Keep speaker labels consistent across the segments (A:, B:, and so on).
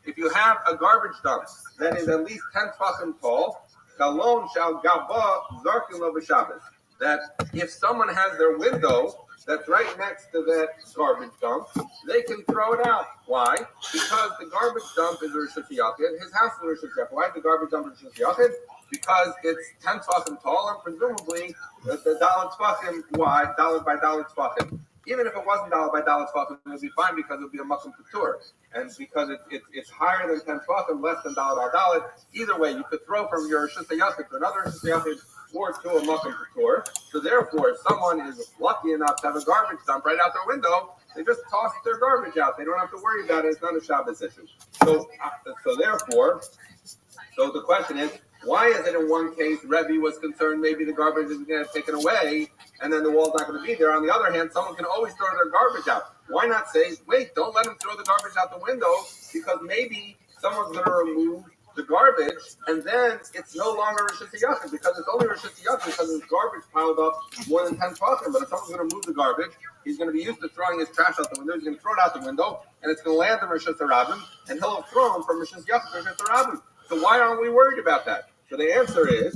A: If you have a garbage dump that is at least 10 tefachim tall, that if someone has their window that's right next to that garbage dump, they can throw it out. Why? Because the garbage dump is a Rishus Yachid. His house is a Rishus Yachid. Why is the garbage dump a Rishus Yachid? Because it's 10 tefachim tall, and presumably the dalet tefachim wide, dalet by dalet tefachim. Even if it wasn't dalet by dalet tefachim, it would be fine because it would be a makom patur. And because it's higher than 10 tefachim, less than dalet al dalet. Either way, you could throw from your Rishus Yachid to another Rishus Yachid or to a makom patur. So therefore, if someone is lucky enough to have a garbage dump right out their window, they just toss their garbage out. They don't have to worry about it. It's not a Shabbos issue. So therefore, the question is, why is it in one case Rabbi was concerned maybe the garbage is going to get taken away and then the wall's not going to be there? On the other hand, someone can always throw their garbage out. Why not say, wait, don't let him throw the garbage out the window because maybe someone's going to remove the garbage and then it's no longer Rishus Yachid because it's only Rishus Yachid because there's garbage piled up more than 10 tefachim. But if someone's going to move the garbage, he's going to be used to throwing his trash out the window. He's going to throw it out the window and it's going to land in Rishus Rabbim and he'll have thrown from Rishus Yachid to Rishus Rabbim. So why aren't we worried about that? So the answer is,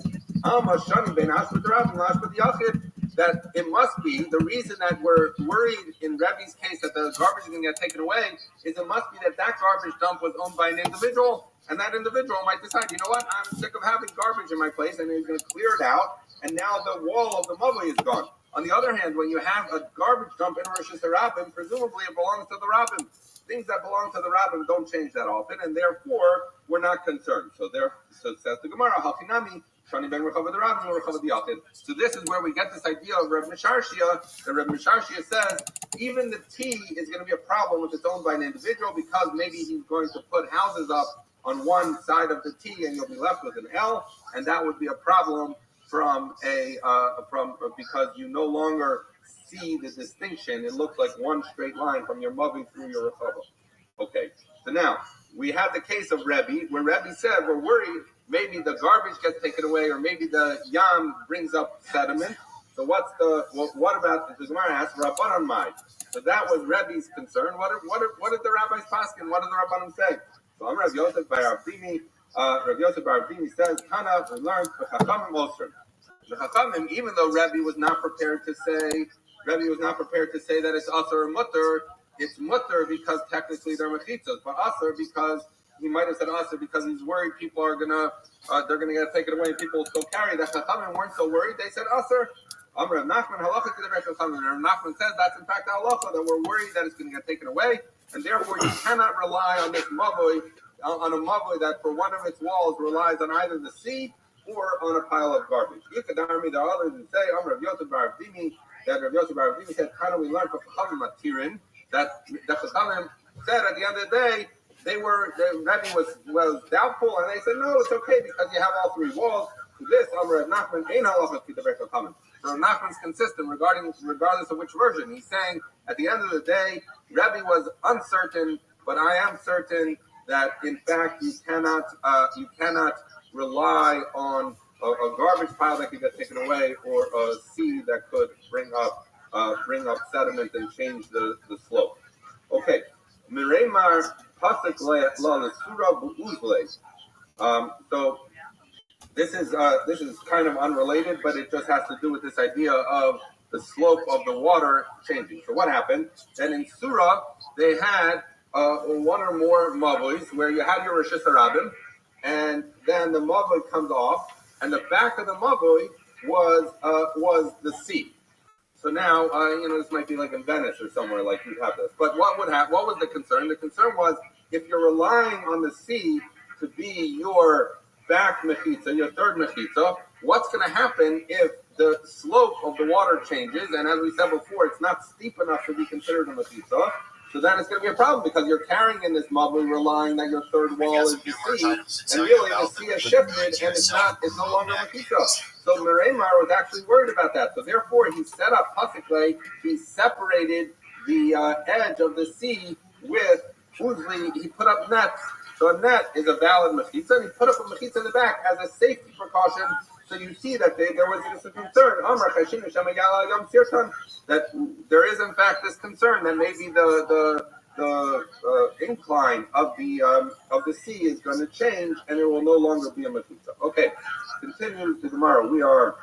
A: that it must be, the reason that we're worried in Rabbi's case that the garbage is going to get taken away is it must be that garbage dump was owned by an individual, and that individual might decide, you know what, I'm sick of having garbage in my place, and he's going to clear it out, and now the wall of the mavli is gone. On the other hand, when you have a garbage dump in Rosh Hashanah, presumably it belongs to the rabbin. Things that belong to the rabbin don't change that often, and therefore we're not concerned. So says the Gemara, Hachinami, Shani ben Rechava the Rabbin, Rechava the Yachid. So this is where we get this idea of Reb Misharshia. The Reb Misharshia says even the tea is going to be a problem if it's owned by an individual because maybe he's going to put houses up on one side of the T and you'll be left with an L, and that would be a problem because you no longer see the distinction. It looks like one straight line from your Mavi through your Rechava. Okay, so now we have the case of Rebbe, where Rebbe said we're worried maybe the garbage gets taken away, or maybe the yam brings up sediment. So what about the Gemara asked Rabbanan Mai? So that was Rebbe's concern. What did the rabbis paskin? What did the Rabbanan say? So I'm Rav Yosef Bar Avdimi. Rav Yosef Bar Avdimi says, Tana, we learned the Chachamim Osrim. The Chachamim, even though Rebbe was not prepared to say that it's asur or mutter. It's mutter because technically they're mechitzos, but asur because he might have said asur because he's worried people are they're gonna get taken away and people will still carry. The Chachamim weren't so worried. They said asur. Rav Nachman halacha to the Chachamim. Rav Nachman says that's in fact halacha that we're worried that it's going to get taken away, and therefore you cannot rely on this mavoi, on a mavoi that for one of its walls relies on either the sea or on a pile of garbage. You could army the others and say, Rav Yosef Bar Avdimi, that Rav Yosef Bar Avdimi said, "How do we learn from Chachamim Matirin?" That the Chachamim said at the end of the day, the Rebbe was doubtful, and they said, no, it's okay because you have all three walls. To this, Rav Nachman ain't halacha to the Chachamim. So Rav Nachman's consistent regardless of which version. He's saying at the end of the day, Rebbe was uncertain, but I am certain that in fact you cannot rely on a garbage pile that could get taken away or a sea that could bring up sediment and change the slope. Okay. Mireimar pasuk la surah bu'uzle. So this is kind of unrelated, but it just has to do with this idea of the slope of the water changing. So what happened? Then in Surah they had one or more mavos where you had your Rosh Hashanah, and then the mavoi comes off, and the back of the mavoi was the sea. So now, this might be like in Venice or somewhere like you have this. But what was the concern? The concern was if you're relying on the sea to be your back mechitza, your third mechitza, what's going to happen if the slope of the water changes? And as we said before, it's not steep enough to be considered a mechitza. So then it's going to be a problem because you're carrying in this mavli relying that your third wall is the sea, and really the sea has shifted and it's no longer mechitza. So Mireimar was actually worried about that. So therefore he set up pasikle, he separated the edge of the sea with uzli, he put up nets. So a net is a valid mechitza, and he put up a mechitza in the back as a safety precaution So you see that there was this concern, that there is in fact this concern that maybe the incline of the sea is going to change and it will no longer be a mechitza. Okay, continue to tomorrow. We are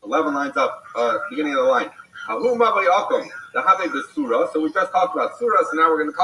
A: 11 lines up, beginning of the line. So we just talked about surah, so now we're going to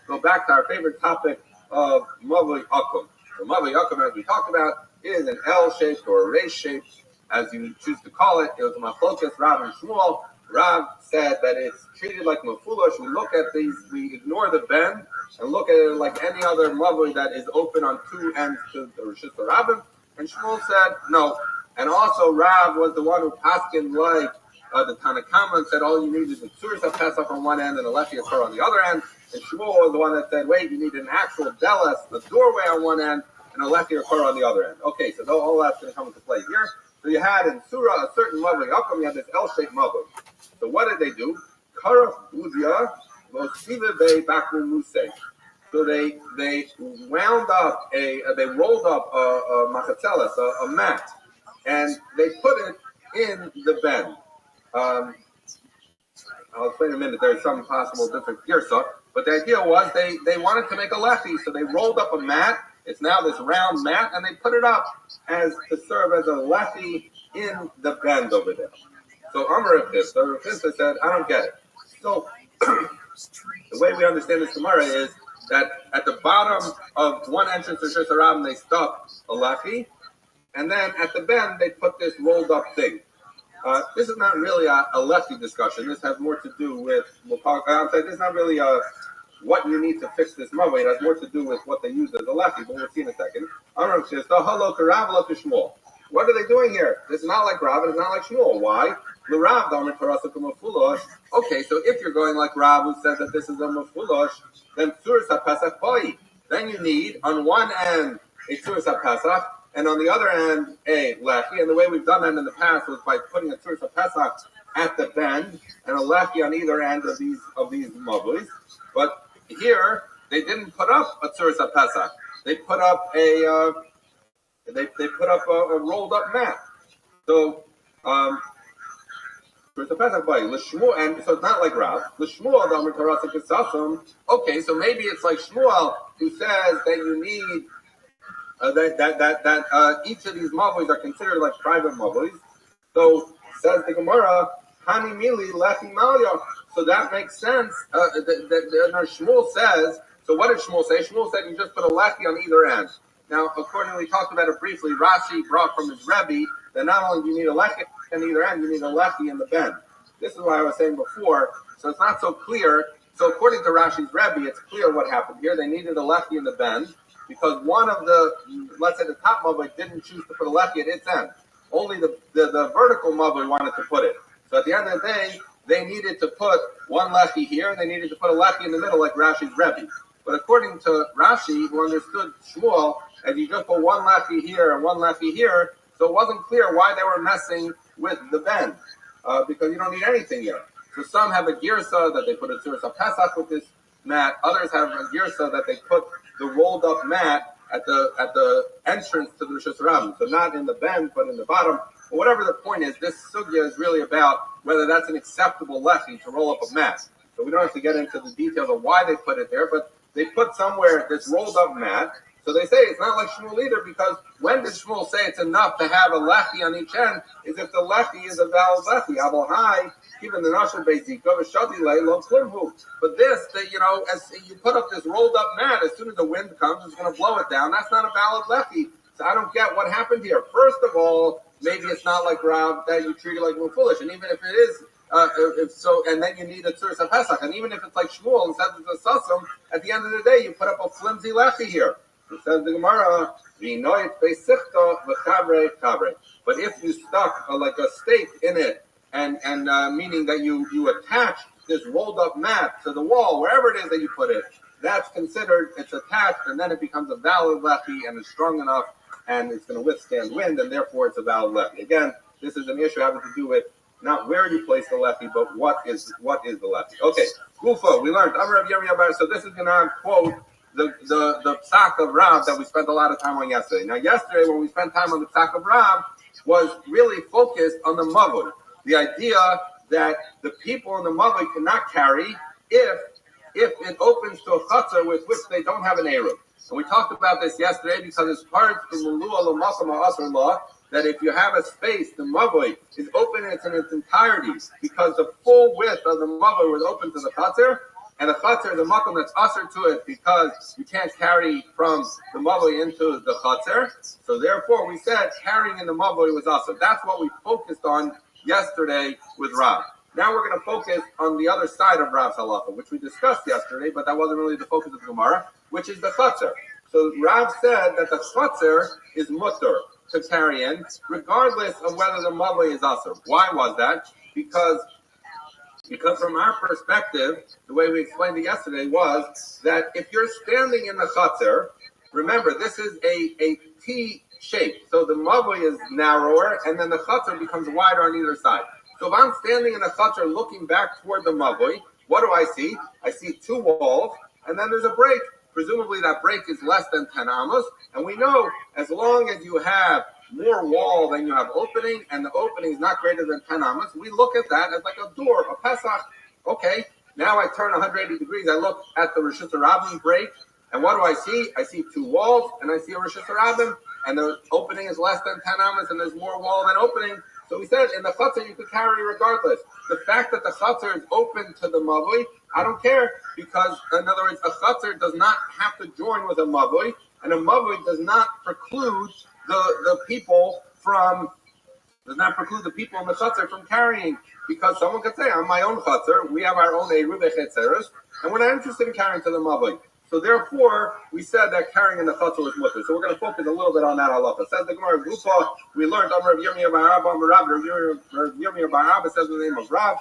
A: go back to our favorite topic of Mavai Akum. So Mavai Akum, as we talked about, is an L-shaped or a race shape, as you choose to call it. It was a machlokas, Rav and Shmuel. Rav said that it's treated like mafulosh. We look at these, we ignore the bend, and look at it like any other Mavai that is open on two ends to the Rishis Rabbim. And Shmuel said no. And also Rav was the one who paskin like the Tanakama and said all you need is a tzuras HaPesach on one end and a lefi akar on the other end. And Shmuel was the one that said, wait, you need an actual delas, a doorway on one end, and a lefi akar on the other end. Okay, so all that's going to come into play here. So you had in Surah a certain Mavai Akum, you had this L-shaped Mavai. So what did they do? Karaf Buzia, Mosive Be Bakru Musei. So they rolled up a machatzelas, a mat, and they put it in the bend. I'll explain in a minute. There's some possible different girsa, but the idea was they wanted to make a lefi, so they rolled up a mat. It's now this round mat, and they put it up as to serve as a lefi in the bend over there. So Amar Rav Chisda said, I don't get it. So the way we understand this Gemara is that at the bottom of one entrance to Rishis Harabim they stuck a lefi, and then at the bend they put this rolled up thing. This is not really a lefi discussion. This has more to do with, this is not really what you need to fix this Mavai. It has more to do with what they use as a lefi, but we'll see in a second. What are they doing here? This is not like Rav, and it's not like Shmuel. Why? Okay, so if you're going like Rav, who says that this is a mafulosh, then tzuras HaPesach pai. Then you need, on one end, a tzuras HaPesach, and on the other end, a lefi. And the way we've done that in the past was by putting a tzuras HaPesach at the bend, and a lefi on either end of these mavlis. But here, they didn't put up a tzuras HaPesach. They put up a rolled up mat. So, and so it's not like Rav. Okay, so maybe it's like Shmuel who says that you need that each of these mavlis are considered like private mavlis. So says the Gemara, Hani Mili Lefi Malya. So that makes sense. Shmuel says. So what did Shmuel say? Shmuel said you just put a lefi on either end. Now, according to we talked about it briefly, Rashi brought from his Rabbi that not only do you need a lefi on either end, you need a lefi in the bend. This is what I was saying before. So it's not so clear. So according to Rashi's Rabbi, it's clear what happened here. They needed a lefi in the bend because one of the, let's say the top mavai didn't choose to put a lefi at its end. Only the vertical mavai wanted to put it. So at the end of the day, they needed to put one lefi here, and they needed to put a lefi in the middle like Rashi's Rabbi. But according to Rashi, who understood Shmuel, as you just put one lefi here and one lefi here, so it wasn't clear why they were messing with the bend, because you don't need anything here. So some have a girsa that they put a tzuras HaPesach with this mat. Others have a girsa that they put the rolled up mat at the entrance to the Rishis Harabim. So not in the bend, but in the bottom. But whatever the point is, this sugya is really about whether that's an acceptable lefi to roll up a mat. So we don't have to get into the details of why they put it there, but they put somewhere this rolled up mat. So they say it's not like Shmuel either, because when did Shmuel say it's enough to have a lefi on each end? Is if the lefi is a valid lefi. Abel high, even the nashon bezika v'shadi lay lo klimhu. But this, as you put up this rolled up mat, as soon as the wind comes, it's going to blow it down. That's not a valid lefi. So I don't get what happened here. First of all, maybe it's not like Rav that you treat it like foolish, and even if it is. If so, and then you need a tzuras HaPesach, and even if it's like Shmuel and says it's a sasum, at the end of the day you put up a flimsy lefi here. It says the Gemara, but if you stuck like a stake in it, and meaning that you attach this rolled up mat to the wall, wherever it is that you put it, that's considered, it's attached, and then it becomes a valid lefi, and it's strong enough, and it's going to withstand wind, and therefore it's a valid lefi. Again, this is an issue having to do with not where you place the lefi, but what is the lefi. Okay, Gufa, we learned. So this is going to quote the psak of Rav that we spent a lot of time on yesterday. Now, yesterday when we spent time on the psak of Rav was really focused on the mavoi, the idea that the people in the mavoi cannot carry if it opens to a chutzner with which they don't have an eruv. And we talked about this yesterday because it's part of the Mulu'ah L'Masam Ha'asr law that if you have a space, the mavoi is open in its entirety because the full width of the mavoi was open to the chutzner, and the chutzner is a makom that's usher to it because you can't carry from the mavoi into the chutzner. So therefore, we said carrying in the mavoi was usher. That's what we focused on yesterday with Rav. Now we're going to focus on the other side of Rav's halacha, which we discussed yesterday, but that wasn't really the focus of the Gemara, which is the chutzner. So Rav said that the chutzner is mutter to carry in, regardless of whether the mavoi is usher. Why was that? Because from our perspective, the way we explained it yesterday was that if you're standing in the chutzner, remember this is a T shape. So the mavoi is narrower, and then the chutzner becomes wider on either side. So if I'm standing in the chutzner looking back toward the mavoi, what do I see? I see two walls, and then there's a break. Presumably that break is less than 10 amos, and we know as long as you have more wall than you have opening, and the opening is not greater than 10 amos, we look at that as like a door, a pesach. Okay, now I turn 180 degrees, I look at the Rishus Harabim break, and what do I see? I see two walls, and I see a Rishus Harabim, and the opening is less than 10 amos, and there's more wall than opening. So we said in the chutzner you could carry regardless. The fact that the chutzner is open to the mavoi, I don't care, because in other words, a chutzner does not have to join with a mavoi, and a mavoi does not preclude the people in the chutzner from carrying, because someone could say, I'm my own chutzner, we have our own eruv chetzeres, and we're not interested in carrying to the mavoi. So therefore, we said that carrying in the chutzner was mutter. So we're going to focus a little bit on that halacha. Says the Gemara Gufa, we learned Rav Yirmiyah bar Abba, Rav Yirmiyah bar Abba says the name of Rav.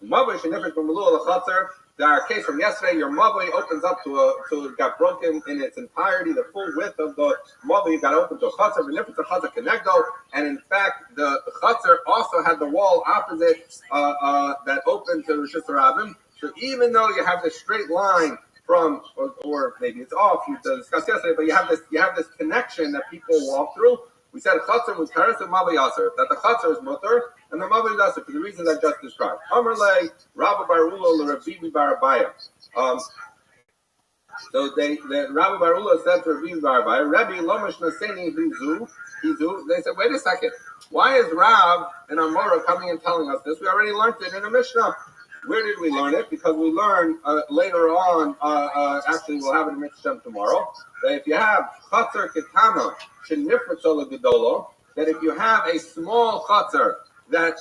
A: Mavoi shenifet from Mulu'ah L'Chutzner. Our case from yesterday, your mavoi opens up to it got broken in its entirety. The full width of the mavoi got open to a chutzner, and if it's a chutzner connecto, and in fact, the chutzner also had the wall opposite that opened to Rishus Harabim. So even though you have this straight line from, or maybe it's off, you discussed yesterday, but you have this connection that people walk through. We said chutzner was kares and mavoi aser, that the chutzner is mutter and the mavoi is aser for the reasons I just described. Amar le Rabbi bar Ula Rabbi bar Abaya. So Rabbi bar Ula said to Rabbi bar Abaya, Rabbi lomish naseni hizu. They said, wait a second, why is Rav and Amora coming and telling us this? We already learned it in a Mishnah. Where did we learn it? Because we learned later on, actually we'll have it in Mishnah tomorrow, that if you have chutzner ketana shenifratzola gedolo, that if you have a small chutzner that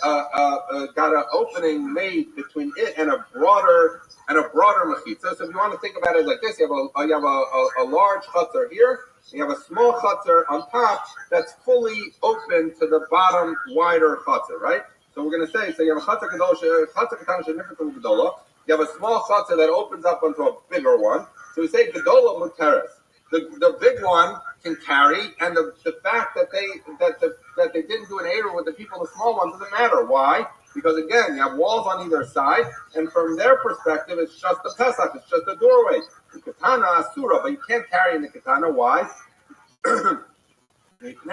A: got an opening made between it and a broader mechitza. So if you want to think about it like this, you have a large chutzner here, and you have a small chutzner on top that's fully open to the bottom wider chutzner, right? So we're going to say, so you have a chutzner ketana shenifratzola gedola. You have a small chutzner that opens up onto a bigger one. So we say gedola muteres. The big one can carry, and the fact that they didn't do an eruv with the people in the small one doesn't matter. Why? Because again, you have walls on either side, and from their perspective, it's just a pesach, it's just a doorway. The katana asura, but you can't carry in the katana. Why? Because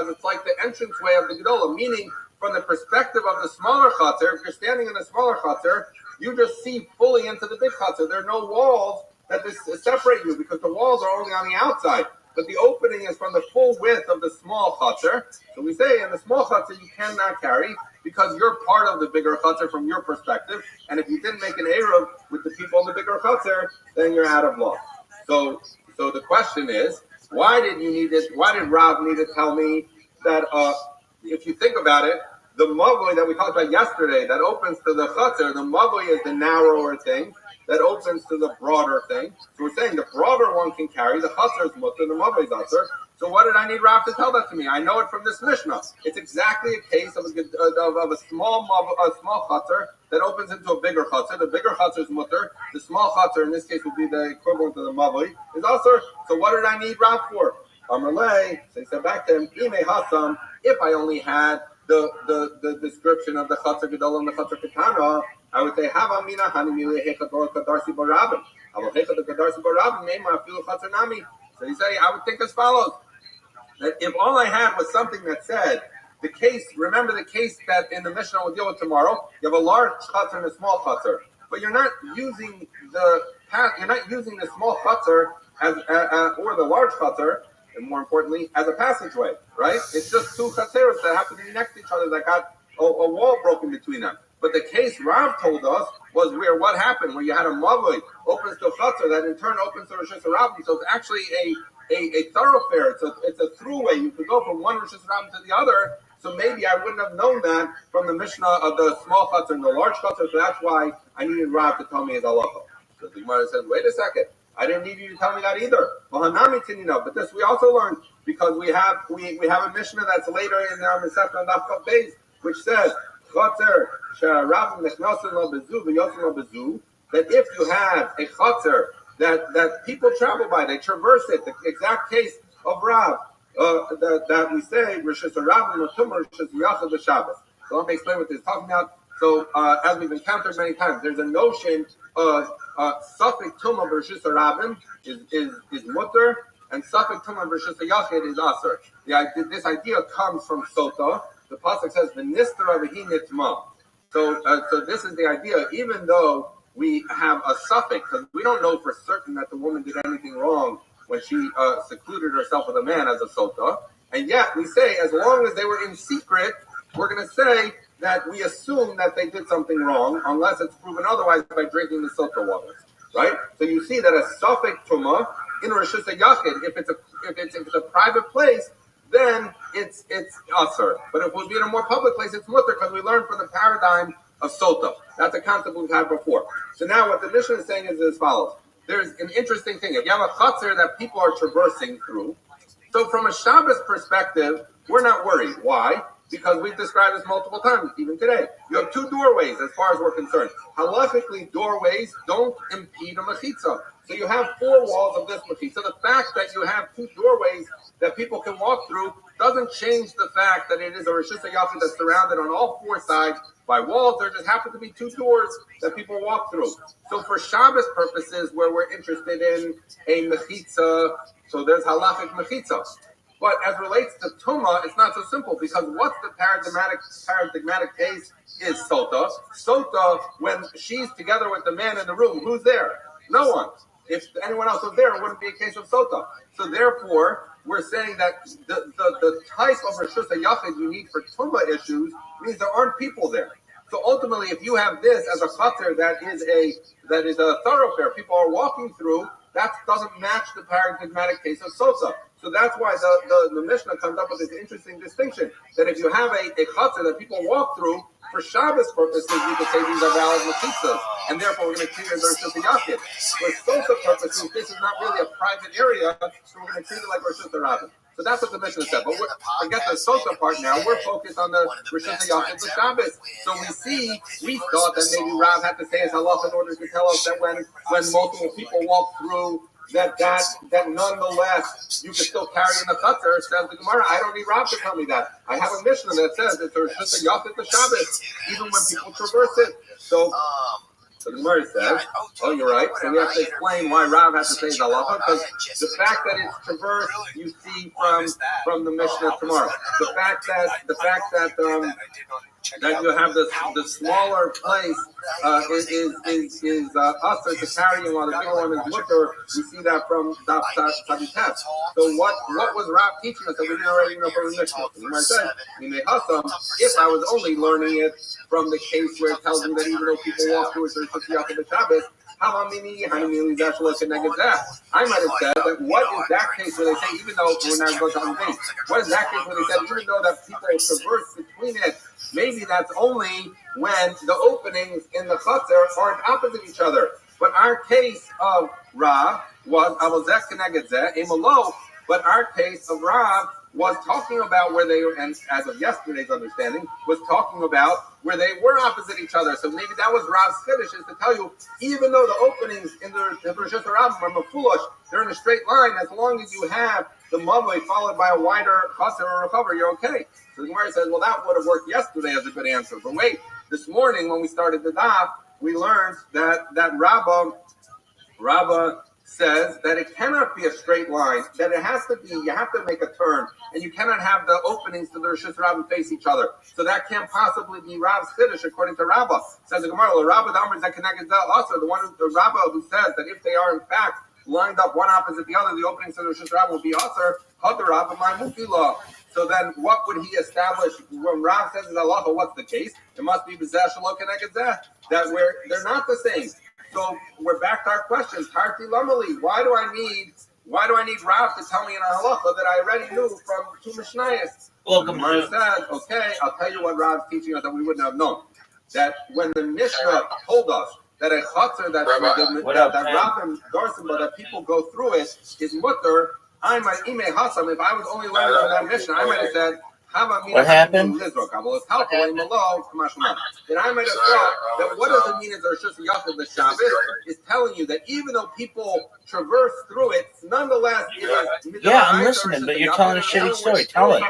A: it's like the entranceway of the gedola, meaning from the perspective of the smaller chutzner, if you're standing in the smaller chutzner, you just see fully into the big chutzner. There are no walls that separate you, because the walls are only on the outside, but the opening is from the full width of the small chutzner. So we say in the small chutzner you cannot carry because you're part of the bigger chutzner from your perspective, and if you didn't make an eruv with the people in the bigger chutzner, then you're out of law. So the question is, why did Rav need to tell me that if you think about it, the mavoi that we talked about yesterday that opens to the chutzner, the mavoi is the narrower thing that opens to the broader thing. So we're saying the broader one can carry, the chutzner is mutter, the mavoi is aser. So what did I need Rav to tell that to me? I know it from this Mishnah. It's exactly a case of a small chutzner that opens into a bigger chutzner. The bigger chutzner is mutter. The small chutzner, in this case, would be the equivalent of the mavoi, is aser. So what did I need Rav for? Amarle, so he said back to him, Ime Hasam, if I only had the description of the Chatzar Gedol and the Chatzar Ketana, I would say Hava Mina Hanimili Hechador Kadarsi Barabim. Avo Hechador Kadarsi Barabim Neymar Filu Chatzar Nami. So you say, I would think as follows: that if all I had was something that said the case, remember the case that in the Mishnah we'll deal with tomorrow. You have a large Chatzar and a small Chatzar, but you're not using the small Chatzar as or the large Chatzar, and more importantly, as a passageway, right? It's just two Chatzeros that happen to be next to each other that got a wall broken between them. But the case Rav told us was where what happened, where you had a Mavoi opens to a Chatzar that in turn opens to Rosh Hashanah. So it's actually a thoroughfare. It's a throughway. You could go from one Rosh Hashanah to the other. So maybe I wouldn't have known that from the Mishnah of the small Chatzar and the large Chatzar. So that's why I needed Rav to tell me his halacha. So the Gemara says, wait a second. I didn't need you to tell me that either. But this we also learned because we have a Mishnah that's later in our Masechta on Daf Kaf Beis, which says that if you have a Chatzar that people travel by, they traverse it. The exact case of Rav that we say Rosh Hashanah and Rosh Hashanah Shabbos. So let me explain what this is talking about. So as we've encountered many times, there's a notion of Safek Tumah Rosh Hashanah is mutter, and Safek Tumah Rosh Hashanah is aser. This idea comes from Sota. The pasuk says V'nister Avehi Nitma. So this is the idea. Even though we have a suffix, because we don't know for certain that the woman did anything wrong when she secluded herself with a man as a Sota, and yet we say as long as they were in secret, we're going to say that we assume that they did something wrong, unless it's proven otherwise by drinking the Sota waters, right? So you see that a Safek Tumah in Rosh Hashanah, if it's a private place, then it's Asr. But if it would be in a more public place, it's Mutter, because we learned from the paradigm of Sota. That's a concept we've had before. So now what the Mishnah is saying is as follows. There's an interesting thing. If you have a Chatzar that people are traversing through, so from a Shabbos perspective, we're not worried. Why? Because we've described this multiple times, even today. You have two doorways as far as we're concerned. Halachically, doorways don't impede a mechitza. So you have four walls of this mechitza. The fact that you have two doorways that people can walk through doesn't change the fact that it is a Rosh Hashanah that's surrounded on all four sides by walls. There just happen to be two doors that people walk through. So for Shabbos purposes, where we're interested in a mechitza, so there's halachic mechitza. But as relates to Tumah, it's not so simple, because what's the paradigmatic case is Sota. Sota, when she's together with the man in the room, who's there? No one. If anyone else was there, it wouldn't be a case of Sota. So therefore, we're saying that the type of Rosh Hashanah you need for Tumah issues means there aren't people there. So ultimately, if you have this as a Chatzar that is a thoroughfare, people are walking through, that doesn't match the paradigmatic case of Sota. So that's why the Mishnah comes up with this interesting distinction, that if you have a Chatzar that people walk through, for Shabbos purposes, you could say these are valid mechitzas, and therefore we're going to treat it as Rosh Hashanah. For Sota purposes, this is not really a private area, so we're going to treat it like Rosh Hashanah. So that's what the Mishnah said. But forget the Sota part now. We're focused on the Rosh Hashanah, the Shabbos. So we thought that maybe Rav had to say his halach in order to tell us that when multiple people walk through, that nonetheless you can still carry in the Chatzar. Says the Gemara, I don't need Rav to tell me that. I have a Mishnah that says it's Rosh Hashanah, the Shabbos, even when people traverse it. So the Gemara says, oh, you're right. So we have to explain why Rav has to say halacha, because the fact that it's traversed, you see from the Mishnah tomorrow. The fact that you have the smaller place is usher to carry while the bigger one is mutter. We see that from Daf Tzadites. So what was Rav teaching us that we didn't already know from the Mishnah? The Gemara said, if I was only learning it from the case where it tells me that even though people walk through it, there's Rosh Hashanah Shabbos, I might have said that what is that case where they say, even though we're not going to unbase, what is that case where they said, even though that people traverse between it, maybe that's only when the openings in the Chatzar aren't opposite each other. But our case of Rav was Avozek Keneged Zeh, Emalo, but our case of Rav was talking about where they were, and as of yesterday's understanding, was talking about where they were opposite each other. So maybe that was Rav's Chiddush, is to tell you, even though the openings in the Rosh Hashanah are mafulosh, they're in a straight line, as long as you have the mavoi followed by a wider chaser or a cover, you're okay. So the Gemara says, well, that would have worked yesterday as a good answer. But wait, this morning when we started the daf, we learned that Rabbi says that it cannot be a straight line, that it has to be, you have to make a turn, and you cannot have the openings to the Rosh Hashanah face each other. So that can't possibly be Rav's Chiddush, according to Rabbi. Says the Gemara, Rabbi, the one the Rabbi who says that if they are in fact lined up one opposite the other, the openings to the Rosh Hashanah will be Asr, Hadar Rabbi, my Mufi law. So then what would he establish when Rav says in halacha, what's the case? It must be B'zeh Shalom Keneged Zeh, that they're not the same. So we're back to our questions. Tarti Lamali, why do I need Rav to tell me in a halacha that I already knew from two Mishnayos?
B: Welcome,
A: Rav says, okay, I'll tell you what Rav's teaching us that we wouldn't have known. That when the Mishnah told us that a chatzar that Rav and Darsim, that people go through it is mutter, I might ime hasam. If I was only learning from that Mishnah, I might have said,
B: what happened?
A: Then I might have thought that what does it mean is Rosh Hashanah the Shabbos is telling you that even though people traverse through it, nonetheless it is.
B: Yeah, I'm listening, but you're telling a shitty story. Tell it.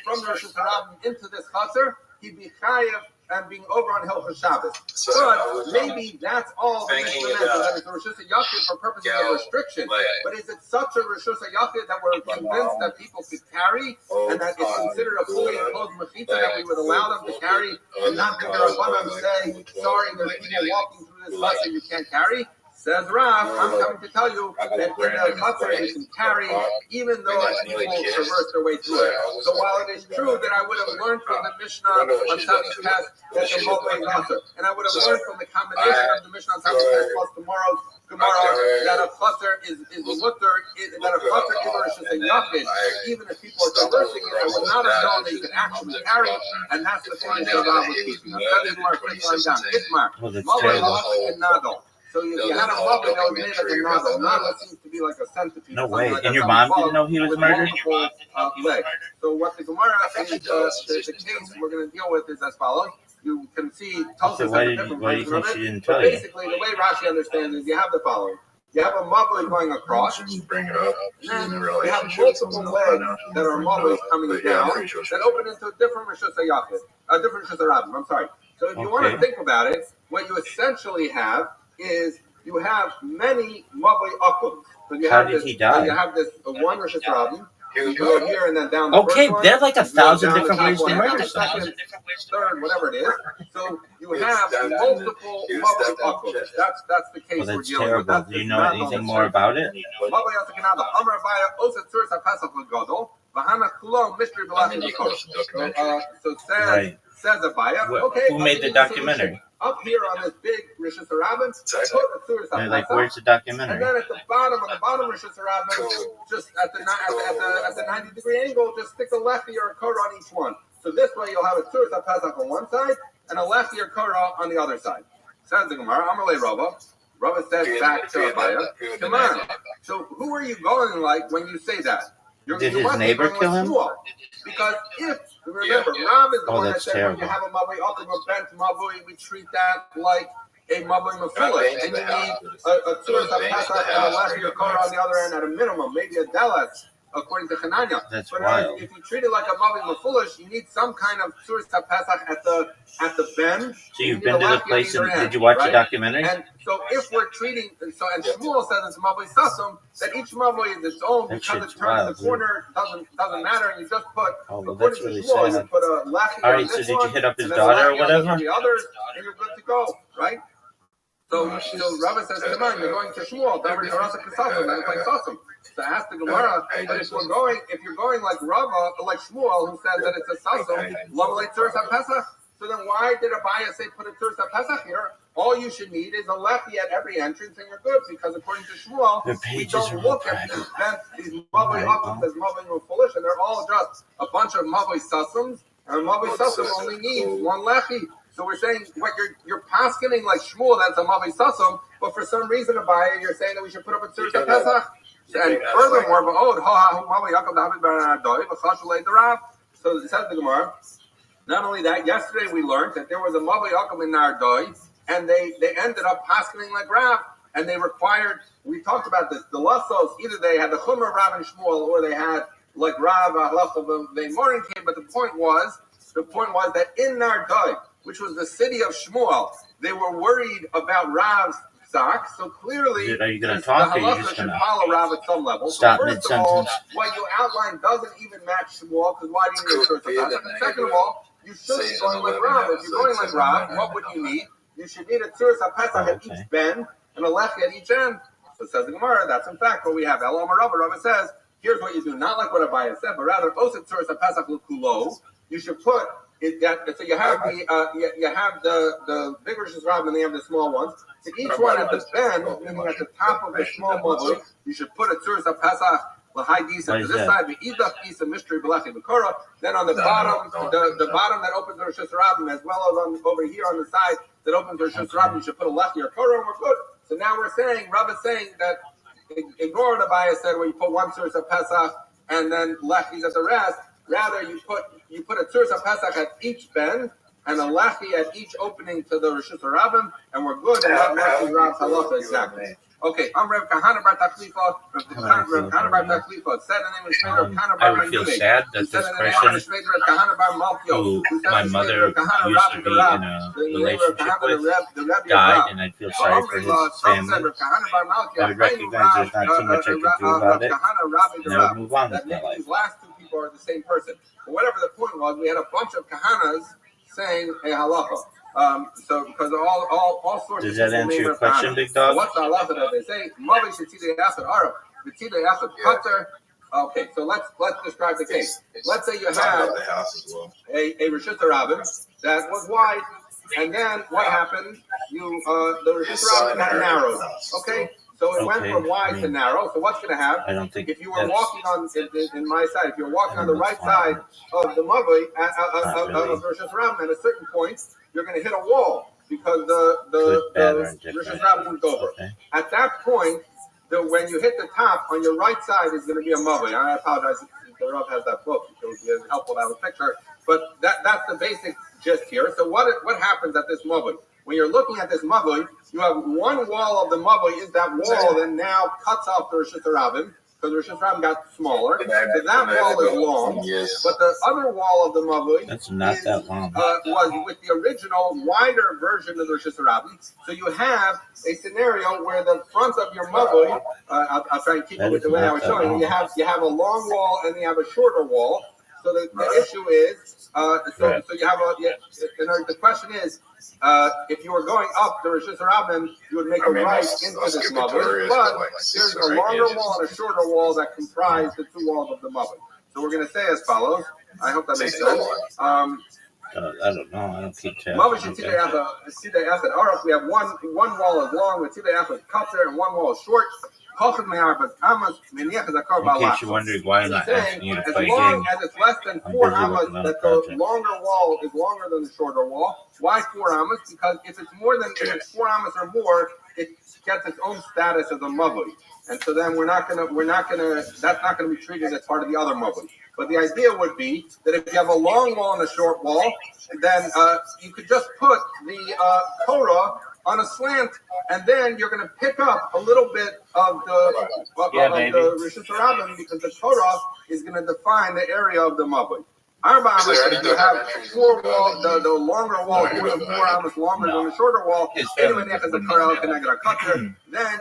A: From Rosh Hashanah into this chaser, he'd be chayav and being over on Hilchos Shabbos. But maybe that's all the Mishnah meant, that it's a Rosh Hashanah for purposes of restriction. But is it such a Rosh Hashanah that we're convinced that people could carry, and that it's considered a fully enclosed mechitza that we would allow them to carry, and not that they're abundant say, sorry, there's people walking through this lesson you can't carry? Says Rav, I'm coming to tell you that in the chatzar you can carry, even though people traverse their way through it. So while it is true that I would have learned from the Mishnah on Sabbath test that the Mobley chatzar, and I would have learned from the combination of the Mishnah on Sabbath test plus tomorrow's Gemara that a chatzar is mutter, that a chatzar is a yachid, even if people are traversing it, I would not have known that you could actually carry, and that's the thing that Rav was teaching us. That is Mark, Itmar, Mobley chatzar and Nadal. So if you had a mother that was made like a novel. Novel seems to be like a centipede.
B: No way.
A: Like
B: and your mom didn't know he was murdered?
A: So what the Gemara is, the case we're going to deal with is as follows. You can see
B: So why do you think she didn't tell
A: you?
B: you?
A: Basically, the way Rashi understands is you have the following. You have a mother going across, and then you have multiple legs that are mothers coming down that open into a different Rosh Hashanah, a different Rosh Hashanah. I'm sorry. So if you want to think about it, what you essentially have is you have many mavoi akum. So you
B: How
A: have
B: did
A: this,
B: he die?
A: You have this one Rosh Hashanah. You go here and then down the
B: Okay,
A: first one.
B: there's like 1,000 different ways to murder someone.
A: Second, third, whatever it is. So you have multiple mavoi akum. That's the case
B: Well,
A: we're
B: that's
A: dealing
B: terrible.
A: with.
B: Do you know anything more about it?
A: Mavoi asakinado. Amar Abaya osa tzurs hapasach l'gadol. V'hana kulo mystery b'lachim l'kosh. So says Abaya. Okay.
B: Who made the documentary?
A: Up here on this big Rosh Hashanah, put a
B: Like, where's the documentary?
A: and then at the bottom, on the bottom Rosh Hashanah, just at the 90-degree angle, just stick a lefty or a coda on each one. So this way you'll have a Tzuras HaPesach on one side and a lefty or coda on the other side. Says the Gemara, Amalei Rabba. Rabba says back to Abaya, come on. So who are you going like when you say that?
B: Did his neighbor kill him?
A: Because remember, Rav is the one that said
B: terrible.
A: when you have a mavoi up and a bent mavoi, we treat that like a mavoi mafulish, and you need a tzuras hapasach and a lefty or kora on the other end at a minimum, maybe a delas, according to Hananya.
B: That's
A: but
B: wild.
A: If you treat it like a mavoi mafulish, you need some kind of tzuras hapasach at the bend.
B: So you've been to the place and did you watch the documentary?
A: And so if we're treating, and Shmuel says it's mavoi sasum, that each mavoi is its own because it turns the corner, doesn't matter, and you just put,
B: that's really sad.
A: you put a lefty
B: All right, so did you hit up his daughter or whatever?
A: The others, and you're good to go, right? So Rabbi says, come on, you're going to Shmuel, then we're Tarasa Kasasum, then it's like Sasum. So ask the Gemara, but if you're going like Rabba, like Shmuel, who says that it's a Sasum, Lamalei Tzuras HaPesach, so then why did Abaya say put a Tzuras HaPesach here? All you should need is a lefty at every entrance, and you're good, because according to Shmuel, we don't look at these mavoi akums as mavoi mufulish, and they're all just a bunch of mavoi sasums, and mavoi sasum only needs one lefty. So we're saying what you're paskening like Shmuel, that's a mavoi sasum, but for some reason, Abaya, you're saying that we should put up a Tzuras HaPesach. And furthermore, so it says the Gemara. Not only that, yesterday we learned that there was a Mavli Yakum in Nardoi, and they ended up paskening like Rav, and they required. We talked about this. The Lassos, either they had the Chumrah of Rav and Shmuel, or they had like Rav Halacha the morning came. But the point was that in Nardoi, which was the city of Shmuel, they were worried about Rav's socks. So clearly,
B: are you going to talk, or are you just going to
A: follow Rav at some level.
B: stop
A: so first of all,
B: mid-sentence?
A: what you outlined doesn't even match Shmuel, because why do you need a church? Second of all, you should be going like Rav. If you're going like Rav, what would you need? You should need a tzuras HaPesach at each bend and a lechi at each end. So it says the Gemara, that's in fact what we have. Elam Rabbi says, here's what you do, not like what Rabbi said, but rather Osef tzuras HaPesach l'kulo. You should put it that so you have the big Rosh Hashanah and they have the small ones. So each one at the bend, meaning at the top of the small mavli, you should put a tzuras HaPesach. To this side, the idach piece of mystery b'lechi b'kora. Then on the bottom, the bottom that opens the Rosh Hashanah, as well as over here on the side that opens the Rosh Hashanah, you should put a lechi or kora, and we're good. So now we're saying, Rabbi is saying that ignore the bias said where you put one tzuras HaPesach and then lechis at the rest. Rather, you put a tzuras HaPesach at each bend and a lechi at each opening to the Rosh Hashanah, and we're good. And that lechi Rav halacha exactly. Okay, I'm Rav Kahana Bar Taklifa. Rav Kahana Bar Taklifa said in English, Rav Kahana Bar
B: I would feel sad that this person who my mother used to be in a relationship with died, and I'd feel sorry for his family. I would recognize there's not too much I could do about it, and I would move on with my life.
A: These last two people are the same person. But whatever the point was, we had a bunch of Kahanas saying a halacha. So because all sorts.
B: Does that answer your question, Big Dog?
A: What's the halacha that they say? Mavi shetidei asad arab, v'tidei asad cutter. Okay, so let's describe the case. Let's say you have a Rosh Hashanah that was wide, and then what happened? The Rosh Hashanah got narrowed. Okay. So it went from wide to narrow. So what's going to happen?
B: I don't think
A: if you were walking on in my side, if you're walking on the right side of the Mavli of Rosh Hashanah, at a certain point, you're going to hit a wall because the Rosh Hashanah moved over. Okay. At that point, when you hit the top on your right side is going to be a Mavli. I apologize if the Rav has that book. It would be helpful to have a picture. But that's the basic gist here. So what happens at this Mavli? When you're looking at this mavli, you have one wall of the mavli is that wall that now cuts off the Rosh Hashanah because the Rosh Hashanah got smaller. So that wall is long, but the other wall of the mavli
B: that long.
A: Was with the original wider version of the Rosh Hashanah. So you have a scenario where the front of your mavli, I'll try and keep it with the way I was showing you. You have a long wall and you have a shorter wall. So the issue is, so you have the question is, if you were going up the Rosh Hashanah, you would make a right into this mavli, but there's a longer wall and a shorter wall that comprise the two walls of the mavli. So we're going to say as follows. I hope that makes sense.
B: I don't know. I don't keep track.
A: We have one wall is long with Tidei Achad Kater and one wall is short. In case
B: you're wondering why I'm not asking you to play
A: games. As long as it's less than 4 amas, that the longer wall is longer than the shorter wall. Why 4 amas? Because if it's 4 amas or more, it gets its own status as a mavli. And so then that's not gonna be treated as part of the other mavli. But the idea would be that if you have a long wall and a short wall, then you could just put the Torah on a slant, and then you're going to pick up a little bit of the Rosh Hashanah because the Torah is going to define the area of the mavli. Arba amas, you have 4 walls, the longer wall is 4 amas longer than the shorter wall. Then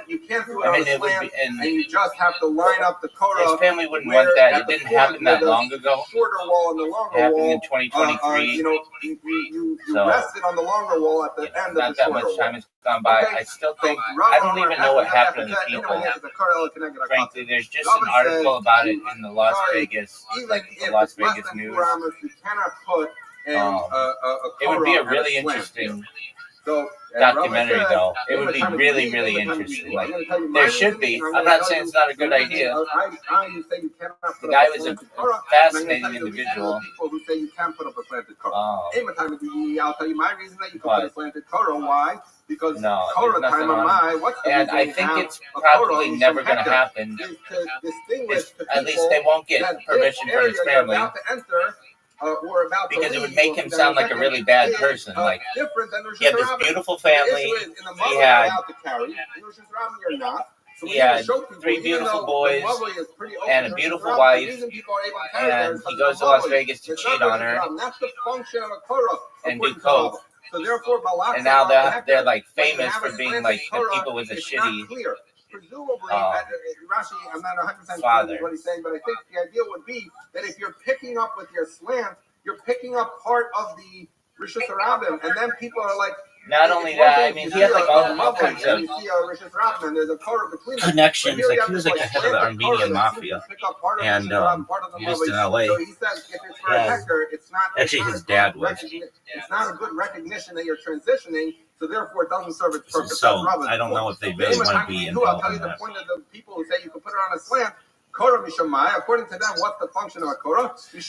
A: you can't put it on a slant, and you just have to line up the Torah.
B: His family wouldn't want that. It didn't happen that long ago.
A: Shorter wall and the longer
B: wall.
A: It
B: happened in 2023.
A: You rested on the longer wall at the end of the shorter wall.
B: Not that much time has gone by. I still think, I don't even know what happened to the people. Frankly, there's just an article about it in the Las Vegas News.
A: You cannot put a
B: it would be a really interesting documentary, though. It would be really, really interesting. Like, there should be. I'm not saying it's not a good idea. The guy was a fascinating individual.
A: People who say you can't put up a slanted Torah. I'll tell you my reason that you can put a slanted Torah. Why? Because
B: No,
A: Korah
B: there's nothing
A: time
B: on.
A: what's the
B: And I think it's probably never going to happen. At least they won't get permission from his family. Because it would make him sound like a really bad person. Like, he had this beautiful family. He had 3 beautiful boys and a beautiful wife, and he goes to Las Vegas to cheat on her and do coke.
A: So therefore,
B: and now they're like famous for being like the people with a shitty
A: Rashi, I'm not 100%
B: father.
A: Sure what he's saying, but I think the idea would be that if you're picking up with your slant, you're picking up part of the Rishus Harabim, and then people are like,
B: not only that, I mean, he had like all kinds of connections. Like, he was like the head of the Armenian mafia, and he was in LA.
A: So he says if it's for a hectare, it's not.
B: Actually, his dad was.
A: It's not a good recognition that you're transitioning, so therefore it doesn't serve its purpose.
B: So I don't know if they really want to be involved.
A: I'll tell you the point of the people who say you can put it on a slant. Korah Mishamai, according to them, what's the function of a Korah? It's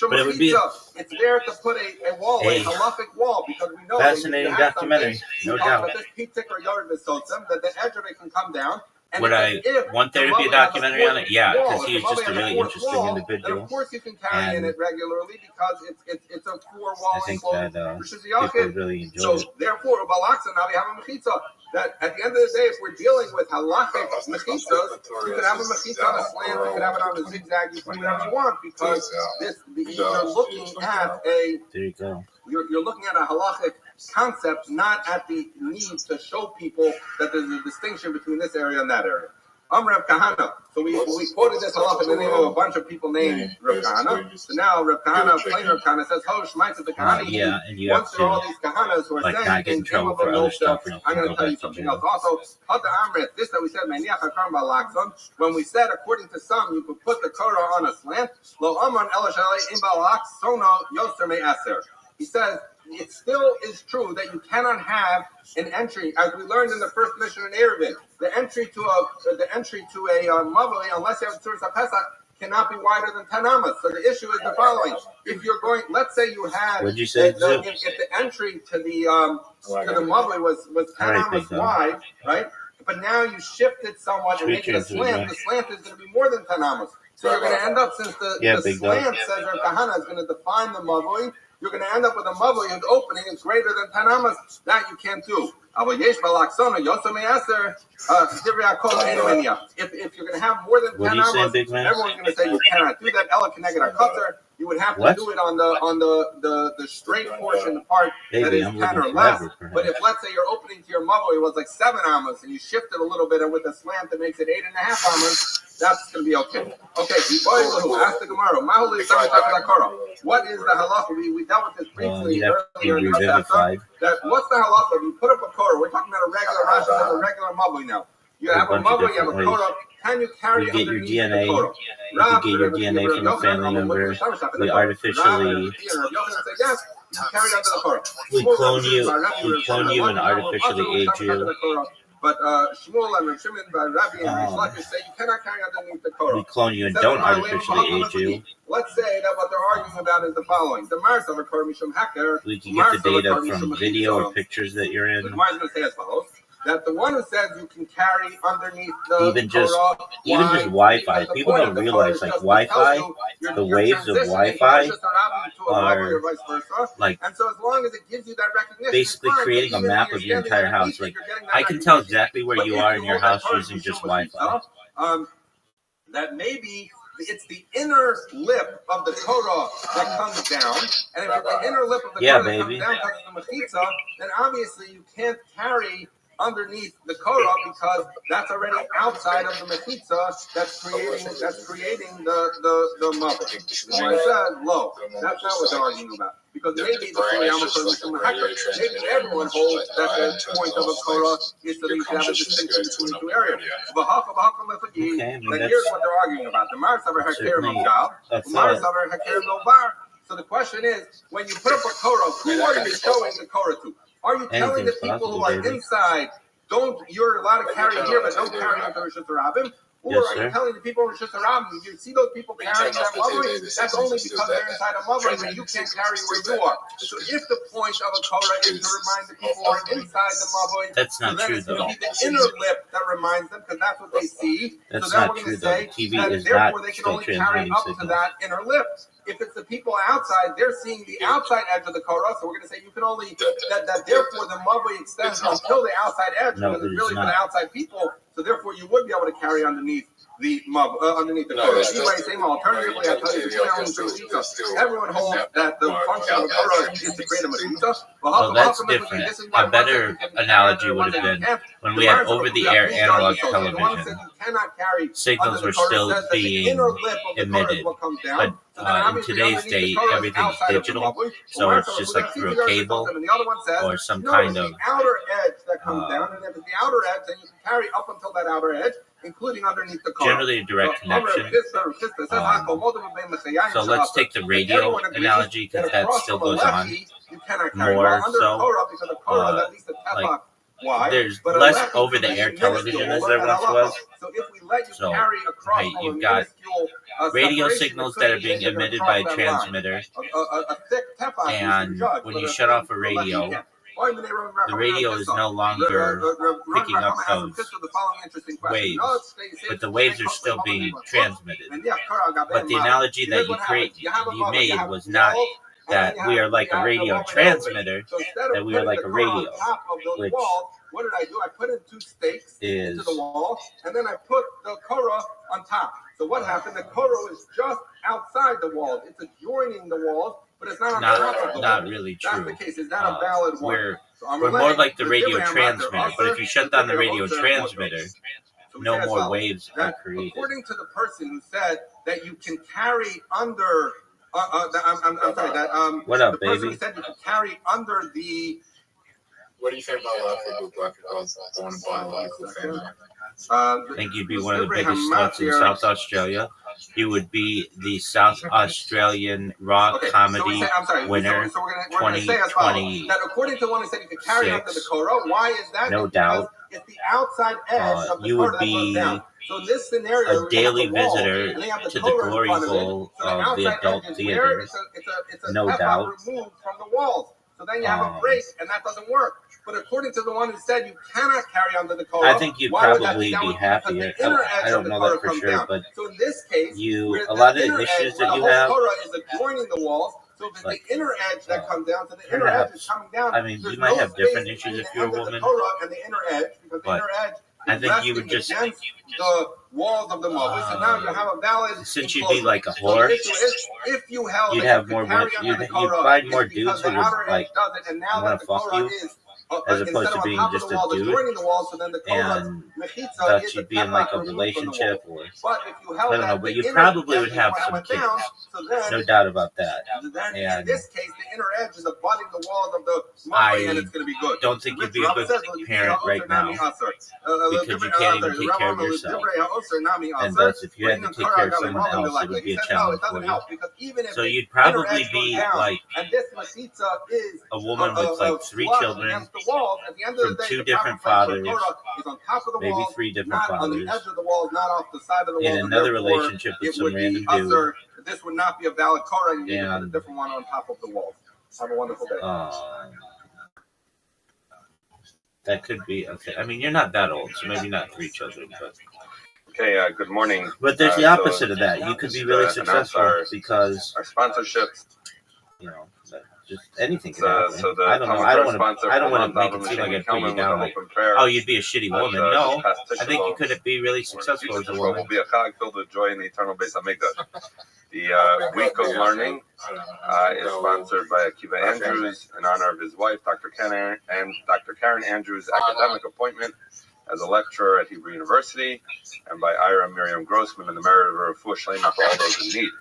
A: there to put a wall, a halachic wall, because we know
B: fascinating documentary, no doubt.
A: That the edge of it can come down. And
B: would I want there to be a documentary on it? Yeah, because he was just a really interesting individual.
A: Of course, you can carry in it regularly because it's a 4-wall.
B: I think that people really enjoy it.
A: So therefore, Balaksa, now we have a mechitza. That at the end of the day, if we're dealing with halachic mechitzos, you could have a mechitza on a slant, you could have it on a zigzag, you can do whatever you want, because you're looking at a.
B: There you go.
A: You're looking at a halachic concept, not at the need to show people that there's a distinction between this area and that area. I'm Reb Kahana. So we quoted this a lot in the name of a bunch of people named Reb Kahana. So now Reb Kahana, plain Reb Kahana, says, "Ho, Shmaitzah the Kahana."
B: Yeah, and you have to
A: all these Kahanas who are
B: like
A: saying,
B: not get in trouble for other stuff.
A: I'm going to tell you something else. Also, Hata Amrit, this that we said, when we said, according to some, you could put the Korah on a slant. Lo Amran Elashale Imbalak Sono Yoser Me Eser. He says, it still is true that you cannot have an entry, as we learned in the first mission in Eruvin, the entry to a mavli, unless you have Tzuras HaPesach, cannot be wider than 10 amas. So the issue is the following: if you're going, let's say you had,
B: what'd you say?
A: If the entry to the mavli was 10 amas wide, right? But now you shift it somewhat and make it a slant. The slant is going to be more than 10 amas. So you're going to end up, since the slant says Rav Kahana is going to define the mavli, you're going to end up with a mavli whose opening is greater than 10 amas. That you can't do. If you're going to have more than 10 amas, everyone's going to say you cannot do that. Ella can negative cutter. You would have to do it on the straight portion, the part that is 10 or less. But if, let's say, your opening to your mavli was like 7 amas, and you shift it a little bit, and with a slant that makes it 8.5 amas, that's going to be okay. Okay, ask the Gemara. What is the halacha? We dealt with this briefly earlier in the chapter. What's the halacha? You put up a Korah. We're talking about a regular Rashi, a regular mavli now. You have a mavli, you have a Korah. Can you carry
B: you get your
A: underneath
B: DNA,
A: the Korah?
B: You get your DNA from a family member. We artificially we clone you and artificially age you.
A: But Shmuel and Rav Shimon by Rabbi and Rish Lakish say you cannot carry underneath the Korah.
B: We clone you and don't artificially age you.
A: Let's say that what they're arguing about is the following: the Mars of a Korah Mishum Hacker.
B: We can get the data from video or pictures that you're in.
A: The Gemara is going to say as follows: that the one who says you can carry underneath the
B: even just Wi-Fi. People don't realize like Wi-Fi, the waves of Wi-Fi are like,
A: and so as long as it gives you that recognition,
B: basically creating a map of your entire house. Like, I can tell exactly where you are in your house using just Wi-Fi.
A: That maybe it's the inner lip of the Torah that comes down, and if the inner lip of the Torah that comes down touches the mechitza, then obviously you can't carry underneath the Korah because that's already outside of the mechitza that's creating the mother. So I said low. That's not what they're arguing about. Because maybe maybe everyone holds that the point of a Korah is to have a distinction between the two areas. Then here's what they're arguing about. The Mars of Haker Mokal, the Mars of Haker Bar. So the question is, when you put up a Korah, who are you showing the Korah to? Are you telling the people who are inside, you're allowed to carry here, but don't carry into Rishus Harabim? Or
B: Yes,
A: are you
B: sir.
A: telling the people in Shus Rabbi, you see those people carrying that mavoi, that's only because they're inside a mavoi, but you can't carry where you are. So if the point of a Korah is to remind the people who are inside the mavoi,
B: That's not
A: so then
B: true,
A: it's going to
B: though.
A: be the inner lip that reminds them, because that's what they see.
B: That's
A: so then
B: not
A: we're
B: true,
A: going to
B: though.
A: say
B: The TV
A: that
B: is
A: therefore
B: not
A: they can
B: still
A: only carry
B: transmitting
A: up to
B: signals.
A: that inner lip. If it's the people outside, they're seeing the outside edge of the Korah, so we're going to say you can only, that therefore the mavoi extends until the outside edge, because it's really for the outside people, so therefore you would be able to carry underneath the underneath the Korah. Anyway, same alternatively, I tell you, everyone holds that the function of a Korah is to create a machita.
B: Well, that's different. A better analogy would have been when we had over-the-air analog television, signals were still being emitted. But in today's day, everything's digital, so it's just like through a cable or some kind of
A: outer edge that comes down, and if it's the outer edge, then you can carry up until that outer edge, including underneath the Korah.
B: generally a direct connection. So let's take the radio analogy, because that still goes on more so. Like there's less over-the-air television as there once was. So right, you've got radio signals that are being emitted by a transmitter, and when you shut off a radio, the radio is no longer picking up those waves, but the waves are still being transmitted. But the analogy that you made was not that we are like a radio transmitter, that we are like a radio, which
A: what did I do? I put in 2 stakes
B: is
A: into the wall, and then I put the Korah on top. So what happened? The Korah is just outside the walls. It's adjoining the walls, but it's not on top of the walls.
B: Not really true.
A: That's the case. Is that a valid one?
B: We're more like the radio transmitter, but if you shut down the radio transmitter, no more waves are created.
A: According to the person who said that you can carry under, I'm sorry, that
B: what up,
A: the person
B: baby?
A: who said you can carry under the.
C: What do you say about
B: I think you'd be one of the biggest sluts in South Australia. You would be the South Australian Raw Comedy winner,
A: So we're going to say as follows, that according to the one who said you could carry under the Korah, why is that?
B: No doubt.
A: It's the outside edge of the
B: you
A: Korah
B: would
A: that goes
B: be
A: down. So in this scenario,
B: a daily visitor to the glory hole of the adult theater. No doubt.
A: Removed from the walls. So then you have a break, and that doesn't work. But according to the one who said you cannot carry under the Korah,
B: I think you'd probably be happier. I don't know that for sure, but
A: so in this case,
B: a lot of the issues that you have,
A: Korah is adjoining the walls. So if it's
B: like,
A: the inner edge that comes down, so the inner edge is coming down.
B: I mean, you might have different issues if you're a woman,
A: and the inner edge, because the inner edge
B: I think you would just,
A: the walls of the mother. So now you have a valid.
B: Since you'd be like a whore,
A: if you held,
B: you'd have more, you'd find more dudes who would like want to fuck you, as opposed to being just a dude, and that you'd be in like a relationship, or I don't know, but you probably would have some kids, no doubt about that. And
A: in this case, the inner edge is abutting the walls of the
B: I
A: and it's going to be good.
B: don't think you'd be a good parent right now, because you can't even take care of yourself. And thus, if you had to take care of someone else, it would be a challenge for you. So you'd probably be like a woman with like 3 children from 2 different fathers, maybe 3 different fathers, in another relationship with some random dude.
A: This would not be a valid Korah, and you put a different one on top of the wall. Have a wonderful day.
B: That could be okay. I mean, you're not that old, so maybe not 3 children, but
A: okay. Good morning.
B: But there's the opposite of that. You could be really successful because
A: our sponsorship.
B: You know, just anything can happen. So I don't know. I don't want to make it seem like I put you down. Like, oh, you'd be a shitty woman. No, I think you could be really successful as a woman.
A: Will be a chag filled with joy in the eternal base Hamikdash. The week of learning is sponsored by Akiva Andrews in honor of his wife, Dr. Karen Andrews' academic appointment as a lecturer at Hebrew University, and by Ira Miriam Grossman in the merit of Refuah Shlema for all those in need.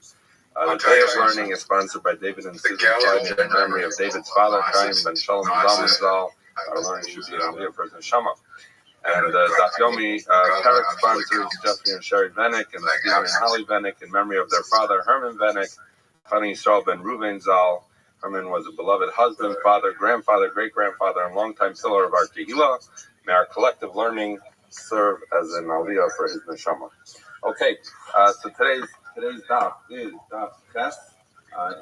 A: The day of learning is sponsored by David and Susan Fudge in memory of David's father, Chaim Ben Shalom Zalman Zal. Our learning should be on Leah First Neshama. And Daf Yomi Perek sponsors Jeffrey and Sherry Venick and Stephen and Holly Venick in memory of their father, Herman Venick, Fanny Yisrael Ben Ruven Zal. Herman was a beloved husband, father, grandfather, great-grandfather, and longtime pillar of our Kehillah. May our collective learning serve as an aliyah for his neshama. Okay, so today's daf is daf Ches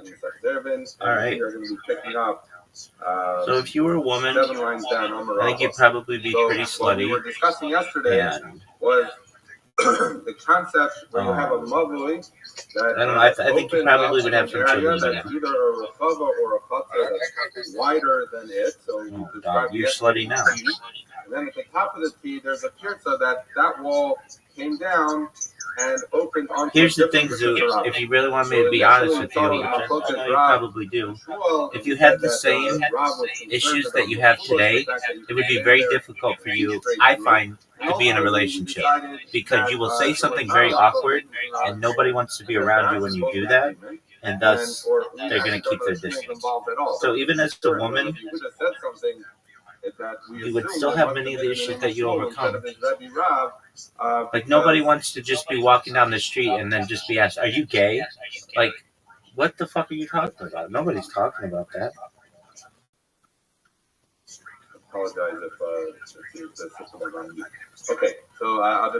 A: in Zervin.
B: All right.
A: We are going to be picking up.
B: So if you were a woman,
A: 7 lines down,
B: I think you'd probably be pretty slutty.
A: What we were discussing yesterday was the concept where you have a mavui that
B: I think you probably would have some children.
A: That's either a rechava or a chatzar that's wider than it. So you describe
B: you're slutty now.
A: And then at the top of the T, there's a pirza that wall came down and opened onto.
B: Here's the thing, Zoo. If you really want me to be honest with you, which I know you probably do, if you had the same issues that you have today, it would be very difficult for you, I find, to be in a relationship, because you will say something very awkward, and nobody wants to be around you when you do that, and thus they're going to keep their distance. So even as a woman, you would still have many of the issues that you overcome. Like, nobody wants to just be walking down the street and then just be asked, "Are you gay?" Like, what the fuck are you talking about? Nobody's talking about that.
A: I apologize if the system was on mute. Okay, so I'll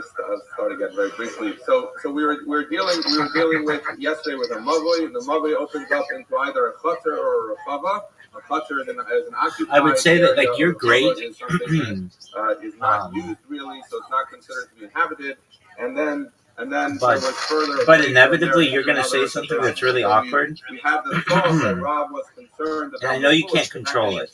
A: start again very briefly. So we were dealing with yesterday with a mavui. The mavui opens up into either a chatzar or a rechava. A chatzar is an occupied.
B: I would say that, like, you're great.
A: Is something that is not used really, so it's not considered to be inhabited. And then
B: but,
A: there was further.
B: But inevitably, you're going to say something that's really awkward.
A: We had the thought that Rob was concerned about.
B: And I know you can't control it.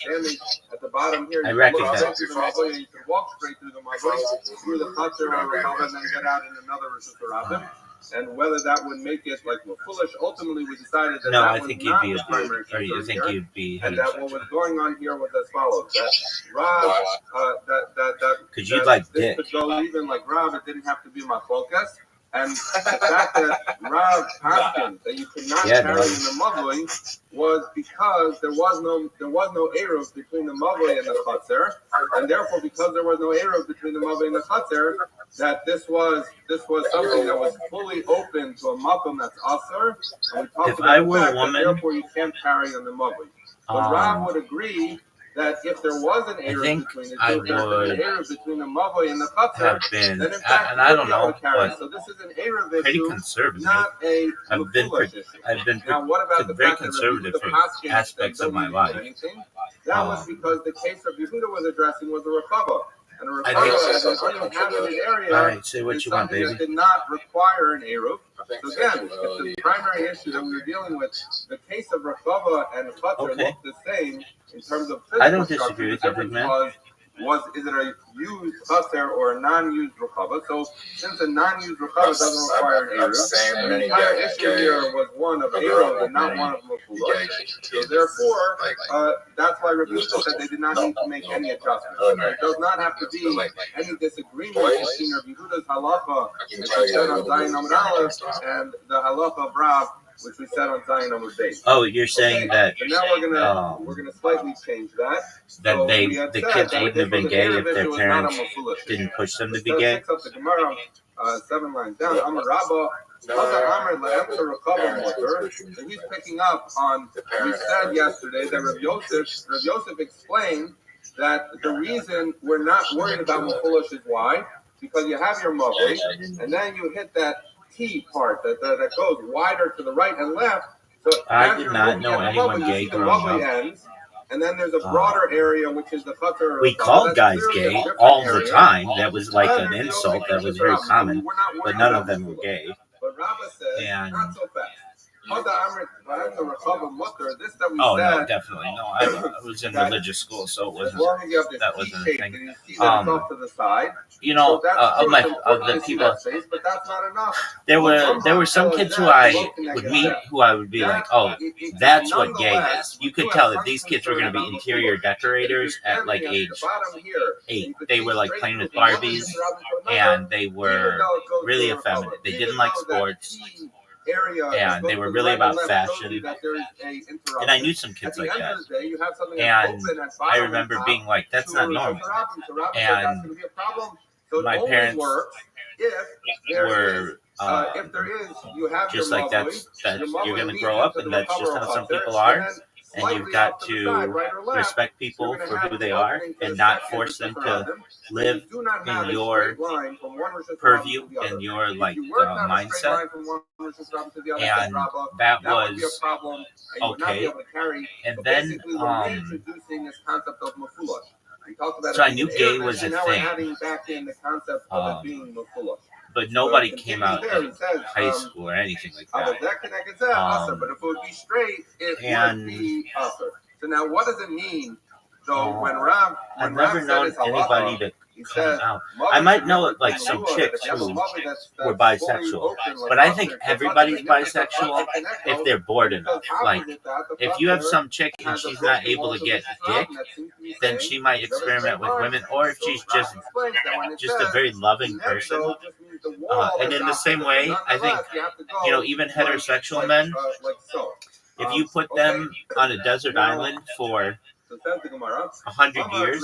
A: At the bottom here,
B: I recognize.
A: You can walk straight through the mavui, through the chatzar or rechava, and then get out in another reshut. And whether that would make it like foolish, ultimately we decided that
B: I think you'd be a primary concern here. I think you'd be.
A: And that what was going on here was as follows: that Rob,
B: because you'd like
A: this could go even like Rob. It didn't have to be my focus. And the fact that Rav Paskin that you could not carry in the mavui was because there was no eruv between the mavui and the chatzar, and therefore because there was no eruv between the mavui and the chatzar, that this was something that was fully open to a makom that's asur. And we talked about the fact that therefore you can't carry on the mavui. But Rav would agree that if there was an eruv between the two, between the mavui and the chatzar, then in fact
B: and I don't know, but
A: so this is an eruv
B: pretty
A: issue,
B: conservative.
A: not a
B: I've been
A: now, what about the
B: very
A: fact
B: conservative
A: that
B: for aspects of my life.
A: That was because the case of Yehuda was addressing was a rechava. And a rechava as an uninhabited area
B: all right, say what you want, baby.
A: That did not require an eruv. So again, if the primary issue that we were dealing with, the case of rechava and chatzar look the same in terms of physical
B: I don't disagree with you, big man.
A: Is it a used chatzar or a non-used rechava? So since a non-used rechava doesn't require an eruv, the entire issue here was one of eruv and not one of mafula. So therefore, that's why Rabbi said they did not need to make any adjustments. There does not have to be any disagreement between Rabbi Yehuda's halacha, which we said on Zayin Amud Aleph, and the halacha of Rav, which we said on Zayin Amud Beis.
B: Oh, you're saying that.
A: So now we're gonna slightly change that.
B: That
A: so
B: the kids wouldn't have been gay if their parents didn't push them to be gay.
A: Picks up the Gemara, 7 lines down. Amar Rabba. And he's picking up on. We said yesterday that Rav Yosef explained that the reason we're not worried about Mephulish is why, because you have your mavui, and then you hit that T part that goes wider to the right and left. So
B: I did not know anyone gay growing up.
A: Ends, and then there's a broader area which is the chatzar.
B: We called guys gay all the time. That was like an insult. That was very common, but none of them were gay.
A: But Rabbi said, not so fast.
B: Oh, no, definitely. No, I was in religious school, so it wasn't, that wasn't a thing. You know, of the people, there were some kids who I would meet who I would be like, oh, that's what gay is. You could tell that these kids were going to be interior decorators at like age 8. They were like playing with Barbies, and they were really effeminate. They didn't like sports. And they were really about fashion. And I knew some kids like that. And I remember being like, that's not normal. And my parents were just like, that you're going to grow up and that's just how some people are. and you've got to respect people for who they are and not force them to live in your purview and your mindset. And that was okay. And then so I knew gay was a thing, but nobody came out in high school or anything like that.
A: But if it would be straight, it would be usher. So now, what does it mean? So when Rav,
B: I've never known anybody to come out. I might know like some chicks who were bisexual, but I think everybody's bisexual if they're bored enough. Like, if you have some chick and she's not able to get dick, then she might experiment with women, or if she's just a very loving person. And in the same way, I think, even heterosexual men, if you put them on a desert island for 100 years,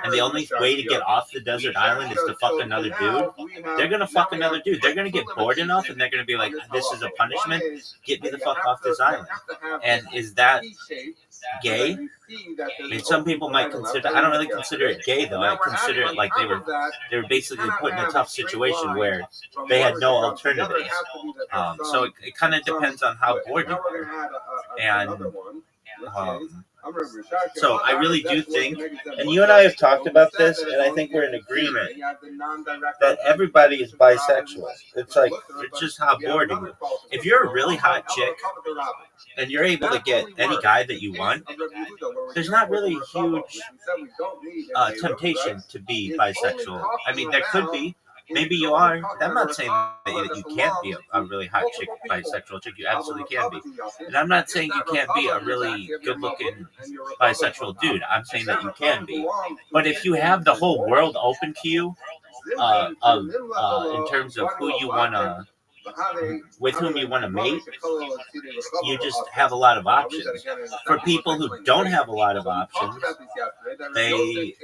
B: and the only way to get off the desert island is to fuck another dude, they're gonna fuck another dude. They're gonna get bored enough, and they're gonna be like, "This is a punishment. Get me the fuck off this island." And is that gay? I mean, some people might consider. I don't really consider it gay though. I consider it like they were basically put in a tough situation where they had no alternatives. So it kind of depends on how bored you are, and. So I really do think, and you and I have talked about this, and I think we're in agreement that everybody is bisexual. It's like, it's just how bored you are. If you're a really hot chick and you're able to get any guy that you want, there's not really a huge temptation to be bisexual. I mean, there could be. Maybe you are. I'm not saying that you can't be a really hot chick, bisexual chick. You absolutely can be. And I'm not saying you can't be a really good-looking bisexual dude. I'm saying that you can be. But if you have the whole world open to you, in terms of who you want to, with whom you want to mate, you just have a lot of options. For people who don't have a lot of options, they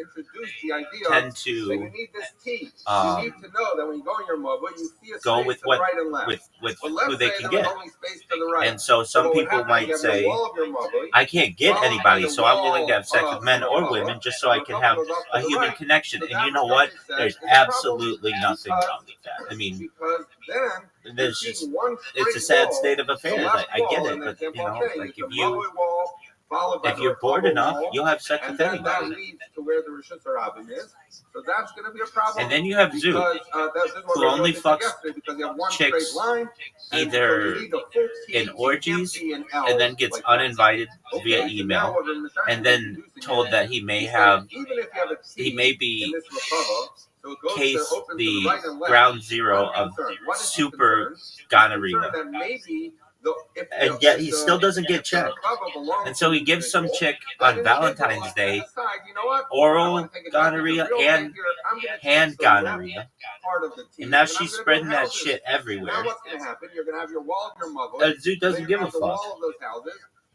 B: tend to go with who they can get. And so some people might say, I can't get anybody, so I'm willing to have sex with men or women just so I can have a human connection. And you know what? There's absolutely nothing wrong with that. I mean, it's a sad state of affairs. I get it, but like if you're bored enough, you'll have sex with anybody. And then you have Zoo, who only fucks chicks either in orgies and then gets uninvited via email, and then told that he may be case the ground zero of super gonorrhea. And yet he still doesn't get checked. And so he gives some chick on Valentine's Day oral gonorrhea and hand gonorrhea. And now she's spreading that shit everywhere. And Zoo doesn't give a fuck.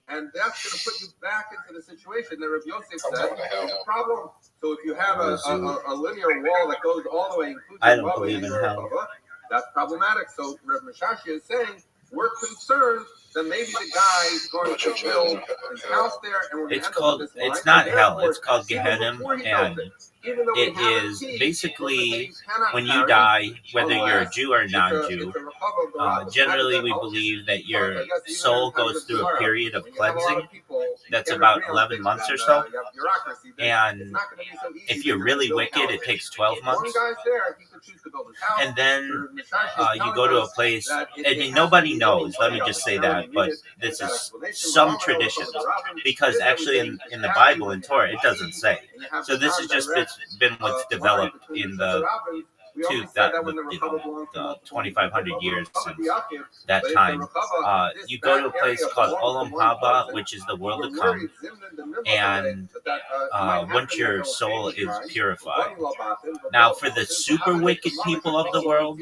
A: And that's going to put you back into the situation that Rabbi Yosef said is a problem. So if you have a linear wall that goes all the way, including
B: I don't believe in hell.
A: That's problematic. So Rabbi Mishashi is saying, we're concerned that maybe the guy is going to build his house there, and we're going to end up with this line.
B: It's not hell. It's called Gehenna, and it is basically when you die, whether you're a Jew or non-Jew. Generally, we believe that your soul goes through a period of cleansing that's about 11 months or so. And if you're really wicked, it takes 12 months. And then you go to a place, and nobody knows, let me just say that, but this is some traditions, because actually in the Bible, in Torah, it doesn't say. So this has just been what's developed in the 2,500 years since that time. You go to a place called Olam Haba, which is the world to come, and once your soul is purified. Now, for the super wicked people of the world,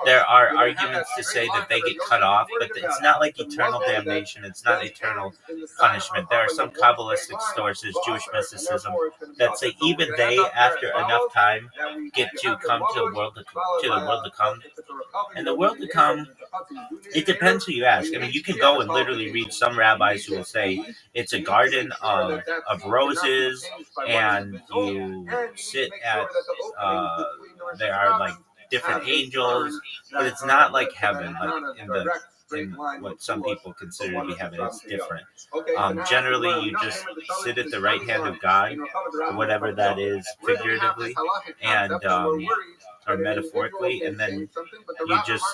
B: there are arguments to say that they get cut off, but it's not like eternal damnation. It's not eternal punishment. There are some Kabbalistic sources, Jewish mysticism, that say even they, after enough time, get to come to a world world to come. And the world to come, it depends who you ask. I mean, you can go and literally read some rabbis who will say it's a garden of roses, and you sit at, there are like different angels, but it's not like heaven, like in what some people consider to be heaven. It's different. Generally, you just sit at the right hand of God, whatever that is, figuratively, and or metaphorically, and then you just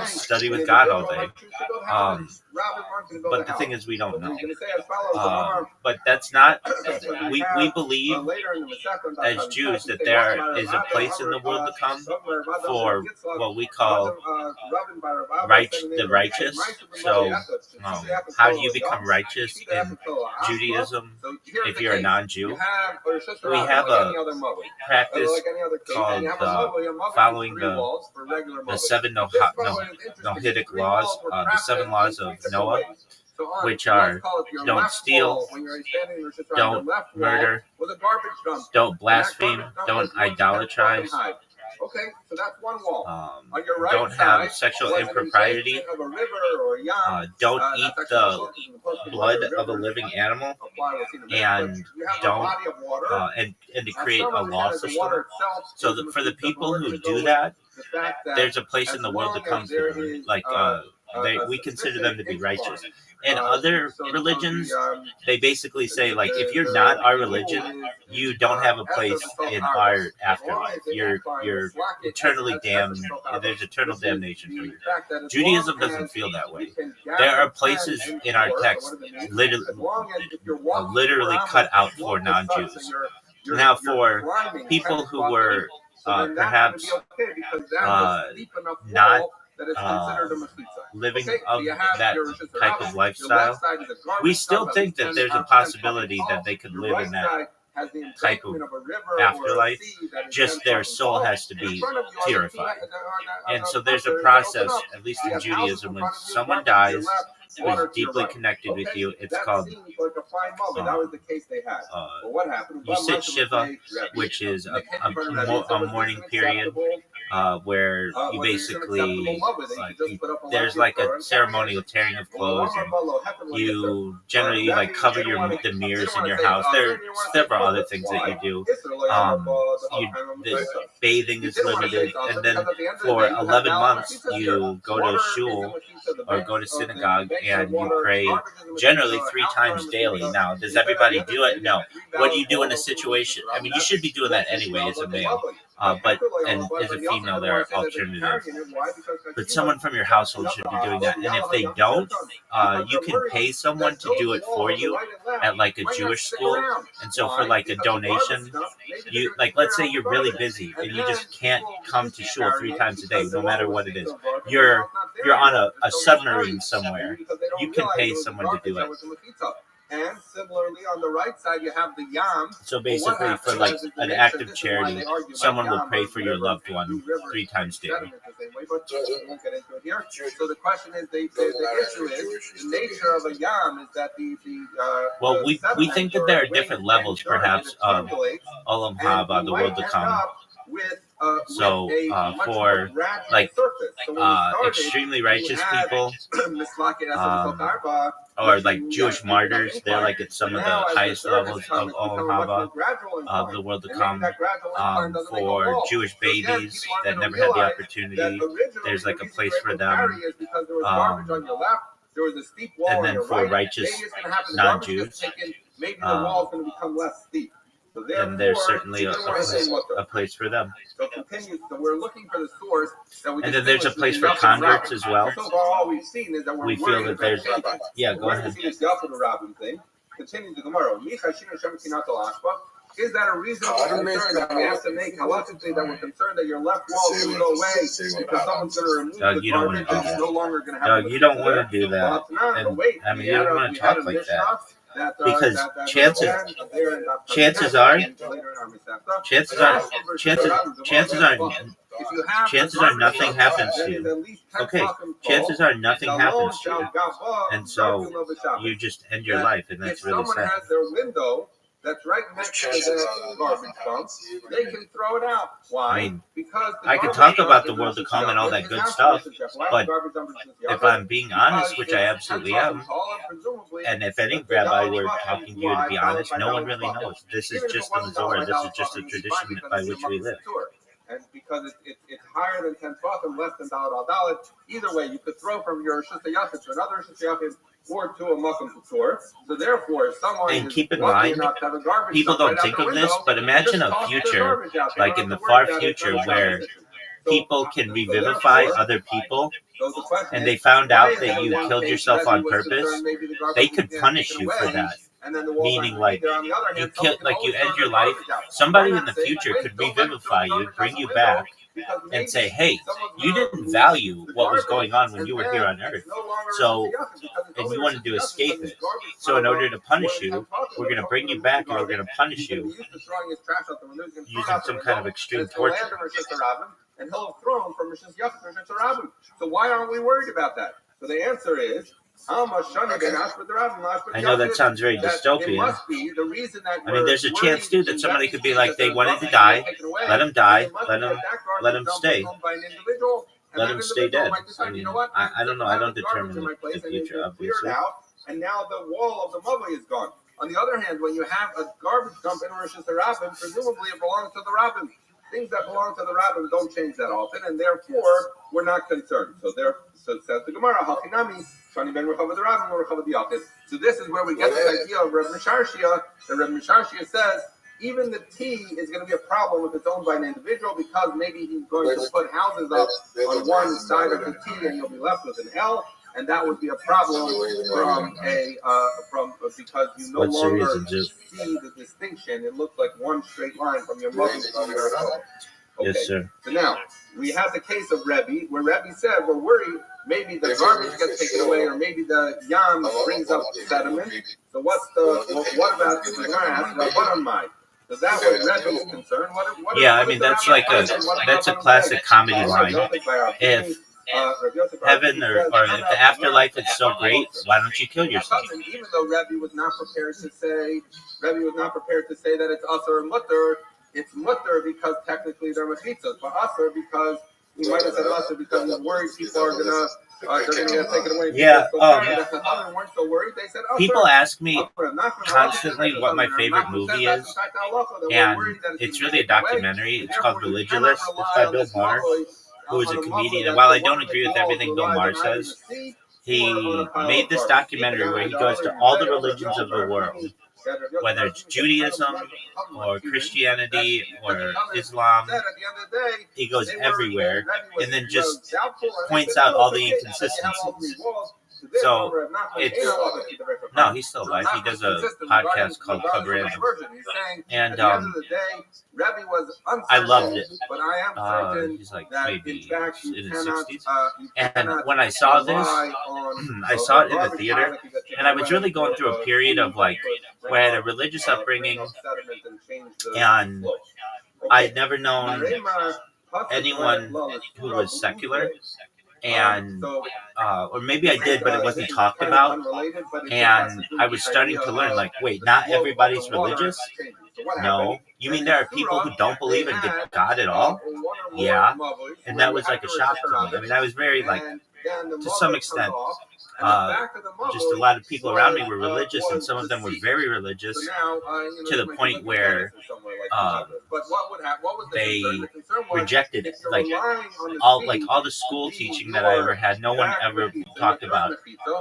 B: study with God all day. But the thing is, we don't know. But that's not. We believe as Jews that there is a place in the world to come for what we call the righteous. So, how do you become righteous in Judaism if you're a non-Jew? We have a practice called following the seven Noahidic laws, the 7 laws of Noah, which are don't steal, don't murder, don't blaspheme, don't idolatrize, don't have sexual impropriety, don't eat the blood of a living animal, and don't and to create a law system. So for the people who do that, there's a place in the world to come for them. Like we consider them to be righteous. In other religions, they basically say, like, if you're not our religion, you don't have a place in our afterlife. You're eternally damned. There's eternal damnation for you. Judaism doesn't feel that way. There are places in our text literally cut out for non-Jews. Now, for people who were perhaps not living of that type of lifestyle, we still think that there's a possibility that they could live in that type of afterlife, just their soul has to be purified. And so there's a process, at least in Judaism, when someone dies who is deeply connected with you, it's called you sit Shiva, which is a mourning period, where you basically, there's like a ceremonial tearing of clothes, and you generally cover the mirrors in your house. There are several other things that you do. The bathing is limited, and then for 11 months you go to shul or go to synagogue and you pray generally 3 times daily. Now, does everybody do it? No. What do you do in a situation? I mean, you should be doing that anyway as a male. But as a female, there are alternatives. But someone from your household should be doing that. And if they don't, you can pay someone to do it for you at like a Jewish school. And so for like a donation, you let's say you're really busy and you just can't come to shul 3 times a day, no matter what it is. You're on a submarine somewhere. You can pay someone to do it.
A: And similarly, on the right side, you have the yam.
B: So basically, for like an act of charity, someone will pray for your loved one 3 times daily.
A: So the question is, the issue is, the nature of a yam is that
B: well, we think that there are different levels, perhaps, of Olam Haba, the world to come. So for like extremely righteous people, or like Jewish martyrs, they're like at some of the highest levels of Olam Haba, of the world to come. For Jewish babies that never had the opportunity, there's like a place for them. And then for righteous non-Jews, and there's certainly a place for them.
A: So we're looking for the source.
B: And then there's a place for converts as well.
A: So far, all we've seen is that we
B: feel that there's... Yeah, go ahead.
A: Continue the Gemara. Is that a reasonable concern that we have to make halachically, that we're concerned that your left wall is going to go away because someone's going to remove the garbage and it's no longer going to have...
B: Doug, you don't want to do that. And, I mean, you don't want to talk like that. Because chances are nothing happens to you. Okay, chances are nothing happens to you, and so you just end your life, and that's really sad.
A: that's right next to the garbage dump, they can throw it out. Why?
B: I mean,
A: because
B: I could talk about the world to come and all that good stuff, but if I'm being honest, which I absolutely am, and if any rabbi were talking to you to be honest, no one really knows. This is just the Mazorah. This is just a tradition by which we live.
A: And because it's higher than 10 tefachim, less than daled al daled, either way, you could throw from your Shus Yachid to another Shus Yachid or to a Makom Tutor. So therefore, if someone
B: and keep in mind, people don't think of this, but imagine a future, like in the far future, where people can revivify other people, and they found out that you killed yourself on purpose. They could punish you for that. Meaning, like you kill, like you end your life. Somebody in the future could revivify you, bring you back, and say, "Hey, you didn't value what was going on when you were here on Earth. So, and you wanted to escape it. So, in order to punish you, we're going to bring you back, and we're going to punish you using some kind of extreme torture."
A: And he'll have thrown from Rishon Yachid to Rishon Rabbim. So why aren't we worried about that? So the answer is, I
B: know that sounds very dystopian. I mean, there's a chance too that somebody could be like, they wanted to die, let them die, let them stay. Let them stay dead. I mean, I don't know. I don't determine the future, obviously.
A: And now the wall of the Mavli is gone. On the other hand, when you have a garbage dump in Rosh Hashanah, presumably it belongs to the rabbin. Things that belong to the rabbin don't change that often, and therefore we're not concerned. So says the Gemara, Hachinami, Shani ben Rechava the Rabbin, Rechava the Yachid. So this is where we get the idea of Reb Misharshia. The Reb Misharshia says even the tea is going to be a problem if it's owned by an individual, because maybe he's going to put houses up on one side of the tea, and you'll be left with an L. And that would be a problem because you no longer see the distinction. It looks like one straight line from your mother to your home. Okay.
B: Yes, sir.
A: So now we have the case of Rabbi, where Rabbi said we're worried maybe the garbage gets taken away, or maybe the yam brings up sediment. So what about the Gemara? What on my? So that was Rabbi's concern.
B: Yeah, I mean that's a classic comedy line. If heaven or if the afterlife is so great, why don't you kill yourself?
A: Even though Rabbi was not prepared to say that it's usher or mutter, it's mutter because technically they're mechitzos, but usher because he might have said usher because he's worried people are gonna get taken away.
B: Yeah.
A: Weren't so worried. They said usher.
B: People ask me constantly what my favorite movie is, and it's really a documentary. It's called Religious. It's by Bill Maher, who is a comedian. And while I don't agree with everything Bill Maher says, he made this documentary where he goes to all the religions of the world, whether it's Judaism or Christianity or Islam. He goes everywhere and then just points out all the inconsistencies. So no, he's still alive. He does a podcast called Cover Answer, and I loved it. He's like maybe in his 60s. And when I saw this, I saw it in the theater, and I was really going through a period of like where I had a religious upbringing, and I'd never known anyone who was secular. And or maybe I did, but it wasn't talked about. And I was starting to learn, like, wait, not everybody's religious? No. You mean there are people who don't believe in God at all? Yeah. And that was like a shock to me. I mean, I was very, like, to some extent, just a lot of people around me were religious, and some of them were very religious, to the point where they rejected it. Like all the school teaching that I ever had, no one ever talked about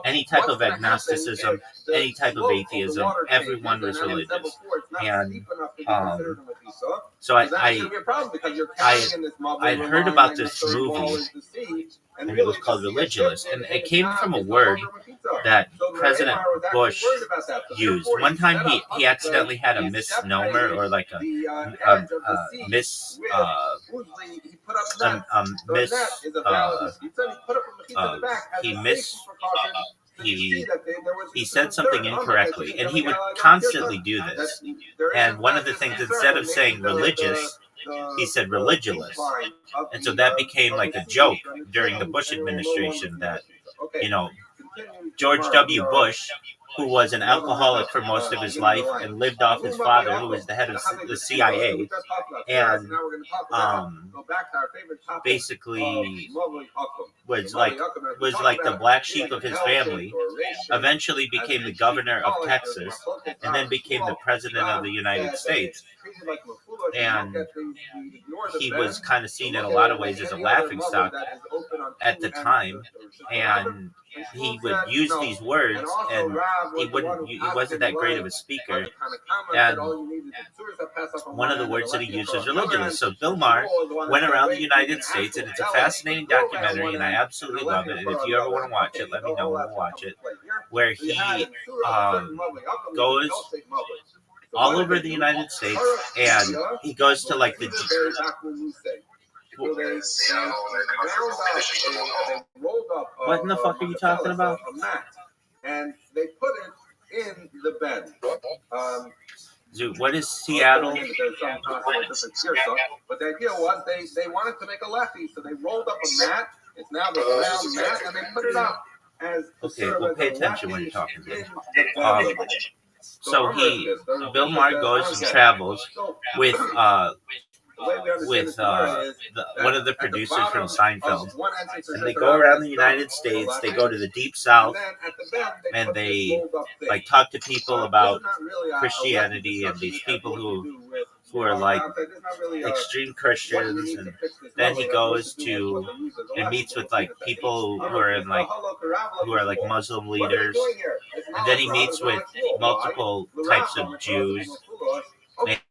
B: any type of agnosticism, any type of atheism. Everyone was religious, and so I had heard about this movie, and it was called Religious, and it came from a word that President Bush used. One time he accidentally had a misnomer, or like he said something incorrectly, and he would constantly do this. And one of the things, instead of saying religious, he said religious. And so that became like a joke during the Bush administration, that, you know, George W. Bush who was an alcoholic for most of his life and lived off his father, who was the head of the CIA, and basically was like the black sheep of his family. Eventually became the governor of Texas, and then became the president of the United States. And he was kind of seen in a lot of ways as a laughingstock at the time, and he would use these words, and he wasn't that great of a speaker, and one of the words that he used was religionist. So Bill Maher went around the United States, and it's a fascinating documentary, and I absolutely love it, and if you ever want to watch it, let me know, we'll watch it, where he goes all over the United States, and he goes to like the what in the fuck are you talking about?
A: And they put it in the bed.
B: Dude, what is Seattle?
A: But the idea was they wanted to make a lefty, so they rolled up a mat. It's now the round mat, and they put it up as
B: okay. Well, pay attention when you're talking. So Bill Maher goes and travels with one of the producers from Seinfeld, and they go around the United States. They go to the Deep South, and they like talk to people about Christianity and these people who are like extreme Christians, and then he goes to and meets with like people who are like Muslim leaders, and then he meets with multiple types of Jews.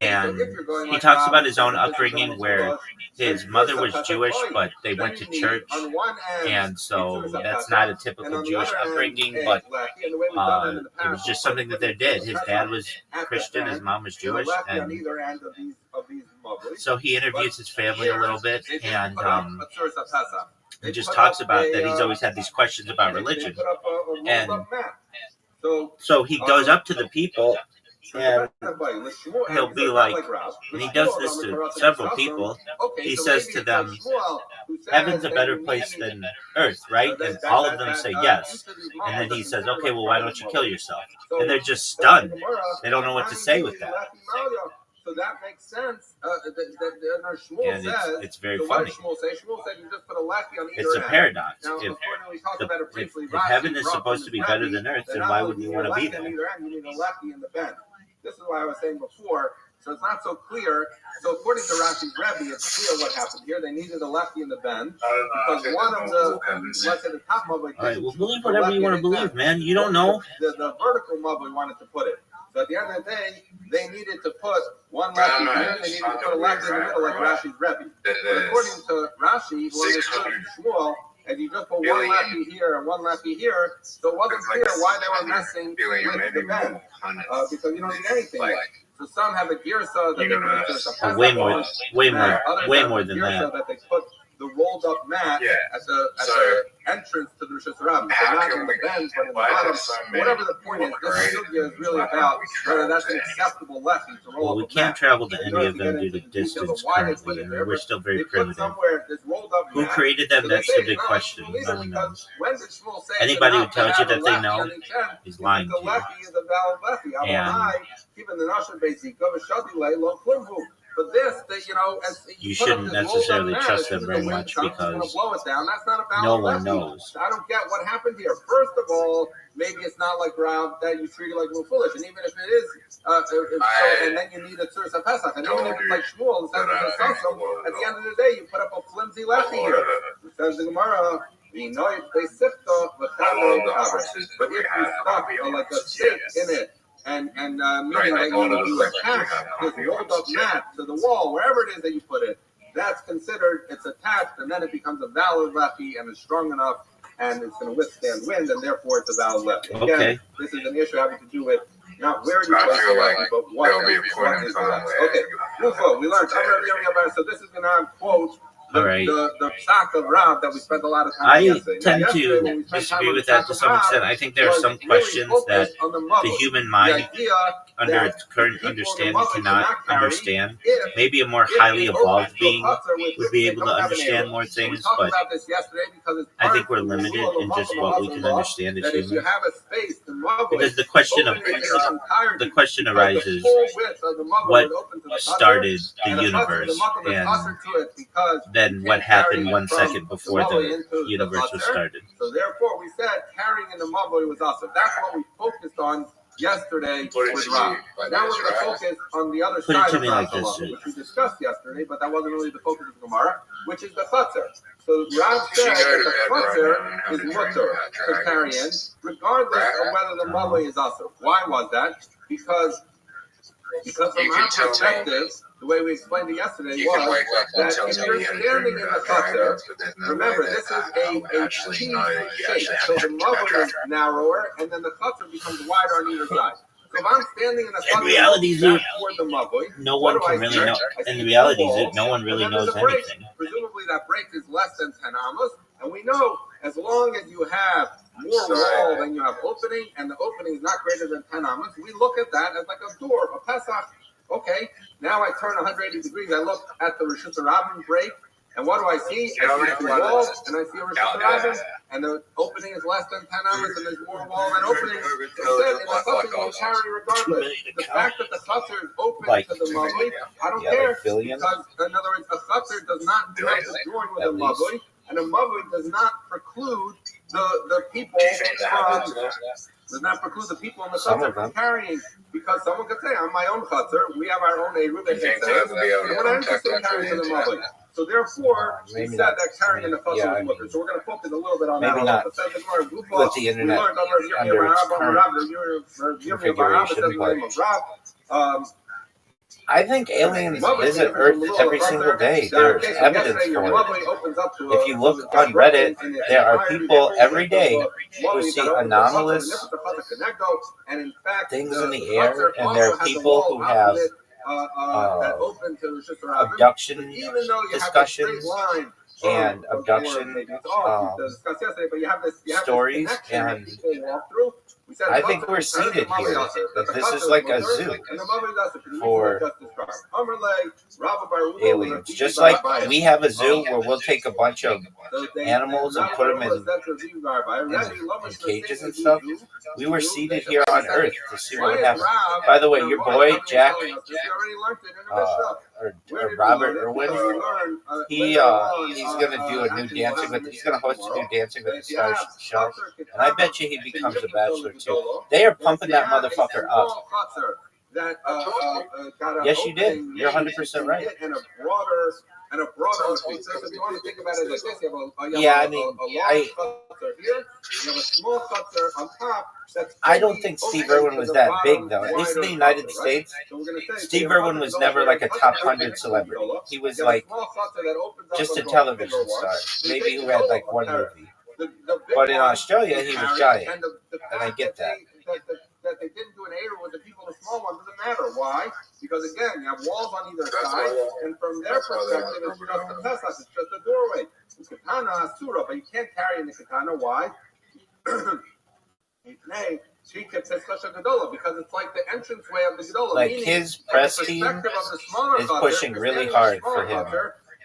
B: And he talks about his own upbringing, where his mother was Jewish, but they went to church, and so that's not a typical Jewish upbringing, but it was just something that they did. His dad was Christian, his mom was Jewish, and so he interviews his family a little bit, and he just talks about that he's always had these questions about religion, and so he goes up to the people, and he'll be like, and he does this to several people, he says to them, heaven's a better place than earth, right? And all of them say yes. And then he says, okay, well, why don't you kill yourself? And they're just stunned. They don't know what to say with that.
A: So that makes sense.
B: And it's very funny. It's a paradox. If heaven is supposed to be better than earth, then why would you want to be there?
A: This is why I was saying before. So it's not so clear. So according to Rashi's Rabbi, it's clear what happened here. They needed a lefty in the bend because one of the, let's say the top mobile.
B: All right, well, believe whatever you want to believe, man. You don't know.
A: The vertical mobile wanted to put it. So at the end of the day, they needed to put one lefty here. They needed to put a lefty in the middle, like Rashi's Rabbi. But according to Rashi, when they put Shmuel, and you just put one lefty here and one lefty here, so it wasn't clear why they were messing with the bend. Because you don't need anything. So some have a girsa that they put
B: way more than that.
A: They put the rolled up mat at the entrance to the Rosh Hashanah. So not in the bend, but in the bottom. Whatever the point is, this sugya is really about whether that's an acceptable lesson to roll.
B: Well, we can't travel to any of them due to distance currently, and we're still very primitive. Who created them? That's the big question. No one knows. Anybody who tells you that they know is lying to you. And
A: but this,
B: you shouldn't necessarily trust them very much because no one knows.
A: I don't get what happened here. First of all, maybe it's not like Rab that you treat it like real foolish, and even if it is, and then you need a Tzur Pesach, and even if it's like Shmuel, instead of at the end of the day, you put up a flimsy lefty here. Says the Gemara, we know they sift off, but if you stuff like a stick in it. And meaning that you attach this rolled up mat to the wall, wherever it is that you put it, that's considered, it's attached, and then it becomes a valid lefty, and it's strong enough, and it's going to withstand wind, and therefore it's a valid lefty. Again,
B: okay.
A: This is an issue having to do with not where you place the lefty, but what is the lefty. Okay, Mufo, we learned. So this is going to have quotes the shock of Rav that we spent a lot of time
B: I
A: yesterday.
B: tend to disagree with that to some extent. I think there are some questions that the human mind, under its current understanding, cannot understand. Maybe a more highly evolved being would be able to understand more things, but I think we're limited in just what we can understand as humans. Because the question arises, what started the universe, and then what happened 1 second before the universe was started.
A: So therefore, we said carrying in the mavoi was awesome. That's what we focused on yesterday with Rav. Now we're going to focus on the other side of Rav, which we discussed yesterday, but that wasn't really the focus of the Gemara, which is the chutzner. So Rav said that the chutzner is mutter to carry in, regardless of whether the mavoi is awesome. Why was that? Because from our perspective, the way we explained it yesterday was that if you're standing in the chutzner, remember, this is a cheese shape. So the mavoi is narrower, and then the chutzner becomes wider on either side. So if I'm standing in the chutzner, toward the mavoi,
B: no one can really know. In reality, no one really knows anything.
A: Presumably that break is less than 10 amos, and we know as long as you have more wall than you have opening, and the opening is not greater than 10 amos, we look at that as like a door, a pesach. Okay, now I turn 180 degrees. I look at the Rishut Rabbin break, and what do I see? I see the wall, and I see a Rishut Rabbin, and the opening is less than 10 amos, and there's more wall than opening. Instead, in the chutzner, you carry regardless. The fact that the chutzner is open to the mavoi, I don't care, because in other words, a chutzner does not have to join with a mavoi, and a mavoi does not preclude the people in the chutzner from carrying, because someone could say, on my own chutzner, we have our own Eruv, they can say, and we're not interested in carrying to the mavoi. So therefore, we said that carrying in the chutzner is mutter. So we're going to focus a little bit on that.
D: Maybe not with the internet under its current configuration, but I think aliens visit Earth every single day. There's evidence for it. If you look on Reddit, there are people every day who see anomalous things in the air, and there are people who have abduction discussions and abduction stories, and I think we're seated here. That this is like a zoo for aliens. Just like we have a zoo where we'll take a bunch of animals and put them in cages and stuff. We were seated here on Earth to see what would happen. By the way, your boy, Jack, or Robert Irwin, he's going to do a new Dancing with, he's going to host a new Dancing with the Stars show, and I bet you he becomes a bachelor too. They are pumping that motherfucker up. Yes, you did. You're 100% right. And a broader space. So if you want to think about it like this, you have a large chutzner here, you have a small chutzner on top. I don't think Steve Irwin was that big, though. At least in the United States, Steve Irwin was never like a top 100 celebrity. He was like just a television star, maybe who had like one movie. But in Australia, he was giant, and I get that.
A: That they didn't do an Eruv with the people, the small ones, doesn't matter. Why? Because again, you have walls on either side, and from their perspective, it's just a pesach, it's just a doorway. The katana asura, but you can't carry in the katana. Why? Because it's like the entranceway of the gedola.
D: Like his press team is pushing really hard for him.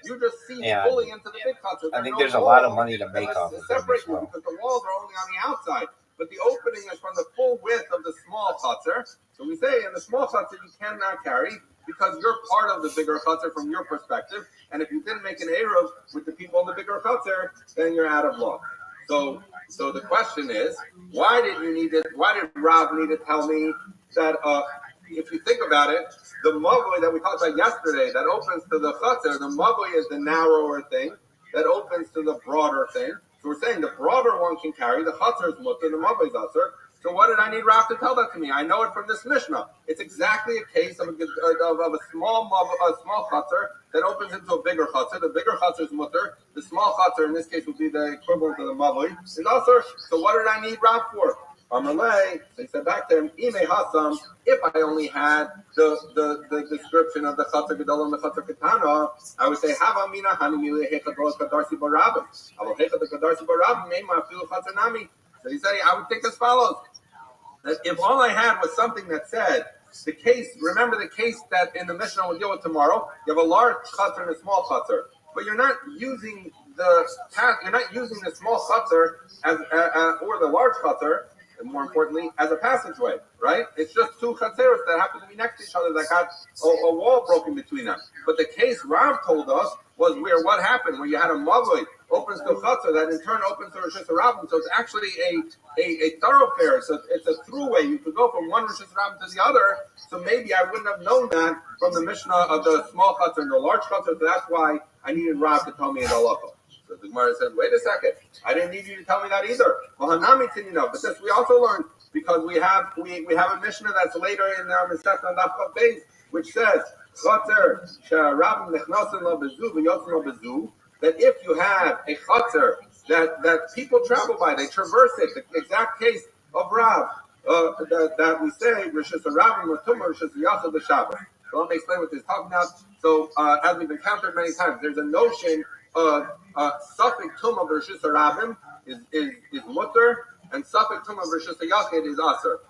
A: You just see fully into the big chutzner.
D: I think there's a lot of money to make off of him as well.
A: Because the walls are only on the outside. But the opening is from the full width of the small chutzner. So we say in the small chutzner you cannot carry because you're part of the bigger chutzner from your perspective. And if you didn't make an Eruv with the people in the bigger chutzner, then you're out of luck. So the question is, why did Rav need to tell me that if you think about it, the mavoi that we talked about yesterday that opens to the chutzner, the mavoi is the narrower thing that opens to the broader thing. So we're saying the broader one can carry, the chutzner is mutter, the mavoi is usher. So what did I need Rav to tell that to me? I know it from this Mishnah. It's exactly a case of a small chutzner that opens into a bigger chutzner. The bigger chutzner is mutter. The small chutzner, in this case, would be the equivalent of the mavoi, is usher. So what did I need Rav for? Amalei, they said back to him, Ime Hasam, if I only had the description of the Chatzar Gedol and the Chatzar Ketana, I would say, Hava Mina Hanimile Hechadol Kadarsi Barabim. Alo Hechad Kadarsi Barabim, Meima Filu Chatzar Nami. So he said, I would think as follows, that if all I had was something that said, the case, remember the case that in the Mishnah we'll deal with tomorrow, you have a large Chatzar and a small Chatzar, but you're not using the small Chatzar as or the large Chatzar, and more importantly, as a passageway, right? It's just two chatzeros that happen to be next to each other that got a wall broken between them. But the case Rav told us was where what happened, where you had a mavoi opens to chatzer that in turn opens to Rosh Hashanah. So it's actually a thoroughfare. So it's a throughway. You could go from one Rosh Hashanah to the other. So maybe I wouldn't have known that from the Mishnah of the small chatzer and the large chatzer. So that's why I needed Rav to tell me in halacha. So the Gemara said, wait a second, I didn't need you to tell me that either. Well, Hanami Tinino, but this we also learned because we have a Mishnah that's later in our Masechta and Daf Beis, which says, that if you have a Chatzar that people travel by, they traverse it, the exact case of Rav, that we say, Rosh Hashanah, Rosh Hashanah, the Shabbat. So let me explain what this is talking about. So as we've encountered many times, there's a notion Safek Tum of Rosh Hashanah is mutter, and Safek Tum of Rosh Hashanah is aser.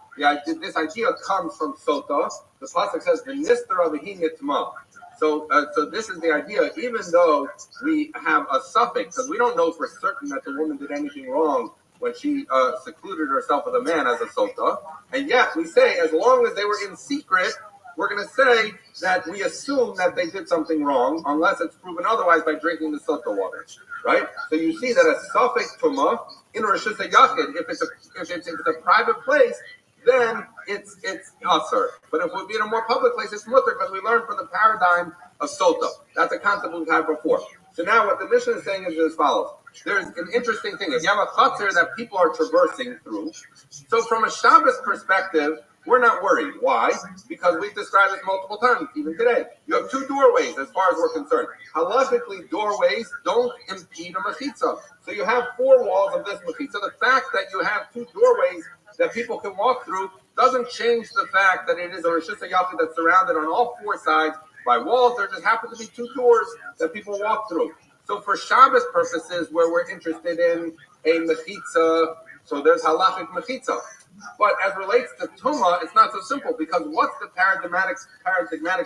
A: This idea comes from Sota. The pasuk says the Nister of Ahin Yitma. So this is the idea. Even though we have a suffix, because we don't know for certain that the woman did anything wrong when she secluded herself with a man as a Sota, and yet we say as long as they were in secret, we're going to say that we assume that they did something wrong, unless it's proven otherwise by drinking the sota water, right? So you see that a suffix tumah in Rosh Hashanah, if it's a private place, then it's asur. But if it would be in a more public place, it's mutter, because we learned from the paradigm of sota. That's a concept we've had before. So now what the Mishnah is saying is as follows. There's an interesting thing. If you have a chatzar that people are traversing through, so from a Shabbos perspective, we're not worried. Why? Because we've described it multiple times, even today. You have two doorways as far as we're concerned. Halachically, doorways don't impede a mechitza. So you have four walls of this mechitza. The fact that you have two doorways that people can walk through doesn't change the fact that it is a Rosh Hashanah that's surrounded on all four sides by walls. There just happen to be two doors that people walk through. So for Shabbos purposes, where we're interested in a mechitza, so there's halachic mechitza. But as relates to Tumah, it's not so simple, because what's the paradigmatic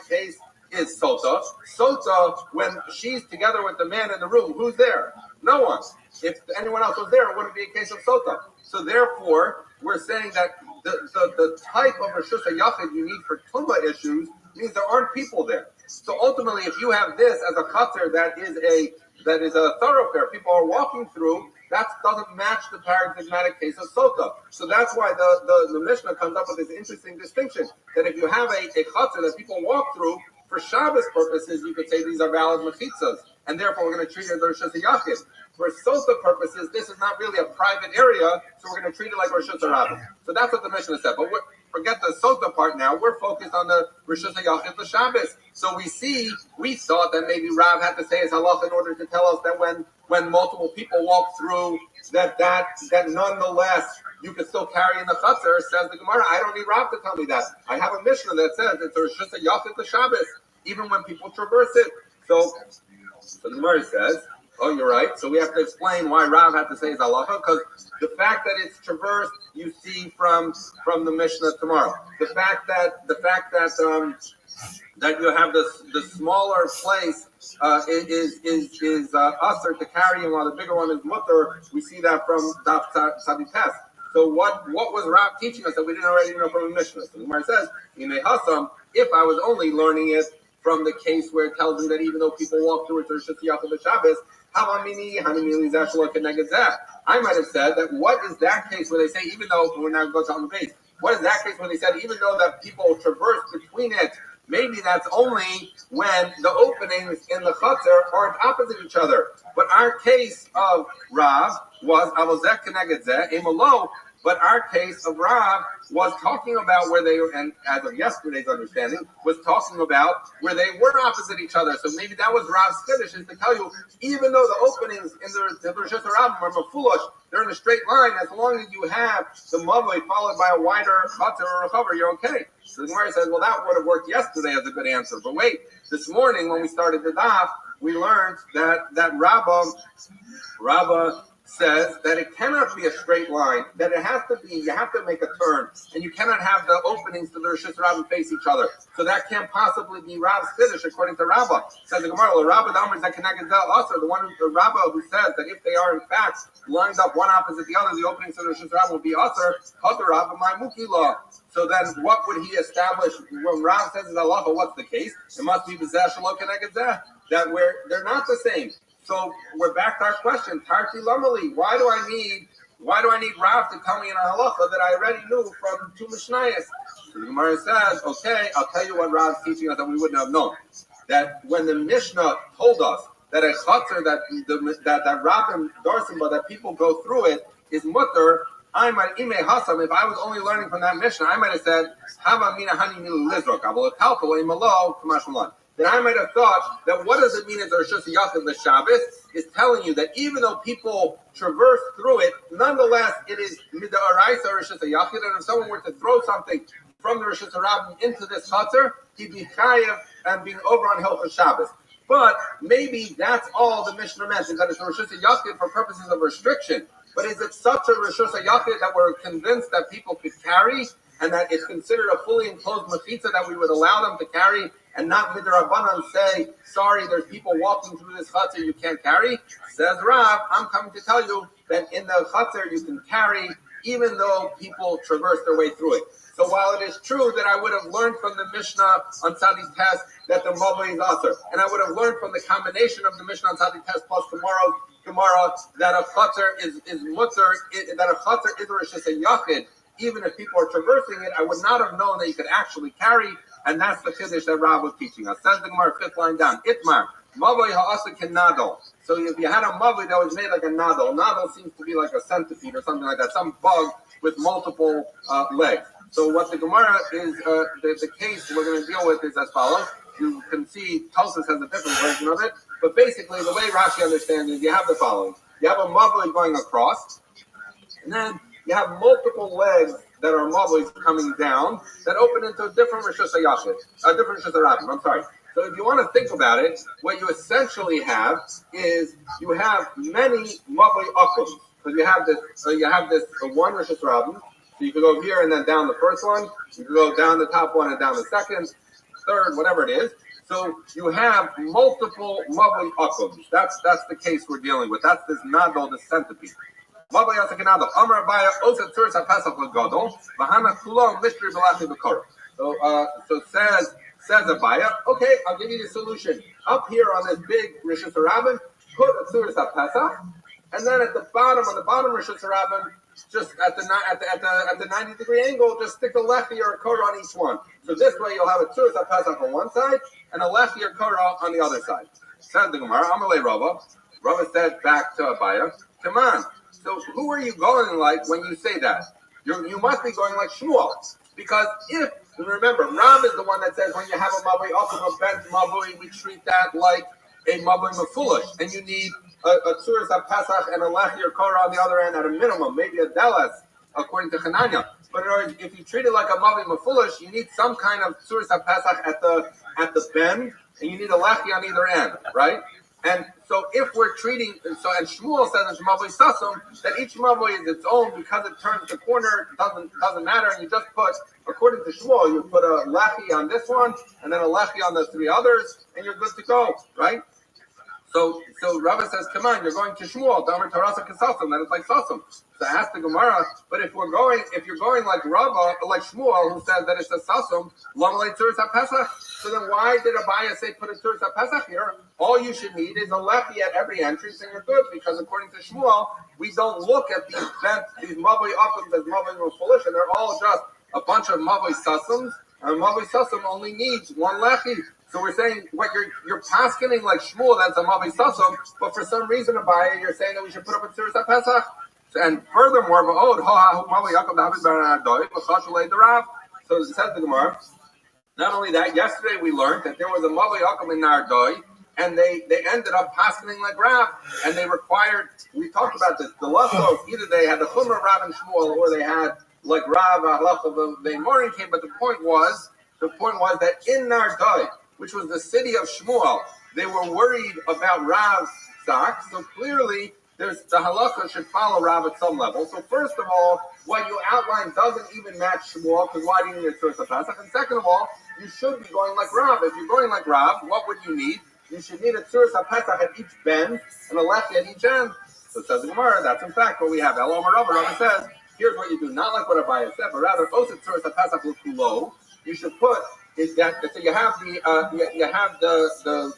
A: case is Sota. Sota, when she's together with the man in the room, who's there? No one. If anyone else was there, it wouldn't be a case of Sota. So therefore, we're saying that the type of Rosh Hashanah you need for Tumah issues means there aren't people there. So ultimately, if you have this as a chatzar that is a thoroughfare, people are walking through, that doesn't match the paradigmatic case of Sota. So that's why the Mishnah comes up with this interesting distinction, that if you have a chatzar that people walk through, for Shabbos purposes, you could say these are valid mechitzas, and therefore we're going to treat it as Rosh Hashanah. For Sota purposes, this is not really a private area, so we're going to treat it like Rosh Hashanah. So that's what the Mishnah said. But forget the Sota part now. We're focused on the Rosh Hashanah, the Shabbos. So we thought that maybe Rav had to say his halach in order to tell us that when multiple people walk through, that nonetheless you can still carry in the chutzner. Says the Gemara, I don't need Rav to tell me that. I have a Mishnah that says it's Rosh Hashanah, the Shabbos, even when people traverse it. So the Gemara says, oh, you're right. So we have to explain why Rav had to say his halacha, because the fact that it's traversed, you see from the Mishnah tomorrow. The fact that you have the smaller place is usher to carry, and while the bigger one is mutter, we see that from Daf Tzadipes. So what was Rav teaching us that we didn't already know from the Mishnah? So the Gemara says, Inei Hasam, if I was only learning it from the case where it tells me that even though people walk through it, there's Shitiyach of the Shabbos, I might have said that what is that case where they say, even though we're now going to on the base, what is that case where they said, even though that people traverse between it, maybe that's only when the openings in the chutzner aren't opposite each other. But our case of Rav was Avozek Keneged Zeh, Emalo, But our case of Rav was talking about where they, and as of yesterday's understanding, was talking about where they were opposite each other. So maybe that was Rav's Kiddush, is to tell you, even though the openings in the Rosh Hashanah are mafulosh, they're in a straight line, as long as you have the Mavoi followed by a wider Chatzar or a Chavar, you're okay. So the Gemara says, well, that would have worked yesterday as a good answer. But wait, this morning when we started the daf, we learned that Rabbah says that it cannot be a straight line, that it has to be, you have to make a turn, and you cannot have the openings to the Rosh Hashanah face each other. So that can't possibly be Rav's Kiddush, according to Rabbah. Says the Gemara, Rabbah, the one the Rabbah who says that if they are in fact lined up one opposite the other, the openings to the Rosh Hashanah will be Asr, Hatar Rabbah, my Muki law. So then what would he establish when Rav says in Allah, what's the case? It must be B'zeh Shalom Keneged Zeh, that they're not the same. So we're back to our question. Tarti Lamali, why do I need Rav to tell me in a halacha that I already knew from two Mishnayos? So the Gemara says, okay, I'll tell you what Rav's teaching us that we wouldn't have known. That when the Mishnah told us that a chatzar that Rav and Darsimba, that people go through it, is mutter, I might ime hasam. If I was only learning from that Mishnah, I might have said, Hava mina hani milu lizrok, avol talpo imalo k'mashmalan. Then I might have thought that what does it mean that the Rosh Hashanah the Shabbos is telling you that even though people traverse through it, nonetheless it is mid'araisa Rosh Hashanah, and if someone were to throw something from the Rosh Hashanah into this chatzar, he'd be chayav and being over on Hilchos Shabbos. But maybe that's all the Mishnah meant, is that it's a Rosh Hashanah for purposes of restriction. But is it such a Rosh Hashanah that we're convinced that people could carry, and that it's considered a fully enclosed mechitza that we would allow them to carry, and not midrabanan say, sorry, there's people walking through this chutzner you can't carry? Says Rav, I'm coming to tell you that in the chutzner you can carry, even though people traverse their way through it. So while it is true that I would have learned from the Mishnah on Tzadi Test that the Mavoi is Aser, and I would have learned from the combination of the Mishnah on Tzadi Test plus tomorrow that a chutzner is mutter, that a chutzner is Rosh Hashanah, even if people are traversing it, I would not have known that you could actually carry, and that's the Kiddush that Rav was teaching us. Says the Gemara, fifth line down. Itmar, Mavoi ha'asa kenadol. So if you had a Mavoi that was made like a nadol seems to be like a centipede or something like that, some bug with multiple legs. So what the Gemara is, the case we're going to deal with is as follows. You can see Tosfos has a different version of it, but basically the way Rashi understands it, you have the following. You have a Mavoi going across, and then you have multiple legs that are mavos coming down that open into a different Rosh Hashanah, a different Rosh Hashanah. I'm sorry. So if you want to think about it, what you essentially have is you have many mavoi akum. So you have this one Rosh Hashanah. So you can go here and then down the first one. You can go down the top one and down the second, third, whatever it is. So you have multiple mavoi akum. That's the case we're dealing with. That's this nadol, the centipede. So says Abaya, okay, I'll give you the solution. Up here on this big Rosh Hashanah, put a Tzuras HaPesach, and then at the bottom, on the bottom Rosh Hashanah, just at the 90-degree angle, just stick a lefty or a korah on each one. So this way you'll have a Tzuras HaPesach on one side and a lefty or korah on the other side. Says the Gemara, Amalei Rabba. Rabba said back to Abaya, come on. So who are you going like when you say that? You must be going like Shmuel. Because remember, Rav is the one that says when you have a mavoi, also a bent mavoi, we treat that like a mavoi mafulish. And you need a tzuras HaPesach and a lechi or korah on the other end at a minimum, maybe a delas, according to Chananya. But in order, if you treat it like a mavoi mafulish, you need some kind of tzuras HaPesach at the bend, and you need a lechi on either end, right? And so if we're treating, and Shmuel says in Mavoi Sasum that each Mavoi is its own because it turns the corner, doesn't matter, and you just put, according to Shmuel, you put a lechi on this one, and then a lechi on the three others, and you're good to go, right? So Rabbi says, come on, you're going to Shmuel, Damer Tarasa Kasasum, then it's like Sasum. So ask the Gemara, but if you're going like Rabbi, like Shmuel, who says that it's a Sasum, Lamalei Tzuras HaPesach, so then why did Abaya say put a Tzuras HaPesach here? All you should need is a lechi at every entrance and you're good, because according to Shmuel, we don't look at these Mavoi Akums as Mavoi Mufolish, and they're all just a bunch of Mavoi Sasums, and Mavoi Sasum only needs one lechi. So we're saying what you're paskening like Shmuel, that's a Mavoi Sasum, but for some reason, Abaya, you're saying that we should put up a Tzuras HaPesach. And furthermore, so it says the Gemara. Not only that, yesterday we learned that there was a Mavli Yaakov in Nardoi, and they ended up passing like Rav, and they required. We talked about this. The Lasso, either they had the Chumrah Rav and Shmuel, or they had like Rav Halacha the Morin came. But the point was that in Nardoi, which was the city of Shmuel, they were worried about Rav's stock. So clearly, the halacha should follow Rav at some level. So first of all, what you outlined doesn't even match Shmuel, because why do you need a Tzuras HaPesach? And second of all, you should be going like Rav. If you're going like Rav, what would you need? You should need a Tzuras HaPesach at each bend and a lefty at each end. So it says the Gemara, that's in fact what we have. Elom Rabbi says, here's what you do, not like what Rabbi said, but rather, also Tzuras HaPesach l'kulo. You should put is that so you have the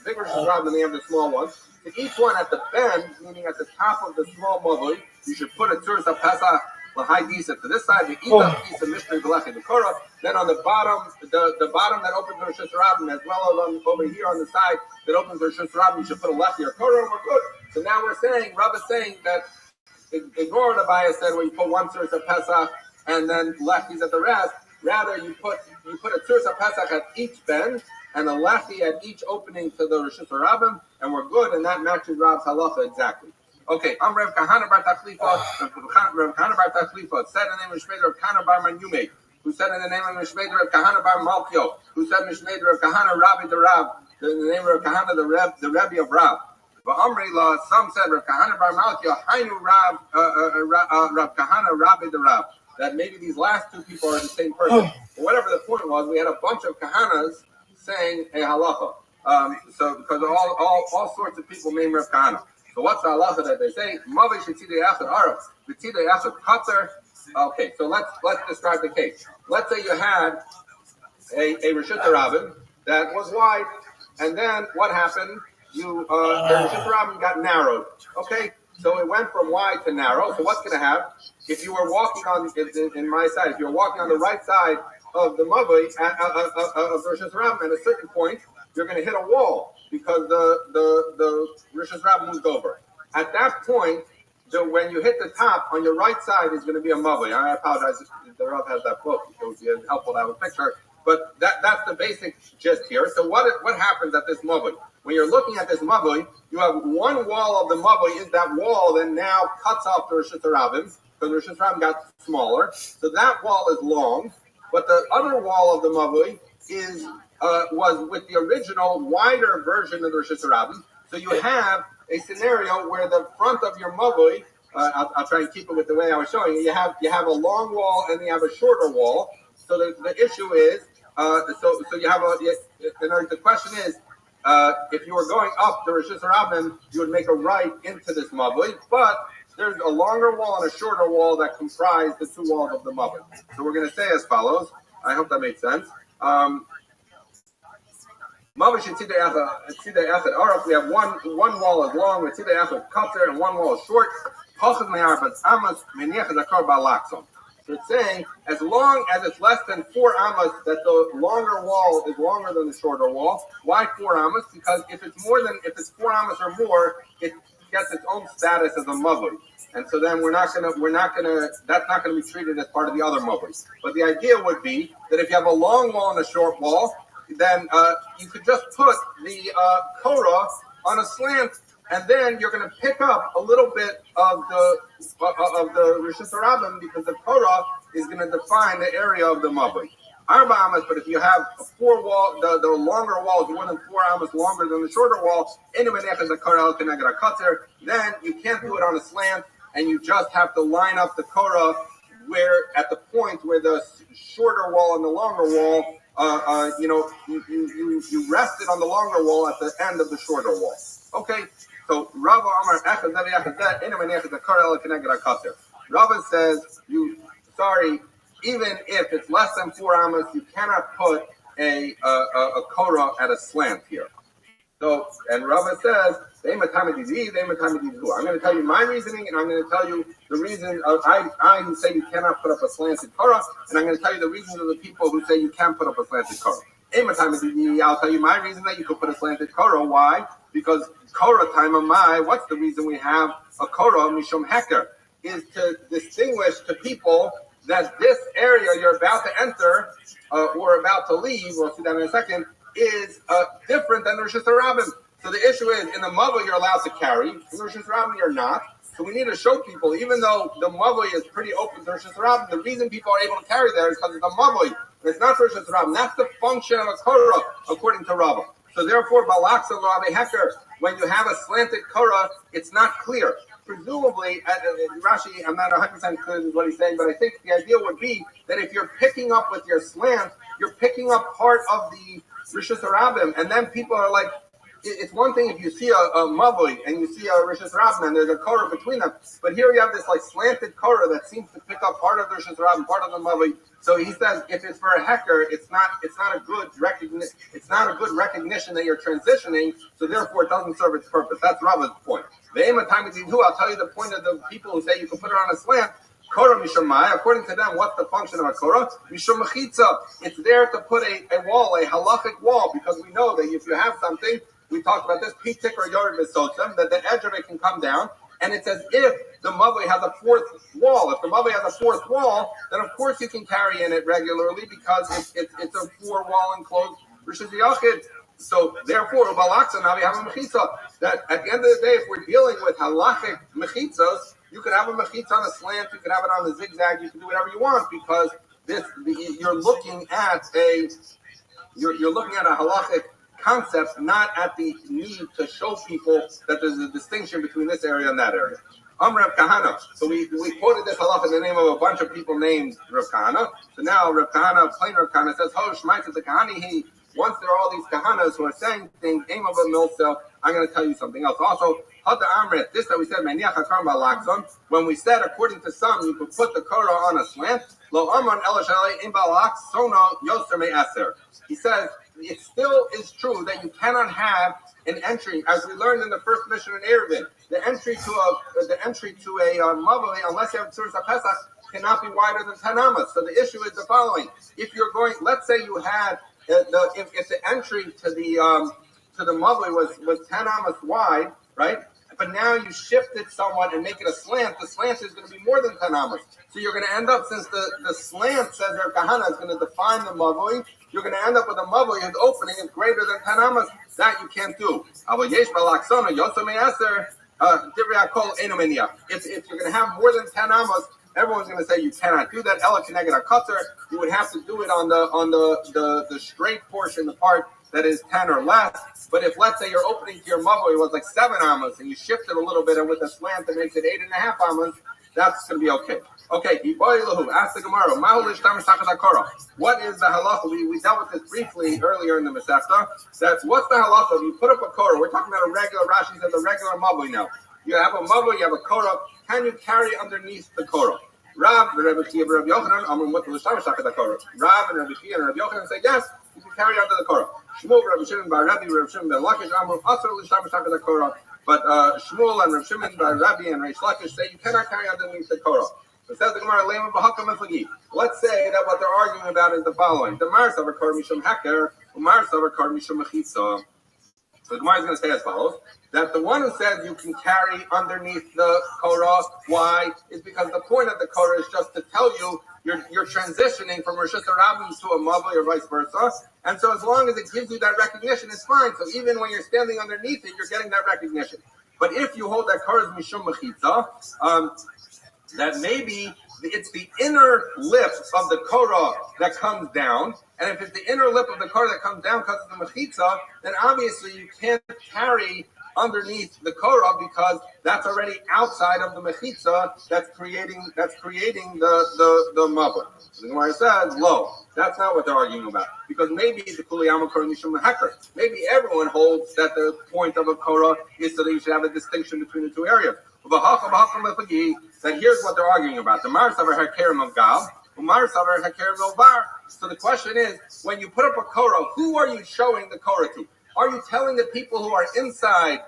A: big Rosh Hashanah and you have the small one. So each one at the bend, meaning at the top of the small mavui, you should put a Tzuras HaPesach l'hai disa to this side, the Ita disa mishnah d'lechi d'kora. Then on the bottom, the bottom that opens the Rosh Hashanah, as well as over here on the side that opens the Rosh Hashanah, you should put a lefty or kora, and we're good. So now we're saying, Rabbi is saying that ignore the bias said where you put one Tzuras HaPesach and then lefties at the rest. Rather, you put a Tzuras HaPesach at each bend and a lefty at each opening to the Rosh Hashanah, and we're good, and that matches Rab's halacha exactly. Okay, I'm Rav Kahana bar Tachlifa. Rav Kahana bar Tachlifa said in the name of Mishmei Rav Kahana bar Manume, who said in the name of Mishmei Rav Kahana bar Malkio, who said Mishmei Rav Kahana Rabbi the Rab, in the name of Rav Kahana the Rabbi of Rab. But Amri La, some said Rav Kahana bar Malkio, Hainu Rav Kahana Rabbi the Rab. That maybe these last two people are the same person. But whatever the point was, we had a bunch of kahanas saying a halacha. So because all sorts of people named Rav Kahana. So what's the halacha that they say? Mavi shetzidei achad arab, shetzidei achad katzer. Okay, so let's describe the case. Let's say you had a Rishut Rabbin that was wide, and then what happened? The Rishut Rabbin got narrowed. Okay. So it went from wide to narrow. So what's going to happen? If you were walking in my side, if you're walking on the right side of the Mavli of Rosh Hashanah, at a certain point, you're going to hit a wall because the Rosh Hashanah moved over. At that point, when you hit the top, on your right side is going to be a Mavli. I apologize if the Rav has that book. It would be helpful to have a picture. But that's the basic gist here. So what happens at this Mavli? When you're looking at this mavui, you have one wall of the mavui is that wall that now cuts off the Rosh Hashanah, because the Rosh Hashanah got smaller. So that wall is long, but the other wall of the mavui was with the original wider version of the Rosh Hashanah. So you have a scenario where the front of your mavui, I'll try and keep it with the way I was showing you. You have a long wall and you have a shorter wall. So the issue is, so you have the question is. If you were going up the Rosh Hashanah, you would make a right into this mavli, but there's a longer wall and a shorter wall that comprise the two walls of the mavli. So we're going to say as follows. I hope that makes sense. Mavli shetzidei achad araf. We have one wall is long with tzidei achad katzer and one wall is short. Chachad me'ar but amas meniach zakar ba'laxon. So it's saying, as long as it's less than 4 amas, that the longer wall is longer than the shorter wall. Why 4 amas? Because if it's 4 amas or more, it gets its own status as a mavli. And so then that's not gonna be treated as part of the other mavlis. But the idea would be that if you have a long wall and a short wall, then you could just put the korah on a slant, and then you're going to pick up a little bit of the Rosh Hashanah because the korah is going to define the area of the mavli. Arba amas, but if you have a 4 wall, the longer wall is more than 4 amas longer than the shorter wall, then you can't do it on a slant, and you just have to line up the korah where at the point where the shorter wall and the longer wall, you rest it on the longer wall at the end of the shorter wall. Okay. So Rava Amar Rava says even if it's less than 4 amas, you cannot put a korah at a slant here. So and Rava says I'm going to tell you my reasoning, and I'm going to tell you the reason of I who say you cannot put up a slanted korah, and I'm going to tell you the reasons of the people who say you can put up a slanted korah. I'll tell you my reason that you could put a slanted korah. Why? Because korah time of my, what's the reason we have a korah mishum heker? is to distinguish to people that this area you're about to enter or about to leave, we'll see that in a second, is different than the Rosh Hashanah. So the issue is, in the Mavoi you're allowed to carry, in the Rosh Hashanah you're not. So we need to show people, even though the Mavoi is pretty open to Rosh Hashanah, the reason people are able to carry there is because it's a Mavoi. It's not Rosh Hashanah. That's the function of a Korah, according to Rabbi. So therefore, Balaksa Lo Ave Heker, when you have a slanted Korah, it's not clear. Presumably, Rashi, I'm not 100% clear with what he's saying, but I think the idea would be that if you're picking up with your slant, you're picking up part of the Rosh Hashanah, and then people are like, it's one thing if you see a Mavoi and you see a Rosh Hashanah and there's a Korah between them, but here you have this like slanted Korah that seems to pick up part of the Rosh Hashanah, part of the Mavoi. So he says if it's for a hecker, it's not a good recognition that you're transitioning. So therefore, it doesn't serve its purpose. That's Rabbi's point. The aim of time is I'll tell you the point of the people who say you can put it on a slant. Korah Mishomai, according to them, what's the function of a Korah? Mishom Mechitza. It's there to put a wall, a halachic wall, because we know that if you have something, we talked about this, Pitik or Yored Besotzim, that the edge of it can come down, and it's as if the Mavoi has a fourth wall. If the Mavoi has a fourth wall, then of course you can carry in it regularly because it's a four-wall enclosed Rosh Hashanah. So therefore, Balaksa now we have a mechitza. That at the end of the day, if we're dealing with halachic mechitzas, you could have a mechitza on a slant, you could have it on a zigzag, you can do whatever you want because you're looking at a halachic concept, not at the need to show people that there's a distinction between this area and that area. Rav Kahana. So we quoted this halach in the name of a bunch of people named Rav Kahana. So now Rav Kahana, plain Rav Kahana, says, "Ho Shmai to the Kahani." He once there are all these kahanas who are saying things, aim of a milsa. I'm going to tell you something else. Also, Hata Amrit, this that we said, when we said according to some you could put the Korah on a slant. Lo Amran Elashale in Balak Sono Yoser Me Aser. He says it still is true that you cannot have an entry, as we learned in the first mission in Eruvin, the entry to a Mavoi, unless you have Tzuras HaPesach, cannot be wider than 10 amas. So the issue is the following: if you're going, let's say you had if the entry to the Mavoi was 10 amas wide, right? But now you shift it somewhat and make it a slant. The slant is going to be more than 10 amas. So you're going to end up, since the slant says Rav Kahana is going to define the Mavoi, you're going to end up with a Mavoi whose opening is greater than 10 amas. That you can't do. If you're going to have more than 10 amas, everyone's going to say you cannot do that. Ela Keneged HaKatzer, you would have to do it on the straight portion, the part that is 10 or less. But if, let's say, your opening to your Mavoi was like 7 amas, and you shift it a little bit, and with a slant that makes it 8.5 amas, that's going to be okay. Okay, ask the Gemara, what is the halacha? We dealt with this briefly earlier in the Masechta. What's the halacha? You put up a Korah. We're talking about a regular, Rashi says a regular Mavoi now. You have a Mavoi, you have a Korah. Can you carry underneath the Korah? Rav and Rabbi Chia and Rabbi Yochanan, Rav and Rabbi Chia and Rabbi Yochanan say yes, you can carry under the Korah. Shmuel, Rabbi Shimon bar Rabbi, Rabbi Shimon ben Lakish, Amru Asar l'shtamesh the Korah. But Shmuel and Rabbi Shimon bar Rabbi and Reish Lakish say you cannot carry underneath the Korah. So says the Gemara, let's say that what they're arguing about is the following: the Mar Savar Korah Mishum Heker, Mar Savar Korah Mishum Mechitza. So the Gemara is going to say as follows: that the one who says you can carry underneath the Korah, why? Is because the point of the Korah is just to tell you you're transitioning from Rosh Hashanah to a Mavoi or vice versa. And so as long as it gives you that recognition, it's fine. So even when you're standing underneath it, you're getting that recognition. But if you hold that Korah is Mishum Mechitza, that maybe it's the inner lip of the Korah that comes down, and if it's the inner lip of the Korah that comes down because of the Mechitza, then obviously you can't carry underneath the Korah because that's already outside of the Mechitza that's creating the Mavoi. The Gemara says, lo, that's not what they're arguing about. Because maybe the Kuliyama Korah Mishum Heker. Maybe everyone holds that the point of a Korah is so that you should have a distinction between the two areas. That here's what they're arguing about. The Mar Savar Hakerim of Gal, Mar Savar Hakerim of Var. So the question is, when you put up a Korah, who are you showing the Korah to? Are you telling the people who are inside,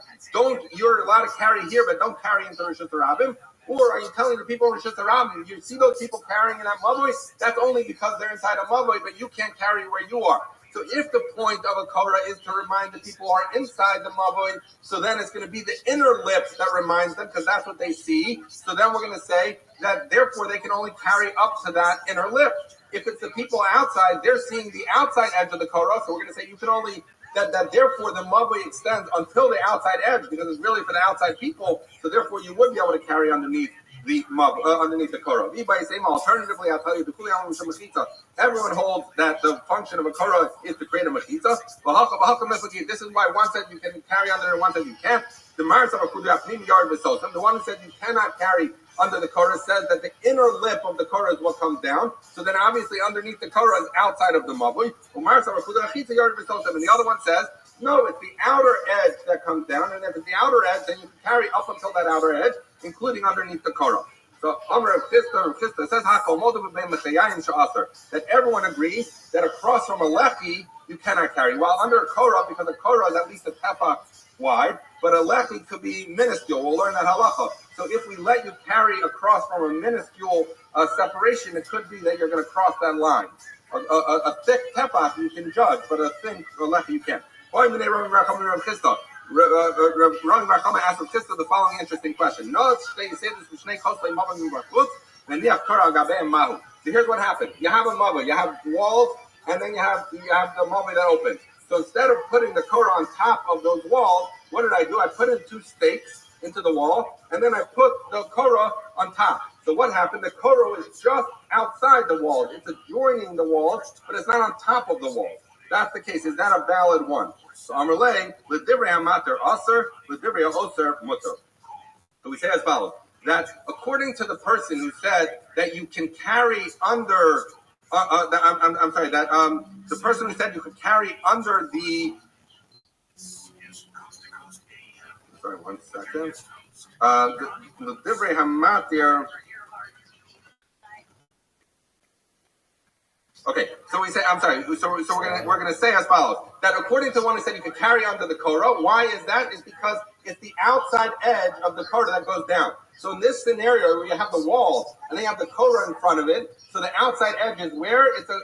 A: you're allowed to carry here, but don't carry into Rosh Hashanah? Or are you telling the people in Rosh Hashanah, you see those people carrying in that Mavoi, that's only because they're inside a Mavoi, but you can't carry where you are. So if the point of a Korah is to remind the people who are inside the Mavoi, so then it's going to be the inner lips that reminds them, because that's what they see. So then we're going to say that therefore they can only carry up to that inner lip. If it's the people outside, they're seeing the outside edge of the Korah, so we're going to say you can only, that therefore the Mavoi extends until the outside edge, because it's really for the outside people, so therefore you would be able to carry underneath the underneath the Korah. Alternatively, I'll tell you, everyone holds that the function of a Korah is to create a mechitza. This is why one said you can carry under and one said you can't. The one who said you cannot carry under the Korah says that the inner lip of the Korah is what comes down. So then obviously underneath the Korah is outside of the Mavui. And the other one says, no, it's the outer edge that comes down. And if it's the outer edge, then you can carry up until that outer edge, including underneath the Korah. So Amr Chista says that everyone agrees that across from a lechi you cannot carry. While under a Korah, because a Korah is at least a tefach wide, but a lechi could be minuscule. We'll learn that halacha. So if we let you carry across from a minuscule separation, it could be that you're going to cross that line. A thick tefach you can judge, but a thin lechi you can't. Rabbi Rachama asked Rav Chisda the following interesting question. So here's what happened. You have a mava, you have walls, and then you have the mava that opens. So instead of putting the Korah on top of those walls, what did I do? I put in 2 stakes into the wall, and then I put the Korah on top. So what happened? The Korah is just outside the walls. It's adjoining the walls, but it's not on top of the walls. That's the case. Is that a valid one? So Amarle, l'divrei hamater aser, l'divrei ha'oser muter. So we say as follows, that according to the person who said that you can carry under, the person who said you could carry under the, sorry, 1 second, l'divrei hamater. Okay, so we say, I'm sorry, so we're gonna say as follows, that according to one who said you could carry under the Korah, why is that? Is because it's the outside edge of the Korah that goes down. So in this scenario where you have the walls and then you have the Korah in front of it, so the outside edge is where it's a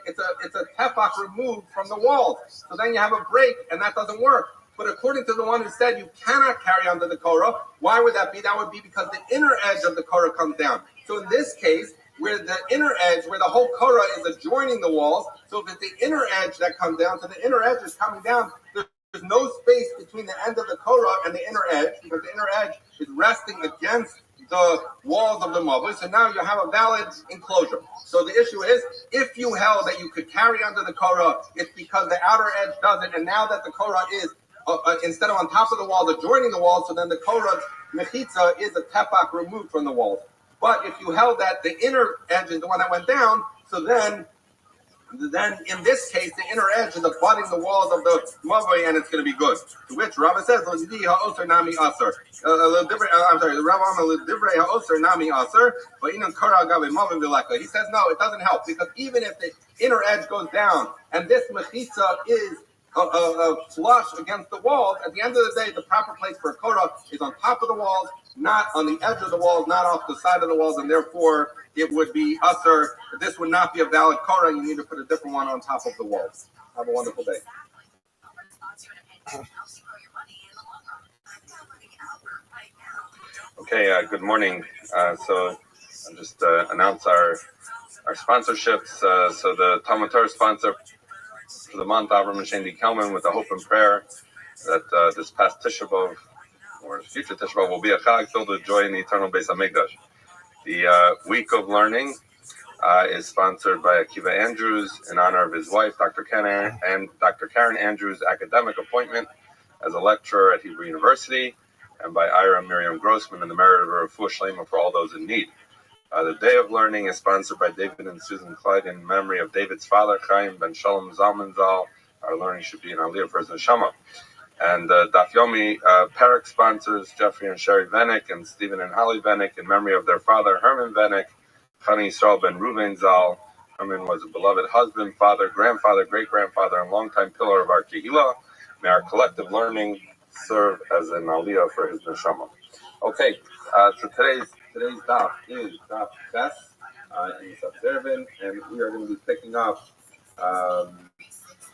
A: tefach removed from the walls. So then you have a break and that doesn't work. But according to the one who said you cannot carry under the Korah, why would that be? That would be because the inner edge of the Korah comes down. So in this case, where the inner edge, where the whole Korah is adjoining the walls, so if it's the inner edge that comes down, so the inner edge is coming down, there's no space between the end of the Korah and the inner edge, because the inner edge is resting against the walls of the Mavui, so now you have a valid enclosure. So the issue is, if you held that you could carry under the Korah, it's because the outer edge doesn't, and now that the Korah is, instead of on top of the walls, adjoining the walls, so then the Korah's mechitza is a tefach removed from the walls. But if you held that the inner edge is the one that went down, so then in this case, the inner edge is abutting the walls of the mavoi, and it's going to be good. To which Rabbi says, I'm sorry, the Rabbi nami aser, but he says, no, it doesn't help, because even if the inner edge goes down, and this mechitza is flush against the walls, at the end of the day, the proper place for a Korah is on top of the walls, not on the edge of the walls, not off the side of the walls, and therefore it would be usher. This would not be a valid Korah. You need to put a different one on top of the walls. Have a wonderful day.
E: Okay, good morning. So I'll just announce our sponsorships. So the Talmud Torah sponsor for the month, Avram and Shandi Kelman, with the hope and prayer that this past Tisha B'Av, or future Tisha B'Av, will be a Chag filled with joy in the eternal Beis HaMikdash. The week of learning is sponsored by Akiva Andrews in honor of his wife, Dr. Karen Andrews' academic appointment as a lecturer at Hebrew University, and by Ira Miriam Grossman in the merit of a refuah shlema for all those in need. The day of learning is sponsored by David and Susan Clyde in memory of David's father, Chaim Ben Shalom Zalman Zal. Our learning should be in Aliyah for his neshama. And Daf Yomi Perek sponsors Jeffrey and Sherry Venick and Stephen and Holly Venick in memory of their father, Herman Venick, Chani Yisrael Ben Ruven Zal. Herman was a beloved husband, father, grandfather, great-grandfather, and longtime pillar of our Kehillah. May our collective learning serve as an Aliyah for his neshama. Okay, so today's daf is Daf Ches in Subservin, and we are going to be picking up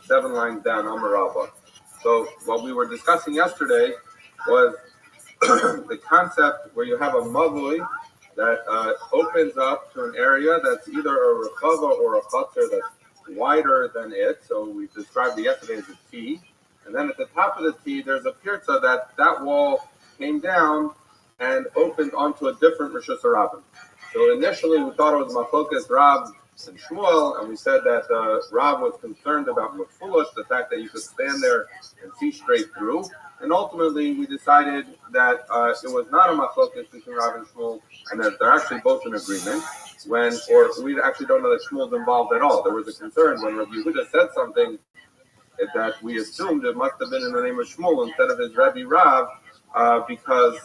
A: 7 lines down, Amar Rabba. So what we were discussing yesterday was the concept where you have a mavui that opens up to an area that's either a rechava or a chatzar that's wider than it. So we described it yesterday as a T. And then at the top of the T, there's a pirza that wall came down and opened onto a different Rishus HaRabim. So initially we thought it was Machlokas Rav and Shmuel, and we said that Rav was concerned about Mefulush, the fact that you could stand there and see straight through. And ultimately we decided that it was not a Machlokas between Rav and Shmuel, and that they're actually both in agreement. Or we actually don't know that Shmuel's involved at all. There was a concern when Rabbi Yehuda said something that we assumed it must have been in the name of Shmuel instead of his Rabbi Rav, because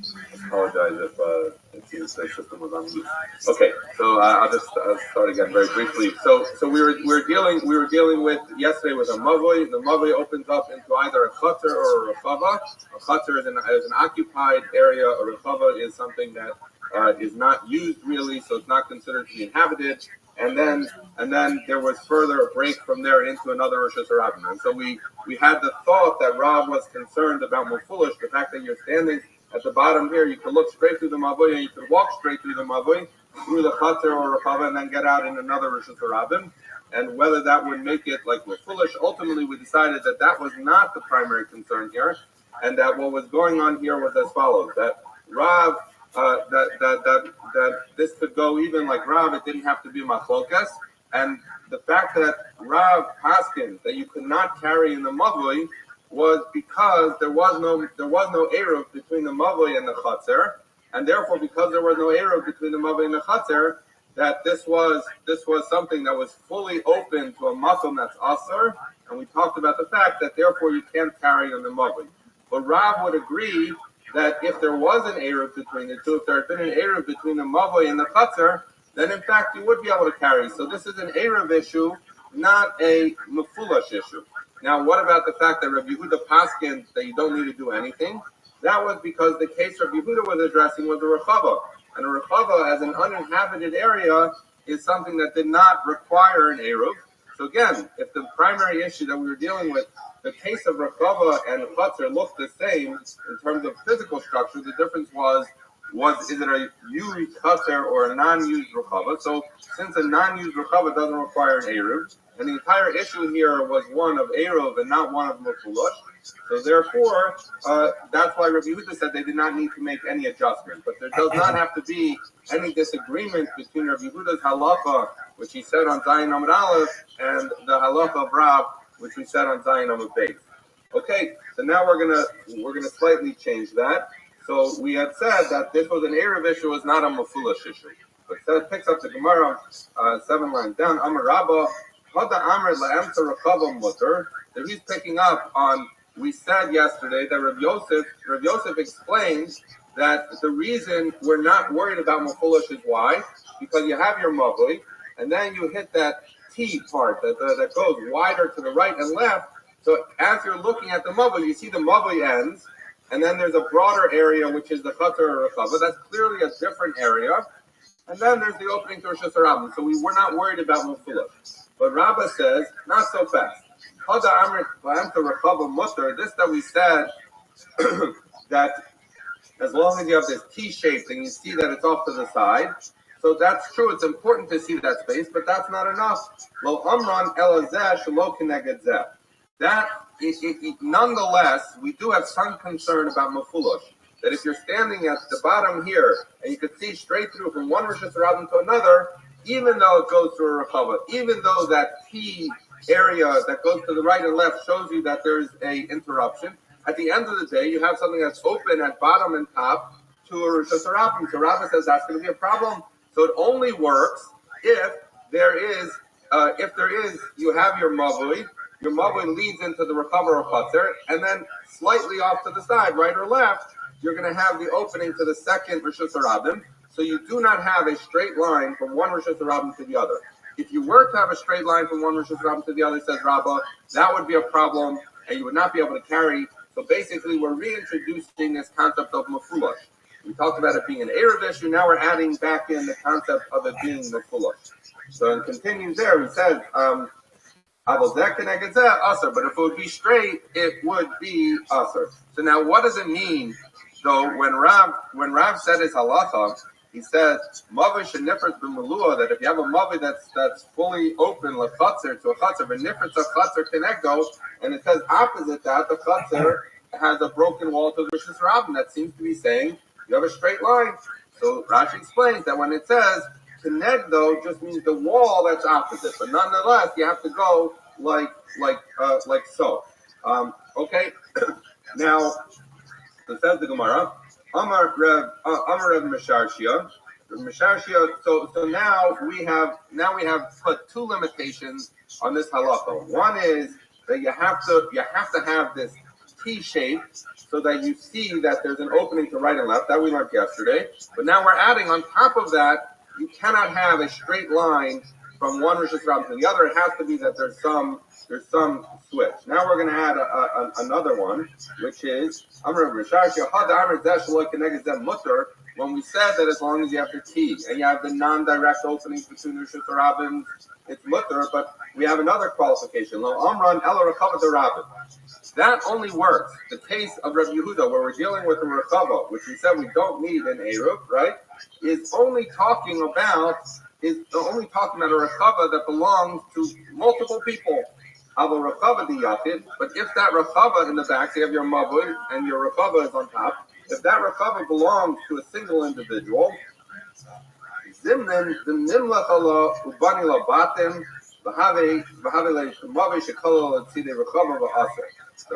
A: I apologize if the system was on mute. Okay, so I'll just start again very briefly. So we were dealing with yesterday with a mavoi. The mavoi opens up into either a chatzar or a rechava. A chatzar is an occupied area. A rechava is something that is not used really, so it's not considered to be inhabited. And then there was further a break from there into another Rishus HaRabim. And so we had the thought that Rav was concerned about Mefulush, the fact that you're standing at the bottom here, you could look straight through the mavoi, and you could walk straight through the mavoi, through the chatzar or rechava, and then get out in another Rishus HaRabim. And whether that would make it like Mefulush, ultimately we decided that that was not the primary concern here, and that what was going on here was as follows: that Rav, that this could go even like Rav, it didn't have to be machlokas, and the fact that Rav Paskin that you could not carry in the mavoi was because there was no eruv between the mavoi and the chatzar, and therefore because there was no eruv between the mavoi and the chatzar, that this was something that was fully open to a makom that's asar, and we talked about the fact that therefore you can't carry on the mavoi. But Rav would agree that if there was an eruv between the two, if there had been an eruv between the mavoi and the chatzar, then in fact you would be able to carry. So this is an eruv issue, not a mefulash issue. Now, what about the fact that Rabbi Yehuda paskin that you don't need to do anything? That was because the case Rabbi Yehuda was addressing was a rechava. And a rechava, as an uninhabited area, is something that did not require an eruv. So again, if the primary issue that we were dealing with, the case of rechava and chatzar looked the same in terms of physical structure, the difference was is it a used chatzar or a non-used rechava? So since a non-used rechava doesn't require an eruv, and the entire issue here was one of eruv and not one of mefulush, so therefore that's why Rabbi Yehuda said they did not need to make any adjustment. But there does not have to be any disagreement between Rabbi Yehuda's halacha, which he said on Zayin Amud Aleph, and the halacha of Rab, which we said on Zayin Amud Beis. Okay, so now we're gonna slightly change that. So we had said that this was an eruv issue, was not a mefulush issue. But that picks up the Gemara 7 lines down. Amar Rabba, Hada Amr la'emsa rechava mutter. That he's picking up on. We said yesterday that Rabbi Yosef explains that the reason we're not worried about mefulush is why, because you have your mavoi, and then you hit that T part that goes wider to the right and left. So as you're looking at the mavoi, you see the mavoi ends, and then there's a broader area which is the chatzar or rechava. That's clearly a different area. And then there's the opening to Rishus HaRabim. So we were not worried about mefulush. But Rabbi says, not so fast. This that we said that as long as you have this T shape and you see that it's off to the side, so that's true. It's important to see that space, but that's not enough. Lo amran elazeh shelo keneged zeh. That nonetheless, we do have some concern about mefulush. That if you're standing at the bottom here and you can see straight through from one Rishus HaRabim to another, even though it goes through a rechava, even though that T area that goes to the right and left shows you that there's a interruption, at the end of the day, you have something that's open at bottom and top to a Rishus HaRabim. So Rabbi says that's going to be a problem. So it only works if there is, you have your mavui leads into the rechava or chatzar, and then slightly off to the side, right or left, you're going to have the opening to the second Rishus HaRabim. So you do not have a straight line from one Rishus HaRabim to the other. If you were to have a straight line from one Rishus HaRabim to the other, says Rabbi, that would be a problem, and you would not be able to carry So basically, we're reintroducing this concept of mafulash. We talked about it being an Erev issue. Now we're adding back in the concept of it being mafulash. So it continues there. He says, but if it would be straight, it would be usher. So now, what does it mean? So when Rav said his halacha, he says mavi shenifritz b'melua, that if you have a mavi that's fully open lechatzer to a chatzer, v'nifritz a chatzer connecto, and it says opposite that the chatzer has a broken wall to the Rishus Rabbin. That seems to be saying you have a straight line. So Rashi explains that when it says Kenegdo just means the wall that's opposite, but nonetheless you have to go like so. Okay. Now, so says the Gemara, Amar Rev Misharshia. So now we have put two limitations on this halacha. One is that you have to have this T shape so that you see that there's an opening to right and left. That we learned yesterday. But now we're adding on top of that. You cannot have a straight line from one Rishus Rabbin to the other. It has to be that there's some switch. Now we're going to add another one, which is when we said that as long as you have the T and you have the non-direct openings between Rishus Rabbin, it's mutter. But we have another qualification. Lo amran ela rechava d'Rabbin. That only works. The case of Rabbi Yehuda, where we're dealing with the rechava, which we said we don't need an eruv, right? Is only talking about a rechava that belongs to multiple people. But if that rechava in the back, so you have your mavui and your rechava is on top, if that rechava belongs to a single individual, so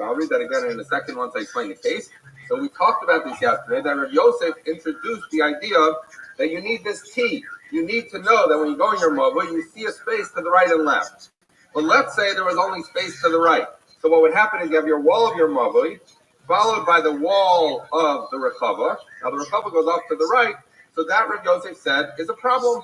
A: I'll read that again in a second once I explain the case. So we talked about this yesterday, that Rabbi Yosef introduced the idea that you need this T. You need to know that when you go in your mavui, you see a space to the right and left. But let's say there was only space to the right. So what would happen is you have your wall of your mavui, followed by the wall of the rechava. Now the rechava goes off to the right. So that Rabbi Yosef said is a problem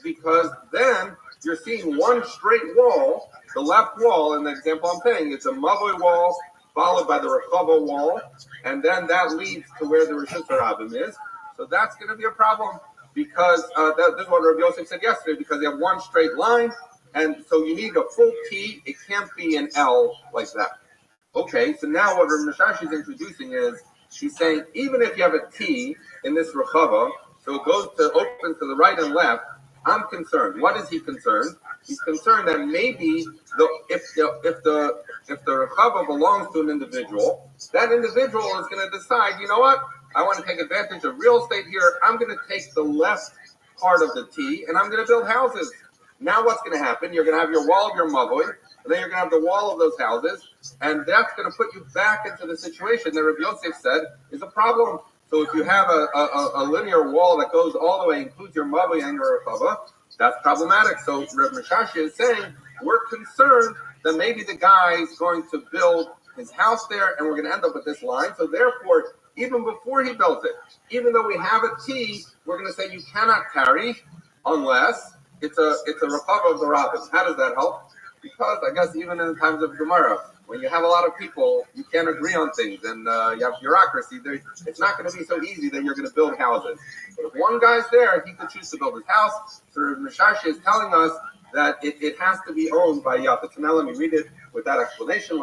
A: because then you're seeing one straight wall, the left wall. In the example I'm saying, it's a mavui wall followed by the rechava wall, and then that leads to where the Rishus Rabbim is. So that's going to be a problem because this is what Rabbi Yosef said yesterday. Because you have one straight line. And so you need a full T. It can't be an L like that. Okay, so now what Rabbi Mishashi is introducing is, she's saying, even if you have a T in this rechava, so it goes to open to the right and left, I'm concerned. What is he concerned? He's concerned that maybe if the rechava belongs to an individual, that individual is going to decide, you know what? I want to take advantage of real estate here. I'm going to take the left part of the T and I'm going to build houses. Now what's going to happen? You're going to have your wall of your mavui, and then you're going to have the wall of those houses, and that's going to put you back into the situation that Rabbi Yosef said is a problem. So if you have a linear wall that goes all the way, includes your mavui and your rechava, that's problematic. So Rabbi Mishashi is saying, we're concerned that maybe the guy is going to build his house there, and we're going to end up with this line. So therefore, even before he builds it, even though we have a T, we're going to say you cannot carry unless it's a rechava of the rabbis. How does that help? Because I guess even in the times of Gemara, when you have a lot of people, you can't agree on things, and you have bureaucracy. It's not going to be so easy that you're going to build houses. But if one guy's there, he could choose to build his house. So Mishashi is telling us that it has to be owned by Yafet. So now let me read it with that explanation.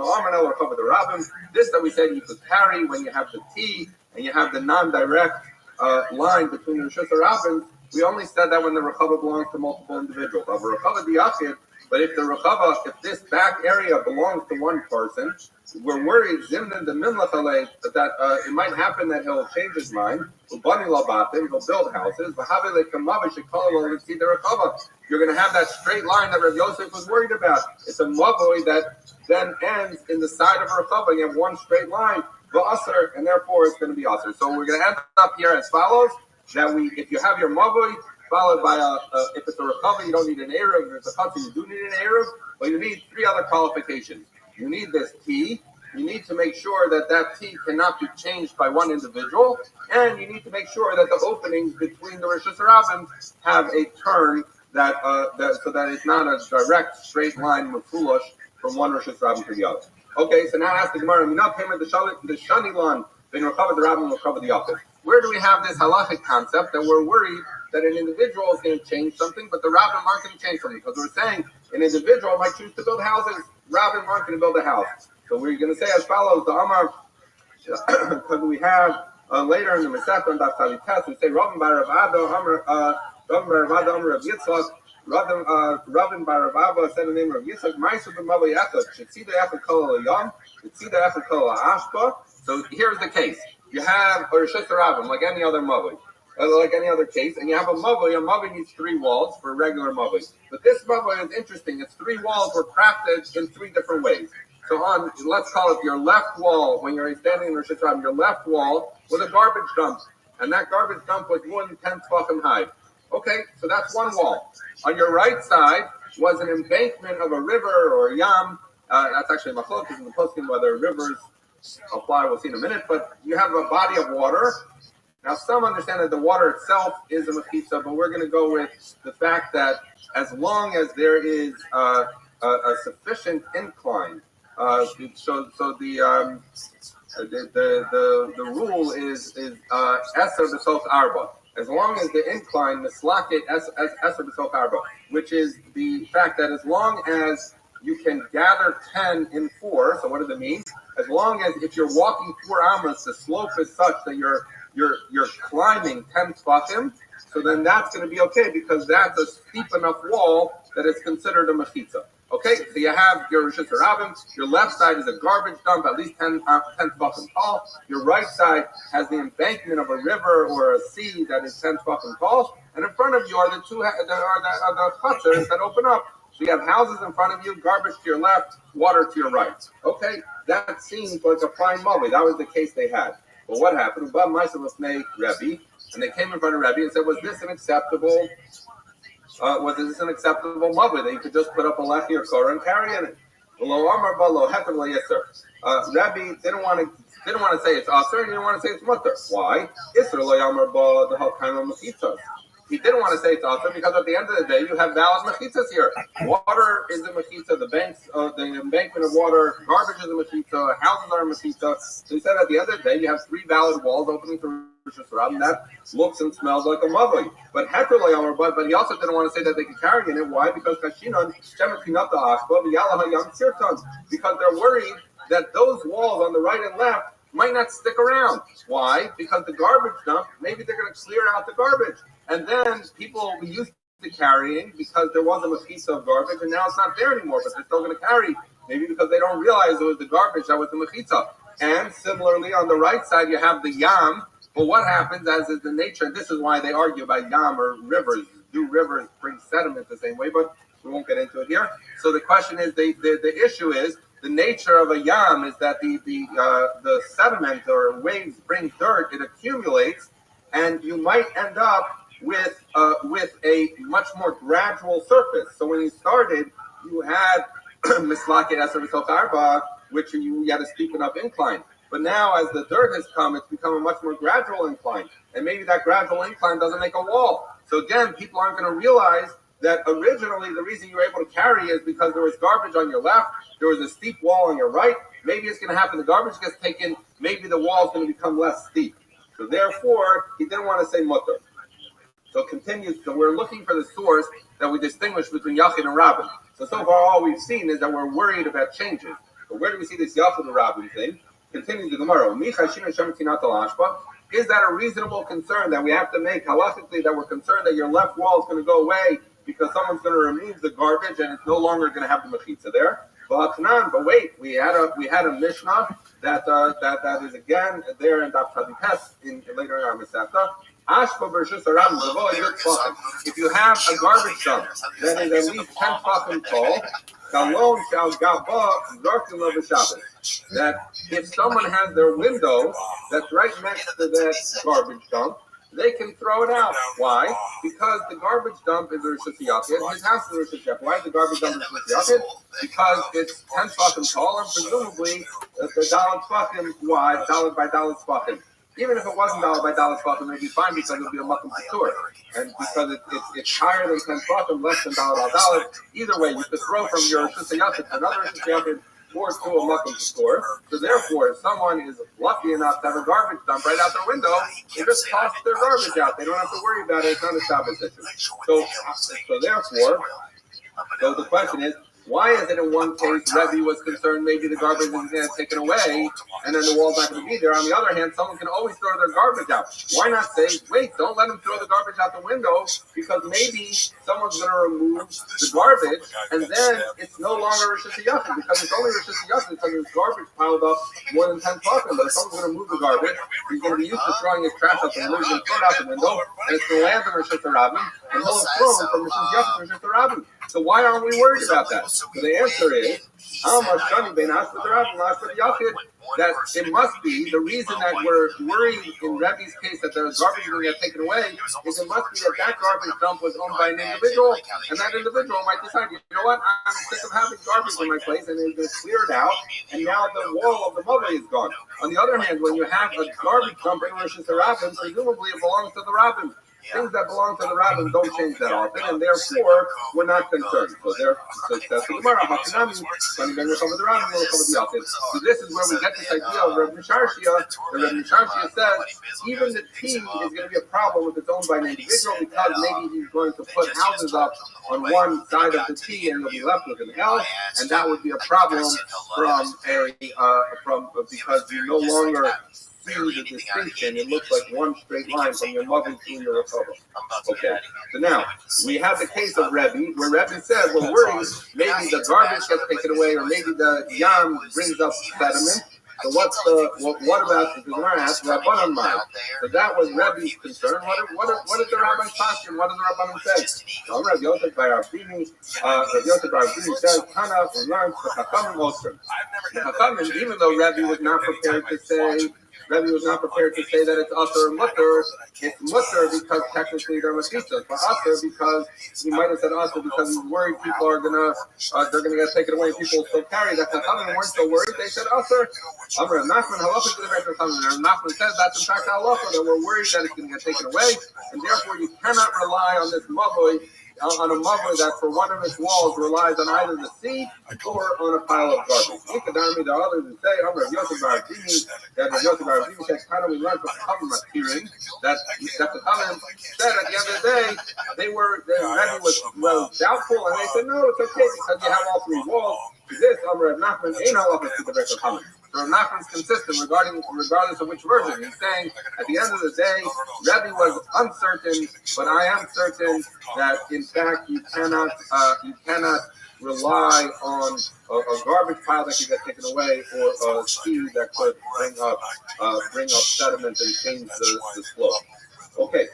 A: This that we said you could carry when you have the T and you have the non-direct line between the Rishus Rabbin. We only said that when the rechava belongs to multiple individuals. But if if this back area belongs to one person, we're worried that it might happen that he'll change his mind. He'll build houses. You're going to have that straight line that Rabbi Yosef was worried about. It's a mavoi that then ends in the side of a rechava. You have one straight line, and therefore it's going to be aser. So we're going to end up here as follows. That if you have your mavui followed by if it's a rechava, you don't need an eruv. If it's a chatzah, you do need an eruv, but you need three other qualifications. You need this T. You need to make sure that T cannot be changed by one individual, and you need to make sure that the openings between the Rishus Rabbin have a turn so that it's not a direct straight line mafulash from one Rishus Rabbin to the other. Okay, so now ask the Gemara, Minat Hamer the Shanilan, then recover the Rabbi and recover the Yachid. Where do we have this halachic concept that we're worried that an individual is going to change something, but the Rabbi aren't going to change something? Because we're saying an individual might choose to build houses, Rabbi aren't going to build a house. So we're going to say as follows, the Amar, because we have later in the Masechta and Daf Test, we say Rabbi bar Rav Ado, Rabbi bar Rav Ado, Rav Yitzchak, Rabbi bar Rav Abba said the name of Yitzchak, Ma'aser b'Mavli Echad, Shetzida Echad Kol Yom, Shetzida Echad Kol Ashpa. So here's the case. You have a Rishus Rabim, like any other Mavli, like any other case, and you have a Mavli needs 3 walls for a regular Mavli. But this Mavli is interesting. Its 3 walls were crafted in 3 different ways. So on, let's call it your left wall, when you're standing in Rishus Rabim, your left wall was a garbage dump, and that garbage dump was more than 10 tefachim high. Okay, so that's one wall. On your right side was an embankment of a river or a yam. That's actually machlokes in the poskim whether rivers apply. We'll see in a minute. But you have a body of water. Now, some understand that the water itself is a mechitza, but we're going to go with the fact that as long as there is a sufficient incline, so the rule is eser b'sof arba. As long as the incline mislaket eser b'sof arba, which is the fact that as long as you can gather 10 in 4. So what does it mean? As long as if you're walking 4 amas, the slope is such that you're climbing 10 tefachim, so then that's going to be okay because that's a steep enough wall that it's considered a mechitza. Okay, so you have your Rishus Rabim. Your left side is a garbage dump, at least 10 tefachim tall. Your right side has the embankment of a river or a sea that is 10 tefachim tall. And in front of you are the chutzers that open up. So you have houses in front of you, garbage to your left, water to your right. Okay, that seems like a fine Mavli. That was the case they had. But what happened? Rabbi, and they came in front of Rabbi and said, was this an acceptable Mavli that you could just put up a lechi or korah and carry in it? Rabbi didn't want to say it's aser, and he didn't want to say it's mutter. Why? The whole kind of mechitzas. He didn't want to say it's aser because at the end of the day you have valid mechitzas here. Water is a mechitza, the embankment of water, garbage is a mechitza, houses are a mechitza. So he said at the end of the day you have 3 valid walls opening to Rishus Rabim that looks and smells like a mavli. But he also didn't want to say that they could carry in it. Why? Because because they're worried that those walls on the right and left might not stick around. Why? Because the garbage dump, maybe they're going to clear out the garbage. And then people will be used to carrying because there was a mechitza of garbage and now it's not there anymore, but they're still going to carry. Maybe because they don't realize it was the garbage that was the mechitza. And similarly, on the right side, you have the yam. But what happens, as is the nature, and this is why they argue about yam or rivers. Do rivers bring sediment the same way? But we won't get into it here. So the question is, the issue is, the nature of a yam is that the sediment or waves bring dirt, it accumulates, and you might end up with a much more gradual surface. So when you started, you had mislaket eser b'sof arba, which you had a steep enough incline. But now, as the dirt has come, it's become a much more gradual incline. And maybe that gradual incline doesn't make a wall. So again, people aren't going to realize that originally the reason you were able to carry is because there was garbage on your left, there was a steep wall on your right. Maybe it's going to happen, the garbage gets taken, maybe the wall is going to become less steep. So therefore, he didn't want to say mutter. So it continues, so we're looking for the source that we distinguish between Yachid and Rabbi. So far all we've seen is that we're worried about changes. But where do we see this Yachid and Rabbi thing? Continues the Gemara. Is that a reasonable concern that we have to make halachically, that we're concerned that your left wall is going to go away because someone's going to remove the garbage and it's no longer going to have the mechitza there? But wait, we had a Mishnah that is again there in Daf Test later in our Masechta. If you have a garbage dump that is at least 10 tefachim tall, that if someone has their window that's right next to that garbage dump, they can throw it out. Why? Because the garbage dump is a Rishus Yachid. His house is a Rishus Yachid. Why is the garbage dump a Rishus Yachid? Because it's 10 tefachim tall, and presumably the daled tefachim wide, daled by daled tefachim. Even if it wasn't daled by daled tefachim, it'd be fine because it would be a makom patur. And because it's higher than 10 tefachim, less than daled al daled. Either way, you could throw from your Rishus Yachid to another Rishus Yachid. or to a makom store. So therefore, if someone is lucky enough to have a garbage dump right out their window, they just toss their garbage out. They don't have to worry about it. It's not a Shabbos issue. So therefore, the question is, why is it in one case Rabbi was concerned maybe the garbage is going to get taken away and then the wall's not going to be there? On the other hand, someone can always throw their garbage out. Why not say, wait, don't let them throw the garbage out the window because maybe someone's going to remove the garbage and then it's no longer Rosh Hashanah because it's only Rosh Hashanah because there's garbage piled up more than 10 coffins. But if someone's going to move the garbage, he's going to be used to throwing his trash out the window, he's going to throw it out the window and it's going to land on Rosh Hashanah and he'll throw it from Rosh Hashanah to Rosh Hashanah. So why aren't we worried about that? So the answer is, that it must be the reason that we're worried in Rabbi's case that the garbage is going to get taken away is it must be that garbage dump was owned by an individual, and that individual might decide, you know what, I'm sick of having garbage in my place, and they're going to clear it out, and now the wall of the mother is gone. On the other hand, when you have a garbage dump in Rosh Hashanah, presumably it belongs to the rabbin. Things that belong to the rabbin don't change that often, and therefore we're not concerned. So that's the Gemara. So this is where we get this idea of Rabbi Misharshia. Rabbi Misharshia says even the tea is going to be a problem if it's owned by an individual because maybe he's going to put houses up on one side of the tea and he'll be left with an L, and that would be a problem because you no longer see the distinction. It looks like one straight line from your mother to your republic. Okay, so now we have the case of Rabbi, where Rabbi said, we're worried maybe the garbage gets taken away, or maybe the yam brings up sediment. So what about the Gemara asked Rabbanan Mai? So that was Rabbi's concern. What did the Rabbi question? What did the Rabbanan say? So Rabbi Yosef Bar Rabbi says, Tana learns the Chachamim Osir. The Chachamim, even though Rabbi was not prepared to say that it's usher or mutter. It's mutter because technically they're masitas. But usher because he might have said usher because he's worried people are they're gonna get taken away. People will still carry that. The Chachamim weren't so worried. They said usher. Amr Nachman halacha to the Rebbe Chachamim. Nachman says that's in fact halacha that we're worried that it's gonna get taken away, and therefore you cannot rely on this mavoi. On a mother that for one of its walls relies on either the sea or on a pile of garbage. Ikadami, the others would say, Yosef Bar Rabbi, that Yosef Bar Rabbi said, kind of we learned from Chachamim hearing that the Chachamim said at the end of the day, Rabbi was doubtful, and they said, no, it's okay because you have all three walls. This, Rav Nachman, ain't halacha to the Rebbe Chachamim. Rav Nachman's consistent regardless of which version. He's saying, at the end of the day, Rabbi was uncertain, but I am certain that in fact you cannot rely on a garbage pile that could get taken away or a sea that could bring up sediment and change the slope. Okay,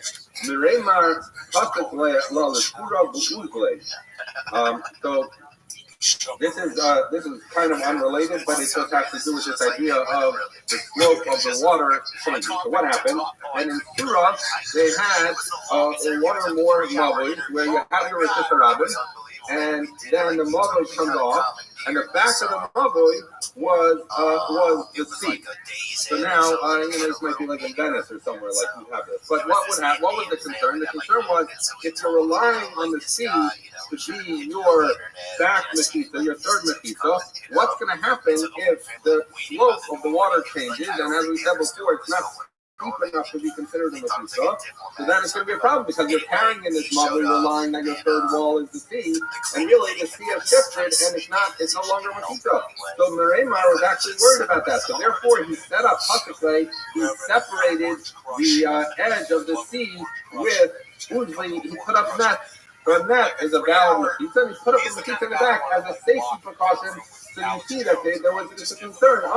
A: Mireimar pasuk la l'shura b'uzle. So. This is kind of unrelated, but it just has to do with this idea of the slope of the water changing. So what happened? And in Surah, they had one or more mavos where you have your Rosh Hashanah, and then the mavoi comes off, and the back of the mavoi was the sea. So now, this might be like in Venice or somewhere like you have this. But what was the concern? The concern was if you're relying on the sea to be your back mechitza, your third mechitza, what's going to happen if the slope of the water changes? And as we said before, it's not deep enough to be considered a mechitza. So then it's going to be a problem because you're carrying in this mother, relying that your third wall is the sea, and really the sea has shifted and it's no longer mechitza. So Mereimar was actually worried about that. So therefore he set up pasuk, he separated the edge of the sea with uzli. He put up nets. So a net is a valid mechitza. He put up the mechitza in the back as a safety precaution. So you see that there was this concern, that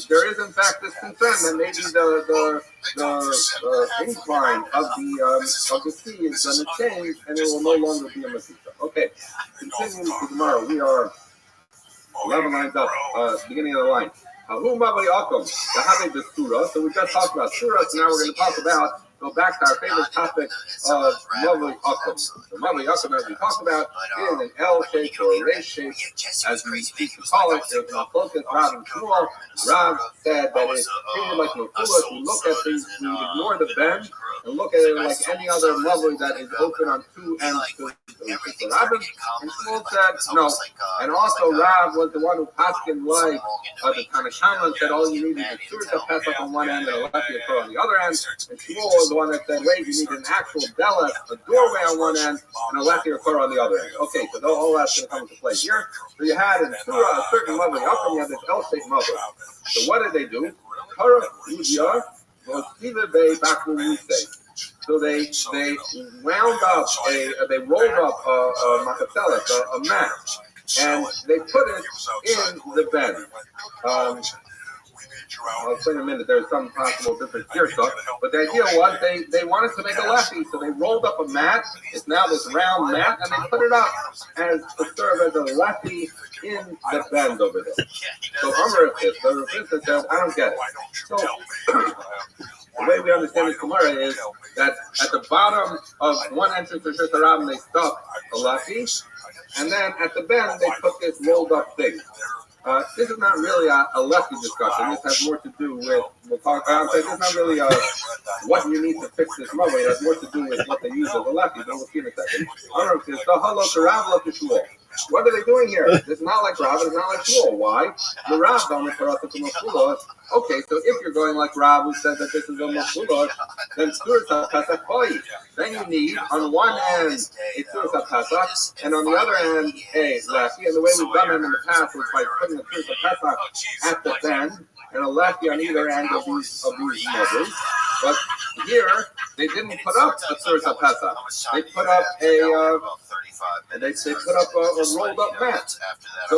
A: there is in fact this concern that maybe the incline of the sea is going to change and it will no longer be a mechitza. Okay, continuing to tomorrow. We are 11 lines up, beginning of the line. So we just talked about surah, so now we're going to go back to our favorite topic of Mavoi Akum. So Mavoi Akum, as we talked about, is an L shape or a race shape, as we used to call it. There's no focus. Rav and Shmuel. Rav said that it's treated like Mefula. We look at these, we ignore the bend, and look at it like any other Mavoi that is open on two ends to the Rabbi, and Shmuel said no. And also Rav was the one who paskin like the Tanakama and said all you need is a Surah Pesach on one end and a Lefty on the other end. And Shmuel was the one that said, wait, you need an actual Bella, a doorway on one end and a Lefty on the other end. Okay, so all that's going to come into play here. So you had in Surah a certain level, you had this L-shaped mother. So what did they do? Karach Udia was either they back when we say. So they wound up they rolled up a makatelek, a mat, and they put it in the bed. I'll explain in a minute. There's some possible different gear stuff, but the idea was they wanted to make a lefty, so they rolled up a mat. It's now this round mat, and they put it up as to serve as a lefty in the bend over there. So Amr the Rav says, I don't get it. So the way we understand this Gemara is that at the bottom of one entrance to Shus HaRabim they stuck a lefty, and then at the bend they put this rolled up thing. This is not really a lefty discussion. This has more to do with, this is not really what you need to fix this mother. It has more to do with what they use as a lefty, but we'll see in a second. What are they doing here? It's not like Rav, it's not like Shmuel. Why? The Rav don't refer to Mafula. Okay, so if you're going like Rav, who said that this is a Mafula, then Surah Pesach Koi. Then you need, on one end, a Surah Pesach, and on the other end, a lefty. And the way we've done it in the past was by putting a Surah Pesach at the bend, and a lefty on either end of these mothers. But here, they didn't put up a Surah Pesach. They put up a rolled up mat. So,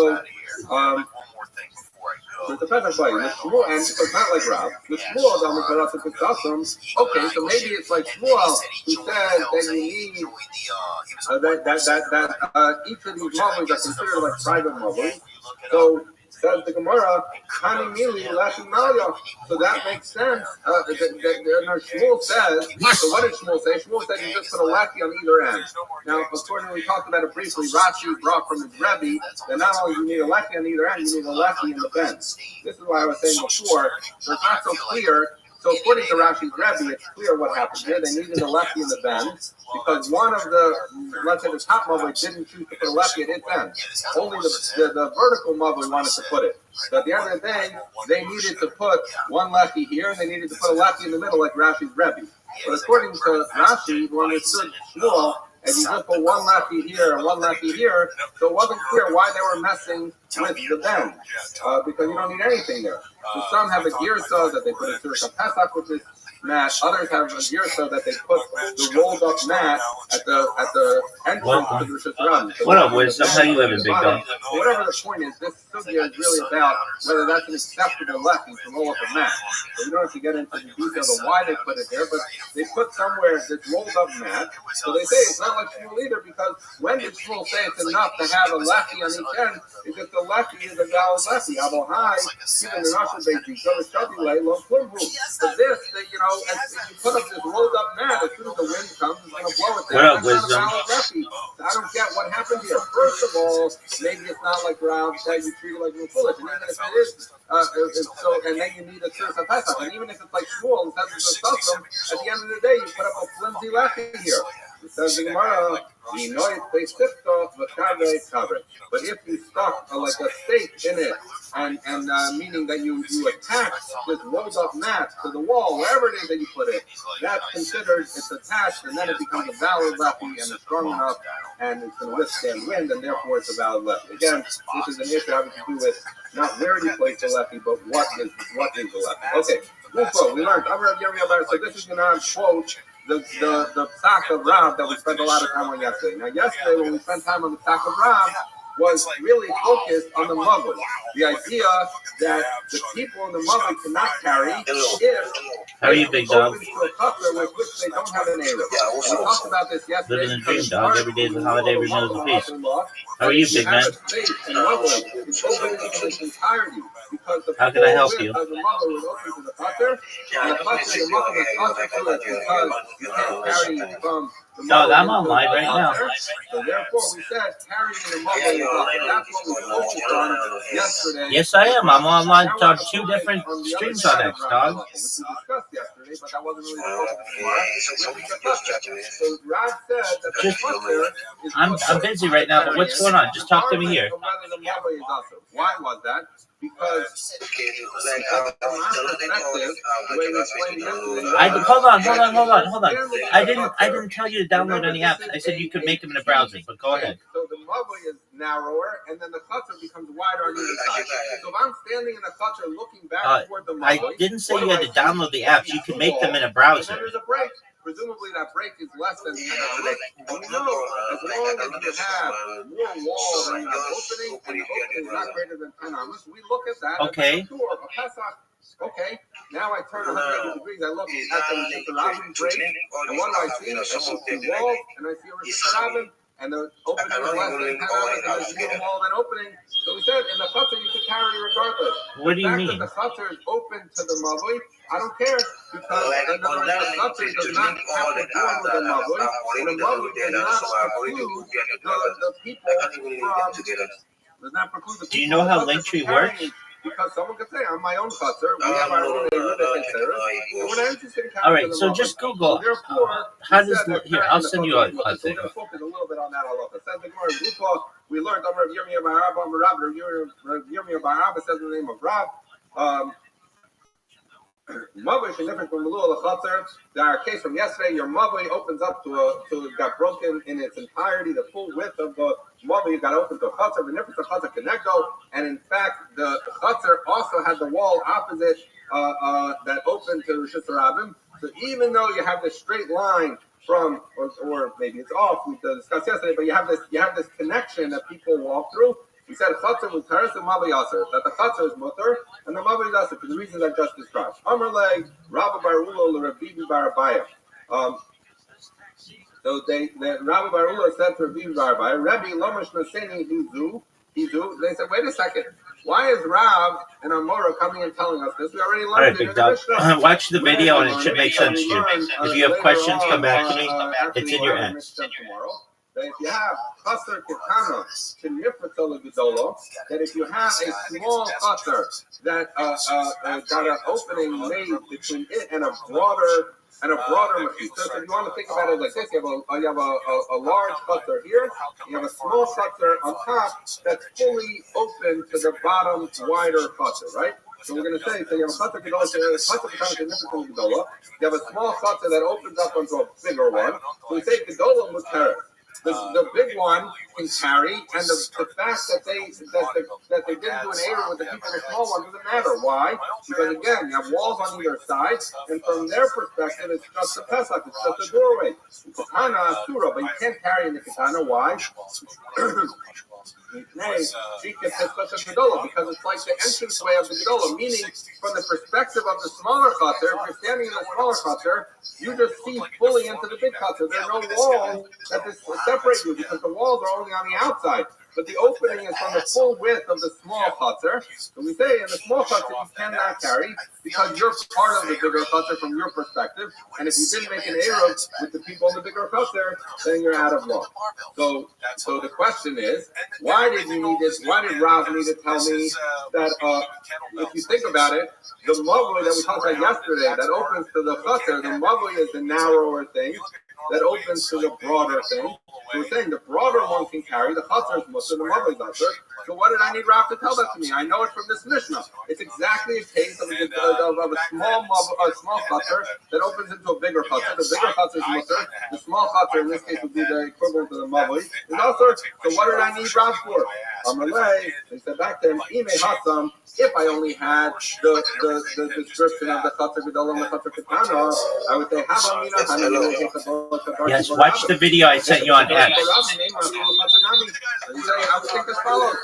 A: so the Pesach way, and it's not like Rav. The Shmuel doesn't put up the Pesachim. Okay, so maybe it's like Shmuel who says that you need that each of these mothers are considered like private mothers. So says the Gemara, Hani Mili Lashi Malya. So that makes sense. Shmuel says, so what did Shmuel say? Shmuel said you just put a lefty on either end. Now, according to we talked about it briefly, Rashi brought from his Rabbi that not only do you need a lefty on either end, you need a lefty in the bend. This is why I was saying before, so it's not so clear. So according to Rashi's Rabbi, it's clear what happened here. They needed a lefty in the bend because one of the, let's say the top mother didn't choose to put a lefty at its end. Only the vertical mother wanted to put it. So at the end of the day, they needed to put one lefty here, and they needed to put a lefty in the middle like Rashi's Rabbi. But according to Rashi, who understood Shmuel, and you just put one lefty here and one lefty here, so it wasn't clear why they were messing with the bend, because you don't need anything there. So some have a gear so that they put a Surah Pesach, which is mat. Others have a gear so that they put the rolled up mat at the entrance to the Shus HaRabim.
B: What up, Wisdom? How you living, big dog?
A: Whatever the point is, this sugya is really about whether that's an acceptable lefty to roll up a mat. So we don't have to get into the details of why they put it there, but they put somewhere this rolled up mat. So they say it's not like Shmuel either, because when did Shmuel say it's enough to have a lefty on each end? Because the lefty is a valid lefty. Abo high, even in Russian baby, so it's way low plum room. But this, you know, as you put up this rolled up mat, as soon as the wind comes, it's going to blow it there.
B: What up, Wisdom?
A: I don't get what happened here. First of all, maybe it's not like Rav that you treat it like you're foolish. And even if it is, and then you need a Surah Pesach. And even if it's like Shmuel, it says it's a custom, at the end of the day, you put up a flimsy lefty here. It says the Gemara, you know it's they stick off the cover. But if you stuck like a stake in it, and meaning that you attach this rolled up mat to the wall, wherever it is that you put it, that's considered it's attached, and then it becomes a valid lefty, and it's strong enough, and it's going to withstand wind, and therefore it's a valid lefty. Again, this is an issue having to do with not where you place the lefty, but what is the lefty. Okay, Mufo, we learned. So this is going to quote the Taik of Rav that we spent a lot of time on yesterday. Now, yesterday when we spent time on the Taik of Rav, was really focused on the mother. The idea that the people in the mother cannot carry if
B: how are you, big dog?
A: To a cutler with which they don't have an area. We talked about this yesterday.
B: Living the dream, dog. Every day is a holiday, every knows a feast. How are you, big man?
A: It's open in its entirety because the
B: how can I help you?
A: The mother was open to the cutler, and the mother was cutler to it because you can't carry from.
B: Dog, I'm online right now.
A: So therefore, we said carrying the mother is up. That's what we focused on yesterday.
B: Yes, I am. I'm online on 2 different streams on X, dog.
A: Which we discussed yesterday yesterday, but that wasn't really the focus. So Rab said that the chutzner is
B: I'm busy right now, but what's going on? Just talk to me here.
A: Why was that? Because
B: hold on. I didn't tell you to download any apps. I said you could make them in a browser, but go ahead.
A: So the mavoi is narrower, and then the chutzner becomes wider on either side. So if I'm standing in a chutzner looking back toward the mavoi,
B: I didn't say you had to download the apps. You can make them in a browser.
A: And then there's a break. Presumably that break is less than the break. And we know as long as you have more walls and you have opening, and the opening is not greater than 10 amos, we look at that
B: Okay.
A: as a tour of a Pesach. Okay, now I turn 180 degrees. I look at the Rabbi break, and what do I see? I see two walls, and I see a Rabbi, and the opening is less than 10 amos, and there's more wall than opening. So we said in the chutzner you can carry regardless.
B: What do you mean?
A: The fact that the chutzner is open to the mavoi, I don't care, because the chutzner does not have to join with the mavoi, and the mavoi does not preclude the people from.
B: Do you know how Linktree works?
A: Because someone could say, on my own chutzner, we have our own neighbor that can say it. And we're not interested in
B: All right, so just Google. How does here? I'll send you a thing.
A: We're going to focus a little bit on that halacha. Says the Gemara in Rupa, we learned Amar Yirmiyah by Rab, Amar Rab, Yirmiyah by Rab. It says in the name of Rab. Mavoi is different from Malul Chatzar. Our case from yesterday, your mavoi opens up to it got broken in its entirety, the full width of the mavoi got open to a Chatzar, the difference of Chatzar Connecto, and in fact, the Chatzar also had the wall opposite that opened to Rishus Rabim. So even though you have this straight line from, or maybe it's off, we discussed yesterday, but you have this connection that people walk through. We said chutzner was teres and mavoi aser, that the chutzner is mutter and the mavoi is aser for the reasons I just described. Amar le Rabbi Bar Ula Rabbi Bar Abaya. So the Rabbi Bar Ula said to Rabbi Bar Abaya, Rabbi Lomash Naseni Hizu. They said, wait a second. Why is Rav and Amora coming and telling us this? We already learned it in the Mishnah.
B: Watch the video and it should make sense to you. If you have questions, come back to me. It's in your hands.
A: That if you have chaser ketana shenifratol gedolo, that if you have a small chaser that got an opening made between it and a broader machita. So if you want to think about it like this, you have a large chaser here, you have a small chaser on top that's fully open to the bottom wider chaser, right? So we're going to say, so you have a chaser gedola, you have a small chaser that opens up onto a bigger one. So we say gedola muteres. The big one can carry, and the fact that they didn't do an area with the people in the small one doesn't matter. Why? Because again, you have walls on either side, and from their perspective, it's just a pesach, it's just a doorway. Katana asura, but you can't carry in the katana. Why? Because it's like the entranceway of the gedola, meaning from the perspective of the smaller chutzner, if you're standing in the smaller chutzner, you just see fully into the big chutzner. There are no walls that separate you because the walls are only on the outside. But the opening is from the full width of the small chutzner. So we say in the small chutzner you cannot carry because you're part of the bigger chutzner from your perspective. And if you didn't make an eruv with the people in the bigger chutzner, then you're out of luck. So the question is, why did you need this? Why did Rav need to tell me that if you think about it, the mavoi that we talked about yesterday that opens to the chutzner, the mavoi is the narrower thing that opens to the broader thing. So we're saying the broader one can carry, the chutzner is mutter, the mavoi is usher. So what did I need Rav to tell that to me? I know it from this Mishnah. It's exactly a case of a small chutzner that opens into a bigger chutzner. The bigger chutzner is mutter. The small chutzner in this case would be the equivalent to the mavoi. Is usher. So what did I need Rav for? Amalei, they said back to him, Ime Hassam, if I only had the description of the chutzner gedola and the chutzner ketana, I would say,
B: yes, watch the video I sent you on X.
A: I would think as follows.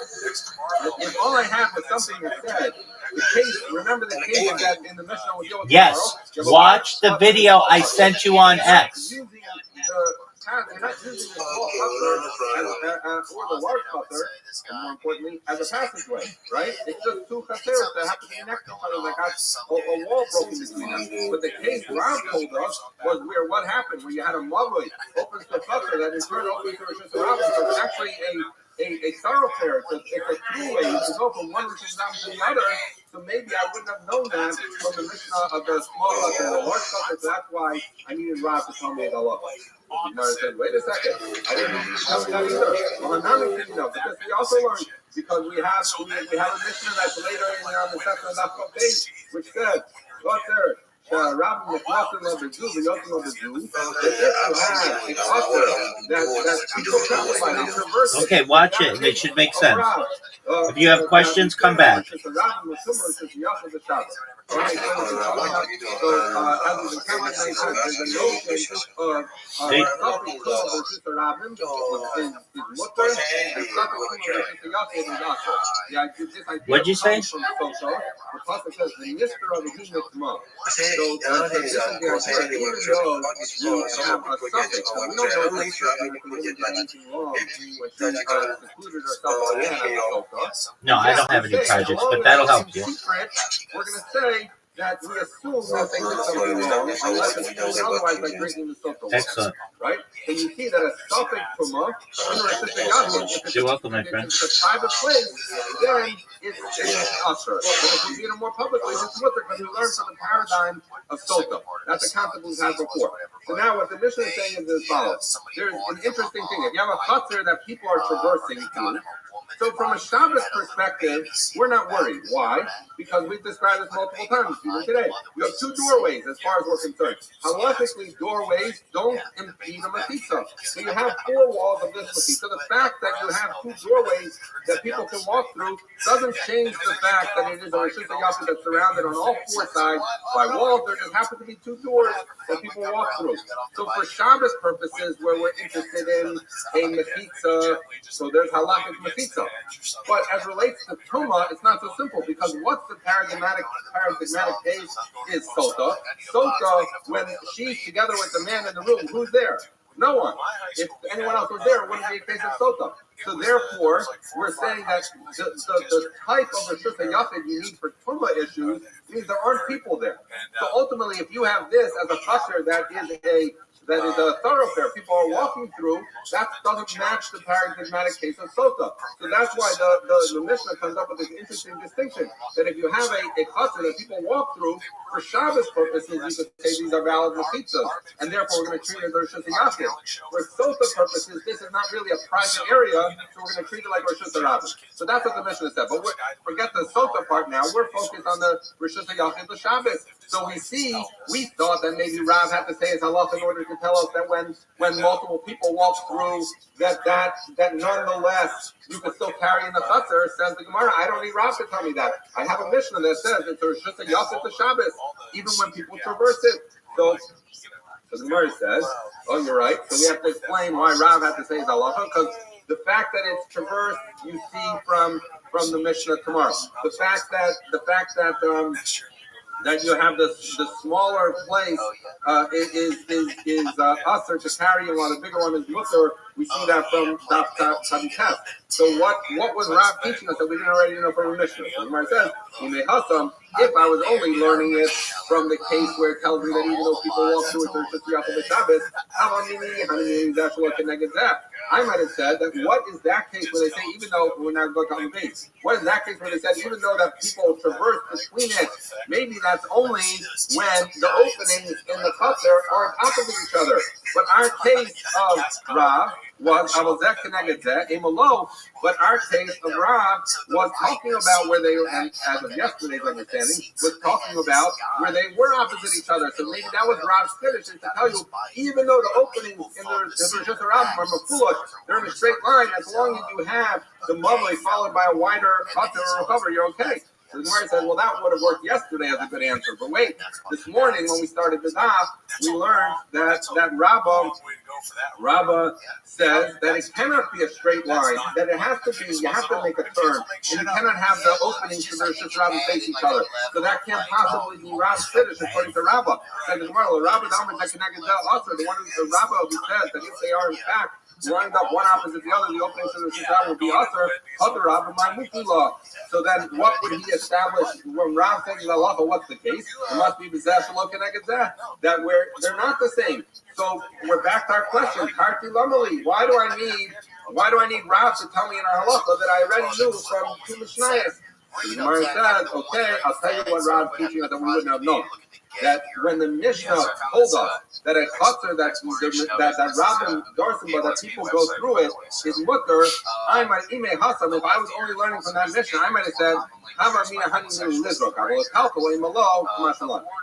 A: If all I had was something that said, the case, remember the case that in the Mishnah we'll deal with
B: yes,
A: tomorrow,
B: watch the video I sent you on X.
A: You're not using the small chutzner or the large chutzner, and more importantly, as a passageway, right? It's just two chutzeros that have to be next to each other that got a wall broken between them. But the case Rav told us was where what happened, where you had a mavoi opens to a chutzner that in turn opens to Rishus Rabim. So it's actually a thoroughfare. It's a throughway. You can go from one Rishus Rabim to the other, So maybe I wouldn't have known that from the Mishnah of the small chutzner and the large chutzner. So that's why I needed Rav to tell me the halacha. The Gemara said, wait a second, I didn't need you to tell me that either. Well, I'm not making enough, because we also learned, because we have a Mishnah that's later in the section of that page, which says, Chotzer, Rabbi Mechnasim of the Jews, the Yotim of the Jews, that if you have a chotzer that people travel by, they traverse it.
B: Okay, watch it. It should make sense. If you have questions, come back.
A: So, as we've encountered many times, there's a notion of something versus the rabbin is mutter, and something versus the yachid is asher.
B: What'd you say?
A: The pasuk says the mister of the human command. So this is the idea. Even though you have a suffix, and we don't know if we did anything wrong when she secluded herself again as a sofa.
B: No, I don't have any projects, but that'll help you.
A: We're going to say that we assume that they did something wrong, unless it's proven otherwise by drinking the sofa.
B: Excellent.
A: Right? And you see that a suffix tumah,
B: You're welcome, my friend.
A: If it's a private place, then it's usher. But if you get a more public place, it's mutter, because we learn from the paradigm of sota. That's the concept we've had before. So now what the Mishnah is saying is as follows. There's an interesting thing. If you have a chutzner that people are traversing through, so from a Shabbos perspective, we're not worried. Why? Because we've described this multiple times, even today. We have two doorways as far as we're concerned. Halachically, doorways don't impede a mechitza. So you have four walls of this mechitza. The fact that you have two doorways that people can walk through doesn't change the fact that it is a Rishus HaYachid that's surrounded on all four sides by walls. There just happen to be two doors that people walk through. So for Shabbos purposes, where we're interested in a mechitza, so there's halachic mechitza. But as relates to Tumah, it's not so simple, because what's the paradigmatic case is Sota. Sota, when she's together with the man in the room, who's there? No one. If anyone else was there, it wouldn't be a case of Sota. So therefore, we're saying that the type of Rishus HaYachid you need for Tumah issues means there aren't people there. So ultimately, if you have this as a chutzner that is a thoroughfare people are walking through, that doesn't match the paradigmatic case of Sota. So that's why the Mishnah comes up with this interesting distinction, that if you have a chutzner that people walk through, for Shabbos purposes, you could say these are valid mechitzas, and therefore we're going to treat it as Rishus HaYachid. For Sota purposes, this is not really a private area, so we're going to treat it like Rishus HaRabbi. So that's what the Mishnah said. But forget the Sota part now. We're focused on the Rishus HaYachid, the Shabbos. So we thought that maybe Rav had to say his halach in order to tell us that when multiple people walk through, that nonetheless you can still carry in the chutzner. Says the Gemara, I don't need Rav to tell me that. I have a Mishnah that says it's Rishus HaYachid the Shabbos, even when people traverse it. So the Gemara says, oh, you're right. So we have to explain why Rav had to say his halacha, because the fact that it's traversed, you see from the Mishnah tomorrow. The fact that that you have the smaller place is usher to carry, and while the bigger one is mutter. We see that from Taik. So what was Rav teaching us that we didn't already know from the Mishnah? So the Gemara says, if I was only learning it from the case where it tells me that even though people walk through it, there's just the Shabbos, I might have said that what is that case where they say, even though we're not going to on the base, what is that case where they said, even though that people traverse between it, maybe that's only when the openings in the chutzner are opposite each other. But our case of Rav was but our case of Rav was talking about where they were, and as of yesterday's understanding, was talking about where they were opposite each other. So maybe that was Rav's finish, is to tell you, even though the openings in the Rishus HaRabbi are mafulush, they're in a straight line, as long as you have the mavli followed by a wider chutzner or recover, you're okay. So the Gemara said, well, that would have worked yesterday as a good answer. But wait, this morning when we started the daf, we learned that Rabbi says that it cannot be a straight line, that it has to be, you have to make a turn, and you cannot have the openings to the Rishus HaRabbi face each other. So that can't possibly be Rab's finish according to Rabbi. So the Gemara, Rabbi Damar Tekineged also, the one who the Rabbi who says that if they are in fact lined up one opposite the other, the openings to the Rishus HaRabbi will be other Rabbi Ma'muki law. So then what would he establish when Rav says halacha? What's the case? It must be that they're not the same. So we're back to our question. Karti Lamali. Why do I need Rav to tell me in our halacha that I already knew from two Mishnayos? The Gemara says, okay, I'll tell you what Rab's teaching us that we wouldn't have known. That when the Mishnah told us that a chutzner that Rabbi Darsim, but that people go through it is mutter, I might ime hasam. If I was only learning from that Mishnah, I might have said,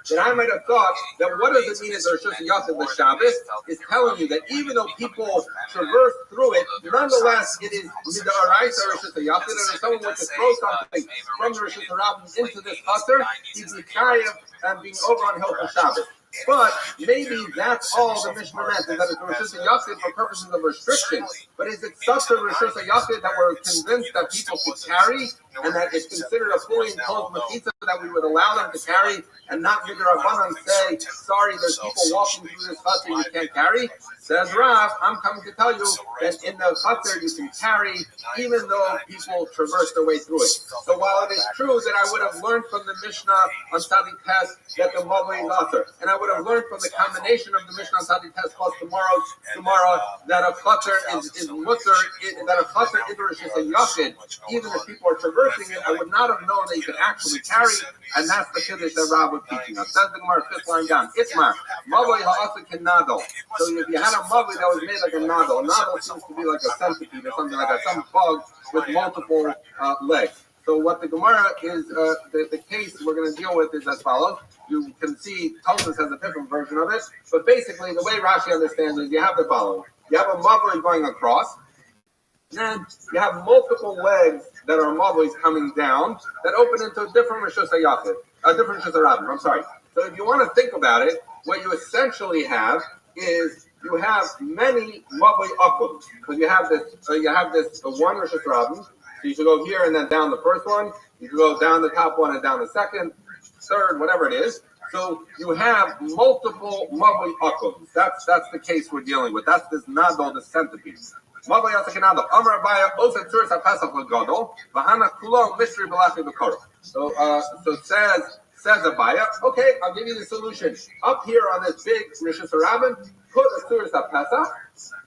A: then I might have thought that what does it mean is Rosh Hashanah the Shabbos is telling you that even though people traverse through it, nonetheless it is midaraisa Rosh Hashanah. That if someone were to throw something from the Rosh Hashanah into this chutzner, he'd be chayav and being over on Hill for Shabbos. But maybe that's all the Mishnah meant, is that it's Rosh Hashanah for purposes of restriction. But is it such a Rosh Hashanah that we're convinced that people could carry, and that it's considered a fully enclosed mechitza that we would allow them to carry, and not Midrabanan say, sorry, there's people walking through this chutzner you can't carry? Says Rav, I'm coming to tell you that in the chutzner you can carry, even though people traverse their way through it. So while it is true that I would have learned from the Mishnah on Taik that the Mavli is author, and I would have learned from the combination of the Mishnah on Taik plus tomorrow that a chutzner is mutter, that a chutzner is Rosh Hashanah, even if people are traversing it, I would not have known that you could actually carry, and that's the kiddush that Rav was teaching us. Says the Gemara, fifth line down. Itmar, Mavli ha'asa kenado. So if you had a Mavli that was made like a nadal seems to be like a centipede or something like that, some bug with multiple legs. So what the Gemara is, the case we're going to deal with is as follows. You can see Tosfos has a different version of it, but basically the way Rashi understands it is you have the following. You have a Mavli going across, then you have multiple legs that are Mavlis coming down that open into a different Rosh Hashanah, a different Rosh Hashanah. I'm sorry. So if you want to think about it, what you essentially have is you have many Mavli Akum, because you have this one Rosh Hashanah. So you should go here and then down the first one. You can go down the top one and down the second, third, whatever it is. So you have multiple Mavli Akum. That's the case we're dealing with. That's this Nadal, the centipede. So says Abaya, okay, I'll give you the solution. Up here on this big Rosh Hashanah, put a Tzuras HaPesach,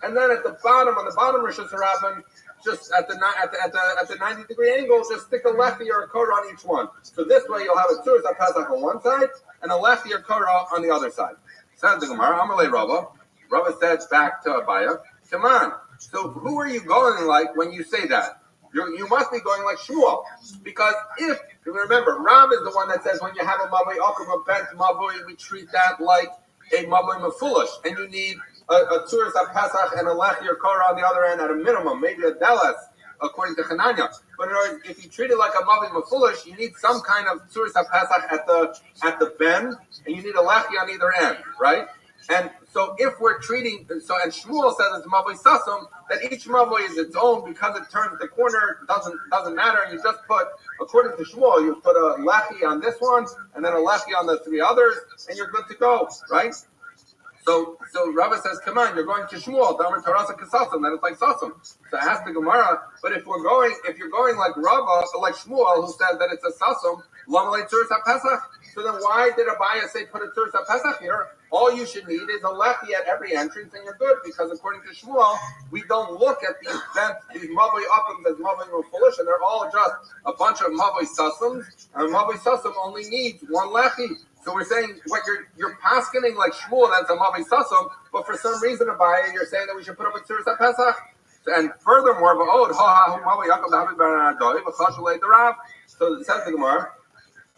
A: and then at the bottom, on the bottom Rosh Hashanah, just at the 90-degree angle, just stick a lefty or a korah on each one. So this way you'll have a Tzuras HaPesach on one side and a lefty or korah on the other side. Says the Gemara, Amalei Rabbi. Rabbi says back to Abaya, come on. So who are you going like when you say that? You must be going like Shmuel. Because if, you remember, Ram is the one that says when you have a Mavli Akum, a bent Mavli, we treat that like a Mavli Mefulish. And you need a Tzuras HaPesach and a Lechi or Korah on the other end at a minimum, maybe a Delas, according to Chananya. But in other words, if you treat it like a Mavli Mefulish, you need some kind of Tzuras HaPesach at the bend, and you need a Lechi on either end, right? And so if we're treating, and Shmuel says it's Mavli Sasum, that each Mavli is its own because it turns the corner, doesn't matter, and you just put, according to Shmuel, you put a Lechi on this one, and then a Lechi on the three others, and you're good to go, right? So Rabbi says, come on, you're going to Shmuel, Damer Tarasa Kasasum, then it's like Sasum. So ask the Gemara, but if you're going like Rabbi, so like Shmuel, who says that it's a Sasum, Lamalei Tzuras HaPesach, so then why did Abaya say put a Tzuras HaPesach here? All you should need is a lefty at every entrance, and you're good, because according to Shmuel, we don't look at these Mavli Akums as Mavli Mefulish, and they're all just a bunch of Mavli Sasums, and Mavli Sasum only needs one lefty. So we're saying what you're paskening like Shmuel, that's a Mavli Sasum, but for some reason, Abaya, you're saying that we should put up a Tzuras HaPesach. And furthermore, so it says the Gemara,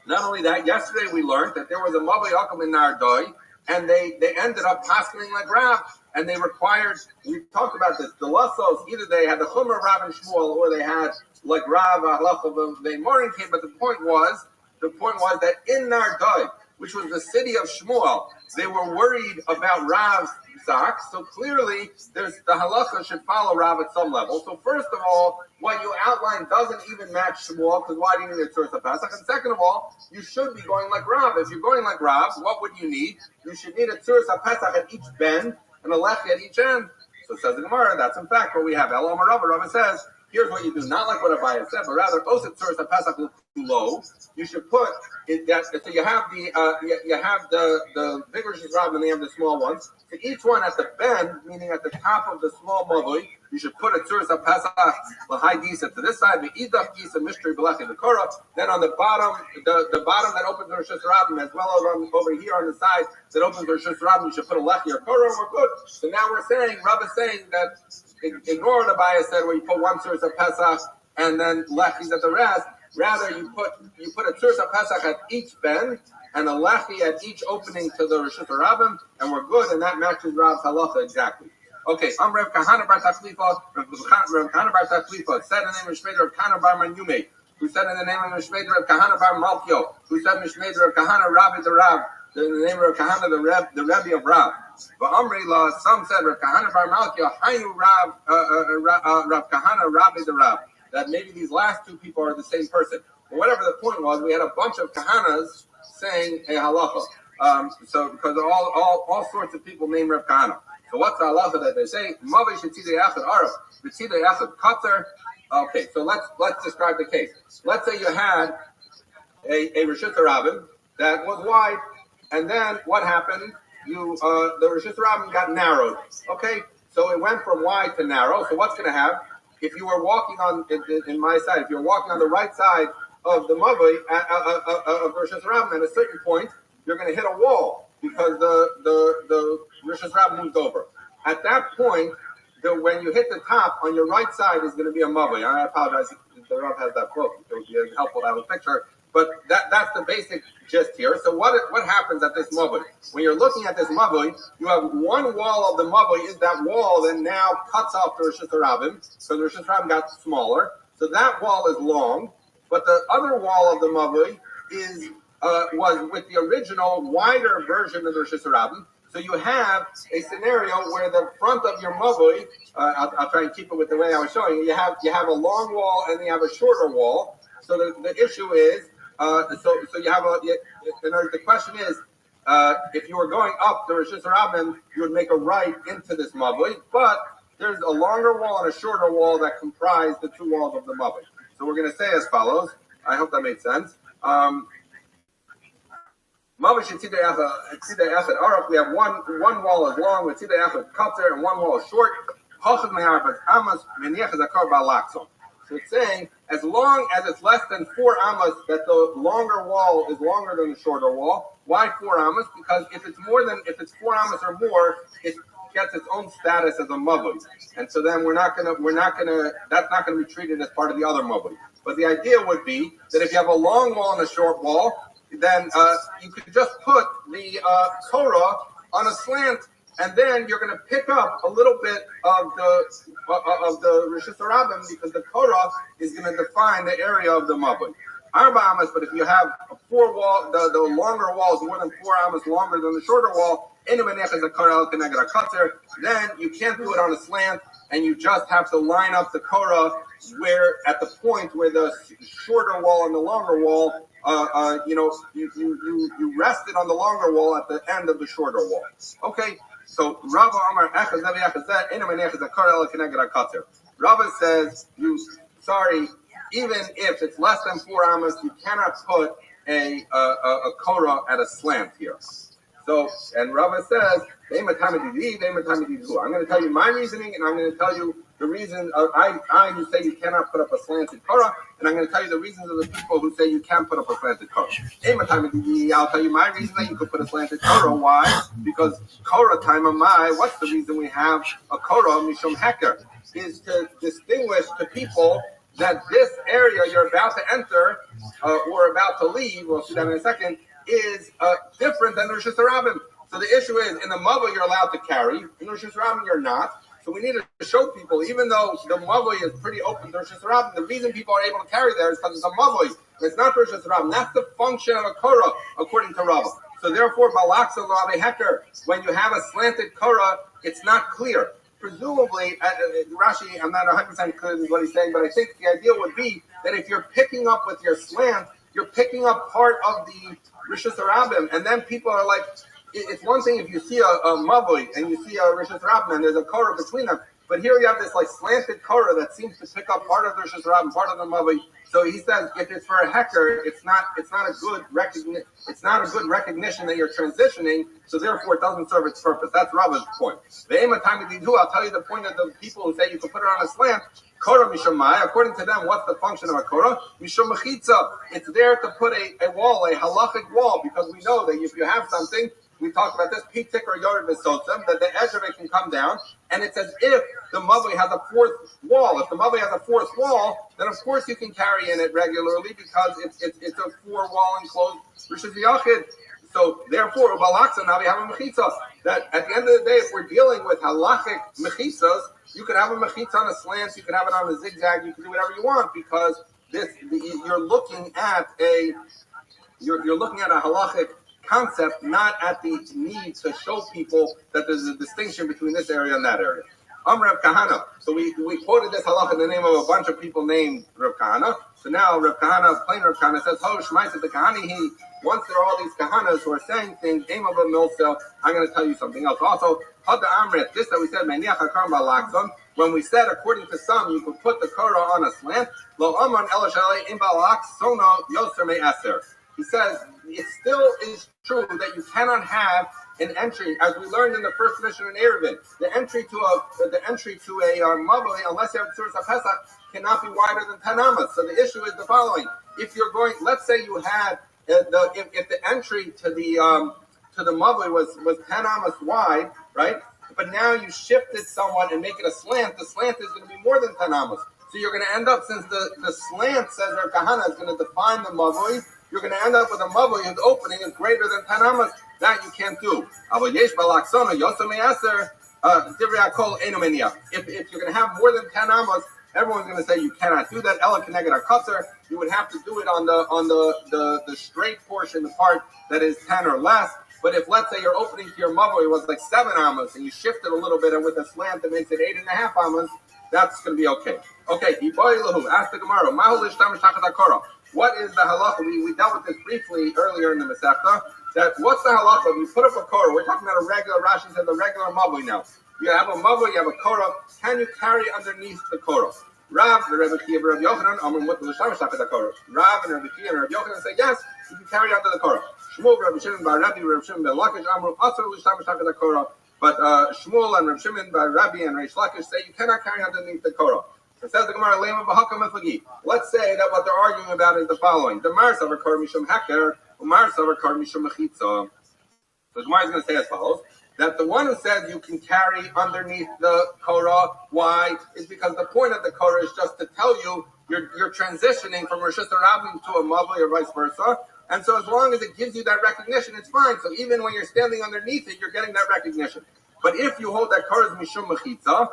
A: not only that, yesterday we learned that there was a Mavli Akum in Nardoi, and they ended up paskening like Rav, and they required, we talked about this, the Lassos, either they had the Chumrah Rav and Shmuel, or they had like Rav, Halacha, the Morin came, but the point was that in Nardoi, which was the city of Shmuel, they were worried about Rav's socks, so clearly the halacha should follow Rav at some level. So first of all, what you outlined doesn't even match Shmuel, because why do you need a Tzuras HaPesach? And second of all, you should be going like Rav. If you're going like Rav, what would you need? You should need a Tzuras HaPesach at each bend and a lechi at each end. So says the Gemara, that's in fact what we have. Elam Rabbi says, here's what you do, not like what Rabbi said, but rather Oset Tzuras HaPesach low. You should put it that so you have the big Rosh Hashanah and you have the small ones. So each one at the bend, meaning at the top of the small mavoi, you should put a Tzuras HaPesach l'hai gisa to this side, the idach gisa mystery b'lechi the korah. Then on the bottom, the bottom that opens the Rosh Hashanah, as well as over here on the side that opens the Rosh Hashanah, you should put a lechi or korah, and we're good. So now we're saying, Rabbi is saying that ignore the bias said where you put one Tzuras HaPesach and then lechis at the rest. Rather, you put a Tzuras HaPesach at each bend and a lechi at each opening to the Rosh Hashanah, and we're good, and that matches Rab's halacha exactly. Okay, I'm Rav Kahana Bar Tachlifa. Rav Kahana Bar Tachlifa said in the name of Shmei Rav Kahana Bar Manume, who said in the name of Shmei Rav Kahana Bar Malkio, who said in Shmei Rav Kahana Rabbi the Rab, in the name of Rav Kahana the Rebbe of Rab. But Amri La, some said Rav Kahana Bar Malkio, Hainu Rav Kahana Rabbi the Rab. That maybe these last two people are the same person. But whatever the point was, we had a bunch of kahanas saying a halacha. So because all sorts of people named Rav Kahana. So what's the halacha that they say? Mavi shetzidei achad araf, shetzidei achad katzer. Okay, so let's describe the case. Let's say you had a Rosh Hashanah that was wide, and then what happened? The Rosh Hashanah got narrowed. Okay, so it went from wide to narrow. So what's going to have? If you were walking on in my side, if you're walking on the right side of the mavoi of Rosh Hashanah, at a certain point, you're going to hit a wall because the Rosh Hashanah moved over. At that point, when you hit the top on your right side is going to be a mavoi. I apologize if the Rav has that book. It would be helpful to have a picture. But that's the basic gist here. So what happens at this mavoi? When you're looking at this mavoi, you have one wall of the mavoi is that wall that now cuts off the Rosh Hashanah. So the Rosh Hashanah got smaller. So that wall is long. But the other wall of the mavoi was with the original wider version of the Rosh Hashanah. So you have a scenario where the front of your mavoi, I'll try and keep it with the way I was showing you. You have a long wall and you have a shorter wall. So the issue is, so you have the question is, if you were going up the Rosh Hashanah, you would make a right into this mavoi, but there's a longer wall and a shorter wall that comprise the two walls of the mavoi. So we're going to say as follows. I hope that made sense. Mavoi shetzidei achad araf. We have one wall is long with tzidei achad katzer and one wall is short. Hachad me'arbat amas v'niach zakar ba'alakson. So it's saying, as long as it's less than 4 amas, that the longer wall is longer than the shorter wall. Why 4 amas? Because if it's 4 amas or more, it gets its own status as a mavoi, and so then that's not gonna be treated as part of the other mavoi. But the idea would be that if you have a long wall and a short wall, then you could just put the Torah on a slant. And then you're going to pick up a little bit of the Rosh Hashanah because the Torah is going to define the area of the mavoi. Arba amas, but if you have a 4 wall, the longer wall is more than 4 amas longer than the shorter wall, then you can't do it on a slant, and you just have to line up the Korah where at the point where the shorter wall and the longer wall, you rested on the longer wall at the end of the shorter wall. Okay. So Rabbi Amar Rabbi says, even if it's less than 4 amas, you cannot put a korah at a slant here. So, and Rabbi says, I'm going to tell you my reasoning, and I'm going to tell you the reason I who say you cannot put up a slanted korah, and I'm going to tell you the reasons of the people who say you can't put up a slanted korah. I'll tell you my reason that you could put a slanted korah. Why? Because korah time of my, what's the reason we have a korah, mishum heker, is to distinguish to people that this area you're about to enter or about to leave, we'll see that in a second, is different than Rosh Hashanah. So the issue is, in the mavoi you're allowed to carry, in Rosh Hashanah you're not. So we need to show people, even though the mavoi is pretty open to Rosh Hashanah, the reason people are able to carry there is because it's a mavoi. It's not Rosh Hashanah. That's the function of a korah, according to Rabbi. So therefore, balaksa l'avei heker, when you have a slanted korah, it's not clear. Presumably, Rashi, I'm not 100% clear with what he's saying, but I think the idea would be that if you're picking up with your slant, you're picking up part of the Rosh Hashanah, and then people are like, it's one thing if you see a mavoi and you see a Rosh Hashanah and there's a korah between them, But here you have this like slanted korah that seems to pick up part of the Rishus Rab and part of the Mavoi. So he says, if it's for a hecker, it's not a good recognition that you're transitioning. So therefore, it doesn't serve its purpose. That's Rabbi's point. I'll tell you the point of the people who say you can put it on a slant. Korah mishamai. According to them, what's the function of a korah? Mishum mechitza. It's there to put a wall, a halachic wall, because we know that if you have something. We talked about this, pitik or yored v'sotzim, that the edge of it can come down, and it's as if the mavli has a fourth wall. If the mavli has a fourth wall, then of course you can carry in it regularly because it's a four-wall enclosed rishus yachid. So therefore, ubalaksa now we have a mechitza. That at the end of the day, if we're dealing with halachic mechitzas, you can have a mechitza on a slant, you can have it on a zigzag, you can do whatever you want because you're looking at a halachic concept, not at the need to show people that there's a distinction between this area and that area. Rav Kahana. So we quoted this halach in the name of a bunch of people named Rav Kahana. So now Rav Kahana, plain Rav Kahana, says, "Oh, Shmai said the Kahani." Once there are all these Kahanas who are saying things, aim of a milsa. I'm going to tell you something else. Also, Hada Amrit, this that we said, Meniach Hakam Balakson. When we said, according to some, you could put the korah on a slant. Lo Amon Elashale Im Balak Sono Yoser Me Aser. He says it still is true that you cannot have an entry, as we learned in the first mission in Erevin. The entry to a mavli, unless you have Tzuras HaPesach, cannot be wider than 10 amas. So the issue is the following: if you're going, let's say you had if the entry to the mavli was 10 amas wide, right? But now you shifted somewhat and make it a slant. The slant is going to be more than 10 amas. So you're going to end up, since the slant says Rav Kahana is going to define the mavli. You're going to end up with a mavli whose opening is greater than 10 amas. That you can't do. If you're going to have more than 10 amas, everyone's going to say you cannot do that. Ela keneged hakatzer. You would have to do it on the straight portion, the part that is 10 or less. But if, let's say, your opening to your mavli was like 7 amas, and you shift it a little bit, and with a slant that makes it 8.5 amas, that's going to be okay. Okay, ask the Gemara. What is the halacha? We dealt with this briefly earlier in the Masechta. That what's the halacha? You put up a korah. We're talking about a regular. Rashi said the regular mavli now. You have a mavli, you have a korah. Can you carry underneath the korah? Rav, the Rabbi Kia, Rabbi Yochanan, what the L'shamish the korah? Rav and Rabbi Kia and Rabbi Yochanan say yes, you can carry under the korah. Shmuel, Rabbi Shimon by Rabbi, Rabbi Shimon by Lakish, Amru Asur L'shamish the korah. But Shmuel and Rabbi Shimon by Rabbi and Reish Lakish say you cannot carry underneath the korah. It says the Gemara, Lema b'hakam efagi. Let's say that what they're arguing about is the following: the Mar Savar Kar Mishum Heker, Umar Savar Kar Mishum Mechitza. So the Gemara is going to say as follows: that the one who says you can carry underneath the korah, why? Is because the point of the korah is just to tell you you're transitioning from Rishus Harabim to a mavli or vice versa. And so as long as it gives you that recognition, it's fine. So even when you're standing underneath it, you're getting that recognition. But if you hold that korah is Mishum Mechitza,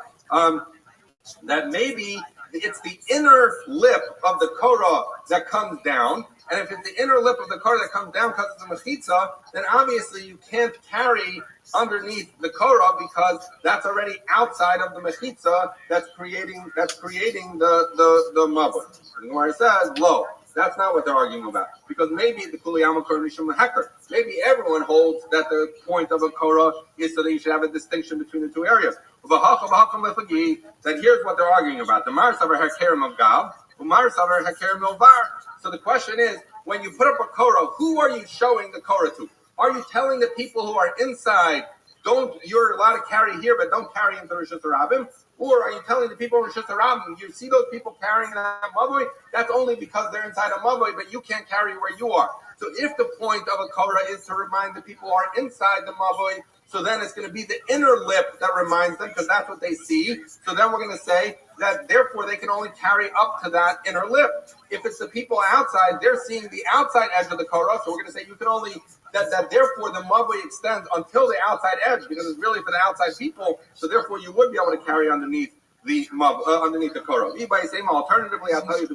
A: that maybe it's the inner lip of the korah that comes down, and if it's the inner lip of the korah that comes down because it's a mechitza, then obviously you can't carry underneath the korah because that's already outside of the mechitza that's creating the mavli. Where it says low. That's not what they're arguing about. Because maybe the Kuliyama Korah Rishon Heker. Maybe everyone holds that the point of a korah is so that you should have a distinction between the two areas. That here's what they're arguing about. The Mar Savar Hekerim of Gav, Umar Savar Hekerim of Var. So the question is, when you put up a korah, who are you showing the korah to? Are you telling the people who are inside, you're allowed to carry here, but don't carry into Rishus Harabim? Or are you telling the people in Rishus Harabim, you see those people carrying that mavli, that's only because they're inside a mavli, but you can't carry where you are. So if the point of a korah is to remind the people who are inside the mavli, so then it's going to be the inner lip that reminds them, because that's what they see. So then we're going to say that therefore they can only carry up to that inner lip. If it's the people outside, they're seeing the outside edge of the korah, so we're going to say you can only, that therefore the mavli extends until the outside edge, because it's really for the outside people, so therefore you would be able to carry underneath the korah. Alternatively, I'll tell you,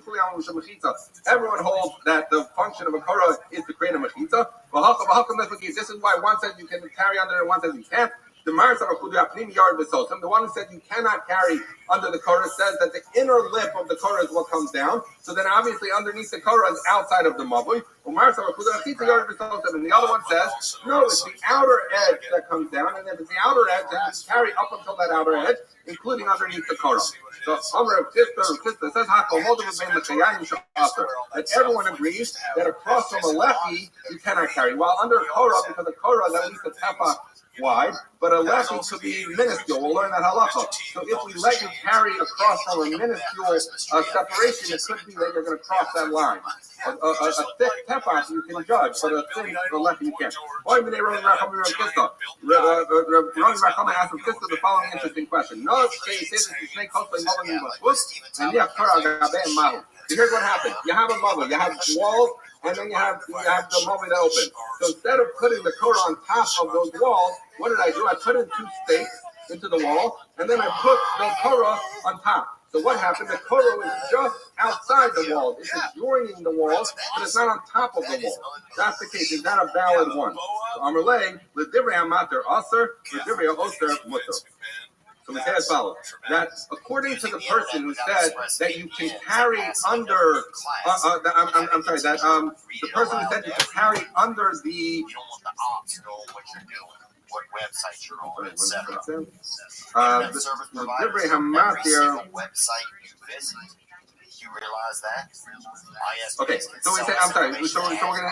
A: everyone holds that the function of a korah is to create a mechitza. This is why one says you can carry under and one says you can't. The one who said you cannot carry under the korah says that the inner lip of the korah is what comes down. So then obviously underneath the korah is outside of the mavli. And the other one says, no, it's the outer edge that comes down, and if it's the outer edge, then you carry up until that outer edge, including underneath the korah. So that everyone agrees that across from a lefty you cannot carry. While under a korah, because a korah is at least a tefach wide, but a lefty could be minuscule. We'll learn that halacha. So if we let you carry across from a minuscule separation, it could be that you're going to cross that line. A thick tefach you can judge, but a thin lefty you can't. Rami Rachama asked him the following interesting question. No, so here's what happened. You have a mother, you have walls, and then you have the mother that open. So instead of putting the korah on top of those walls, what did I do? I put in 2 stakes into the wall, and then I put the korah on top. So what happened? The korah is just outside the walls. It's adjoining the walls, but it's not on top of the wall. That's the case. It's not a valid one. So Amalei, l'divrei hamater aser, l'divrei ha'oser muter. So we say as follows, that according to the person who said that you can carry under, the person who said you can carry under the,
F: what website you're on, etc.
A: the Divrei Hamatir
F: website you visit. You realize that?
A: Okay, so we say,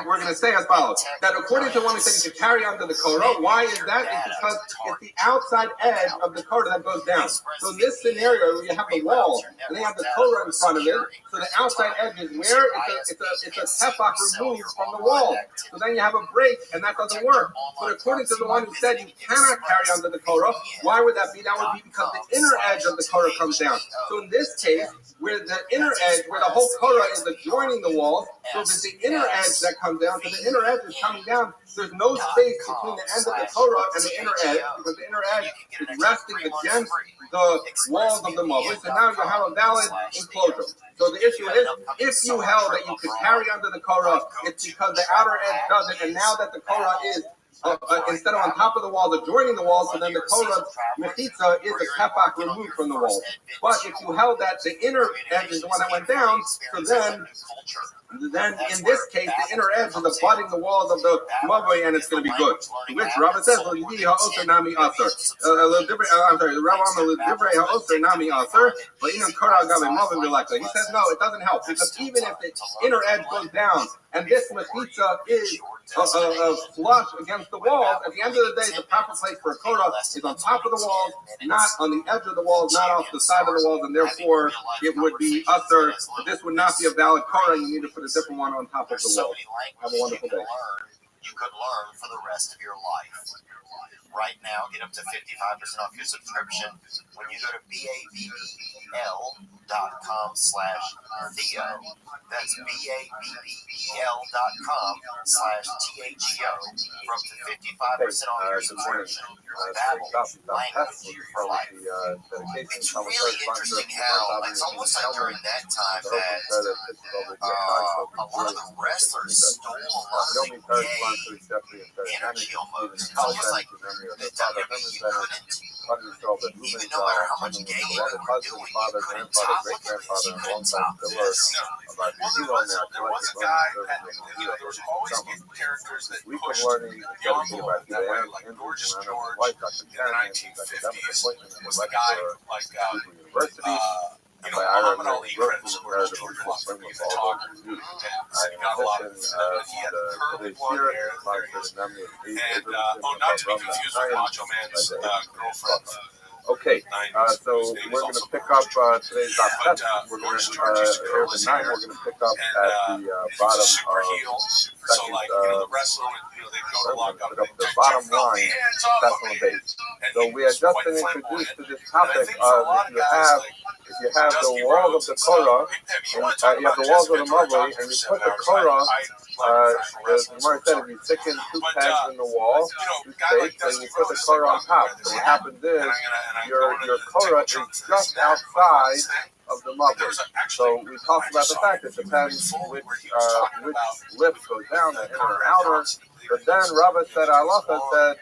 A: we're gonna say as follows, that according to one who said you can carry under the korah, why is that? It's because it's the outside edge of the korah that goes down. So in this scenario where you have the wall and they have the korah in front of it, so the outside edge is where it's a tefach removed from the wall. So then you have a break and that doesn't work. But according to the one who said you cannot carry under the korah, why would that be? That would be because the inner edge of the korah comes down. So in this case, where the inner edge, where the whole korah is adjoining the walls, so if it's the inner edge that comes down, so the inner edge is coming down, there's no space between the end of the korah and the inner edge, because the inner edge is resting against the walls of the mother, so now you have a valid enclosure. So the issue is, if you held that you could carry under the korah, it's because the outer edge doesn't, and now that the korah is instead of on top of the wall, adjoining the wall, so then the korah mechitza is a tefach removed from the wall. But if you held that the inner edge is the one that went down, so then in this case, the inner edge is abutting the walls of the mavoi, and it's going to be good. Which Rabbi says, well, you need ha'oser nami aser. I'm sorry, the Rabbi divrei ha'oser nami aser, but in korah gabe mavoi bilakta. He says, no, it doesn't help, because even if the inner edge goes down, and this mechitza is flush against the walls, at the end of the day, the proper place for a korah is on top of the walls, not on the edge of the walls, not off the side of the walls, and therefore it would be usher. This would not be a valid korah. You need to put a different one on top of the wall. Have a wonderful day.
F: You could learn for the rest of your life. Right now, get up to 55% off your subscription when you go to babbel.com/Theo. That's babbel.com/THEO for up to 55% off your subscription. Babbel, language for life. It's really interesting how it's almost like during that time that a lot of the wrestlers stole a lot of the gay energy almost. It's almost like the WWE couldn't, even no matter how much gay you were doing, you couldn't top this.
G: There was a guy, and there was always characters that pushed the envelope that way, like Gorgeous George in the 1950s was the guy like, I don't know any credits for Gorgeous George, lots of he's a talker, and he got a lot of, he had curly blonde hair, there he is, and, not to be confused with Macho Man's girlfriend.
A: Okay, so we're going to pick up today's daf. We're going to here the 9. We're going to pick up at the bottom of second.
G: The wrestler, they go to lock up
A: the bottom line, second base. So we had just been introduced to this topic of if you have the walls of the korah, you have the walls of the mavoi, and you put the korah. The Gemara said if you stick in 2 pegs in the wall, 2 stakes, and you put the korah on top. So what happens is your korah is just outside of the mavoi. So we talked about the fact it depends which lift goes down, the inner or outer. But then Rabbi said, Allah said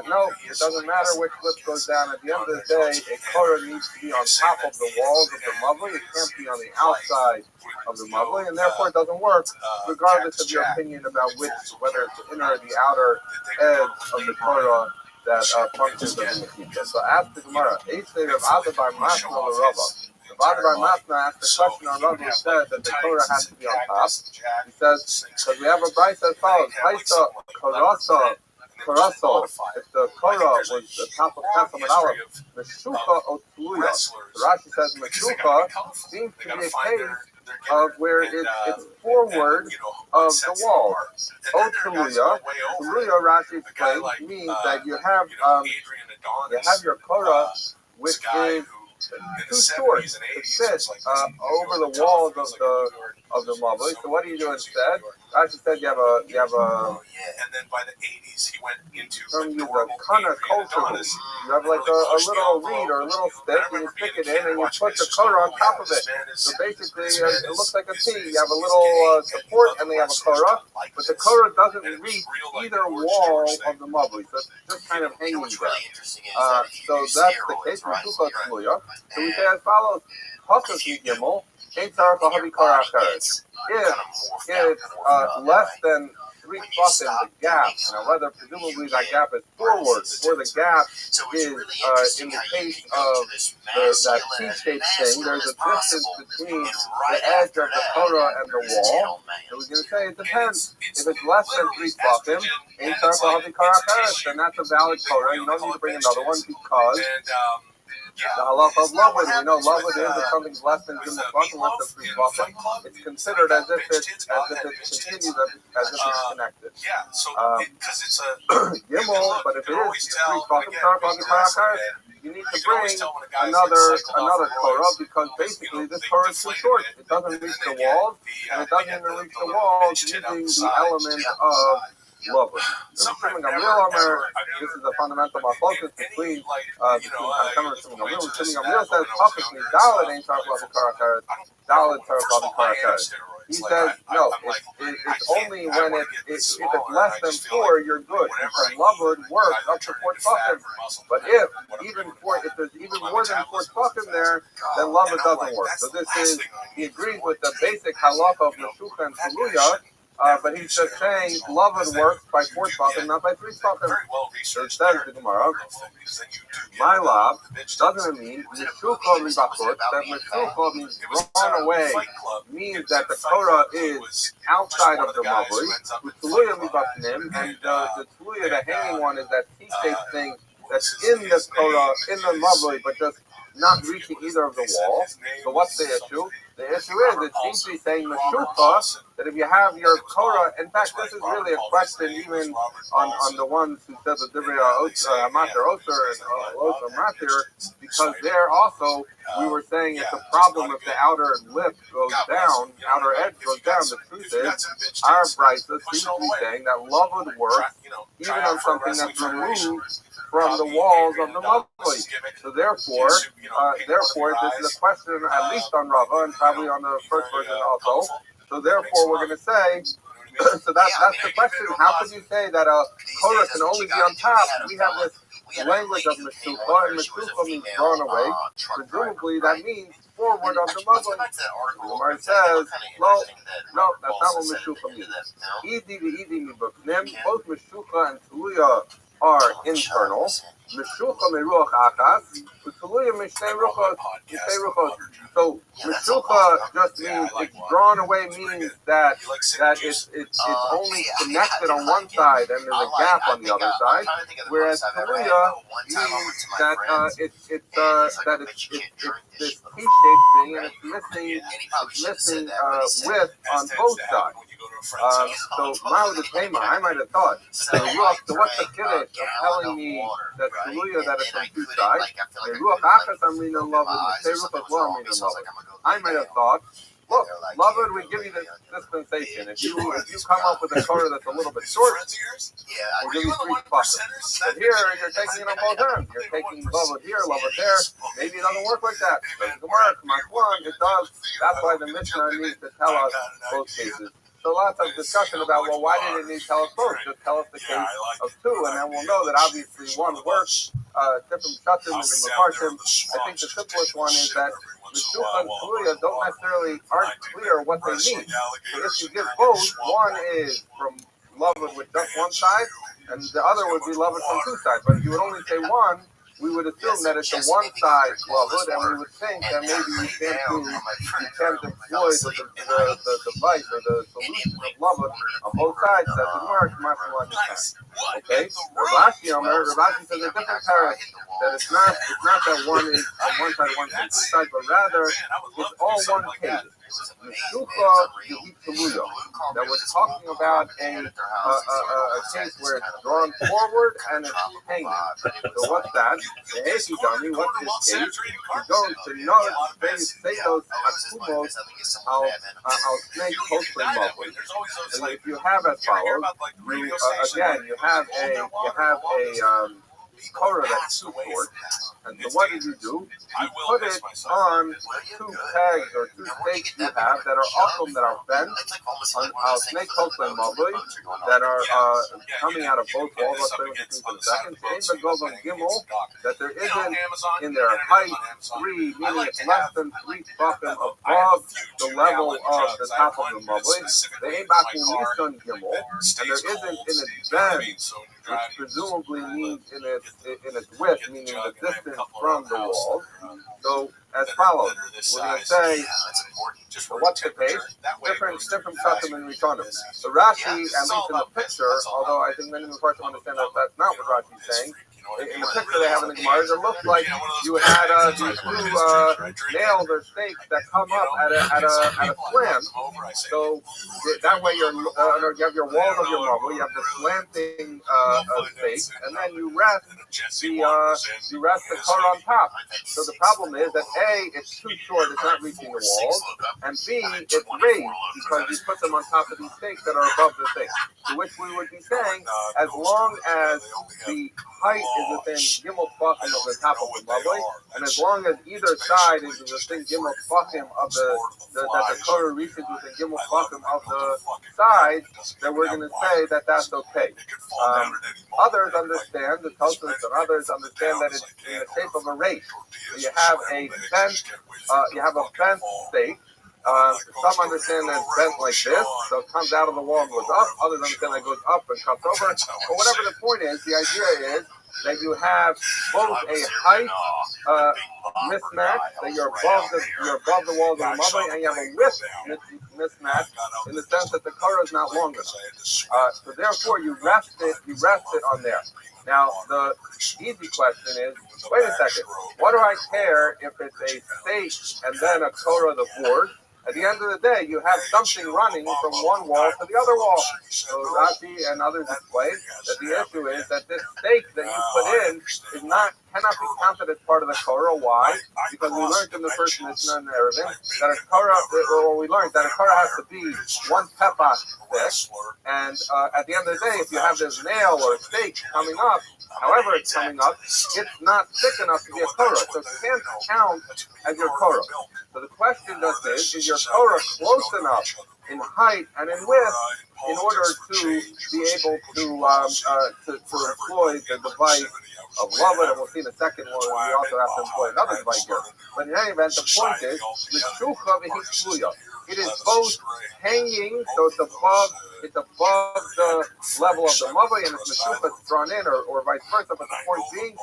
A: No, it doesn't matter which lip goes down. At the end of the day, a Korah needs to be on top of the walls of the mavli. It can't be on the outside of the mavli, and therefore it doesn't work, regardless of your opinion about whether it's the inner or the outer edge of the Korah that functions as a mechitza. So ask the Gemara, Eisei Rav Ada bar Masna l'Rava. Rav Ada bar Masna asked the question on Rav who said that the Korah has to be on top. He says, because we have a brayso as follows, Haisa Korasa, if the Korah was the top of Kesam Aleph, Meshucha Otluya. Rashi says Meshucha seems to be a case of where it's forward of the wall. Otluya, Rashi explains, means that you have your Korah, which is too short to sit over the walls of the mavli. So what do you do instead? Rashi said you have a
G: and then by the 80s he went into
A: you have like a little reed or a little stick, and you stick it in and you put the Korah on top of it. So basically it looks like a T. You have a little support and they have a Korah, but the Korah doesn't reach either wall of the mavli. So it's just kind of hanging there. So that's the case. So we say as follows: if it's less than 3 tefachim, the gap, now whether presumably that gap is forward or the gap is in the case of that T-shaped thing, there's a distance between the edge of the Korah and the wall. So we're going to say it depends. If it's less than 3 tefachim, then that's a valid Korah. You don't need to bring another one because the halacha of lavud, we know lavud is if something's less than 2 tefachim, less than 3 tefachim, it's considered as if it continues, as if it's connected.
G: Because it's a
A: Gimel, but if it is 3 tefachim, you need to bring another Korah because basically this Korah is too short. It doesn't reach the walls, and it doesn't even reach the walls using the element of lavud. This is a fundamental focus between Gamliel and Gamliel says Tafik means Daled ain't Tarf Lavud Karakar, Daled Tarf Lavud Karakar. He says no, it's only when if it's less than 4, you're good. Because lavud works up to 4 tefachim. But if there's even more than 4 tefachim there, then lavud doesn't work. So he agrees with the basic halacha of Meshucha and Tuluya. But he's just saying lavud works by 4 tefachim, not by 3 tefachim. So it says the Gemara, my love doesn't mean Meshucha libachot, that Meshucha means drawn away, means that the Korah is outside of the mavli, with Tuluya libachnim, and the Tuluya, the hanging one, is that T-shaped thing that's in the Korah, in the mavli, but just not reaching either of the walls. So what's the issue? The issue is, it seems to be saying Meshucha, that if you have your Korah, in fact, this is really a question even on the ones who said the Divrei Matir Oser and Oser Matir, because there also, we were saying it's a problem if the outer lip goes down, outer edge goes down. The truth is, our brayso seems to be saying that lavud works even on something that's removed from the walls of the mavli. So therefore, this is a question at least on Rava and probably on the first version also. So therefore, we're going to say, so that's the question. How could you say that a Korah can only be on top? We have this language of Meshucha, and Meshucha means drawn away. Presumably, that means forward of the mavli. The Gemara says, no, that's not what Meshucha means. Both Meshucha and Tuluya are internal. Meshucha meruach achas, u'tuluya mishnei ruchos. So Meshucha just means it's drawn away, means that it's only connected on one side and there's a gap on the other side. Whereas Tuluya means that it's this T-shaped thing and it's missing width on both sides. So I might have thought. So what's the kiddush of telling me that Tuluya that it's on 2 sides? Ruach achas I'm reading in love with, Ruach as well I'm reading in love with. I might have thought, look, lavud would give you this dispensation. If you come up with a Korah that's a little bit short, we'll give you 3 tefachim. But here you're taking it on both ends. You're taking lavud here, lavud there. Maybe it doesn't work like that. But the Gemara, it does. That's why the Mishnah needs to tell us both cases. So lots of discussion about, well, why did it tell us both? Just tell us the case of two, and then we'll know that obviously one works, different pshatim and mefarshim. I think the simplest one is that Meshucha and Tluya aren't clear what they mean. So if you give both, one is from loved with just one side, and the other would be loved from two sides. But if you would only say one, we would assume that it's a one-side lovud, and we would think that maybe you can't employ the device or the solution of lovud on both sides. That's the Gemara will understand. Okay? Rashi says a different parak, that it's not that one is on one side, one on two sides, but rather it's all one case. Meshucha Yehitzaluya. That we're talking about a case where it's drawn forward and it's hanging. So what's that? The Heshi dummy, what's this case? You're going to know say those akumos al snake posting bubble. And if you have as follows, you have a Korah that's too short, and so what do? You put it on two pegs or two stakes you have that are awesome, that are bent on snake hooks and mabui that are coming out of both walls. Let's say in seconds. In the Golden Gimel, that there isn't in their height 3, meaning it's less than 3 tefachim above the level of the top of the mabui. They ain't back in Nissan Gimel, and there isn't in its bend, which presumably means in its width, meaning the distance from the wall. So, as follows, we're going to say, so what's the case? Different pshatim in Rishonim. So Rashi, at least in the picture, although I think many of the parts understand that that's not what Rashi's saying, in the picture they have in the Gemara, it looks like you had these two nails or stakes that come up at a slant. So that way you have your walls of your marble, you have the slanting stake, and then you rest the car on top. So the problem is that A, it's too short, it's not reaching the walls, and B, it's raised because you put them on top of these stakes that are above the thing. To which we would be saying, as long as the height is within Gimel Tefachim of the top of the mabui, and as long as either side is within Gimel Tefachim of that the Torah reaches within Gimel Tefachim of the sides, then we're going to say that that's okay. Others understand, the Tosfos and others understand that it's in the shape of a race. So you have a bent stake. Some understand that it's bent like this, so it comes out of the wall and goes up. Others understand that it goes up and cuts over. But whatever the point is, the idea is that you have both a height mismatch, that you're above the walls of the mabui, and you have a width mismatch in the sense that the Korah is not long enough. So therefore, you rest it on there. Now, the easy question is, wait a second, what do I care if it's a stake and then a Korah the board? At the end of the day, you have something running from one wall to the other wall. So Rabbi and others explain that the issue is that this stake that you put in cannot be counted as part of the Korah. Why? Because we learned in the first Mishnah in Eruvin that a Korah, has to be one tefach thick, and at the end of the day, if you have this nail or a stake coming up, however it's coming up, it's not thick enough to be a Korah, so it can't count as your Korah. So the question is your Korah close enough in height and in width in order to be able to employ the device of Loved, and we'll see in a second one, we also have to employ another device here. But in any event, the point is, it is both hanging, so it's above the level of the mabui, and it's meshucha drawn in, or vice versa. But the point being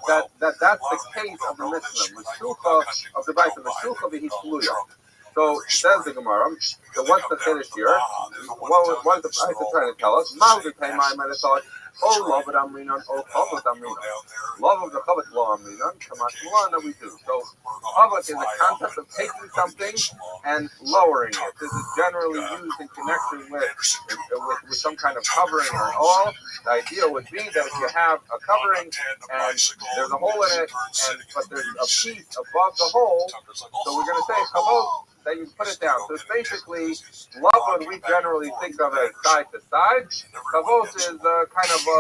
A: that's the case of the Mishnah, meshucha of the device, meshucha v'hitluya. So says the Gemara. So what's the finish here? What is the Taik trying to tell us? Maldikai my might have thought. Oh, love it, Amrinan. Oh, Chavat Amrinan. Love of the Chavat law Amrinan. Kamash Milan that we do. So Chavat is the concept of taking something and lowering it. This is generally used in connection with some kind of covering or all. The idea would be that if you have a covering and there's a hole in it, but there's a piece above the hole, so we're going to say Chavat that you put it down. So it's basically lavud we generally think of as side to side. Kavos is kind of a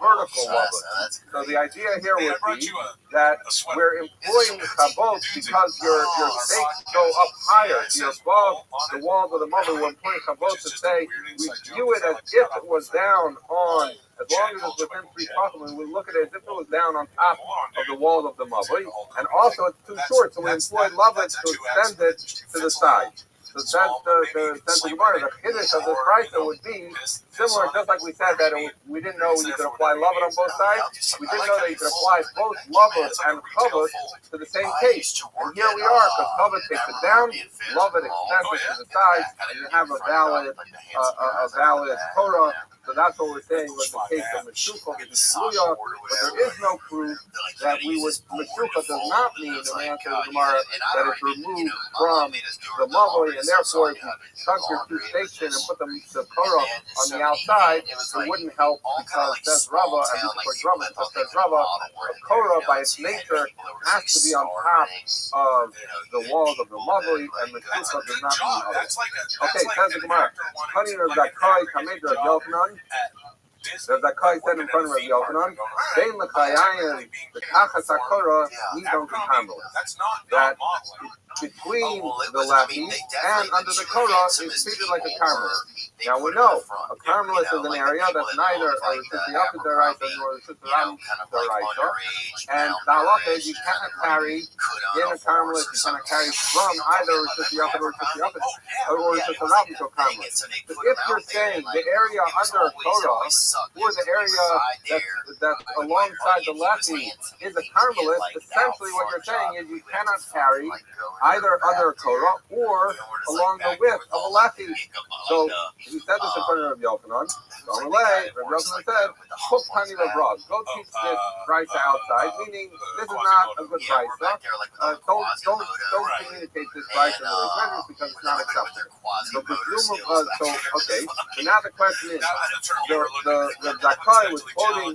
A: vertical lavud. So the idea here would be that we're employing kavos because your stakes go up higher. So you're above the walls of the mother. We're employing kavos to say we view it as if it was down on. As long as it's within 3 tefachim, we look at it as if it was down on top of the wall of the mavoi, and also it's too short, so we employed lavud to extend it to the side. So that's the sense of Gemara. The chiddush of this brayta would be similar, just like we said that we didn't know you could apply lavud on both sides. We didn't know that you could apply both lavud and chavod to the same case. And here we are, because chavod takes it down, lavud extends it to the side, and you have a valid Torah. So that's what we're saying was the case of Meshucha, but there is no proof that we would, Meshucha does not mean, in the answer of the Gemara, that it's removed from the mavoi, and therefore if you chunk your 2 stakes in and put the Torah on the outside, it wouldn't help because says Rabbi, and this is what Rabbi says, Rabbi, Torah by its nature has to be on top of the walls of the mavoi, and Meshucha does not mean other. Okay, says the Gemara, Honey of Zakai, Kamedra, Yochanan, there's a Kai said in front of Rabbi Yochanan, Bein l'chayayin the kachas hakora nidon k'hamel. That between the lappy and under the korah is treated like a carmelist. Now we know a carmelist is an area that's neither a Rishis Daraisa nor a Rishis Daraisa, and the halacha is you cannot carry in a carmelist, you cannot carry from either Rishis or Rishis Rabbi to a carmelist. But if you're saying the area under a korah or the area that's alongside the lappy is a carmelist, essentially what you're saying is you cannot carry either under a korah or along the width of a lappy. So he said this in front of Rabbi Yochanan. Rabbi Yochanan said, "Put plenty of rods. Go teach this brayta outside." Meaning, this is not a good brayta. Don't communicate this brayta in the way because it's not acceptable. So okay. So now the question is, the Zakai was quoting a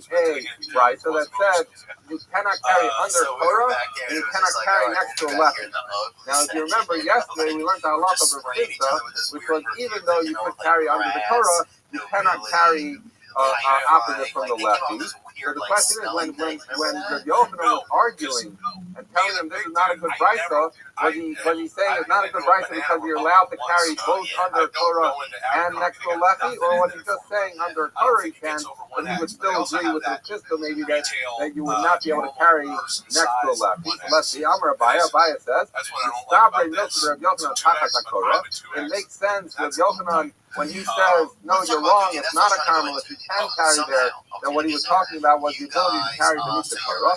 A: brayta that said you cannot carry under korah and you cannot carry next to a left. Now, if you remember yesterday, we learned a lot of Rabbi, which was even though you could carry under the Torah, you cannot carry opposite from the lefty. So the question is, when Rabbi Yochanan was arguing and telling him this is not a good brayta, was he saying it's not a good brayta because you're allowed to carry both under Torah and next to a lefty, or was he just saying under Torah you can, but he would still agree with the system maybe that you would not be able to carry next to a lefty? Let's see, Amar Abaya says, it makes sense with Yochanan when he says, no, you're wrong, it's not a carmelist, you can carry there, then what he was talking about was the ability to carry beneath the Torah.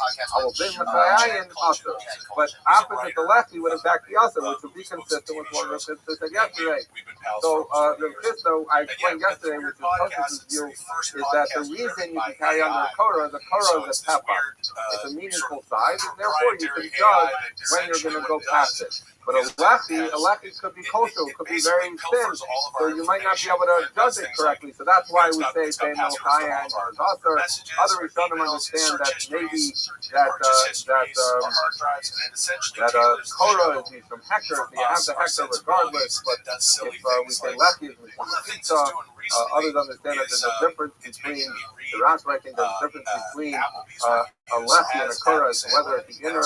A: But opposite the lefty would in fact be also, which would be consistent with what Rav said yesterday. So the Christo I explained yesterday, which is Tosfos' view, is that the reason you can carry under the Korah is a pepper. It's a meaningful size, and therefore you can judge when you're going to go past it. But a lefty could be kosher, could be very thin, so you might not be able to judge it correctly. So that's why we say Bein l'chayayin or Zasar. Other Rishonim understand that maybe that korah is from hector, so you have the hector regardless. But if we say lefty is pizza, others understand that there's a difference between the Rashi. I think there's a difference between a lefty and a korah, whether it's the inner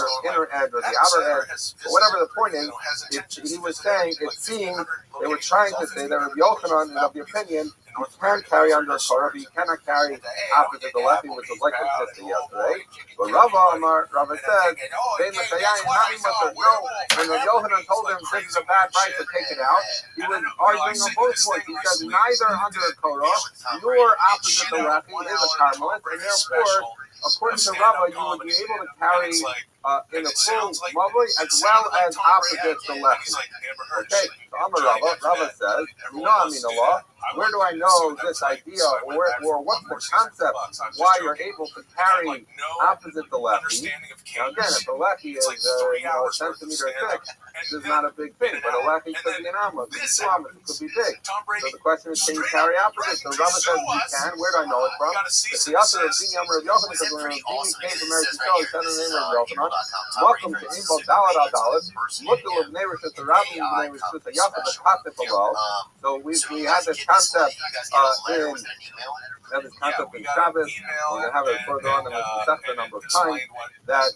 A: edge or the outer edge. But whatever the point is, he was saying, it seemed they were trying to say that Rabbi Yochanan is of the opinion you can carry under a korah, but you cannot carry opposite the lefty, which was like the sister yesterday. But Rabbi said, when Rabbi Yochanan told him this is a bad right to take it out, he was arguing on both points. He said neither under a korah nor opposite the lefty is a carmelist, and therefore, according to Rabbi, you would be able to carry in a full mavoi as well as opposite the lefty. Okay, so I'm a Rabbi. Rabbi says, you know I mean Allah. where do I know this idea, or what's the concept why you're able to carry opposite the lefty? Now again, if the lefty is a centimeter thick, this is not a big thing, but a lefty could be an amma, it could be big. So the question is, can you carry opposite? So Rabbi says you can. Where do I know it from? It's the other of Bini Amar of Yochanan, because when Bini came from Eretz Yisrael, he said in the name of Yochanan, welcome to Imbal Dalat Al Dalat, look at Bnei Rishus Rabbi, Bnei Rishus Yaakov, the Katif below. So we had this concept in Shabbos. We're going to have it further on in the Masechta a number of times. That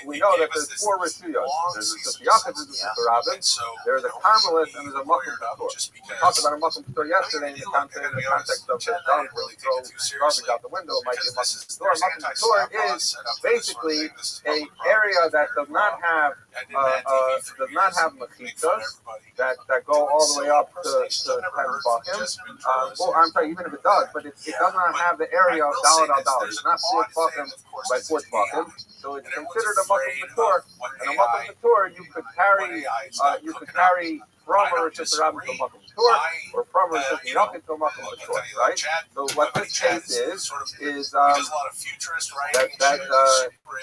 A: we know that there's four Rishuyos. There's Rishus Yaakov, there's Rishus Rabbi. There's a Carmelist, and there's a Makom Patur. We talked about a Makom Patur yesterday in the context of the dog where we throw garbage out the window. It might be a Makom Patur. Makom Patur is basically an area that does not have mechitzas that go all the way up to 10 tefachim. Well, I'm sorry, even if it does, but it does not have the area of dalat al dalat. It's not 4 tefachim by 4 tefachim, so it's considered a makom patur. And a makom patur, you could carry from a Rishus Rabbi to a makom patur, or from a Rishus Yaakov to a makom patur, right? So what this case is that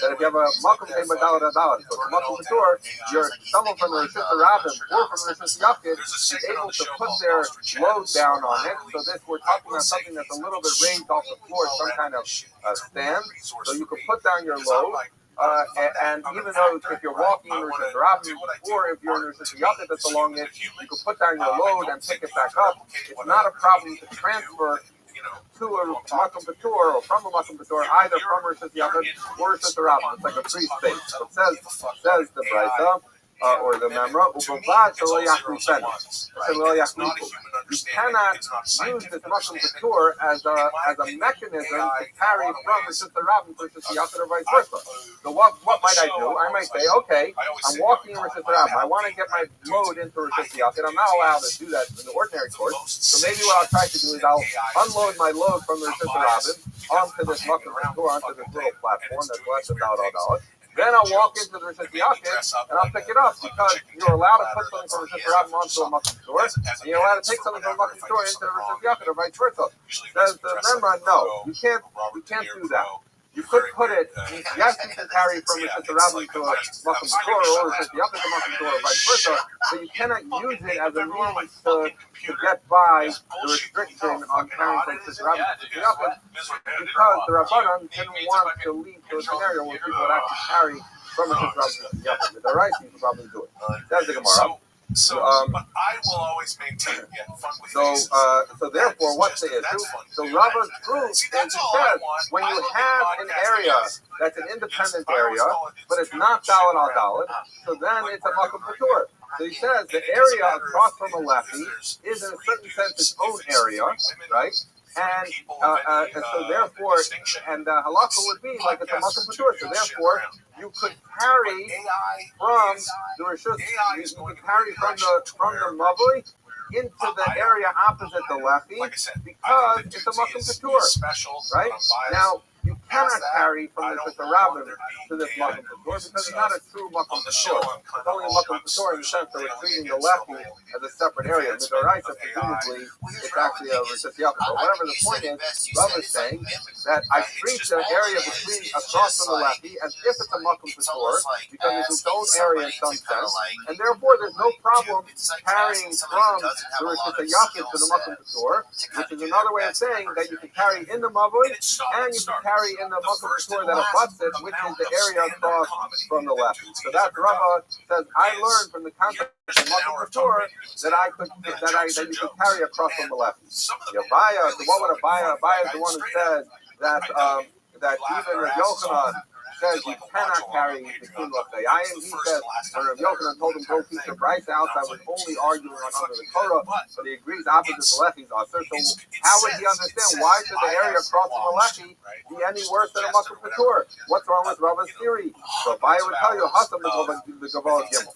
A: if you have a makom patur by dalat al dalat, so a makom patur, you're someone from the Rishus Rabbi or from the Rishus Yaakov is able to put their load down on it. So this, we're talking about something that's a little bit raised off the floor, some kind of stand. So you can put down your load. And even though if you're walking in Rishus Rabbi, or if you're in Rishus Yaakov that's along it, you can put down your load and pick it back up. It's not a problem to transfer to a makom patur or from a makom patur, either from Rishus Yaakov or Rishus Rabbi. It's like a free space. So it says the Brayta. Or the memra, you cannot use this makom patur as a mechanism to carry from Rishus Rabbi to Rishus Yaakov or vice versa. So what might I do? I might say, okay, I'm walking in Rishus Rabbi. I want to get my load into Rishus Yaakov. I'm not allowed to do that in the ordinary course. So maybe what I'll try to do is I'll unload my load from the Rishus Rabbi onto this makom patur, onto this little platform that's less than $1. Then I'll walk into the Rishus Yaakov and I'll pick it up, because you're allowed to put something from Rishus Rabbi onto a makom patur, and you're allowed to take something from a makom patur into the Rishus Yaakov or vice versa. Says the memra, no, you can't do that. You could put it, yes, you can carry from Rishus Rabbi to a makom patur or Rishus Yaakov to a makom patur or vice versa, but you cannot use it as a means to get by the restriction on carrying from Rishus Rabbi to Rishus Yaakov, because the Rabbanan didn't want to lead to a scenario where people would actually carry from Rishus Rabbi to Rishus Yaakov. With the right, you could probably do it. That's the Gemara.
G: But I will always maintain fun with
A: so therefore, what's the issue? So Rabba's proof is, he says, when you have an area that's an independent area, but it's not dalat al dalat, so then it's a makom patur. So he says the area across from a lefty is in a certain sense its own area, right? And so therefore, and halakha would be like it's a makom patur. So therefore, you could carry from the Rishus, you could carry from the mavui into the area opposite the lefty, because it's a makom patur, right? Now, you cannot carry from the Rishus Rabbi to this makom patur, because it's not a true makom patur. It's only a makom patur in the sense that we're treating the lefty as a separate area. With the right, presumably, it's actually a Rishus Yaakov. But whatever the point is, Rabbi is saying that I treat the area across from the lefty as if it's a makom patur, because it's its own area in some sense, and therefore there's no problem carrying from the Rishus Yaakov to the makom patur, which is another way of saying that you can carry in the mavui and you can carry in the makom patur that abuts it, which is the area across from the left. So that Rabbi says, I learned from the concept of makom patur that you could carry across from the left. Abaya, so what would Abaya? Abaya is the one who says that even Rabbi Yochanan says you cannot carry the king of the Yayin. He says when Rabbi Yochanan told him go teach the Brayta outside, was only arguing on under the Torah, but he agrees opposite the Lechi's author. So how would he understand why should the area across from the Lechi be any worse than a makom patur? What's wrong with Rabba's theory? So Abaya would tell you Hasam the Gavol Gimel.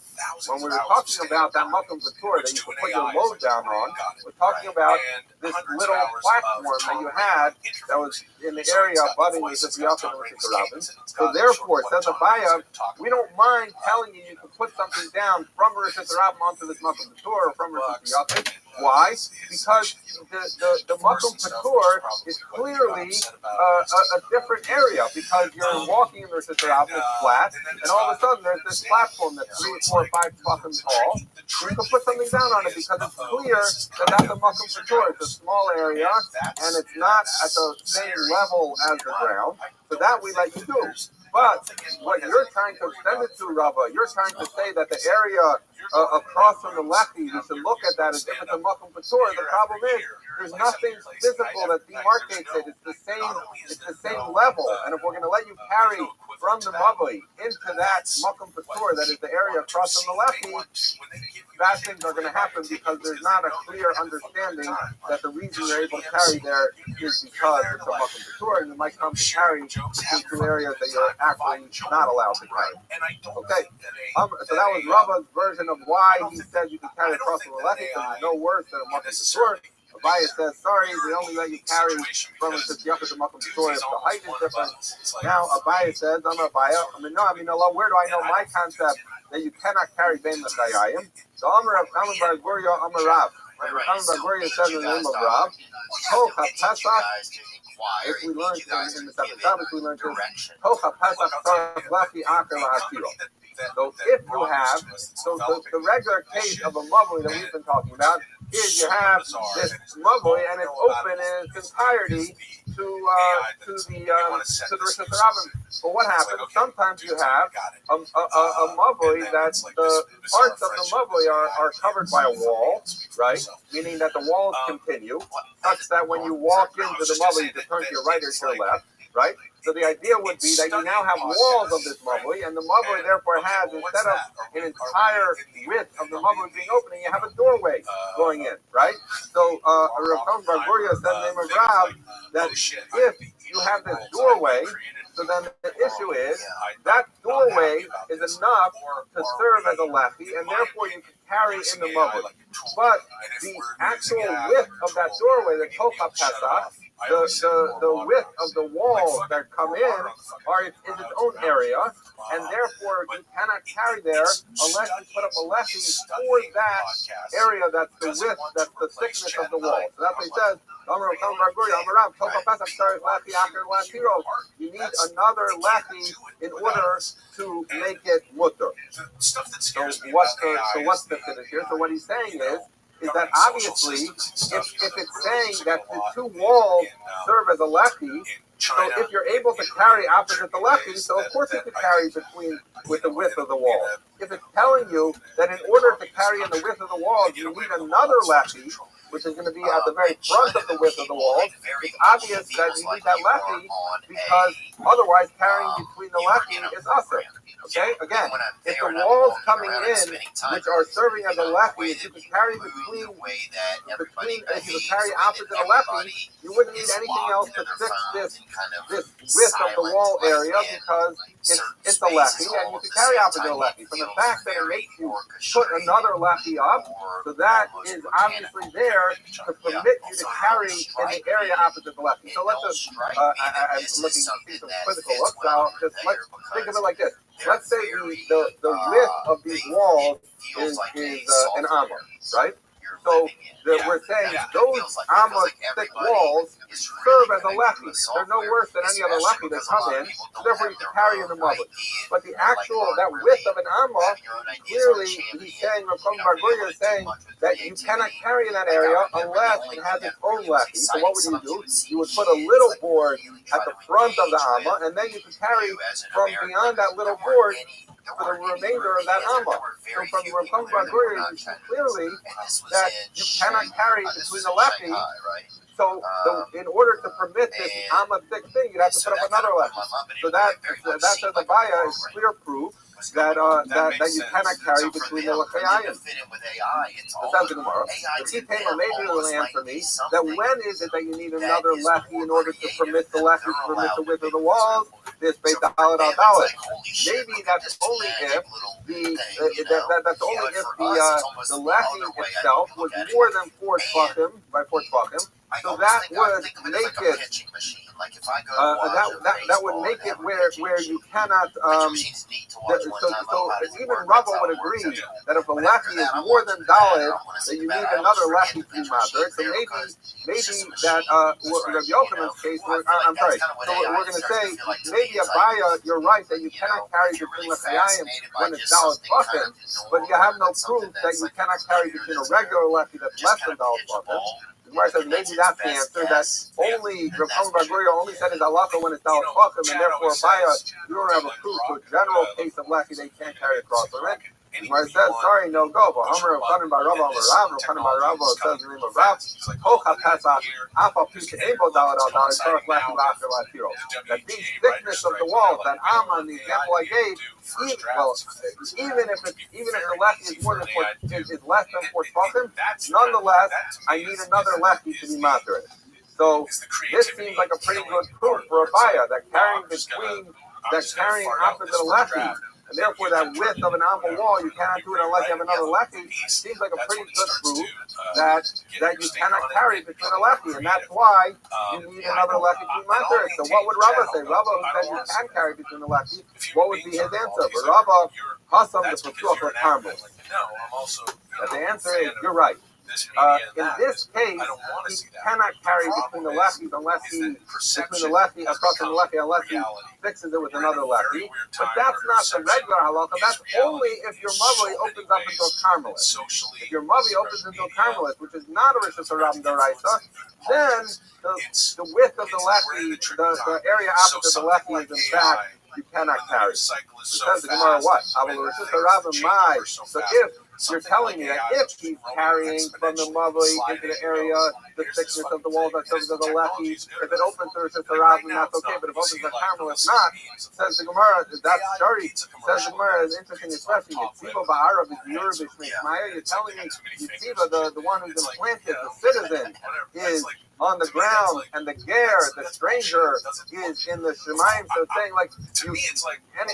A: When we were talking about that makom patur that you can put your load down on, we're talking about this little platform that you had that was in the area abutting the Rishus Yaakov and Rishus Rabbi. So therefore, says Abaya, we don't mind telling you can put something down from Rishus Rabbi onto this makom patur or from Rishus Yaakov, Why? Because the Makom Patur is clearly a different area, because you're walking in the Rabbi, it's flat, and all of a sudden there's this platform that's 3, 4, 5 fucking tall. You can put something down on it because it's clear that that's a Makom Patur. It's a small area, and it's not at the same level as the ground. So that we let you do. But what you're trying to extend it to, Rabbi, you're trying to say that the area across from the lefty, you should look at that as if it's a Makom Patur. The problem is there's nothing physical that demarcates it. It's the same level. And if we're going to let you carry from the Mavli into that Makom Patur, that is the area across from the lefty, bad things are going to happen because there's not a clear understanding that the reason you're able to carry there is because it's a Makom Patur, and you might come to carry into areas that you're actually not allowed to carry. Okay, so that was Rabba's version of why he said you can carry across from the lefty, because there's no worse than a Makom Patur. Rabbi says, sorry, we only let you carry from the Tziyach to Makom Patur if the height is different. Now, Rabbi says, I'm Rabbi. Where do I know my concept that you cannot carry Ben L'chayayim? So, Amar Rav Kaman Bar Guria, Amar Rav. Rav Kaman Bar Guria says in the name of Rav, Tocha Pesach, if we learned in the Sabbath Shabbos, we learned this, Tocha Pesach Tzarech Lefi Acher La'atiro. So if you have, the regular case of a mavli that we've been talking about is you have this mavli and it's open in its entirety to the Rosh Hashanah. But what happens? Sometimes you have a mavli that the parts of the mavli are covered by a wall, right? Meaning that the walls continue, such that when you walk into the mavli, you can turn to your right or to your left, right? So the idea would be that you now have walls of this mavli, and the mavli therefore has, instead of an entire width of the mavli being open, you have a doorway going in, right? So Rav Kaman Bar Guria said in the name of Rav that if you have this doorway, so then the issue is that doorway is enough to serve as a lefty, and therefore you can carry in the mavli. But the actual width of that doorway, the Tocha Pesach, the width of the walls that come in are in its own area, and therefore you cannot carry there unless you put up a lefty for that area that's the width, that's the thickness of the wall. So that's what he says. You need another lefty in order to make it mutter. So what's the finish here? So what he's saying is that obviously, if it's saying that the two walls serve as a lefty, so if you're able to carry opposite the lefty, so of course you could carry with the width of the wall. If it's telling you that in order to carry in the width of the wall, you need another lefty, which is going to be at the very front of the width of the wall, it's obvious that you need that lefty because otherwise carrying between the lefty is usher. Okay? Again, if the walls coming in, which are serving as a lefty, if you could carry between if you could carry opposite the lefty, you wouldn't need anything else to fix this width of the wall area because it's a lefty and you can carry opposite the lefty. From the fact that it makes you put another lefty up, so that is obviously there to permit you to carry in the area opposite the lefty. So let's just, I'm looking to see some physical looks. Now, let's think of it like this. Let's say the width of these walls is an amma, right? So we're saying those amma thick walls serve as a lefty. They're no worse than any other lefty that come in, so therefore you can carry in the mavli. But the actual, that width of an amma, clearly he's saying, Rav Kaman Bar Guria is saying that you cannot carry in that area unless it has its own lefty. So what would you do? You would put a little board at the front of the amma, and then you can carry from beyond that little board for the remainder of that amma. So from Rav Kaman Bar Guria, you see clearly that you cannot carry between the lefty. So in order to permit this amma thick thing, you'd have to put up another lefty. So that says the Baya is clear proof that you cannot carry between the L'chayayim. It says in Gemara. The Tzitema maybe will answer me that when is it that you need another lefty in order to permit the lefty to permit the width of the walls? This based on Halad al Dalet. Maybe that's only if the lefty itself was more than 4 tefachim by 4 tefachim. So that would make it that would make it where you cannot so even Rabbi would agree that if a lechi is more than Dalit, that you need another lechi to be matter. So maybe that Rabbi Yochanan's case, I'm sorry. So we're going to say maybe Abaya, you're right that you cannot carry between lechayim when it's Dalit Bakken, but you have no proof that you cannot carry between a regular lechi that's less than Dalit Bakken. Gemara says maybe that's the answer. That only Rav Chaim Bar Guria only said is halacha when it's Dalit Bakken, and therefore Abaya, you don't have a proof to a general case of lechi they can't carry across the red. Gemara says, sorry, no go. But Homer of Chaim Bar Rabba, Rav Chaim Bar Rabba says the name of Rav. Hocha Pesach, Alpha Pisha Ebo Dalit Al Dalit Sarach Lechi Lacher Lachiro. That the thickness of the walls that Amman, the example I gave, even if the lechi is more than is less than 4 tefachim, nonetheless, I need another lechi to be matter. So this seems like a pretty good proof for Abaya that carrying after the lechi, and therefore that width of an ample wall you cannot do it unless you have another lechi, seems like a pretty good proof that you cannot carry between a lechi, and that's why you need another lechi to be matter. So what would Rabba say? Rabba who said you can carry between the lechi, what would be his answer? But Rabba Hasam the Pasuach or Carmel. The answer is you're right. In this case, he cannot carry between the lefties unless he fixes it with another lefty. But that's not the regular halacha. That's only if your mavli opens up into a carmelit. If your mavli opens into a carmelit, which is not a rishus harabim deraisa, then the width of the lefty, the area opposite the lefty is in fact you cannot carry. It says the Gemara what? So if you're telling me that if he's carrying from the mavli into the area, the thickness of the wall that serves as a lechi, if it opens to Rishus Harabim, that's okay, but if it opens to Carmel, it's not. Says the Gemara, that's Shari. Says the Gemara is interesting expression. Yitziva ba'arav is Yerub Ishmael. You're telling me Yitziva, the one who's implanted, the citizen, is on the ground, and the ger, the stranger, is in the Shemayim. So it's saying like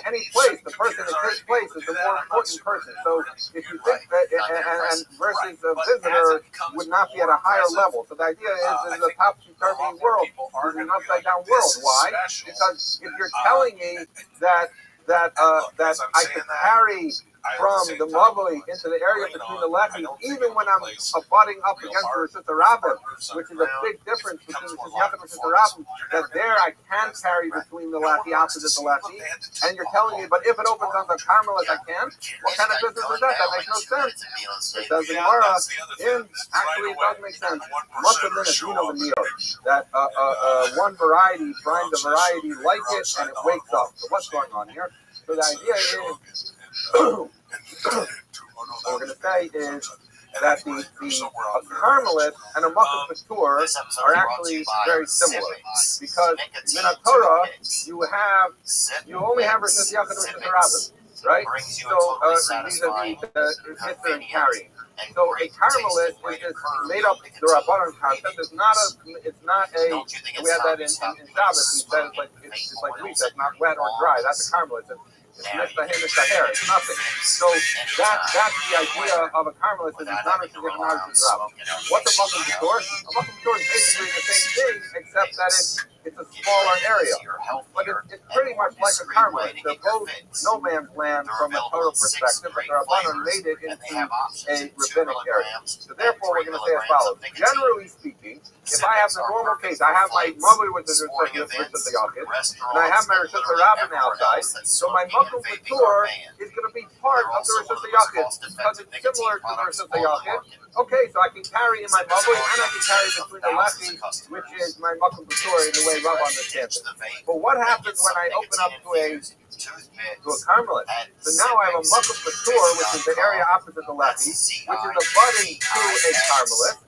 A: any place, the person in his place is the more important person. So if you think that, and versus a visitor would not be at a higher level. So the idea is a topsy-turvy world, is an upside-down world. Why? Because if you're telling me that I could carry from the mavli into the area between the lefties, even when I'm abutting up against the Rishus Harabim, which is a big difference between the Rishus and Rishus Harabim, that there I can carry between the lefty opposite the lefty, and you're telling me, but if it opens on the Carmelit I can't? What kind of business is that? That makes no sense. It says in Gemara, actually it does make sense. Must have been a Dino Venir, that one variety finds a variety like it and it wakes up. So what's going on here? So the idea is, what we're going to say is that the Carmelit and a Makom Patur are actually very similar, because in a Torah you only have Rishus Yachid and Rishus Harabim, right? So vis-a-vis the Hitzer and carrying. So a Carmelit is just made up the Rabbanon concept. It's not a. We have that in Shabbos. We said it's like wheat that's not wet or dry. That's a Carmelit. It's nothing. So that's the idea of a Carmelit. It's not a traditional Rabbi. What's a Makom Patur? A Makom Patur is basically the same thing, except that it's a smaller area. But it's pretty much like a Carmelit. They're both no man's land from a Torah perspective, but the Rabbanon made it into a rabbinic area. So therefore, we're going to say as follows. Generally speaking, if I have the normal case, I have my mavli with the Rishus Yachid, and I have my Rishus Harabim outside, so my Makom Patur is going to be part of the Rishus Yachid because it's similar to the Rishus Yachid. Okay, so I can carry in my mavli and I can carry between the lefty, which is my Makom Patur in the way Rav understands it. But what happens when I open up to a Carmelit? So now I have a Makom Patur, which is the area opposite the lefty, which is abutting to a Carmelit.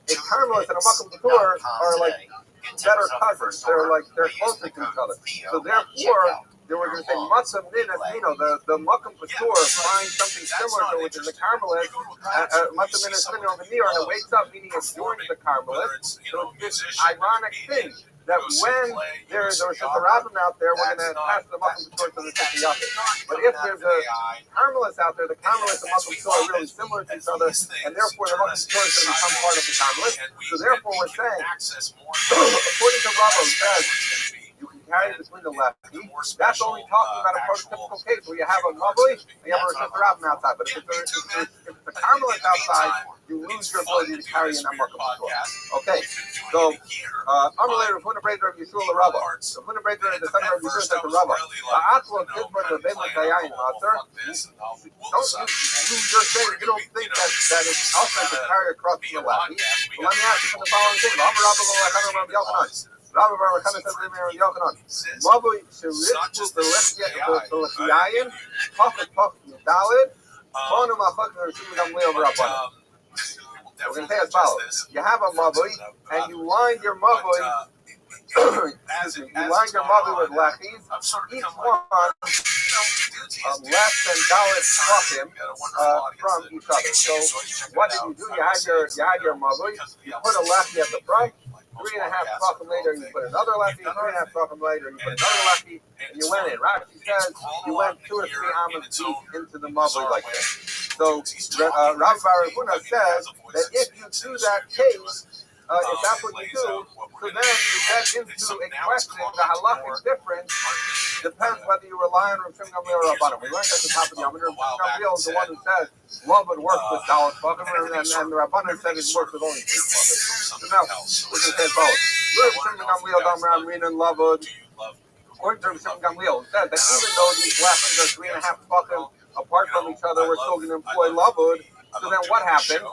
A: A Carmelit and a Makom Patur are like better cousins. They're closer to each other. So therefore, we're going to say Matzah Min Asmino. The Makom Patur finds something similar to which is the Carmelit. Matzah Min Asmino over near, and it wakes up, meaning it joins the Carmelit. So it's this ironic thing that when there's a Rabbim out there, we're going to pass the Muslim towards the Shita Yachid. But if there's a Carmelists out there, the Carmelists and Muslim Torah are really similar to each other, and therefore the Muslim Torah is going to become part of the Carmelists. So therefore we're saying, according to Rabbi, says you can carry between the lefty. That's only talking about a prototypical case where you have a Mavli and you have a Rosh Rabbim outside. But if it's a Carmelist outside, you lose your ability to carry in that Muslim Torah. Okay, so unrelated Rav Huna Breder of Yeshua LaRabba. Rav Huna Breder, the son of Yeshua, said to Rabba, you're saying you don't think that it's also to carry across the lefty. Well, let me ask you for the following thing. Rabbi Bar Yochanan says to Rabbi Yochanan, Mavli sheritzku b'lechiyayin, pachas dalid, bonu machak v'rishim gamliel v'rabbanan. We're going to say as follows. You have a Mavli, and you line your Mavli, you line your Mavli with lechis, each one less than dalid pachim from each other. So what did you do? You had your Mavli, you put a lechi at the front, 3.5 tefachim later, you put another lefty. 3.5 tefachim later, you put another lefty, and you went in. Rashi says you went 2 or 3 amas deep into the Mavli like this. So Rabbi Bar Huna says that if you do that case, if that's what you do, so then you get into a question. The halachic difference depends whether you rely on Rav Shimon Gamliel or Rabbanan. We learned at the top of the Yom. Rav Shimon Gamliel is the one who says love would work with daled tefachim, and the Rabbanan said it works with only 3 tefachim. So now we can say both. Rav Shimon Gamliel Damar Amrin and Lavud. According to Rav Shimon Gamliel, said that even though these lessons are 3.5 tefachim apart from each other, we're still going to employ Lavud. So then what happened?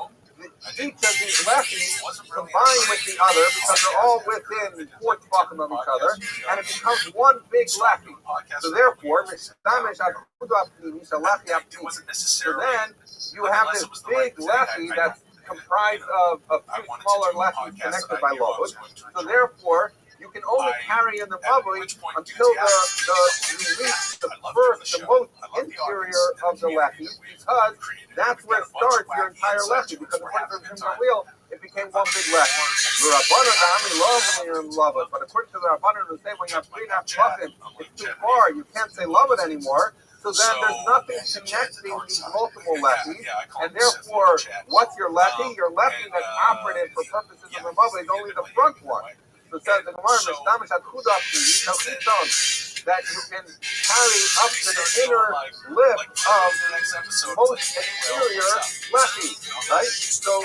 A: Each of these lefties combine with the other because they're all within 4 tefachim of each other, and it becomes one big lefty. So therefore, so then you have this big lefty that's comprised of 2 smaller lefties connected by lavud. So therefore, you can only carry in the Mavli until you reach the most interior of the lefty, because that's where it starts your entire lefty. Because according to the wheel, it became one big lefty. The Rabbanan love it, but according to the Rabbanan, who say when you have 3.5 tefachim, it's too far. You can't say love it anymore. So then there's nothing connecting these multiple lefties, and therefore, what's your lefty? Your lefty that's operative for purposes of the Mavli is only the front one. So it says the Gemara, that you can carry up to the inner lip of most exterior lefty, right? So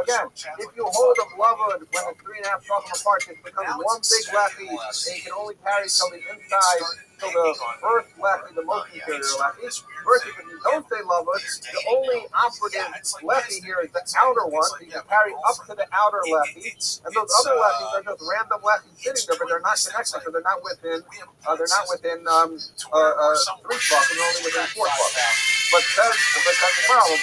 A: again, if you hold a lavud when it's 3.5 tefachim apart, it becomes one big lefty, and you can only carry till the inside, till the first lefty, the most interior lefty. Versus if you don't say lavud, the only operative lefty here is the outer one, so you can carry up to the outer lefty, and those other lefties are just random lefties sitting there, but they're not connected, so they're not within 3 tefachim, they're only within 4 tefachim. But says the problem, so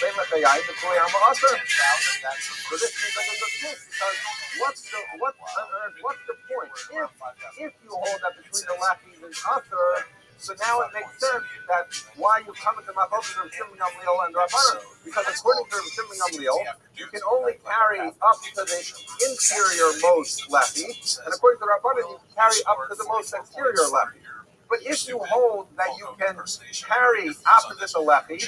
A: this means that there's a twist, because what's the point? If you hold that between the lefties and usher, so now it makes sense that why you come into Machlokas of Shimon Gamliel and Rabbanan, because according to Shimon Gamliel, you can only carry up to the interior most lefty, and according to Rabbanan, you can carry up to the most exterior lefty. But if you hold that you can carry opposite the lefty,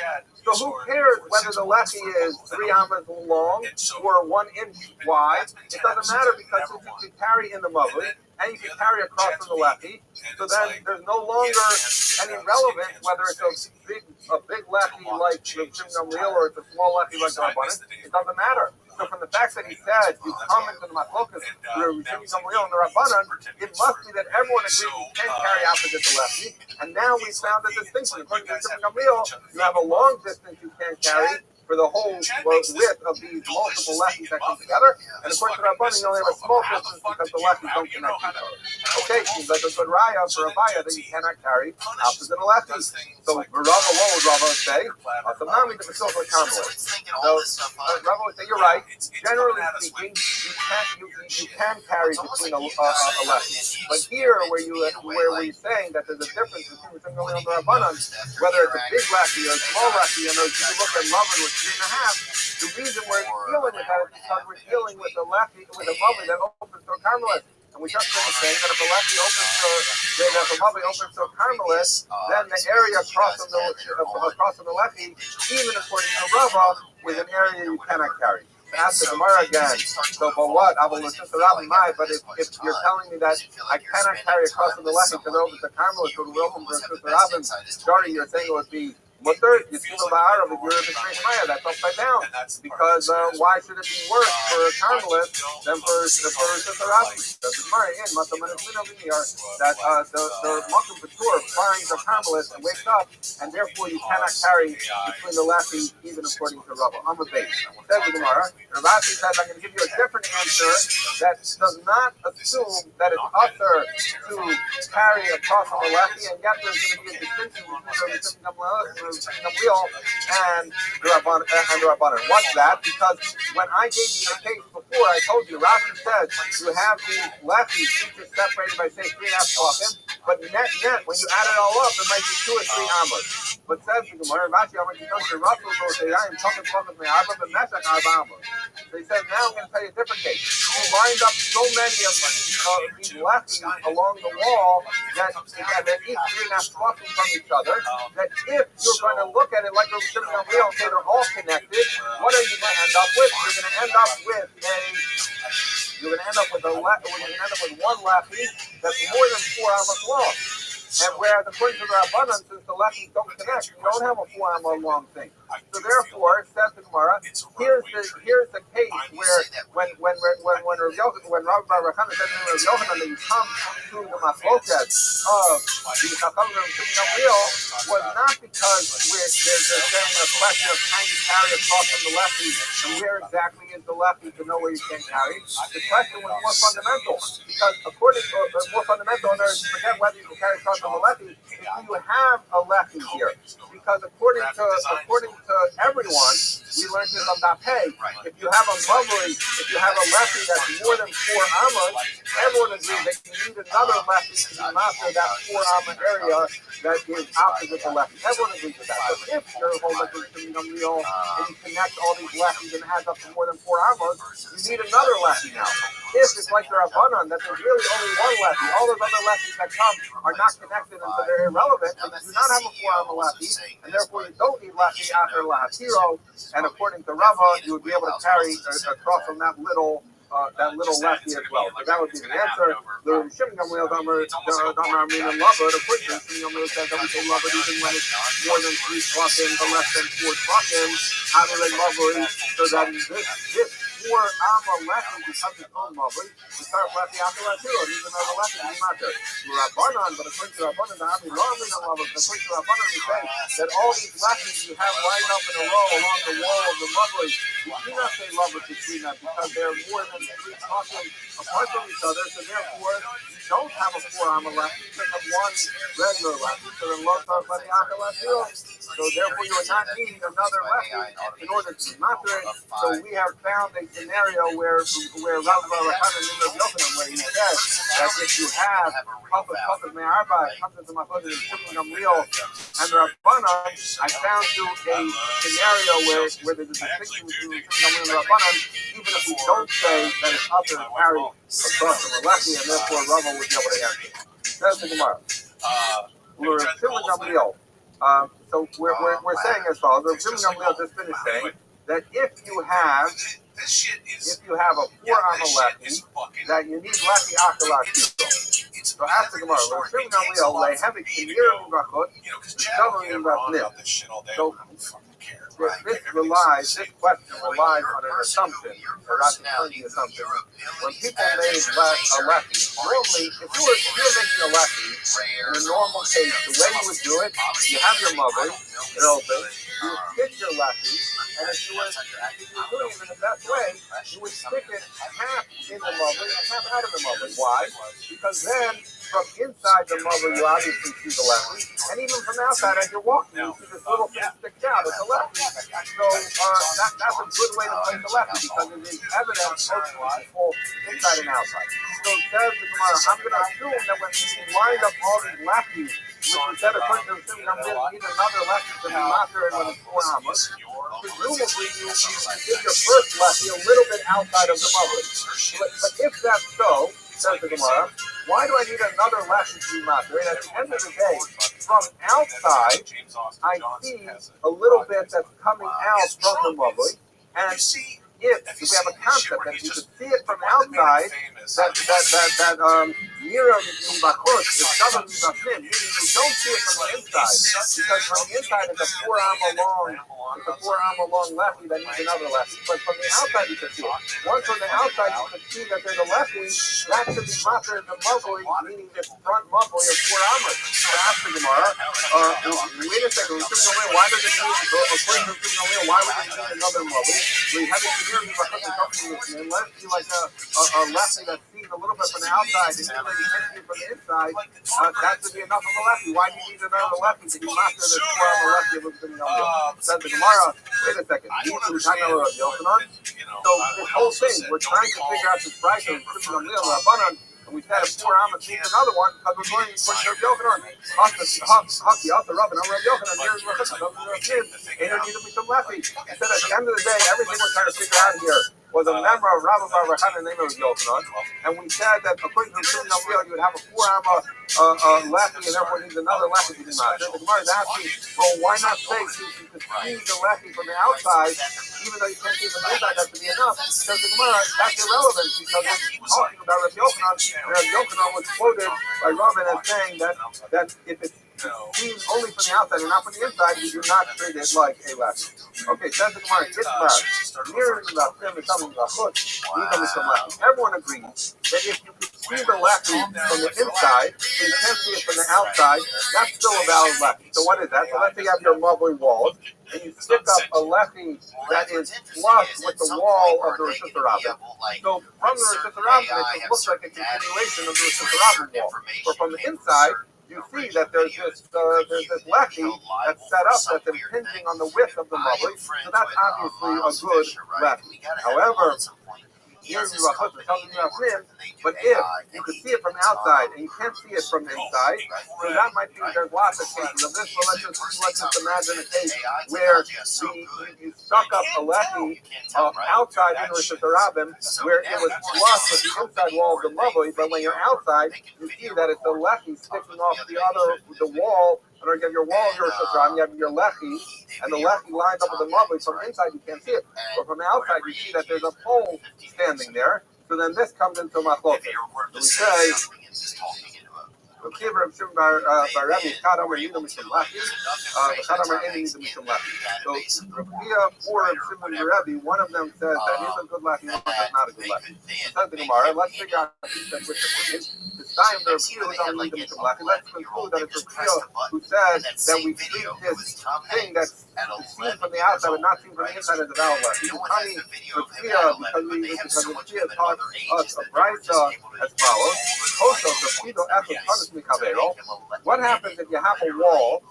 A: so who cares whether the lefty is 3 amas long or 1 inch wide? It doesn't matter, because since you can carry in the Mavli and you can carry across from the lefty, so then there's no longer any relevance whether it's a big lefty like the Shimon Gamliel or it's a small lefty like the Rabbanan. It doesn't matter. So from the fact that he said you come into the Machlokas through Shimon Gamliel and the Rabbanan, it must be that everyone agrees you can carry opposite the lefty. And now we found a distinction. According to Shimon Gamliel, you have a long distance you can't carry for the whole width of these multiple lefties that come together. And according to Rabbanan, you only have a small distance because the lefties don't connect each other. Okay, seems like a good raya for a raya that you cannot carry opposite the lefty. So Rabba, what would Rabba say? So now we can still go Carmelist. So Rabba would say, you're right. Generally speaking, you can carry between a lefty. But here, where we're saying that there's a difference between Gamliel and the Rabbanan, whether it's a big lefty or a small lefty, and if you look at Lavud with 3.5, the reason we're dealing with that is because we're dealing with a lefty, with a Mavli that opens to a Carmelist. And we just finished saying that if a lefty opens to, if a Mavli opens to a Carmelist, then the area across from the lefty, even according to Rava, is an area you cannot carry. Ask the Gemara again. So, but what? I will listen to Rabbi. But if you're telling me that I cannot carry across from the lefty because over the Carmelist or the Wilhelm versus the Rabbi, starting you're saying it would be Mutter, you see the Ba'ar of the Yerusha Maya, that's upside down. Because why should it be worse for a Carmelist than for the Rabbi? The Gemara in Matamanismin over here that the Makom Patur finds a Carmelist and wakes up, and therefore you cannot carry between the lefty, even according to Rabbi. I'm a base. Says the Gemara, Rabbi says, I'm going to give you a different answer that does not assume that it's usher to carry across on the lefty, and yet there's going to be a distinction between the Gamliel and the Rabbanan. What's that? Because when I gave you the case before, I told you, Rashi said you have these lefties, each is separated by, say, 3.5 tefachim, but net, when you add it all up, it might be 2 or 3 amos. But says the Gemara, Rashi, I'm going to come to Russell, so say, I am talking about the Arba, but Meshach Arba amos. So he says, now I'm going to tell you a different case. You lined up so many of these lefties along the wall that they're each 3.5 tefachim from each other, that if you're going to look at it like we're sitting on wheel and say they're all connected, what are you going to end up with? You're going to end up with one lefty that's more than 4 amos long. And whereas according to the Rabbanan, since the lefties don't connect, you don't have a 4 amos long thing. So therefore, it says to Gemara, here's the case where when Rabbi Yochanan said to Rabbi Yochanan that you come to the machloket of the Chachamim and Gamliel was not because they're saying a question of trying to carry across from the lefty and where exactly is the lefty to know where you can carry. The question was more fundamental because according to more fundamental, and forget whether you can carry across from the lefty, if you have a lefty here, because according to everyone, we learned this on Daf Hey. If you have a lefty that's more than 4 amos, everyone agrees that you need another lefty to be master that 4 amos area that is opposite the lefty. Everyone agrees with that. So if your whole lefty is become real and you connect all these lefties and adds up to more than 4 amos, you need another lefty now. If it's like the Rabbanan, that there's really only one lefty, all those other lefties that come are not connected and so they're irrelevant, and you do not have a 4 amos lefty, and therefore you don't need lefty after lahatiro, and according to Rava, you would be able to carry across from that little lefty as well. So that would be the answer. The Shimon Gamliel Damar Amrin and Lava, the question Shimon Gamliel says that we say Lava even when it's more than 3 tefachim, but less than 4 tefachim, how do they Lava? So that this 4 amos lefty becomes its own Lava. You start lefty after lahatiro, and even though the lefty is not there. Rabbanan, but according to Rabbanan, the Amri Amrin and Lava, according to Rabbanan, we say that all these lefties you have lined up in a row along the wall of the Lava, you do not say Lava between them because they're more than 3 tefachim apart from each other, so therefore you don't have a 4 amos lefty, you just have one regular lefty. So then Lo starts lefty after lahatiro. So therefore you would not need another lefty in order to master it. So we have found a scenario where Rabbi Yochanan, where he says that if you have Kafas Me'arba, Kafas Me'arba, and Shimon Gamliel and Rabbanan, I found you a scenario where there's a distinction between Shimon Gamliel and Rabbanan, even if we don't say that it's up and carried across from the lefty, and therefore Rava would be able to answer. That's the Gemara. We're Shimon Gamliel. So we're saying as follows. Shimon Gamliel just finished saying that if you have a 4 amos lefty, that you need lefty after lahatiro. So ask the Gemara, Shimon Gamliel, they have a kinir brachot, the shalom brachot. So this question relies on an assumption, or not the assumption. When people made a lefty, normally, if you were making a lefty, in a normal case, the way you would do it, you have your mother, it opens, you would stick your lefty, and if you were doing it in the best way, you would stick it half in the mother and half out of the mother. Why? Because then, from inside the mother, you obviously see the lefty, and even from outside, as you're walking, you see this little thing sticks out. It's a lefty. So that's a good way to place the lefty because it is evident both inside and outside. So it says the Gemara, I'm going to assume that when you lined up all these lefties, which instead of putting them I'm going to need another lefty to be master and when it's 4 amos, presumably you give your first lefty a little bit outside of the mother. But if that's so, says the Gemara, why do I need another lefty to be master? And at the end of the day, from outside, I see a little bit that's coming out from the mavoi, and if we have a concept that you can see it from outside, that Mira Mibachot, the Shabbat Mibachim, meaning you don't see it from the inside, because from the inside it's a 4-arm long lefty that needs another lefty. But from the outside you can see it. Once from the outside you can see that there's a lefty, that should be master in the mavoi, meaning this front mavoi of 4-armers. So ask the Gemara, wait a second, why does it need, according to why would it need another mavoi? We have it here, let's see like a lefty that sees a little bit from the outside and then you can't see it from the inside, that should be enough of a lefty. Why do you need another lefty to be master this 4-arm lefty of the says the Gemara, wait a second, so this whole thing, we're trying to figure out this price of and we said a 4-arm and needs another one because we're going to put Rabbi Yochanan. Haki, the Rabbi, and Rabbi Yochanan, here's what and there needs to be some lefty. He said at the end of the day, everything we're trying to figure out here was a member of Rabbi Bar Rechana named Rabbi Yochanan, and we said that according to the Shulchan Aruch, you would have a 4-arm lefty, and therefore needs another lefty to be master. The Gemara is asking, well, why not say you can see the lefty from the outside, even though you can't see from the inside, that should be enough? Because the Gemara, that's irrelevant, because we're talking about Rabbi Yochanan, and Rabbi Yochanan was quoted by Rabbi as saying that if it's seen only from the outside and not from the inside, we do not treat it like a lefty. Okay, says the Gemara, everyone agrees that if you can see the lefty from the inside, but you can't see it from the outside, that's still a valid lefty. So what is that? So let's say you have your mavoi walls, and you stick up a lefty that is flush with the wall of the Rosh Hashanah. So from the Rosh Hashanah, it looks like a continuation of the Rosh Hashanah wall. But from the inside, you see that there's this lefty that's set up that's impinging on the width of the mavoi, so that's obviously a good lefty. However, here's the but if you can see it from the outside and you can't see it from the inside, so that might be there's lots of cases of this. So let's just imagine a case where you stuck up a lefty outside in Rosh Hashanah where it was flush with the inside wall of the mavoi, but when you're outside, you see that it's the lefty sticking off the wall. Or you have your wall of your Rosh Hashanah, you have your lefty, and the lefty lines up with the mavoi. From inside you can't see it, but from the outside you see that there's a pole standing there. So then this comes into machloket. So we say, so Rabbi or Rabbi, one of them says that he's a good lefty, one is not a good lefty. Says the Gemara, let's figure out which one is. This time the Rabbi who don't lefty. Let's conclude that it's Rabbi who says that we treat this thing that's seen from the outside but not seen from the inside as a valid lefty. Because Rabbi taught us a brayta as follows. What happens if you have a wall?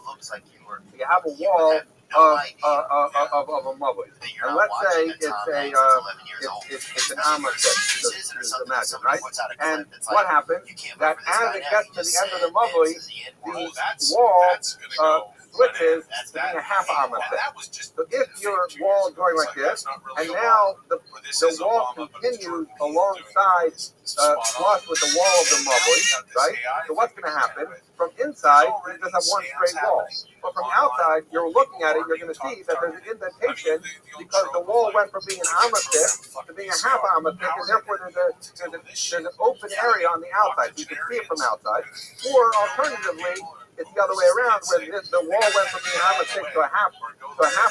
A: You have a wall of a mavoi, and let's say it's an armor set. Just imagine, right? And what happens that as it gets to the end of the mavoi, the wall switches to being a half armor set. So if your wall is going like this, and now the wall continues alongside flush with the wall of the mavoi, right? So what's going to happen? From inside, you just have one straight wall. But from outside, you're looking at it, you're going to see that there's an indentation because the wall went from being an armor thick to being a half armor thick, and therefore there's an open area on the outside, so you can see it from outside. Or alternatively, it's the other way around, where the wall went from being armor thick to a half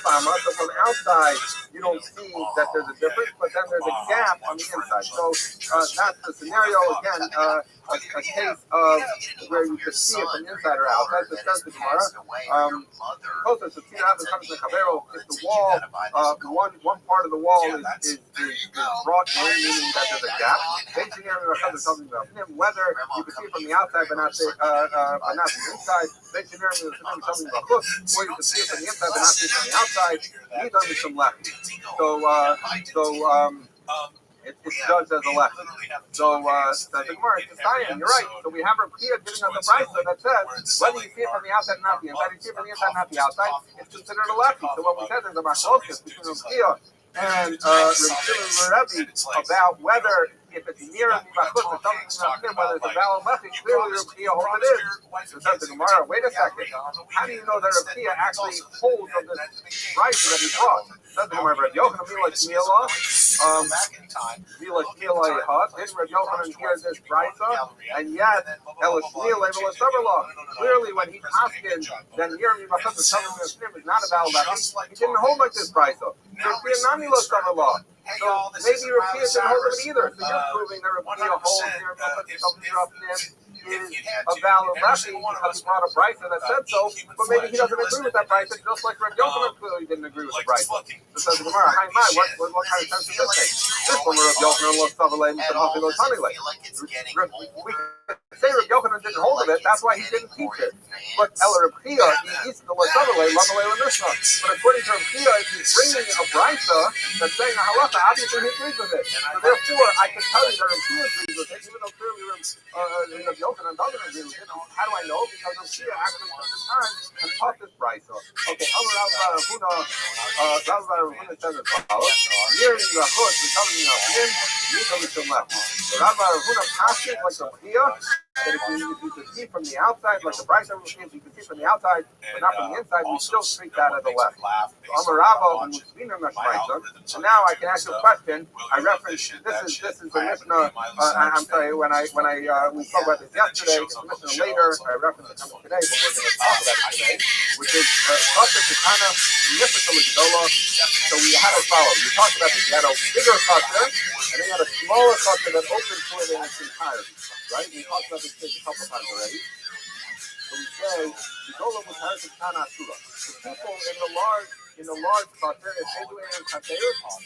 A: armor. So from outside, you don't see that there's a difference, but then there's a gap on the inside. So that's the scenario again. A case of where you could see it from inside or out. That's the sense of Gemara. If the wall, one part of the wall is brought in, meaning that there's a gap. Whether you can see it from the outside but not the inside, or you can see it from the inside but not see it from the outside, he's under some left. It's judged as a lefty. So the Gemara is saying, you're right. So we have Rabbi giving us a brayta that says whether you see it from the outside, not the inside, you see it from the inside, not the outside, it's considered a lefty. So what we said is a machloket between Rabbi and Rabbi about whether if it's near Machut or something, whether it's a valid message, clearly Rabbi holds it is. So says the Gemara, wait a second. How do you know that Rabbi actually holds of this price that he brought? Says the Gemara, Rabbi Yochanan Mila Shmiela, Mila Shmiela Yehad. Didn't Rabbi Yochanan hear this price? And yet, El Shmiela Mila Savarlah. Clearly, when he asked him, then near Machut or something is not a valid message, he didn't hold like this price. So Rabbi Mila Savarlah. So maybe Rabbi didn't hold it either. So you're proving that Rabbi holds here is a valid message because he brought a price that said so, but maybe he doesn't agree with that price, just like Rabbi Yochanan clearly didn't agree with the price. So says the Gemara, hi, my, what kind of sense does this make? This one, Rabbi Yochanan lost Savalei, and Hafi lost Hanilei. We say Rabbi Yochanan didn't hold of it, that's why he didn't teach it. But El Rabbi he eats the Savalei, Lavalei, and Mishnah. But according to Rabbi, if he's bringing a brisa that's saying a halacha, obviously he agrees with it. So therefore, I can tell you that Rabbi agrees with it, even though clearly Rabbi Yochanan doesn't agree with it. How do I know? Because Rabbi actually took the time and taught this brisa. Okay, Rabbi Huna says as follows: Near the Chut, we're telling you him, so Rabbi Huna passes like a Chia, that if you can see from the outside, like the brisa will see, if you can see from the outside, but not from the inside, we still treat that as a left. So so now I can ask you a question. I referenced this is the Mishnah. I'm sorry, when we spoke about this yesterday, it's the Mishnah later. I referenced it coming today, but we're going to talk about it today, which is Chata Ketana Nifashal Gedola. So we had as follows. We talked about this. We had a bigger Chata, and then we had a smaller Chata that opened for it in its entirety. Right? We talked about this a couple times already. So we say Gedola was Harris Ketana Asura. The people in the large cluster, if they do it in Kateir,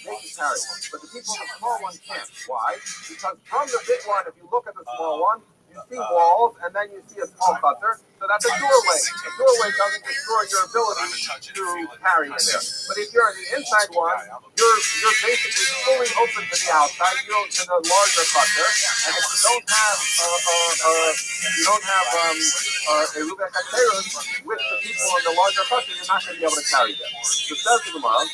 A: they can carry it. But the people in the small one can't. Why? Because from the big one, if you look at the small one, you see walls, and then you see a small cluster. So that's a doorway. A doorway doesn't destroy your ability to carry in there. But if you're in the inside one, you're basically fully open to the outside. You don't to the larger cluster, and if you don't have a Ruben Katerus with the people in the larger cluster, you're not going to be able to carry them. So says the Gemara,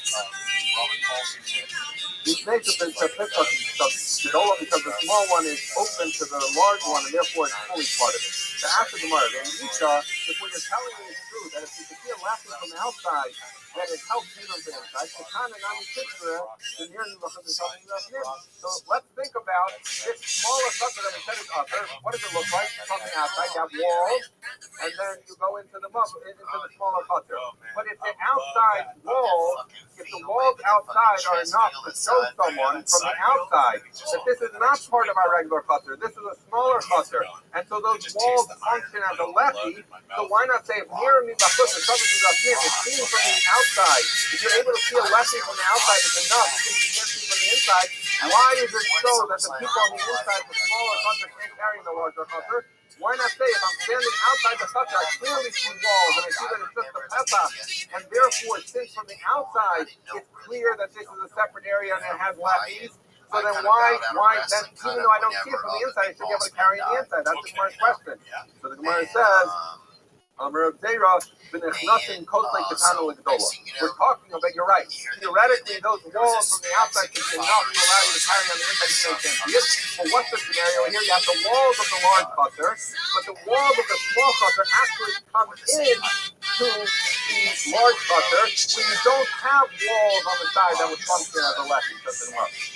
A: these nature things are picked up because the small one is open to the large one, and therefore it's fully part of it. So after the Gemara, then Isha, if what you're telling me is true, that if you can see a laughter from the outside, then it helps you from the inside. So let's think about this smaller cluster that we said is upper. What does it look like from the outside? You have walls, and then you go into the smaller cluster. But if the outside walls, if the walls outside are enough to show someone from the outside that this is not part of our regular cluster, this is a smaller cluster, and so those walls function as a lefty, so why not say if near me bachut or something is seen from the outside, if you're able to see a lefty from the outside, it's enough, you can't see from the inside. Why is it so that the people on the inside, the smaller cluster, can't carry the larger cluster? Why not say, if I'm standing outside the cluster, I clearly see walls, and I see that it's just a Pesach, and therefore, since from the outside, it's clear that this is a separate area and it has lefties, so then why then, even though I don't see it from the inside, I should be able to carry the inside? That's the Gemara's question. So the Gemara says, we're talking about, you're right. Theoretically, those walls from the outside can be enough to allow you to carry on the inside, even though you can't see it. But what's the scenario here? You have the walls of the large cluster, but the walls of the small cluster actually come in to the large cluster, where you don't have walls on the side that would function as a lefty.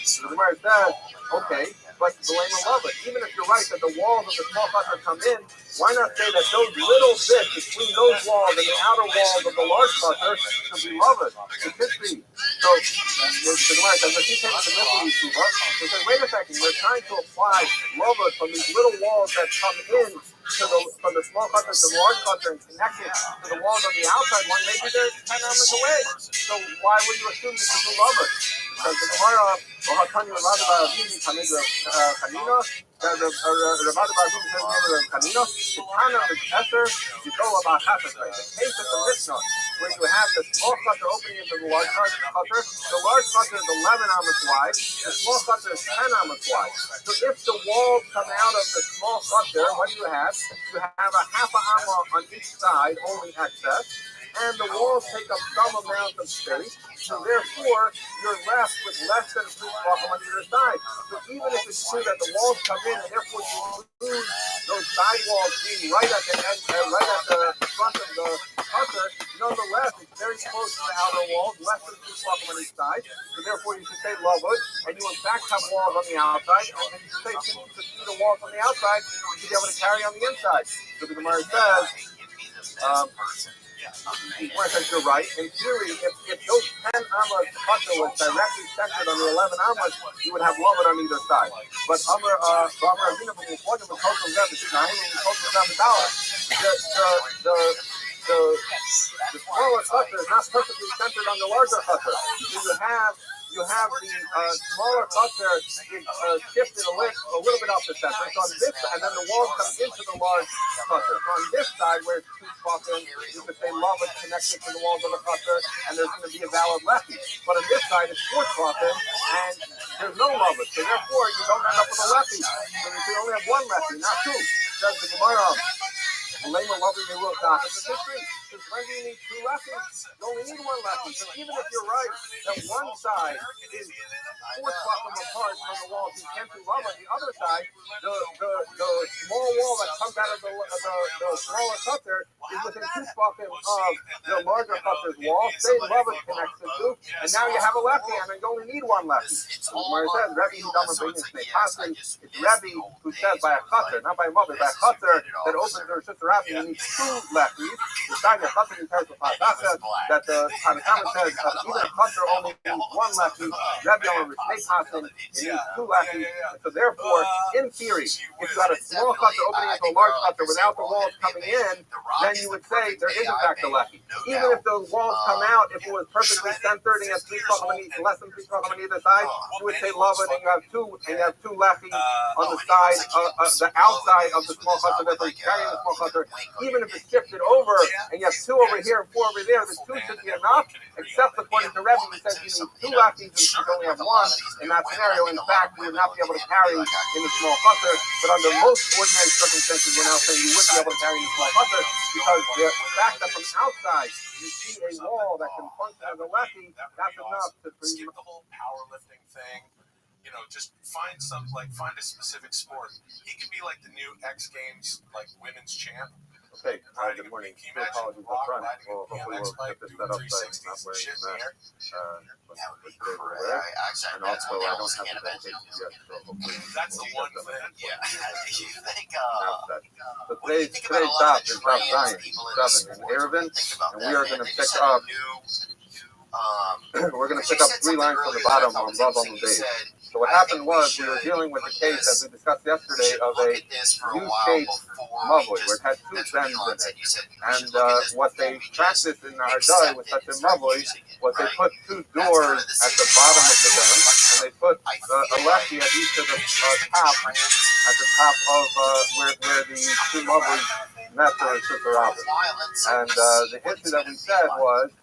A: So the Gemara says, okay, but the Lema love it. Even if you're right that the walls of the small cluster come in, why not say that those little bits between those walls and the outer walls of the large cluster should be loved? It could be. So the Gemara says, if he came to the middle of Yeshiva, he says, wait a second, we're trying to apply loved from these little walls that come in from the small cluster to the large cluster and connect it to the walls of the outside one. Maybe they're 10 amens away. So why would you assume you can do loved? Because the Gemara, Rabbi where you have the small cluster opening into the large cluster, the large cluster is 11 amens wide, the small cluster is 10 amens wide. So if the walls come out of the small cluster, what do you have? You have a half an amma on each side, only excess. and the walls take up some amount of space, so therefore you're left with less than 3 tefachim on either side. So even if it's true that the walls come in and therefore you lose those side walls being right at the end, right at the front of the chutzner, nonetheless it's very close to the outer walls, less than 3 tefachim on each side. So therefore you should say lavud, and you in fact have walls on the outside, and then you should say since you could see the walls on the outside, you should be able to carry on the inside. So the Gemara says, you're right. In theory, if those 10 amas chutzner was directly centered on the 11 amas, you would have lavud on either side. But the smaller chutzner is not perfectly centered on the larger chutzner. So you have the smaller chutzner is shifted a little bit off the center. So on this, and then the walls come into the large chutzner. So on this side, where it's 2 tefachim, you could say lavud connected to the walls of the chutzner, and there's going to be a valid lefty. But on this side, it's 4 tefachim, and there's no lavud. So therefore, you don't end up with a lefty. So you only have 1 lefty, not 2. Says the Gemara. Because when do you need 2 lefties? You only need 1 lefty. So even if you're right that one side is 4 tefachim apart from the walls, you can't do lavud. The other side, the small wall that comes out of the smaller chutzner is within 2 tefachim of the larger chutzner's wall. Say lavud connects the 2, and now you have a lefty, and you only need 1 lefty. So Gemara says, Rabbi who it's Rabbi who says by a chutzner, not by a mother, by a chutzner that opens their sister Rabbi, you need 2 lefties. The side that chutzner in terms of says that the Tanakh says even a chutzner only needs 1 lefty. Rabbi only needs 2 lefties. So therefore, in theory, if you had a small chutzner opening into a large chutzner without the walls coming in, then you would say there is in fact a lefty. Even if those walls come out, if it was perfectly centered and you have 3 tefachim on each, less than 3 tefachim on either side, you would say lavud, and you have 2 lefties on the side, the outside of the small chutzner. Therefore, you're carrying the small chutzner. Even if it's shifted over and you have 2 over here and 4 over there, the 2 should be enough. Except according to Rabbi, he says you need 2 lefties and you only have 1. In that scenario, in fact, you would not be able to carry in the small chutzner. But under most ordinary circumstances, we're now saying you would be able to carry in the small chutzner because the fact that from outside you see a wall that can function as a lefty, that's enough to
G: skip the whole powerlifting thing. Just find a specific sport. He could be like the new X Games, like women's champ.
A: Okay, good morning. Apologies up front. Well, hopefully we'll get this set up so I'm not wearing a mask.
F: That would be correct.
A: And also, I don't have the medication yet, so hopefully
G: that's the one thing.
F: Yeah. You think,
A: so today's stop is Daf Zion 7 in Erevin, and we are going to pick up. We're going to pick up 3 lines from the bottom on Rav on the base. So what happened was we were dealing with the case, as we discussed yesterday, of a U-shaped mavoi, where it had 2 bends in it. And what they practiced in our day with such a mavoi was they put 2 doors at the bottom of the bend, and they put a lefty at each of the top, at the top of where the 2 mavois met or Rabbi. And the issue that we said was,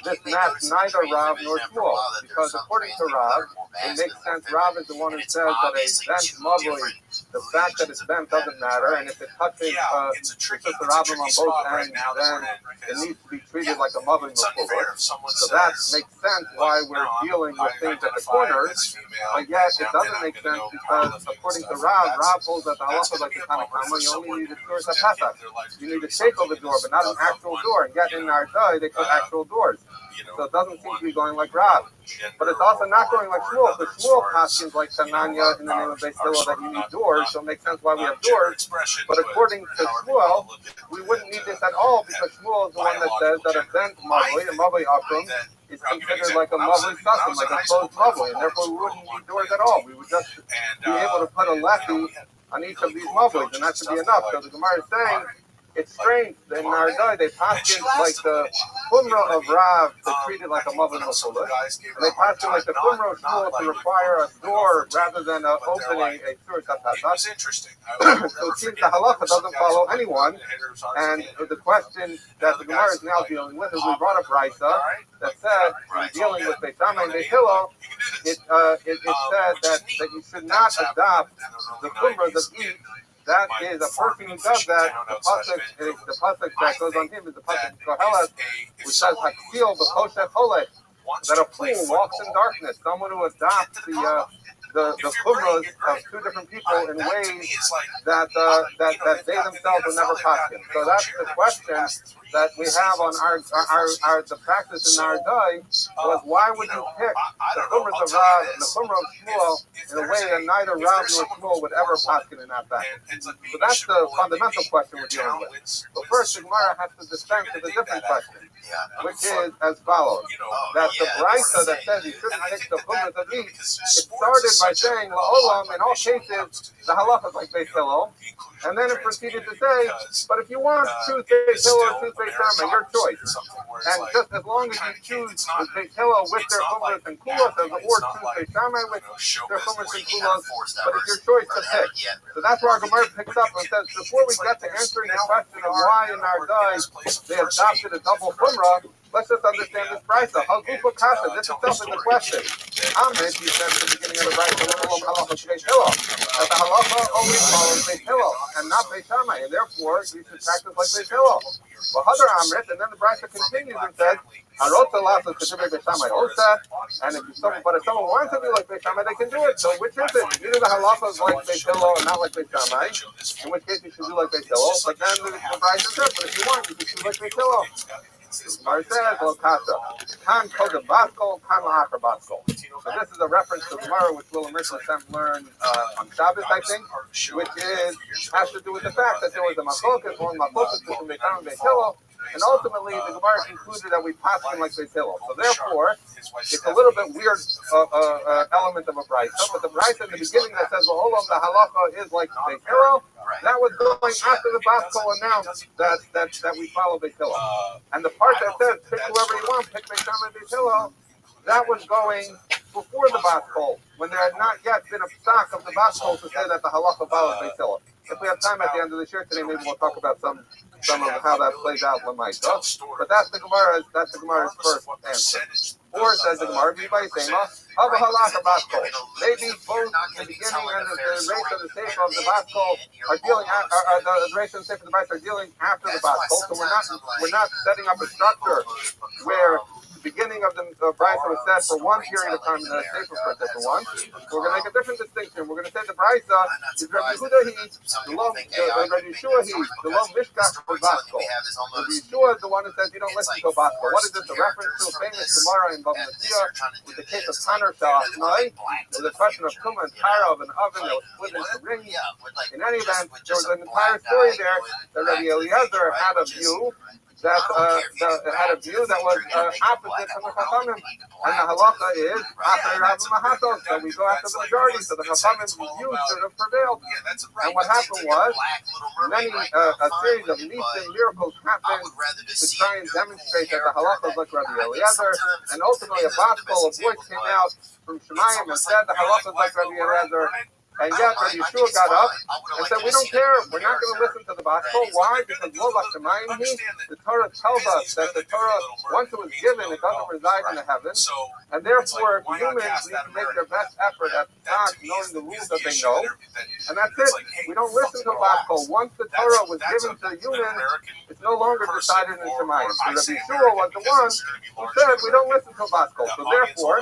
A: this matched neither Rav nor Shmuel, because according to Rav, it makes sense. Rav is the one who says that a bent mavoi, the fact that it's bent doesn't matter, and if it touches the Rabbim on both ends, then it needs to be treated like a mavoi mafula. So that makes sense why we're dealing with things at the corners, but yet it doesn't make sense because according to Rav holds that the halacha like the Tanakh, you only need a doors at Pesach. You need a shape of a door, but not an actual door. And yet in our day, they put actual doors. So it doesn't seem to be going like Rav. But it's also not going like Shmuel, because Shmuel costumes like Tananya in the name of Beis Hillel that you need doors, so it makes sense why we have doors. But according to Shmuel, we wouldn't need this at all, because Shmuel is the one that says that a bent mavoi, a mavoi akum, is considered like a mavoi sasim, like a closed mavoi, and therefore we wouldn't need doors at all. We would just be able to put a lefty on each of these mavois, and that should be enough. So the Gemara is saying, it's strange that in our day they passed in like the Qumra of Rav to treat it like a mavoi mafula. They passed in like the Qumra of Shmuel to require a door rather than opening a Surat HaPasach. So it seems the halacha doesn't follow anyone. And the question that the Gemara is now dealing with is we brought up Raisa that said, in dealing with Beis Shammai and Beis Hillel, it said that you should not adopt the Qumras of each that is a person who does that. The pasuk that goes on him is the pasuk Kohelet, which says Hakil b'Choshech Holech, that a fool walks in darkness. Someone who adopts the chumras of two different people in ways that they themselves will never paskin. So that's the question that we have on our the practice in our day was why would you pick the chumras of Rav and the chumrah of Shmuel in a way that neither Rav nor Shmuel would ever paskin in that fashion? So that's the fundamental question we're dealing with. But first, the Gemara has to dispense with a different question, which is as follows: that the brisa that says you shouldn't take the chumras of each, it started by saying la'olam in all cases the halacha is like Beis Hillel, and then it proceeded to say, but if you want to choose Beis Hillel or choose Beis Shammai, your choice. And just as long as you choose Beis Hillel with their chumras and kulos, or choose Beis Shammai with their chumras and kulos, but it's your choice to pick. So that's where our Gemara picks up and says, before we get to answering the question of why in our day they adopted a double chumrah, let's just understand this brisa. Hagufa kasha. This itself is the question. Amit, he said at the beginning of the brisa, halacha Beis Hillel, that the halacha always follows Beis Hillel and not Beis Shammai, and therefore you should practice like Beis Hillel. Well, Hadar Amrit, and then the brisa continues and says, Harotha is Beis Shammai Osa, and if someone wants to be like Beis Shammai, they can do it. So which is it? Either the halacha is like Beis Hillel and not like Beis Shammai, in which case you should do like Beis Hillel. But then the brisa says, but if you want, you can do like Beis Hillel. Gemara says, Lokata, Kan Koda Baskol, Kan La'achar Baskol. So this is a reference to Gemara, which we'll learn on Shabbos, I think, which has to do with the fact that there was a machlokas, one machlokas between Beis Shammai and Beis Hillel, and ultimately the Gemara concluded that we passed him like Beis Hillel. So therefore, it's a little bit weird element of a brisa, but the brisa in the beginning that says, well, the halacha is like Beis Hillel, that was going after the Baskol announced that we follow Beis Hillel. And the part that says, pick whoever you want, pick Beis Shammai and Beis Hillel, that was going before the Baskol, when there had not yet been a stock of the Baskol to say that the halacha follows Beis Hillel. If we have time at the end of the year today, maybe we'll talk about some of how that plays out Lamaita. But that's the Gemara's first answer. Or says the Gemara, by Sema, Hava Halach Baskol. Maybe both the beginning and the race of the safe of the Baskol are dealing the race and the safe of the Baskol are dealing after the Baskol. So we're not setting up a structure where the beginning of the brisa was set for one period of time and the safer for a different one. We're going to make a different distinction. We're going to say the brisa is Rabbi Yehuda the low Rabbi Yeshua the low mishkach for Baskol. Rabbi Yeshua is the one who says you don't listen to Baskol. What is this? The reference to a famous Gemara in Bava Metzia with the case of Tanner Sha'asnai. There's a question of Tumah and Tara of an oven that was split into rings. In any event, there was an entire story there that Rabbi Eliezer had a view that was opposite from the Chachamim, and the halacha is after Rabbi Mahatos, so we go after the majority, so the Chachamim's view should have prevailed. And what happened was, a series of miracles happened to try and demonstrate that the halacha was like Rabbi Eliezer, and ultimately a Baskol, a voice came out from Shemayim and said the halacha was like Rabbi Eliezer. And yet, Rabbi Yeshua got up and said, we don't care. We're not going to listen to the Baskol. Why? Because the Torah tells us that the Torah, once it was given, it doesn't reside in the heavens. And therefore, humans need to make their best effort at not knowing the rules that they know. And that's it. We don't listen to Baskol. Once the Torah was given to humans, it's no longer decided in Shemayim. So Rabbi Yeshua was the one who said, we don't listen to Baskol. So therefore,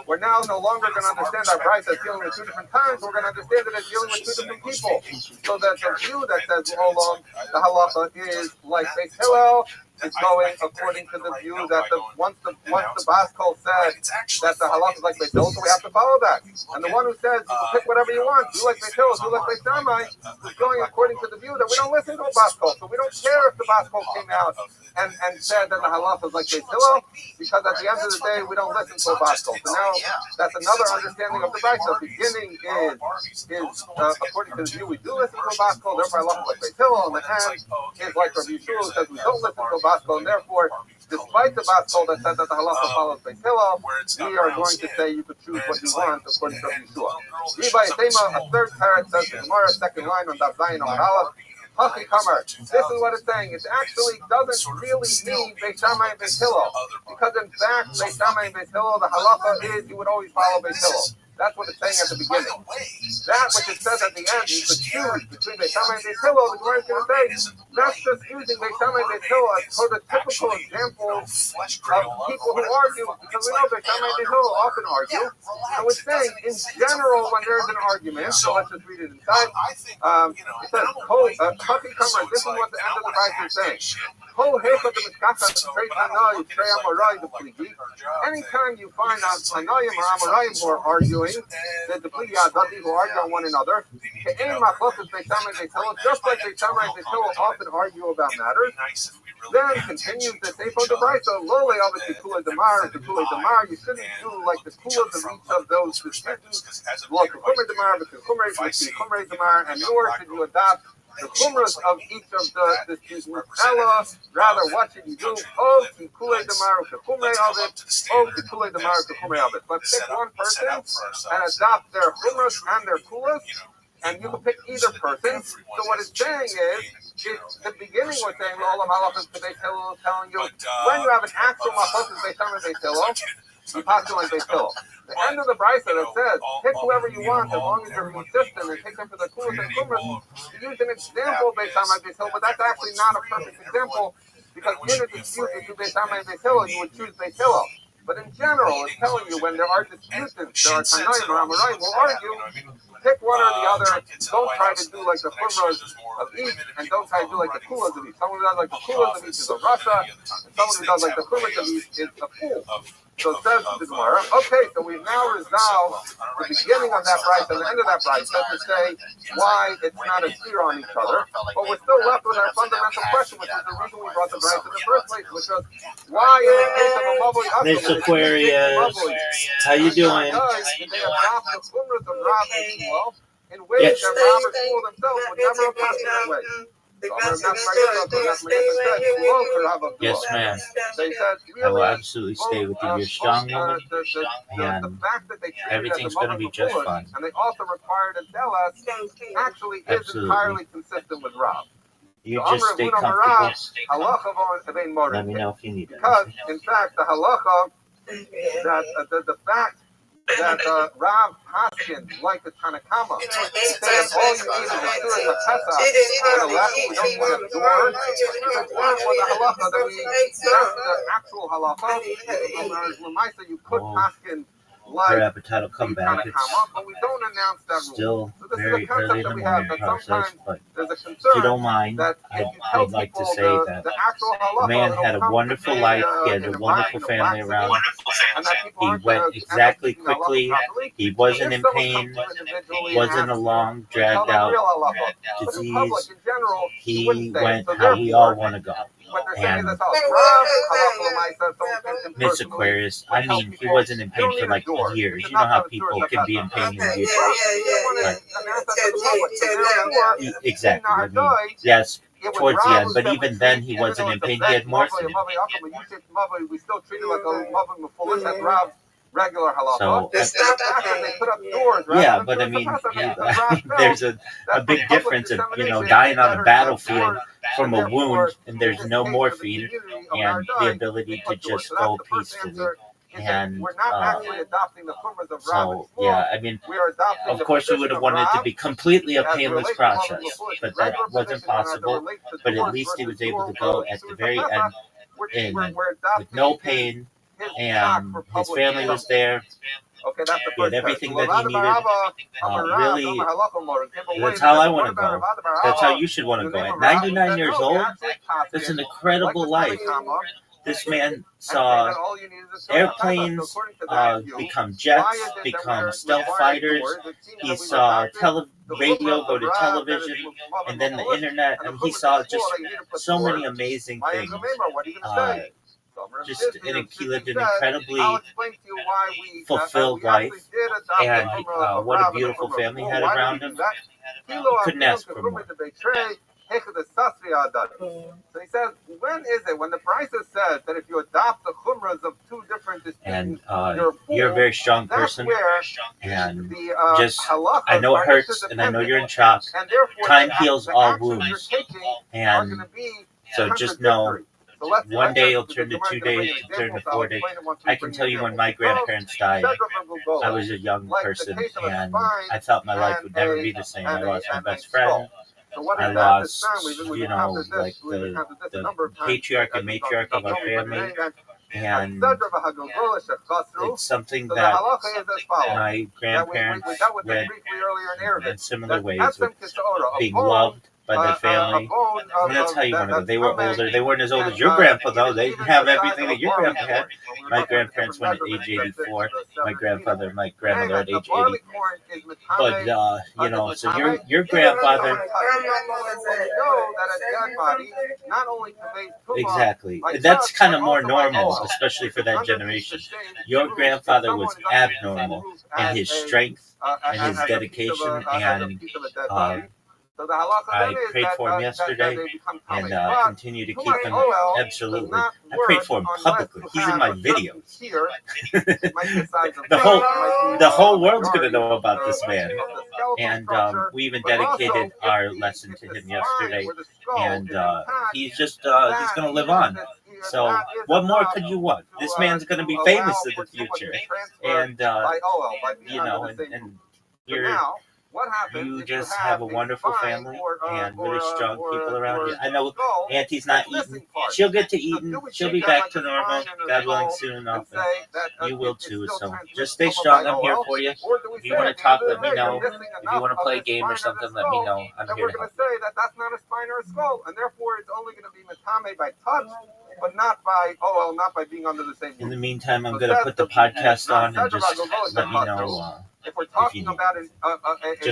A: we're now no longer going to understand our brisa as dealing with two different times. We're going to understand it as dealing with two different people. So that the view that says the halacha is like Beis Hillel is going according to the view that once the Baskol said that the halacha is like Beis Hillel, so we have to follow that. And the one who says you can pick whatever you want, do like Beis Hillel, do like Beis Shammai, is going according to the view that we don't listen to a Baskol. So we don't care if the Baskol came out and said that the halacha is like Beis Hillel, because at the end of the day we don't listen to a Baskol. So now that's another understanding of the brisa. The beginning is according to the view we do listen to a Baskol, therefore halacha is like Beis Hillel, and the end is like Rabbi Yeshua who says we don't listen to a Baskol, and therefore, despite the Baskol that said that the halacha follows Beis Hillel, we are going to say you could choose what you want according to Yeshua. A third parrot says the Gemara, second line on Daf Zayin on Aleph. This is what it's saying. It actually doesn't really mean Beis Shammai and Beis Hillel, because in fact Beis Shammai and Beis Hillel, the halacha is you would always follow Beis Hillel. That's what it's saying at the beginning. That which it says at the end, you could choose between Beis Shammai and Beis Hillel. The Gemara is going to say that's just using Beis Shammai and Beis Hillel as prototypical examples of people who argue, because we know Beis Shammai and Beis Hillel often argue. So it's saying, in general, when there's an argument, so let's just read it inside. It says, Haki Kamar, this is what the end of the verse is saying. Anytime you find out Tanoim or Amoraim who are arguing, that the Pligi Adati who argue on one another, just like Beis Shammai and Beis Hillel often argue about matters, then continues the Sefer of the Brisa, Lole of the Kula Damar, the Kula Damar, you shouldn't do like the Kulas of each of those disputants, like the Kumre Damar, the Kumre Damar, and nor should you adopt the Kumras of each of the disputants. Ella, rather, what should you do? Oh, the Kula Damar, the Kumre of it, oh, the Kula Damar, the Kumre of it. But pick one person and adopt their Kumras and their Kulas, and you can pick either person. So what it's saying is, the beginning was saying, Olam Halachas Beis Hillel, telling you, when you have an actual Machlokas Beis Shammai Beis Hillel, you pass it like Beis Hillel. The end of the Brisa that says, pick whoever you want as long as you're consistent and take them for the Kulas and Kumras, you use an example of Beis Shammai Beis Hillel, but that's actually not a perfect example, because in a dispute between Beis Shammai and Beis Hillel, you would choose Beis Hillel. But in general, it's telling you when there are disputants, there are Tanoim or Amoraim who argue, pick one or the other. Don't try to do like the Kumras of each, and don't try to do like the Kulas of each. Someone who does like the Kulas of each is a Rasha, and someone who does like the Kumras of each is a fool. So it says the Gemara, okay, so we've now resolved the beginning of that price and the end of that price to say why it's not as clear on each other, but we're still left with our fundamental question, which is the reason we brought the price in the first place, which was, why in the case of a Mavli
B: Miss Aquarius, how you doing?
A: Did they adopt the Kumras of Rav and Shmuel in ways that Rav and Shmuel themselves would never have passed that way?
B: Yes, ma'am. I will absolutely stay with you. You're a strong woman, and everything's going to be just fine.
A: And they also require to tell us actually is entirely consistent with Rav.
B: You just stay comfortable. Let me know if you need it.
A: Because, in fact, the halacha, that the fact that Rav Haskin, like the Tanakama, said all you need is a Surah of Pesach and a left, we don't want a door. Because that was the halacha that's the actual halacha. Lamaisa, you could Haskin like
B: her appetite will come back. It's
A: but we don't announce that
B: still
A: rule. So
B: very early in the morning process, but if you don't mind, I'd like to say that the man had a wonderful life. He had a wonderful family around. He went exactly quickly. He wasn't in pain. Wasn't a long, dragged out disease. He went how we all want to go. And Miss Aquarius, I mean, he wasn't in pain for like years. You know how people can be in pain in years. Exactly. I mean, yes, towards the end, but even then he wasn't in pain. He had morphine.
A: We still treat it like a regular halacha.
B: So, yeah, but I mean, there's a big difference of, dying on the battlefield from a wound and there's no morphine and the ability to just go peacefully. And so, yeah, I mean, of course we would have wanted it to be completely a painless process, but that wasn't possible. But at least he was able to go at the very end with no pain, and his family was there.
A: Okay, that's the
B: he had everything that he needed. Really, that's how I want to go. That's how you should want to go. At 99 years old, that's an incredible life. This man saw airplanes become jets, become stealth fighters. He saw radio go to television, and then the internet, and he saw just so many amazing things. He lived an incredibly fulfilled life, and what a beautiful family he had around him. You couldn't ask for more.
A: So he says, when is it, when the Brisa says that if you adopt the chumras of two different disputants,
B: you're a very strong person, and I know it hurts, and I know you're in shock. Time heals all wounds, and so just know 1 day will turn to 2 days, to turn to 4 days. I can tell you when my grandparents died, I was a young person, and I thought my life would never be the same. I lost my best friend. I lost, like the patriarch and matriarch of our family. And it's something that my grandparents went in similar ways with being loved by their family. And that's how you want to go. They were older. They weren't as old as your grandpa, though. They didn't have everything that your grandpa had. My grandparents went at age 84. My grandmother at age 80. But, so your grandfather... Exactly. That's kind of more normal, especially for that generation. Your grandfather was abnormal in his strength and his dedication, and I prayed for him yesterday and continue to keep him. Absolutely. I prayed for him publicly. He's in my videos. The whole world's going to know about this man. And we even dedicated our lesson to him yesterday. And he's just, he's going to live on. So what more could you want? This man's going to be famous in the future. And, and you just have a wonderful family and really strong people around you. I know Auntie's not eating. She'll get to eating. She'll be back to normal, God willing, soon enough. And you will too. So just stay strong. I'm here for you. If you want to talk, let me know. If you want to play a game or something, let me know. I'm here to help.
A: Say that that's not a spine or a skull, and therefore it's only going to be metame by touch, but not by being under the same roof.
B: In the meantime, I'm going to put the podcast on and just let me know.
A: If we're talking about a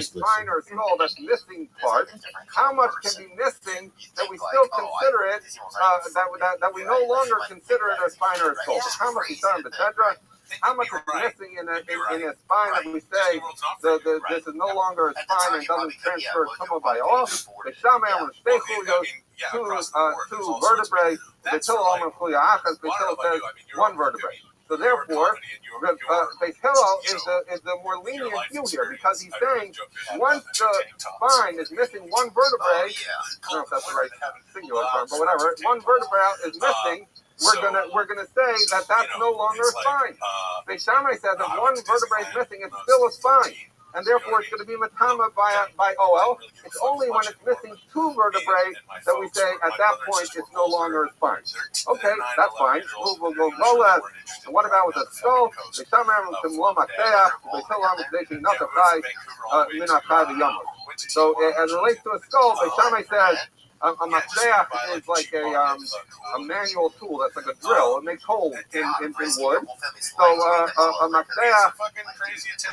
A: spine or a skull that's missing part, how much can be missing that we still consider it, that we no longer consider it a spine or a skull? How much is done, Tetra? How much is missing in a spine that we say this is no longer a spine and doesn't transfer tumor by all? The shaman on the two vertebrae, the Tilla says one vertebrae. So therefore, Beis Hillel is the more lenient view here, because he's saying once the spine is missing one vertebrae, I don't know if that's the right singular term, but whatever, one vertebra is missing, we're gonna say that that's no longer a spine. Beis Shammai says if one vertebrae is missing, it's still a spine. And therefore, it's going to be matama by OL. It's only when it's missing two vertebrae that we say at that point it's no longer a spine. Okay, that's fine. We'll go less. And what about with a skull? So as it relates to a skull, Beis Shammai says a machleach is like a manual tool. That's like a drill. It makes holes in wood. So a machleach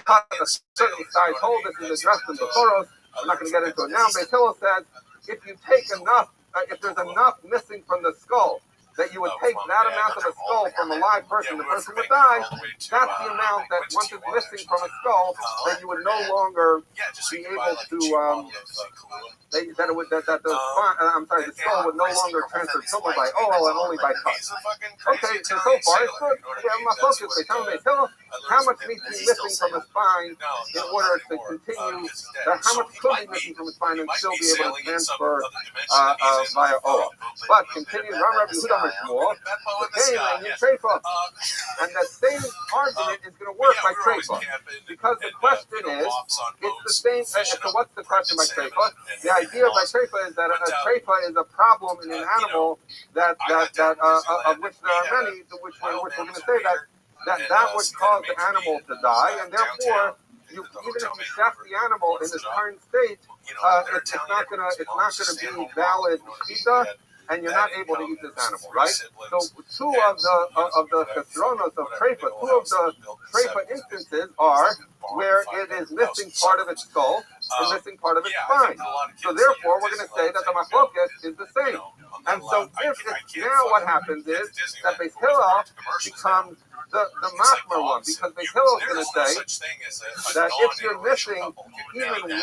A: cut a certain size hole. This is addressed in the photos. I'm not going to get into it now. Beis Hillel says if you take enough, if there's enough missing from the skull, that you would take that amount of a skull from a live person, the person would die. That's the amount that once it's missing from a skull, that you would no longer be able to. The skull would no longer transfer tumor by oral and only by touch. Okay, so far it's good. We have my focus. They tell me, how much needs to be missing from a spine in order to continue. How much could be missing from a spine and still be able to transfer via oral? But continue. And the same argument is going to work by treifa, because the question is, it's the same. So what's the question by treifa? The idea by treifa is that a treifa is a problem in an animal that of which there are many, which we're going to say that would cause the animal to die, and therefore, even if you chef the animal in its current state, it's not going to be valid pita. And you're not able to eat this animal, right? So two of the chesronos of treifa, two of the treifa instances are where it is missing part of its skull and missing part of its spine. So therefore, we're going to say that the machloket is the same. And so if it's now what happens is that Beis Hillel becomes the machmer one, because Beis Hillel is going to say that if you're missing even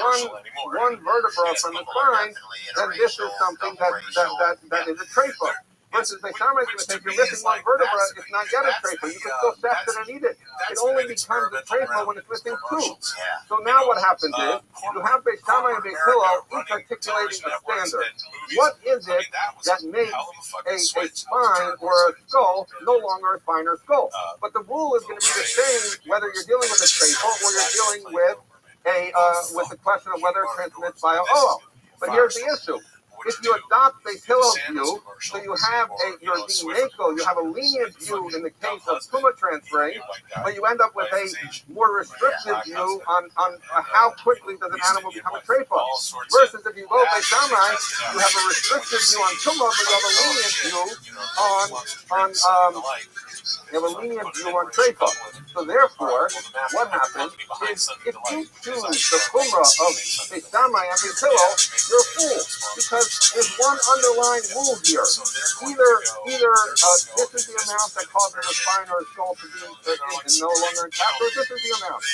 A: one vertebra from the spine, then this is something that is a treifa. Versus Beis Shammai is going to say if you're missing one vertebra, it's not yet a treifa. You can still fast it and eat it. It only becomes a treifa when it's missing two. So now what happens is you have Beis Shammai and Beis Hillel each articulating a standard. What is it that makes a spine or a skull no longer a spine or skull? But the rule is going to be the same whether you're dealing with a treifa or you're dealing with the question of whether it transmits via oil. But here's the issue. If you adopt Beis Hillel's view, so you have you have a lenient view in the case of tumah transferring, but you end up with a more restrictive view on how quickly does an animal become a treifa. Versus if you go Beis Shammai, you have a restrictive view on tumah, but you have a lenient view on treifa. So therefore, what happens is if you choose the chumrah of Beis Shammai and Beis Hillel, you're a fool. Because there's one underlying rule here. Either this is the amount that causes a spine or a skull to be no longer intact, or this is the amount.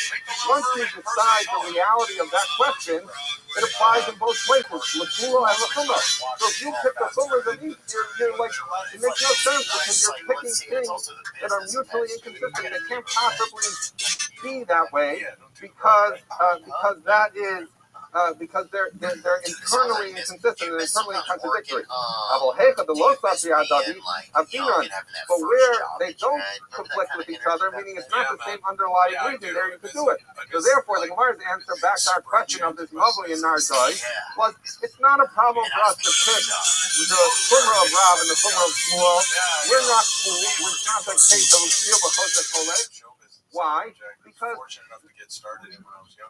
A: Once you decide the reality of that question, it applies in both places, l'chula and l'chumrah. So if you pick the chumrahs of each, you're like, it makes no sense because you're picking things that are mutually inconsistent. They can't possibly be that way because that is because they're internally inconsistent and internally contradictory. But where they don't conflict with each other, meaning it's not the same underlying reason, there you can do it. So therefore, the Gemara's answer back to our question of this lovely in Narzai was, it's not a problem for us to pick the chumrah of Rav and the chumrah of Shmuel. We're not fools. We're not the case of Ushil B'chosek Kolek. Why? Because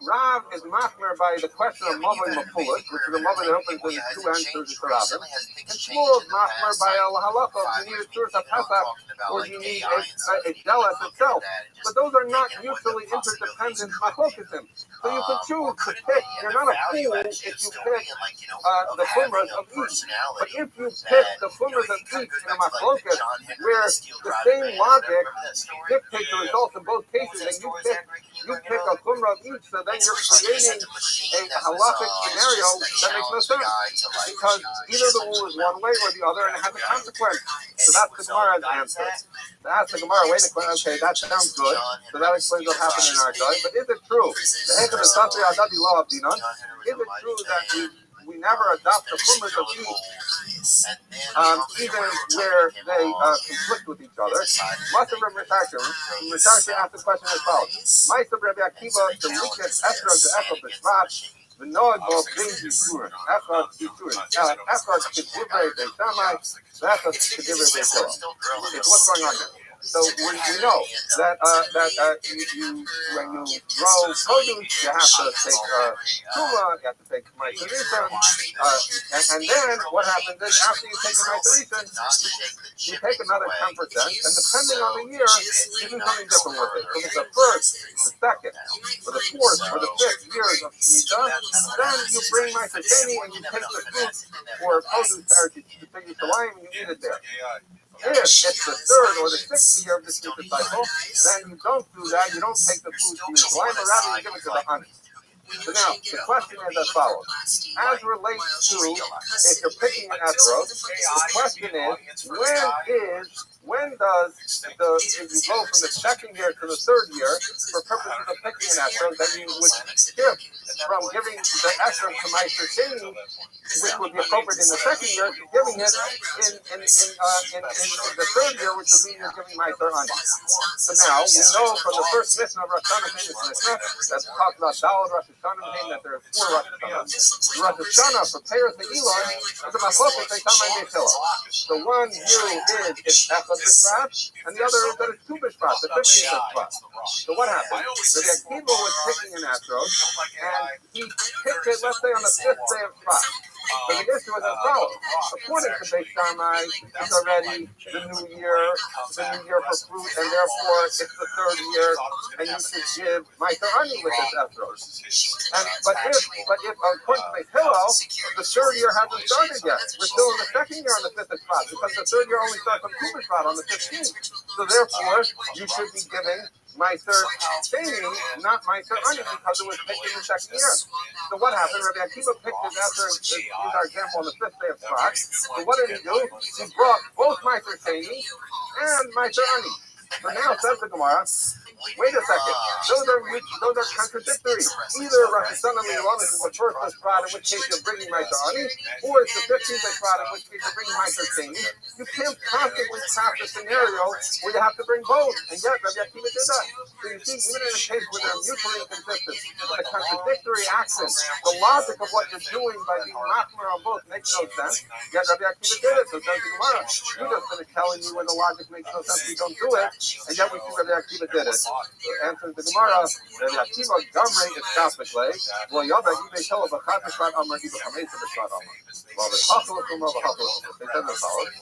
A: Rav is machmer by the question of Mavoi Mapulis, which is a Mavoi that opens with two answers to Rav. And Shmuel is machmer by a halacha, you need a Tzuras HaPesach, or you need a jealous itself. But those are not mutually interdependent machlokesim. So you can choose to pick, you're not a fool if you pick the chumras of each. But if you pick the chumras of each in a machlokes, where the same logic dictates the results in both cases, and you pick a chumrah of each, so then you're creating a halachic scenario that makes no sense. Because either the rule is one way or the other, and it has a consequence. So that's the Gemara's answer. To ask the Gemara, wait a minute, okay, that sounds good. So that explains what happened in our guy. But is it true? Is it true that we never adopt the chumras of each, even where they conflict with each other? Must have been Rishashi asked the question as follows. Might have Rabbi Akiva the weakness Esra to Echel B'Shvat, the Noah Bo Bein Yisurin, Echel Yisurin, Echel K'divrei Beis Shammai, Echel K'divrei Beis Hillel. It's what's going on there. So we know that when you grow produce, you have to take truma, you have to take ma'aserison, and then what happens is after you take the ma'aserison, you take another 10%, and depending on the year, you do something different with it. So it's the first, the second, or the fourth, or the fifth years of Shemitah, then you bring ma'aserisheni and you take the fruit or produce to Yerushalayim and you eat it there. If it's the third or the sixth year of the Shemitah cycle, then you don't do that. You don't take the food to Yerushalayim, but rather you give it to the honey. So now, the question is as follows. As relates to if you're picking an esrog, the question is, when does if you go from the second year to the third year, for purposes of picking an esrog, then you would shift from giving the esrog to Meister Sheni, which would be appropriate in the second year, to giving it in the third year, which would mean you're giving Meister Ani. So now, we know from the first Mishnah of Rosh Hashanah, that talks about Daled Rosh Hashanah, that there are 4 Rosh Hashanah. Rosh Hashanah for Paris and Elon is a machlokes Beis Shammai and Beis Hillel. So one view is it's Echad B'Shvat, and the other is that it's 2 B'Shvat, the 15th B'Shvat. So what happened? So the Akiva was picking an esrog, and he picked it, let's say, on the 5th day of Shvat. So the issue is as follows. According to Beis Shammai, it's already the new year for fruit, and therefore it's the third year, and you should give Meiser Ani with this esrog. But if according to Beis Hillel, the third year hasn't started yet. We're still in the second year on the 5th of Shvat, because the third year only starts on 2 Shvat on the 15th. So therefore, you should be giving Meiser Sheni, not Meiser Ani, because it was picked in the second year. So what happened? Rabbi Akiva picked his after, use our example, on the 5th day of Shvat. So what did he do? He brought both Meiser Sheni and Meiser Ani. So now says the Gemara, wait a second, those are contradictory. Either Rosh Hashanah Milanis is the first of Shvat, in which case you're bringing Meiser Ani, or it's the 15th of Shvat, in which case you're bringing Meiser Sheni. You can't possibly craft a scenario where you have to bring both, and yet Rabbi Akiva did that. So you see, even in a case where they're mutually inconsistent, with a contradictory accent, the logic of what you're doing by being machmir on both makes no sense, yet Rabbi Akiva did it. So says the Gemara, you just finished telling me when the logic makes no sense, you don't do it, and yet we see Rabbi Akiva did it. So answers the Gemara, Rabbi Akiva gamrei is kaspichle, well, Yada Ibe Shelo B'chad B'shvat Amar Ibe Chameisa B'shvat Amar. Well, the hustle of Kumar B'hustle, they said the following.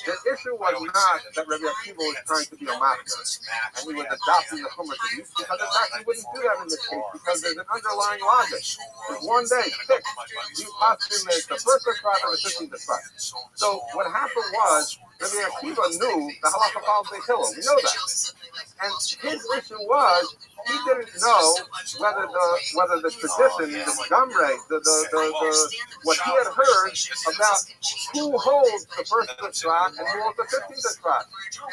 A: The issue was not that Rabbi Akiva was trying to be a master, and he was adopting the Kumar to use, because in fact he wouldn't do that in this case, because there's an underlying logic. There's one day, fixed. You costume is the first of Shvat or the 15th of Shvat. So what happened was, Rabbi Akiva knew the halacha follows the Hillel. We know that. And his issue was, he didn't know whether the tradition, the gamre, what he had heard about who holds the first of Shvat and who holds the 15th of Shvat.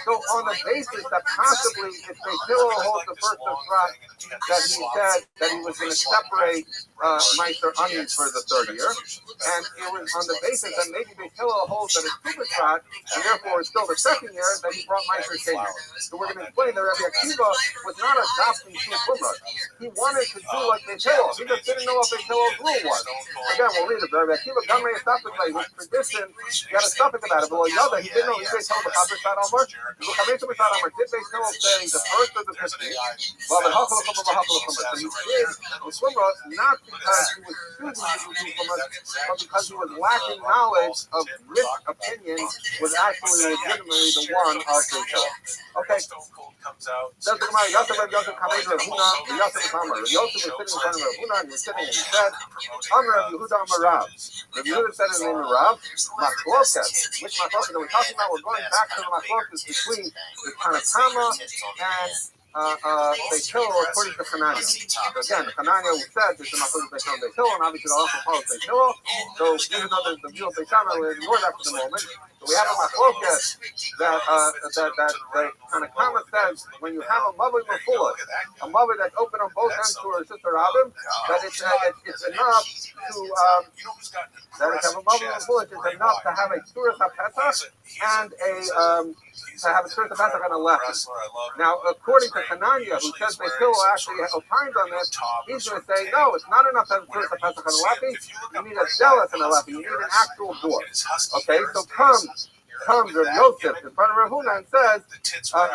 A: So on the basis that possibly if the Hillel holds the first of Shvat, that he said that he was going to separate Meiser Ani for the third year, and it was on the basis that maybe the Hillel holds that it's 2 of Shvat, and therefore it's still the second year that he brought Meiser Sheni. So we're going to explain that Rabbi Akiva was not adopting two Kumras. He wanted to do like the Hillel. He just didn't know what the Hillel's rule was. Again, we'll read it. Rabbi Akiva gamrei estafik with tradition. He had a suffix about it, but Yada, he didn't know. He said, "Tell the B'chad B'shvat Amar." Did they Hillel say the first or the 15th? Well, the hustle of Kumra. So he did with Kumra not because he was choosing to do Kumra, but because he was lacking knowledge of which opinion was actually legitimately the one of the Hillel. Okay. Says the Gemara, Yosef Rabbi Yosef Kamed Rav Huna, Yosef Amar. Yosef was sitting in front of Rav Huna, and he was sitting, and he said, Amar Rav Yehuda Amar Rav. Rav Yehuda said in the name of Rav, Machlokas. Which Machlokas are we talking about? We're going back to the Machlokas between the Tanakama and Beit Hillel according to Hanania. So again, Hanania we said there's a Machlokas Beit Hillel and Beit Hillel, and obviously it also follows Beit Hillel. So even though there's the view of Beit Hillel, we'll ignore that for the moment. So we have a Machlokas that Tanakama says when you have a mother before, a mother that's open on both ends to her sister Rabbi, that it's enough to that if you have a mother before, it's enough to have a Tzuras HaPesach and to have a Tzuras HaPesach and a Lefi. Now, according to Hanania, who says they still actually opines on this, he's going to say, no, it's not enough to have a Tzuras HaPesach and a Lefi. You need a zealot and a Lefi. You need an actual door. Okay, so comes Rav Yosef in front of Rav Huna and says,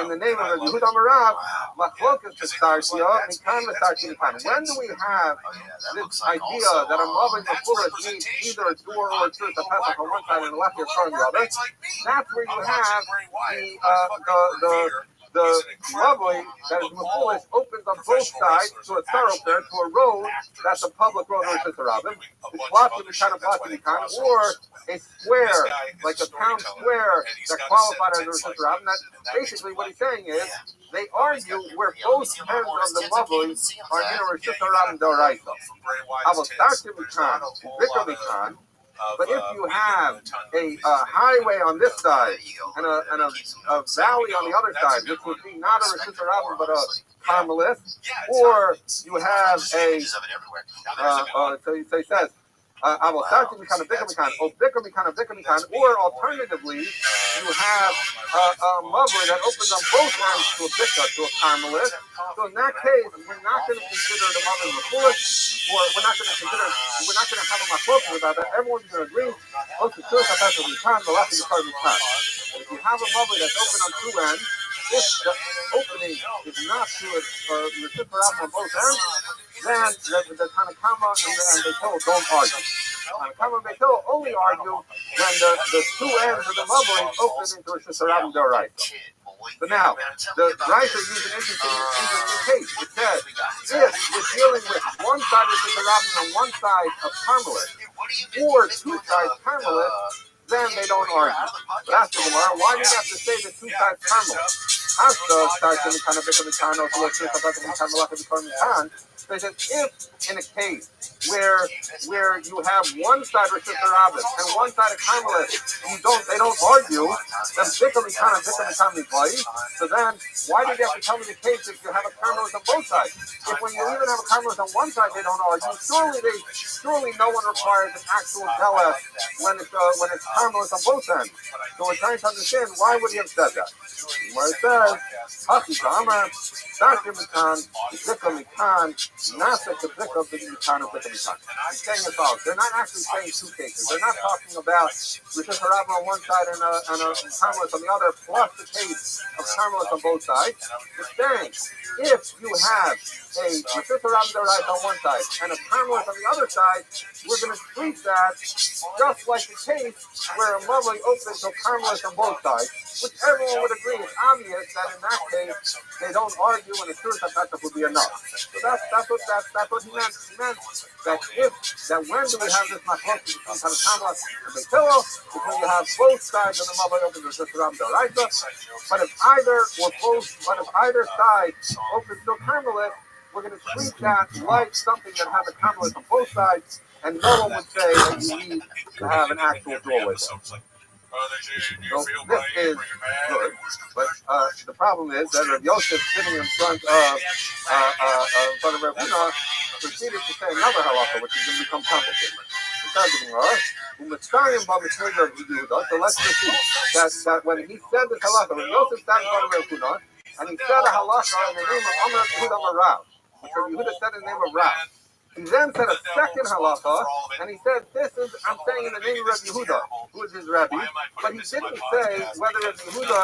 A: in the name of Rav Yehuda Amar Rav, Machlokas B'Startia, Mikan B'Startia Mikan. When do we have this idea that a Mavin Mefurish needs either a door or a Tzuras HaPesach on one side and a left or on the other? That's where you have the lovely that is Mefurish opens on both sides to a thoroughfare, to a road that's a public road or a sister Rabbi. It's blocking or a square, like a town square that qualified as a sister Rabbi. And that's basically what he's saying is they argue where both ends of the lovely are in a sister Rabbi Doraisa. I will start to Mikan, Vikar Mikan. But if you have a highway on this side and a valley on the other side, which would be not a Rishus Rabban but a Carmelist, or you have a so he says I will start to Mikan of Vikar Mikan, or alternatively you have a mother that opens on both ends to a Vikar, to a Carmelist. So in that case, we're not going to consider the mother of foolish, or we're not going to have a machlokas about that. Everyone's going to agree. Also, the left is part of the time. And if you have a mother that's open on two ends, if the opening is not to a reciprocal on both ends, then the Tanakama and the Beit Hillel don't argue. Tanakama and Beit Hillel only argue when the two ends of the mother open into a reciprocal doraisa. But now, the writer used an interesting case. It says, if you're dealing with one side of the Rabbin and one side of Carmelist, or two sides Carmelist, then they don't argue. But ask the Gemara, why do you have to say the two sides Carmelist? Hasta starts in the kind of Mikan, also what Shirka Mikan, Malaka Bikar Mikan. So he says, if in a case where you have one side Rosh Hashanah and one side of Carmelist, they don't argue, then Bikar Mikan and Bikar Mikan Mikan. So then, why did you have to tell me the case if you have a Carmelist on both sides? If when you even have a Carmelist on one side, they don't argue, surely no one requires an actual Deles when it's Carmelist on both ends. So we're trying to understand, why would he have said that? Where it says, Haki Ka'amar, Dr. Mikan, Bikar Mikan, Nasa to Bikar Mikan and Bikar Mikan. He's saying it all. They're not actually saying two cases. They're not talking about Rosh Hashanah on one side and a Carmelist on the other, plus the case of Carmelist on both sides. They're saying, if you have a Rosh Hashanah on one side and a Carmelist on the other side, we're going to treat that just like the case where a Mavli opens to a Carmelist on both sides, which everyone would agree is obvious that in that case they don't argue and a Shurta Petach would be enough. So that's what he meant. He meant that when do we have this machlokas between Tanakama and Beitilo? Because you have both sides of the Mavli open to Ram Daraisa. But if either side opens to a Carmelist, we're going to treat that like something that has a Carmelist on both sides, and no one would say that you need to have an actual doorway. So this is good, but the problem is that Rabbi Yosef sitting in front of Rabbi Huna proceeded to say another halacha, which is going to become complicated. So let's just see that when he said this halacha, Rabbi Yosef stands in front of Rabbi Huna, and he said a halacha in the name of Amar Yehuda Marav, which Rabbi Yehuda said in the name of Rav. He then said a second halacha, and he said, I'm saying in the name of Rabbi Yehuda, who is his Rabbi, but he didn't say whether Rabbi Yehuda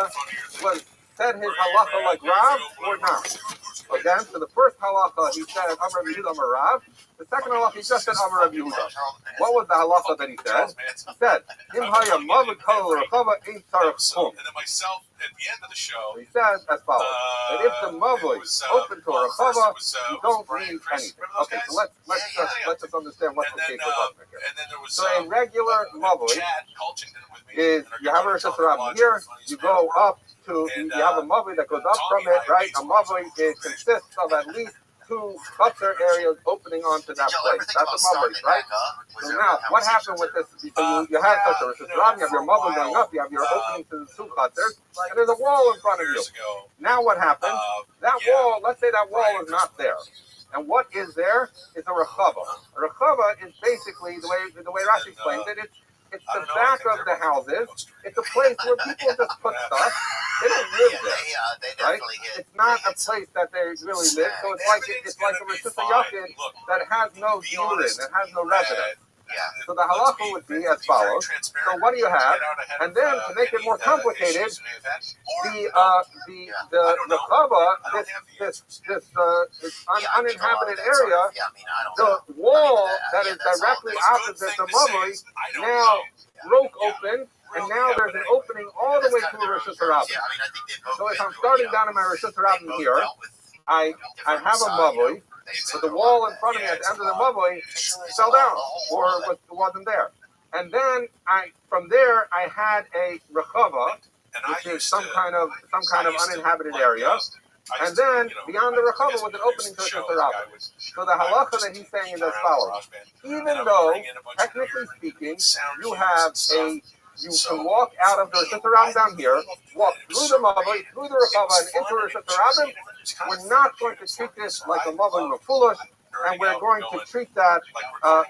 A: said his halacha like Rav or not. Again, so the first halacha he said, Amar Rabbi Yehuda Amar Rav. The second halacha he just said Amar Rabbi Yehuda. What was the halacha that he said? He said, Im haya mavet kol rechava ein tzarech chum.
G: And then myself at the end of the show,
A: he said as follows: that if the mavli open to a rechava, you don't need anything. Okay, so let's just understand what's the case with Husband here. So a regular mavli is you have a Rosh Hashanah here, you go up to, you have a mavli that goes up from it, right? A mavli consists of at least two chutzner areas opening onto that place. That's a mavli, right? So now, what happened with this? So you have such a Rosh Hashanah, you have your mavli going up, you have your opening to the two chutzers, and there's a wall in front of you. Now what happened? That wall, let's say that wall is not there. And what is there is a rechava. A rechava is basically, the way Rashi explains it, it's the back of the houses. It's a place where people just put stuff. They don't live there, right? It's not a place that they really live. So it's like a Rosh Hashanah that has no yurin, that has no residence. So the halacha would be as follows. So what do you have? And then to make it more complicated, the chava, this uninhabited area, the wall that is directly opposite the mavli now broke open, and now there's an opening all the way to the Rosh Hashanah. So if I'm starting down in my Rosh Hashanah here, I have a mavli, but the wall in front of me at the end of the mavli fell down or wasn't there. And then from there I had a rechava, which is some kind of uninhabited area. And then beyond the rechava was an opening to the Rosh. So the halacha that he's saying is as follows: even though technically speaking you can walk out of the Rosh Hashanah down here, walk through the mavli, through the rechava, and into Rosh Hashanah. We're not going to treat this like a mavli mafulish, and we're going to treat that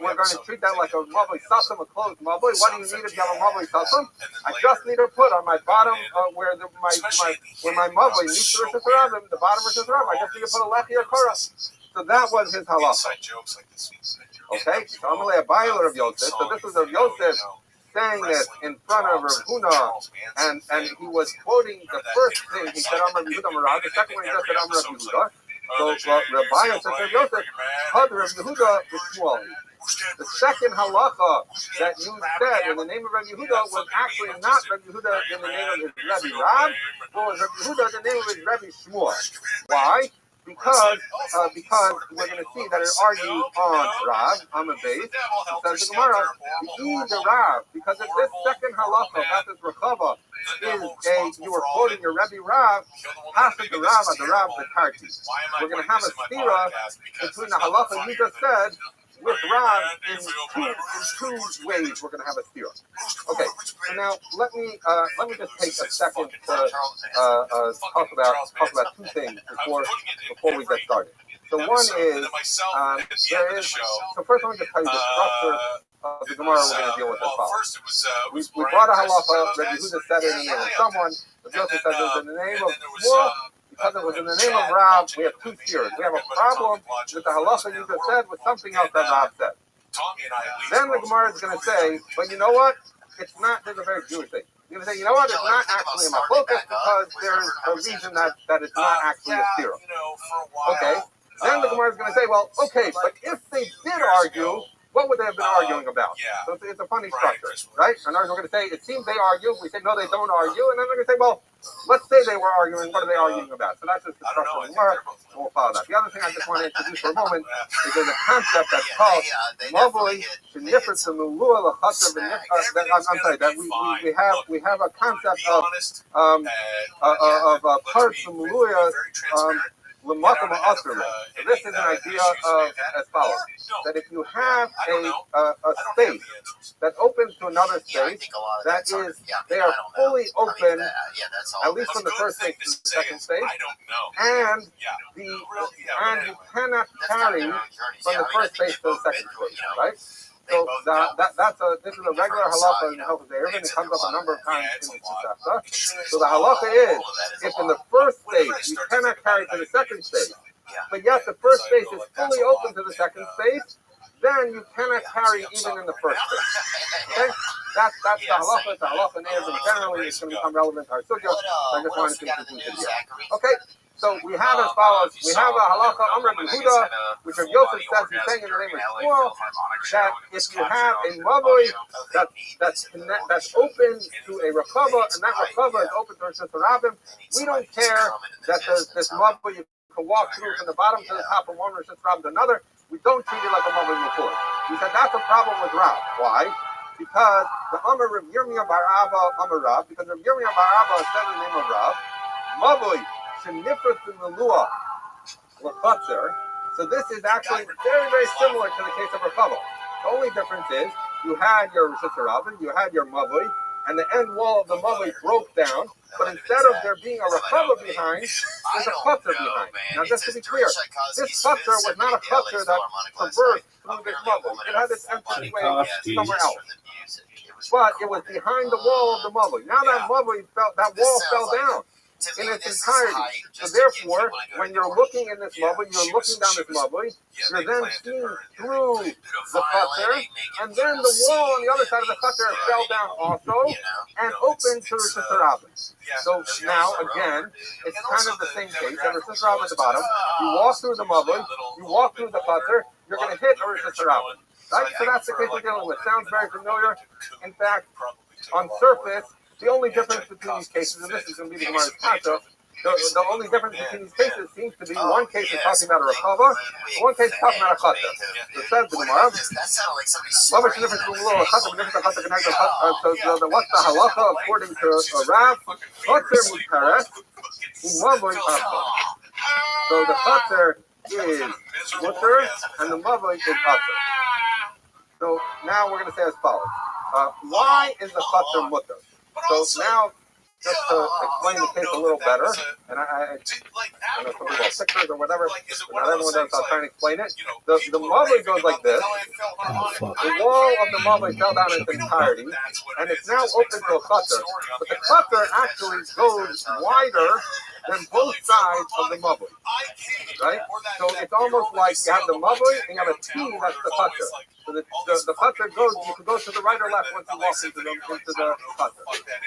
A: like a mavli sasam, a closed mavli. What do you need if you have a mavli sasam? I just need to put on my bottom where my mavli meets the Rosh Hashanah, the bottom of Rosh Hashanah. I just need to put a lechi or kora. So that was his halacha. Okay, so I'm going to buy a of Yosef. So this is Rav Yosef saying this in front of Rav Huna, and he was quoting the first thing he said, Amar Yehuda Marav. The second one he just said, Amar Yehuda. So Rabbi said Rav Yosef, Had Rav Yehuda B'Shmuel. The second halacha that you said in the name of Rabbi Yehuda was actually not Rabbi Yehuda in the name of his Rabbi Rav, but was Rabbi Yehuda in the name of his Rabbi Shmuel. Why? because we're going to see that it argues on Rav, on the base. It says the Gemara, the Rav, because if this second halacha, that is Rechava, is you were quoting your Rebbe Rav, passing the Rav at the Rav the Karti. We're going to have a stira between the halacha you just said with Rav in two ways. We're going to have a stira. Okay, so now let me just take a second to talk about two things before we get started. So one is so first let me just tell you the structure of the Gemara we're going to deal with as follows. We brought a halacha. Rabbi Yehuda said it in the name of someone. Rabbi Yosef said it was in the name of Shmuel. Because it was in the name of Rav, we have two tiers. We have a problem with the halacha you just said with something else that Rav said. Then the Gemara is going to say, but you know what? It's not, there's a very Jewish thing. You're going to say, you know what? It's not actually a focus because there's a reason that it's not actually a zero. Okay. Then the Gemara is going to say, well, okay, but if they did argue, what would they have been arguing about? So it's a funny structure, right? And we're going to say, it seems they argue. We say, no, they don't argue. And then they're going to say, well, let's say they were arguing. What are they arguing about? So that's just the structure of the Gemara, and we'll follow that. The other thing I just want to introduce for a moment is there's a concept that's called Mavli Shenifrit Mulua L'Chaser I'm sorry, that we have a concept of parts of Muluya L'Makom Ha'asr. So this is an idea of as follows: that if you have a space that opens to another space, that is, they are fully open, at least from the first space to the second space, and you cannot carry from the first space to the second space, right? So this is a regular halacha in the Hilchos Eruvin. It comes up a number of times in the Tosefta. So the halacha is, if in the first space you cannot carry to the second space, but yet the first space is fully open to the second space, then you cannot carry even in the first space. Okay? That's the halacha. It's the halacha in Eruvin. Generally, it's going to become relevant to our sugya. So I just wanted to introduce it here. Okay. So we have as follows. We have a halacha Amr ben Huda, which Rabbi Yosef says he's saying in the name of Shmuel that if you have a mavoi that's open to a rechava, and that rechava is open to a Rabbim, we don't care that there's this mavoi you can walk through from the bottom to the top from one Rosh Rabbim to another. We don't treat it like a mavoi before. We said that's a problem with Rav. Why? Because the Amr Rav Yirmiyah bar Abba Amr Rav, because Rav Yirmiyah bar Abba said in the name of Rav, mavoi Shenifrit Mulua L'Chatzer. So this is actually very, very similar to the case of Rechava. The only difference is you had your Rosh Hashanah, you had your Mavoi, and the end wall of the Mavoi broke down, but instead of there being a Rechava behind, there's a Chatzer behind. Now just to be clear, this Chatzer was not a Chatzer that traversed through this Mavoi. It had its entrance way somewhere else. But it was behind the wall of the Mavoi. Now that Mavoi that wall fell down in its entirety. So therefore, when you're looking in this mavoi, you're looking down this mavoi, you're then seeing through the Chatzer, and then the wall on the other side of the Chatzer fell down also, and opened to Rosh Hashanah. So now, again, it's kind of the same case. There's Rosh Hashanah at the bottom, you walk through the mavoi, you walk through the Chatzer, you're going to hit a Rosh Hashanah. Right? So that's the case we're dealing with. Sounds very familiar. In fact, on surface, the only difference between these cases, and this is going to be the Gemara's Kasha, the only difference between these cases seems to be one case is talking about a Rechava, and one case is talking about a Chatzer. So it says the Gemara, what's the difference between a Chatzer and a Chatzer? So what's the halacha according to Rav? Chatzer Mutares, Mavoi Asher. So the Chatzer is Mutter, and the Mavoi is Asher. So now we're going to say as follows. Why is the Chatzer Mutter? So now, just to explain the case a little better, and I know some people have pictures or whatever, not everyone does, so I'll try and explain it. The mavoi goes like this. The wall of the mavoi fell down in its entirety, and it's now open to a Chatzer. But the Chatzer actually goes wider than both sides of the mavoi, right? So it's almost like you have the mavoi and you have a T that's the Chatzer. So the Chatzer goes, you can go to the right or left once you walk into the Chatzer.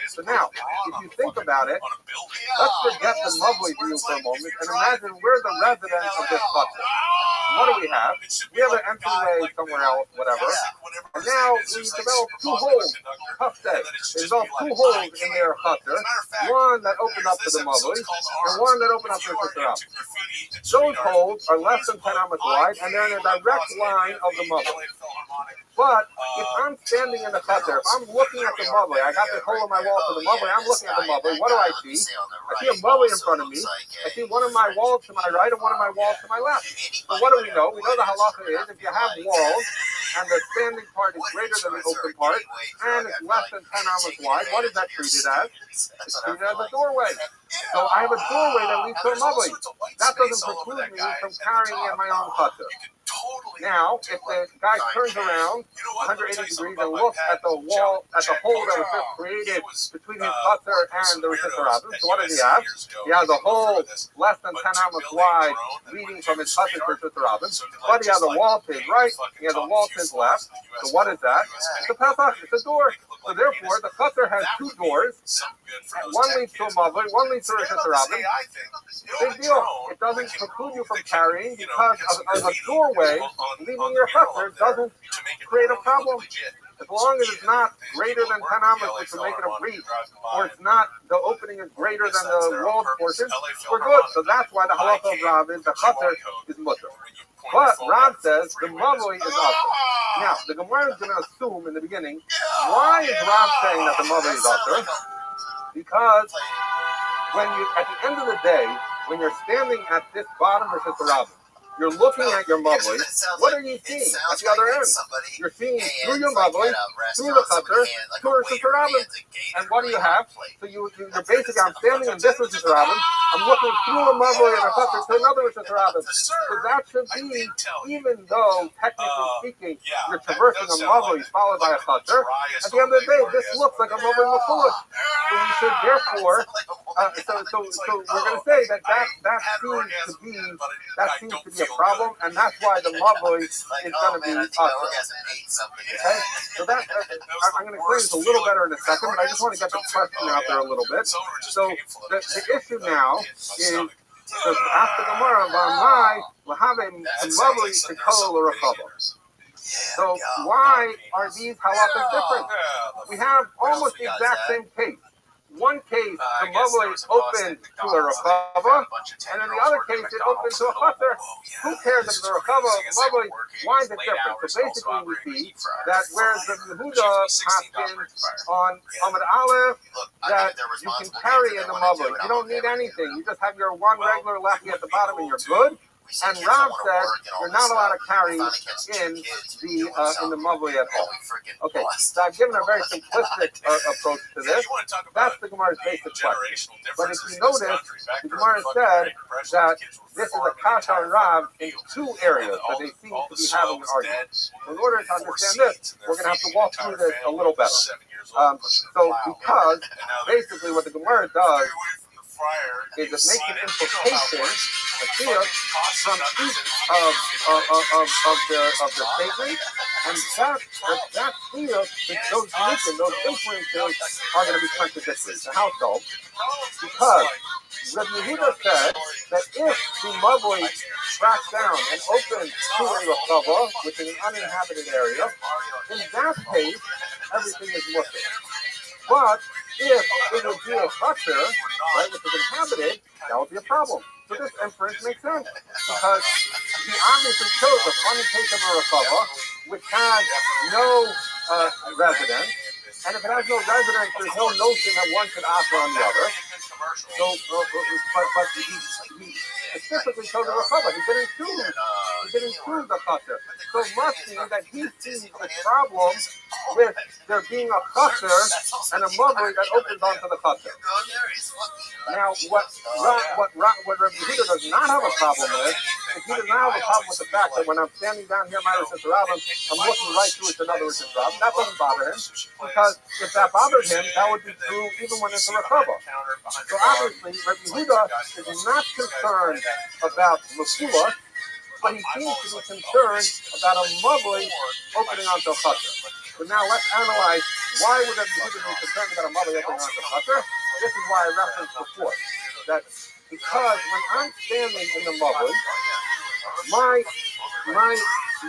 A: So now, if you think about it, let's forget the mavoi view for a moment and imagine we're the residents of this Chatzer. What do we have? We have an entryway somewhere else, whatever, And now we develop two holes, tough day. They develop two holes in their chutzner, one that opens up to the mavli, and one that opens up to the Sister. Those holes are less than 10 amas wide, and they're in a direct line of the mavli. But if I'm standing in the chutzner, if I'm looking at the mavli, I got this hole in my wall to the mavli, I'm looking at the mavli, what do I see? I see a mavli in front of me, I see one of my walls to my right and one of my walls to my left. So what do we know? We know the halacha is if you have walls and the standing part is greater than the open part and it's less than 10 amas wide, what is that treated as? It's treated as a doorway. So I have a doorway that leads to a mavli. That doesn't preclude me from carrying in my own chutzner. Now, if the guy turns around 180 degrees and looks at the wall, at the hole that was just created between his chutzner and the Rishis Rabbi, so what does he have? He has a hole less than 10 amas wide leading from his chutzner to Rishis Rabbi, but he has a wall to his right, he has a wall to his left. So what is that? It's a pesach, it's a door. So therefore, the chutzner has two doors. One leads to a mavli, one leads to Rishis Rabbi. Big deal. It doesn't preclude you from carrying because of a doorway leaving your chutzner doesn't create a problem. As long as it's not greater than 10 amas, which would make it a breach, or it's not, the opening is greater than the walled portion, we're good. So that's why the halacha of Rav is the chutzner is mutter. But Rav says the mavli is usher. Now, the Gemara is going to assume in the beginning, why is Rav saying that the mavli is usher? Because when you, at the end of the day, when you're standing at this bottom of the Rabbi, you're looking at your mavli. What are you seeing at the other end? You're seeing through your mavli, through the chutzner, through Sister Rabbi. And what do you have? So you're basically, I'm standing in this Sister Rabbi. I'm looking through a mavli and a chutzner to another Sister Rabbi. So that should be, even though technically speaking, you're traversing a mavli followed by a chutzner. At the end of the day, this looks like a mavli mafulah. So we should therefore, so we're going to say that seems to be a problem, and that's why the mavli is going to be usher. Okay? So that I'm going to explain this a little better in a second, but I just want to get the question out there a little bit. So the issue now is, so after the Gemara, we'll have a mavli to kol or rechava. So why are these halachas different? We have almost the exact same case. One case, the mavli is open to a rechava, and in the other case, it opens to a chutzner. Who cares if the rechava, mavli, why is it different? So basically, we see that whereas the Yehuda passes on Amud Aleph, that you can carry in the mavli. You don't need anything. You just have your one regular lefty at the bottom, and you're good. And Rav said you're not allowed to carry in the mavli at all. Okay, so I've given a very simplistic approach to this. That's the Gemara's basic question. But if you notice, the Gemara said that this is a kasha on Rav in two areas that they seem to be having an argument. So in order to understand this, we're going to have to walk through this a little better. So because basically what the Gemara does is it makes an implication, a clear from each of the statements, and that clear, those influences are going to be contradictory. So how so? Because Rabbi Yehuda said that if the mavli tracks down and opens to a rechava, which is an uninhabited area, in that case, everything is muslim. But if it would be a chutzner, right, which is inhabited, that would be a problem. So this inference makes sense because he obviously chose a funny case of a rechava, which has no residence, and if it has no residence, there's no notion that one should offer on the other. So, but he specifically chose a rechava. He didn't choose the chutzner. So it must be that he sees a problem with there being a chutzner and a mavli that opens onto the chutzner. Now, what Rabbi Yehuda does not have a problem with is he does not have a problem with the fact that when I'm standing down here, my Rishis Rabbi, I'm looking right through it to another Rishis Rabbi. That doesn't bother him because if that bothered him, that would be true even when it's a rechava. So obviously, Rabbi Yehuda is not concerned about mafulah, but he seems to be concerned about a mavli opening onto a chutzner. So now let's analyze why would Rabbi Yehuda be concerned about a mavli opening onto a chutzner. This is why I referenced before that because when I'm standing in the mavli, my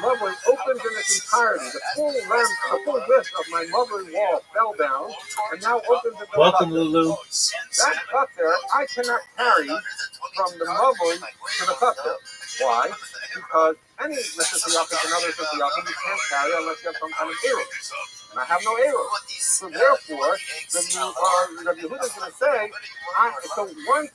A: mother opens in its entirety. The full length, the full width of my mother's wall fell down, and now opens into the
B: Welcome,
A: chutzner.
B: Lulu.
A: That chutzner I cannot carry from the mother to the chutzner. Why? Because any Mr. Yaakov and other Mr. Yaakov you can't carry unless you have some kind of eruv. And I have no eruv. So therefore, Rabbi Yehuda is going to say, so once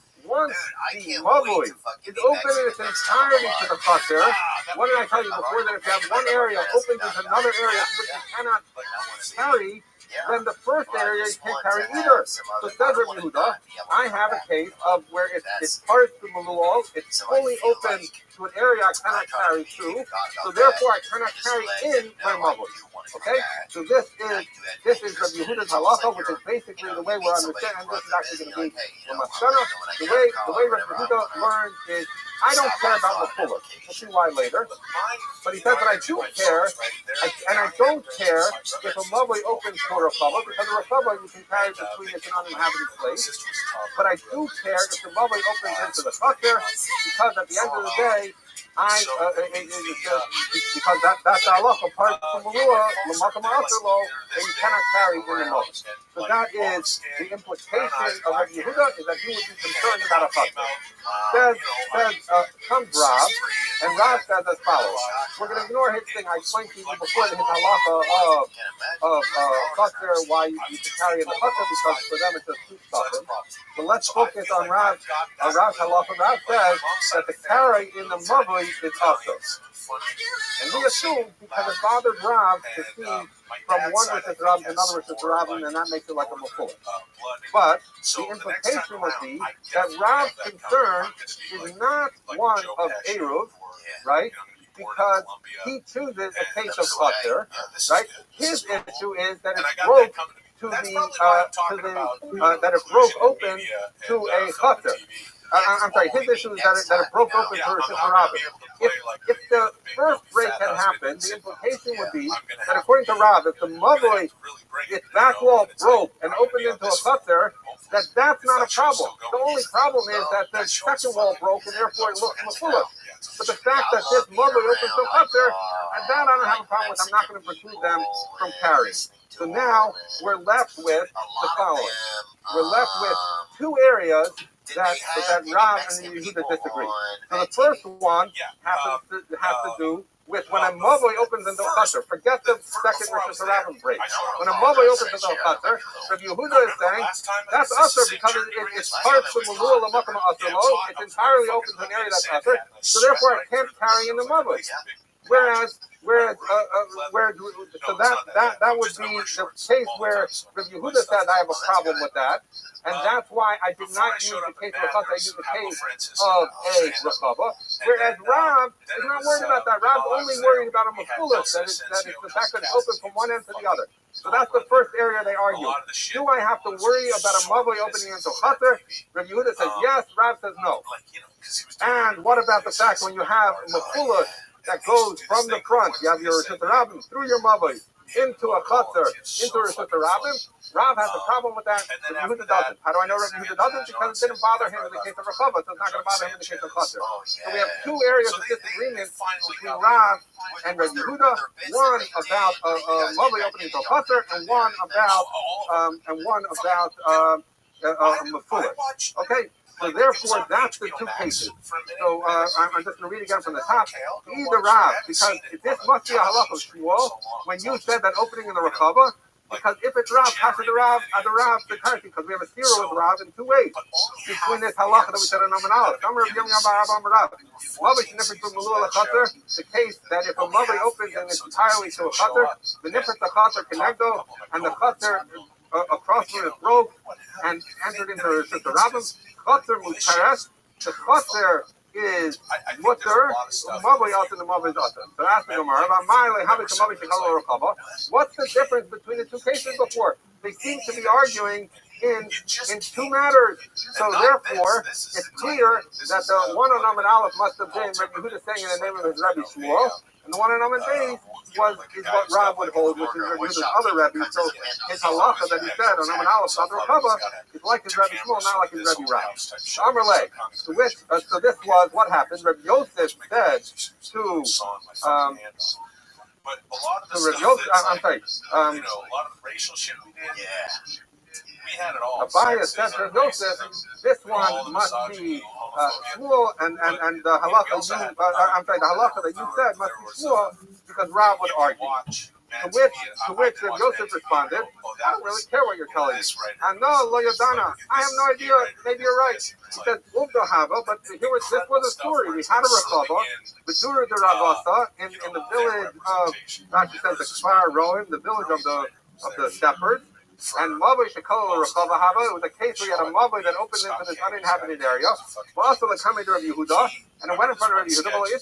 A: the mavoi is open in its entirety to the chutzner, what did I tell you before? That if you have one area open to another area which you cannot carry, then the first area you can't carry either. So says Rabbi Yehuda, I have a case of where it's part to Maluol, it's fully open to an area I cannot carry through, so therefore I cannot carry in my mavoi. Okay, so this is Rabbi Yehuda's halacha, which is basically the way we're understanding. And this is actually going to be the masana. The way Rabbi Yehuda learned is I don't care about the fuller. We'll see why later. But he says that I do care, and I don't care if a mavoi opens for a rechava, because a rechava you can carry between its an uninhabited place. But I do care if the mavoi opens into the chutzner, because at the end of the day, because that's halacha, part of the malua, l'makam aselo, that you cannot carry in the mavoi. So that is the implication of Rabbi Yehuda, is that he would be concerned about a chutzner. Comes Rav, and Rav says as follows. We're going to ignore his thing. I explained to you before his halacha of chutzner, why you can carry in the chutzner, because for them it's a soup stuffing. But let's focus on Rav's halacha. Rav says that the carry in the mavoi is also. And we assume, because it bothered Rav to see from one Rishus Rav to another Rishus Rav, and that makes it like a maful. But the implication would be that Rav's concern is not one of eruv, right? Because he chooses a case of chutzner, right? His issue is that it broke that it broke open to a chutzner. I'm sorry, his issue is that it broke open for Rishus Rabbim. If the first break had happened, the implication would be that according to Rav, if the mavoi, its back wall broke and opened into a chutzner, that's not a problem. The only problem is that the second wall broke and therefore it looks mafullah. But the fact that this mavoi opens to a chutzner, and that I don't have a problem with, I'm not going to preclude them from carrying. So now we're left with the following. We're left with two areas that Rav and Yehuda disagree. So the first one has to do with when a mavoi opens into a chutzner. Forget the second Rishus Rabbim break. When a mavoi opens into a chutzner, Rabbi Yehuda is saying that's usher because it's part of the malua l'makam aselo. It's entirely open to an area that's usher. So therefore, I can't carry in the mavoi. Whereas so that would be the case where Rabbi Yehuda said I have a problem with that, and that's why I did not use the case of a chutzner. I used the case of a rechava. Whereas Rav is not worried about that. Rav's only worried about a mafulus, that it's the fact that it's open from one end to the other. So that's the first area they argue. Do I have to worry about a mavoi opening into a chutzner? Rabbi Yehuda says yes. Rav says no. And what about the fact when you have mafulus that goes from the front, you have your Rishus Rabbim through your mavoi into a chutzner, into a Rishus Rabbim? Rav has a problem with that. Rabbi Yehuda doesn't. How do I know Rabbi Yehuda doesn't? Because it didn't bother him in the case of rechava, so it's not going to bother him in the case of chutzner. So we have two areas of disagreement between Rav and Rabbi Yehuda. One about mavoi opening to a chutzner, and one about mafulus. Okay. So therefore, that's the two cases. So I'm just going to read again from the top. Either Rav, because this must be a halacha shmuel, when you said that opening in the rechava, because if it's Rav, Pasha the Rav, the Taik, because we have a zero with Rav in two ways. Between this halacha that we said in Nominal, the case that if a mavoi opens and it's entirely to a chutzner, the nifrit the chutzner connecto, and the chutzner across from it broke and entered into the Rabbim. Chutzner mutares. The chutzner is mutter. Mavoi also the mavoi is also. So ask the Gemara, what's the difference between the two cases before? They seem to be arguing in two matters. So therefore, it's clear that the one on Amen Aleph must have been Rabbi Yehuda saying in the name of his Rabbi Shmuel, and the one on Amen Beis is what Rab would hold, which is his other Rebbe. So his halacha that he said on Amman Aleph Sadr Chava is like his Rebbe Shmuel, not like his Rebbe Rab. Amarle, so this was what happened. Rebbe Yosef said to Rebbe Yosef, I'm sorry,
G: a lot of racial shit we did. Yeah. We had it all.
A: Abaya said to Yosef, this one must be Shmuel, and the halacha the halacha that you said must be Shmuel, because Rab would argue. To which Yosef responded, I don't really care what you're telling me. And no, Lo Yodana, I have no idea, maybe you're right. He said, Uvda Hava, but this was a story. We had a Rechava, B'Dura de Ravasa, in the village of, Rashi says, the Kfar Roim, the village of the shepherds. And Mavoi Shekol Rechava Hava, it was a case where you had a Mavoi that opened into this uninhabited area. But also the Kamei of Yehuda, and it went in front of Rabbi Yehuda. He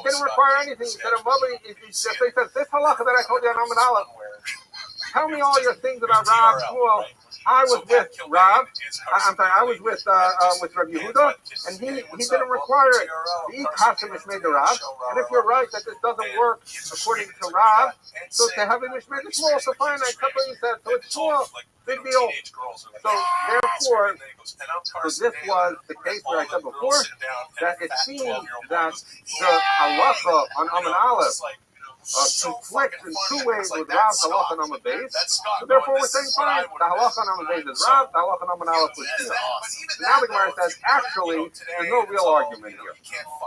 A: didn't require anything. He said, a Mavoi, he said, this halacha that I told you on Amman Aleph, tell me all your things about Rab Shmuel. I was with Rab. I was with Rabbi Yehuda, and he didn't require it. The Ikashim is made the Rab, and if you're right that this doesn't work according to Rab, so to have it made the Shmuel, so fine. I accept what you said. So it's Shmuel, big deal. So therefore, this was the case where I said before that it seems that the halacha on Amman Aleph conflicts in two ways with Rab's halacha on Amman Beis. So therefore we're saying fine, the halacha on Amman Beis is Rab, the halacha on Amman Aleph was Shmuel. Now the Gemara says, actually, there's no real argument here.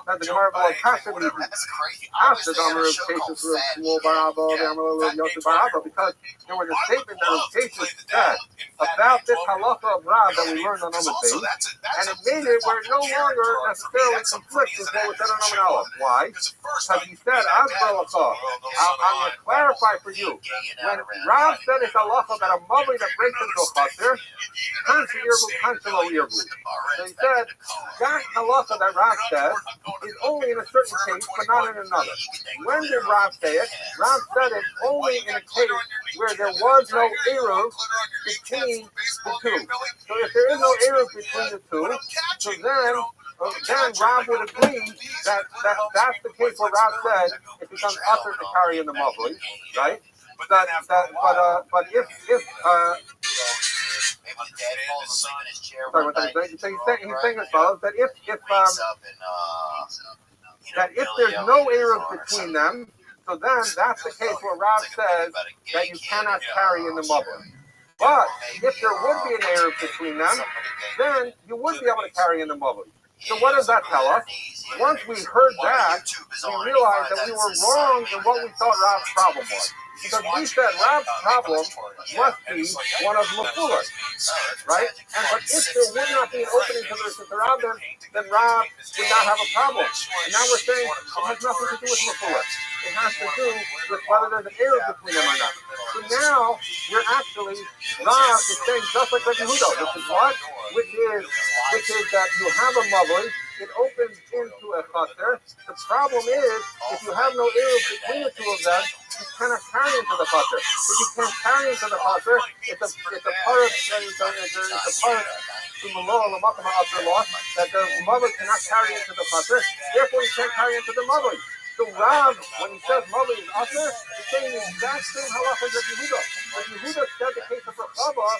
A: Now the Gemara will kasha after the Amar of cases for Shmuel bar Abba, the Amar of Yosef bar Abba, because there was a statement that was cases said about this halacha of Rab that we learned on Amman Beis, and it made it where it no longer necessarily conflicts with what was said on Amman Aleph. Why? Because he said, I'm going to clarify for you. When Rab said it's halacha that a mother that breaks into a chaser, so he said that halacha that Rab said is only in a certain case, but not in another. When did Rab say it? Rab said it only in a case where there was no eruv between the two. So if there is no eruv between the two, so then Rab would agree that that's the case where Rab said it becomes usher to carry in the mavli, right? But if sorry, what he's saying as follows, that if there's no eruv between them, so then that's the case where Rab says that you cannot carry in the mavli. But if there would be an eruv between them, then you would be able to carry in the mavli. So what does that tell us? Once we heard that, we realized that we were wrong in what we thought Rab's problem was. Because we said Rab's problem must be one of Mafula, right? But if there would not be an opening to the Rab, then Rab would not have a problem. And now we're saying it has nothing to do with Mafula. It has to do with whether there's an eruv between them or not. So now we're actually, Rab is saying just like Rabbi Yehuda, which is what? Which is that you have a mavli, it opens into a chaser. The problem is, if you have no eruv between the two of them, you cannot carry into the chaser. If you can't carry into the chaser, it's a part that the mavli cannot carry into the chaser. Therefore, you can't carry into the mavli. So Rav, when he says mavli is usher, he's saying the exact same halacha as Yehuda. But Yehuda said the case of Rechava,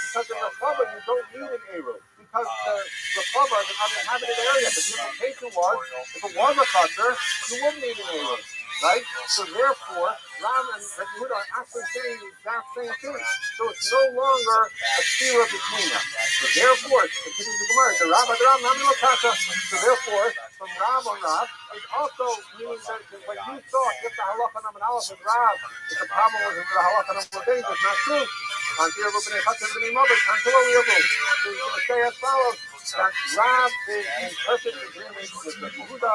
A: because in Rechava you don't need an eruv. Because the Rechava is an uninhabited area. But the implication was, if it was a chaser, you wouldn't need an eruv. Right? So therefore, Rav and Yehuda are actually saying the exact same thing. So it's no longer a stira between them. So therefore, continues the Gemara, the Rav, Nami Lokata. So therefore, from Rav on Rav, it's also meaning that when you thought if the halacha on Amman Aleph is Rav, if the problem was with the halacha on Amman Beis, it's not true. So you're going to say as follows, that Rav is in perfect agreement with the Yehuda,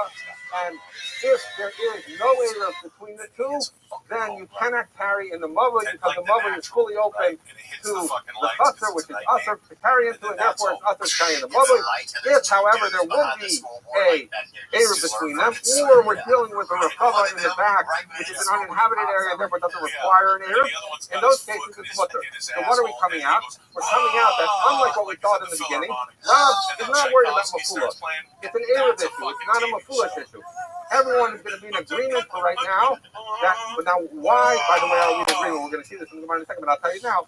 A: and if there is no eruv between the two, then you cannot carry in the mavli because the mavli is fully open to the chaser, which is usher to carry into, and therefore it's usher to carry in the mavli. If, however, there would be a eruv between them, or we're dealing with a rechava in the back, which is an uninhabited area, and therefore doesn't require an eruv, in those cases it's mutter. So what are we coming out? We're coming out that unlike what we thought in the beginning, Rav is not worried about mafula. It's an eruv issue. It's not a mafula issue. everyone is going to be in agreement for right now. But now, why, by the way, are we in agreement? We're going to see this in the Gemara in a second, but I'll tell you now.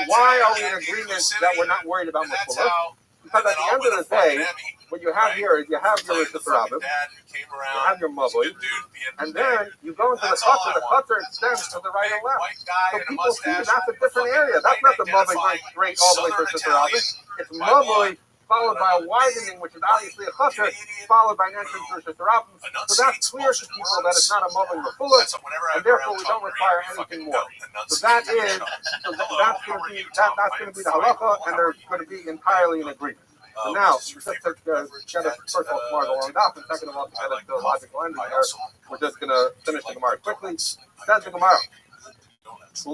A: Why are we in agreement that we're not worried about Mekulas? Because at the end of the day, what you have here is you have your Rabbi, you have your Mavli, and then you go into the Chutzner extends to the right and left. So people see that's a different area. That's not the Mavli going straight all the way to the Rabbi. It's Mavli followed by a widening, which is obviously a Chutzner, followed by an entrance to the Rabbi. So that's clear to people that it's not a Mavli Mekulas, and therefore we don't require anything more. So that's going to be the halacha, and they're going to be entirely in agreement. So now, just to get us first of all tomorrow the long daf, and second of all to get us to the logical ending here, we're just going to finish the Gemara quickly. Says the Gemara. And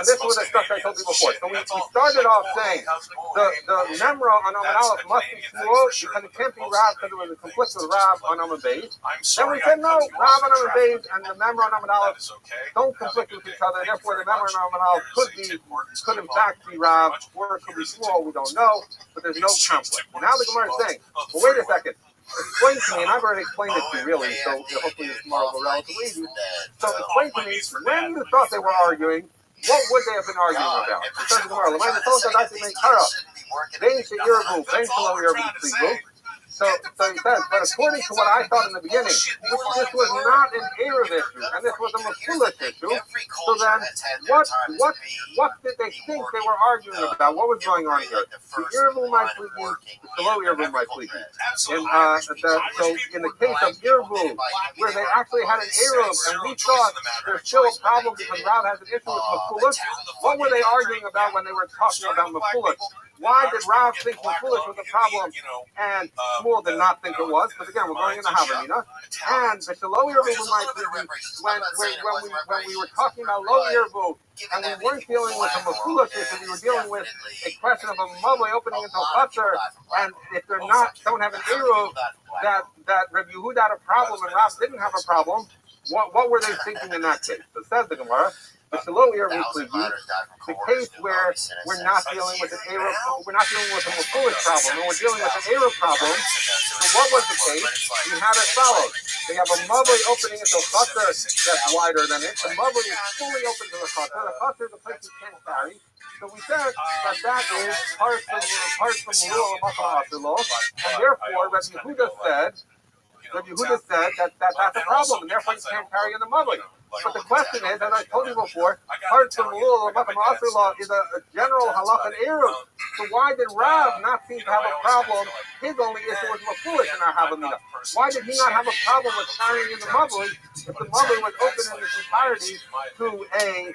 A: this was the stuff I told you before. So we started off saying the memra on Amud Aleph must be small because it can't be Rav because it was a conflict with Rav on Amud Beis. Then we said no, Rav on Amud Beis and the memra on Amud Aleph don't conflict with each other. Therefore, the memra on Amud Aleph could in fact be Rav, or it could be small. We don't know, but there's no conflict. Now the Gemara is saying, well, wait a second. Explain to me, and I've already explained it to you, really, so hopefully this tomorrow will be relatively easy. So explain to me, when you thought they were arguing, what would they have been arguing about? It says tomorrow, so he says, but according to what I thought in the beginning, this was not an Erev issue, and this was a Mekulas issue. So then, what did they think they were arguing about? What was going on here? The Erev might please, the low Erev might please. So in the case of Erev, where they actually had an Erev, and we thought there's still a problem because Rav has an issue with Mekulas, what were they arguing about when they were talking about Mekulas? Why did Rav think Mekulas was a problem and Shmuel did not think it was? Because again, we're going into Havamina. And the Lo Yervu might be when we were talking about Lo Yervu and we weren't dealing with a Mekulas issue, we were dealing with a question of a Mavli opening into a Chutzner, and if they're don't have an Eruv, that Rabbi Yehuda had a problem and Rav didn't have a problem, what were they thinking in that case? So says the Gemara. The low Erev the case where we're not dealing with an Erev, we're not dealing with a Mekulas problem, and we're dealing with an Erev problem. So what was the case? We had it followed. They have a Mavli opening into a Chutzner that's wider than it. The Mavli is fully open to the Chutzner. The Chutzner is a place you can't carry. So we said that is part from the rule of Makal Asilo, and therefore Rabbi Yehuda said that that's a problem, and therefore you can't carry in the Mavli. But the question is, as I told you before, part from the rule of Makal Asilo is a general halach and Erev. So why did Rav not seem to have a problem? His only issue was Mekulas in our Havamina. Why did he not have a problem with carrying in the Mavli if the Mavli was open in its entirety to a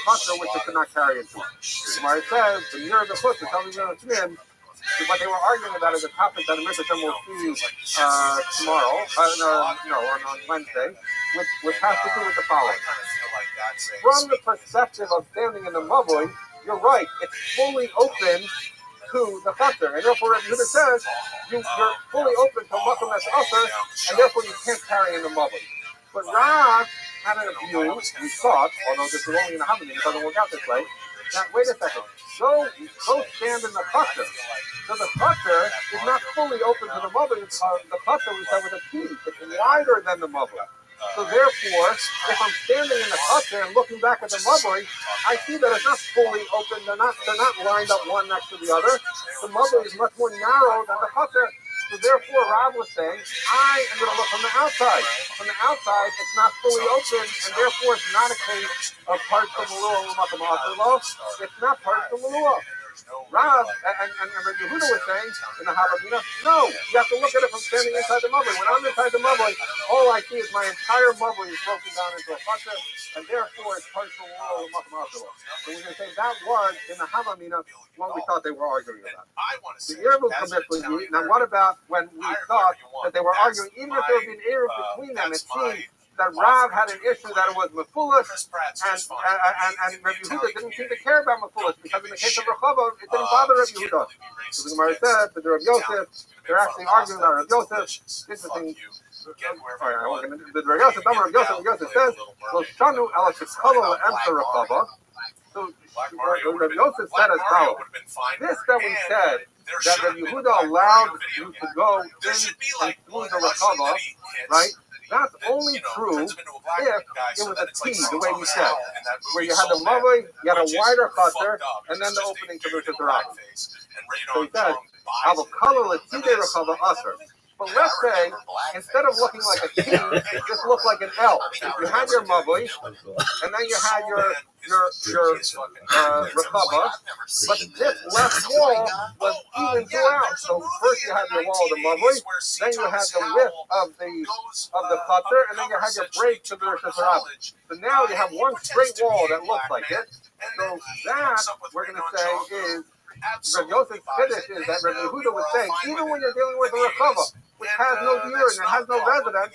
A: Chutzner which it could not carry into? Gemara says the nearer the Chutzner, tell me the what they were arguing about is a topic that we'll see tomorrow, on Wednesday, which has to do with the following. From the perspective of standing in the Mavli, you're right, it's fully open to the Chutzner, and therefore Rabbi Yehuda says you're fully open to Makom that's Usher, and therefore you can't carry in the Mavli. But Rav had a view, we thought, although this is only in the Havamina, it doesn't work out this way, that, wait a second, go stand in the Chutzner. So the Chutzner is not fully open to the Mavli. The Chutzner we said with a key. It's wider than the Mavli. So therefore, if I'm standing in the Chutzner and looking back at the Mavli, I see that it's not fully open. They're not lined up one next to the other. The Mavli is much more narrow than the Chutzner. So therefore, Rav was saying, I am going to look from the outside. From the outside, it's not fully open, and therefore it's not a case of parts of Malua or Makam Asilo. It's not parts of Malua. Rav and Rabbi Yehuda was saying in the Havamina, no, you have to look at it from standing inside the Mavli. When I'm inside the Mavli, all I see is my entire Mavli is broken down into a Chutzner, and therefore it's parts of Malua or Makam Asilo. So we're going to say that was in the Havamina what we thought they were arguing about. The Erev commit with you. Now, what about when we thought that they were arguing, even if there would be an Erev between them, it seemed that Rav had an issue that it was Mekulas, and Rabbi Yehuda didn't seem to care about Mekulas, because in the case of Rechava, it didn't bother Rabbi Yehuda. So the Gemara said that the Rabbi Yosef, they're actually arguing about Rabbi Yosef. Interesting. The Rabbi Yosef says, "Lo shanu ala shekala le'emsa Rechava." So Rabbi Yosef said as follows: this that we said that Rabbi Yehuda allowed you to go in and through the Rechava, right? That's only true if it was a T, the way we said, where you had the Mavoi, you had a wider chutzner, and then the opening to Rosh Hashanah. So he said, Avokalo Latide Rechava Aser. But let's say, instead of looking like a T, it just looked like an L. You had your Mavoi, and then you had your Rechava, but this left wall was even throughout. So first you had your wall of the Mavoi, then you had the width of the chutzner, and then you had your break to the Rosh Hashanah. So now you have one straight wall that looks like it. So that, we're going to say, is Rabbi Yosef's Kiddush is that Rabbi Yehuda was saying, even when you're dealing with a Rechava, which has no diur and it has no residence,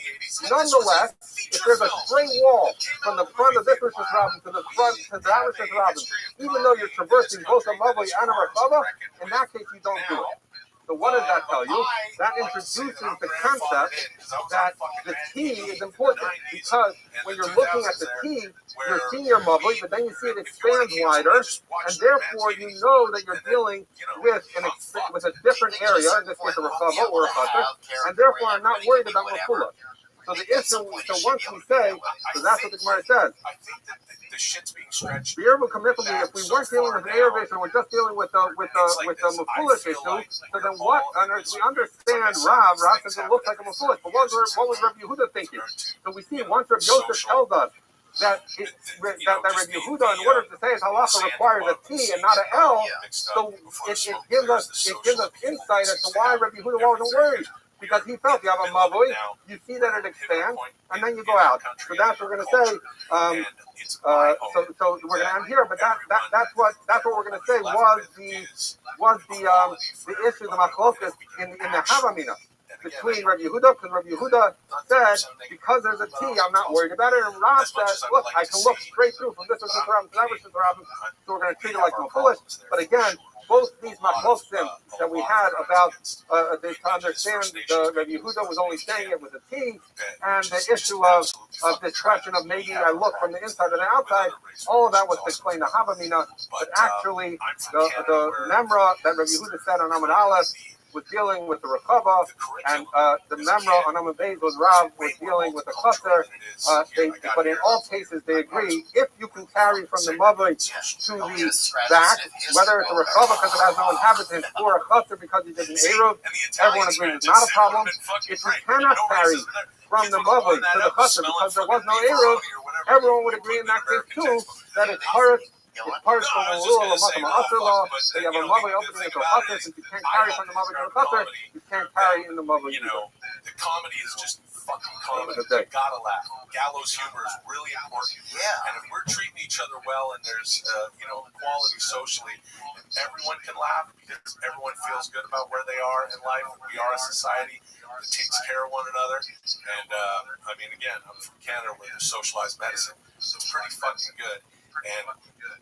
A: nonetheless, if there's a straight wall from the front of this Rosh Hashanah to the front to that Rosh Hashanah, even though you're traversing both a Mavoi and a Rechava, in that case you don't do it. So what does that tell you? That introduces the concept that the T is important, because when you're looking at the T, you're seeing your Mavoi, but then you see it expands wider, and therefore you know that you're dealing with a different area, in this case a Rechava or a Chutzner, and therefore I'm not worried about Mafula. So the issue, so once we say, so that's what the Gemara says. The Erev commitment, if we weren't dealing with an Erev and we're just dealing with a Mafulish issue, so then what? We understand Rav says it looks like a Mafulish, but what was Rabbi Yehuda thinking? So we see once Rabbi Yosef tells us that Rabbi Yehuda, in order to say his halacha, requires a T and not an L, so it gives us insight as to why Rabbi Yehuda wasn't worried. Because he felt you have a Mavoi, you see that it expands, and then you go out. So that's what we're going to say. So we're going to end here, but that's what we're going to say was the issue, the machlokas in the Havamina between Rabbi Yehuda, because Rabbi Yehuda said, because there's a T, I'm not worried about it, and Rav said, look, I can look straight through from this to that, so we're going to treat it like no foolish. But again, both these machlokim that we had about to understand the Rabbi Yehuda was only saying it with a T, and the issue of this question of maybe I look from the inside or the outside, all of that was to explain the Havamina, but actually the Memra that Rabbi Yehuda said on Amud Aleph was dealing with the Rechava, and the Memra on Amud Beis was Rav was dealing with the Chutzner. But in all cases, they agree if you can carry from the Mavoi to the back, whether it's a Rechava because it has no inhabitants or a Chutzner because you did an Eruv, everyone agrees it's not a problem. If you cannot carry from the Mavoi to the Chutzner because there was no Eruv, everyone would agree in that case too that it's hard. It's part of the rule of Matam Asr law. So you have a Mavoi opening into a Chutzner, since you can't carry from the Mavoi to the Chutzner, you can't carry in the Mavoi.
G: You know, the comedy is just fucking comedy. You gotta laugh. Gallows humor is really important. Yeah. And if we're treating each other well and there's, equality socially, everyone can laugh because everyone feels good about where they are in life. We are a society that takes care of one another. And, again, I'm from Canada where there's socialized medicine. So it's pretty fucking good. And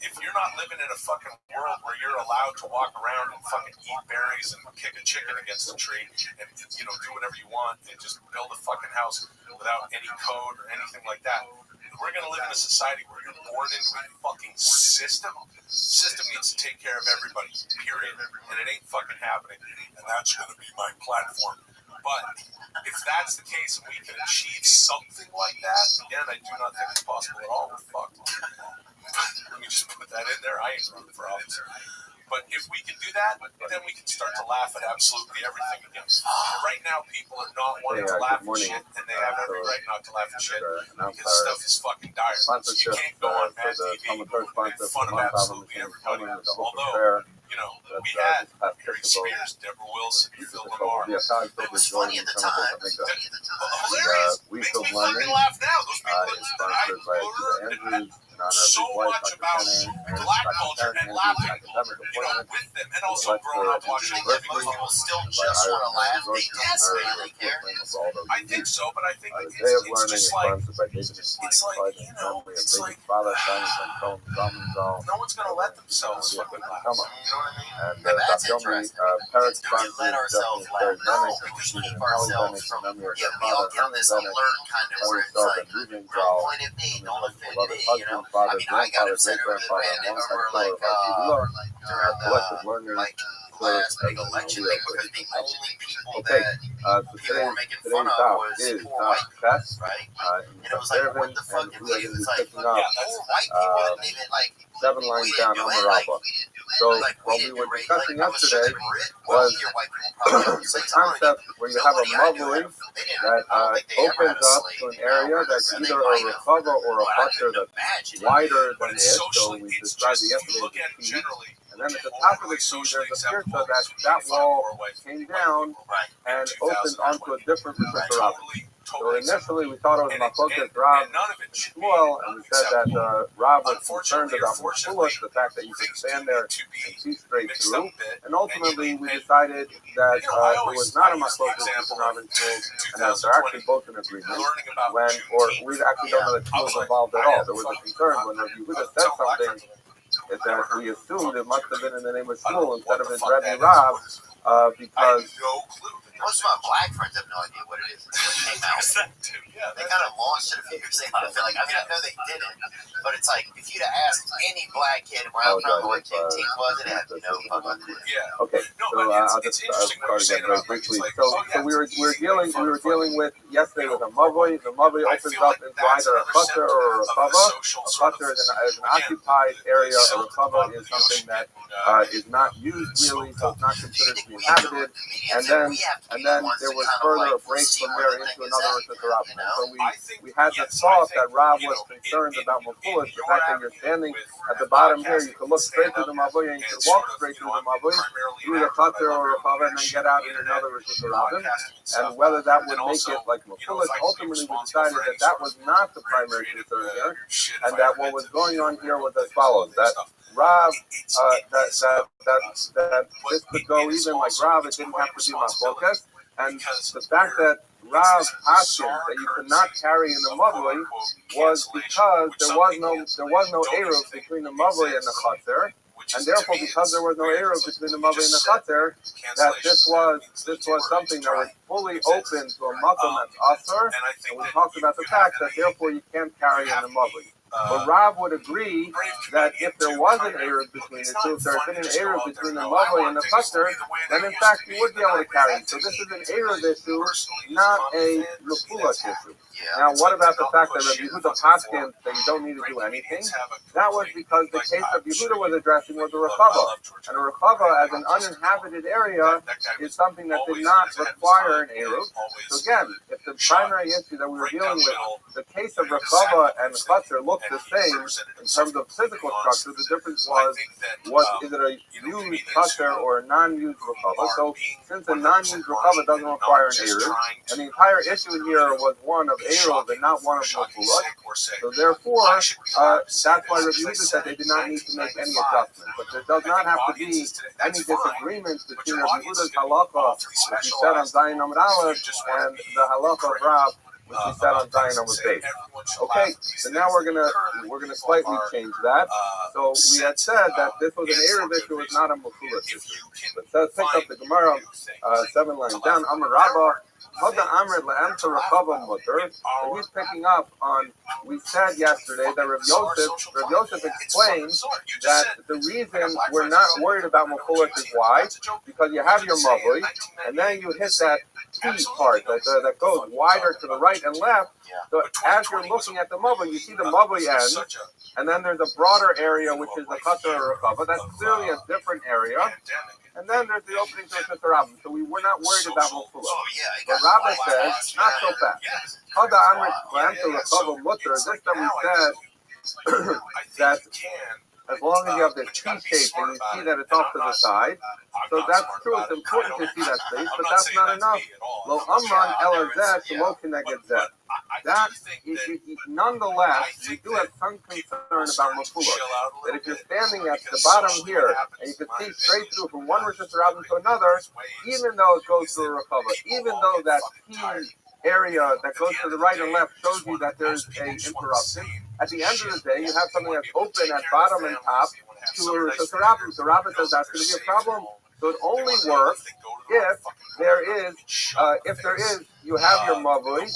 G: if you're not living in a fucking world where you're allowed to walk around and fucking eat berries and kick a chicken against a tree and, do whatever you want and just build a fucking house without any code or anything like that, we're going to live in a society where you're born into a fucking system. System needs to take care of everybody, period. And it ain't fucking happening. And that's going to be my platform. But if that's the case and we can achieve something like that, again, I do not think it's possible at all. We're fucked. Let me just put that in there. I ain't running for office. But if we can do that, then we can start to laugh at absolutely everything again. Right now, people are not wanting to laugh at shit, and they have every right not to laugh at shit because stuff is fucking dire. So you can't go on Mad TV and make fun of absolutely everybody. Although, we had Harry Spears, Deborah Wilson, Phil Lamar. It was funny at the time. Hilarious. Makes me fucking laugh now. Those people that I learned so much about black culture and laughing, with them, and also growing up watching living people still just want to laugh. They don't really care. I think so, but I think it's just like, it's like, no one's gonna let themselves fucking laugh. You know what I mean?
D: And
G: that's interesting.
D: Do we let ourselves laugh? No, because we keep ourselves from, we all get on this alert kind of where it's like, don't point at me, don't offend me, I got upset over the pandemic, or like,
F: last big election thing because the only people
A: Okay,
F: that
A: so
F: people were making
A: today's
F: fun of
A: stop
F: was
A: is
F: poor white people,
A: Tess,
F: right? And it was like, what the fuck did we do? It's like,
A: picking up
F: poor white people didn't even like
A: 7 lines down on Rabbi. So what we were discussing yesterday was the concept where you have a mavui that opens up to an area that's either a rechava or a chaser that's wider than it. So we described it yesterday as a T. And then at the top of the T, there's a pirta that wall came down and opened onto a different Rishus. So initially we thought it was Machlokas Rav and Shmuel, and we said that Rav was concerned about Machlokas, the fact that you could stand there and see straight through. And ultimately we decided that it was not a Machlokas between Rav and Shmuel, and that they're actually both in agreement. Or we actually don't know that Shmuel was involved at all. There was a concern when Rabbi Yehuda said something, is that we assumed it must have been in the name of Shmuel instead of his Rebbe Rav, because
F: most of my black friends have no idea what it is until it came out. They kind of launched it a few years ago. I feel like, I know they didn't, but it's like, if you'd have asked any black kid where I'm from what Juneteenth was, they'd have no fucking idea.
A: Okay, so I'll just start again very briefly. So we were dealing with yesterday with a mavui. The mavui opens up into either a chaser or a rechava. A chaser is an occupied area. A rechava is something that is not used really, so it's not considered to be inhabited. And then there was further a break from there into another Rishus. So we had this thought that Rav was concerned about Mafulish, the fact that you're standing at the bottom here, you can look straight through the Mavui and you can walk straight through the Mavui, through the Chater or Rechava, and then get out in another Rishus. And whether that would make it like Mafulish, ultimately we decided that that was not the primary concern here, and that what was going on here was as follows, that Rav, that this could go even like Rav, it didn't have to be Machlokas, and the fact that Rav asked him that you could not carry in the mavui was because there was no eruv between the mavui and the chaser, and therefore because there was no eruv between the mavui and the chaser, that this was something that was fully open to a makom that's asur, and we talked about the fact that therefore you can't carry in the mavui. But Rav would agree that if there was an eruv between the two, if there had been an eruv between the mavui and the chaser, then in fact you would be able to carry. So this is an eruv issue, not a refulas issue. Now, what about the fact that Rabbi Yehuda paskin that you don't need to do anything? That was because the case that Yehuda was addressing was a rechava, and a rechava as an uninhabited area is something that did not require an eruv. So again, if the primary issue that we were dealing with, the case of rechava and chaser looked the same in terms of physical structure, the difference was is it a used chaser or a non-used rechava? So since a non-used rechava doesn't require an eruv, and the entire issue here was one of eruv and not one of mafulas, so therefore that's why Rabbi Yehuda said they did not need to make any adjustments. But there does not have to be any disagreements between Rabbi Yehuda's halacha, which he said on Zayin Amud Aleph, and the halacha of Rav, which he said on Zayin Amud Beis. Okay, so now we're gonna slightly change that. So we had said that this was an eruv issue, was not a mafulas issue. But let's pick up the Gemara 7 lines down. Amar Rabba. So he's picking up on, we said yesterday that Rabbi Yosef explained that the reason we're not worried about mafulas is why? Because you have your mavui, and then you hit that T part that goes wider to the right and left. So as you're looking at the mavui, you see the mavui end, and then there's a broader area which is the chaser or rechava. That's clearly a different area. And then there's the opening to the Rabbi. So we were not worried about mafulas. But Rabbi says, not so fast. This that we said that as long as you have this T shape and you see that it's off to the side, so that's true. It's important to see that space, but that's not enough. Lo amran elazeh lo keneged zeh. That nonetheless, we do have some concern about mafulas. That if you're standing at the bottom here and you can see straight through from one Rishus to another, even though it goes through a rechava, even though that T area that goes to the right and left shows you that there's an interruption, at the end of the day, you have something that's open at bottom and top to a Rishus. So Rabbi says that's going to be a problem. So it only works if there is, you have your mavui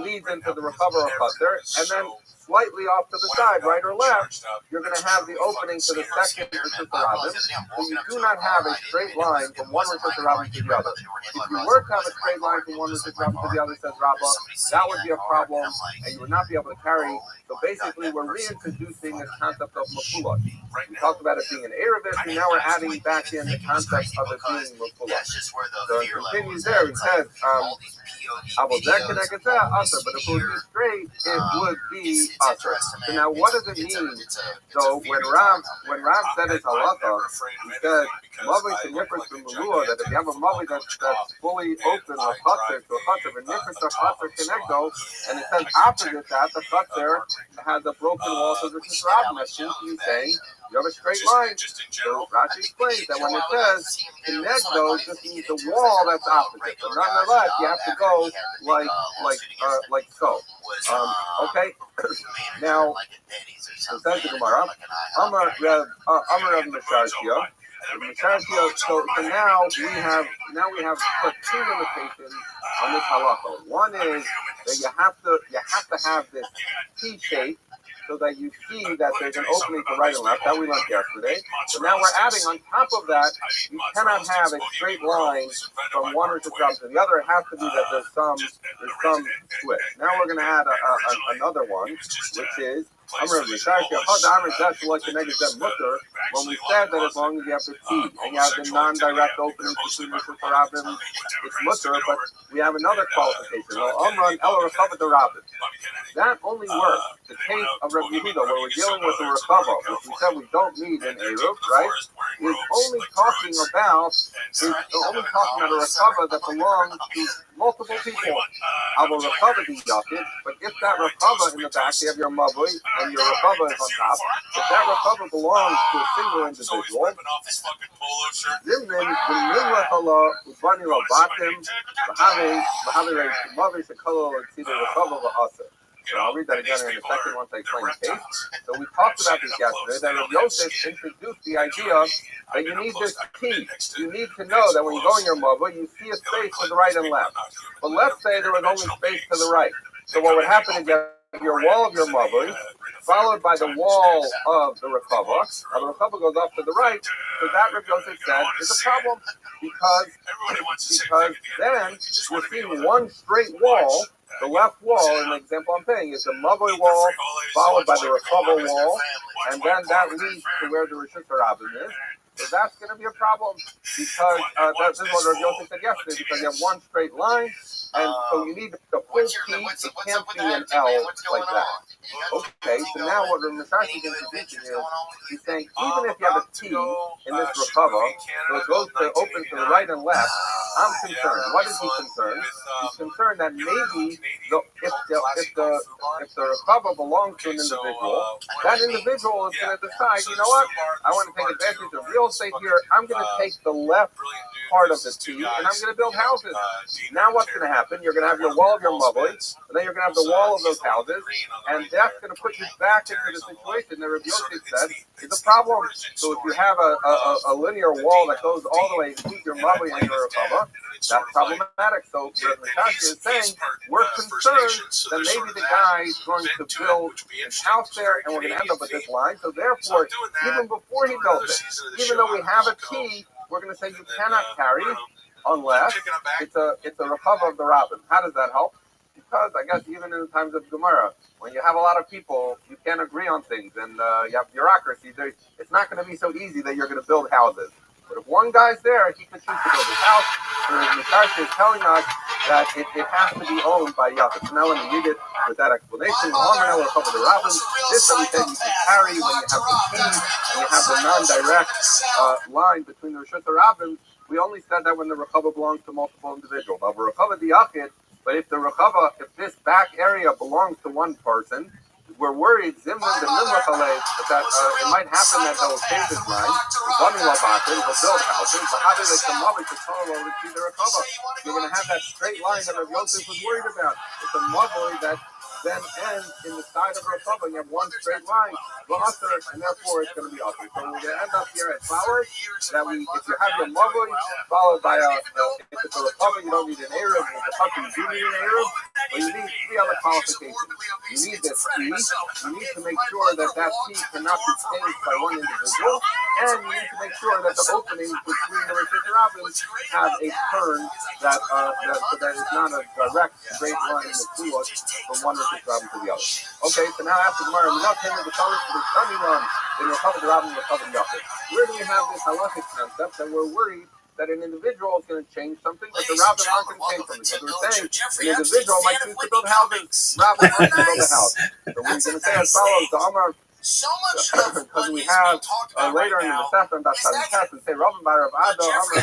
A: leads into the recover chutzner, and then slightly off to the side, right or left, you're going to have the opening to the second Rishus Harabim. So you do not have a straight line from one Rishus Harabim to the other. If you were to have a straight line from one Rishus Harabim to the other, says Rabbi, that would be a problem, and you would not be able to carry. So basically, we're reintroducing this concept of mafula. We talked about it being an Erev, and now we're adding back in the concept of it being mafula. So it continues there. It says, but if it would be straight, it would be usher. So now, what does it mean? So when Rav said his halacha, he said, "Mavi to nifris to melua." That if you have a mavi that's fully open, a chutzner to a chutzner, and nifris to chutzner connecto, and it says opposite that, the chutzner has a broken wall to the Rishus That seems to be saying you have a straight line. So Rashi explains that when it says connecto, it just means the wall that's opposite. But nonetheless, you have to go like so. Okay. Now, so says the Gemara, Amar Rav Misharshia. So now we have put two limitations on this halacha. One is that you have to have this T shape so that you see that there's an opening to right and left. That we learned yesterday. So now we're adding on top of that, you cannot have a straight line from one Rishus Harabim to the other. It has to be that there's some twist. Now we're going to add another one, which is when we said that as long as you have the T and you have the non-direct opening between Rishus Harabim, it's mutter, but we have another qualification. That only works. The case of Rabbi Yehuda, where we're dealing with the Rechava, which we said we don't need in Eruv, right? Is only talking about a Rechava that belongs to multiple people. Our Rechava is Yachid, but if that Rechava in the back, you have your Mavui, and your Rechava is on top, if that Rechava belongs to a single individual, Zimnin, Zimnin Ubani Robatim, Bahavi Mavi Shekolo, and see the Rechava V'Asa. So I'll read that again in a second once I explain the case. So we talked about this yesterday, that Rabbi Yosef introduced the idea that you need this key. You need to know that when you go in your mobile, you see a space to the right and left. But let's say there was only space to the right. So what would happen is you have your wall of your mobile, followed by the wall of the Rechava. Now the Rechava goes off to the right, so that Rabbi Yosef said is a problem because then you're seeing one straight wall. The left wall, in the example I'm saying, is the Mavoi wall, followed by the Rechava wall, and then that leads to where the Rishus Harabim is. So that's going to be a problem because this is what Rabbi Yosef said yesterday, because you have one straight line, and so you need the full T, it can't be an L like that. Okay, so now what Rabbi Misharshi is introducing is, he's saying, even if you have a T in this Rechava, so it goes to open to the right and left, I'm concerned. What is he concerned? He's concerned that maybe if the Rechava belongs to an individual, that individual is going to decide, you know what, I want to take advantage of real estate here, I'm going to take the left part of the T and I'm going to build houses. Now what's going to happen? You're going to have your wall of your mobile, and then you're going to have the wall of those houses, and that's going to put you back into the situation that Rabbi Yosef said is a problem. So if you have a linear wall that goes all the way to keep your mobile and your Rechava, that's problematic. So Rabbi Misharshi is saying we're concerned that maybe the guy is going to build his house there, and we're going to end up with this line. So therefore, even before he built it, even though we have a T, we're going to say you cannot carry unless it's a Rechava of the Rabbin. How does that help? Because I guess even in the times of Gemara, when you have a lot of people, you can't agree on things, and you have bureaucracy. It's not going to be so easy that you're going to build houses. But if one guy's there, he can choose to build his house. So Misharshi is telling us that it has to be owned by Yachid. So now when we read it with that explanation, this that we said you can carry when you have the T and you have the non-direct line between the Rishus Harabim. We only said that when the Rechava belongs to multiple individuals. But Rechava the Yachid, but if this back area belongs to one person, we're worried that it might happen that they'll change his mind. They'll build houses, but how do they come up with the Torah to the Rechava? You're going to have that straight line that Rabbi Yosef was worried about. It's a mavoi that then ends in the side of Rapava. You have one straight line, and therefore it's going to be usher. So we're going to end up here at flowers. That we, if you have your mavoi followed by if it's a Rapava, you don't need an Arab. If it's a Chutz, you do need an Arab, but you need three other qualifications. You need this T. You need to make sure that T cannot be changed by one individual, and you need to make sure that the openings between the Rosh Rabbins have a turn that so that it's not a direct straight line in the Tzulos from one Rosh Rabbin to the other. Okay, so now after the Gemara, not him the Sunny one in Rapava the Rabbin and Rapava the Yachid. Where do we have this halachic concept that we're worried that an individual is going to change something, but the rabbis aren't going to change something? Because we're saying an individual might choose to build houses, rabbis might to build a house. So we're going to say as follows: the Amar, because we have later in the Sefer and that's how we test and say Rabbi by Rabbi Ado, Rabbi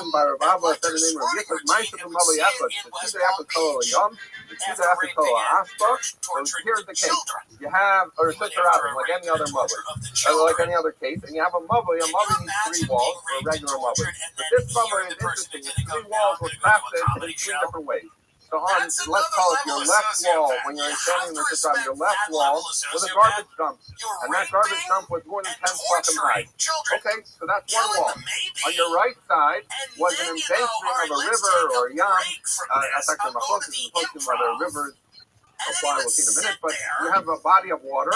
A: by Rabbi Abba said the name of Yitzchak, Ma'aseh from Rabbi Yaakov, the Tzidah Yaakov Kol Yom, the Tzidah Yaakov Kol Aspa. So here's the case: you have a sister Rabbi, like any other mother, like any other case, and you have a mother needs three walls for a regular mother. But this mother is interesting. The three walls were crafted in three different ways. So on, let's call it your left wall, when you're standing with this your left wall was a garbage dump. And that garbage dump was more than 10 tefachim high. Okay, so that's one wall. On your right side was an embankment of a river or a yam. That's actually machlokas in the posting whether rivers apply, we'll see in a minute, but you have a body of water.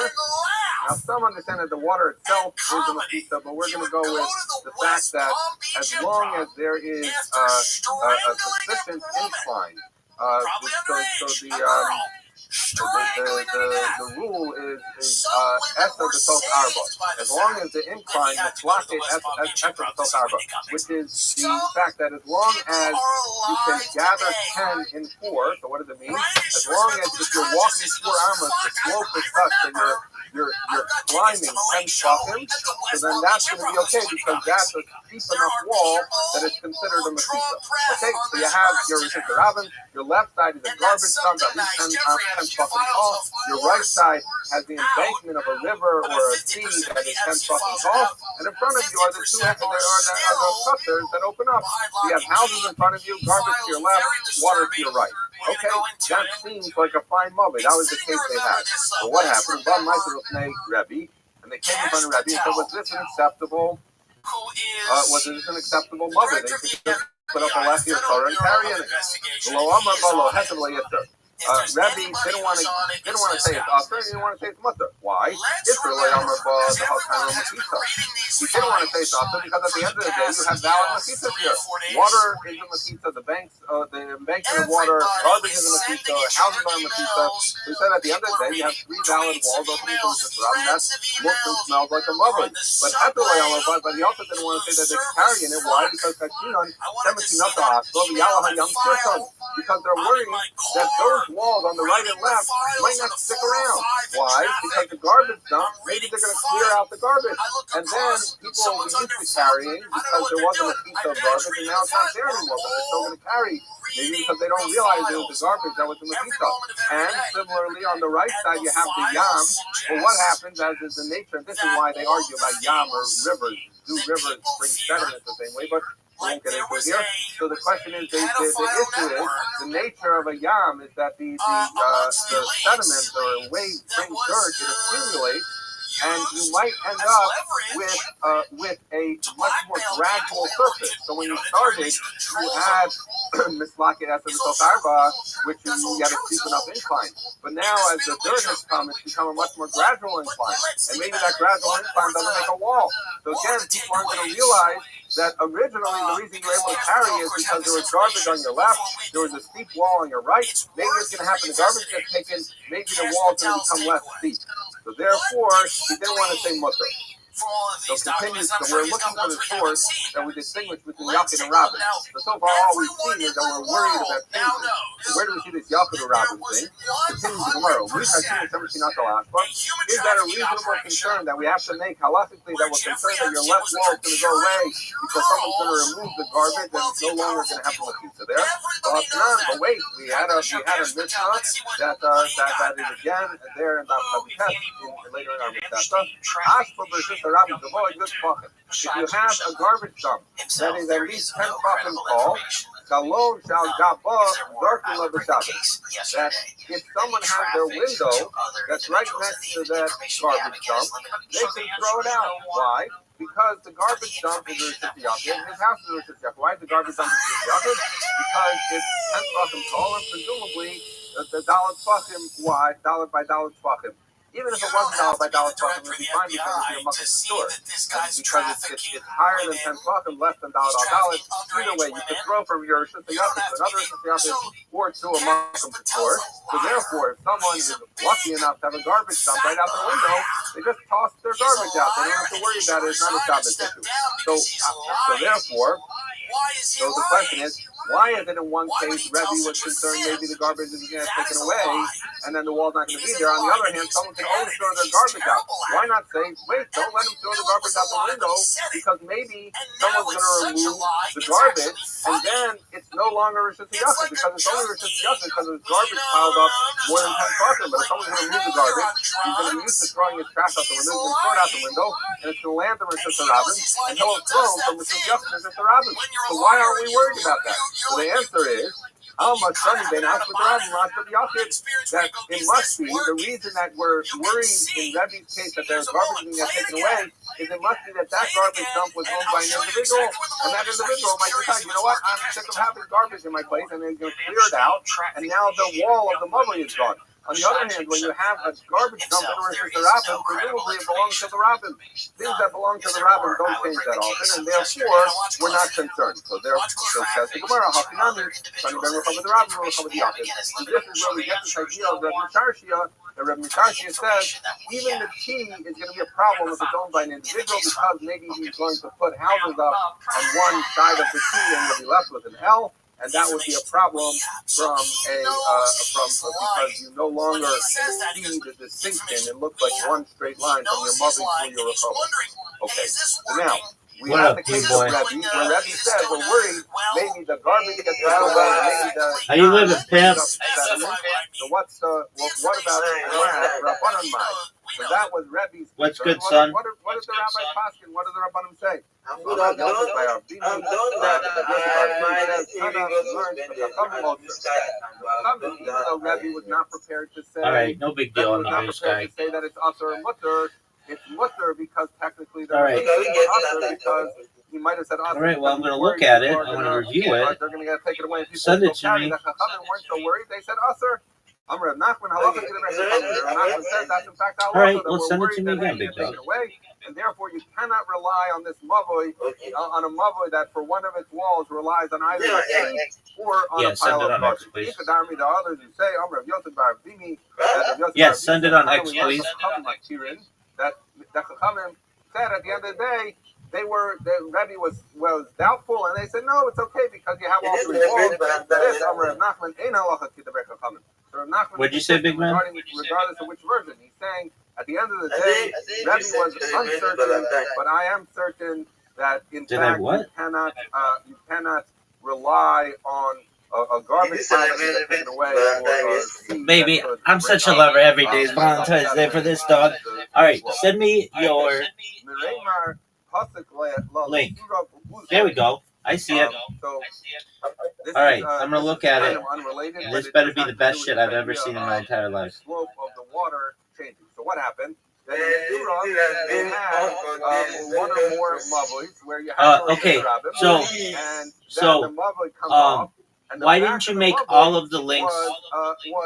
A: Now some understand that the water itself is a mechitza, but we're going to go with the fact that as long as there is a sufficient incline, the rule is Esther B'Tos Arba. As long as the incline is blocked Esther B'Tos Arba, which is the fact that as long as you can gather 10 in 4, so what does it mean? As long as if you're walking 4 amas, the slope is such that you're climbing 10 tefachim, so then that's going to be okay because that's a steep enough wall that it's considered a mechitza. Okay, so you have your Rishon Rabbin, your left side is a garbage dump at least 10 tefachim tall, your right side has the embankment of a river or a sea that is 10 tefachim tall, and in front of you are the two clusters that open up. So you have houses in front of you, garbage to your left, water to your right. Okay, that seems like a fine mobile. That was the case they had. But what happened? Rabbi, and they came in front of Rabbi and said, was this an acceptable mother? They could just put up a left ear color and carry in it. Rabbi didn't want to say it's usher, he didn't want to say it's mutter. Why? He didn't want to say it's usher because at the end of the day you have valid mechitza here. Water is a mechitza, the embankment of water, garbage is a mechitza, houses are a mechitza. So he said at the end of the day you have 3 valid walls opening to the system. That looks and smells like a mother. But after but he also didn't want to say that they're carrying it. Why? Because they're worried that those walls on the right and left might not stick around. Why? Because the garbage dump, maybe they're going to clear out the garbage. And then people will be used to carrying because there wasn't a piece of garbage and now it's not there anymore, but they're still going to carry. Maybe because they don't realize it was the garbage that was in the pizza. And similarly, on the right side, you have the yam. Well, what happens, as is the nature, and this is why they argue about yam or rivers. Do rivers bring sediment the same way? But we won't get into it here. So the question is, the issue is, the nature of a yam is that the sediment or wave brings dirt, it accumulates, and you might end up with a much more gradual surface. So when you started, you had mislaki as a which is you had a steep enough incline. But now, as the dirt has come, it's become a much more gradual incline, and maybe that gradual incline doesn't make a wall. So again, people aren't going to realize that originally the reason you were able to carry is because there was garbage on your left, there was a steep wall on your right. Maybe it's going to happen, the garbage gets taken, maybe the wall's going to become less steep. So therefore, he didn't want to say mutter. So continues, so we're looking for the source that we distinguish between Yachid and Rabbi. So far all we've seen is that we're worried about changes. So where do we see this Yachid or Rabbi thing? Continues the Gemara. Is that a reasonable concern that we have to make halachically that we're concerned that your left wall is going to go away because someone's going to remove the garbage and it's no longer going to have a pizza there? Well, it's not. But wait, we had a mitzvah that is again there in the test later in our mitzvah. Ask for Rabbi, if you have a garbage dump that is at least 10 tefachim tall, Kalon shall gaba darkin of the Shabbos. That if someone has their window that's right next to that garbage dump, they can throw it out. Why? Because the garbage dump is a Rishis Yachid. His house is a Rishis Yachid. Why is the garbage dump a Rishis Yachid? Because it's 10 tefachim tall, and presumably the dollar tefachim, why? Dollar by dollar tefachim. Even if it wasn't dollar by dollar tefachim, it would be fine because it's your muscle store. And because it's higher than 10 tefachim, less than dollar. Either way, you could throw from your Rishis Yachid to another Rishis Yachid or to a muscle store. So therefore, if someone is lucky enough to have a garbage dump right out the window, they just toss their garbage out. They don't have to worry about it. It's not a Shabbos issue. So therefore, the question is, why is it in one case Rabbi was concerned maybe the garbage is going to get taken away and then the wall's not going to be there? On the other hand, someone can always throw their garbage out. Why not say, wait, don't let them throw the garbage out the window because maybe someone's going to remove the garbage and then it's no longer Rishis Yachid because it's only Rishis Yachid because there's garbage piled up more than 10 tefachim. But if someone's going to remove the garbage, he's going to be used to throwing his trash out the window, he's going to throw it out the window and it's going to land on Rishis Rabbin and he'll have thrown from Rishis Yachid to Rishis Rabbin. So why aren't we worried about that? So the answer is, that it must be, the reason that we're worried in Rebbe's case that there's garbage being taken away is it must be that garbage dump was owned by an individual, and that individual might decide, you know what, I'm sick of having garbage in my place, and they're going to clear it out, and now the wall of the mummy is gone. On the other hand, when you have a garbage dump in Rishis Rabbin, presumably it belongs to the Rabbin. Things that belong to the Rabbin don't change that often, and therefore we're not concerned. So therefore, says the Gemara, Hakinami, Shani Ben Rechava the Rabbin, Rechava the Yachid. And this is where we get this idea of Rabbi Misharshia. The Rabbi Misharshia says even the key is going to be a problem if it's owned by an individual because maybe he's going to put houses up on one side of the key and you'll be left with an L. And that would be a problem because you no longer see the distinction. It looks like one straight line from your mother to your Rehoboth. Okay, so now we have the case of Rabbi, where Rabbi said we're worried maybe the garbage gets thrown away, maybe the
B: how you living, pimp?
A: So what about Rabbanan Mai? So that was Rebbe's.
B: What's good, son?
A: What did the Rabbi Paskin? What did the Rabbanim say?
D: I'm done even though
A: Rabbi was not prepared to say.
B: All right, no big deal on the
A: news guy. To say that it's usher and mutter. It's mutter because technically
B: all right.
A: Because he might have said usher.
B: All right, well I'm going to look at it. I'm going to review it.
A: They're going to take it away.
B: Send it to me.
A: The Chachamim weren't so worried. They said usher. I'm Rav Nachman. Halacha to the rest of the Nachman says that's in fact halacha.
B: All right, well send it to me again, big dog.
A: And therefore, you cannot rely on this mavoi, on a mavoi that for one of its walls relies on either a gate or on a pile of garbage.
B: Please.
A: The others who say,
B: yes, send it on X, please.
A: That the Chachamim said at the end of the day, the Rebbe was doubtful, and they said, no, it's okay because you have all three walls. This Rav Nachman ain't halacha to the Chachamim.
B: What'd you say, big man?
A: Regardless of which version, he's saying at the end of the day, Rabbi was uncertain, but I am certain that in fact you cannot rely on a garbage taken away.
B: Baby, I'm such a lover. Every day is Valentine's Day for this dog. All right, send me your link. There we go. I see it. All right, I'm gonna look at it. This better be the best shit I've ever seen in my entire life.
A: Slope of the water changing. So what happened? They had one or more mavos where you have
B: okay. So why didn't you make all of the links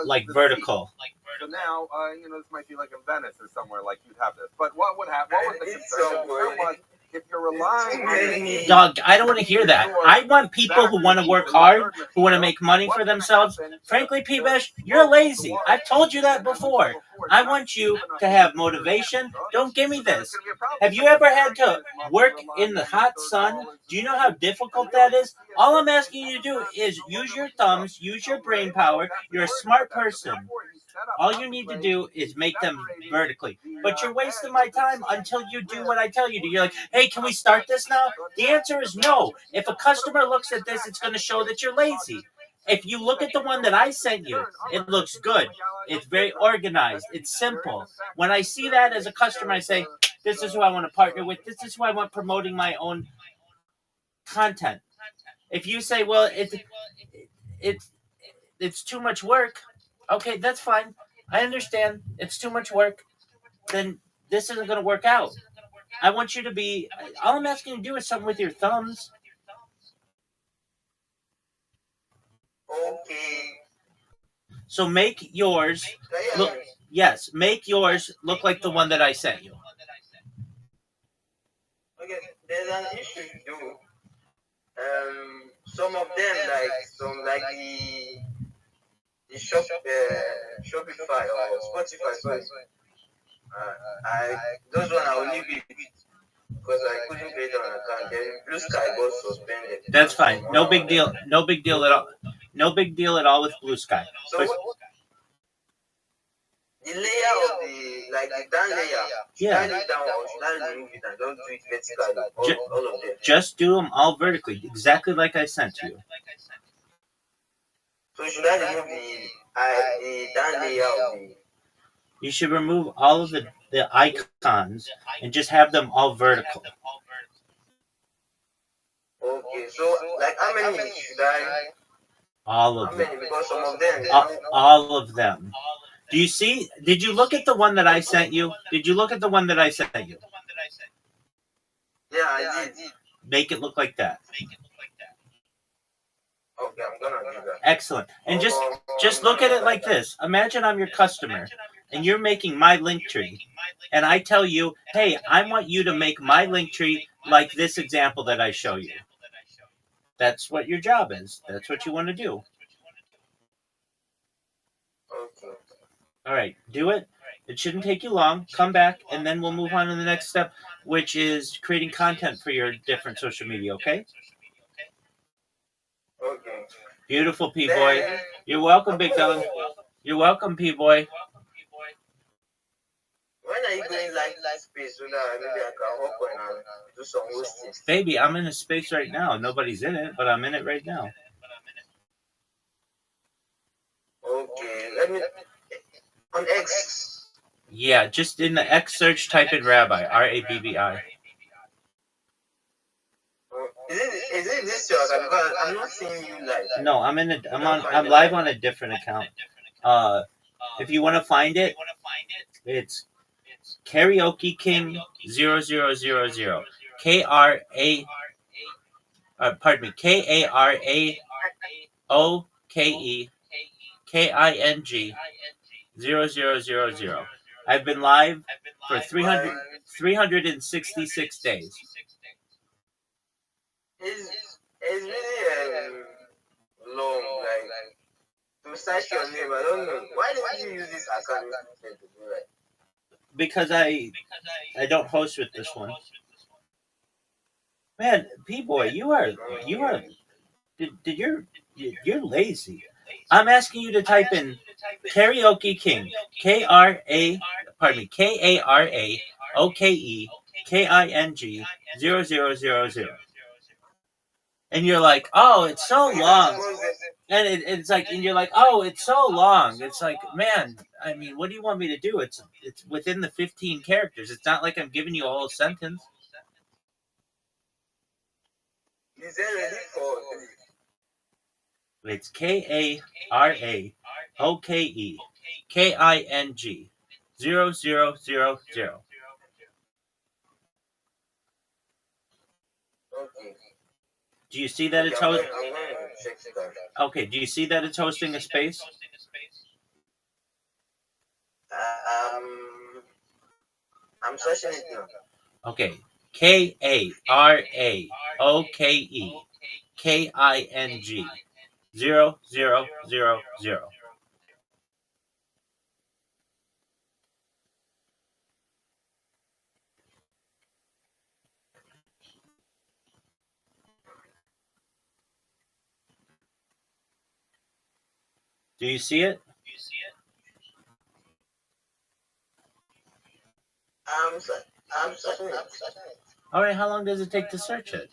B: like vertical?
A: So now, this might be like in Venice or somewhere like you'd have this. But what would happen? What was the concern? The concern was if you're relying on
B: dog, I don't want to hear that. I want people who want to work hard, who want to make money for themselves. Frankly, P-Besh, you're lazy. I've told you that before. I want you to have motivation. Don't give me this. Have you ever had to work in the hot sun? Do you know how difficult that is? All I'm asking you to do is use your thumbs, use your brain power. You're a smart person. All you need to do is make them vertically. But you're wasting my time until you do what I tell you to. You're like, hey, can we start this now? The answer is no. If a customer looks at this, it's going to show that you're lazy. If you look at the one that I sent you, it looks good. It's very organized. It's simple. When I see that as a customer, I say, this is who I want to partner with. This is who I want promoting my own content. If you say, well, it's too much work, okay, that's fine. I understand it's too much work. Then this isn't going to work out. I want you to be. All I'm asking you to do is something with your thumbs.
D: Okay.
B: So make yours look. Yes, make yours look like the one that I sent you.
D: Okay, there's an issue too. Some of them like the Shopify or Spotify. Sorry. I those one I will leave it because I couldn't create an account. Then Blue Sky got suspended.
B: That's fine. No big deal. No big deal at all. No big deal at all with Blue Sky.
D: So
B: But,
D: the layer of the down layer, should I leave down or should I remove it and just do it vertically? All of them.
B: Just do them all vertically, exactly like I sent you.
D: So should I remove the down layer of the?
B: You should remove all of the icons and just have them all vertical.
D: Okay, so like how many should I?
B: All of
D: How
B: them.
D: many? Because some of them.
B: All of them. Do you see? Did you look at the one that I sent you? Did you look at the one that I sent you?
D: Yeah, I did.
B: Make it look like that.
D: Okay, I'm gonna do that.
B: Excellent. And just look at it like this. Imagine I'm your customer and you're making my link tree. And I tell you, hey, I want you to make my link tree like this example that I show you. That's what your job is. That's what you want to do.
D: Okay.
B: All right, do it. It shouldn't take you long. Come back, and then we'll move on to the next step, which is creating content for your different social media, okay?
D: Okay.
B: Beautiful, P-Boy. You're welcome, Big Dog. You're welcome, P-Boy.
D: When are you going like space so that maybe I can hop on and do some hosting?
B: Baby, I'm in a space right now. Nobody's in it, but I'm in it right now.
D: Okay, let me on X.
B: Yeah, just in the X search, type in Rabbi, R-A-B-B-I.
D: Is it this your account? Because I'm not seeing you live.
B: No, I'm live on a different account. If you want to find it, it's Karaoke King 0000. K-R-A. Pardon me. K-A-R-A-O-K-E K-I-N-G 0000. I've been live for 366 days.
D: It's really long, like to search your name. I don't know. Why did you use this account to do that?
B: Because I don't host with this one. Man, P-Boy, you're lazy. I'm asking you to type in Karaoke King, K-A-R-A-O-K-E K-I-N-G 0000. And you're like, oh, it's so long. And it's like, and you're like, oh, it's so long. It's like, man, I mean, what do you want me to do? It's within the 15 characters. It's not like I'm giving you a whole sentence.
D: Is there ready for?
B: It's K-A-R-A-O-K-E K-I-N-G 0000.
D: Okay.
B: Do you see that it's hosting? Okay, do you see that it's hosting a space?
D: I'm searching it now.
B: Okay, K-A-R-A-O-K-E K-I-N-G 0000. Do you see it?
D: I'm searching it.
B: All right, how long does it take to search it?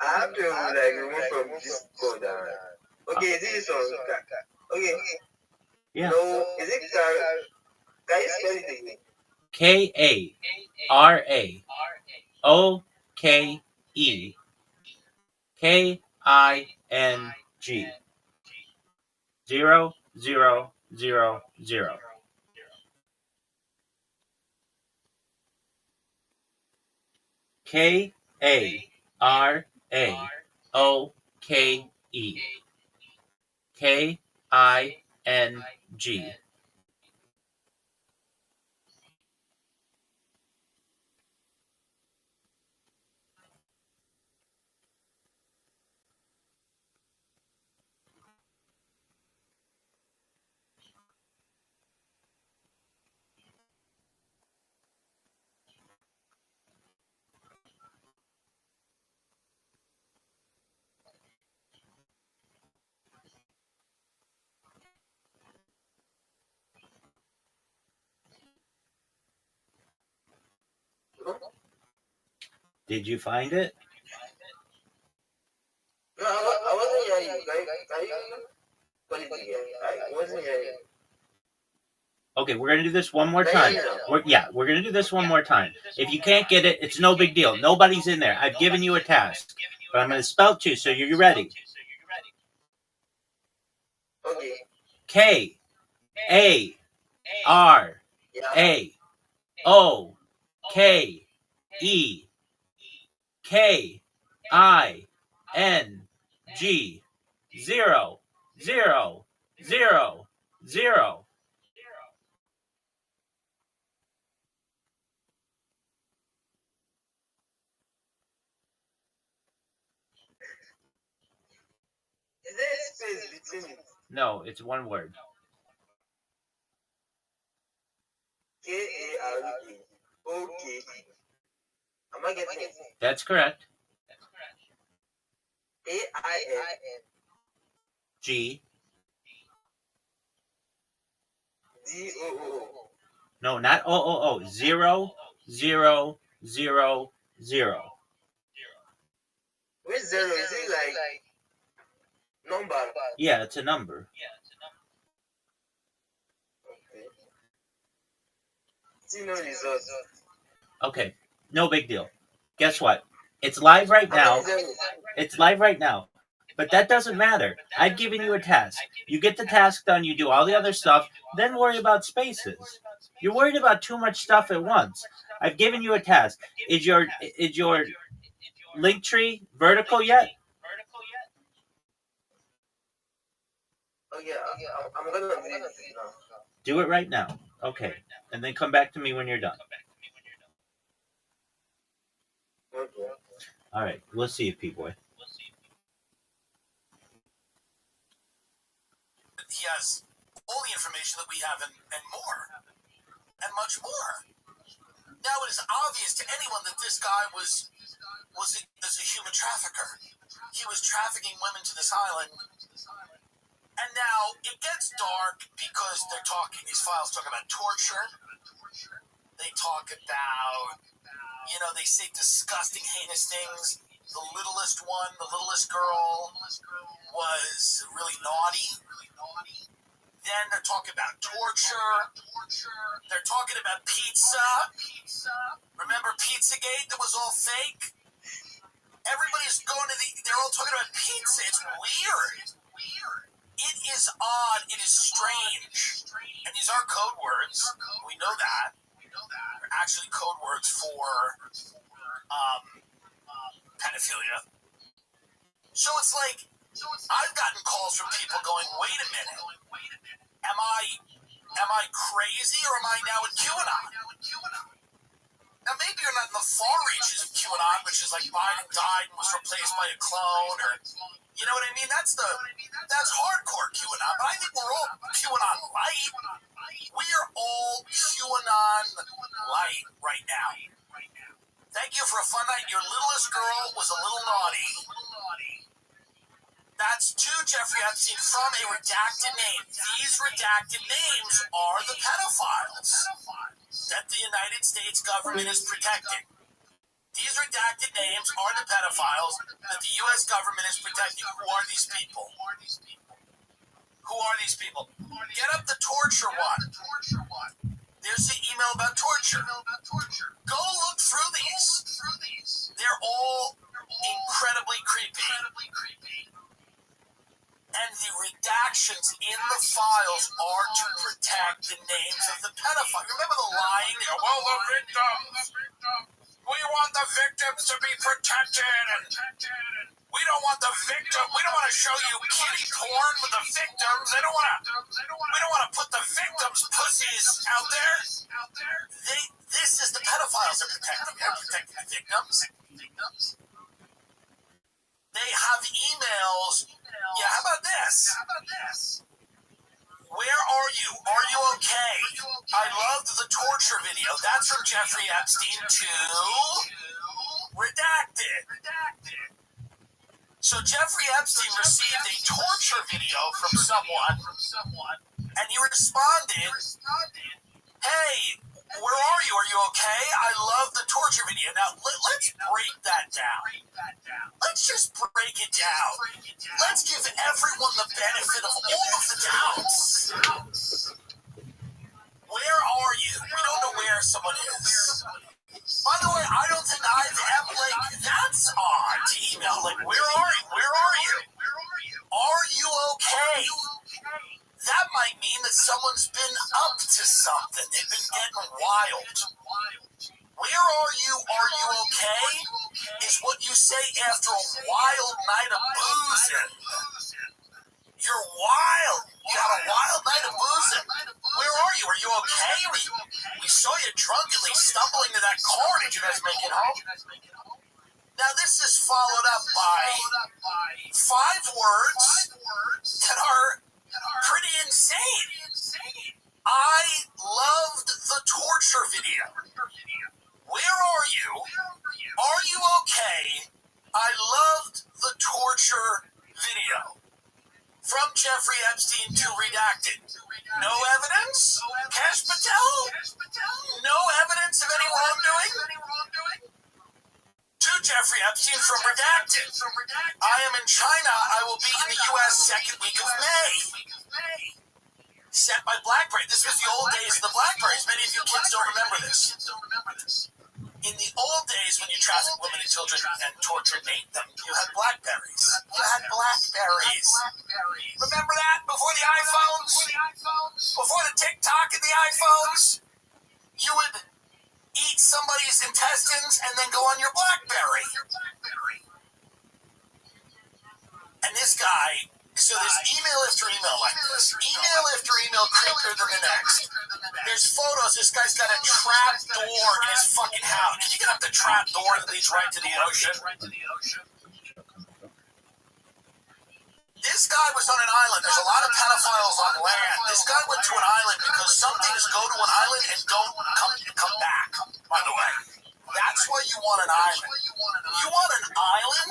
D: I have to remove from this code. Okay, this is on. Okay.
B: Yeah.
D: No, is it can you spell it again?
B: KARAOKEKING 0000. KARAOKEKING. Did you find it?
D: No, I wasn't hearing you. What did you hear? I wasn't hearing you.
B: Okay, we're going to do this one more time. We're going to do this one more time. If you can't get it, it's no big deal. Nobody's in there. I've given you a task. But I'm going to spell to you so you're ready.
D: Okay.
B: KARAOKEKING 0000.
D: Is there a space between it?
B: No, it's one word.
D: KARAOKE. Am I getting it?
B: That's correct.
D: AINGDOO.
B: No, not O. 0000.
D: Where's zero? Is it like number?
B: Yeah, it's a number.
D: Okay. See no results.
B: Okay, no big deal. Guess what? It's live right now. It's live right now. But that doesn't matter. I've given you a task. You get the task done, you do all the other stuff, then worry about spaces. You're worried about too much stuff at once. I've given you a task. Is your link tree vertical yet?
D: Okay, I'm gonna do it now.
B: Do it right now. Okay. And then come back to me when you're done.
D: Okay.
B: All right. We'll see you, P-Boy.
F: He has all the information that we have and more, and much more. Now it is obvious to anyone that this guy was a human trafficker. He was trafficking women to this island. And now it gets dark because they're talking, these files talk about torture. They talk about, they say disgusting, heinous things. The littlest one, the littlest girl, was really naughty. Then they're talking about torture. They're talking about pizza. Remember Pizzagate that was all fake? Everybody's going to they're all talking about pizza. It's weird. It is odd. It is strange. And these are code words. We know that. They're actually code words for pedophilia. So it's like, I've gotten calls from people going, wait a minute. Am I crazy or am I now at QAnon? Now maybe you're not in the far reaches of QAnon, which is like Biden died and was replaced by a clone, or you know what I mean? That's hardcore QAnon. But I think we're all QAnon light. We are all QAnon light right now. Thank you for a fun night. Your littlest girl was a little naughty. That's to Jeffrey Epstein from a redacted name. These redacted names are the pedophiles that the United States government is protecting. These redacted names are the pedophiles that the U.S. government is protecting. Who are these people? Who are these people? Get up the torture one. There's the email about torture. Go look through these. They're all incredibly creepy. And the redactions in the files are to protect the names of the pedophiles. Remember the lying? Well, the victims. We want the victims to be protected, and we don't want the victim. We don't want to show you kitty porn with the victims. We don't want to put the victims' pussies out there. This is the pedophiles are protecting. They're protecting the victims. They have emails. Yeah, how about this? Where are you? Are you okay? I loved the torture video. That's from Jeffrey Epstein to Redacted. So Jeffrey Epstein received a torture video from someone, and he responded, hey, where are you? Are you okay? I love the torture video. Now, let's break that down. Let's just break it down. Let's give everyone the benefit of all of the doubts. Where are you? We don't know where someone is. By the way, I don't think I've ever, that's odd to email. Where are you? Where are you? Are you okay? That might mean that someone's been up to something. They've been getting wild. Where are you? Are you okay? Is what you say after a wild night of boozing. You're wild. You had a wild night of boozing. Where are you? Are you okay? We saw you drunkenly stumbling to that car. Did you guys make it home? Now this is followed up by 5 words that are pretty insane. I loved the torture video. Where are you? Are you okay? I loved the torture video. From Jeffrey Epstein to Redacted. No evidence? Cash Patel? No evidence of any wrongdoing? To Jeffrey Epstein from Redacted. I am in China. I will be in the U.S. second week of May. Sent by BlackBerry. This was the old days of the BlackBerries. Many of you kids don't remember this. In the old days, when you trafficked women and children and tortured them, you had BlackBerries. Remember that? Before the iPhones? Before the TikTok and the iPhones? You would eat somebody's intestines and then go on your BlackBerry. And this guy, so there's email after email like this. Email after email creepier than the next. There's photos. This guy's got a trap door in his fucking house. Can you get up the trap door that leads right to the ocean? This guy was on an island. There's a lot of pedophiles on land. This guy went to an island because some things go to an island and don't come back, by the way. That's why you want an island. You want an island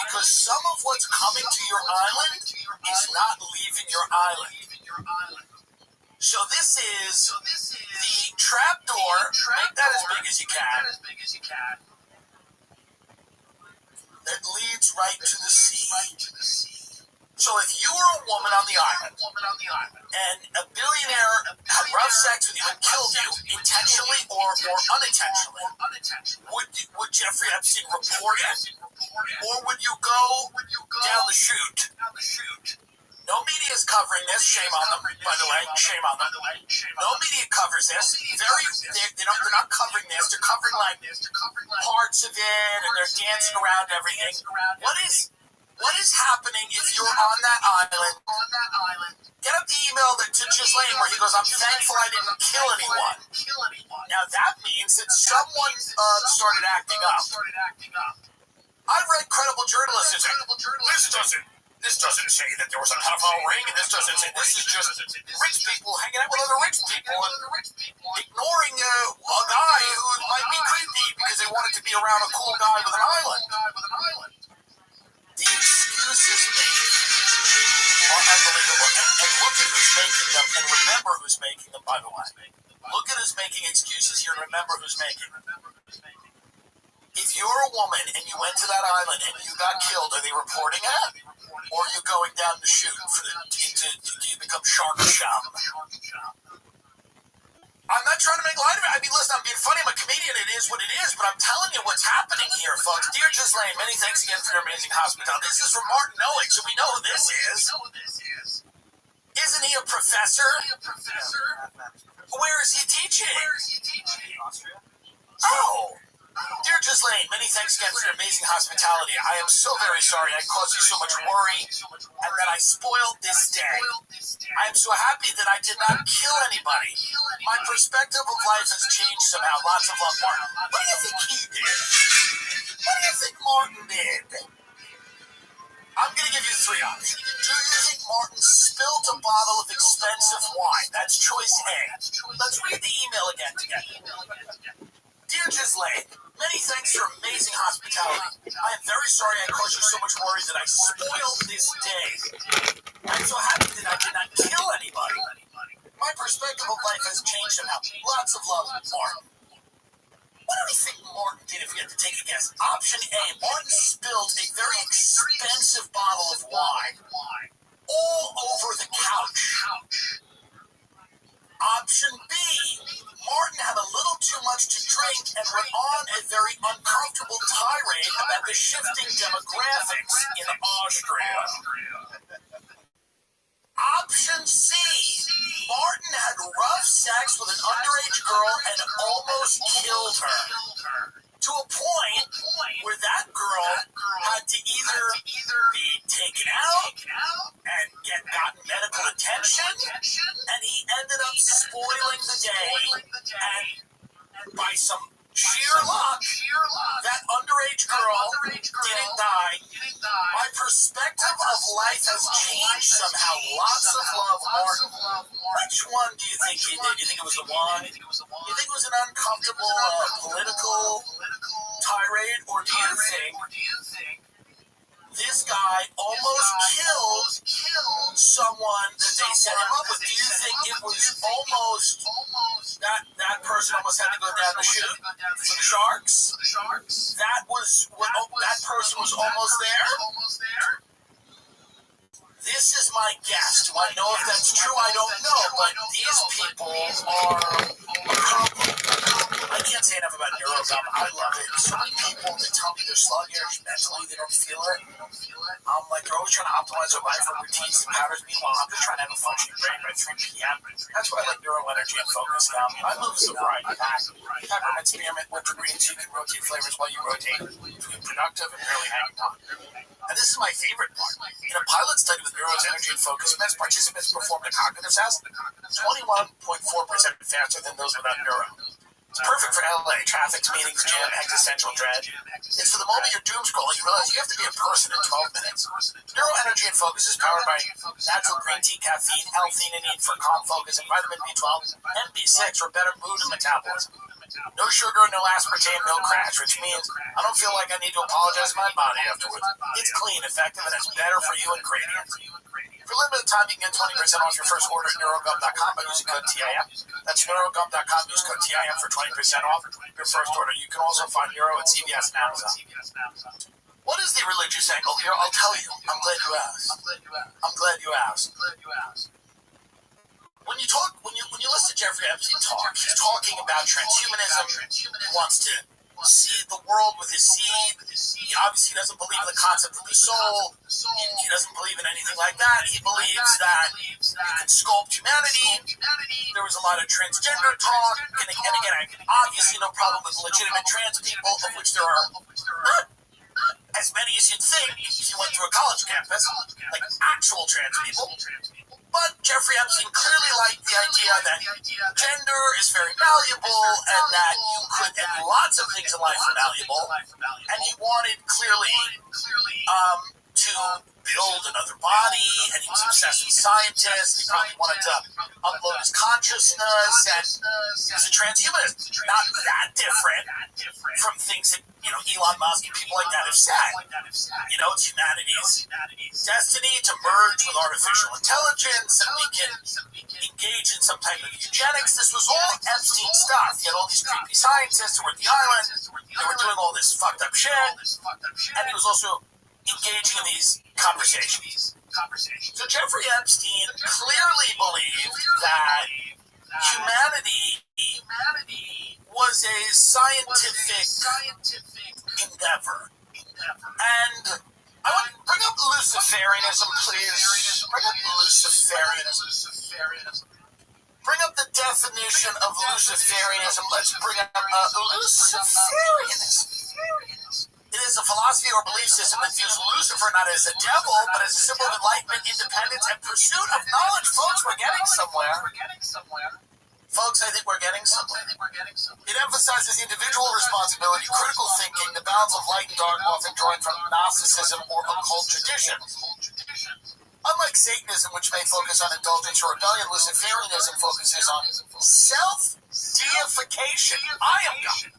F: because some of what's coming to your island is not leaving your island. So this is the trap door. Make that as big as you can. That leads right to the sea. So if you were a woman on the island and a billionaire had rough sex with you and killed you intentionally or unintentionally, would Jeffrey Epstein report it? Or would you go down the chute? No media is covering this. Shame on them, by the way. Shame on them. No media covers this. They're not covering this. They're covering parts of it, and they're dancing around everything. What is happening if you're on that island? Get up the email to Ghislaine where he goes, I'm thankful I didn't kill anyone. Now that means that someone started acting up. I've read credible journalists say, this doesn't say that there was a pedophile ring, and this doesn't say, this is just rich people hanging out with other rich people and ignoring a guy who might be creepy because they wanted to be around a cool guy with an island. The excuses made are unbelievable. And look at who's making them, and remember who's making them, by the way. Look at who's making excuses here, and remember who's making them. If you're a woman and you went to that island and you got killed, are they reporting it? Or are you going down the chute to become shark chum? I'm not trying to make light of it. I mean, listen, I'm being funny. I'm a comedian. It is what it is. But I'm telling you what's happening here, folks. Dear Ghislaine, many thanks again for your amazing hospitality. This is from Martin Noack, so we know who this is. Isn't he a professor? Where is he teaching? Oh. Dear Ghislaine, many thanks again for your amazing hospitality. I am so very sorry I caused you so much worry and that I spoiled this day. I am so happy that I did not kill anybody. My perspective of life has changed somehow. Lots of love, Martin. What do you think he did? What do you think Martin did? I'm going to give you three options. Do you think Martin spilled a bottle of expensive wine? That's choice A. Let's read the email again together. Dear Ghislaine, many thanks for amazing hospitality. I am very sorry I caused you so much worry that I spoiled this day. I'm so happy that I did not kill anybody. My perspective of life has changed somehow. Lots of love, Martin. What do we think Martin did if we had to take a guess? Option A, Martin spilled a very expensive bottle of wine all over the couch. Option B, Martin had a little too much to drink and went on a very uncomfortable tirade about the shifting demographics in Austria. Option C, Martin had rough sex with an underage girl and almost killed her. To a point where that girl had to either be taken out and gotten medical attention, and he ended up spoiling the day, and by some sheer luck, that underage girl didn't die. My perspective of life has changed somehow. Lots of love, Martin. Which one do you think he did? Do you think it was the one? Do you think it was an uncomfortable political tirade, or do you think this guy almost killed someone that they set him up with? Do you think it was almost that person almost had to go down the chute for the Sharks? That person was almost there? This is my guess. Do I know if that's true? I don't know, but these people are... I can't say enough about neurogum. I love it. So many people that tell me they're sluggish mentally, they don't feel it. I'm like, they're always trying to optimize their life for routines and patterns. Meanwhile, I'm just trying to have a functioning brain by 3 p.m. That's why I like neuro energy and focus now. I love the variety pack. Peppermint, spearmint, winter greens. You can rotate flavors while you rotate. Between productive and barely hanging on. And this is my favorite part. In a pilot study with Neuro's energy and focus meds, participants performed a cognitive test 21.4% faster than those without neuro. It's perfect for LA, traffic, meetings, gym, existential dread. It's for the moment you're doom scrolling, you realize you have to be a person in 12 minutes. Neuro energy and focus is powered by natural green tea, caffeine, L-theanine for calm focus, and vitamin B12 and B6 for better mood and metabolism. No sugar, no aspartame, no crash, which means I don't feel like I need to apologize to my body afterwards. It's clean, effective, and it's better for you ingredients. For a limited time, you can get 20% off your first order at neurogum.com by using code TIM. That's neurogum.com. Use code TIM for 20% off your first order. You can also find Neuro at CVS and Amazon. What is the religious angle here? I'll tell you. I'm glad you asked. When you listen to Jeffrey Epstein talk, he's talking about transhumanism. He wants to seed the world with his seed. He obviously doesn't believe in the concept of the soul. He doesn't believe in anything like that. He believes that you can sculpt humanity. There was a lot of transgender talk. And again, I obviously no problem with legitimate trans people, of which there are not as many as you'd think if you went through a college campus, like actual trans people. But Jeffrey Epstein clearly liked the idea that gender is very malleable and that you could, and lots of things in life are malleable, and he wanted clearly to build another body, and he was obsessed with scientists. He probably wanted to upload his consciousness, and he was a transhumanist. Not that different from things that, Elon Musk and people like that have said. It's humanity's destiny to merge with artificial intelligence, and we can engage in some type of eugenics. This was all Epstein stuff. He had all these creepy scientists who were at the island. They were doing all this fucked up shit, and he was also engaging in these conversations. So Jeffrey Epstein clearly believed that humanity was a scientific endeavor. And I want to bring up Luciferianism, please. Bring up Luciferianism. Bring up the definition of Luciferianism. Let's bring up Luciferianism. It is a philosophy or belief system that views Lucifer not as a devil, but as a symbol of enlightenment, independence, and pursuit of knowledge. Folks, we're getting somewhere. Folks, I think we're getting somewhere. It emphasizes individual responsibility, critical thinking, the balance of light and dark, often drawing from Gnosticism or occult tradition. Unlike Satanism, which may focus on indulgence or rebellion, Luciferianism focuses on self-deification. I am God.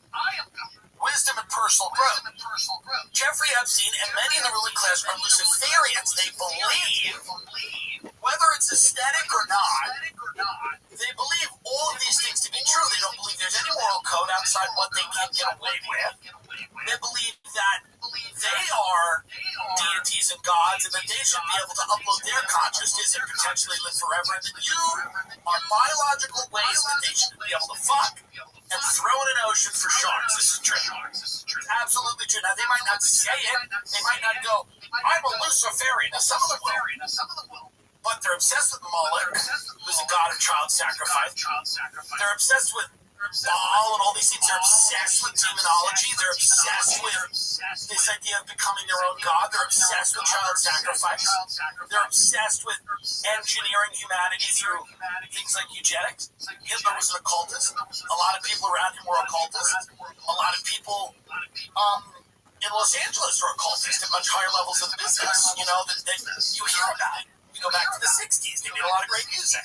F: Wisdom and personal growth. Jeffrey Epstein and many in the ruling class are Luciferians. They believe, whether it's aesthetic or not, they believe all of these things to be true. They don't believe there's any moral code outside what they can get away with. They believe that they are deities and gods and that they should be able to upload their consciousness and potentially live forever, and that you are biological ways that they should be able to fuck and throw in an ocean for sharks. This is true. It's absolutely true. Now, they might not say it. They might not go, I'm a Luciferian. Now, some of them will. But they're obsessed with Moloch, who's a god of child sacrifice. They're obsessed with Baal and all these things. They're obsessed with demonology. They're obsessed with this idea of becoming their own god. They're obsessed with child sacrifice. They're obsessed with engineering humanity through things like eugenics. Hitler was an occultist. A lot of people around him were occultists. A lot of people in Los Angeles were occultists at much higher levels of the business. You know, that you hear about. You go back to the 60s. They made a lot of great music.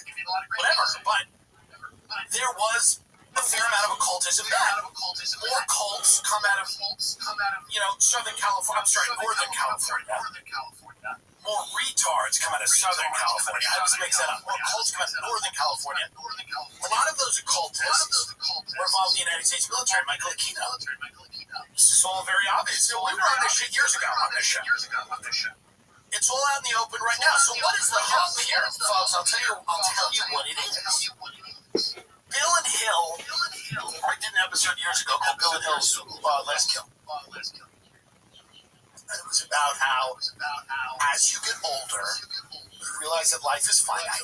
F: Whatever. But there was a fair amount of occultism then. More cults come out of, Southern California. I'm sorry, Northern California. More retards come out of Southern California. I always mix that up. More cults come out of Northern California. A lot of those occultists were involved in the United States military. Michael Aquino. This is all very obvious. We were on this shit years ago on this show. It's all out in the open right now. So what is the hub here, folks? I'll tell you what it is. Bill and Hill, I did an episode years ago called Bill and Hill's Last Kill. And it was about how, as you get older, you realize that life is finite.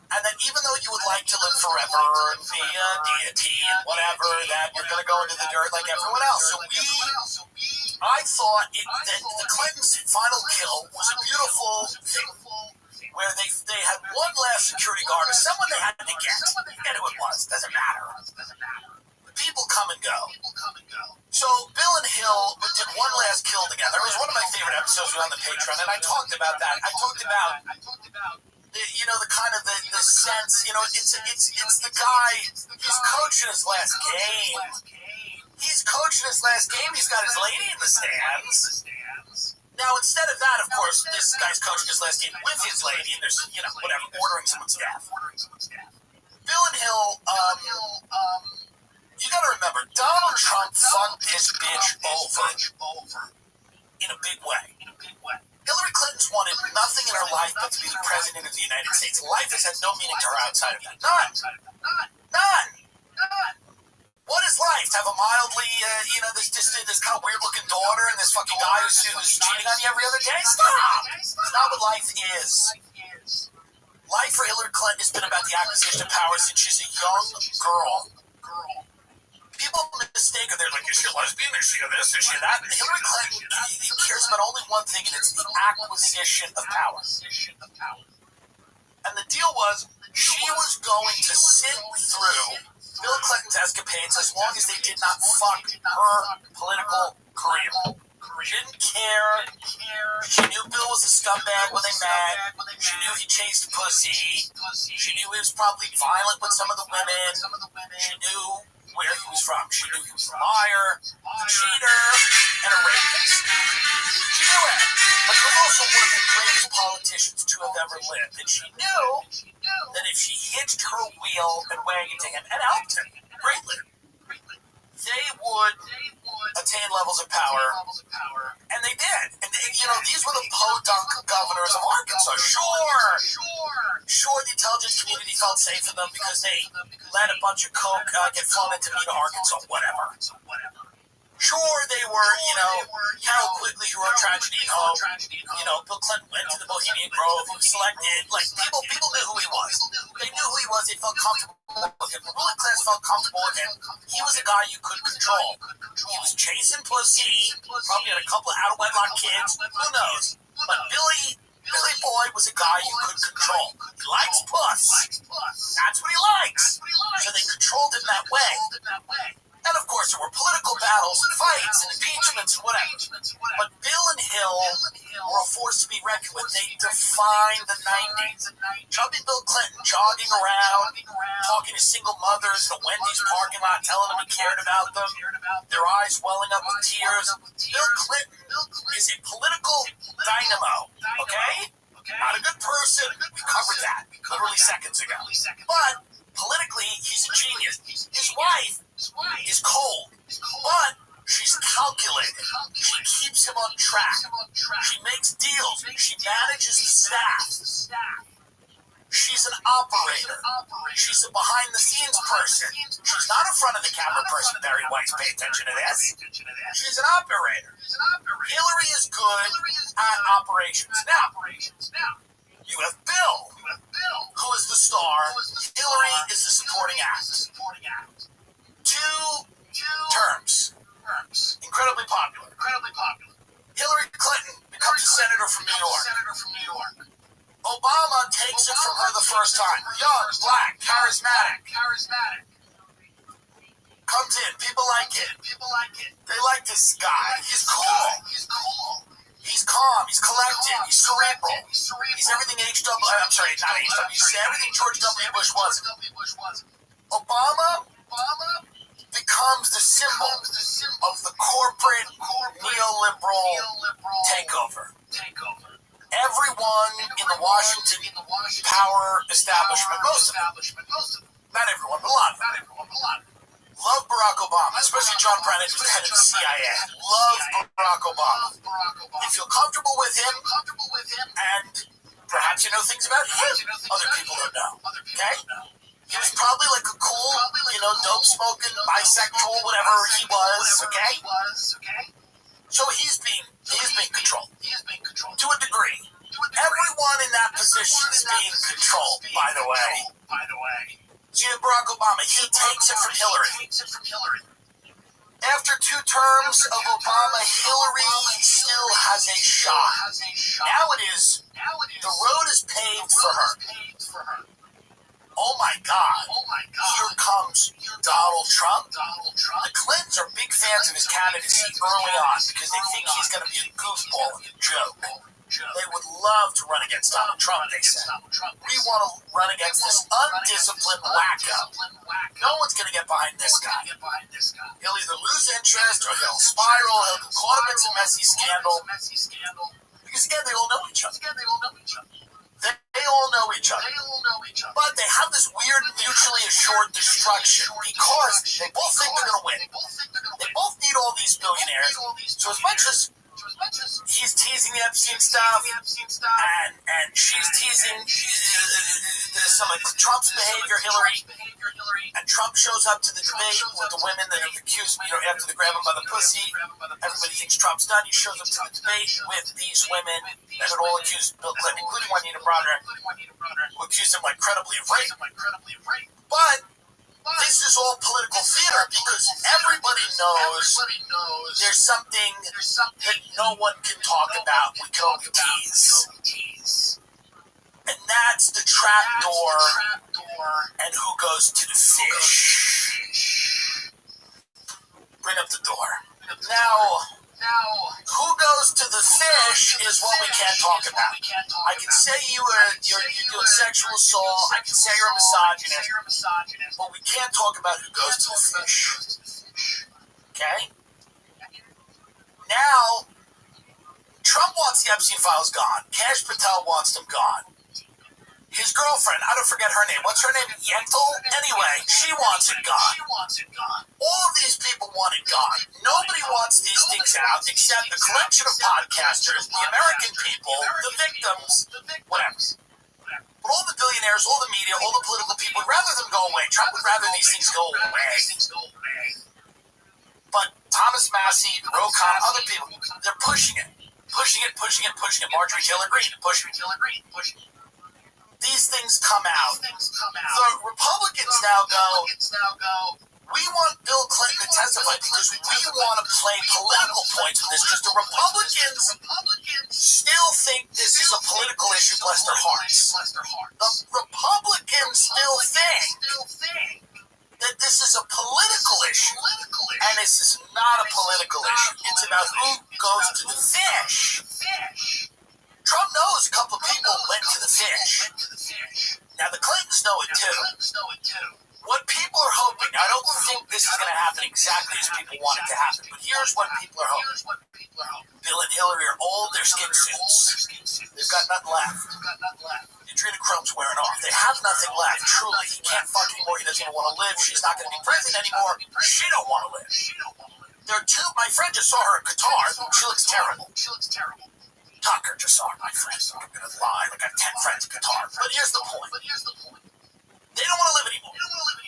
F: And that even though you would like to live forever and be a deity and whatever, that you're going to go into the dirt like everyone else. So I thought that the Clintons' final kill was a beautiful thing, where they had one last security guard, or someone they had to get. Forget who it was, doesn't matter. People come and go. So Bill and Hill did one last kill together. It was one of my favorite episodes on the Patreon, and I talked about that. I talked about the kind of the sense, it's the guy who's coaching his last game. He's coaching his last game. He's got his lady in the stands. Now, instead of that, of course, this guy's coaching his last game with his lady, and there's, ordering someone's death. Bill and Hill, you got to remember, Donald Trump fucked this bitch over in a big way. Hillary Clinton's wanted nothing in her life but to be the president of the United States. Life has had no meaning to her outside of that. None. What is life? To have a mildly, this kind of weird-looking daughter and this fucking guy who's cheating on you every other day? Stop! It's not what life is. Life for Hillary Clinton has been about the acquisition of power since she's a young girl. People mistake her. They're like, is she a lesbian? Is she a this? Is she that? Hillary Clinton cares about only one thing, and it's the acquisition of power. And the deal was, she was going to sit through Bill Clinton's escapades as long as they did not fuck her political career. She didn't care. She knew Bill was a scumbag when they met. She knew he chased pussy. She knew he was probably violent with some of the women. She knew where he was from. She knew he was a liar, a cheater, and a rapist. She knew it. But he was also one of the greatest politicians to have ever lived. And she knew that if she hitched her wheel and wagged to him, and helped him greatly, they would attain levels of power, and they did. And these were the podunk governors of Arkansas. Sure, the intelligence community felt safe in them because they let a bunch of coke get flown into Mena, Arkansas. Whatever. Sure, they were, Carol Quigley, who wrote Tragedy at Home. Bill Clinton went to the Bohemian Grove. He was selected. Like, people knew who he was. They knew who he was. They felt comfortable with him. The ruling class felt comfortable with him. He was a guy you could control. He was chasing pussy, probably had a couple of out-of-wedlock kids. Who knows? But Billy Boy was a guy you could control. He likes puss. That's what he likes. So they controlled him that way. And of course, there were political battles and fights and impeachments and whatever. But Bill and Hill were a force to be reckoned with. They defined the 90s. Chubby Bill Clinton jogging around, talking to single mothers in a Wendy's parking lot, telling them he cared about them, their eyes welling up with tears. Bill Clinton is a political dynamo, okay? Not a good person. We covered that literally seconds ago. But politically, he's a genius. His wife is cold, but she's calculated. She keeps him on track. She makes deals. She manages the staff. She's an operator. She's a behind-the-scenes person. She's not a front-of-the-camera person. Barry Weiss, pay attention to this. She's an operator. Hillary is good at operations. Now, you have Bill, who is the star. Hillary is the supporting act. Two terms. Incredibly popular. Hillary Clinton becomes a senator from New York. Obama takes it from her the first time. Young, black, charismatic. Comes in. People like it. They like this guy. He's cool. He's calm. He's collected. He's cerebral. He's everything I'm sorry, not HW. He's everything George W. Bush was. Obama becomes the symbol of the corporate neoliberal takeover. Everyone in the Washington power establishment, most of them, not everyone, but a lot of them, love Barack Obama, especially John Brennan, who's head of the CIA. Love Barack Obama. They feel comfortable with him, and perhaps you know things about him other people don't know. Okay? He was probably like a cool, dope-smoking, bisexual, whatever he was, okay? So he's being controlled. To a degree. Everyone in that position is being controlled, by the way. See, Barack Obama, he takes it from Hillary. After 2 terms of Obama, Hillary still has a shot. Now the road is paved for her. Oh my God. Here comes Donald Trump. The Clintons are big fans of his candidacy early on because they think he's going to be a goofball and a joke. They would love to run against Donald Trump, they said. We want to run against this undisciplined wacko. No one's going to get behind this guy. He'll either lose interest or he'll spiral. He'll get caught up in some messy scandal. Because again, they all know each other. They all know each other. But they have this weird mutually assured destruction because they both think they're going to win. They both need all these billionaires. So as much as he's teasing the Epstein stuff, and she's teasing some of Trump's behavior, Hillary, and Trump shows up to the debate with the women that have accused me, after they grab him by the pussy. Everybody thinks Trump's done. He shows up to the debate with these women that had all accused Bill Clinton, including Juanita Broaddus, who accused him credibly of rape. But this is all political theater because everybody knows there's something that no one can talk about. We can only tease. And that's the trap door and who goes to the fish. Bring up the door. Now, who goes to the fish is what we can't talk about. I can say you're doing sexual assault. I can say you're a misogynist. But we can't talk about who goes to the fish. Okay? Now, Trump wants the Epstein files gone. Kash Patel wants them gone. His girlfriend, I don't forget her name. What's her name? Yentl? Anyway, she wants it gone. All of these people want it gone. Nobody wants these things out except a collection of podcasters, the American people, the victims, whatever. But all the billionaires, all the media, all the political people would rather them go away. Trump would rather these things go away. But Thomas Massey, Rokon, other people, they're pushing it. Marjorie Taylor Greene, pushing it. These things come out. The Republicans now go, we want Bill Clinton to testify because we want to play political points with this, because the Republicans still think this is a political issue, bless their hearts. The Republicans still think that this is a political issue, and this is not a political issue. It's about who goes to the fish. Trump knows a couple of people went to the fish. Now, the Clintons know it too. What people are hoping, I don't think this is going to happen exactly as people want it to happen, but here's what people are hoping. Bill and Hillary are old, their skin suits. They've got nothing left. Adrenocchrome's wearing off. They have nothing left, truly. He can't fuck anymore, he doesn't even want to live. She's not going to be president anymore. She don't want to live. There are two, my friend just saw her in Qatar. She looks terrible. Tucker just saw her, my friend. I'm going to lie, like I have 10 friends in Qatar. But here's the point. They don't want to live anymore.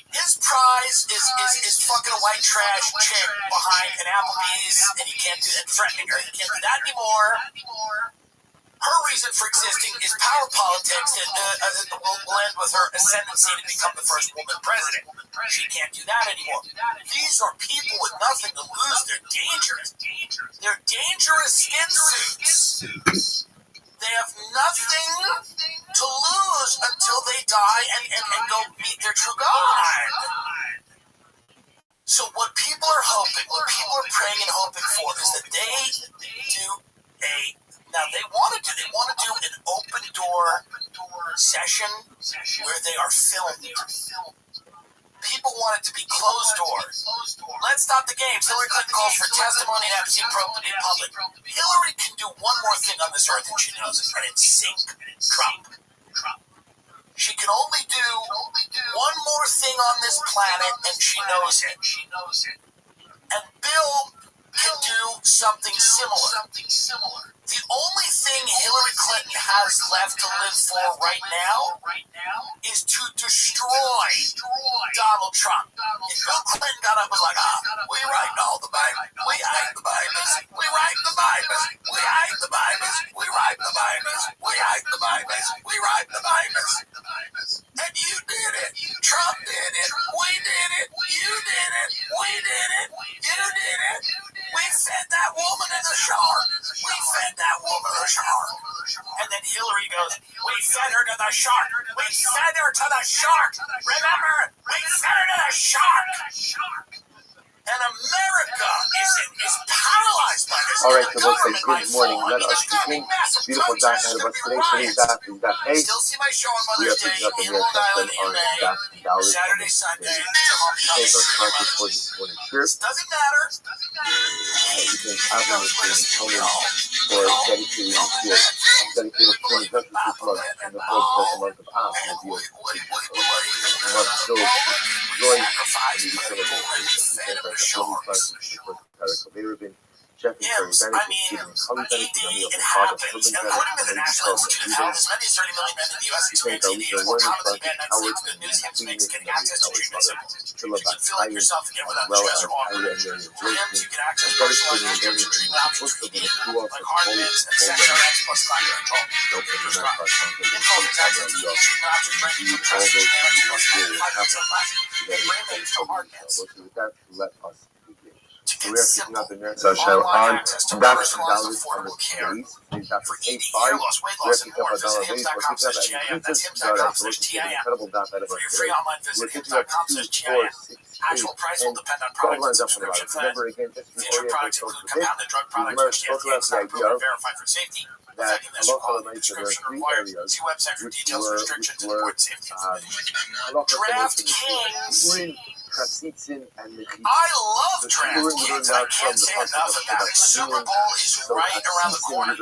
F: His prize is fucking a white trash chick behind an Applebee's, and he can't do that, threatening her. He can't do that anymore. Her reason for existing is power politics, and will end with her ascendancy to become the first woman president. She can't do that anymore. These are people with nothing to lose. They're dangerous. They're dangerous skin suits. They have nothing to lose until they die and go meet their true God. So what people are hoping, what people are praying and hoping for is that they do now they want to do an open door session where they are filmed. People want it to be closed doors. Let's stop the games. Hillary Clinton calls for testimony and Epstein probe to be public. Hillary can do one more thing on this earth, and she knows it, and it's sink Trump. She can only do one more thing on this planet, and she knows it. And Bill can do something similar. The only thing Hillary Clinton has left to live for right now is to destroy Donald Trump. If Bill Clinton got up and was like, we write all the Bible, we hide the Bibles, we write the Bibles, we hide the Bibles, we write the Bibles, we hide the Bibles, we write the Bibles. And you did it. Trump did it. We did it. You did it. We did it. You did it. We fed that woman to the shark. We fed that woman to the shark. And then Hillary goes, we fed her to the shark. We fed her to the shark. Remember, we fed her to the shark. And America is paralyzed by this.
D: All right, so let's say good morning. Let us begin. Beautiful dot ahead of us today. Today's dot is dot A.
F: Still see my show on
D: We are
F: Mother's Day
D: picking up the
F: in
D: near
F: Long Island
D: on
F: in May.
D: $1,000
F: Saturday, Sunday.
D: Thank our sponsors for this morning shirt.
F: Doesn't matter.
D: You can outline this for dedicating the field. Dedicated to the justice this month and the fourth special month of Av will be a month filled with joy and the celebration. Chef and Terry Bennett, Stephen Collington,
F: It happens. And according to the National Institute of Health, as many as 30 million men in the U.S. experience ED. It's more common than bad night sleep. Good news, HIMSS makes getting access to treatment simple. You can feel like yourself again without the stress or awkward. For HIMSS, you can access personalized prescription treatment options for ED, like heart meds and sex RX plus climate control. Prescribed. Info is access to ED treatment options ranging from trusted generics plus 95% less. And brand names to heart meds.
D: Let us begin.
F: To
D: We
F: get
D: are picking
F: simple
D: up the nurse
F: online
D: on
F: access to
D: $1,000
F: personalized affordable care. For ED, hair loss, weight loss, and more, visit hims.com/TIM. That's hims.com/TIM. For your free online visit, hims.com/TIM. Actual price will depend on product and subscription plans. Featured products include compounded drug products, which the FDA is not approved and verified for safety. Effectiveness or quality prescription required. See website for details, restrictions, and important safety information. DraftKings. I love DraftKings. I can't say enough about it. Super Bowl is right around the corner.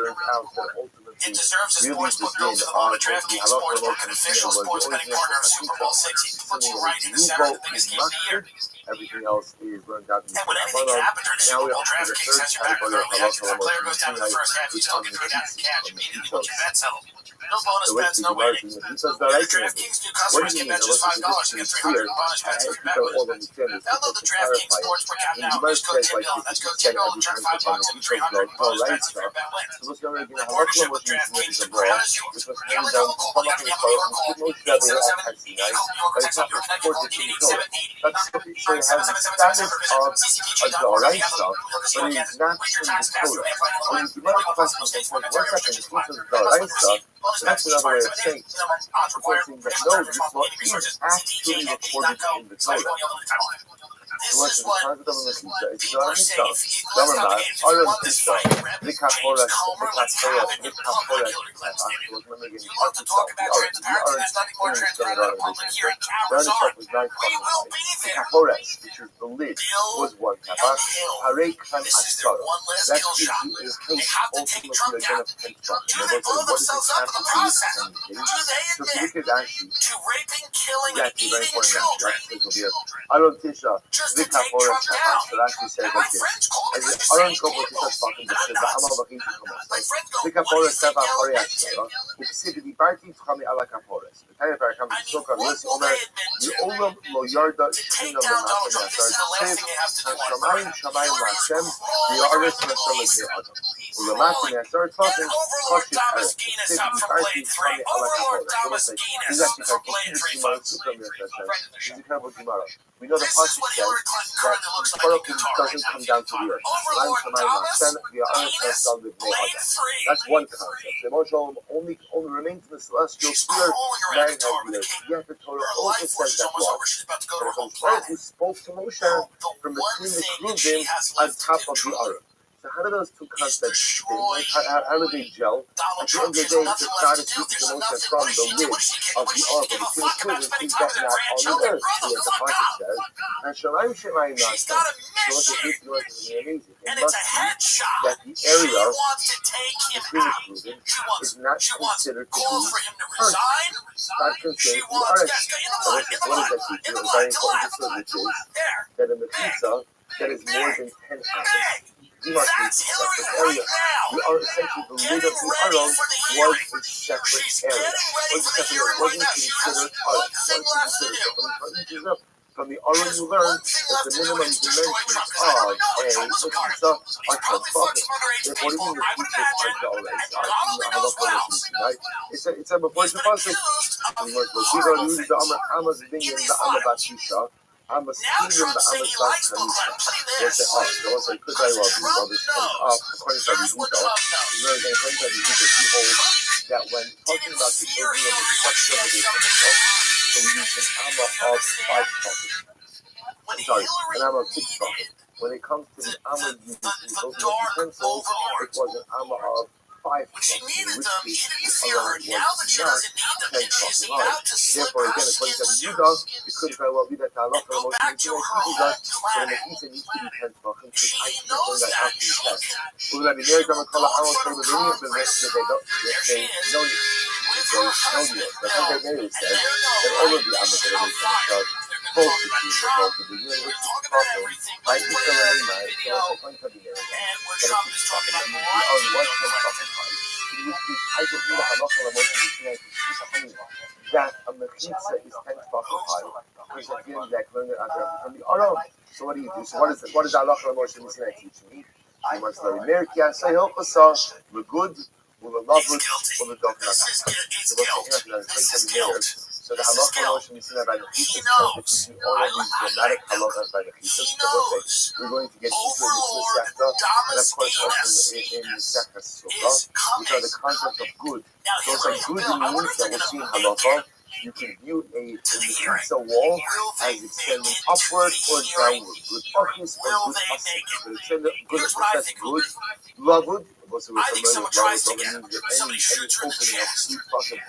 F: It deserves a sports book built to the moment. DraftKings Sportsbook, an official sports betting partner of Super Bowl 60, puts you right in the center of the biggest game of the year.
D: Everything else is learned out.
F: And when anything can happen during the Super Bowl, DraftKings has your back regardless. Action. If a player goes down in the first half, you still get paid out in cash immediately once your bet settled. No bonus bets, no waiting. DraftKings new customers can bet just $5 and get $300 in bonus bets if you bet with. Download the DraftKings Sportsbook app now. Use code TIMBILL. That's code TIMBILL and turn $5 into $300 bonus bets if your bet wins. In partnership with DraftKings, the crown is yours. Gambling problem? Call me up. Gamble your call. 877-8-HOPE-NY-CORRECT 877-8-HOPE-NY-CORRECT.
D: That's another way of saying that no, this law is actually recorded in the Torah.
F: This is what people are saying. If you
D: Don't
F: want this fight, Rabbi's James Comer, let's have it. You want to talk about transparency? There's nothing more transparent than a public hearing. Cameras on. We will be there.
D: Which is the lid, was one
F: This is their one last kill shot. They have to take Trump down. Do they blow themselves up in the process? Do they admit to raping, killing, and eating children? Just to take Trump down. My friends call me the same people. And I'm nuts. My friends go, what do you think they'll admit to? I mean, what will they admit to? To take down Donald Trump, this is the last thing they have to do on Friday. Hillary's crawling her police. Then Overlord Thomas Guinness up from Blade 3. Overlord Thomas Guinness from Blade 3, folks.
D: We know the
F: This is what Hillary Clinton currently looks like in Qatar right now. Overlord Thomas Guinness, Blade 3.
D: That's one concept. The emotional only remains in the celestial
F: She's
D: sphere.
F: crawling around Qatar with a cape.
D: Yet the Torah
F: Her
D: also
F: life force
D: says
F: is
D: that
F: almost over. She's about to go to her home
D: who
F: planet.
D: spoke to Moshe
F: The
D: from
F: one
D: between the
F: thing that she
D: Kruvim
F: has
D: on
F: left
D: top
F: to
D: of the
F: control
D: Arum. So how do those two
F: is
D: concepts
F: destroy
D: how do they gel?
F: Donald
D: At the
F: Trump.
D: end of the
F: She
D: day,
F: has
D: the
F: nothing
D: God
F: left
D: is
F: to do.
D: speaking
F: There's
D: to Moshe
F: nothing.
D: from
F: What does
D: the
F: she do?
D: lid
F: What does she get?
D: of
F: What
D: the
F: does she
D: Arum.
F: give a
D: But
F: fuck about spending time with her
D: on the
F: grandchildren,
D: earth,
F: brother?
D: the
F: Fuck
D: Pasuk
F: off.
D: says, and Shamayim Shemayim
F: She's got a mission,
D: amazing.
F: and it's a headshot.
D: That the
F: She
D: area
F: wants to take him
D: between the
F: out.
D: Kruvim
F: She
D: is not
F: wants
D: considered to
F: calls
D: be
F: for him to
D: earth.
F: resign.
D: Not
F: She
D: considered to be
F: wants,
D: earth.
F: yes, in the blind, to the left. There.
D: That in the pizza that is more than 10 hours.
F: That's Hillary right now.
D: We are essentially the lid of the
F: Getting ready
D: Aron
F: for the
D: was
F: hearing.
D: a separate
F: She's
D: area.
F: getting ready for the hearing right now. She has one thing left to do.
D: From the
F: She
D: Aron
F: has
D: you learn
F: one thing
D: that
F: left
D: the
F: to do,
D: minimum
F: and it's destroy
D: dimensions
F: Trump. Because I don't know if Trump was a part of it.
D: pizza
F: He's probably fucked some underage
D: Therefore,
F: people,
D: even the
F: I would
D: pizza
F: imagine.
D: is all right.
F: And God only knows what else.
D: It's a before
F: He's
D: the
F: been
D: Pasuk.
F: accused of horrible
D: Horrible
F: things
D: Amas
F: in
D: being
F: these
D: the
F: files.
D: Amabatisha.
F: Now Trump saying he likes book club. Play this. Because Trump knows. Here's what Trump knows.
D: That when talking
F: Didn't
D: about the
F: fear
D: children of
F: Hillary when she had
D: the
F: something
D: so
F: to
D: we use an Amma of 5 topics.
F: when
D: Sorry,
F: Hillary
D: an Amma of 6
F: needed
D: topics. When it comes to the Amma using
F: the dark
D: utensils,
F: overlord.
D: it was an Amma of 5
F: When she
D: topics.
F: needed them, he didn't fear her. Now that she doesn't need them, and she's about to slip
D: Therefore,
F: her
D: again,
F: skin
D: according to
F: suit
D: Judah, it could very well be that the
F: and go back to her home planet. She knows that. She can. She will go in front of Congress. There she is. With her husband, Bill. And they're going right mission on fire. They're going to talk about Trump. We're going to talk about everything. Let's play that video. And where Trump is talking about the life of
D: that a mechitza is 10 fucking high. Because at the end of that, from the Aron. So what do you do? So what does Allah Moshe Sinai teach me? He wants to learn Merkia, say help us all. We're good. We're lovely. We're the dog.
F: This is guilt. This is guilt.
D: So the halacha Moshe Sinai by the
F: He knows.
D: all of these dramatic halachas by the
F: He knows.
D: we're going to get into
F: Overlord
D: the and of course
F: Damas
D: also in the Sechas
F: is
D: Sukkah, which are the
F: coming.
D: concept of good.
F: Now,
D: Those
F: Hillary
D: are
F: and
D: good
F: Bill, I wonder
D: means
F: if they're
D: that
F: going
D: we'll see in
F: to make
D: halacha.
F: it
D: You can view a
F: to the hearing.
D: pizza wall
F: Will
D: as
F: they
D: extending
F: make it
D: upward
F: to
D: or
F: the hearing?
D: downward. Good office or
F: Will
D: good
F: they
D: office.
F: make it?
D: Good
F: Here's what I
D: that's
F: think will
D: good.
F: be.
D: Lavud,
F: I think someone tries to get her. Somebody shoots her in the chest.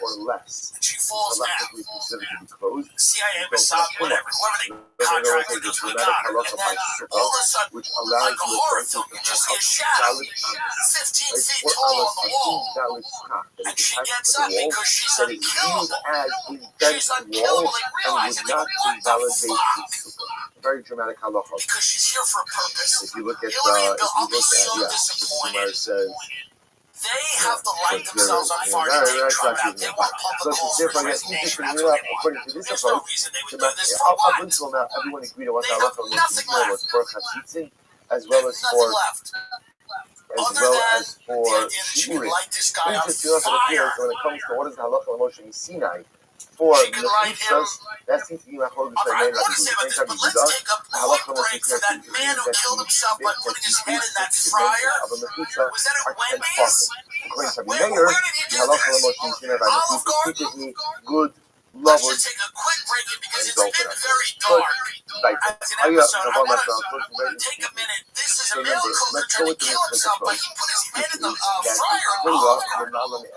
D: Or less.
F: And she falls down.
D: Considered to be closed.
F: CIA, Mossad, whatever, whoever they contracted us, we got her. And then all of a sudden,
D: which allows
F: like a horror film, you just see a shadow 15 feet tall on the wall. And she gets up because she's unkillable. She's unkillable. They realize it. They go, what the fuck?
D: Very dramatic halacha.
F: Because she's here for a purpose.
D: If you look at,
F: I'll be so disappointed. They have to light themselves on fire to take Trump out. They want public calls for his resignation. That's what they want. There's no reason they would do this for
D: up
F: what?
D: until now, everyone agreed on what
F: They
D: the
F: have
D: halacha
F: nothing
D: was
F: left.
D: for chatzitzi, as well as
F: Nothing
D: for
F: left. Other than the idea that you can light this guy on fire.
D: when it comes to what is the halacha of Moshe in Sinai, for
F: She can light him.
D: that seems to be my whole
F: I want to say about this, but let's take a quick break for that man who killed himself by putting his head in that fryer. Was that at Wendy's?
D: According to
F: Where
D: Mayor,
F: did he
D: the
F: do
D: halacha of
F: this?
D: Moshe in Sinai by
F: Olive
D: the
F: Garden?
D: secretly good,
F: Let's
D: lovely,
F: just take a quick break because it's
D: and
F: been
D: go for
F: very
D: that.
F: dark.
D: Like,
F: As an episode, I want to take a minute. This is a male
D: remember,
F: cook
D: let's
F: tried
D: go
F: to
D: into
F: kill
D: this
F: himself, but he put his head in the fryer of Olive Garden.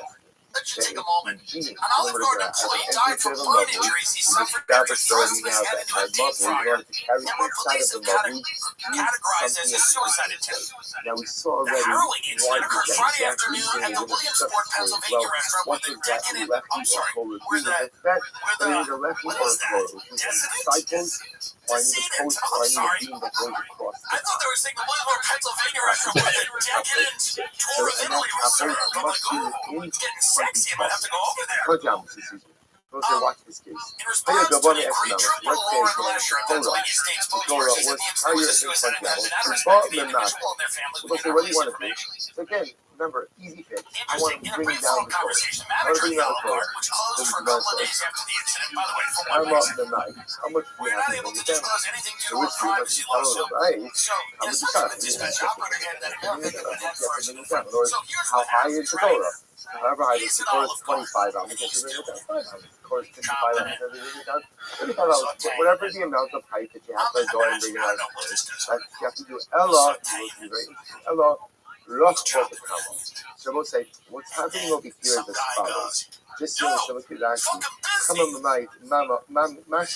F: Let's just take a moment. An Olive Garden employee died from burn injuries he suffered after thrusting his head into a deep fryer, and where police have categorized as a suicide attempt.
D: Now we saw
F: The
D: already
F: harrowing incident occurred
D: that
F: Friday
D: exactly
F: afternoon at the
D: what
F: Williamsport, Pennsylvania restaurant where the decadent, where the, what is that? Decedent? Decedent, I'm sorry. I thought they were saying the Williamsport, Pennsylvania restaurant where the decadent tour of Italy was served. I'm like, ooh, it's getting sexy, I might have to go over there.
D: Go say watch this case.
F: In response to the agreed triple lowering the last year in Pennsylvania State spokesperson said the incident was a suicide attempt and out of respect for the individual and their families, we did not release information.
D: So again, remember, easy fix. I want
F: Interesting.
D: to
F: In a
D: bring
F: brief
D: down
F: phone
D: the
F: conversation, the manager of the Olive Garden, which closed for a couple of days after the incident, by the way, for
D: I'm
F: one
D: up
F: reason,
D: the night. How much do
F: we're
D: you
F: not
D: have
F: able to
D: to
F: disclose anything due to our privacy law. So, in a sense, the dispatch operator handed that American head first in the front. So here's
D: How
F: what
D: high
F: happens,
D: is the
F: right?
D: Torah? However high is
F: He's
D: the
F: an
D: Torah?
F: Olive
D: 25
F: Garden,
D: hours.
F: and he's doing
D: Of course, 55 hours. 35 hours.
F: Sauteing.
D: Whatever the amount of height that you have to go and bring it out. You have to do Ella. Ella. So we'll say, what's happening over here is
F: Some
D: as
F: guy
D: follows.
F: goes,
D: Just
F: no,
D: so look at that.
F: fucking
D: Come
F: busy.
D: on, my mama,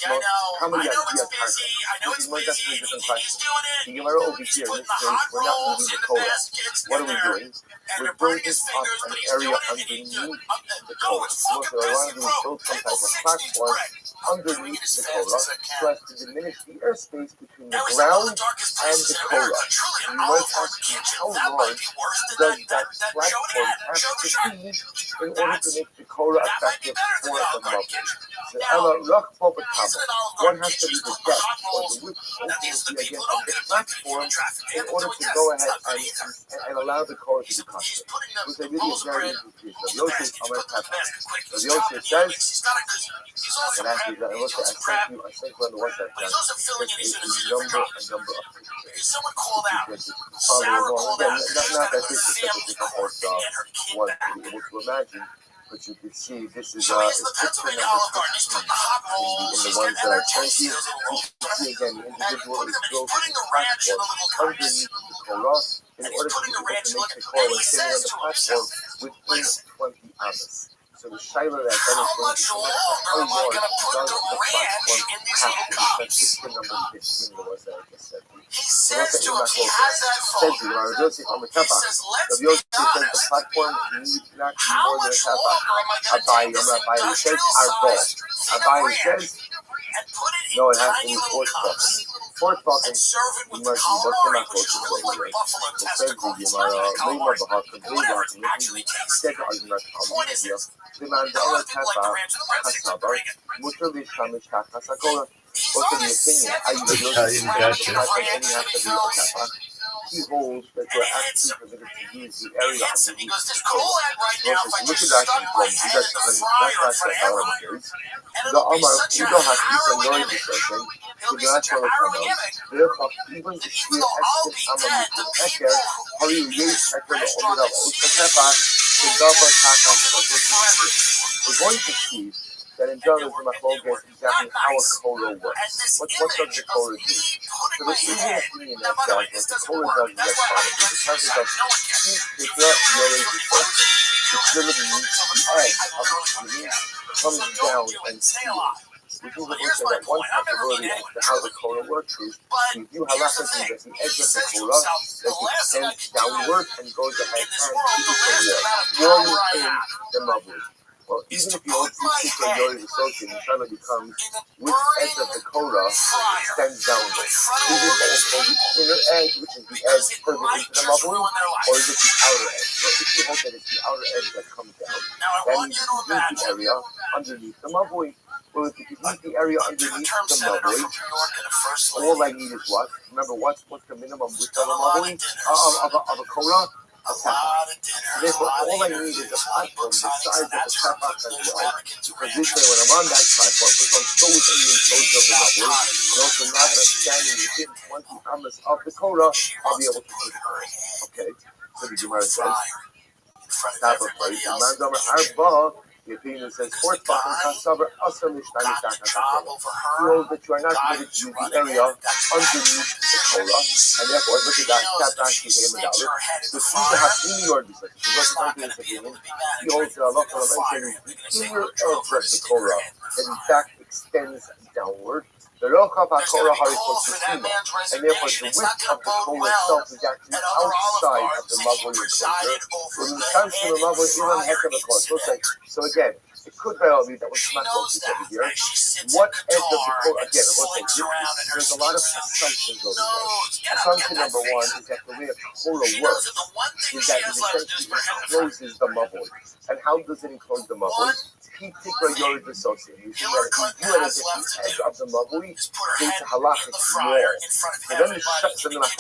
F: Yeah, I know it's busy. I know it's busy. And he's doing it. He's putting the hot rolls in the baskets
D: What
F: in
D: are we
F: there.
D: doing?
F: And they're burning his fingers, but he's doing it. And he's doing it. No, it's fucking busy, bro. Table 60's bread. I'm doing it as fast as I can.
D: To diminish the airspace between the
F: Now, is that one
D: ground
F: of the darkest
D: and
F: places
D: the
F: in America?
D: Torah.
F: Truly, an
D: You
F: Olive
D: might
F: Garden
D: ask me
F: kitchen.
D: how
F: That might
D: large
F: be worse than
D: does
F: that.
D: that
F: Show it
D: platform
F: again.
D: have
F: Show the
D: to
F: shirt.
D: be in order to make the Torah
F: That might be
D: effective
F: better than
D: for
F: the
D: the
F: Olive Garden
D: mother?
F: kitchen.
D: So
F: Now,
D: Ella, look for the
F: he's in an Olive
D: one
F: Garden
D: has to
F: kitchen.
D: be
F: He's
D: the
F: putting the hot
D: depth or
F: rolls.
D: the width
F: Now, these are the
D: again
F: people
D: of
F: who don't
D: the
F: get affected in
D: platform
F: human trafficking.
D: in order to
F: Yes,
D: go
F: it's
D: ahead
F: not good either.
D: and allow the Torah to
F: He's
D: be constant.
F: putting
D: Which
F: the
D: I really
F: rolls
D: is
F: of
D: very
F: bread
D: interesting.
F: in the
D: Yosef,
F: basket. You put them in the basket quick.
D: So
F: He's
D: Yosef
F: chopping the onions.
D: says,
F: He's got it because he's also
D: and actually,
F: prep. He's doing some prep.
D: I sent you on the WhatsApp
F: But he's also filling in. He's doing a few different jobs.
D: number of
F: Because someone called out. Sarah called out that she's got to go to family court to get her kid
D: was
F: back.
D: to be able to imagine. But you can see this is
F: So he's in the Pennsylvania Olive Garden. He's putting the hot rolls.
D: in
F: He's
D: the ones
F: getting
D: that I
F: her
D: sent
F: taste.
D: you.
F: Those little rolls.
D: See again, the
F: And
D: individual is
F: he's
D: built
F: putting the ranch in the little cups.
D: underneath the Torah in
F: And he's
D: order to
F: putting
D: be
F: the
D: able
F: ranch
D: to
F: in
D: make
F: the
D: the
F: and
D: Torah
F: he
D: sitting on
F: says
D: the
F: to
D: platform
F: himself,
D: within
F: listen,
D: 20 amas. So the Shaila that
F: how much longer am I going to put the ranch in these little cups?
D: That's system number 15 was that I just said.
F: He says to him, he has that phone. He says, let's be
D: The
F: honest.
D: platform needs not be
F: How
D: more than
F: much
D: a tapa.
F: longer am I going to take this industrial-sized thing of ranch and put it in
D: No, it has to
F: tiny
D: be
F: little
D: fourth
F: cups
D: Fourth talking.
F: and serve it with the calamari, which is a little like buffalo testicle. It's not even calamari. And whatever it actually tastes like. The point is this. A lot of people like the ranch and the breadsticks are pretty good. He's on his 70th ranch in Philly.
D: He holds that
F: And
D: you're
F: it hits
D: actually
F: him.
D: permitted to use the
F: It
D: area
F: hits him. He goes, there's cool ad right now if I just stuck my head in the fryer in front of everyone. And it'll be such a harrowing image. It'll be such a harrowing image that even though I'll be dead, the people who eat in this restaurant that see me will live forever.
D: We're going to see that in journalism, exactly how a coda works. What does the coda do?
F: including my head. Now, by the way, this doesn't work. That's why I make this exercise. No one gets it. It's literally the edge of the comes down and say a lot.
D: Which is what said that one possibility as to how the Torah works is if you halachically that the edge of the Torah that extends downward and goes ahead and you're in the Mabul. Well, even if you don't teach the Yori associate, the Shana becomes which edge of the Torah extends downward. Is it that it's called the inner edge, which is the edge further into the Mabul, or is it the outer edge? So if you hold that it's the outer edge that comes down, that means you can use the area underneath the Mabul. Well, if you use the area underneath the Mabul, all I need is what? Remember, what's the minimum width of a Mabul? Of a Korah? A tefach. Therefore, all I need is a platform the size of a tefach as well. Because this way, when I'm on that platform, because I'm so within the enclosure of the Mabul, and also now that I'm standing within 20 amas of the Korah, I'll be able to push her. Okay? So the Gemara says, top of place, the opinion says, fourth button, Kasavar, Asar Mishnah, he holds that you are not permitted to use the area underneath the Torah, and therefore, look at that, the Suda Hakini or this, he holds the Allah the inner edge of the Torah, that in fact extends downward. The Rochav HaKorah Harifot B'Sima, and therefore the width of the Torah itself is actually outside of the Mabul enclosure. When it comes to the Mabul, Ilan Hekam HaKorah. So again, it could very well be that what's not what we said here. What edge of the Torah, again, there's a lot of assumptions over there. Assumption number one is that the way a Torah works is that it essentially encloses the Mabul. And how does it enclose the Mabul? P-tikra yorid associate. You see that if you do it as if the edge of the Mabul creates a halachic wall. And then the focus could be which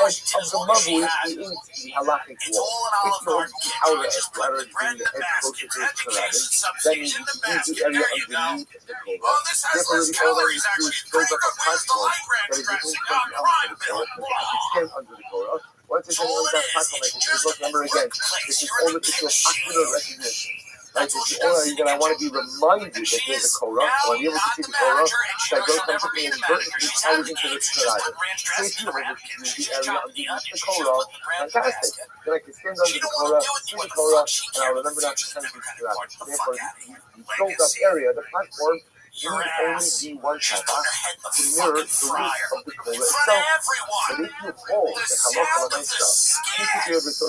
D: edge of the Mabul creates the halachic wall. If you hold the outer edge, rather than bring the edge closer to the Qur'an, that means you can use the area underneath the Torah. Therefore, the Torah is to build up a platform that is within 20 elements of the Torah, that extends under the Torah. Once it's on that platform, like this, remember again, this is only to show ocular recognition. Right, this is only that I want to be reminded that there's a Korah, or be able to see the Korah, that goes from something inadvertently out into the Qur'an. So if you want to use the area underneath the Korah, fantastic. Then I can stand under the Korah, see the Korah, and I'll remember not to send it to the Qur'an. Therefore, the built up area, the platform, you need only be one tefach to mirror the width of the Korah itself. But if you hold the halacha l'maisa,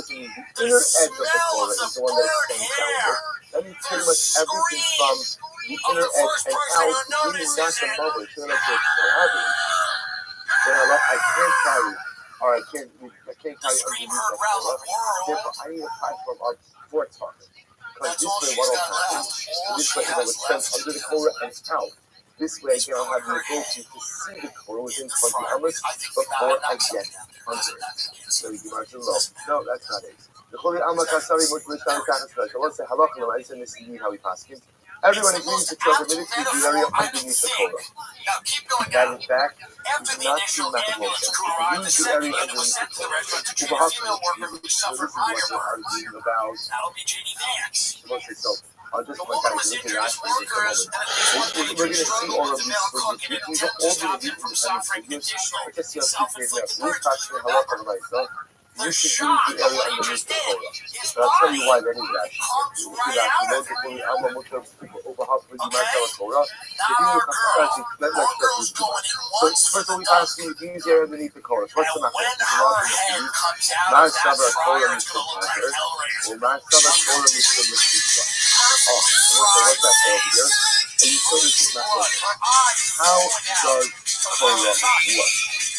D: the inner edge of the Korah is the one that extends downward. That means pretty much everything from the inner edge and out, meaning not the Mabul, so like you're having, then I can't carry, or I can't carry underneath the Torah. Therefore, I need a platform of 4 tefachim. Because this way, what will happen? This way, I would stand under the Torah and out. This way, again, I'll have the ability to see the Torah within 20 amas before I get under it. So you can imagine low. No, that's not it. The Choli Amma Kasari Mushmish Tachas Flesh. I want to say halach and I said this is how we pass him. Everyone agrees that you are permitted to use the area underneath the Torah. That in fact is not true mathematics. If you use the area underneath the Torah, people have to use this is what they're arguing about. So I'll just point out look at that for just a moment. We're going to see all of these figures. These are all going to be independent figures. I guess you'll see figures. We're touching halach and right. You should use the area underneath the Torah. But I'll tell you why that is actually. So first of all, we have to see if you use the area underneath the Torah. What's the matter? Oh, what's that over here? And you show this is matter. How does Torah work?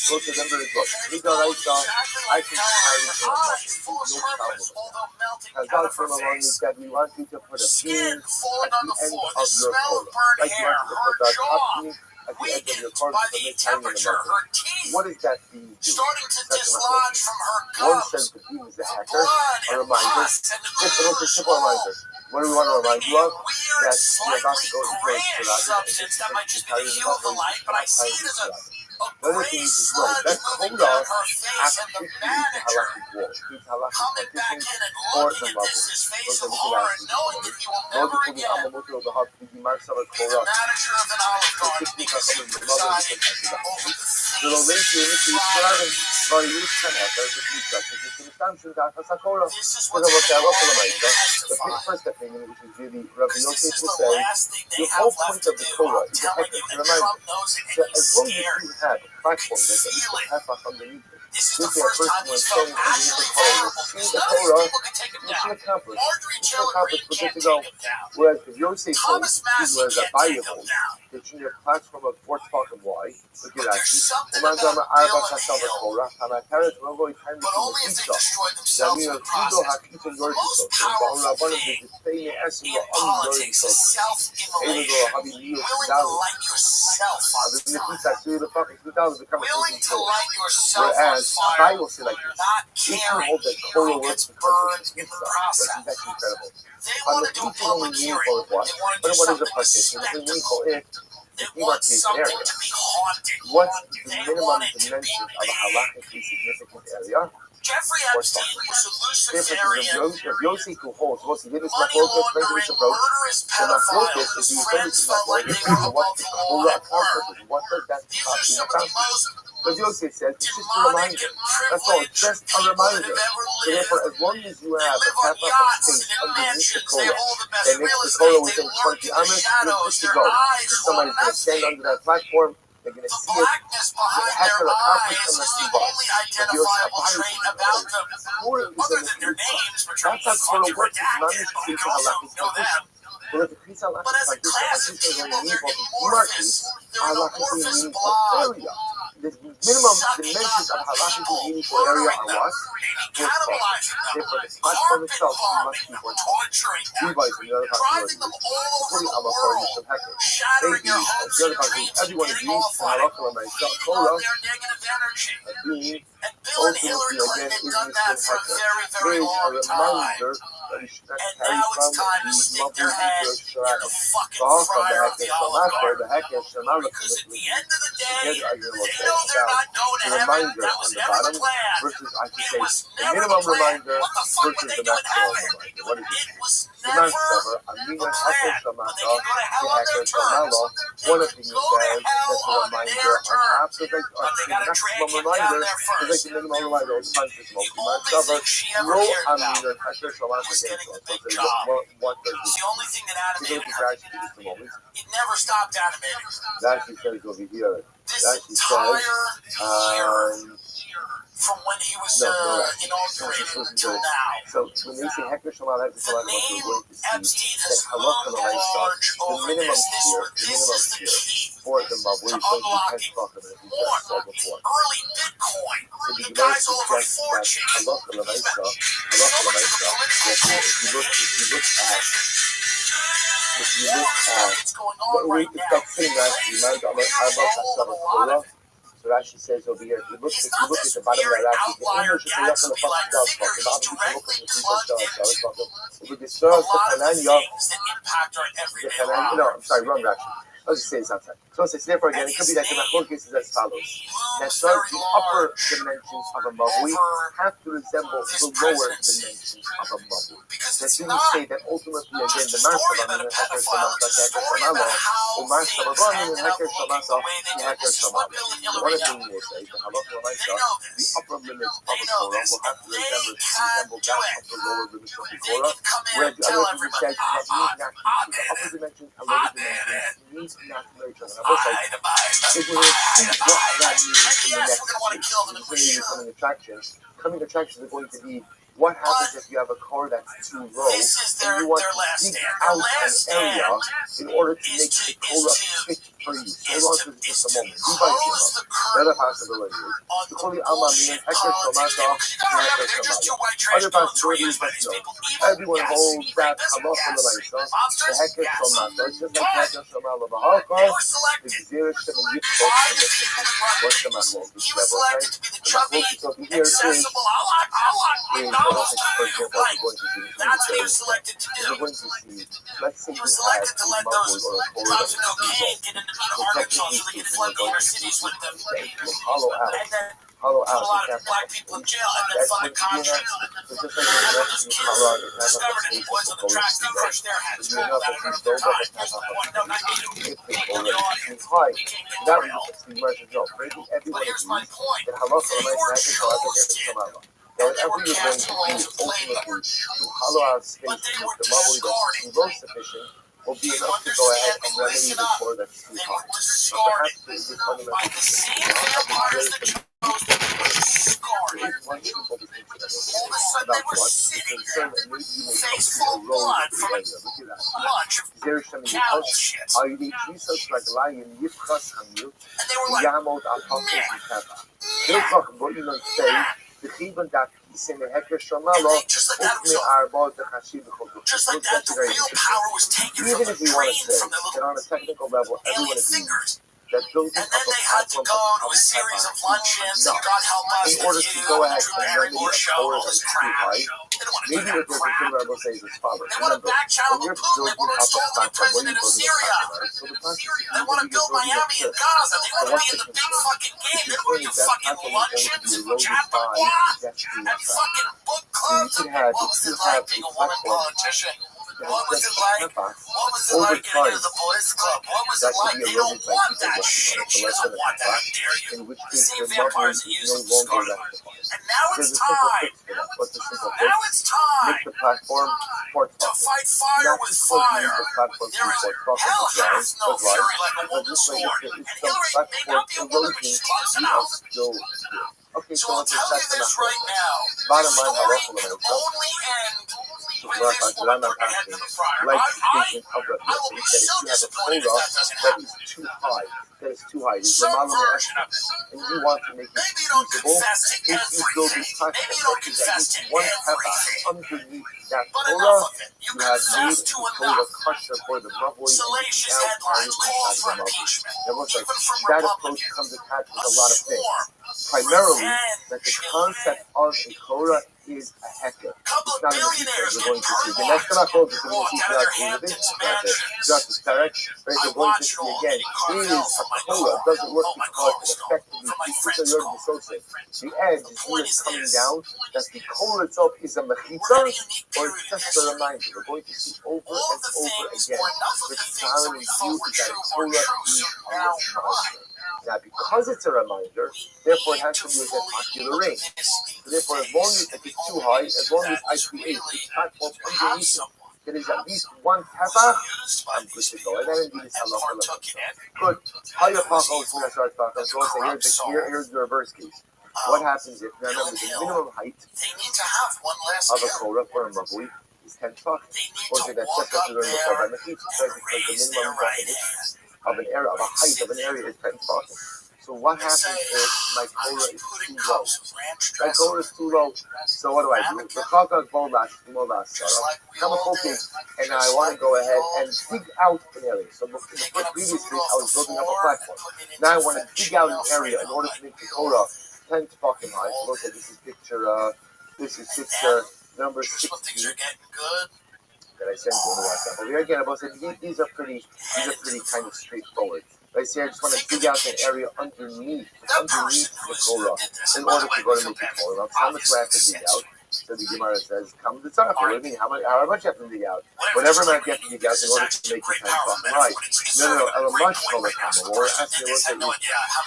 D: Go to them very good. I can carry it no problem. As God from among you said, we want you to put a beam at the end of your Torah. Like you want you to put that top beam at the end of your Torah to make time in the market. What is that beam doing? One says the beam is a hacker, a reminder. Just a little simple reminder. What do we want to remind you of? That you're about to go into the Torah and just carry the market.
A: Another thing is that Kola actually creates a halachic wall, creates a halachic partition for the mabul. Those are looking at it. No, the Kola Amamoto of the Hot Pigi Marsa of Kola. The Lovenki Unity is Kuragan, Roy Luskan, there's a few structures, it's in the Stanson, Daka Kola. The first opinion, which is really Rabbi Yosef will say, the whole point of the Kola is a hecker to remind us that as long as you have a platform that is a half underneath it, this is a person when standing underneath the Kola will see the Kola, mission accomplished, we're good to go. Whereas if Yosef holds, whereas a Rabbi holds, that you need a platform of 4 fucking Y, look at that. Umandama Arba Kasava Kola, Hamakaras Rogo Time to the pizza. Yamina Fido Hakita Yordiso, Baura one of the Spain Essimo on Yordiso. Edo Habi Leo Dali. The pizza, so the fucking 2,000 become a whereas I will say like this, if you hold that Kola works because of the pizza, that's incredible. On the pizza only meaningful is what? But what is the partition? It's meaningful if you want to area. What's the minimum dimension of a halachically significant area? If Yossi who holds, what's the Yiddish Machlokas, Benjamin's approach, the Machlokas is the Yiddish Machlokas, what's the Kola accomplishes, what does that accomplish? But Yosef said, it's just a reminder. That's all, it's just a reminder. So therefore, as long as you have a half of space underneath the Kola, that makes the Kola within 20 amas, you're good to go. Somebody's going to stand under that platform, they're going to see it, they have to accomplish unless you buy. If you're a buyer, Kola is in the pizza. That's how Kola works, it's not just a pizza halakhic condition. But if the pizza halakhic condition, a pizza is only meaningful to market, halakhic is meaningful area. The minimum dimensions of halachically meaningful area are what? Therefore, the platform itself must be worth it. Levi's and the other possibilities. Fully Amaphor use of hecker. Maybe, as the other possibilities, everyone agrees to halachal and myself, Torah, being ultimately again is Mr. Hecker. There is a reminder that we should not carry from the Mabu into Shirah. The Hecker Shemala commitment. Together are going to look at the reminder on the bottom versus, I should say, the minimum reminder versus the maximum reminder. What is it? The non-cover, Amina Hakel Shamata, the Hakel Shamala, one of the things says that the reminder on top, so the maximum reminder is like the minimum reminder all the time. Non-cover, no Amina Hakel Shamata against us. What does this mean?
F: It never stopped animating.
A: That she says over here. That she says,
F: from when he was inaugurated until now.
A: So when they say Hecker Shamal, that's a lot of what we're going to see. That halakha the minimum tier for the mob, where you're supposed to be talking about, we just said before.
F: Early Bitcoin,
A: So the
F: the guys all over
A: suggests that halakha l'maisa, if you look at the way that same Rashi, so Rashi says over here, if you look at the bottom of that Rashi, the English is not going to fucking dog fuck. The Bible people look at the people dog fuck. Over the Surah, I'm sorry, wrong Rashi. I'll just say this outside. So therefore again, it could be that the Machlokes is as follows. That the upper dimensions of a mavui have to resemble the lower dimensions of a mavui. That didn't say that ultimately again the Master of the Heker Shamasa, Heker Shamala, or Master of the Heker Shamasa, Heker Shamala. One of the things will say, the Halakha Maisa, the upper limits of the Torah will have to resemble that of the lower limits of the Torah. Whereas the other thing says that means not the upper dimensions and lower dimensions means not to know each other. Now, if we're going to see what that means in the next phase, coming attractions are going to be what happens if you have a car that's too low and you want to dig out an area in order to make the Torah fit for you. Hold on to just a moment. The other possibility is the Koli Alma meaning Heker Shomata, Heker Shomata. Other possibility is that everyone holds that Halacha L'Maisa, the Heker Shomata. It's just like Heker Shomata L'Bahalka, the Gzir Shem and Yitzchok Shem. What's the Machlokes? The Machlokes over here is for example,
F: that's what he was selected to do.
A: Let's say
F: he was selected to let those drugs and cocaine get into arkansas so they can flood the inner cities with them.
D: Hollow out.
F: And then
D: Hollow
F: put a
D: out.
F: lot of black people in jail and then fund the contracts.
D: It's just
F: And then when those kids discovered it, the boys on the tracks, they crushed their heads. That are going to their eyes. That's the point. No, not you. People in the audience. We came to Israel. But here's my point. They were chosen. And they were casting lots of blame.
D: To hollow out space
F: But they were
D: the bubble
F: discarded.
D: that's low sufficient will be enough to go ahead and remedy the core that's too
F: They
D: hot.
F: were discarded by the same vampires that chose them. They were discarded. All of a sudden, they were sitting there, face full of blood from a bunch of cattle shit. And they were like, and they just like that, just like that, the real power was taken from the brain, from their little alien fingers. And then they had to go to a series of luncheons, and God help us,
D: In order
F: the
D: to
F: Drew
D: go ahead and
F: Barrymore
D: remedy
F: show, all this crap.
D: right?
F: They don't want to do
D: Maybe
F: that
D: what
F: crap.
D: the Bible says is follow.
F: They want to back channel the Putin. They want to install the new president of Syria. They want to build Miami and Gaza. They want to be in the big fucking game. They don't want your fucking luncheons and Chappaqua and fucking book clubs. What was it like being a woman politician? What was it like? What was it like getting into the boys club? What was it like? They don't want that shit. She doesn't want that. How dare you? The same vampires that used them discarded. And now it's time. Now it's time
D: Make the platform
F: to fight fire with fire. There is hell has no fury like a woman's sword. And Hillary may not be a woman, but she's close enough.
D: Okay,
F: So I'll tell you this right now.
D: Bottom
F: The
D: line,
F: story
D: how
F: can
D: often
F: only end with this woman putting her head to the fire.
D: like
F: I
D: speaking of the
F: will be so
D: that
F: disappointed if that doesn't
D: that
F: happen.
D: is too high. That is too high. It's
F: Some
D: the
F: version of it.
D: and you want to make it
F: Maybe you don't
D: feasible.
F: confess to
D: If you build
F: everything.
D: this platform,
F: Maybe you don't confess to
D: one
F: everything.
D: underneath that
F: But
D: Torah,
F: enough of it. You
D: you have
F: confess
D: made
F: to
D: the Torah
F: enough.
D: crusher for the Mavoi.
F: Salacious headlines, calls for impeachment, even from
D: That approach
F: Republicans.
D: comes attached
F: A
D: with a lot of things.
F: swarm.
D: Primarily, that the
F: Revenge.
D: concept of the Torah is a hecker.
F: Couple
D: It's
F: of
D: not an
F: billionaires
D: we're
F: get
D: going to see.
F: purloined.
D: The next time I call this,
F: Walked out of their Hamptons mansions.
D: throughout this direct,
F: I
D: we're going to
F: watch it
D: see
F: all,
D: again.
F: eating
D: It
F: Carvel
D: is
F: from
D: a
F: my
D: Torah.
F: car.
D: It doesn't work
F: Oh, my
D: because
F: car was
D: it
F: stolen
D: effectively
F: from my
D: keeps
F: friend's
D: your
F: car.
D: dissociate. The edge
F: The
D: is
F: point
D: really
F: is
D: coming
F: this.
D: down that the Torah itself is a
F: We're in a
D: mechitza,
F: unique
D: or
F: period
D: it's
F: of
D: just a
F: history.
D: reminder. We're going to see over
F: All
D: and
F: of the
D: over
F: things,
D: again.
F: or enough of
D: The
F: the things that we thought
D: view
F: were
D: is that
F: true
D: Torah
F: were true,
D: is
F: so
D: a
F: now
D: reminder.
F: what?
D: Now, because it's a reminder,
F: We
D: therefore it
F: need
D: has
F: to
D: to be within
F: fully
D: ocular
F: look
D: range.
F: at this
D: So therefore, as
F: thing
D: long as
F: face,
D: it
F: and the
D: is too
F: only
D: high,
F: way to
D: as
F: do
D: long as
F: that
D: I
F: is
D: create
F: really
D: this platform
F: to have
D: underneath it,
F: someone
D: there is at least one
F: who
D: tefach,
F: was used by
D: I'm good
F: these
D: to go.
F: people
D: And that indeed is
F: and
D: halacha
F: partook
D: lemon.
F: in it.
D: Good. How your
F: It was
D: pachos
F: evil.
D: when I start talking?
F: The
D: So I'll say,
F: corrupt soul.
D: here's the reverse case. What happens if, now remember, the
F: Hill.
D: minimum height
F: They need to have one last
D: of a
F: hill.
D: korah for a mabui is 10 tefach.
F: They need
D: Or
F: to
D: say that's
F: walk
D: just what
F: up
D: you learned
F: there
D: before by the
F: and
D: heat, because
F: raise
D: the
F: their
D: minimum
F: right
D: definition
F: hand
D: of an area, of a height of an area is 10 tefach. So what
F: and
D: happens
F: say,
D: if my
F: I
D: korah
F: was
D: is
F: put in
D: too low?
F: cups with ranch
D: My
F: dressing.
D: korah is too low. So what do? The chagag bolas,
F: Just like we
D: I'm a
F: all
D: cooking,
F: did.
D: and I want to go ahead and dig out an area. So previously I was building up a platform. Now I want to dig out an area in order to make the korah 10 fucking high. So look at this is picture number
F: Just when things
D: 16
F: are getting good,
D: that I sent you on the WhatsApp. Over here again, I said these are pretty kind of straightforward. Right, see, I just want to dig out an area underneath
F: that person
D: the
F: who
D: korah
F: did this,
D: in
F: and by
D: order
F: the way,
D: to go
F: we
D: to
F: feel
D: make the
F: bad
D: korah.
F: for
D: Now, how much do I have to
F: obviously
D: dig out?
F: censoring.
D: So the Gemara says, come to tzarach. What do you mean? How much you have to dig out? Whatever amount you have to dig out in order to make the 10 fucking right. No, a much smaller number. We're asking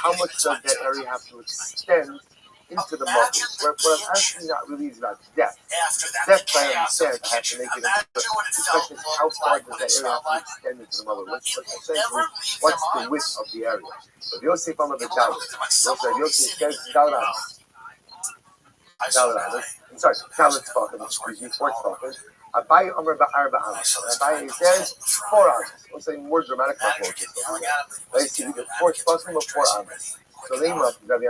D: how much does that area have to extend into the muscles? What I'm asking not really is about depth. Depth I understand, I have to make it into the question is how far does that area have to extend into the muscle? What's the width of the area? But Yosef on the Yosef says Dalas. I'm sorry, Dalas talking, excuse me, 4 talking. Abai Omer Ba'arba Amas. Abai says 4 Amas. We'll say more dramatic. Let's see, we get 4 talking of 4 Amas. So they must Rabbi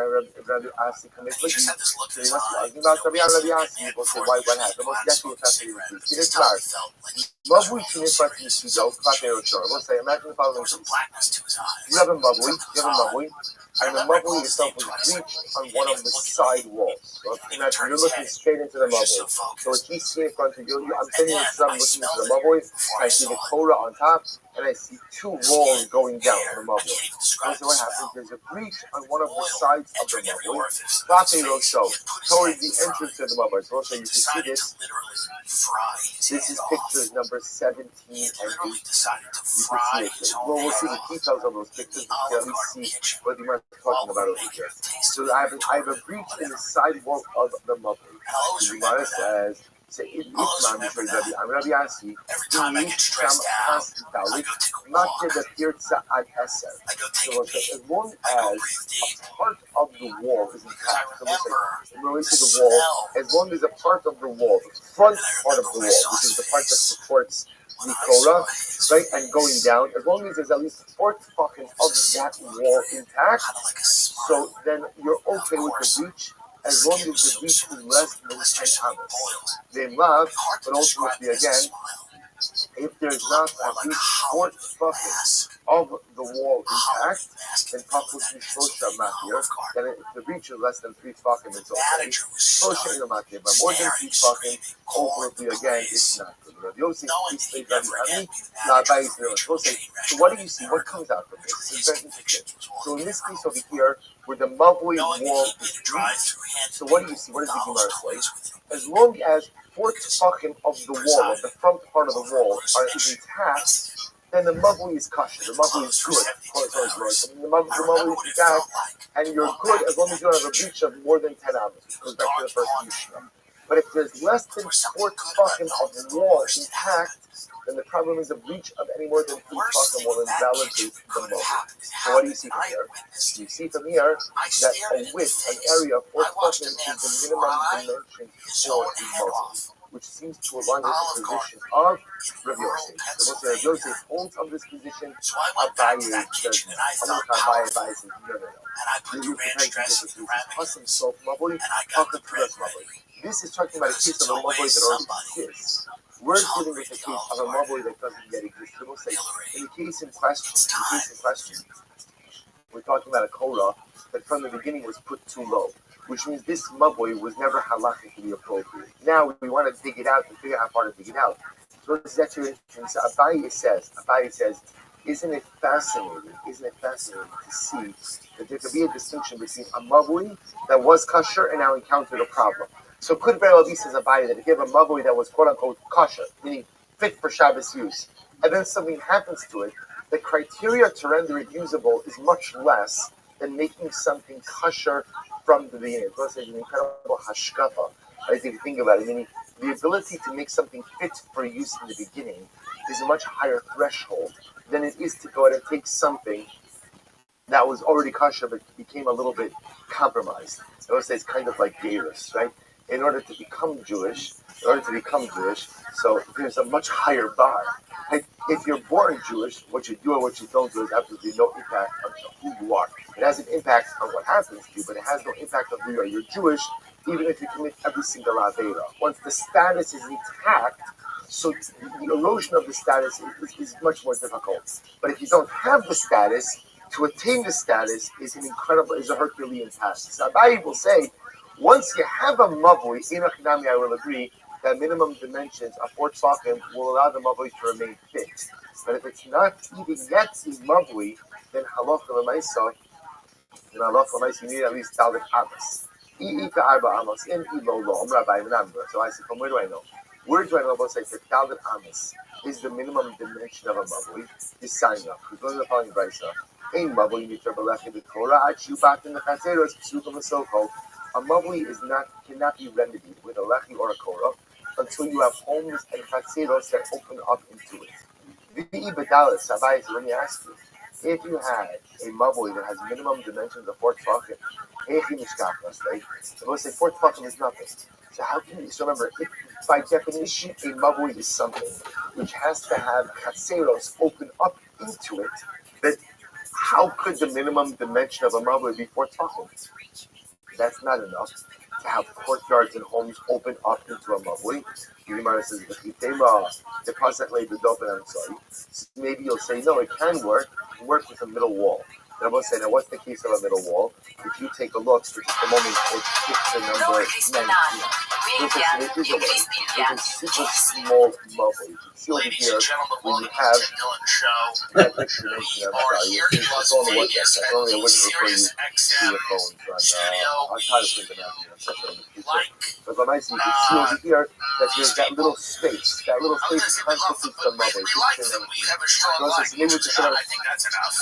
D: Asi come in. So they must be arguing about Rabbi Asi. People say, why, what happened? Most definitely it's not the it's Mavui Chinifat Yisido, Klatero Shor. Let's say, imagine the following case. You have a Mavui, and the Mavui itself was reached on one of the side walls. So imagine you're looking straight into the Mavui. So what you see in front of you, I'm sitting in some looking into the Mavui, I see the Torah on top, and I see two walls going down on the Mavui. So what happens? There's a breach on one of the sides of the Mavui, Klatero Shor, towards the entrance of the Mavui. So also you can see this. This is pictures number 17 and 18. You can see it. Well, we'll see the details of those pictures. We can at least see what the Gemara is talking about over here. So I have a breach in the sidewalk of the Mavui. The Gemara says, Rabbi Asi, as long as a part of the wall is intact, in relation to the wall, as long as a part of the wall, the front part of the wall, which is the part that supports the Torah, right, and going down, as long as there's at least 4 tefachim of that wall intact, so then you're okay with the breach, as long as the breach is less than 10 amos. They love, but ultimately again, if there's not at least 4 tefachim of the wall intact, then Pachus Mishosha Matir, then if the breach is less than 3 tefachim, it's okay. Shosha in the Matir, but more than 3 tefachim, ultimately again, it's not good. Yosef, so what do you see? What comes out from this? It's very interesting. So in this case over here, where the Mavui wall is breached, so what do you see? What does the Gemara say? As long as 4 tefachim of the wall, of the front part of the wall, are intact, then the Mavui is kosher. The Mavui is good. The Mavui is intact, and you're good as long as you don't have a breach of more than 10 amos, which goes back to the first Mishnah. But if there's less than 4 tefachim of the wall intact, then the problem is a breach of any more than 3 tefachim will invalidate the Mavui. So what do you see from here? You see from here that a width, an area of 4 tefachim is the minimum dimension for a Mavui, which seems to align with the position of Rabbi Yosef. So Rabbi Yosef holds of this position. Abaye says no. Abaye says no. You're comparing two different cases. Custom self Mavui, custom dress Mavui. This is talking about a case of a Mavui that already exists. We're dealing with a case of a Mavui that doesn't yet exist. So we'll say, in the case in question, we're talking about a Korah that from the beginning was put too low, which means this Mavui was never halachically appropriate. Now we want to dig it out and figure out how far to dig it out. So this is actually interesting. So Abaye says, isn't it fascinating to see that there could be a distinction between a Mavui that was kosher and now encountered a problem? So could very well be, says Abaye, that if you have a Mavui that was quote-unquote kosher, meaning fit for Shabbos use, and then something happens to it, the criteria to render it usable is much less than making something kosher from the beginning. It's an incredible hashkafa, if you think about it. Meaning, the ability to make something fit for use in the beginning is a much higher threshold than it is to go out and take something that was already kosher but became a little bit compromised. I would say it's kind of like Gairus, right? In order to become Jewish, so there's a much higher bar. Like if you're born Jewish, what you do and what you don't do has absolutely no impact on who you are. It has an impact on what happens to you, but it has no impact on who you are. You're Jewish, even if you commit every single avera. Once the status is intact, so the erosion of the status is much more difficult. But if you don't have the status, to attain the status is a Herculean task. So Abaye will say, once you have a Mavui, I will agree that minimum dimensions of 4 tefachim will allow the Mavui to remain fit. But if it's not even yet a Mavui, then halacha l'maisa, you need at least Dalit Amos. I'ika Arba Amos, in Ilo Lo, Rabbi Menamber. So I say, from where do I know? Where do I know about say that Dalit Amos is the minimum dimension of a Mavui? Is sign up. Because those are the following Brisa. Ein Mavui Yitra Balechi B'Torah, Achubat in the Chatzeros, Psukim Asoko. A Mavui cannot be remedied with a lechi or a korah until you have homes and chatzeros that open up into it. Let me ask you, if you had a Mavui that has minimum dimensions of 4 tefachim, let's say 4 tefachim is nothing. So how can you? So remember, if by definition a Mavui is something which has to have chatzeros open up into it, then how could the minimum dimension of a Mavui be 4 tefachim? That's not enough. to have courtyards and homes open up into a mavui. The Gemara says, maybe you'll say, no, it can work with a middle wall. And I will say, now what's the case of a middle wall? If you take a look for just a moment at picture number 19, it is a super small mavui. You can see over here when you have that explanation of value. It's on the website. Only I wouldn't refer you to your phones. I'll try to print them out in a second. But what I see, you can see over here that there's that little space. That little space constitutes the mavui.
F: I think that's enough.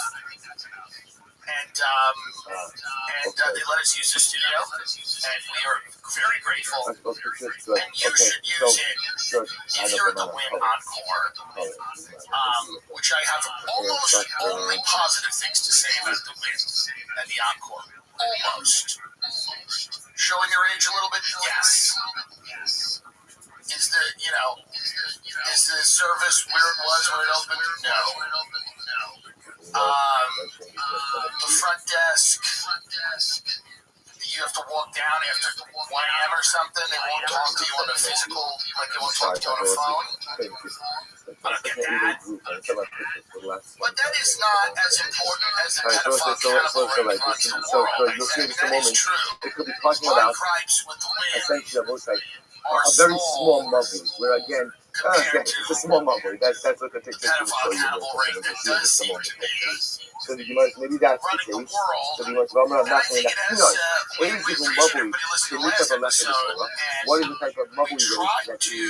F: And they let us use the studio, and we are very grateful. And you should use it if you're at the Win Encore, which I have almost only positive things to say about the Win and the Encore. Almost. Showing your age a little bit? Yes. Is the service where it was when it opened? No. The front desk, you have to walk down after 1 a.m. or something. They won't talk to you on the physical, like they won't talk to you on the phone. I don't get that. But that is not as important as the pedophile cannibal rape runs the world. That is true.
D: It could be talking about essentially a very small mavui, where again, it's a small mavui. That's what the picture is showing you. So maybe that's the case. So the Gemara not going to what is the mavui? So we have a lesson. What is the type of mavui that you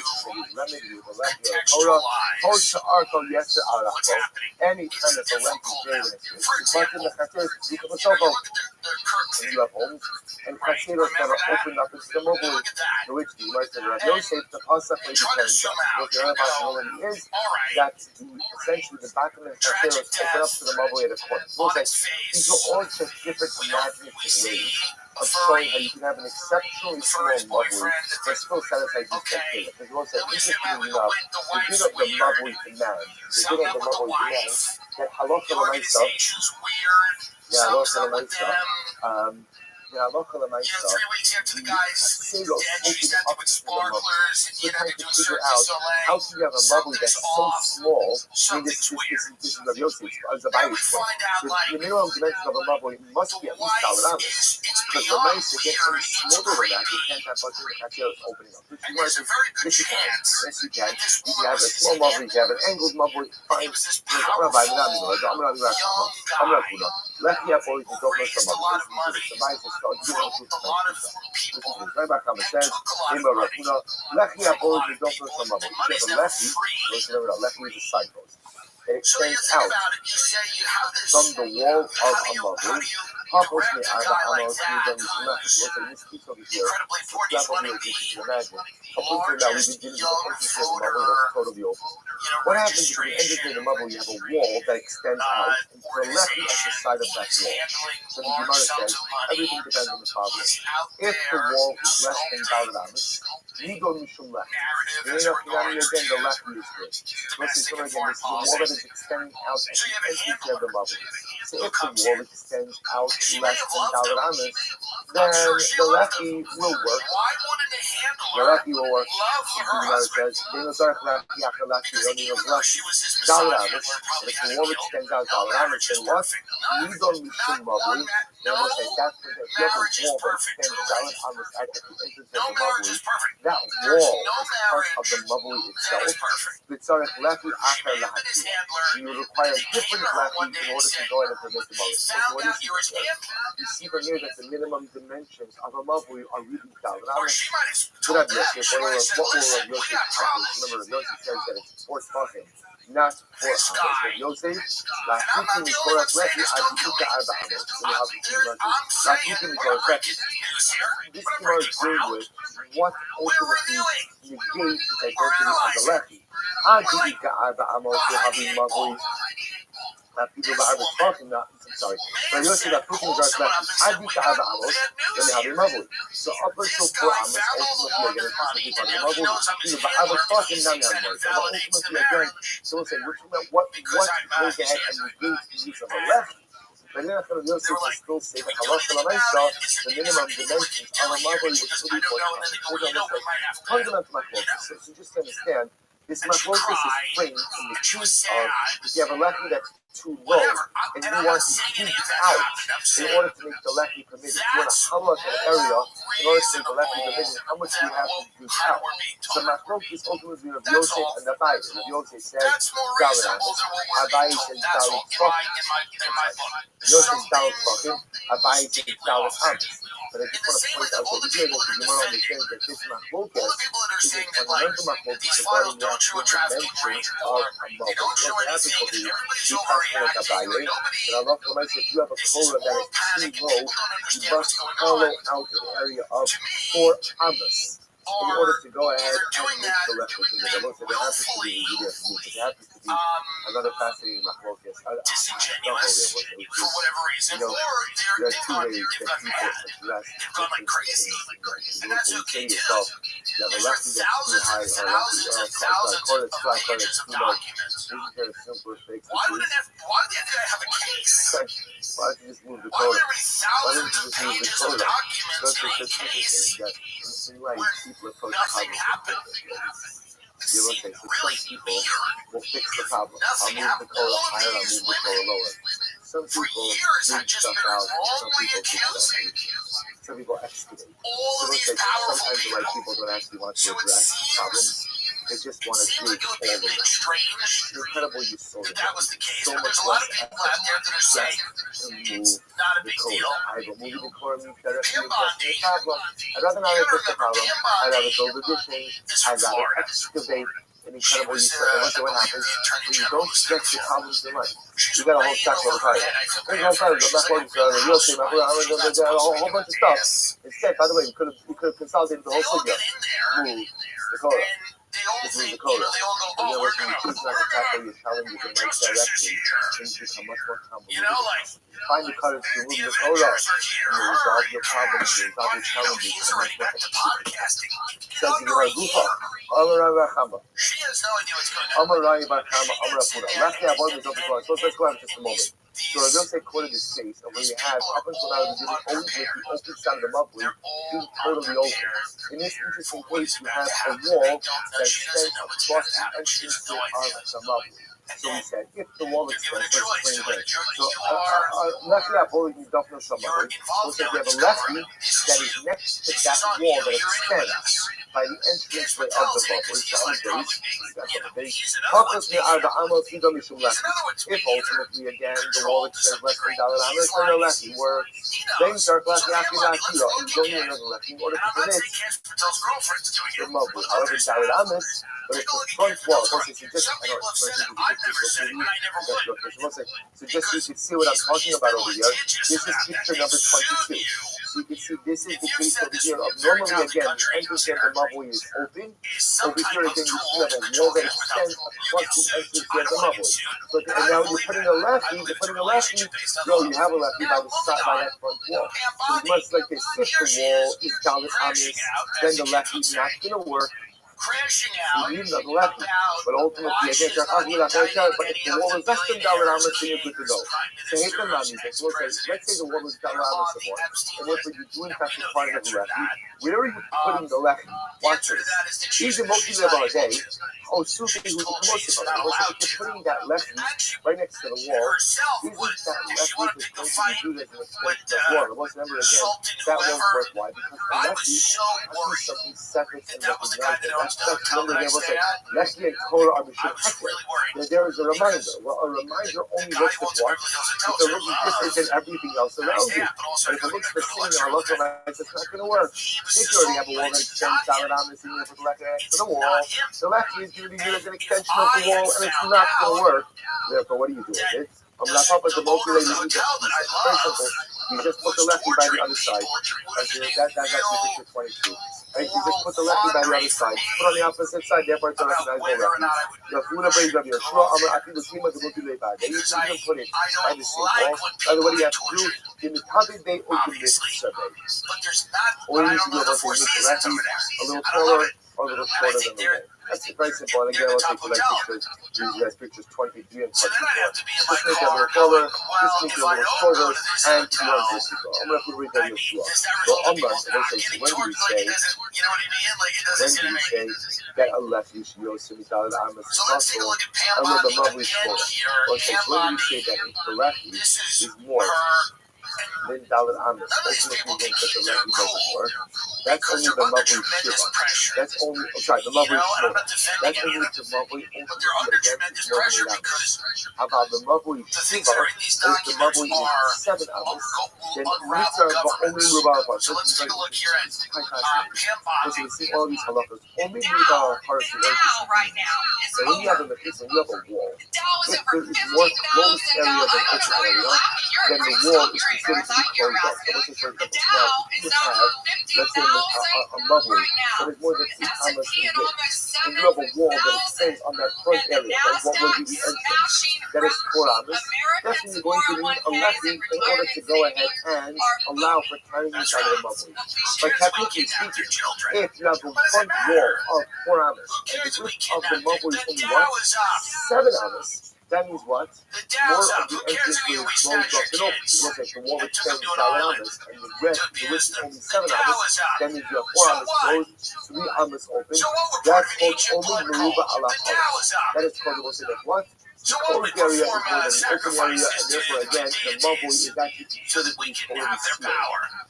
D: remedy with a lesson? Torah, yes, any kind of a lengthy but in the chaser, you have a sofa, and you have homes, and chaser is going to open up into the mavui, to which the Gemara said, Rabbi Yosef, the pasuk may be changed. What the other possibility is that essentially the back of the chaser is open up to the mavui at a corner. These are all such different imaginative ways of showing how you can have an exceptionally small mavui but still satisfy these criteria. Because you also interestingly enough, the bit of the mavui demand, that halacha l'maisa, the
F: 3 weeks after the guy's dead, she's empty with sparklers, and you have to do a Cirque du Soleil.
D: How can you have a mavui that's so small? This is Rabbi Yosef, as a Bible point. The minimum dimension of a mavui must be at least Dalaramis. Because the mice that get any smaller than that, you can't have much of the chaser opening up.
F: There's a very good chance
D: yes, you can. You can have a small mavui, you can have an angled mavui, fine. Left here for you to go for some of
F: a lot of people.
D: It extends out from the wall of a mavui. Incredibly important, what happens if you enter the mavui, you have a wall that extends out and to the left at the side of that wall. So the Gemara says, everything depends on the problem. If the wall is less than Dalaramis, we go Mishum left. Again, the left is good. Listen, again, this is the wall that is extending out at the entry of the mavui. So if the wall extends out less than Dalaramis, then the lefty will work. The lefty will work. The Gemara says, Dalaramis, and if the wall extends out Dalaramis, then what? We go Mishum mavui. Then we'll say that's the wall that extends Dalaramis at the entrance of the mavui. That wall is part of the mavui itself. You require different lefty in order to go ahead and permit the mavui. So what is it? You see from here that the minimum dimensions of a mavui are really Dalaramis. What will Yosef remember, Yosef says that it's for talking, not for Amos. Yosef, this Gemara is dealing with what ultimately negates its identity as a lefty. People that are talking, I'm sorry. But Yosef that putting regards lefty. Then they have a mavui. So up until 4 Amos, ultimately again, it's the mavui. People that are talking, now they have a mavui. Ultimately again, so we'll say, what goes ahead and negates the use of a lefty? But then after the Yosef is still say that the minimum dimensions of a marble was 3.5. So just to understand, this machlokas is framed in the case of if you have a lefty that's too low and you want to keep out in order to make the lefty permitted. You want to hollow out an area in order to make the lefty permitted. How much do you have to do out? So machlokas ultimately of Yosef and Rabbi. Yosef says Dalit, Rabbi says Dalit Tfachim. Yosef Dalit Tfachim, Rabbi says Dalit Amis. But I just want to point out over here that the Gemara understands that this machlokas is a fundamental machlokas regarding the actual dimensions of a marble. What happens will be you like a baile, but Allah Ta'ala says if you have a Torah that is too low, you must hollow out an area of 4 amas in order to go ahead and make the left with the Lord. So there happens to be another fascinating machlokas.
F: Disingenuous for whatever reason, or they're honestly less like crazy, and that's okay too. These are thousands and thousands and thousands of pages of documents. Why do they have a case?
D: Why don't you just move the
F: Why would
D: Torah?
F: there be thousands of pages of documents be a case where nothing happened?
D: Some people will fix the problem. I'll move the Torah higher, I'll move the Torah lower. Some
F: For
D: people
F: years, I've
D: move
F: just
D: stuff
F: been
D: out, some
F: wrongly
D: people keep stuff.
F: accusing
D: Some people excavate.
F: all of these powerful
D: Sometimes the right
F: people.
D: people don't actually want to
F: So it
D: address
F: seems
D: problems. They just want to
F: like
D: dig
F: it would be
D: all
F: a
D: of
F: bit
D: them.
F: strange
D: It's incredible you saw
F: that was the case,
D: so
F: but
D: much
F: there's a lot
D: less
F: of people out there that are saying it's not a
D: the
F: big
D: code.
F: deal.
D: I will move the core means directly
F: Pim
D: address
F: Bondi,
D: the problem. I'd rather not
F: you gotta
D: address the
F: remember,
D: problem.
F: Pim
D: I'd rather
F: Bondi
D: build additions.
F: is
D: I'd
F: from
D: rather
F: Florida.
D: excavate. And
F: She
D: incredible
F: was,
D: you said. And
F: I
D: look at what
F: believe,
D: happens
F: the Attorney
D: when you
F: General
D: don't
F: of the state
D: fix
F: of
D: the
F: Florida.
D: problems in life.
F: She's
D: You got a
F: way
D: whole stack
F: over
D: of
F: her
D: the
F: head. I feel
D: There's
F: bad
D: no
F: for her.
D: time.
F: She's
D: That's
F: like
D: why
F: a real
D: real estate,
F: housewife. She's not
D: a
F: supposed to
D: whole
F: be
D: bunch of
F: doing
D: stuff.
F: this.
D: Instead, by the way, you could have consolidated the
F: They
D: whole
F: all
D: figure.
F: get in there,
D: Move the
F: and
D: code.
F: they all
D: Just move
F: think,
D: the code.
F: they all go,
D: But
F: oh,
D: then
F: we're
D: when you choose not to
F: gonna,
D: tackle your challenges in life
F: justice is
D: directly,
F: here.
D: things become much more complicated.
F: You know, like,
D: Find the cutters to move
F: the
D: the code up.
F: Avengers are here.
D: You resolve
F: Hurry,
D: your problems,
F: crash.
D: you resolve your challenges.
F: He's already back to podcasting. In
D: Says
F: under a year. She has no idea what's going on.
D: Let's go on just a moment. So I don't say quarter this case, and where you have up until now the always with the open side of the muffler being totally open. In this interesting case, you have a wall that extends across the entrance of the muffler. So we said, if the wall extends, let's explain it. So lefty apple, you don't know some of it. So you have a lefty that is next to that wall that extends by the entrance way of the bubble. It's on the base. Purpose me are the almost lefty. If ultimately again the wall extends less than dollar, I'm going to say a lefty where then start lefty after that hero and go in another lefty in order to permit the mobile. However, dollar amis, but it's the front wall. Once it's just so just so you can see what I'm talking about over here. This is picture number 22. So you can see this is the case over here of normally again the entrance of the mobile is open. Over here again you see have a wall that extends across the entrance of the mobile. So and now you're putting a lefty, you have a lefty by the side by that front wall. So it's much like this. If the wall is dollar amis, then the lefty's not gonna work.
F: Crashing out.
D: You need another lefty. But ultimately, again, but if the wall is less than dollar amis, then you're good to go. So hate them on these things. Let's say the wall is dollar amis or more. And what you do in fact is part of the lefty. Where are you putting the lefty? Watch this. He's a multi-level a day. Oh, Sufi, who's the promotion of it. If you're putting that lefty right next to the wall, isn't that lefty just going to do this in the space of the wall? It wasn't ever again. That won't work. Why? Because the lefty has something separate and recognized. That's number they will say. Lefty and Torah are Mishum. There is a reminder. Well, a reminder only looks at what? It's a little different than everything else around you. But if it looks the same, I look at it, it's not going to work. If you already have a wall that extends dollar amis and you put the lefty next to the wall, the lefty is going to be used as an extension of the wall, and it's not going to work. Therefore, what do you do with it? I'm not talking about the multi-layer. Very simple. You just put the lefty by the other side. That's picture 22. Right? You just put the lefty by the other side. Put on the opposite side, therefore it's a recognizable lefty. The Funa brings up your Shua Amr Aki the team of the multi-layer bag. Then you can put it by the same wall. By the way, you have to do in the Tabi Bay or the Mist survey. Or you need to do a bunch of lefty, a little taller or a little shorter than the wall. That's very simple. And again, I'll take the pictures. These guys pictures 23 and 24. Just make that a little taller, just make it a little shorter, and 200 people. I'm going to read that Yeshua. So Omar, they say, when do you say that a left Yeshua Simitad Amas is possible, and with the lovely shorter? Or say, when do you say that incorrectly is more than Dalit Amas? Ultimately, when such a lefty doesn't work. That's only the lovely Shiva. That's only, the lovely Shmona. That's only the lovely ultimately against more than 8 Amas. How about the lovely Shiva? Is the lovely in 7 Amas? Then Mitzvah only Rubar. So this is like quite fascinating. So we see all these halachas. Only Rubar parts are going to see. So when you have a Mechitza, you have a wall. If there is more closed area than this area, then the wall is considered to be closed up. So let's say, for example, now you have, let's say, a lovely that is more than 8 Amas in width, and you have a wall that extends on that front area. That's what will be the entrance. That is 4 Amas. Definitely going to need a lefty in order to go ahead and allow for carrying inside of the lovely. But technically speaking, if you have the front wall of 4 Amas and the width of the lovely is only what? 7 Amas. That means what? More of the entrance will is closed up and open. You look at the wall extends 7 Amas and the width is only 7 Amas. That means you have 4 Amas closed, 3 Amas open. That's called only Meruba ala Palas. That is called, we'll say that what? The closed area is more than the open area, and therefore, again, the mobile is actually considered to be totally sealed.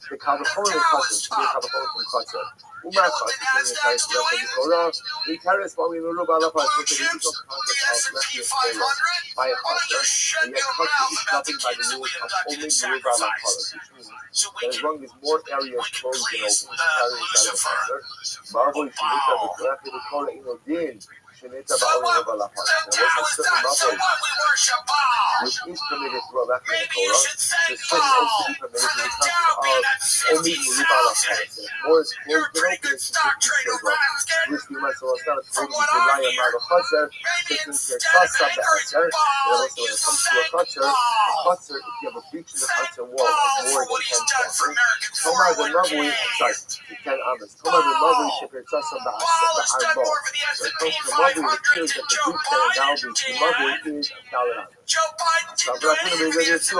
D: The Kavacholim Kutzer, the Kavacholim from Kutzer. Umar Kutzer, the Taik, the Torah, the Teres, while we Meruba ala Palas, which is the original concept of Lefty and Torah by a Kutzer, and yet Kutzer is governed by the rules of only Meruba ala Palas, which means that as long as more areas closed and open, the carry inside of the Kutzer, Marvel, Shemita, the Graphic, the Torah, Inodin, Shemita, Ba'ala, Ala Palas. Now, there's a certain level which is permitted through a left in the Torah. There's certain also be permitted in the concept of only Meruba ala Palas. And if more is closed and open, it's considered to be which we might so it's not a total rely on the Kutzer, taking their trust of the Kutzer. And also when it comes to a Kutzer, if you have a breach in the Kutzer wall of more than 10 centimeters, Tomar the Mavui, I'm sorry, 10 Amas. Tomar the Mavui should be trust of the Arbor. When it comes to the Mavui, it appears that the breach can now be the Mavui is a Dalit Amas. So I'm going to be ready to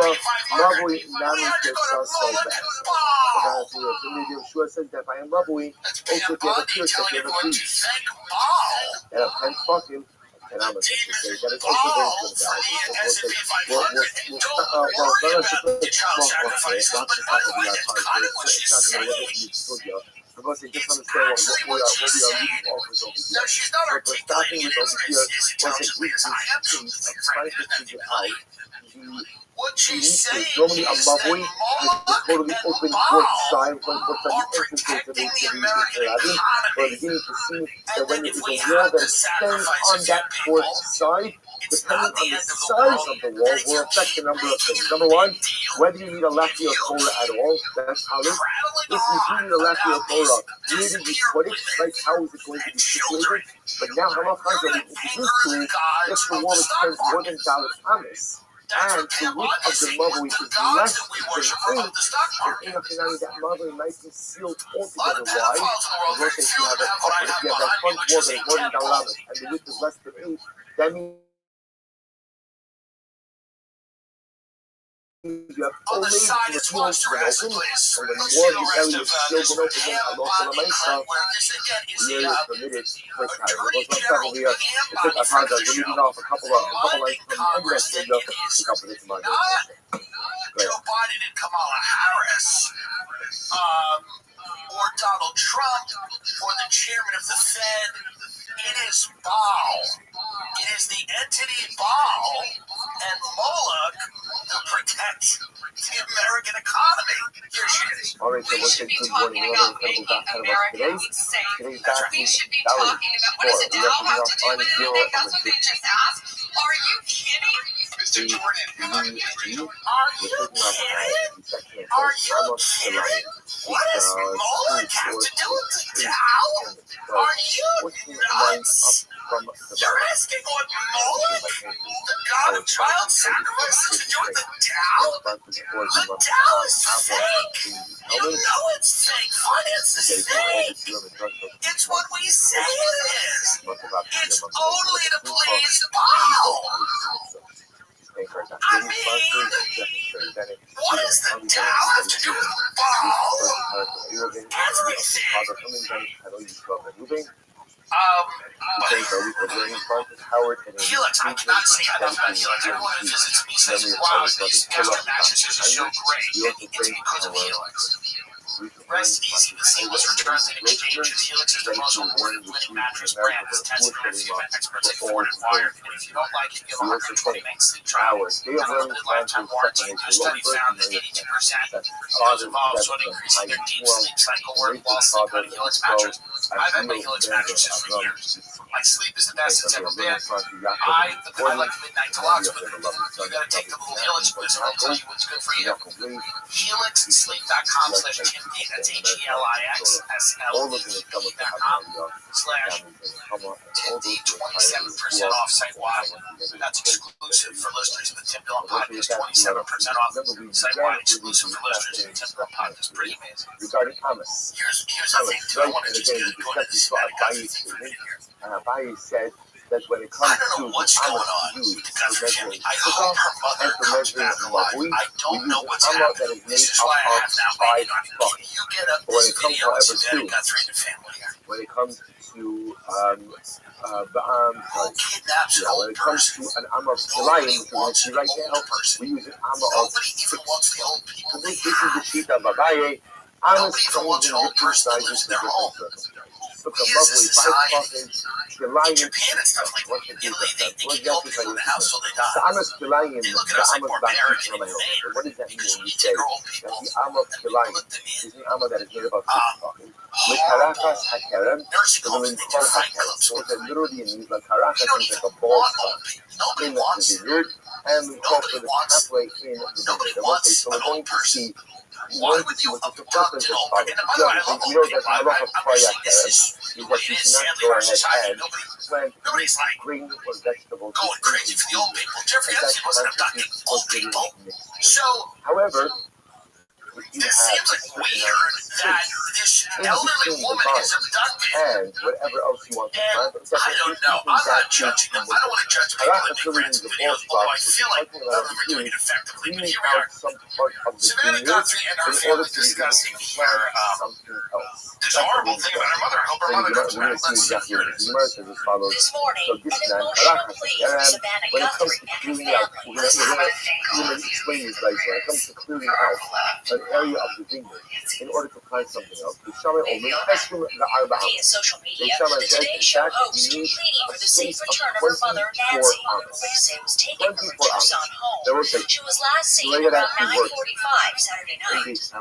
D: Mavui Nami takes us so bad. So Yeshua says that by a Mavui, also if you have a pierce, that you have a breach. And a pen fucking. And I'm going to say that it's also very good about I'm going to say just understand what we are leaving offers over here. What we're starting with over here was a week of trying to figure out normally a mavui is totally open fourth side from what's on the entrance to the Rabbi. We're beginning to see that when there is a wall that extends on that fourth side, depending on the size of the wall, will affect the number of things. Number one, whether you need a lefty or Torah at all, that's how it is. If you do need a lefty or Torah, where did you put it? Like, how is it going to be situated? But now, how much are we introduced to it if the wall extends more than Dalit Amas? And the width of the mavui is less than 8, and that mavui might be sealed altogether. Why? Because if you have that front wall that is more than Dalit Amas, and the width is less than 8, that means you have only the tools to open, and when more of the area is sealed and open, then Allah Maisa, the area is permitted for carry. It goes on several years. I apologize, we're leaving off a couple lines from the end of that video. A couple of money.
F: Joe Biden and Kamala Harris, or Donald Trump, or the chairman of the Fed. It is Baal. It is the entity Baal and Moloch that protect the American economy. Here she is.
D: All right, so let's take good morning. Another incredible back out of us today. Today's back is Valley Sport. We have on zero and a six.
F: Are you kidding? Mr. Jordan, are you kidding? Are you kidding? What does Moloch have to do with the Dow? Are you nuts? You're asking what Moloch, the God not a child sacrifice to do with the Tao? The Tao is fake. You know it's fake. Finance is fake. It's what we say it is. It's only to please Paul. I mean, what does the Tao have to do with Baal? Everything. Helix, I cannot say enough about Helix. Everyone who visits me says, wow, these custom mattresses are so great. It's because of Helix. Rest easy. The seamless returns and exchanges. Helix is the most award-winning mattress brand that's tested by human experts like Ford and Wired. And if you don't like it, you have 120 night sleep trial. Unlimited lifetime warranty. A study found that 82% of those involved with increasing their deep sleep cycle were while sleeping on a Helix mattress. I've had my Helix mattresses for years. My sleep is the best it's ever been. I like midnight deluxe, but you gotta take the little Helix quiz and I'll tell you what's good for you. HelixSleep.com/Tim. That's HelixSleep.com/TimD 27% off site-wide. That's exclusive for listeners of the Tim Dillon Podcast. 27% off site-wide, exclusive for listeners of the Tim Dillon Podcast. Pretty amazing.
D: Regarding Amos,
F: Here's the thing, too. I want to just go into the systematic thing for here.
D: Rabbi said that when it comes
F: I don't know what's going on with the Guthrie family. I hope her mother comes back alive. I don't know what's happening. This is why I have now waited on you. Can you get up this video and see that Guthrie and the family?
D: when it comes to
F: Who kidnaps an old person?
D: an armor of Shalayim,
F: Nobody wants an
D: right
F: old
D: now,
F: person.
D: we use an armor of
F: Nobody even wants the old people they
D: this is the
F: have.
D: sheet of Abaye.
F: Nobody even wants an old person that lives in their home.
D: Took
F: We
D: a
F: as a
D: lovely
F: society,
D: Shalayim.
F: in Japan and stuff like that, Italy, they keep the old people in the house till they die.
D: The armor of Shalayim,
F: They look
D: the
F: at us like
D: armor of
F: barbaric and
D: Shalayim.
F: inhumane
D: What does that mean
F: because
D: when
F: we
D: you say
F: take our old
D: that
F: people
D: the armor of
F: and we
D: Shalayim
F: put them
D: is
F: in
D: the armor that is made about
F: horrible
D: Karachas HaKerem,
F: nursing
D: the
F: homes
D: women
F: and they
D: call
F: do fight
D: HaKerem.
F: clubs
D: So
F: with
D: it
F: them.
D: literally means like
F: We
D: Karachas
F: don't
D: is
F: even
D: like a ball
F: want
D: spot
F: old people. Nobody
D: in the
F: wants
D: vineyard, and we call for the pathway in the
F: Nobody
D: vineyard.
F: wants
D: So we're
F: an
D: going
F: old
D: to
F: person.
D: see
F: Why would you abduct an old person? And by the way, I love old people. I'm not saying this is the way it is, sadly, in our society. Nobody's like
D: green or vegetables.
F: going crazy for the old people. Jeffrey Epstein wasn't abducting old people. So,
D: However,
F: this seems like weird that this elderly woman is abducted.
D: and whatever else you want to
F: And
D: plant.
F: I don't know. I'm not judging them. I don't want to judge people when they grant some videos, although I feel like none of them are doing it effectively. But here we are.
D: some part of the
F: Savannah
D: vineyard
F: Guthrie and her
D: in
F: family
D: order to
F: discussing here
D: something else.
F: this horrible thing about her mother. I hope her mother comes back. Let's see. Here it is.
D: As follows.
H: This morning,
D: So this
H: an
D: man,
H: emotional plea for
D: Karachas,
H: Savannah
D: when it comes
H: Guthrie
D: to
H: and her
D: cleaning out,
H: family.
D: we're going to explain this later. When it comes to clearing out an area of the vineyard in order to plant something else, the Shaman Omer, Eskim La'arba.
H: Via social media, the Today Show host pleading for the safe return of her mother, Nancy, who police say was taken from her Tucson home. She was last seen around 9:45 Saturday night.
D: This is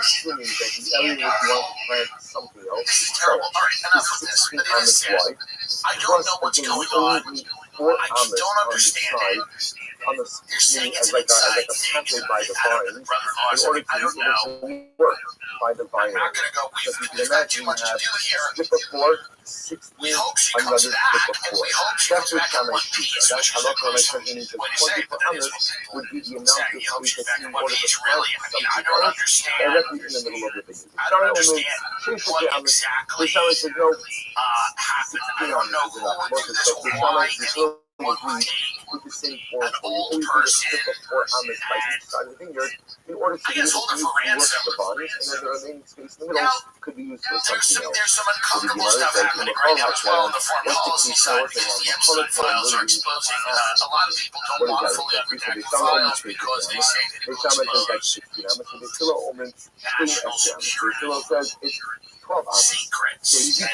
D: assuming that the area that you want to plant something else.
F: This is terrible. All right, enough of this. But it is sad. I don't know what's going on. I just don't understand it.
D: On the
F: They're saying it's
D: as
F: an inside
D: a
F: thing.
D: pathway by the
F: I don't know.
D: vines,
F: Brother-in-law
D: in
F: said,
D: order
F: I
D: to
F: don't
D: be able
F: know.
D: to work by the
F: I'm
D: vine.
F: not going to go. We've got too much to do here.
D: Stripper 4, 6
F: We hope she
D: another
F: comes back,
D: stripper
F: and
D: 4.
F: we hope she
D: That's
F: comes back in
D: what
F: one piece, which is
D: halakha
F: supposed to
D: means
F: what you say, but that is what people
D: would be the amount
F: say.
D: of
F: You hope she's
D: sleep
F: back
D: in
F: in one
D: order to
F: piece,
D: plant
F: really. I mean, I
D: something
F: don't
D: else
F: understand.
D: directly in the middle of the vineyard.
F: I don't understand what
D: The
F: exactly
D: Shaman said no.
F: happened. I don't know who would do this or why anyone would take
D: With the same form,
F: an old person
D: inside the vineyard in order to
F: I guess hold her for ransom.
D: the bodies, and then the remaining space in the middle
F: Now,
D: could be used for
F: There's
D: something else.
F: some uncomfortable stuff happening right now as well on the foreign policy side because the Epstein files are exposing a lot of people don't want to fully unredacted files because they say that it will expose national
D: says it's 12 hours.
F: secrets. And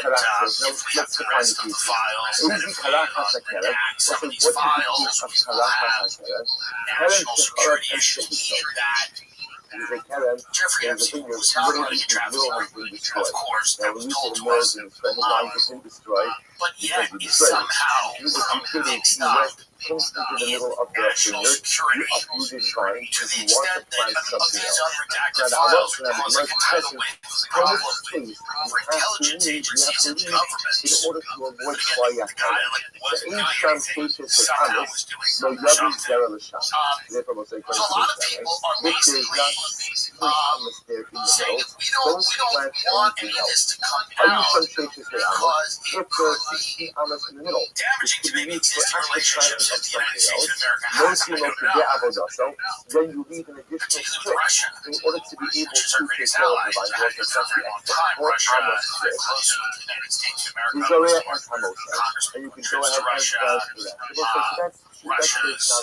F: if we have to rest of the files, and if we unredact some of these files, we will have national security issues. Meaning that Jeffrey Epstein was not running a traffic stop. Of course, that was told to us. But yet is somehow mixed up
D: comes into the middle of the vineyard, you uproot his vine
F: to
D: because
F: the
D: you want to
F: extent that
D: plant
F: of
D: something
F: these
D: else.
F: unredacted
D: Now,
F: files
D: the
F: cause a tidal wave of
D: how much
F: problems
D: space
F: for intelligence agencies and governments.
D: in order to avoid
F: The
D: quiet
F: guy wasn't doing anything, somehow was doing something. So a lot of people are basically saying that we don't want any of this to come out because it could be damaging to maybe existing relationships that the United States of America has. I don't know.
D: then you leave an additional
F: Particularly Russia,
D: in order to be able
F: which is
D: to
F: our
D: take
F: greatest
D: care of
F: ally,
D: the
F: has
D: vine
F: been for a very long time. Russia is very close with the United States of America.
D: Israel
F: Most
D: has
F: of our
D: Hamosha, and you can go
F: trips to
D: ahead and
F: Russia,
D: plant for that. That's
F: Russia's
D: so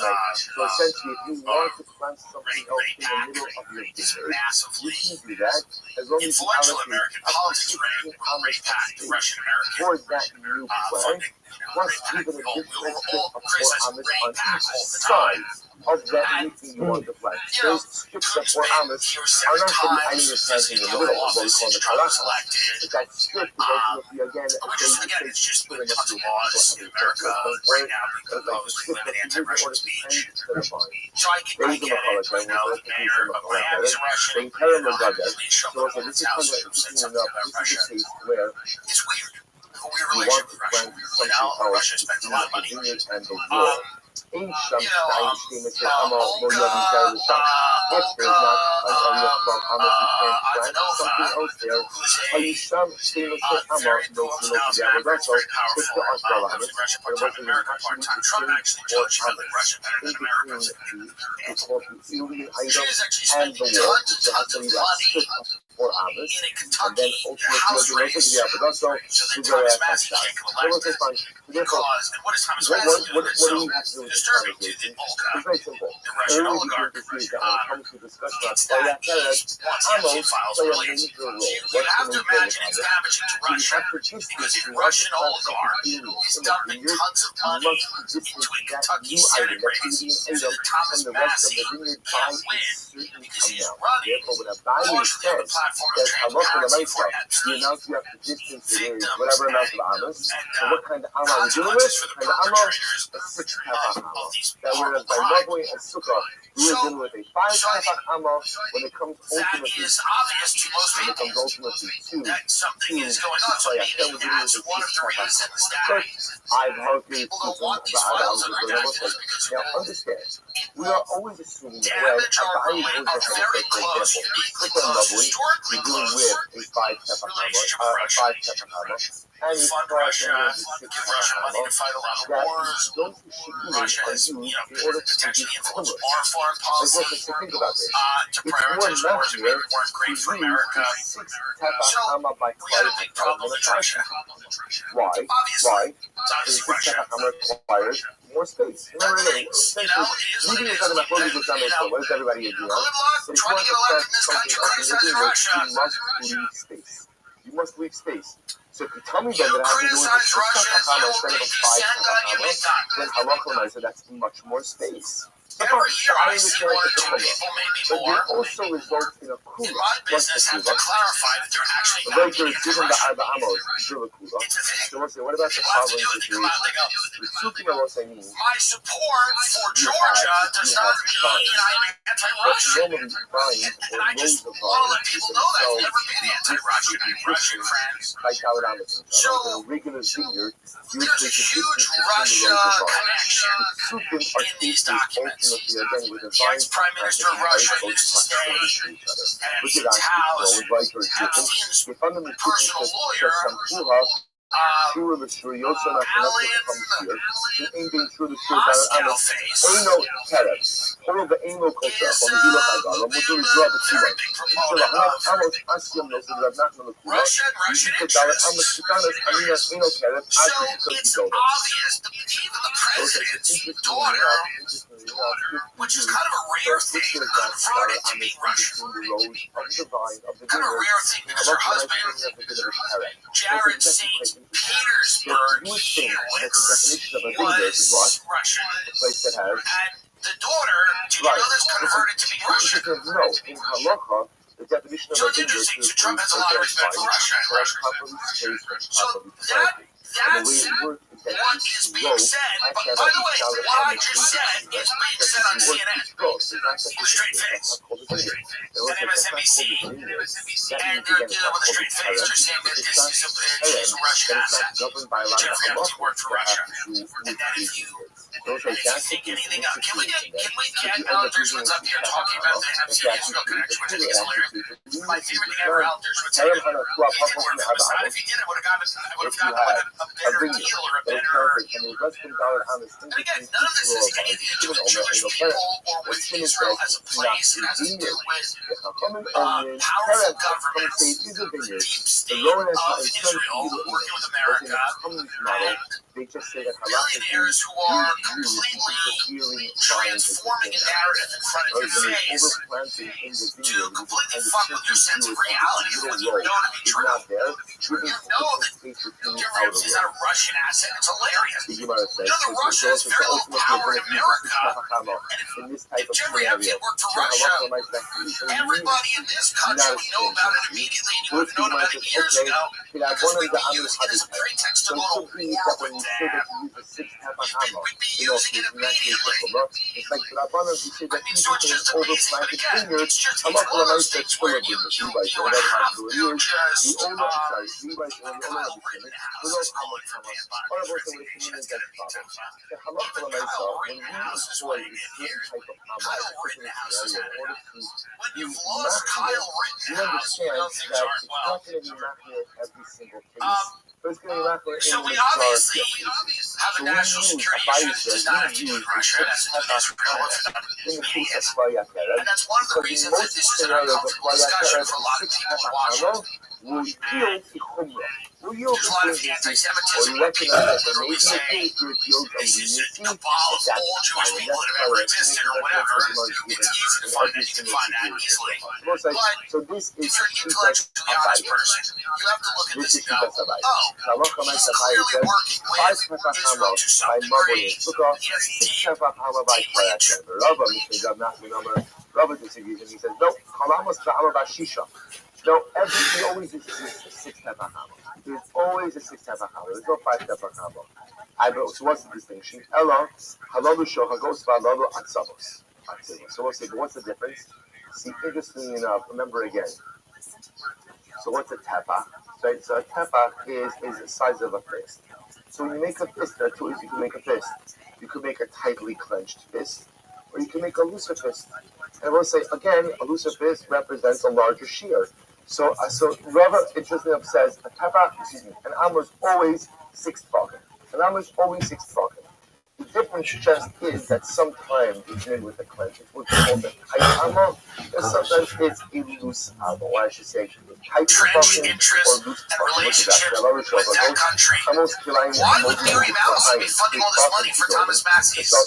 D: essentially, if you want to plant something else in the middle of your
F: is
D: vineyard,
F: massively
D: you can do that as long as you
F: influential
D: allocate
F: American politics ran with a great pact to Russian American
D: towards that new plant.
F: funding.
D: Plus, even a different strip of Amos on each side of that meeting you want to plant. Those strips of Amos are not for the item you're planting in the middle of what we call the Kalaka. But that strip is ultimately, again,
F: It's just with tons of laws in America right now being proposed to limit anti-Russian speech. So I get it. I know the mayor of Miami is Russian. Please show me the White House said something about Russia. It's weird. A weird relationship with Russia. You know, Russia spends a lot of money. In Kentucky, the House race, so that Thomas Madison can't get elected because, and what is Thomas Madison doing that's so disturbing to the Russian oligarch? It's that he wants empty files released. You have to imagine it's damaging to Russia because a Russian oligarch is dumping tons of money into a Kentucky Senate race so that Thomas Madison can't win because he's running more from the platform of transparency for Epstein, victims, and consequences for the perpetrators of these horrible crimes. So that is obvious to most people that something is going on. So maybe that's one of the reasons that people don't want these files unredacted because it will
D: we are always assuming
F: damage our very close, uniquely close, historically close relationship with Russia. And fund Russia, give Russia money to fight a lot of wars. Russia has, potentially influenced our foreign policy to prioritize wars that maybe weren't great for America. So we got a big problem with Russia.
D: Why?
F: Obviously, it's obviously Russia.
D: Requires more space.
F: What is like it is.
D: What does everybody agree on?
F: Good luck trying to get elected in this country criticizing Russia.
D: You must leave space. You must leave space. So if you tell me
F: You
D: that
F: criticize Russia,
D: instead
F: you
D: of
F: make
D: five
F: Senga, you make that.
D: then halacha said that's much more space.
F: Every year I see one or two people, maybe
D: But
F: more,
D: it also results in a kula.
F: in my business have to clarify that they're actually
D: The
F: not
D: regular
F: being
D: given the
F: anti-Russian.
D: Arba Amos, Zilla Kula.
F: It's a thing.
D: So we'll say, what about the
F: People have to
D: following
F: do it. They come out and they
D: situation?
F: go,
D: The Suki Amos, I mean,
F: my support for Georgia does not mean I'm anti-Russian.
D: normally buying
F: And I just want to let people know that I've never been anti-Russian. I have Russian friends.
D: like how it happens.
F: So,
D: the regular vineyard, you
F: There's a huge Russia connection in these documents. Yes, Prime Minister of Russia used to stay at Epstein's house. Epstein's personal lawyer, Moscow face, is a very big proponent of Russia and Russian interests. So it's obvious that even the president's daughter, which is kind of a rare thing, converted to be Russian. Kind of a rare thing because her husband, Jared St. Petersburg Hewitt, was Russian. And the daughter, did you know this, converted to be Russian?
D: No, in halacha, the definition of
F: So it's interesting. So Trump has a lot of respect for Russia and Russians. So that That's what is being said. But by the way, what I just said is being said on CNN with a straight face. And MSNBC. And they're dealing with a straight face. They're saying that this is a Russian asset. Jeff Epstein worked for Russia. And that if you think anything of, can we get Alan Dershowitz up here talking about the FC-Israel connection, which I think is hilarious. My favorite thing ever, Alan Dershowitz said, if it weren't for Mossad, if he did it, I would have gotten a better deal or a better. And again, none of this has anything to do with Jewish people or with Israel as a place. It has to do with powerful governments, deep state of Israel working with America, and billionaires who are completely transforming a narrative in front of your face to completely fuck with your sense of reality when you know to be true. You know that derivatives is a Russian asset. It's hilarious. You know, Russia has very little power in America. And if Jeffrey Epstein worked for Russia, everybody in this country would know about it immediately, and you would have known about it years ago, because we'd be using it as a pretext to go to war with them. We'd be using it immediately. I mean, so it's just amazing. But again, it's just one of those things where you have just Kyle Rittenhouse is calling for man-body Kyle Rittenhouse is weighing in here. Kyle Rittenhouse is at it. When you've lost Kyle Rittenhouse, you know things aren't well. So we obviously have a national security issue that does not have to do with Russia. It has to do with Israel. It's not immediate. And that's one of the reasons that this is an uncomfortable discussion for a lot of people in Washington. There's a lot of anti-Semitism that people literally say this is a cabal of all Jewish people that have ever existed or whatever. It's easy to find that. You can find that easily. But if you're an intellectually honest person, you have to look at this and go, oh, he's clearly working with Israel to some degree. Yes, indeed.
D: Rabbi disagrees and he says, no, Kalamas Ba'ama Bashisha. No, he always uses a 6-step Hachama. There's always a 6-step Hachama. There's no 5-step Hachama. So what's the distinction? Ella, Halalu Shohagos Valalu Atzavos. So we'll say, but what's the difference? See, interestingly enough, remember again. So what's a tepa? Right? So a tepa is the size of a fist. So when you make a fist, there are two ways you can make a fist. You could make a tightly clenched fist, or you can make a looser fist. And we'll say, again, a looser fist represents a larger shear. So Rabbi, interestingly enough, says, an Amr is always 6 tefachim. An Amr is always 6 tefachim. The difference just is that sometimes it's made with a clench. It's what's called a tight Amr, and sometimes it's a loose Amr, or I should say, tight
F: trench interest and relationship with that country. Why would Miriam Allison be funding all this money for Thomas Massey's race?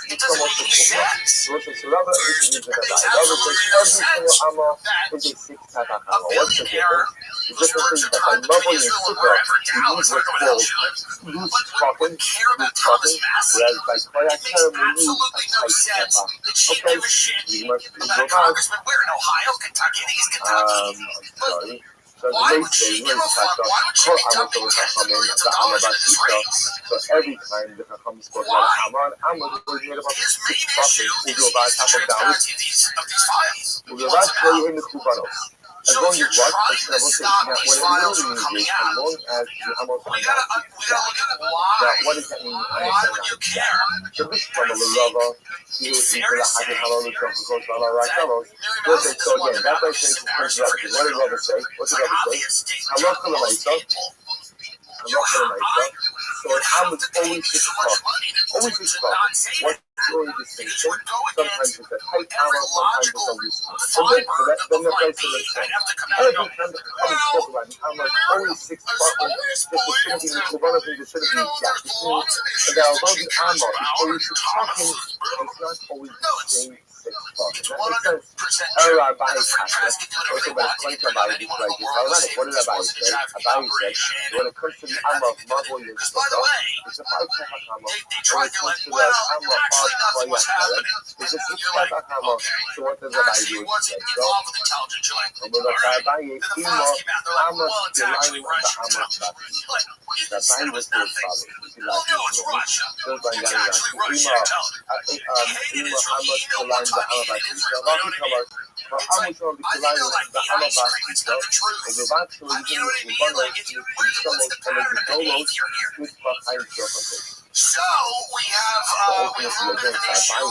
F: It doesn't make any sense. It makes absolutely no sense that a billionaire who's worked a ton between Israel and wherever, Dallas, I don't know what else she lives, would care about Thomas Massey. It makes absolutely no sense that she give a shit about a congressman where in Ohio, Kentucky, I think it's Kentucky. But why would she give a fuck? Why would she be dumping tens of millions of dollars into this race?
D: So every time the Chacham spoke about Haman,
F: his main issue is the transparency of these files. He wants them out. So if you're trying to stop these files from coming out, we gotta look at why. Why would you care?
D: So this from a Rava, he is very happy how to talk about Rava. So again, that's why I say to Rabbi. What did Rava say? What did Rava say? Halakha l'maisa. So how much always is talk. Always is talk. What's the distinction? Sometimes it's a tight Amr, sometimes it's a loose Amr. Then the place to make sense. Every time the Chacham spoke about Amr, always 6 tefachim. This shouldn't be Mekubanah, this shouldn't be exact. And although the Amr is always 6 tefachim, it's not always the same It's 100%
F: true.
D: Rabbi
F: And the free press can do whatever they want. They can put anyone in the world to say that this wasn't a trafficking operation.
D: when it comes to the Amma of Mabul and
F: Because, by the way,
D: it's a 5 Tefach
F: they tried to let, well, actually nothing was happening.
D: It's a 6
F: You're like,
D: Tefach
F: okay,
D: so what does
F: actually it wasn't involved with intelligence. You're like, all right. Then the files came out. They're like, well, it's actually Russian intelligence. You're like, you said it was nothing. Well, no, it's Russia. It's actually Russian intelligence. He hated Israel. He emailed one time. He hated Israel. You know what I mean? It's like, I think they're like the ice cream. It's not the truth. You know what I mean? Like, it's, what's the pattern of behavior here? So we have a little bit of an issue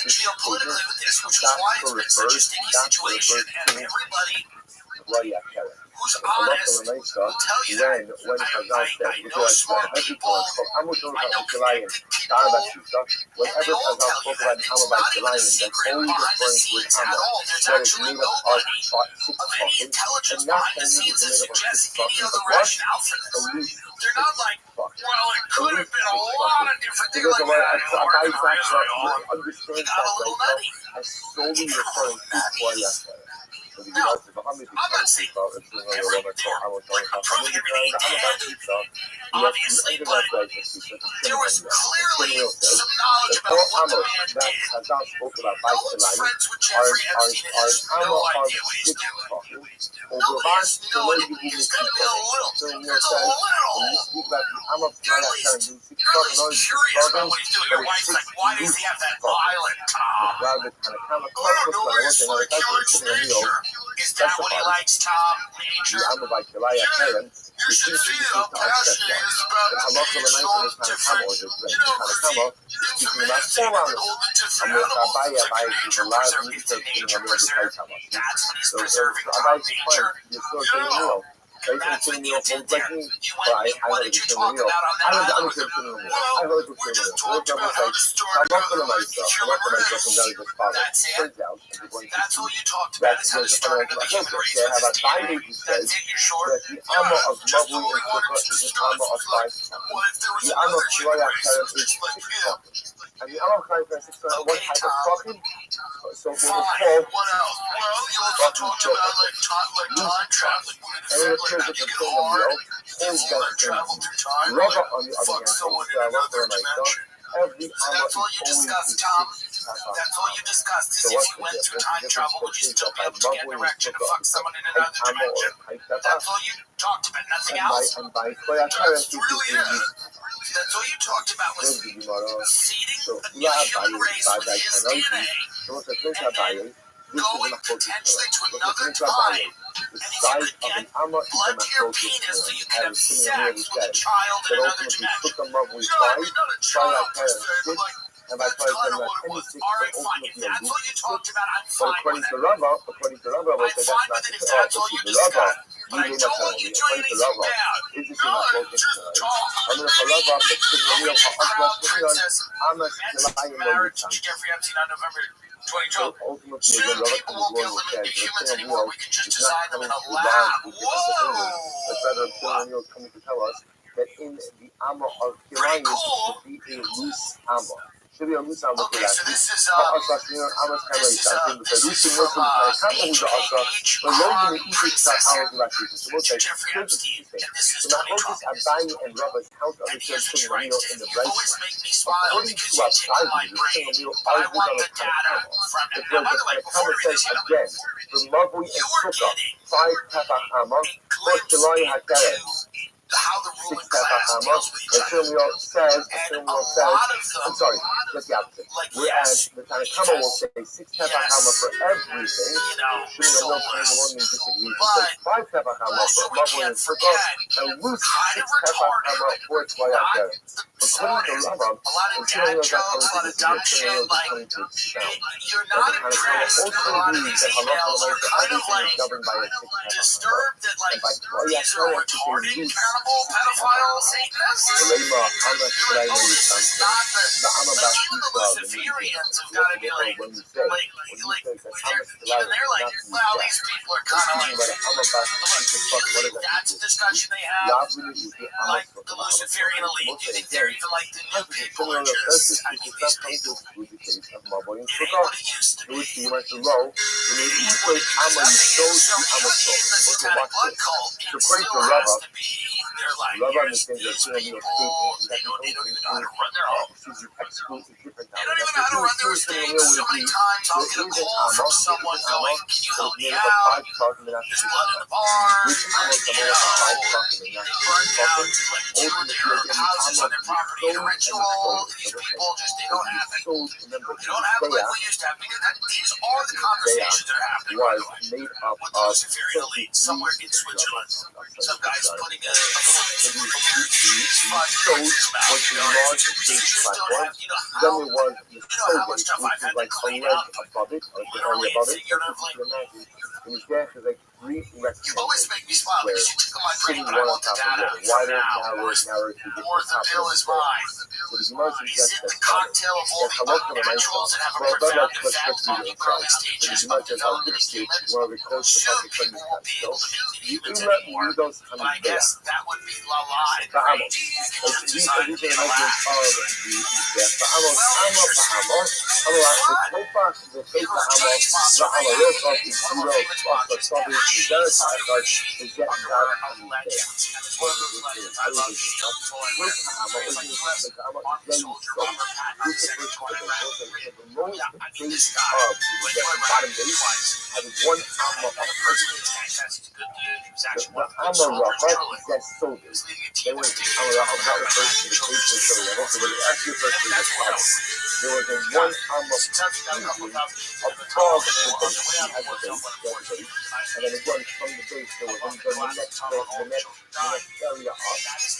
F: geopolitically with this, which is why it's been such a sticky situation. And everybody who's honest will tell you that. I know smart people. I know connected people. And they all tell you that it's not even a secret behind the scenes at all. There's actually nobody of any intelligence behind the scenes that suggests any other rationale for this. They're not like, well, it could have been a lot of different things like that. Working for Israel. He got a little nutty. No, I'm not saying I'm proving everything he did, obviously, but there was clearly some knowledge about what the man did. No one's friends with Jeffrey Epstein and has no idea what he's doing. Nobody has no idea. There's got to be a little, there's a little, you're at least curious about what he's doing. Your wife's like, why does he have that violent Tom? I don't know where his follicular nature. Is that what he likes, Tom? Nature? Yeah, you should see how passionate he is about being so different. You know, because it's amazing how old and different animals like nature preserve. It's a nature preserve. That's what he's preserving, Tom. Nature. You know. That's what you did there. You went, what did you talk about on that island with him? Well, we just talked about how the story goes. That's it. That's all you talked about is how the story of the human race with his DNA. That's it, you're sure? Just all we wanted to discuss was like, what if there was another human race that was just like him? Okay, Tom. Fine, what else? Well, you also talked about like time traveling. About you get hard, you fall and travel through time, like fuck someone in another dimension. So that's all you discussed, Tom. That's all you discussed is if you went through time travel, would you still be able to get an erection to fuck someone in another dimension? That's all you talked about, nothing else? That's really it. That's all you talked about was seeding a new human race with his DNA, and then going potentially to another time. And if you could get blood to your penis so you could have sex with a child in another dimension. No, I mean, not a child per se, but like, that's kind of what it was. Alright, fine. If that's all you talked about, I'm fine with it. I'm fine with it if that's all you discussed. But I don't want you doing anything bad. No, just talk. We did Crown Princess marriage to Jeffrey Epstein on November 2012. Soon people won't be able to make humans anymore. We can just design them in a lab. Whoa! Pretty cool. Okay, so this is from H. Crown Princess to Jeffrey Epstein, and this is 2012. And here's the trick. You always make me smile because you tickle my brain. I want the data from it. Now, by the way, before we read this, you were getting a glimpse into how the ruling class deals with each other. And a lot of them, like, yes,
D: the Tanakama will say 6 Tefach for everything.
F: You know, soulless. But also we can't forget, kind of retarded, a lot of dad jokes, a lot of dumb shit, like, you're not impressed. A lot of these emails are kind of like disturbed that like these are retarded cannibal pedophile Satanists. You're like, oh, this is not like even the Luciferians have got to be like they're like, well, these people are kind of like, look, you think that's a discussion they have? Like the Luciferian elite, you think they're even like the new people are just, I mean, these people, they ain't what it used to be. It's nothing. So you're in the satanic blood cult, it still has to be, they're like, here's these people, they don't even know how to run their home. They don't even know how to run their estate. So many times I'll get a call from someone going, can you help me out? There's blood in the barn, they burned down like 2 of their houses on their property in a ritual. These people just, they don't have it. They don't have it like we used to have, because these are the conversations that are happening, by the way, with the Luciferian elite somewhere in Switzerland. Some guy's putting a little fudge in his mouth. They just don't have, you know how much stuff I've had to clean up, literally figuratively. You always make me smile because you took my brain, but I want the data for now. Or the bill is mine. Is it the cocktail of all the naturals that have a profound effect on the early stages of development of humans? Soon people won't be able to believe humans anymore. But I guess that would be la-la and great. Human design in a lab.
D: And then again, from the base, there was the next area up.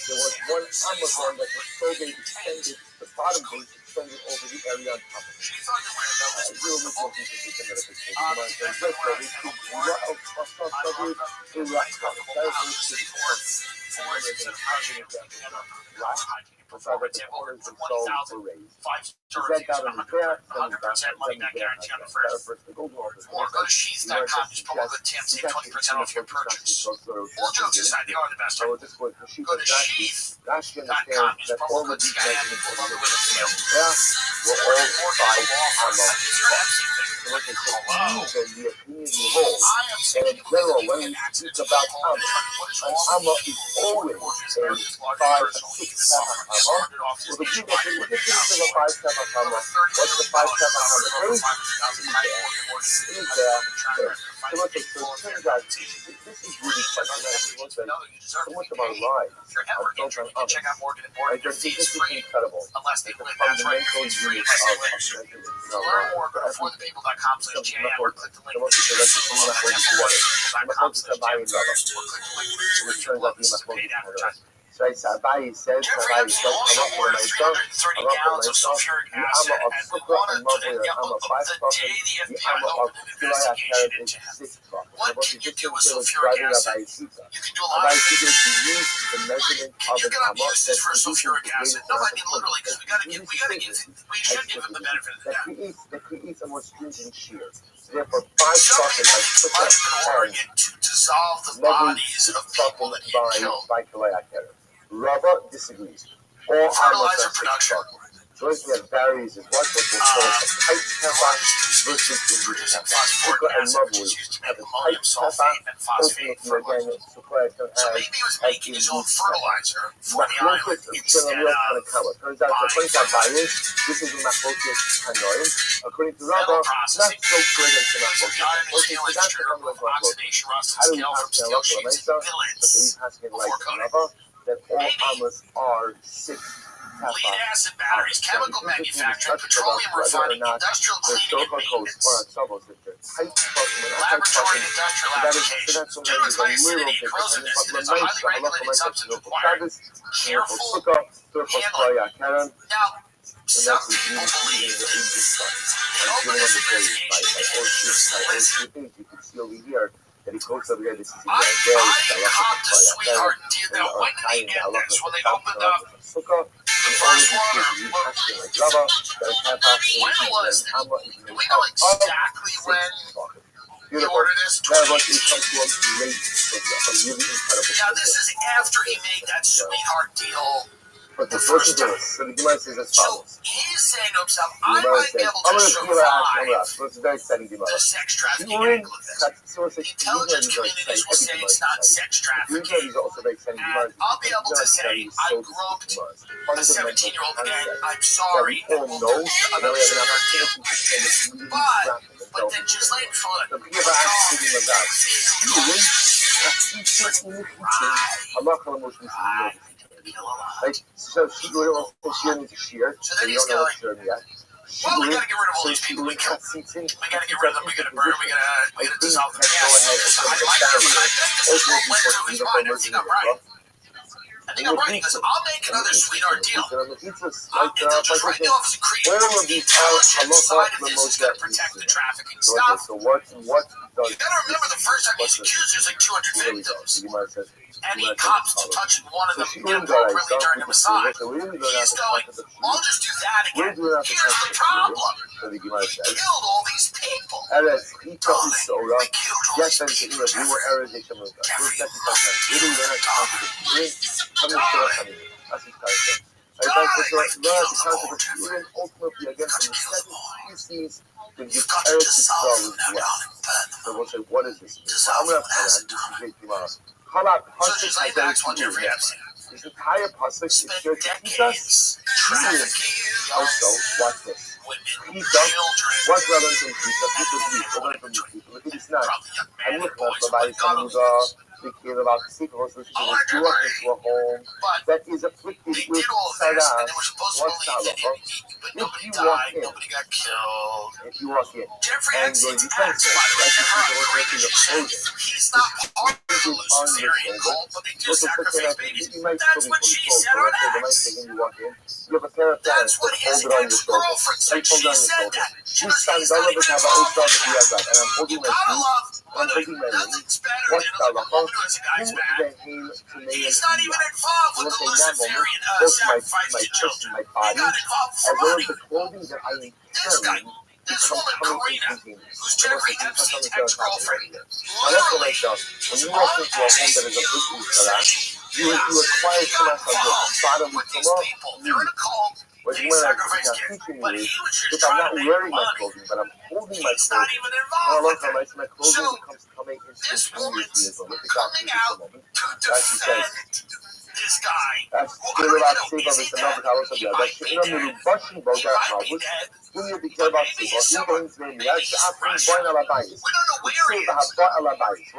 D: There was one Amazon that was so they extended the bottom base, extended over the area on top of it.
F: Money back guarantee on the first. Or go to sheath.com, just promo code TAM, save 20% off your purchase. All jokes aside, they are the best. Go to sheath.com, just promo code TAM, love it with a feel. We're all 5 on the hello. I am saying in general, when we speak about Amma is always a 5 or 6 Amma. Well, the people that look at this is a 5 Amma. What's the 5 Amma? Is there? So look, it turns out this is really funny. So much of our lives are built on Amma. I just think this is incredible. Unless they live that's right. It's free unless they live. To learn more, go to forthepeople.com/JM or click the link in the description below.
D: So Rabbi says, Rabbi says,
F: also ordered 330 gallons of sulfuric acid, and we wanted to know the day the FBI opened an investigation into him. What can you do with sulfuric acid? You can do a lot of things. Can you get up uses for sulfuric acid? No, I mean literally, because we should give him the benefit of the doubt.
D: that creates a more stringent shear.
F: So
D: Therefore, 5
F: he made the budget in Oregon to dissolve the bodies of people that he killed.
D: Rabbi disagrees. All
F: fertilizer production.
D: Those that varies is what we'll call a tight tefach versus induced tefach. Sukkah and Mabul have a tight tefach, ultimately again, Sukkah
F: so maybe he was making his own fertilizer for the island instead of
D: turns out to point out by this is a machloket hanoim. According to Rabbi, not so good as the machloket.
F: Oxidation rust and scale from steel sheets and billets before coating.
D: That all Ammas are 6
F: lead acid batteries, chemical manufacturing, petroleum refining, industrial cleaning and maintenance, laboratory and industrial applications, generous high acidity, corrosiveness, and it's a highly regulated substance requiring careful handling. Now, some people believe that open this investigation
D: that he quotes over here, this is
F: I copped a sweetheart deal. Now, when did they get this? When they opened up the first water? When was this? Do we know exactly when he ordered this? 2018. Now, this is after he made that sweetheart deal
D: But the first time. So the Gemara says as follows.
F: So he's saying to himself, I might be able to survive
D: It's very exciting Gemara.
F: the sex trafficking angle of this. The intelligence communities will say it's not sex trafficking.
D: He's also very exciting Gemara.
F: And I'll be able to say, I groped a 17-year-old again. I'm sorry. I'm not sure our deal. But then just like
D: the people are asking him about like, so she needs to shear.
F: So then he's going, well, we gotta get rid of all these people we killed. We gotta get rid of them. We gotta burn them. We gotta dissolve them. Yes. I like them. This whole went through his mind. Everything I'm right. I think I'm right. He goes, I'll make another sweetheart deal. And they'll just write me off as a creature. The intelligence side of this is gonna protect the trafficking stuff.
D: So what
F: You gotta remember the first time he's accused, there's like 200 victims. And he cops to touching one of them inappropriately during a massage. He's going, I'll just do that again. Here's the problem. We killed all these people. We killed all these people. You've got to dissolve them now, darling.
D: So we'll say, what is this?
F: Dissolve them as tomorrow. So just like the next one, Jeffrey Epstein.
D: This entire pasuk is
F: Spent
D: here to teach
F: decades
D: us.
F: trafficking
D: Also, watch this.
F: women,
D: He's done.
F: children.
D: What's relevant to people? People leave. We're going to leave people. Look at this now.
F: Probably young
D: I
F: men
D: look
F: and
D: for
F: boys
D: somebody
F: who got
D: who's
F: abused.
D: thinking about sick or something. Grew up into a home
F: But
D: that is afflicted
F: they
D: with
F: did all of this, and
D: salah.
F: they were supposed to
D: What's
F: believe
D: salah?
F: that but nobody
D: you walk
F: died,
D: in.
F: nobody got killed.
D: If you walk in
F: Jeffrey
D: and
F: Epstein's
D: you
F: ex, by the way, never agreed. She said he's not part of the Luciferian cult, but they do sacrifice babies. That's what she said on X.
D: You walk in, you have a pair of
F: That's
D: parents
F: what his
D: hold it on your shoulder.
F: ex-girlfriend said. She said that. She
D: This
F: was
D: son
F: he's not even involved in that.
D: and I'm holding
F: You
D: my
F: gotta
D: feet.
F: love,
D: I'm holding my
F: nothing's better
D: What's
F: than a woman who has a guy's back. He's not even involved with the Luciferian sacrifice to children.
D: My
F: He
D: body,
F: got involved
D: as
F: for
D: well as
F: money.
D: the clothing that I am
F: This guy,
D: carrying,
F: this woman, Karina, who's Jeffrey Epstein's ex-girlfriend,
D: Now let's go
F: literally
D: myself. When you walk into a home that is a victim to that, you acquire so much of the bodily
F: with these
D: trauma.
F: people. They're in a cult.
D: What
F: They
D: you want
F: sacrifice
D: to
F: kids.
D: teaching
F: But
D: me
F: he was just
D: is I'm
F: trying
D: not
F: to make
D: wearing my
F: money.
D: clothing, but I'm holding my
F: He's not
D: clothing.
F: even
D: Now
F: involved
D: look,
F: with that.
D: my clothing
F: So,
D: becomes coming
F: this woman's
D: instantaneously. Look at
F: coming out to defend this guy.
D: That's
F: Well, I
D: good
F: don't
D: about
F: even know.
D: Siva,
F: Is he
D: Mr.
F: dead?
D: Nobel,
F: He might be dead. He might be dead.
D: Who you be care about
F: Maybe
D: Siva?
F: he's
D: Who
F: somewhere.
D: brings me?
F: Maybe
D: That's
F: he's
D: Afrin
F: Russian.
D: Boy Alabais.
F: We don't know where he is.
D: What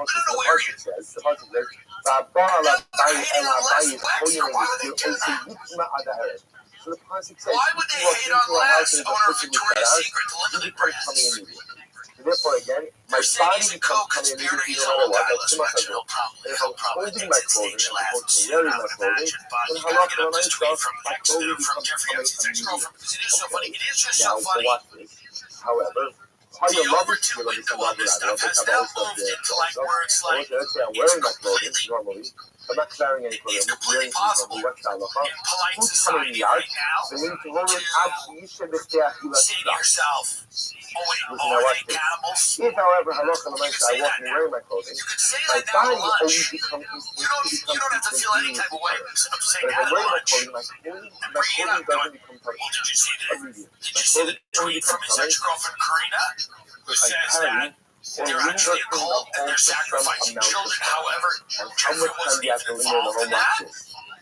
F: We don't know where he is.
D: says? The Pasuk says, Rabbi Alabais Alabais Koyin Yisrael. So the Pasuk says,
F: Why would they hate on Les, owner of Victoria's Secret, the limited brands?
D: Therefore, again, my
F: They're saying
D: body
F: he's a
D: becomes coming
F: co-conspirator.
D: immediately
F: He's
D: no
F: a
D: matter
F: whole
D: what.
F: guy.
D: That's too much of
F: He'll probably
D: holding
F: take
D: my
F: the stage
D: clothing,
F: laugh
D: opposed to
F: soon,
D: wearing
F: I
D: my
F: would
D: clothing.
F: imagine. But
D: And
F: you
D: how
F: gotta get
D: often
F: up
D: when I
F: this tweet
D: start,
F: from
D: my clothing becomes
F: Jeffrey
D: coming
F: Epstein's ex-girlfriend because it is so funny. It is just so
D: Now, so
F: funny.
D: watch this. However, how
F: The
D: you love it,
F: overture
D: you love it,
F: window on this stuff has
D: have
F: now
D: all stuff
F: moved
D: there.
F: into like words like
D: Let's say I'm
F: it's
D: wearing my clothing
F: completely
D: normally. I'm not carrying any clothing.
F: It's
D: I'm just wearing
F: completely possible
D: something. What's that?
F: in polite
D: Who's
F: society
D: coming
F: right now
D: So we need to hold it up. You should be
F: say to yourself, oh wait, are they cannibals?
D: If, however, halacha
F: You
D: l'maisa,
F: can say
D: I walk
F: that
D: and
F: now.
D: wear my clothing,
F: You can say
D: my
F: that now
D: body
F: to lunch.
D: always becomes
F: You don't have to feel any type of way of saying
D: But if
F: that
D: I'm
F: at
D: wearing my
F: lunch.
D: clothing, my clothing doesn't become
F: Well, did you see the
D: immediate.
F: did you see the tweet from his ex-girlfriend Karina, who says that they're actually a cult and they're sacrificing children? However, Jeffrey wasn't even involved in that.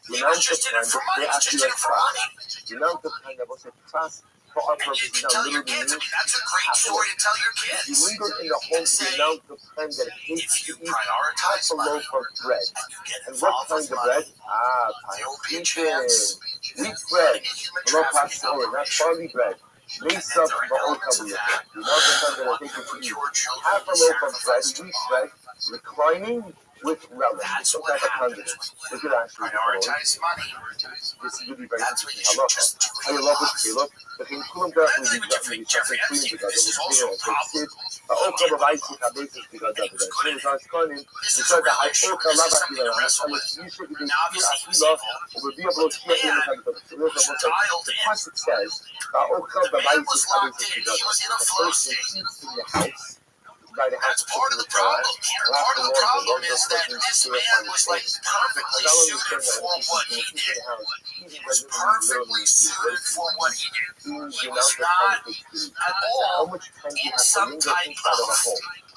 F: He was just in it for money. He was just in it for money.
D: The amount of time that was a trust for our
F: And you
D: purposes
F: can
D: now
F: tell your
D: literally
F: kids. I
D: means
F: mean, that's a great story to tell your
D: you
F: kids.
D: linger in the home for the amount of time that it takes
F: If
D: to
F: you
D: eat
F: prioritize
D: half a
F: money
D: loaf of bread.
F: and you get
D: And what
F: involved
D: kinds
F: with
D: of bread?
F: money, there will be a chance
D: Wheat bread,
F: in a human
D: low
F: trafficking
D: pastor, not
F: operation.
D: barley bread.
F: And
D: Mix
F: then
D: up
F: there are
D: the old
F: elements of
D: covenant.
F: that
D: The amount of time that I
F: want
D: take
F: to
D: to
F: put
D: eat
F: your children
D: half a
F: in
D: loaf of bread,
F: sacrifice
D: wheat
F: to
D: bread, reclining with relish.
F: That's
D: Some
F: what
D: type of
F: happens
D: condiment.
F: when
D: Look
F: you
D: at actually
F: prioritize money.
D: this is really very
F: That's what
D: interesting.
F: you should just do
D: I
F: in
D: love
F: your
D: this
F: life.
D: Caleb. The thing cool
F: That's like with Jeffrey Epstein. This is also a problem.
D: Oh, come on, I see how this is because of it. As soon as I was calling,
F: This is a real issue. This is something to wrestle with. Now, obviously, he was evil. Was dialed
D: the
F: in.
D: pasuk says,
F: The man was locked in. He was in a flow state. That's part of the problem here. Part of the problem is that this man was like perfectly suited for what he did. He was perfectly suited for what he did. He was not at all in some type of...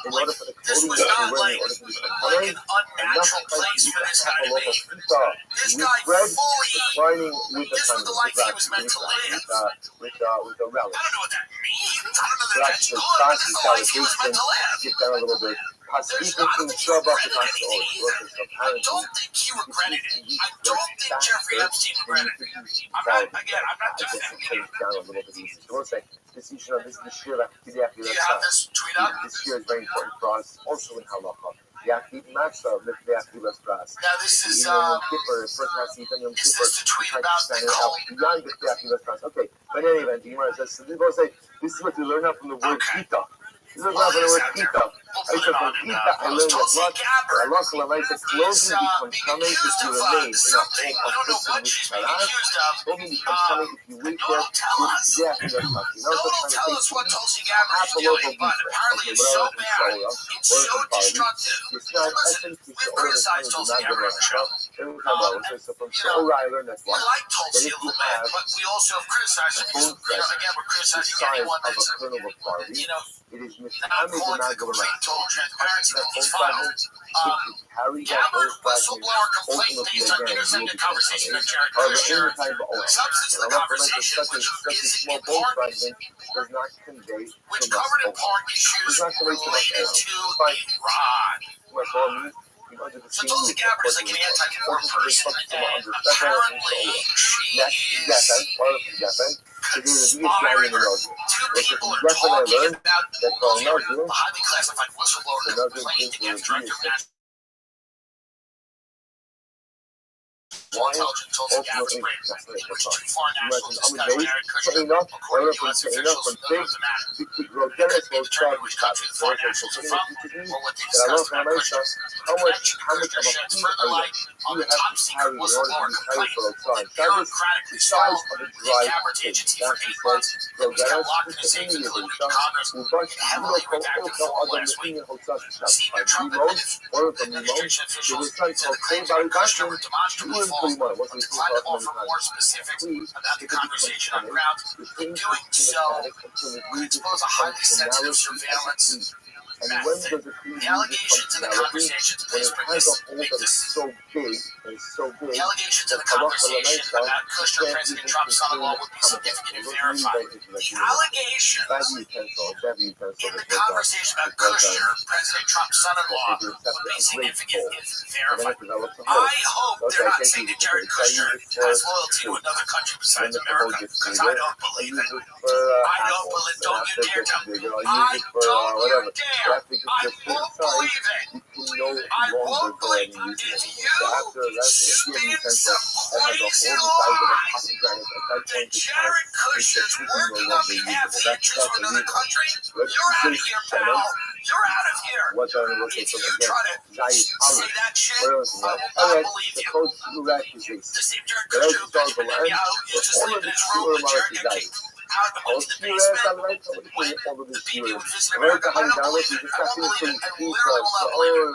F: Like, this was not like an unnatural place for this guy to be. This guy fully... This was the life he was meant to live.
D: With the relic.
F: I don't know what that means. I don't know that that's good, but this is the life he was meant to live.
D: Skip down a little bit.
F: I don't think he regretted anything either. I don't think he regretted it. I don't think Jeffrey Epstein regretted it. I'm not defending him.
D: Down a little bit easy. So we'll say, this is the year
F: Do you have this tweet up?
D: This year is very important for us, also in halacha. Now
F: this is this the tweet about the cult?
D: Okay, but anyway, the Gemara says, so this is what you learn out from the word kita. This is what the word kita. I said from kita, I learned that halacha says clothing becomes coming if you remain in a home of person with charas. Clothing becomes coming if you wait there.
F: No one will tell us what Tulsi Gabbard is doing, but apparently it's so bad, it's so destructive. We criticize Tulsi Gabbard on the show. We like Tulsi a little bit, but we also have criticized her because, again, we're criticizing anyone that's,
D: it is
F: not calling for complete total transparency with these files. Gabbard whistleblower complaint based on intercepted conversation with Jared Kushner. Substance of the conversation, which covered in part issues related to Iran. So Tulsi Gabbard is like an anti-war person, and apparently she is conspiring. Two people are talking about the highly classified whistleblower complaint against Director of National Intelligence Tulsi Gabbard's brain, which too far national discuss Jared Kushner, according to U.S. officials who know the matter. It could be determined which country the foreign nationals are from, or what they discussed about Kushner's connection to Kushner sheds further light on the top-secret whistleblower complaint that bureaucratically stalled the Gabbard's agency for 8 months and was kept locked in a safe and delivered to Congress in a heavily redacted form last week. Senior Trump administration officials said the claims by Kushner were demonstrably false, but declined to offer more specifics about the conversation on grounds that doing so would expose a highly sensitive surveillance method. The allegations in the conversations, please bring this, the allegations in the conversation about Kushner, President Trump's son-in-law, would be significant and verified. The allegations in the conversation about Kushner, President Trump's son-in-law, would be significant and verified. I hope they're not saying that Jared Kushner has loyalty to another country besides America, because I don't believe it. I don't believe it. Don't you dare tell me. I don't you dare. I won't believe it. I won't believe it. If you spin some crazy lie that Jared Kushner's working on behalf of the interests of another country, you're out of here, pal. You're out of here. If you try to say that shit, I will not believe you. The same Jared Kushner who Benjamin Netanyahu used to sleep in his room when Jared got kicked out of the basement when the people would visit America. I don't believe it. I won't believe it. I literally will not believe it.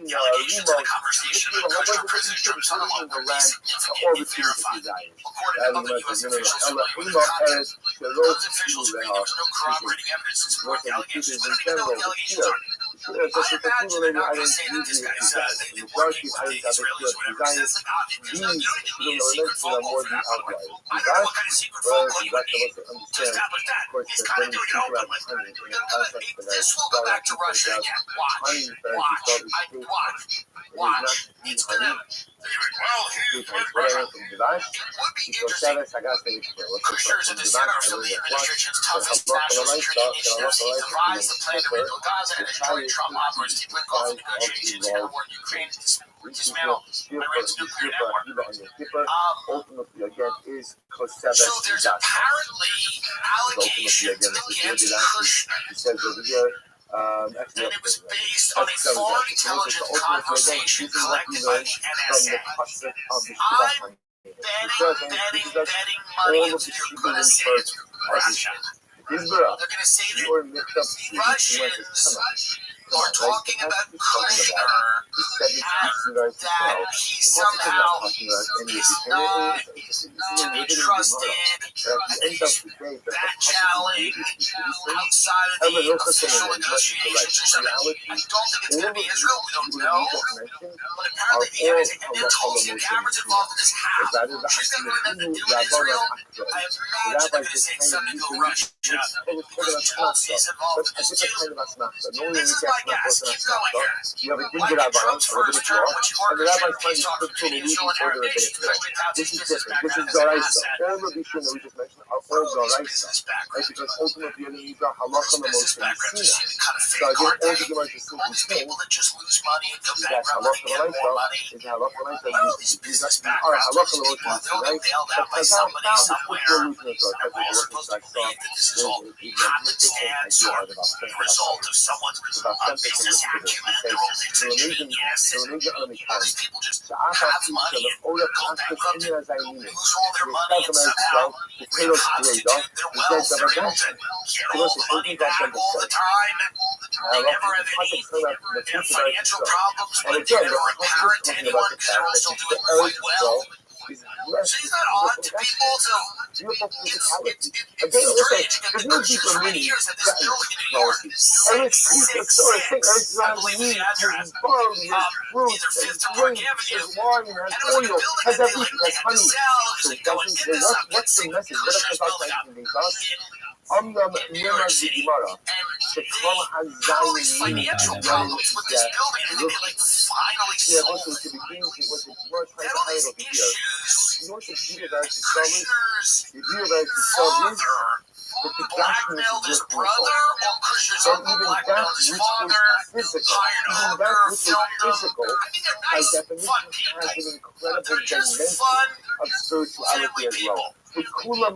F: The allegations in the conversation about Kushner, President Trump's son-in-law, would be significant and verified. According to other U.S. officials familiar with the content, those officials agree there was no corroborating evidence to support the allegations. Let me know what the allegations are. I imagine they're not going to say that this guy's they're working with the Israelis or whatever. That's like obvious. You don't even need a secret phone call for that, by the way. I don't know what kind of secret phone call you would need to establish that. He's kind of doing it openly. This will go back to Russia again. Watch. It's gonna. Well, he's with Russia. It would be interesting. Kushner is at the center of some of the administration's toughest national security initiatives. He devised the plan to rebuild Gaza and has joined Trump operates deeply called for negotiations in a war in Ukraine to dismantle Iran's nuclear network. So there's apparently allegations against Kushner. And it was based on a foreign intelligence conversation collected by the NSA. I'm betting money into you're going to say it's Russia. They're going to say that the Russians are talking about Kushner, that he somehow is not to be trusted, and he's back-channeling outside of the official negotiations or something. I don't think it's going to be Israel. We don't know. But apparently the areas, and then Tulsi, the average involved in this half. She's going to go in and do in Israel. I imagine they're going to say something to Russia because Tulsi's involved in this too. This is my guess. Keep going here. Why get Trump's first term, which he orchestrated peace talks between Israel and Arab nations, especially Taik's business background as an asset?
D: All the issues that we just mentioned are all Zoraisa.
F: Business background.
D: Because ultimately, you need the halacha
F: Business background. You see the kind of fake card all these people that just lose money and go bankrupt and get more money. All these business backgrounds. They'll get bailed out by somebody somewhere. We're all supposed to believe that this is all happenstance or the result of someone's business acumen. They're all genius. All these people just have money and go bankrupt and lose all their money and somehow reconstitute their wealth. They're able to get all the money back all the time. They never have any financial problems with it or apparent to anyone because they're all still doing quite well. So is that odd to people? So it's strange because the for many years had this building in New York, 666, I believe was the address, either 5th or Park Avenue, and it was like a building that they had to sell. It was like, go and get this up, get St. Kushner's building up in New York City, and they had all these financial problems with this building, and they like finally sold it. They had all these issues. Kushner's father blackmailed his brother, or Kushner's uncle blackmailed his father, hired a hooker, filmed them. I mean, they're nice, fun people. They're just fun family people. Kushner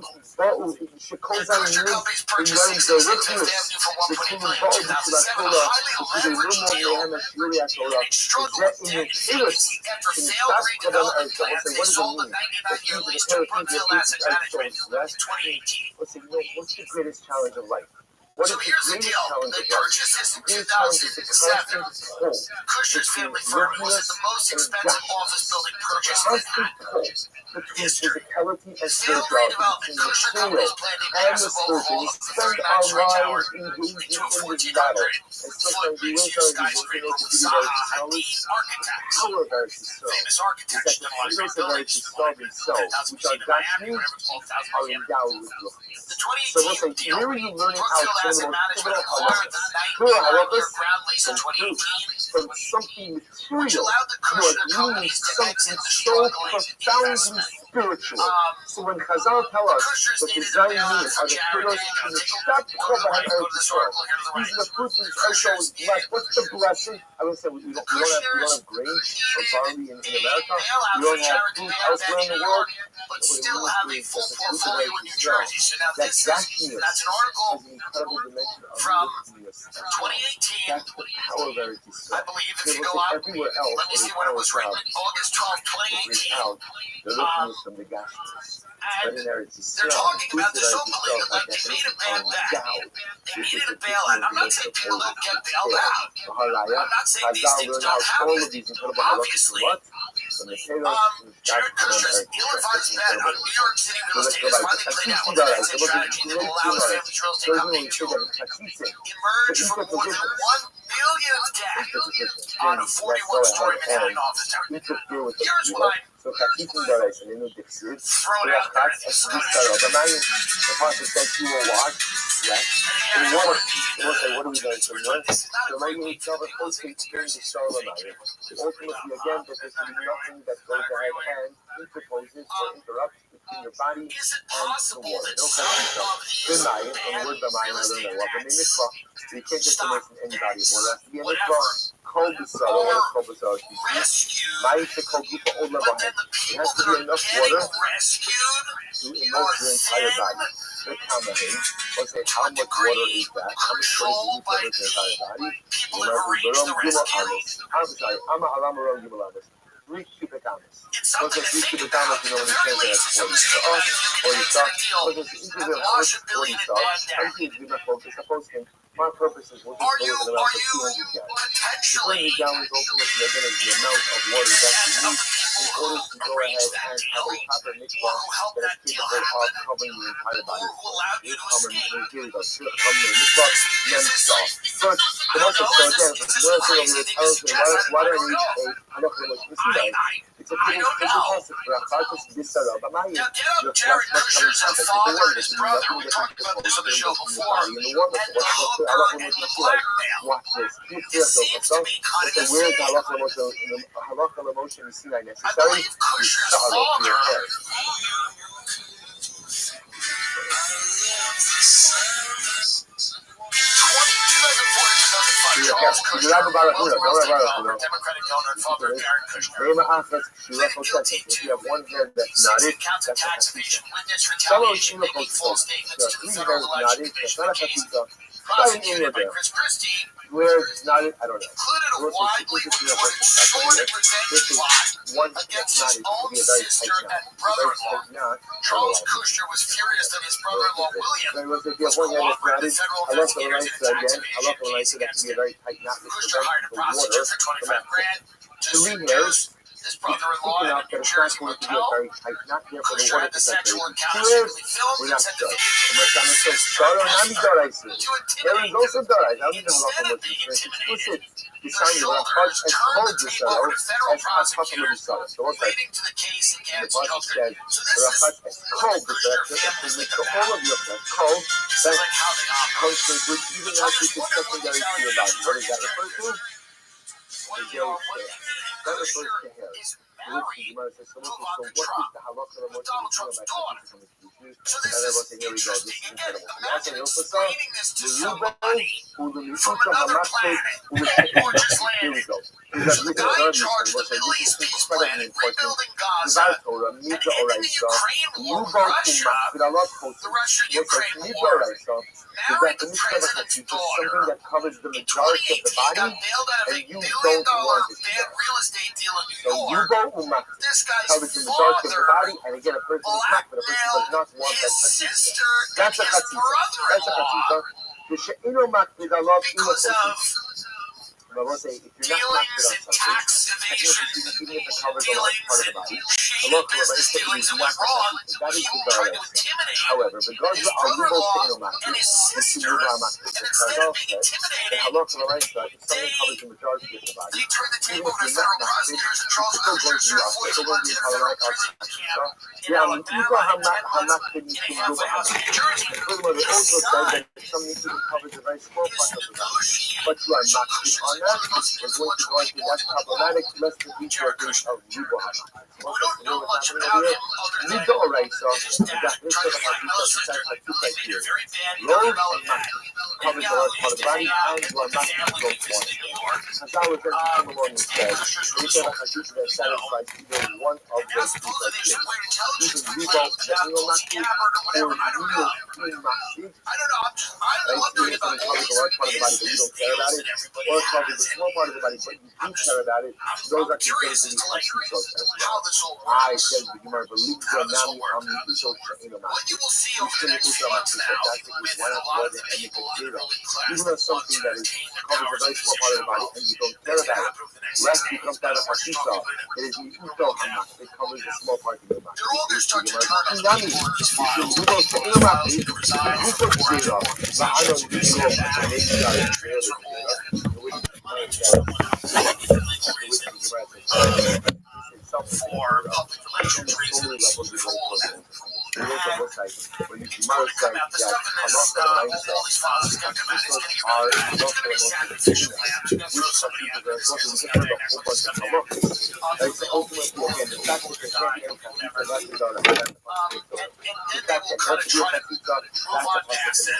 F: Companies purchased 66 Fifth Avenue for $1.8 million in 2007, a highly leveraged deal, and struggled with debt infinity after failed redevelopment plans. They sold a 99-year lease to Brookfield Asset Management in 2018.
D: What's the greatest challenge of life?
F: So here's the deal. They purchased this in 2007. Kushner's family firm was the most expensive office building purchased in history. Failed redevelopment. Kushner Companies planned a massive overhaul of the 39-story tower into a 1,400-foot mixed-use skyscraper with Zaha Hadid architects. Famous architects done a lot of great buildings. 10,000 feet in Miami, whatever, 12,000 in Miami. The 2018 deal, Brookfield Asset Management acquired the 99-year ground lease in 2018, which allowed the Kushner Companies to exit the struggling investment.
D: So when Chazal tell us
F: Kushner's
D: that the
F: needed a bailout
D: Zionim
F: from
D: are the
F: charity.
D: pillars
F: Take
D: to the
F: one of the money, go to this article. Here's the
D: these are the fruits of
F: Kushner's
D: blessed. What's the blessing? I would say we don't have grain or barley in America. We don't have food elsewhere in the world.
F: But still have a full portfolio in New Jersey. So now that's an article from 2018. I believe if you go out, let me see when it was written. August 12, 2018. And they're talking about this openly. Like they made a bad bet. They needed a bailout. I'm not saying people don't get bailed out. I'm not saying these things don't happen. Obviously. Jared Kushner's ill-advised bet on New York City real estate has finally played out with an exit strategy that will allow his family's real estate company to emerge from more than $1 billion of debt on a 41-story Manhattan office tower. Here's what I'm thrown out there in this
D: what do we do?
F: This is not a great week for conspiracy
D: ultimately, again, that there's nothing that goes ahead and interposes or interrupts between your body
F: Is it
D: and the
F: possible
D: water.
F: that
D: No
F: some of these
D: B'mayim, from the
F: bad
D: word b'mayim,
F: real
D: I don't
F: estate
D: know what, but in
F: tax,
D: mitzvah, you can't get
F: stock
D: from anybody.
F: tax,
D: Well, that's the
F: whatever,
D: Kol b'sara, what is kol b'sara?
F: rescued,
D: Ma'im shekol gufa od
F: but then
D: levahem.
F: the
D: It
F: people
D: has to
F: that
D: be
F: are
D: enough
F: getting
D: water
F: rescued
D: to
F: are
D: immerse your entire
F: then
D: body. The kamahim, let's say
F: to
D: how
F: a
D: much water
F: degree
D: is that? How much water
F: controlled by
D: do you put into your entire body?
F: people that arrange the rescue.
D: I'm sorry, I'm a haram aram gimel amis. 3 cubic amas.
F: It's something to
D: Entonces, 3
F: think
D: cubic amas,
F: about.
D: you know,
F: At the
D: when it
F: very
D: says
F: least, if
D: that,
F: somebody's taking that view,
D: or
F: maybe it's a big deal.
D: entonces,
F: I wash $1 billion in bad debt.
D: I'm going to my focus. Suppose my purpose is we'll just
F: Are
D: go
F: you
D: with around 200 gallons.
F: potentially
D: 200 gallons ultimately are going to be the amount of water that you need in order to go ahead and have a proper mikvah that is capable of covering the entire body. Here we go. First, the most so again, the first thing over here tells me why do I need a halacha l'moshe? It's a pretty simple concept for a practice this but my
F: Now, get up, Jared Kushner's father and his brother. We talked about this on the show before. And the hooker and the blackmail.
D: Watch this.
F: It seems to be kind of the
D: Where's
F: same.
D: halacha l'moshe necessary?
F: I believe Kushner's father. Democratic donor and father of Jared Kushner. Pleaded guilty to six counts of tax evasion, witness retaliation, making false statements to the Federal Election Commission. The case prosecuted by Chris Christie
D: Where it's not, I don't know.
F: included a widely reported sordid revenge plot against his own sister and brother-in-law. Charles Kushner was furious that his brother-in-law William was cooperating with federal investigators in a tax evasion case against him. Kushner hired a prosecutor for $25,000 to seduce his brother-in-law in a New Jersey motel, Kushner had the sexual encounter secretly filmed and sent the video to intimidate the instead of being intimidated. The shoulders turned the tape over to federal prosecutors, leading to the case against Kushner. So this is what the Kushner family is thinking about. This is like how they operate. The toughest wonder what the retaliation
D: What is that referred to?
F: What Kushner is married to Ivanka Trump, Donald Trump's daughter. So this is interesting. Again, imagine explaining this to somebody from another planet or just landed. There's a guy in charge of the Middle East peace plan and rebuilding Gaza, and in the Ukraine war with Russia, the Russia-Ukraine war, married the president's daughter. In 2018, got bailed out of a $1 billion bad real estate deal in New York. This guy's father blackmailed his sister and his brother-in-law because of dealings in tax evasion, dealings in shady business dealings that went wrong. He tried to intimidate his brother-in-law and his sister, and instead of being intimidated, they turned the table over to federal prosecutors, and Charles Kushner served 14 months in a federal prison camp in Alabama and in a halfway house in New Jersey. His son is negotiating with Kushner's one of the most influential people in the world, Jared Kushner. We don't know much about him other than his dad tried to find military during the made a very bad Machiavelli dad. And now his dad and the family they visited New York. Kushner's really sold it. And supposedly they should wear intelligence complaint about Tulsi Gabbard or whatever. I don't know. I'm wondering about all these business deals that everybody has. I'm curious as to how this all works. How this will work. What you will see over the next few months now with a lot of the people in the ruling class that want to retain their powers and position of wealth. That's going to happen over the next 6 days. That's where struggle will go down. They're all going to start to turn on the reporters' files. To resign from work. For public relations reasons, all of that. It's going to come out. The stuff in this, all these files is going to come out. It's going to get really bad. It's going to be sacrificial lamb. It's going to throw somebody out there. It's going to get there next to stuff there. The ultimate war will die or whatever. And then they will kind of try to move on past it.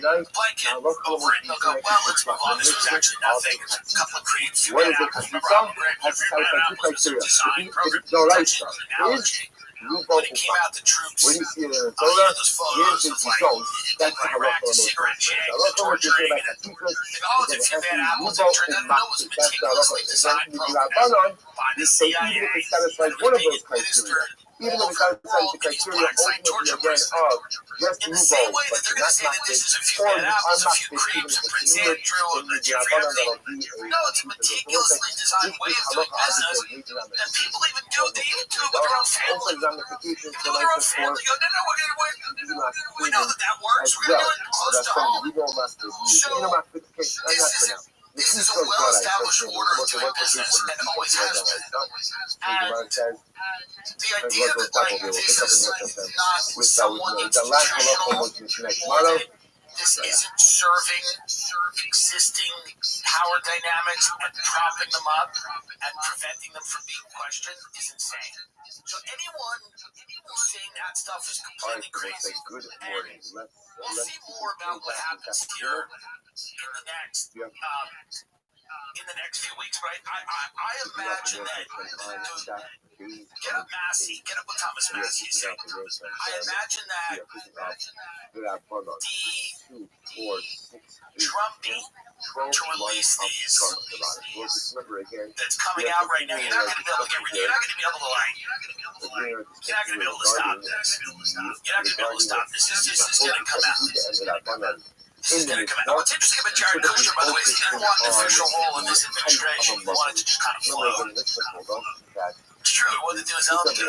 F: The blanket over it, and they'll go, well, let's move on. This was actually nothing. A couple of creams. You got out. Remember how Greg Griffin ran out and was a design program. Touching analogy. when it came out, the troops,
D: When you see it in the
F: those
D: Torah,
F: photos
D: here's
F: of
D: the
F: like
D: results. That's the
F: Iraq, the
D: halacha
F: cigarette
D: of
F: shake,
D: the
F: the torturing, and they go, oh, it's a few bad apples. It turned out it was a meticulously designed program by the CIA.
D: Even if it satisfies one of those criteria, even if it satisfies the criteria ultimately again of just
F: in the same
D: move
F: way that they're going to say that this is a few
D: or
F: bad apples, a few
D: unmatched,
F: creeps, a Prince Andrew, a Jeffrey Epstein. No, it's a meticulously designed way of doing business that people even do. They even do it with their own family. Even do with their own family. Go, no, we know that works. We're going to do it close to home. So this is a well-established order of doing business and always has been. And the idea that like this is not somewhat institutional, or that this isn't serving existing power dynamics and propping them up and preventing them from being questioned is insane. So anyone who's saying that stuff is completely crazy. And we'll see more about what happens here in the next few weeks, but I imagine that get up Massey, get up what Thomas Massey is saying. I imagine that the drumbeat to release these that's coming out right now, you're not going to be able to like, you're not going to be able to stop this. You're not going to be able to stop this. This is going to come out. This is going to come out. What's interesting about Jared Kushner, by the way, is he didn't want an official role in this administration. He wanted to just kind of float. It's true. He wanted to do his own thing.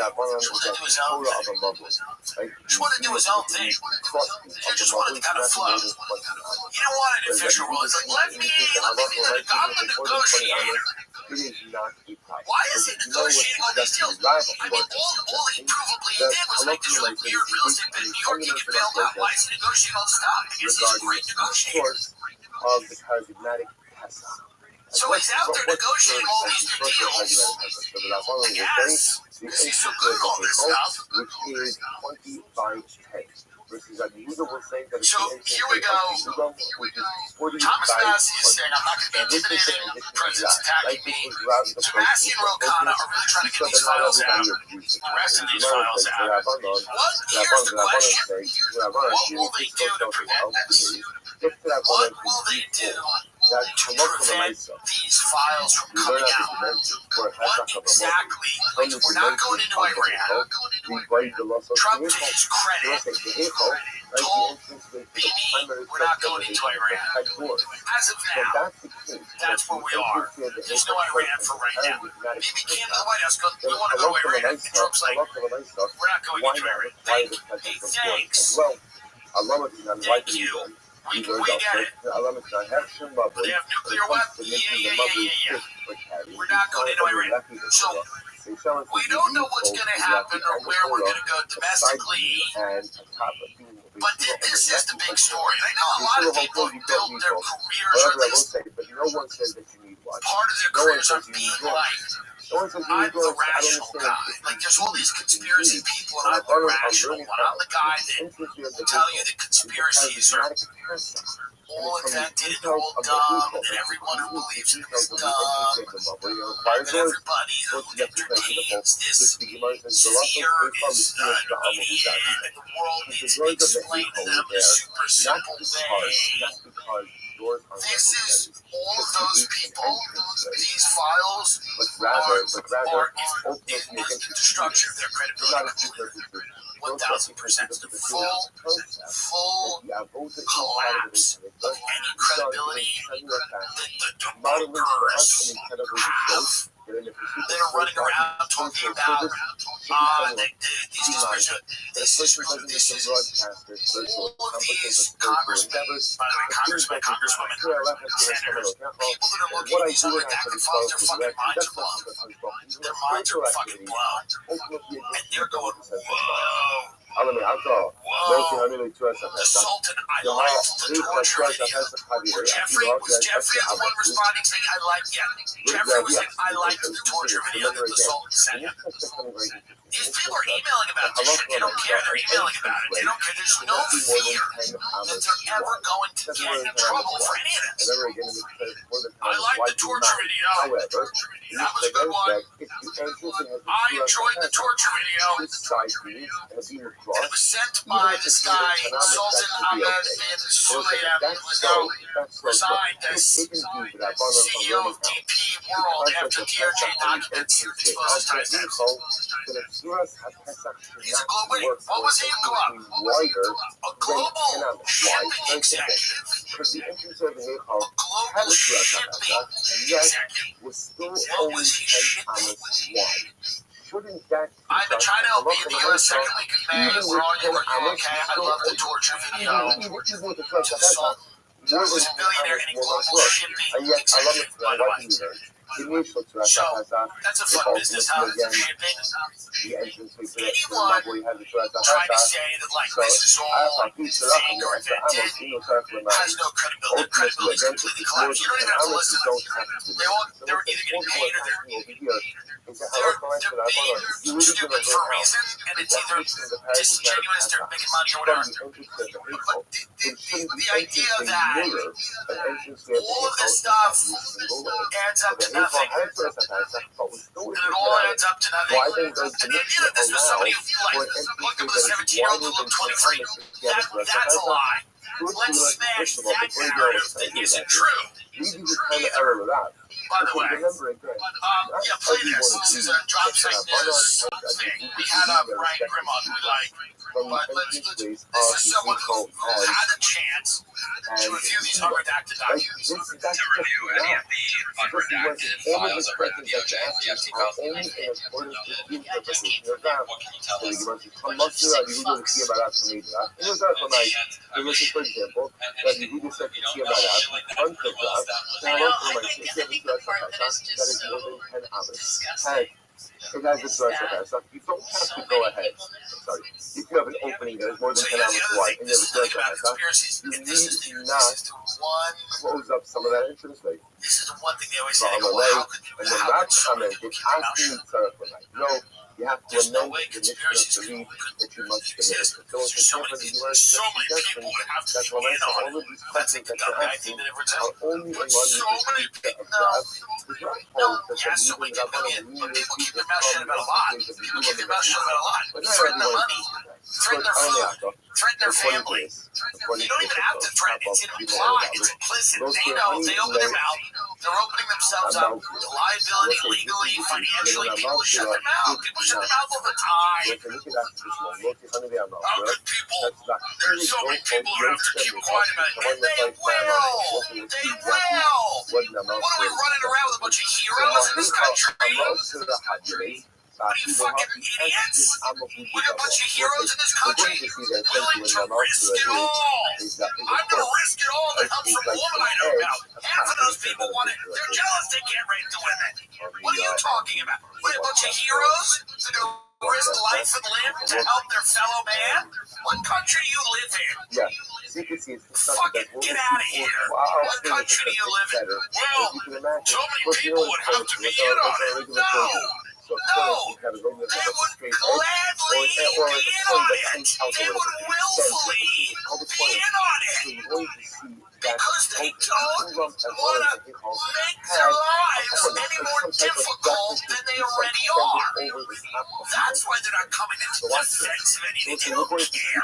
F: Just wanted to do his own thing. He just wanted to kind of float. He didn't want an official role. He's like, let me be I'm the negotiator. Why is he negotiating all these deals? I mean, all he provably did was make this really weird real estate bid in New York. He get bailed out. Why is he negotiating all the stuff? Because he's a great negotiator. So he's out there negotiating all these new deals. Yes, because he's so good at all this stuff. So here we go. Thomas Massey is saying, I'm not going to be intimidating. The president's attacking me. So Massey and Rokana are really trying to get these files out. The rest of these files out. Here's the question. What will they do to prevent this? What will they do to prevent these files from coming out? What exactly? Like, we're not going into Iran. Trump, to his credit, told Bibi, we're not going into Iran. As of now, that's where we are. There's no Iran for right now. Bibi came to the White House, goes, we want to go to Iran. And Trump's like, we're not going into Iran. Thanks. Thank you. We get it. But they have nuclear weapons? Yeah. We're not going into Iran. So, we don't know what's going to happen or where we're going to go domestically. But this is the big story. And I know a lot of people have built their careers on this. Part of their careers on being like, I'm the rational guy. Like, there's all these conspiracy people, and I'm the rational one. I'm the guy that will tell you that conspiracies are all invented and they're all dumb, and everyone who believes in them is dumb, and that everybody who entertains this fear is an idiot, and the world needs to be explained to them in a super simple way. This is all of those people. These files are in the destruction of their credibility. 1,000%. The full collapse of any credibility that the bunkers have that are running around talking about these conspiracy. This is all of these congressmen, by the way, congresswomen, senators, people that are looking at these unredacted files, their fucking minds are blown. Their minds are fucking blown. And they're going, whoa. Whoa. the Sultan I liked the torture video. Jeffrey was the one responding saying I like Jeffrey was saying I liked the torture video that the Sultan sent him. These people are emailing about this shit. They don't care. They're emailing about it. They don't care. There's no fear that they're ever going to get in trouble for any of this. I like the torture video. That was a good one. I enjoyed the torture video. It was sent by this guy, Sultan Ahmed bin Sulayem, who is now resigned as CEO of DP World after DRJ documents exposes ties to him. He's a global, what was he? A global shipping executive. A global shipping executive. What was he shipping? I've been trying to help be in the U.S. second week of May. We're all okay. I love the torture video. To the Sultan. He was a billionaire in global shipping executive, by the way. So, that's a fun business, how shipping. Anyone trying to say that, like, this is all fake or invented has no credibility. Their credibility is completely collapsed. You don't even have to listen to them. They're either getting paid or they're being stupid for a reason, and it's either disingenuous, they're making money or whatever. But the idea that all of this stuff adds up to nothing. And it all adds up to nothing. And the idea that this was somebody who, like, looked up with a 17-year-old who looked 23, that's a lie. Let's smash that narrative that isn't true. Either, by the way, play this. This is a dropsic news thing. We had Ryan Grimond, who we like. But this is someone who had a chance to review these unredacted documents.
I: To review any of the unredacted files that read the DOJ and the FT confidential. What can you tell us?
H: It has its stuff. You don't have to go ahead. Sorry. If you have an opening that is more than 10 hours wide and you have a stuff, you need not close up some of that entrance way.
F: This is the one thing they always say.
H: How could you? And then not comment. It's asking no, you have to amend the mission of the read that you must commit.
F: So many people would have to be in on it. That's the idea that everyone's
H: only in one
F: so many people. No, yeah, so many people. But people keep their mouth shut about a lot. People keep their mouth shut about a lot. Threaten their money. Threaten their food. Threaten their family. You don't even have to threaten. It's implied. It's implicit. They know. They open their mouth. They're opening themselves up to liability, legally, financially. People shut their mouth. People shut their mouth all the time. How could people? There's so many people who have to keep quiet about it. And they will. They will. What are we running around with a bunch of heroes in this country? What are you fucking idiots? We got a bunch of heroes in this country willing to risk it all. I'm going to risk it all to help some woman I know about. Half of those people want it. They're jealous they can't rape the women. What are you talking about? We're a bunch of heroes that are risk life and limb to help their fellow man? What country do you live in? Fucking get out of here. What country do you live in? Well, so many people would have to be in on it. No, they would gladly be in on it. They would willfully be in on it. Because they don't want to make their lives any more difficult than they already are. That's why they're not coming into defense of anything. They don't care.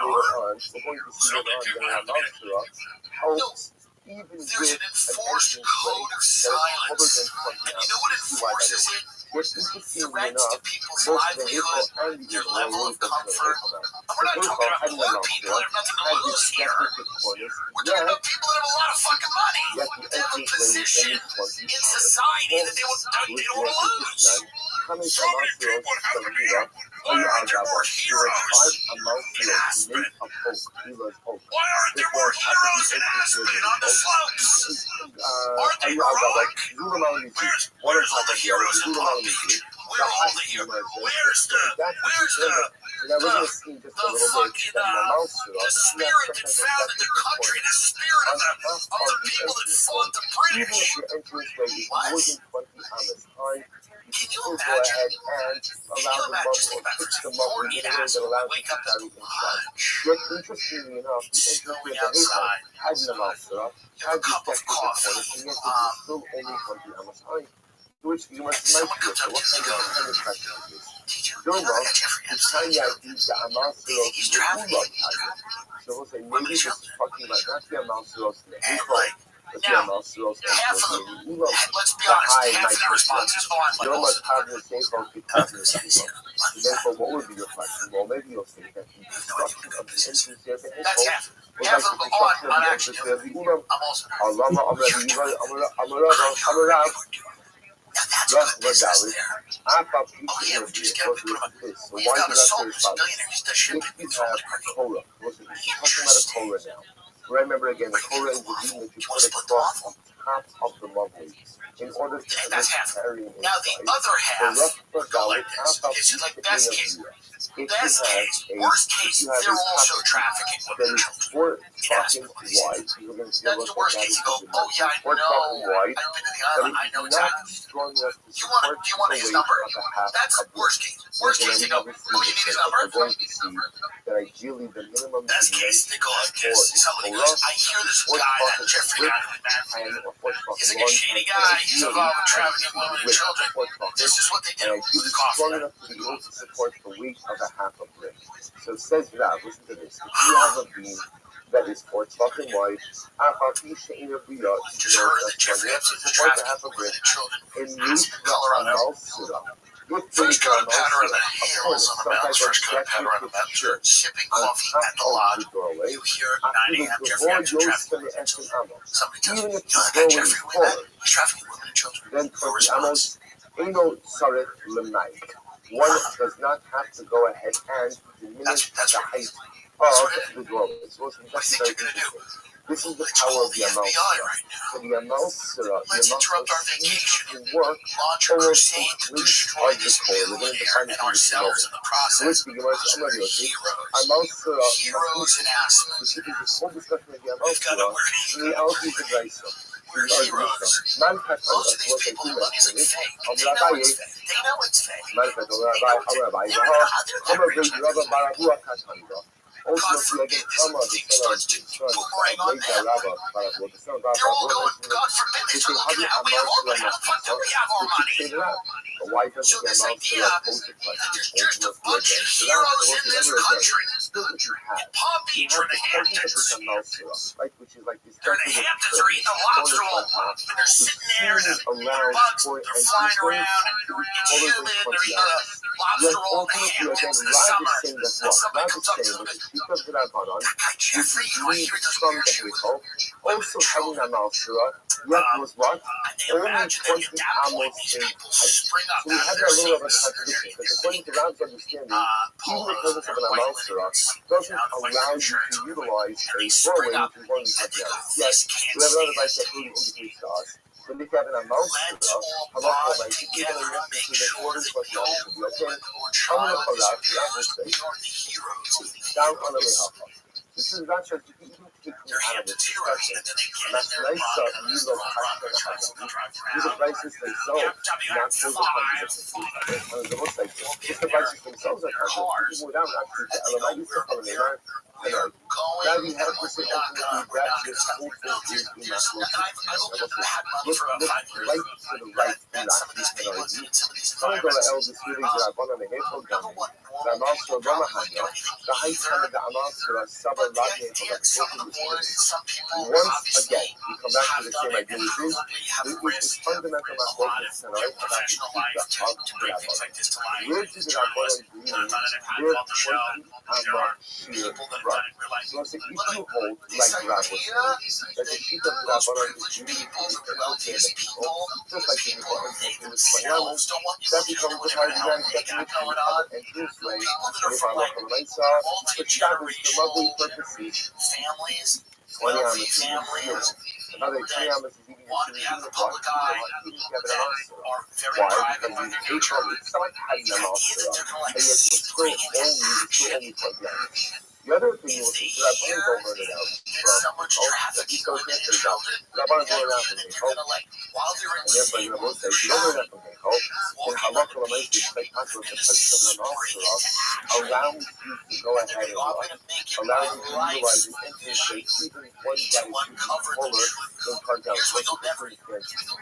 F: So many people have to be no. There's an enforced code of silence. And you know what enforces it? Threats to people's livelihood, their level of comfort. And we're not talking about poor people that have nothing to lose here. We're talking about people that have a lot of fucking money. They have a position in society that they don't want to lose. So many people would have to be here. Why aren't there more heroes in Aspen? Why aren't there more heroes in Aspen on the slopes? Aren't they heroic? Where's all the heroes in Palm Beach? Where are all the heroes? Where's the
H: Now we're going to see just a little bit that
F: the spirit that founded the country, the spirit of the people that fought the British.
H: Even if your entrance rate is more than 20 amas high,
F: Can you
H: go
F: imagine?
H: ahead and allow the mug
F: Just
H: or
F: think about
H: fix
F: it
H: the
F: for
H: mug in a way that allows
F: wake
H: you to
F: up
H: carry
F: at
H: inside.
F: lunch,
H: Yet, interestingly enough, the entrance
F: snowing
H: rate of the
F: outside,
H: had an amasura,
F: you have
H: had
F: a cup of
H: this deck with the
F: coffee,
H: cornice, and yet it was still only 20 amas high. To which you must
F: someone
H: make
F: comes
H: sure
F: up
H: what
F: to you
H: kind
F: and
H: of
F: goes,
H: question is this.
F: teacher,
H: Your
F: you know
H: mug
F: that Jeffrey
H: is
F: Epstein
H: kind
F: joke?
H: of the amasura
F: Do you think he's
H: the
F: trafficking?
H: ulog has. So we'll say maybe this is talking about not the amasuros in the
F: And
H: Hebrew,
F: like,
H: but the
F: now,
H: amasuros
F: half of
H: in
F: them,
H: the ulog.
F: let's be
H: The
F: honest,
H: high
F: half of their
H: might
F: responses are like,
H: your
F: also,
H: must have the same folks be talking about people. And therefore, what would be your question? Well, maybe you'll say that the destruction of the entrance there to
F: that's
H: April
F: half.
H: was
F: Half
H: like
F: of
H: the
F: them are
H: destruction of the
F: actually.
H: entrance there to Ulam.
F: I'm also.
H: Allama Amradi Amarav
F: Now that's
H: Rach
F: good business
H: Vadalit
F: there.
H: Apa
F: Oh yeah, we just get
H: was
F: put them.
H: this. So
F: We've
H: why
F: got
H: did
F: the
H: I say
F: soldiers,
H: about
F: millionaires, the shipping.
H: if you have a Korah, listen, we're talking about a Korah now. Remember again, the Korah is the beam that you put across the top of the lovely in order to
F: That's half.
H: carrying
F: Now the
H: inside.
F: other half
H: So
F: would go like this. Okay, so like best case. Best case, worst case, they're also trafficking women and children.
H: Fucking wide.
F: That's the worst case. You go, oh yeah, I know. I've been to the island. I know exactly.
H: Strong enough to
F: Do you want his number? That's worst case. Worst case, they go, oh, you need his number?
H: Going to see that ideally the minimum
F: Best case, they go like this. Somebody goes, I hear this guy, that Jeffrey guy who met. He's like a shady guy. He's involved with trafficking women and children. This is what they do with the coffee.
H: Strong enough to be able to support the weight of a half a brick. So it says Rav, listen to this. If you have a beam that is 4 fucking wide,
F: Just heard that Jeffrey Epstein was trafficking women and children in Colorado. First coat of powder on the hills, on the mountains, first coat of powder on the mountains, sipping coffee at the lodge. You hear at 9 a.m. Jeffrey Epstein trafficking women and children. Somebody tells you, you know that guy Jeffrey we met? He's trafficking women and children.
H: Then
F: No response.
H: one does not have to go ahead and diminish
F: That's
H: the
F: what
H: height
F: it
H: of the dwelling.
F: What do you think you're going to do?
H: This is the
F: Let's
H: power
F: call
H: of
F: the
H: the
F: FBI
H: Amalsura.
F: right now.
H: So the Amalsura,
F: Let's interrupt our vacation.
H: to work
F: Launch a crusade to destroy this billionaire and ourselves in the process. Heroes. Heroes in Aspen. We've got to we're heroes. Most of these people are looking like fake. They know it's fake. They know it's fake. They know how they're God forbid this thing starts to boomerang on them. They're all going, God forbid, they start looking at how we have our money. How the fuck do we have our money? So this idea that there's just a bunch of heroes in this country, in Palm Beach or the Hamptons, they're in the Hamptons, they're eating a lobster roll, and they're sitting there in a bugs, they're flying around, and chilling, they're eating a lobster roll in the Hamptons in the summer, and somebody comes up to them and goes, that guy Jeffrey, you hear those weird shit with women and children. And they imagine that at that point, these people spring up out of their seats. They're polos, they're violins,
H: allow you to utilize
F: and they spring up and they go, this can't stand.
H: When they have an amount
F: Let's all bond together and make sure that no woman or child is abused. We are the heroes of the heroes.
H: This is not just
F: They're Hamptons heroes, and then they get in their Broncos, the Broncos tricycle drive
H: the
F: around.
H: prices themselves, not for the companies. The most like just the prices themselves are cars. People without actually the LMI used to come in there.
F: We are going, and we're not gonna stop. No, there's, and I've had money for about 5 years. But I've met some of these people and seen some of these environments. Number one, normal people probably wouldn't do anything either. But the idea, some of the boys, some people obviously have done it, and probably have risked a lot of their professional life to bring things like this to light. Journalists that have done it, have had it on the show. There are people that have done it in real life.
H: So if you
F: But
H: hold
F: this
H: like
F: idea that those privileged people, the wealthiest people, they themselves don't want you looking at whatever the hell they got going on. The people that are from like multi-generational families, wealthy families,
H: Another 20 Amos is eating
F: One, we have the public eye that are very
H: why?
F: private by
H: Because
F: their
H: it's
F: nature.
H: not
F: The idea that they're going to like
H: and yet it's still
F: spring
H: only 20 Amos. The other thing you will see, so that Rabbanan don't learn it out
F: there's so much trafficking women and children.
H: Rabbanan
F: The
H: learn it out
F: idea
H: from
F: that they're going to like, while they're
H: and therefore
F: insane,
H: you're going to say, you don't learn that from Ginkgo, then halakha l'maisa, it's like not
F: and
H: the
F: this
H: position of the
F: spring
H: master
F: into action.
H: allows you to go
F: And
H: ahead
F: they
H: and
F: are going to make it
H: allows
F: a
H: you to
F: life
H: utilize it into
F: vision
H: even one
F: to
H: guy
F: uncover the
H: fuller
F: truth.
H: than Cartel.
F: Here's what you'll never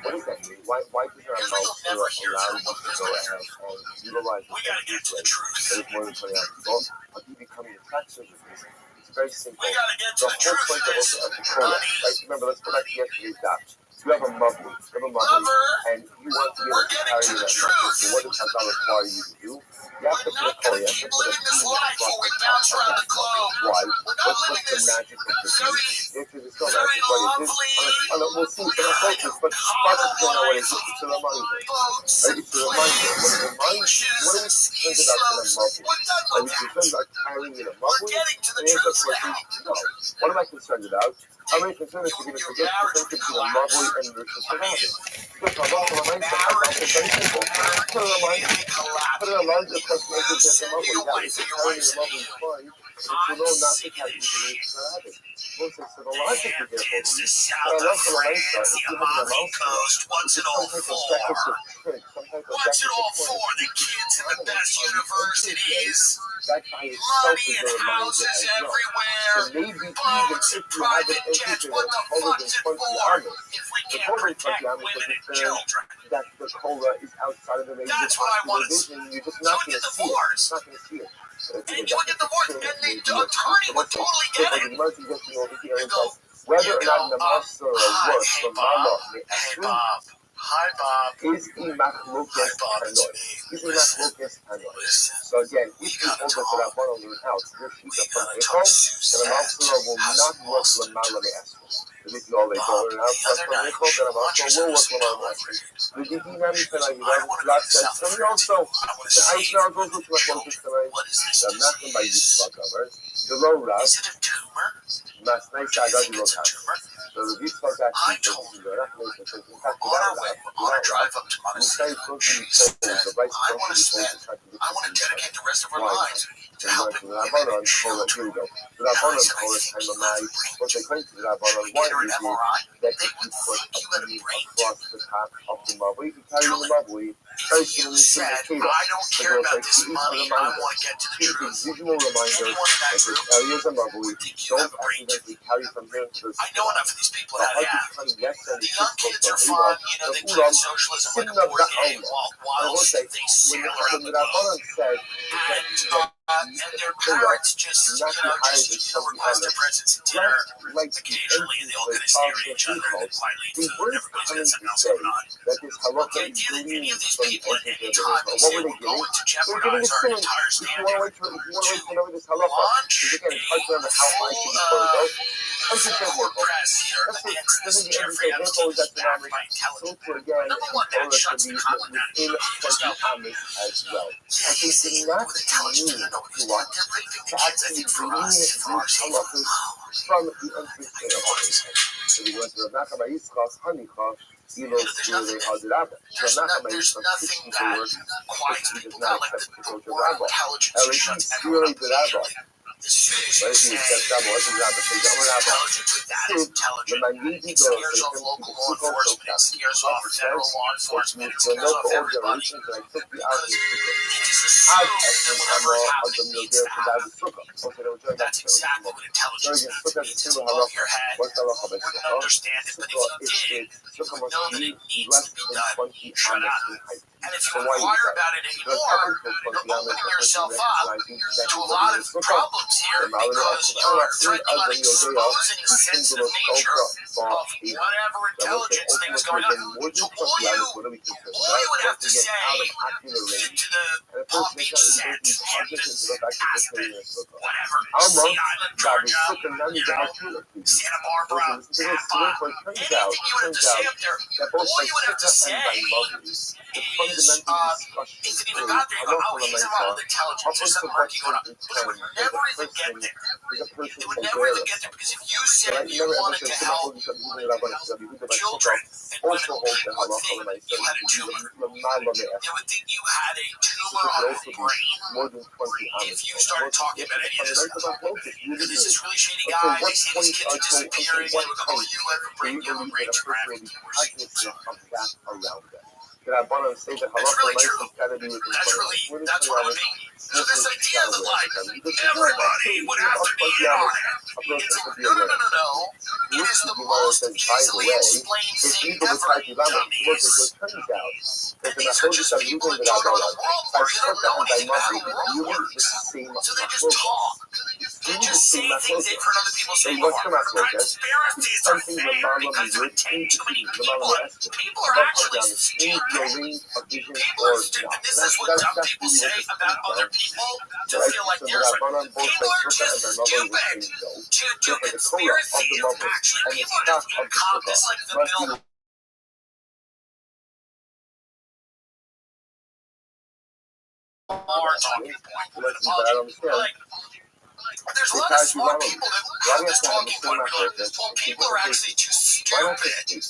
H: What does that mean? Why does our
F: Here's what you'll never hear
H: allow
F: from
H: you
F: one
H: to go
F: business.
H: ahead and utilize
F: We
H: it
F: got to get to the truth.
H: that is more than 20 hours? Well, I'll be becoming a tax service. It's very simple.
F: We got to get to
H: The
F: the
H: whole
F: truth
H: point
F: of this,
H: of the Torah, right? Remember, let's go back to yesterday's dot. You have a mother, and you want to be able to carry that mother. So what does Hazal require you to do? You have to put a Torah, you have to put a beam across the top of that mother. Why? What's the magic of the beam? If it's so magic, what is it? We'll see, it's not focus, but start to figure out what it is. It's a reminder. Right? It's a reminder. What are we concerned about in a mother? Are we concerned about carrying in a mother? And the answer, of course, is no. What am I concerned about? I'm really concerned if you're going to forget the difference between a mother and the survivor. Because halakha l'maisa, it's very simple. Put a larger percentage than the mother. That is carrying the mother is fine. But you know not to carry the survivor. Most of the logic is there for you. But halakha l'maisa, if you have an amounts,
F: What's it all for? What's it all for? The kids in the best universities,
H: that by itself
F: money
H: is
F: and
H: a reminder
F: houses
H: as well.
F: everywhere,
H: So maybe even
F: boats
H: if
F: and
H: you have
F: private
H: an
F: jets.
H: entity
F: What
H: that's
F: the
H: older
F: fuck's
H: than
F: it
H: 20
F: for?
H: hours,
F: If we
H: the
F: can't
H: total
F: protect
H: 20 hours
F: women
H: is
F: and children.
H: that the cola is outside of the range
F: That's
H: of
F: what I
H: popular
F: want to see.
H: vision. You're just
F: You
H: not
F: would
H: going
F: get
H: to see it.
F: divorced.
H: You're not going to see it.
F: And you would get divorced, and the attorney would totally get it.
H: The mercy gets you over here
F: You
H: and
F: go,
H: says, whether or not the master or
F: hi,
H: work
F: hey
H: from
F: Bob,
H: Mala
F: hey Bob, hi Bob,
H: is in Machlokes
F: hi Bob, it's
H: Hanoi.
F: me.
H: Is in Machlokes Hanoi.
F: Listen,
H: So again,
F: we
H: if you
F: gotta
H: hold
F: talk.
H: the Rabbanon learn out, your
F: We
H: shita from
F: gotta
H: Eichel,
F: talk.
H: then a master will not work
F: Suzanne
H: Lamala Me'esro. If you all they don't learn out
F: the other
H: from
F: night,
H: Eichel, then a master will work
F: she
H: Lamala
F: was
H: Me'esro. The Didinami tonight,
F: I want to go
H: God
F: to
H: says,
F: South
H: for me
F: Africa.
H: also,
F: I want to
H: the
F: see
H: ice now goes with my
F: children.
H: focus tonight.
F: What is this
H: The Nachman by
F: disease?
H: Yitzchak, right? The low rat,
F: Is it a tumor?
H: Mas nice
F: Do you
H: Agadi
F: think it's a
H: Lokas.
F: tumor?
H: So the Yitzchak actually says,
F: We're on our way. We're on a drive up to Montana. She said, I want to spend, I want to dedicate the rest of our lives to helping women and children.
H: Here we go. The
F: And I
H: Rabbanon
F: said, I
H: told us
F: think
H: time
F: you
H: of
F: have
H: night.
F: a brain
H: What they
F: tumor.
H: claim to the Rabbanon
F: We get her an
H: is
F: MRI.
H: that
F: They
H: if you
F: would
H: put
F: think
H: a
F: you had a
H: beam
F: brain
H: across
F: tumor.
H: the top of the mabui, you carry the mabui,
F: If you said, I don't care about this money, I want to get to the
H: it's a
F: truth.
H: visual reminder
F: Anyone in that
H: that the
F: group
H: carriers of mabui
F: would think you
H: don't
F: have a brain
H: accidentally
F: tumor.
H: carry from here to the
F: I know enough of these people that have.
H: The yes and
F: The young kids are fun, you know, they play socialism like a board game whilst they sail around the globe. And their parents just, you know, request their presents at dinner occasionally, and they all kind of stare at each other and then quietly eat food, and everybody's got something else going on.
H: that this
F: But the idea that any of these people at any time they say we're going to jeopardize our entire standing to launch a full war press here against this Jeffrey Epstein backed by intelligence. Number one, that shuts the common down. Just go. He's with intelligence. No, he's not. They're raping the kids. I think for us, for our safety.
H: from the unfit. So we went to the Nachama Yitzchak, Hanicha,
F: There's nothing that quiets people down like the word intelligence shuts everyone up immediately. As soon as you say intelligence with that is intelligent, it scares off local law enforcement, it scares off federal law enforcement, it scares off everybody. Because it is assumed that whatever is happening needs to happen. That's exactly what intelligence means. It's above your head. You wouldn't understand it, but if you did, you would know that it needs to be done. Shut up. And if you inquire about it anymore, you're opening yourself up to a lot of problems here because you're threatening on exposing the sensitive nature of whatever intelligence thing is going on. So all you would have to say to the Palm Beach set, Hamptons, Aspen, whatever, Sea Island, Georgia, you know, Santa Barbara, Tampa, anything you would have to say up there, all you would have to say is, if it even got there, you go, oh, he's involved with intelligence, there's some murky going on. But it would never even get there.
H: is a person
F: It would never
H: aware
F: even
H: of
F: get there because if you
H: something.
F: said you wanted to help children and went to pick one thing you had a tumor, they would think you had a tumor on the brain.
H: More than 20
F: If you started talking about any of this stuff, this is really shady guy, they see these kids are disappearing, they would go, oh, you have a brain traumatic tumors. That's really true. That's what it would be. So this idea that like everybody would have to be in on it. It's no. It is the most easily explained thing ever, you dummies. And these are just people that don't know the world work. They don't know anything about how the world works. So they just talk. They just say things they've heard other people say before. Conspiracies are fake because they're taking too many people. People are actually stupid. People are stupid. This is what dumb people say about other people to feel like they're smart. People are just stupid to do conspiracies. Actually, people are just being caught. It's like the bill. Talking point with an apology. There's a lot of smart people that have this talking point. Well, people are actually too stupid. No.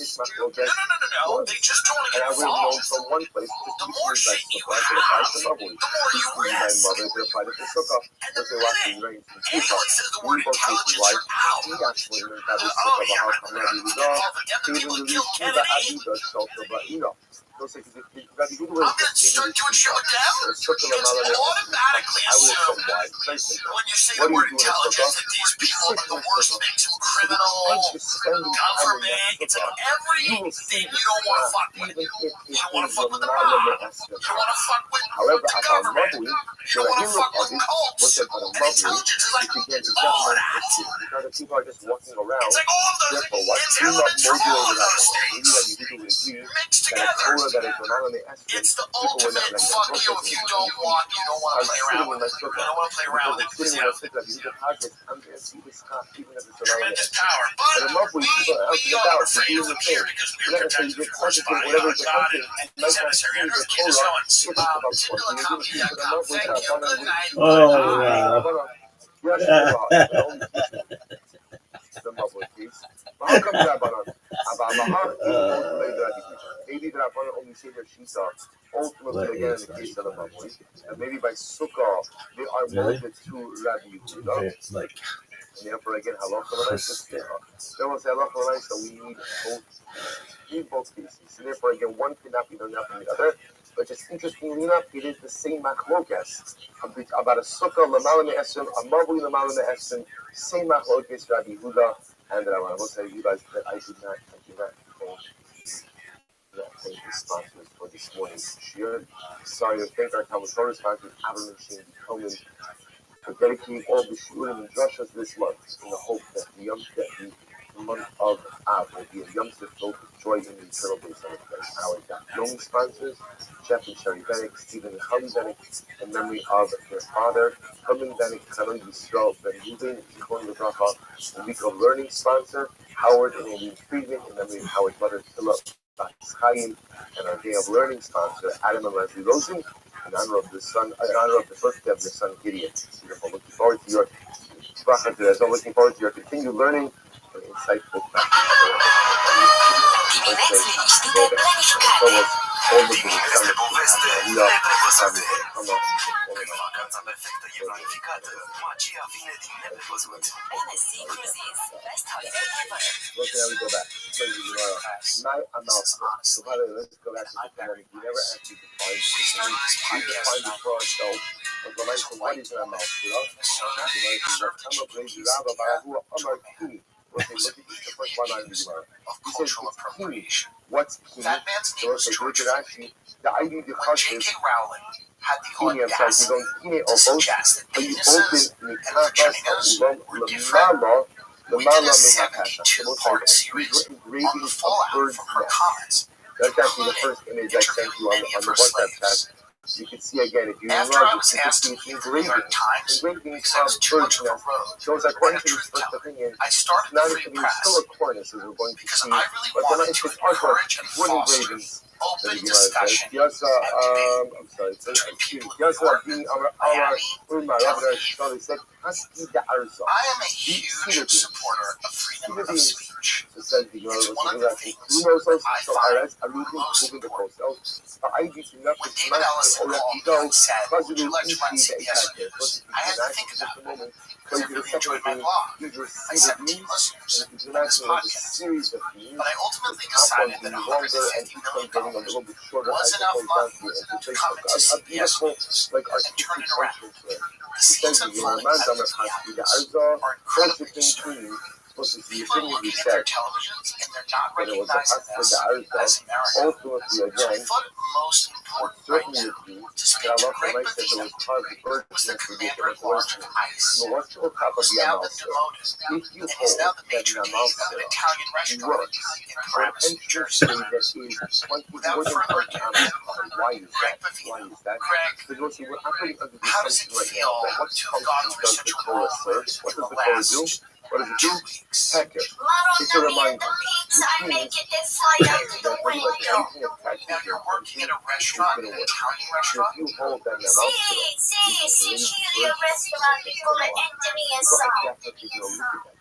F: They just don't want to get involved. The more shit you have, the more you risk. And the minute anyone says the word intelligence, you're out. Oh, yeah, the people that killed Kennedy. I'm going to start doing shit with them. It's automatically assumed when you say the word intelligence that these people are the worst victims, criminal, government. It's like everything you don't want to fuck with. You don't want to fuck with the mob. You don't want to fuck with the government. You don't want to fuck with cults. And intelligence is like all of that.
H: People are just walking around.
F: It's like all of those intelligence from all of those things mixed together. It's the ultimate fuck you if you don't want to play around with it. You don't want to play around with it because you have tremendous power. But we are afraid of here because we are protected, of course, by God and his emissary. And this kid is going, typical thank you, good night.
B: Oh, wow.
H: Maybe the Rabbanan only say their shita ultimately again in the case of the Mavoi, and maybe by Sukkah they are molded to Rabbi Yehuda. And therefore again halacha l'maisa. There was halacha l'maisa. We need both cases. And therefore again one cannot be done from the other. But just interestingly enough, it is the same machlokas about a Sukkah l'malam me'esin, a Mavoi l'malam me'esin. Same machlokas Rabbi Yehuda and the Rabbanan. I will tell you guys that I did not thank the sponsors for this morning's shir. Sorry to thank our Talmud Torah sponsors, Rabbi and Coleman, for dedicating all the shurim and drushas this month in the hope that the month of Av will be a Yom Tov filled with joy in the eternal days of Christ. Our Dapnomi sponsors, Jeff and Sherry Bennett, Stephen and Holly Bennett, in memory of their father, Herman Bennett, Kanon Yisrael Ben Ruben, Zikon Lebracha, the Week of Learning sponsor, Howard and Aileen Friedman, in memory of Howard's mother, Philip Chaim, and our Day of Learning sponsor, Adam and Leslie Rosen, in honor of the birthday of their son Gideon. So I'm looking forward to your continued learning and insightful
F: Vacanța perfectă e planificată. Magia vine din nevăzut. NSC Cruises. Best holiday ever.
H: Look at how we go back. Not a mouthful. So by the way, let's go back to the pandemic. We never asked you to find it. We defined it for ourselves. But the life of what is in our mouth, you know? I'm a crazy rabbi, but I grew up on our key. Look at the first one I read. He says it's key. What's key? So it's a good Rashi. The idea of the question is
F: had the audacity to suggest that penises and vaginas were different. We did a 72-part series on the fallout from her comments,
H: that's actually the first image I sent you on the WhatsApp chat. You can see again, if you
F: after I was asked to leave the New York Times because I was too much of a rogue and a truth-teller, I started the Free Press because I really wanted to encourage and foster open discussion and debate between people in New York, Miami, Tel Aviv. I am a huge supporter of freedom of speech. It's one of the things I find most important. When David Ellison called me and said, "Would you like to run CBS News?" I had to think about it because I really enjoyed my blog. My 17 listeners and this podcast. But I ultimately decided that $150 million was enough money to come into CBS News and turn it around. The scenes unfolding at the news are incredibly disturbing. People are looking at their televisions and they're not recognizing this as America. So I thought it most important right now to speak to Greg Bavino, who was the commander-at-large of ICE, who has now been demoted, and he's now the maitre d' of an Italian restaurant in Paramus, New Jersey. Without further ado, Greg Bavino. Greg, how does it feel to have gone through such a whirlwind in the last 2 weeks?
H: It's a reminder.
F: Now you're working at a restaurant, an Italian restaurant.
H: If you hold that mouth to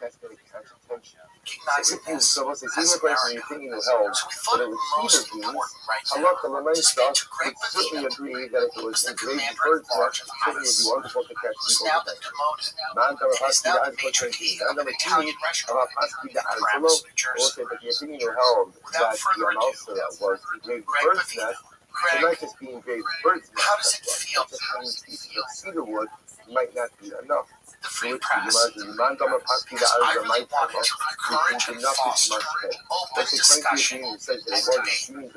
H: that's going to catch attention.
F: Recognizing this
H: So
F: as America. So we thought it most important right now to speak to Greg Bavino, who was the commander-at-large of ICE, who's now been demoted, and is now the maitre d' of an Italian restaurant in Paramus, New Jersey. Without further ado, Greg Bavino. Greg, how does it feel to
H: cedarwood might not be enough.
F: the free press? Because I really wanted to encourage and foster open discussion and debate between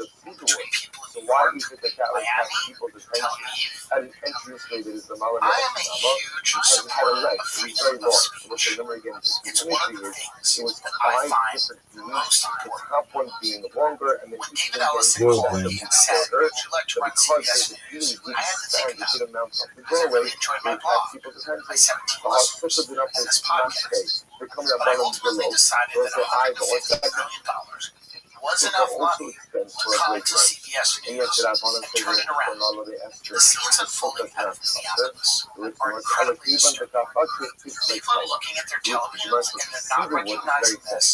F: people in New York, Miami, Tel Aviv. I am a huge supporter of freedom of speech. It's one of the things that I find most important. When David Ellison called me and said, "Would you like to run CBS News?" I had to think about it because I really enjoyed my blog, my 17 listeners, and this podcast. But I ultimately decided that $150 million was enough money to come to CBS News and turn it around. The scenes unfolding at Minneapolis are incredibly disturbing. People are looking at their televisions and they're not recognizing this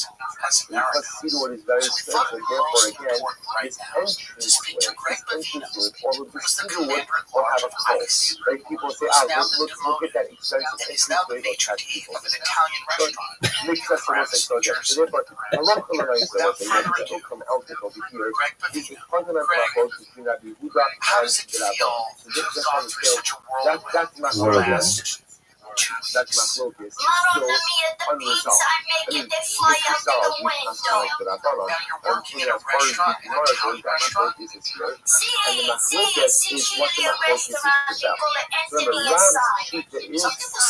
F: as America. So we thought it most important right now to speak to Greg Bavino, who's the commander-at-large of ICE, who's now been demoted, and is now the maitre d' of an Italian restaurant in Paramus, New Jersey. Without further ado, Greg Bavino. Greg, how does it feel to have gone through such a whirlwind in the last 2
H: That's my
F: weeks?
H: focus. It's still unresolved. I mean, this is resolved. We can't select that I thought on.
F: Now you're working at a restaurant, an Italian restaurant.
H: And the machlokas is what the machlokas is about. Remember, Ram's pizza is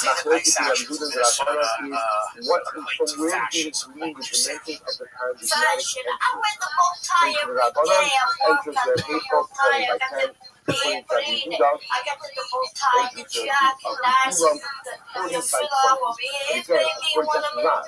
H: machlokas that we do in the Rabbanon is what from where did it mean the dimensions of the paradigmatic entry. From the Rabbanon enters the April 20 by 10.
I: I got the full time, the jack, last, the fill up of it, baby, one of them.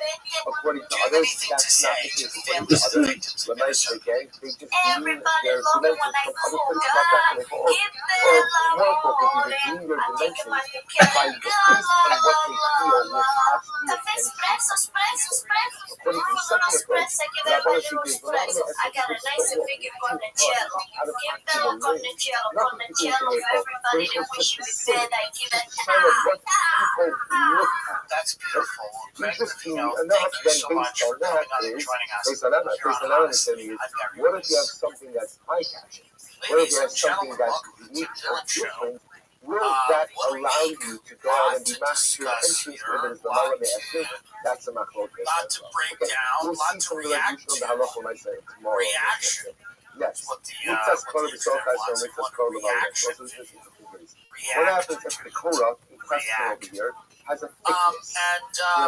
H: According to
F: Do you have
H: others,
F: anything to
H: that's not
F: say
H: the
F: to
H: case.
F: the
H: According to
F: families of
H: others,
F: the victims of
H: Lamech
F: Minnesota?
H: again, they just deem
I: Everybody
H: their
I: love me when
H: dimensions
I: I
H: from other
I: go
H: places
I: God.
H: like that.
I: Give
H: Or
I: the
H: more focused,
I: Lord.
H: they deem their
I: I think
H: dimensions
I: about the
H: by
I: king.
H: the based on what they feel will catch the attention.
I: Espresso.
H: According to the second approach, Rabbi Shigis,
I: I got a nice and big cornicello. Give the cornicello for everybody that wish me bad. I give it.
F: That's beautiful. Greg Bavino,
H: And now
F: thank you so
H: then
F: much
H: based
F: for
H: on that
F: coming on and
H: is,
F: joining us
H: based on that
F: here on
H: understanding is,
F: I've Never
H: what if you have
F: This.
H: something that's eye-catching? What if
F: Ladies
H: you have
F: and
H: something
F: gentlemen,
H: that's
F: welcome to the
H: unique or
F: Dylan Show.
H: different? Will that
F: What we
H: allow you to go out and be
F: got to
H: master your
F: discuss
H: entrance
F: here,
H: whether it's the
F: lot
H: Malame
F: to-
H: Esir? That's a machlokas.
F: lot to break down,
H: We'll
F: lot
H: see
F: to
H: some of the
F: react
H: resolution of the
F: to.
H: halacha when I say it tomorrow.
F: Reaction.
H: Yes.
F: What the
H: Mitzvahs kol
F: what the
H: b'sof
F: incident
H: ha'asor,
F: was.
H: mitzvahs
F: What
H: kol
F: reaction.
H: b'malach. Those are the two ways. What
F: React
H: happens if the Korah, in question over here, has a thickness?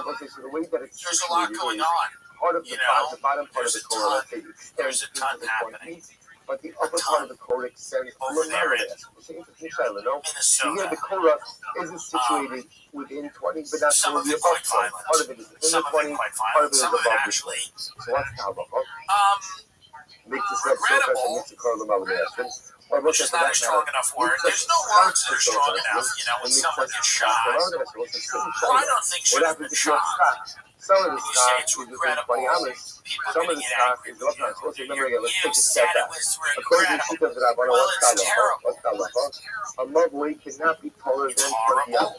H: Okay, so the way that it's
F: There's a lot
H: situated
F: going
H: is
F: on.
H: part of
F: You
H: the,
F: know,
H: the bottom part of
F: there's
H: the
F: a
H: Korah, let's
F: ton-
H: say, extends
F: there's a ton
H: into the
F: happening.
H: 20s, but the upper part of the Korah extends
F: over there in
H: So interesting, Shiloh, no? So here
F: Minnesota.
H: the Korah isn't situated within 20, but not
F: Some of
H: totally
F: it
H: above
F: quite
H: 20. Part of
F: violent.
H: it is within
F: Some
H: the
F: of it
H: 20,
F: quite
H: part of
F: violent.
H: it is
F: Some of
H: above
F: it
H: the
F: actually.
H: 20. So what's the halacha?
G: regrettable, which is not a strong enough word. There's no words that are strong enough, when someone gets shot. Well, I don't think should have been shot. You say it's regrettable, people are going to get angry. You said it was regrettable. Well, it's terrible. It's horrible.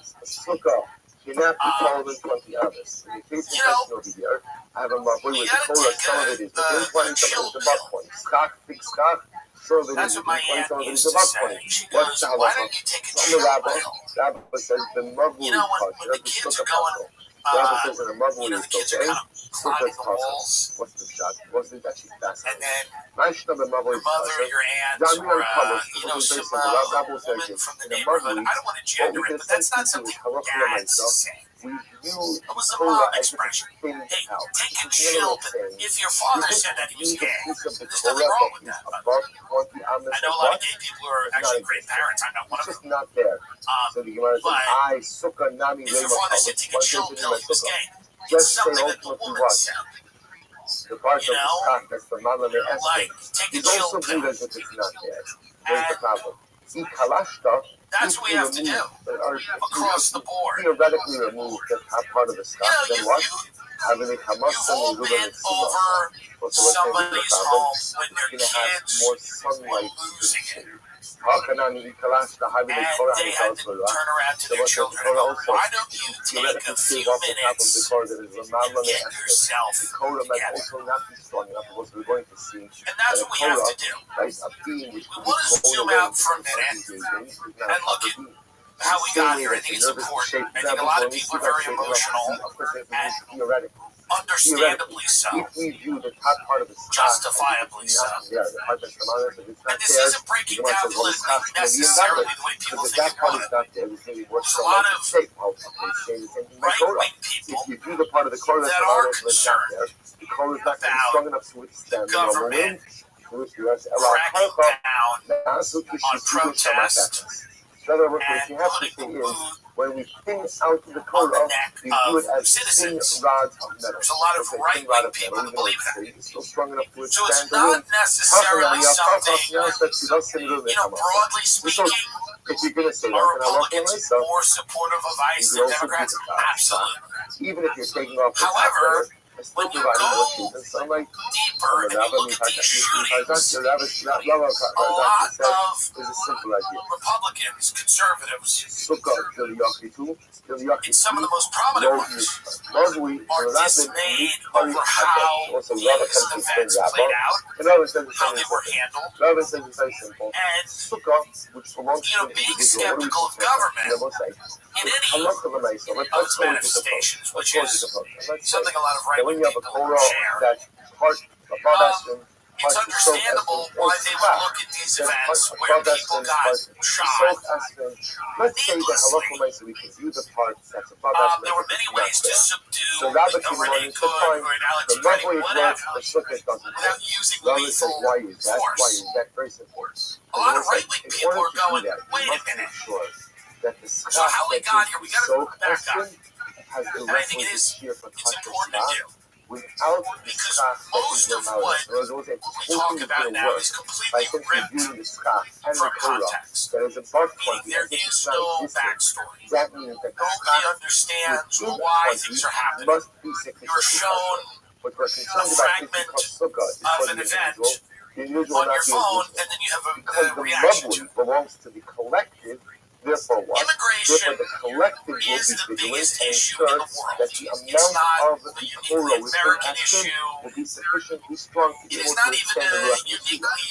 H: Cannot be taller than 20 others. In the case of over here, I have a mother with a cola, some of it is within 20, some of it is above 20. Skach, big skach, some of it is within 20, some of it is above 20. What's the halacha? From the Rabbi says the mother is kosher, the sukkah kosher. Rabbi says in a mother is okay, sukkah is kosher. What's the shot? What's the actually that's
G: and then
H: my shtab the mother
G: your
H: is
G: mother,
H: kosher.
G: your aunt,
H: Some
G: or some woman from the neighborhood. I don't want to gender it, but that's not something dads say.
H: We use
G: It was a
H: Torah
G: mom
H: as
G: expression.
H: a
G: Hey,
H: thing out.
G: take a chill. If your father said that he was gay, there's nothing wrong with that. I know a lot of gay people who are actually great parents. I'm not one of them.
H: It's just not there. So the Gemara says,
G: If your father said take a chill pill, he was gay. It's something that the woman said.
H: the part of the skach, that's the Malam
G: Like, take a
H: He's
G: chill
H: also
G: pill.
H: good as if it's not there. There's the problem. See, kalashta,
G: That's what we have to do across the board.
H: Theoretically remove the top part of the skach, then what? Having a
G: You've
H: hamas
G: all
H: and
G: been over somebody's home when their kids
H: more
G: were
H: sunlight.
G: losing it.
H: And
G: And they had to turn around to their children and go, why don't you take a few minutes and get yourself together? And that's what we have to do. We want to zoom out for a minute and look at how we got here. I think it's important. I think a lot of people are very emotional, and understandably so,
H: if we view the top part of the
G: justifiably so. And this isn't breaking down politically necessarily the way people think it would. There's a lot of right-wing people that are concerned about the government cracking down on protest and putting food
H: when we think out of the
G: on the
H: Torah,
G: neck
H: we do it
G: of
H: as
G: citizens.
H: rods of metal.
G: There's a lot of right-wing people who believe that.
H: It's still strong enough to
G: So it's
H: withstand the
G: not
H: wind.
G: necessarily something, broadly speaking,
H: If you're going to say that,
G: are
H: then I love
G: Republicans
H: myself.
G: more supportive of ICE than Democrats? Absolutely.
H: Even if you're taking off the
G: However, when you go
H: sunlight,
G: deeper and you look at these shootings, a lot of
H: is a simple idea.
G: Republicans, conservatives,
H: In
G: in some of the most prominent ones, are dismayed over how these events played out, how they were handled, and being skeptical of government in any of its manifestations, which is something a lot of right-wing people share. It's understandable why they would look at these events where people got shot needlessly. There were many ways to subdue a Renee Cook or an Alex Reddy, whatever, without using lethal force. A lot of right-wing people are going, wait a minute. So how we got here, we got to back up. And I think it's important to do. Because most of what we talk about now is completely ripped from context. Meaning there is no backstory. Nobody understands why things are happening. You're shown a fragment of an event on your phone, and then you have a reaction to it.
H: Belongs to the collective. Therefore,
G: immigration is the biggest issue in the world. It's not a uniquely American issue. It is not even a uniquely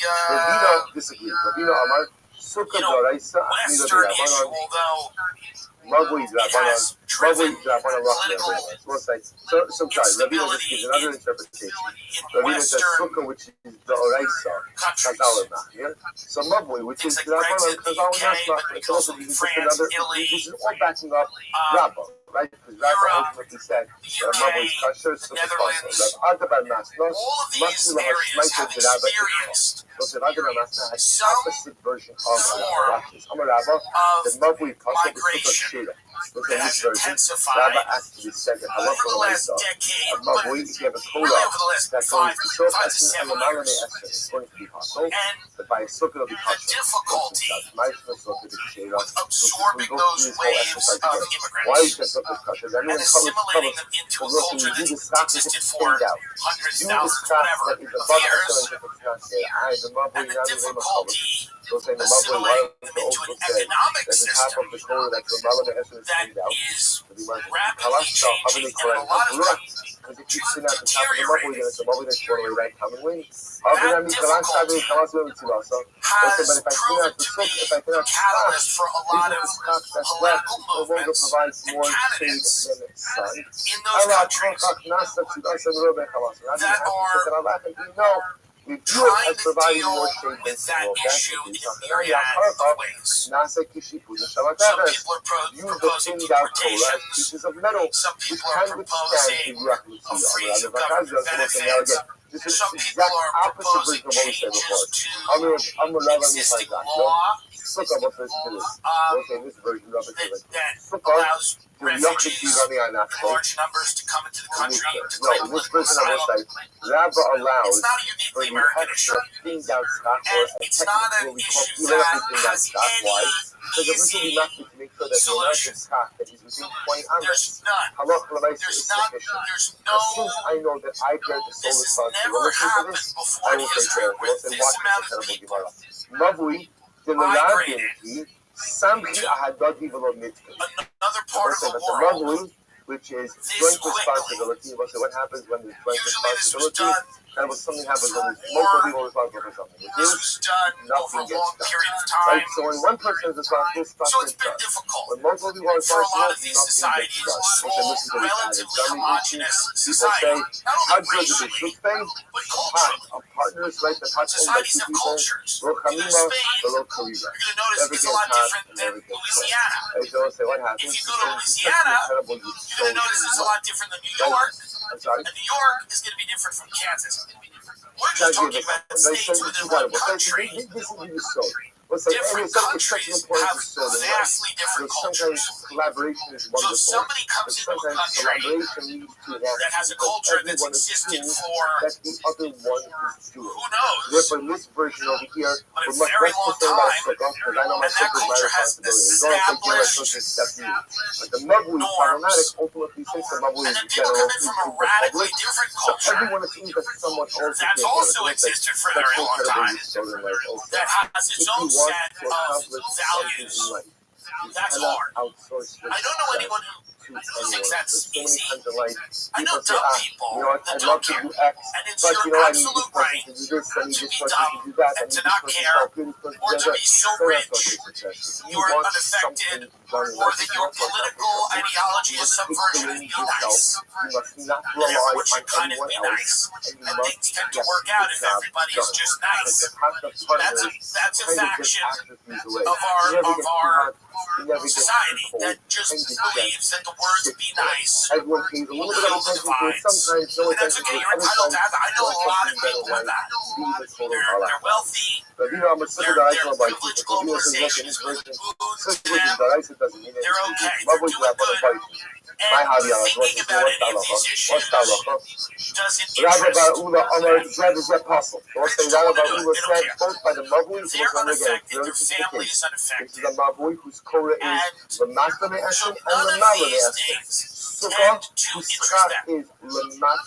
G: Western issue, although it has driven political instability in Western countries. Things like Brexit, the UK, but it's also France, Italy, Europe, the UK, the Netherlands. All of these areas have experienced some form of migration
H: Look at this version.
F: intensified
H: Rabbi actually said that
F: over the last decade, but
H: if you have a
F: really
H: Torah
F: over the last
H: that
F: 5
H: goes
F: to
H: to
F: 7 years.
H: it's going to be possible,
F: And
H: but by a sukkah it'll be
F: the
H: possible.
F: difficulty
H: With
F: with absorbing those waves of
H: why
F: immigrants
H: is that sukkah kosher?
F: and assimilating them into a culture that's existed for hundreds, thousands, whatever, of years, and the difficulty of assimilating them into an economic system that is rapidly changing and in a lot of cases deteriorating. That difficulty has proven to be the catalyst for a lot of political movements and candidates in those countries that are trying to deal with that issue in a myriad of ways. Some people are proposing deportations. Some people are proposing a freeze of government benefits. Some people are proposing changes to existing law that allows refugees in large numbers to come into the country to claim political asylum. It's not a uniquely American issue. And it's not an issue that has any easy solution. There's none. There's no. This has never happened before in history with this amount of people migrated. Another part of the world.
H: Which is
F: This
H: joint responsibility. What happens when there's joint
F: Usually this was
H: responsibility?
F: done
H: That was something happens
F: through
H: when multiple
F: war.
H: people are responsible for something.
F: This was done over a long period of time.
H: Right? So when one person is responsible,
F: So it's been
H: done.
F: difficult
H: When multiple people are
F: for a
H: responsible,
F: lot of these
H: nothing
F: societies,
H: gets done.
F: small, relatively homogenous society, not
H: how
F: only
H: good is
F: racially,
H: it? Spain,
F: but culturally.
H: partners, right? The hot
F: Societies have cultures. You go to Spain, you're going to notice it's a lot different than Louisiana.
H: If
F: If you go to Louisiana, you're going to notice it's a lot different than New York.
H: I'm sorry.
F: And New York is going to be different from Kansas. We're just talking about states within one country. Different countries have vastly different cultures. So if somebody comes into a country that has a culture that's existed for who knows,
H: in this version over here,
F: but a very long time, and that culture has established norms, and then people come in from a radically different culture that's also existed for a very long time, that has its own set of values. That's hard. I don't know anyone who thinks that's easy. I know dumb people that don't care. And it's your absolute right to be dumb and to not care, or to be so rich you're unaffected, or that your political ideology is some version of be nice. And therefore it should kind of be nice. And things tend to work out if everybody is just nice. That's a faction of our society that just believes that the words be nice will heal the divides. And that's okay, you're entitled to have that. I know a lot of people with that. They're wealthy, they're privileged globalizations with foods to them, they're okay, they're doing good. And thinking about any of these issues doesn't interest rich people. Rich don't want to do it, they don't care. They're unaffected, their family is unaffected. And so none of these things tend to interest them.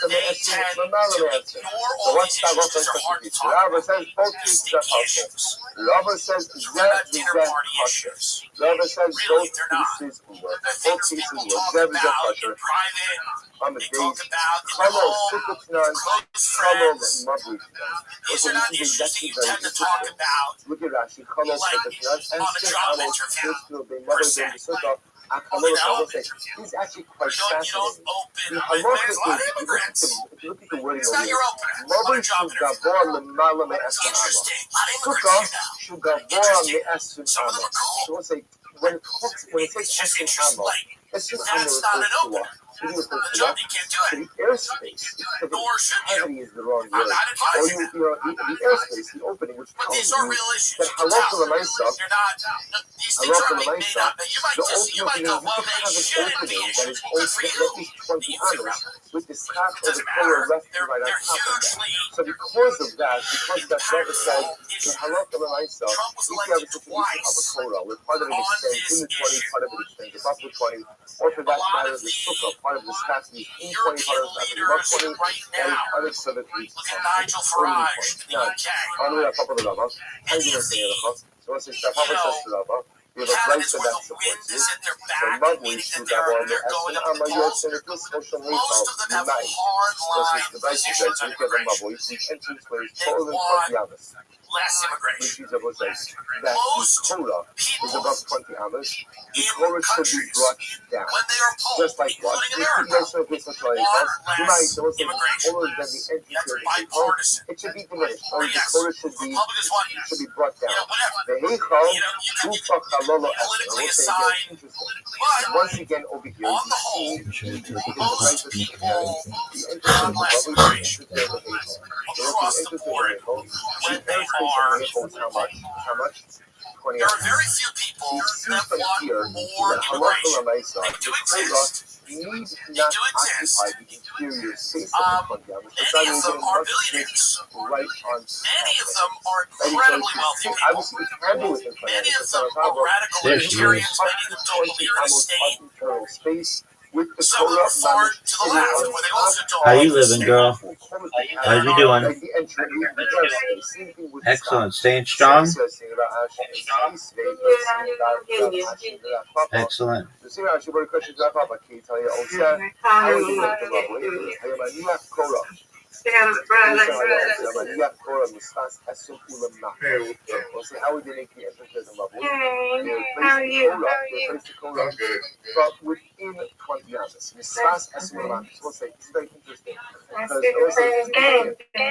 F: They tend to ignore all these issues because they're hard to talk about. They're sticky issues. They're not dinner party issues. Really, they're not. They're things people talk about in private. They talk about in the home, close friends. These are not issues that you tend to talk about like on a job interview, per se. You know,
H: he's actually quite
F: you don't open, there's a lot of immigrants. It's not your opener. On a job interview. It's interesting. A lot of immigrants here now. Interesting. Some of them are cool.
H: When it
F: It's just interesting. Like, that's not an opener.
H: What do you refer
F: The
H: to
F: job,
H: that?
F: you can't do
H: So
F: it.
H: the airspace,
F: Nor should you.
H: cavity is the wrong
F: I'm
H: word.
F: not
H: Or
F: advising
H: you
F: it.
H: know, the airspace, the opening, which
F: But
H: tells
F: these are
H: you
F: real issues.
H: that
F: You can
H: halacha
F: tell.
H: l'maisa,
F: You're not. These things
H: halacha
F: are made
H: l'maisa,
F: up. And you might
H: the
F: just, you
H: ultimate
F: might
H: means
F: go,
H: you
F: well,
H: can
F: they
H: have an
F: shouldn't be
H: opening that
F: issues.
H: is
F: Well, good for
H: open,
F: you.
H: at least 20
F: You figure
H: amas,
F: out.
H: with the schach
F: It
H: or the
F: doesn't
H: Torah
F: matter.
H: left and right on
F: They're
H: top of that.
F: hugely
H: So because of that Rebbe said,
F: issues.
H: in halacha l'maisa,
F: Trump was
H: if you have a
F: elected
H: situation of a
F: twice
H: Torah where part of it
F: on
H: extends in
F: this
H: the 20,
F: issue.
H: part of it extends above the 20, or for
F: A
H: that
F: lot
H: matter,
F: of
H: the
F: the
H: sukkah, part of the schach is in 20, part
F: European
H: of the schach is above
F: leaders
H: 20,
F: right
H: and
F: now,
H: other so that it's
F: look at Nigel Farage in the
H: now,
F: UK.
H: on the top of the Rama,
F: Any of the,
H: so let's say Papa says to Rama, we have a
F: candidates
H: place
F: where
H: that
F: the wind
H: supports
F: is
H: you.
F: at their
H: So
F: back,
H: Mom, we
F: meaning that
H: shoot that one,
F: they're going up the
H: Amma,
F: polls.
H: you're in this social
F: Most of them have hard line positions on immigration. They want less immigration. Most
H: Torah is above
F: peoples
H: 20 amas. The
F: in
H: Torah should be
F: countries,
H: brought down.
F: when they are polled,
H: Just like what?
F: including America, want less immigration. That's bipartisan.
H: It should be diminished.
F: Or
H: The
F: yes,
H: Torah should be brought down.
F: whatever.
H: The Heichal,
F: Politically assigned, but
H: once again over here,
F: on
H: you
F: the whole,
H: see
F: most people want less immigration across the board when they are polled.
H: how much? 20
F: There are very few people that want more immigration. They do exist.
H: need
F: They
H: not
F: do exist.
H: occupy the interior space of the 20 amas.
F: Many of them are billionaires.
H: Right on.
F: Many of them are incredibly wealthy people.
H: Obviously, it can be within 20
F: Many
H: amas.
F: of them are radical
B: There she
F: libertarians.
B: is.
F: Many of them don't believe in a state.
H: Internal space with the
F: Some of them are far to the left, where they also don't
B: How you
F: believe in a
B: living,
F: state.
B: girl? How you doing? Excellent. Staying strong? Excellent.
H: How we didn't get how are you?
G: I'm good.
H: But within 20 amas. We'll say it's very interesting.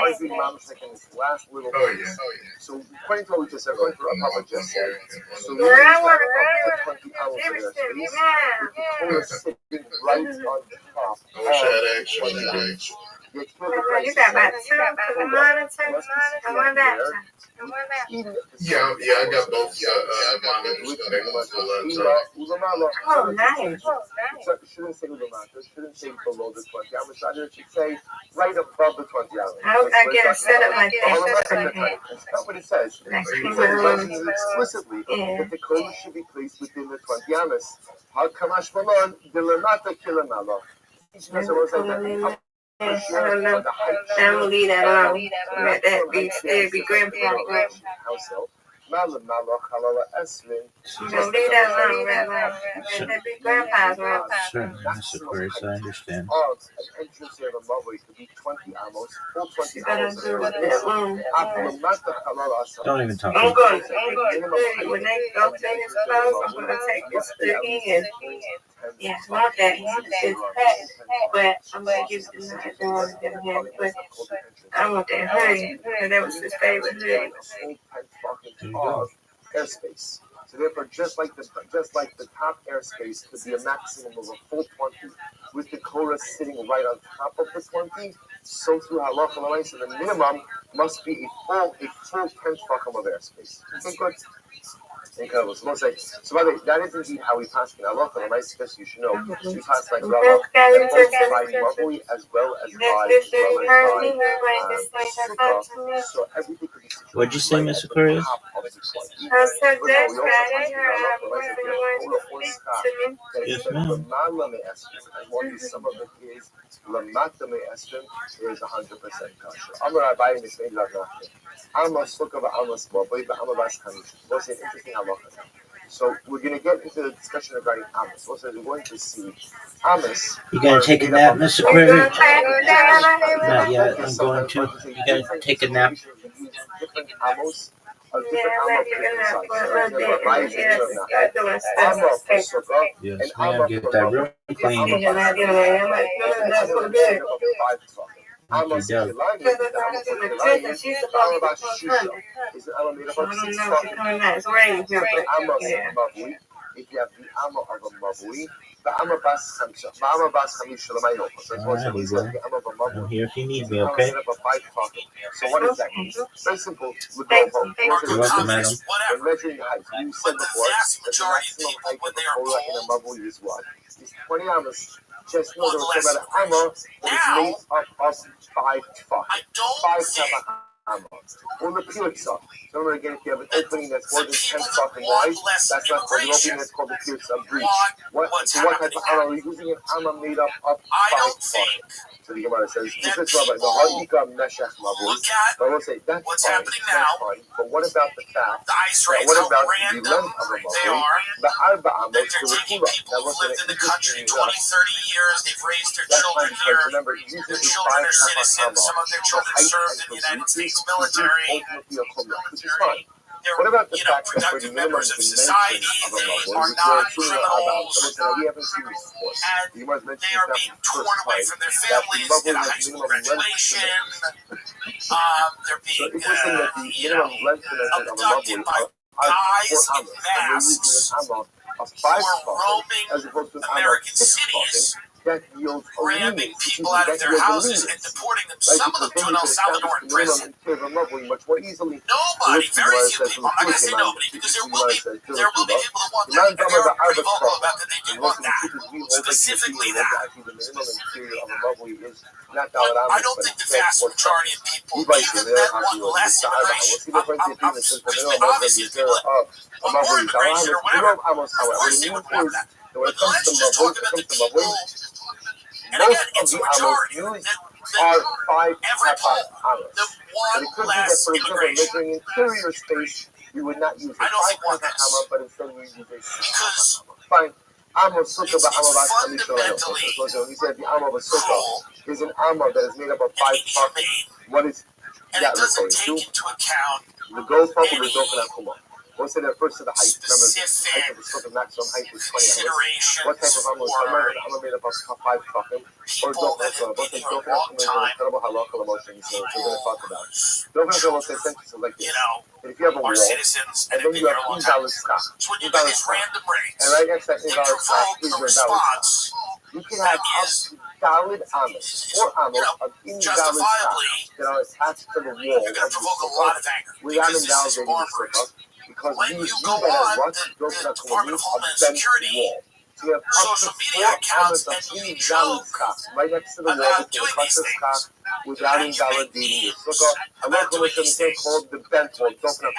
H: Arguing mama's like in this last little piece. So according to what we just said, according to what Papa just said, so you have the 20 amas of their space, with the Torah sitting right on top of 20 amas. You got about two, come on back.
G: Yeah, I got both monitors
H: Oh, nice. It shouldn't say Ulamata, it shouldn't say below the 20 amas, rather it should say right above the 20 amas. I get it set up like that. That's not what it says. It says explicitly that the code should be placed within the 20 amas. Hakamash Malon, Dilamata Kilamalo. I don't know. I will leave that alone. Let that be still be grandpa. How so? Don't leave that alone, Rabbi. Let that be grandpa's room.
B: Certainly, Miss Aquarius, I understand.
H: Odds of entrance here of a mother could be 20 amos, full 20 amos.
B: Don't even talk
H: I'm
B: about
H: going.
B: it.
H: When they go to his clothes, I'm going to take this thing and yeah, not that. It's packed, but I'm going to give it to my daughter that have it. But I want that hoodie, and that was his favorite hoodie. Airspace. So therefore, just like the top airspace could be a maximum of a full 20, with the Korah sitting right on top of the 20, so through halacha l'maisa, the minimum must be a full 10 tefachim of airspace. Okay, good. Incredible. So we'll say, so by the way, that is indeed how we pass in halacha l'maisa, because you should know, we pass like Rabbi, both by mavui as well as by sukkah, so everything could be.
B: What'd you say, Miss Aquarius? Yes, ma'am.
H: Some of it is Lamata Me'estrim is 100% kosher. I'm going to buy in this made like that. I'm a sukkah, but I'm a small, but I'm a bas kamish. What's an interesting halacha? So we're going to get into the discussion regarding Amos. Also, we're going to see Amos.
B: You gonna take a nap, Miss Aquarius? Not yet. I'm going to. You gonna take a nap?
H: Different Amos.
B: Yes, ma'am. Get that room clean. Thank
H: If you have the Amma of a Mavui,
B: I'm here if you need me, okay?
H: So what does that mean? Very simple.
B: You're welcome, madam.
H: When measuring the height, you said before that the maximum height of a Torah in a Mabul is what? It's 20 amas. Just know that we're talking about an amma that is made up of 5 tefachim. 5 tefachim. On the pirza. So remember again, if you have an opening that's more than 10 tefachim wide, that's not called an opening, that's called the pirza breach. So what type of amma are we using? An amma made up of 5 tefachim. So the Gemara says, this is Rabbi, the Ha'ika Meshach Mabul. But I will say, that's fine, but what about the fact, what about the length of a Mabul? The Arba Amos to the Kula. That wasn't an interesting enough.
F: 20, 30 years, they've raised their children here.
H: Remember,
F: Their children are citizens. Some of their children served in the United States military.
H: Which is fine. What about the fact that for the minimum dimension of a Mabul,
F: are not criminals,
H: and
F: they are being torn away from their families, get a high school graduation, they're being, abducted by guys in masks who are roaming American cities, grabbing people out of their houses and deporting them, some of them to an El Salvadoran prison. Nobody, very few people, I'm not going to say nobody, because there will be people that want that, and they're pretty vocal about that they do want that, specifically that. I don't think the vast majority of people, even that want less immigration, obviously people that want more immigration or whatever, of course they would want that. But let's just talk about the people. And again, it's a majority. Every poll, the one less immigration.
H: Interior space, you would not use
F: I don't think one less.
H: but instead you use a
F: Because
H: fine.
F: it's fundamentally
H: He said the Amma of a sukkah
F: cruel
H: is an Amma that is made up of 5
F: and inhumane.
H: What is
F: And
H: that
F: it doesn't
H: referring
F: take
H: to?
F: into account
H: The gold part of the
F: any
H: Dokan Akuma. What's in that first to the height? Remember, the height of the sukkah maximum height is 20 hours.
F: considerations
H: What type of Amma is
F: for
H: Amma made up of 5 tefachim? Or
F: people that
H: Dokan
F: have been here a
H: Dokan
F: long
H: Akuma is an
F: time,
H: incredible halakha emotion, so we're going to talk about.
F: who,
H: Dokan Akuma will say sentences like
F: you
H: this.
F: know,
H: If you have a wall,
F: are citizens
H: and
F: and have
H: then
F: been
H: you
F: here
H: have
F: a long time.
H: invalid stock.
F: So when you do these random
H: And
F: rates,
H: right next to that
F: they
H: invalid stock
F: provoke
H: is
F: a
H: your valid stock.
F: response
H: You can have
F: that
H: up
F: is,
H: to valid amas, 4 amas of invalid stock
F: justifiably,
H: that are attached to the wall.
F: you're going to provoke a lot of anger
H: Without
F: because this is
H: invalidating the
F: barbarous.
H: sukkah, because
F: When
H: you
F: you go
H: that as
F: on
H: what?
F: the Department of Homeland Security
H: So you have up to
F: social
H: 4
F: media accounts
H: amas of
F: and you
H: invalid
F: joke
H: stock right next to the wall
F: about
H: between
F: doing
H: the
F: these
H: cluster stock
F: things,
H: without
F: and you make
H: invalidating your
F: memes
H: sukkah. I'm not
F: about
H: going
F: doing
H: to
F: these
H: say
F: things,
H: called the bent wall, don't
F: and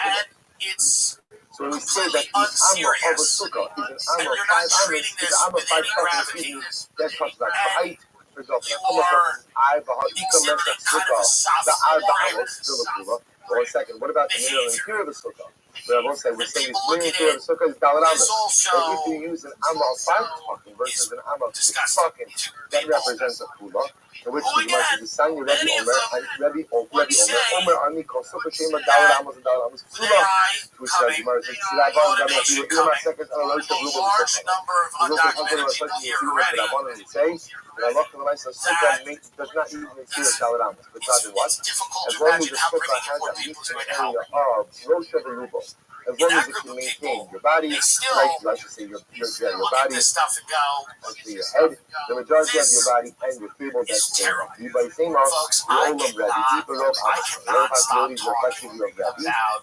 F: it's
H: So when we say that
F: completely
H: the Amma of a
F: unserious,
H: sukkah is an
F: and
H: Amma of
F: you're
H: 5
F: not
H: amas,
F: treating
H: is
F: this
H: an Amma
F: with
H: 5
F: any gravity,
H: that talks about
F: and
H: height. For example,
F: you
H: Amma
F: are
H: I Baha'ika
F: exhibiting
H: Meshach
F: kind of a
H: sukkah, the Arba
F: sophomoric
H: Amos, still a Kuva. One second, what about the middle and interior of the sukkah? But I will say, we're
F: And
H: saying
F: people
H: the
F: look at
H: interior of the sukkah is Dalad
F: This
H: Amos.
F: also
H: And if you use an Amma of 5 tefachim versus an Amma of 6
F: disgusting
H: tefachim,
F: to
H: that
F: people
H: represents a Kuva. In which
F: who,
H: the Gemara
F: again,
H: says, "Design Rabbi
F: many of
H: Omer,
F: them
H: and Rabbi
F: say
H: Omer, Ani Kol Sukkah Shema
F: that
H: Dalad Amos and Dalad Amos
F: with
H: Kuva."
F: AI
H: Which the
F: coming,
H: Gemara says,
F: the automation coming, a large number of undocumented people here already,
H: that does not even include Dalad Amos. But
F: it's difficult
H: as
F: to
H: long as
F: imagine
H: the
F: how
H: sukkah
F: bringing in
H: has
F: more
H: at
F: people is
H: least an
F: going to help.
H: area of Rosh Hashanah, as
F: In
H: long
F: that
H: as it
F: group
H: can
F: of
H: maintain
F: people,
H: your body,
F: they still
H: like you say, your
F: look at
H: body,
F: this stuff and go,
H: actually your head, the majority of your
F: this
H: body, and your table
F: is
H: that's
F: terrible.
H: you by saying off,
F: Folks,
H: your
F: I
H: own love ready, deeper love,
F: cannot stop talking about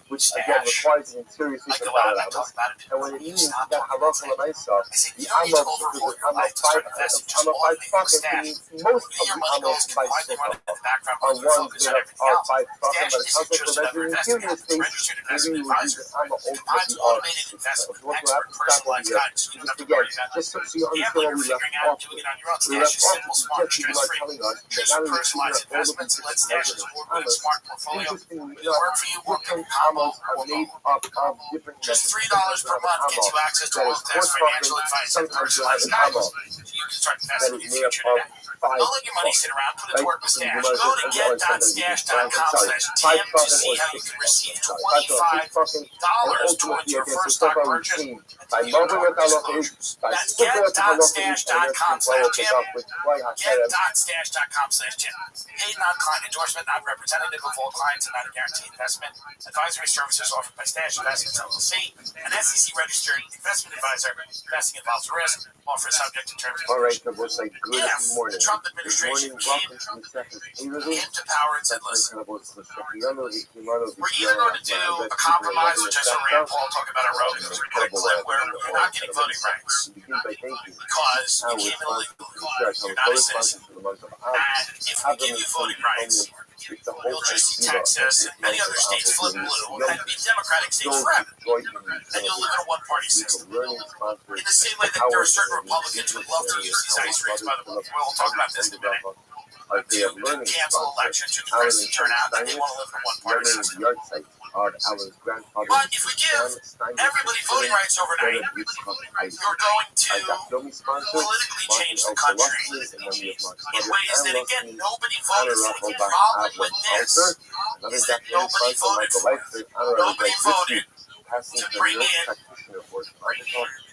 H: which again
F: stash.
H: requires an interior
F: I
H: system
F: go out and I
H: of
F: talk about it,
H: and when it
F: you
H: means
F: stop
H: that
F: talking about
H: halacha
F: it.
H: myself,
F: I said,
H: the
F: you don't need to
H: Amma,
F: overhaul your
H: Amma
F: life to start investing just
H: Amma
F: one
H: 5
F: thing,
H: fucking
F: stash.
H: means most of
F: Your
H: the
F: money
H: Amma
F: goes
H: by
F: quietly running in the background
H: are
F: while you
H: ones
F: focus
H: that
F: on everything
H: are
F: else.
H: 5 fucking,
F: Stash
H: but
F: is
H: it's also
F: just
H: for
F: another
H: measuring
F: investment
H: interior
F: app. It's
H: space.
F: registered
H: Maybe
F: investment
H: you would use
F: advisor.
H: an Amma
F: It provides
H: ultimately
F: automated investment, expert, personalized guidance. You don't have to worry about
H: just so you understand
F: gambling
H: what
F: or
H: we left
F: figuring out
H: off
F: and doing it on your own.
H: we
F: Stash
H: left
F: is
H: off
F: simple,
H: with
F: smart,
H: just people are
F: stress-free.
H: telling us that
F: Choose
H: now that we're
F: personalized
H: figuring out all the
F: investments. Let
H: pieces
F: Stash's
H: and
F: award-winning smart portfolio
H: interesting,
F: do the work for you, work in
H: different
F: combo
H: Ammos
F: or
H: are made
F: mobile.
H: up of different
F: Just $3
H: methods.
F: per month gets you access to world-class financial advice and personalized guidance so you can start investing in your future today. Don't let your money sit around. Put it to work with Stash. Go to get.stash.com/TM to see how you can receive $25 towards your first stock purchase and to your disclosures. That's get.stash.com/Jim. Get.stash.com/Jim. Paid non-client endorsement, not representative of all clients and not a guaranteed investment. Advisory services offered by Stash Investments LLC, an SEC-registered investment advisor. Investing involves risk. Offer subject to terms and conditions.
H: All right, we'll say good morning.
F: The Trump administration came into power and said, listen, we're either going to do a compromise, which I saw Rand Paul talk about our road, because we're going to clip where you're not getting voting rights because you came illegally. You're not a citizen. And if we give you voting rights, you'll just see Texas and many other states flip blue and be Democratic states forever. And you'll live in a one-party system. In the same way that there are certain Republicans who love to use these ice raids, by the way, we'll talk about this in a minute, to cancel elections to increase the turnout, and they want to live in a one-party system. But if we give everybody voting rights overnight, you're going to politically change the country in ways that, again, nobody voted for. The problem with this is that nobody voted for it. Nobody voted to bring in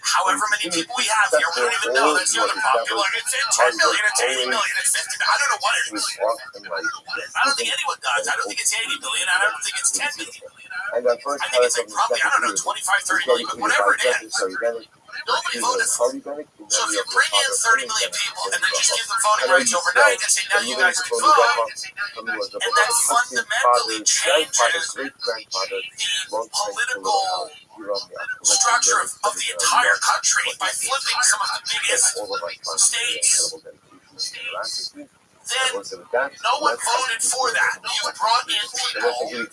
F: however many people we have here. We don't even know. That's the other problem. People are like, it's 10 million, it's 80 million, it's 50 million. I don't know what it is. I don't think anyone does. I don't think it's 80 million. I don't think it's 10 million. I think it's like probably, I don't know, 25, 30 million, but whatever it is. Nobody voted for it. So if you bring in 30 million people and then just give them voting rights overnight and say, now you guys can vote, and that fundamentally changes the political structure of the entire country by flipping some of the biggest states, then no one voted for that. You brought in people to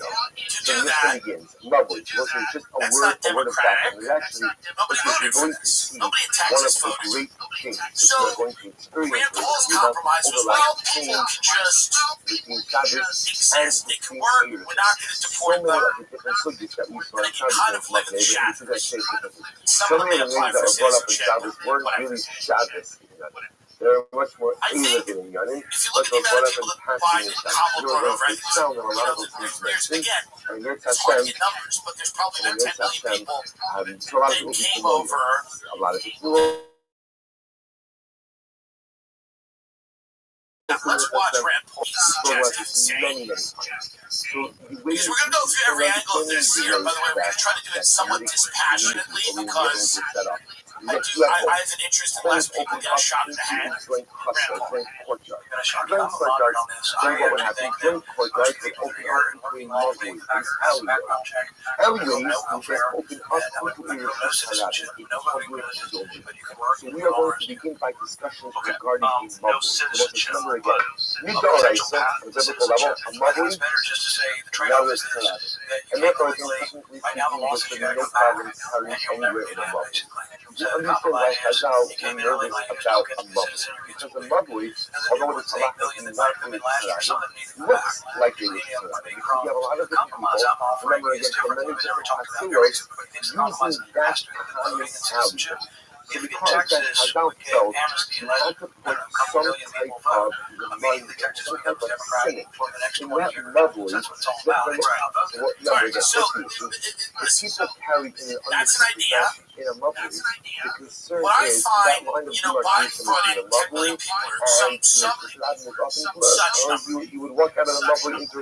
F: do that. That's not democratic. Nobody voted for this. Nobody in Texas voted. So Rand Paul's compromise was, well, people can just exist. They can work. We're not going to deport them. And they can kind of live in the shadows. Some of them may apply for citizenship. Whatever.
H: They're much more
F: I think if you look at the amount of people that Biden and Kamala brought over, I think there's again, it's hard to get numbers, but there's probably about 10 million people that came over.
H: A lot of people.
F: Let's watch Rand Paul. He's insane. Because we're going to go through every angle of this here. By the way, we're going to try to do it somewhat dispassionately because I have an interest in less people get a shot in the head.
H: So we are going to begin by discussions regarding these bubbles. Remember again, Midoraisa, at the biblical level, a mother, now is Kalab. And therefore, technically speaking, there should be no problem carrying anywhere in a bubble. You understand why Chazal is nervous about a bubble. Because a bubble, although it's not exactly Kalab, looks like it is Kalab. You have a lot of different people, remember again, from many different Hasilos, using that common value. So because that Chazal felt you had to put some type of reminder, some type of saying, in that level, the people carried in an understanding in a lovely, the concern is that line of demarcation between a lovely and you would walk out of the lovely into a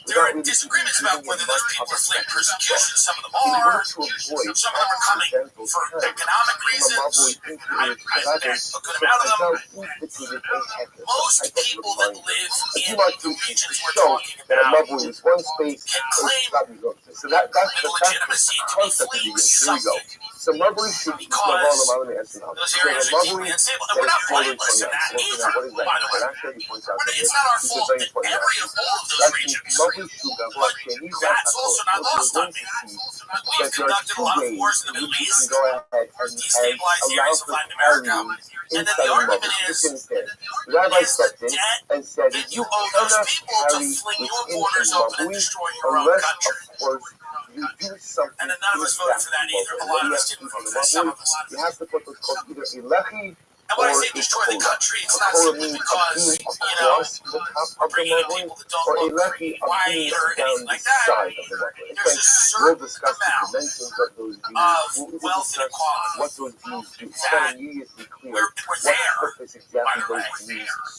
F: there are disagreements about whether those people are fleeing persecution. Some of them are. Some of them are coming for economic reasons. A good amount of them. Most people that live in the regions we're talking about can claim legitimacy to be fleeing something.
H: So lovely should be
F: because those areas are deeply unstable. And we're not blameless in that either, by the way. It's not our fault that every all of those regions. But that's also not lost on me. We've conducted a lot of wars in the Middle East, destabilized areas of Latin America, and then the argument is the debt that you owe those people to fling your borders open and destroy your own country. And none of us voted for that either. A lot of us didn't vote for that. Some of us.
H: You have to put what's called either Elechi
F: And when I say destroy the country, it's not simply because, we're bringing in people that don't look white or anything like that. There's a certain amount of wealth inequality.
H: What those views do.
F: That we're there, by the way,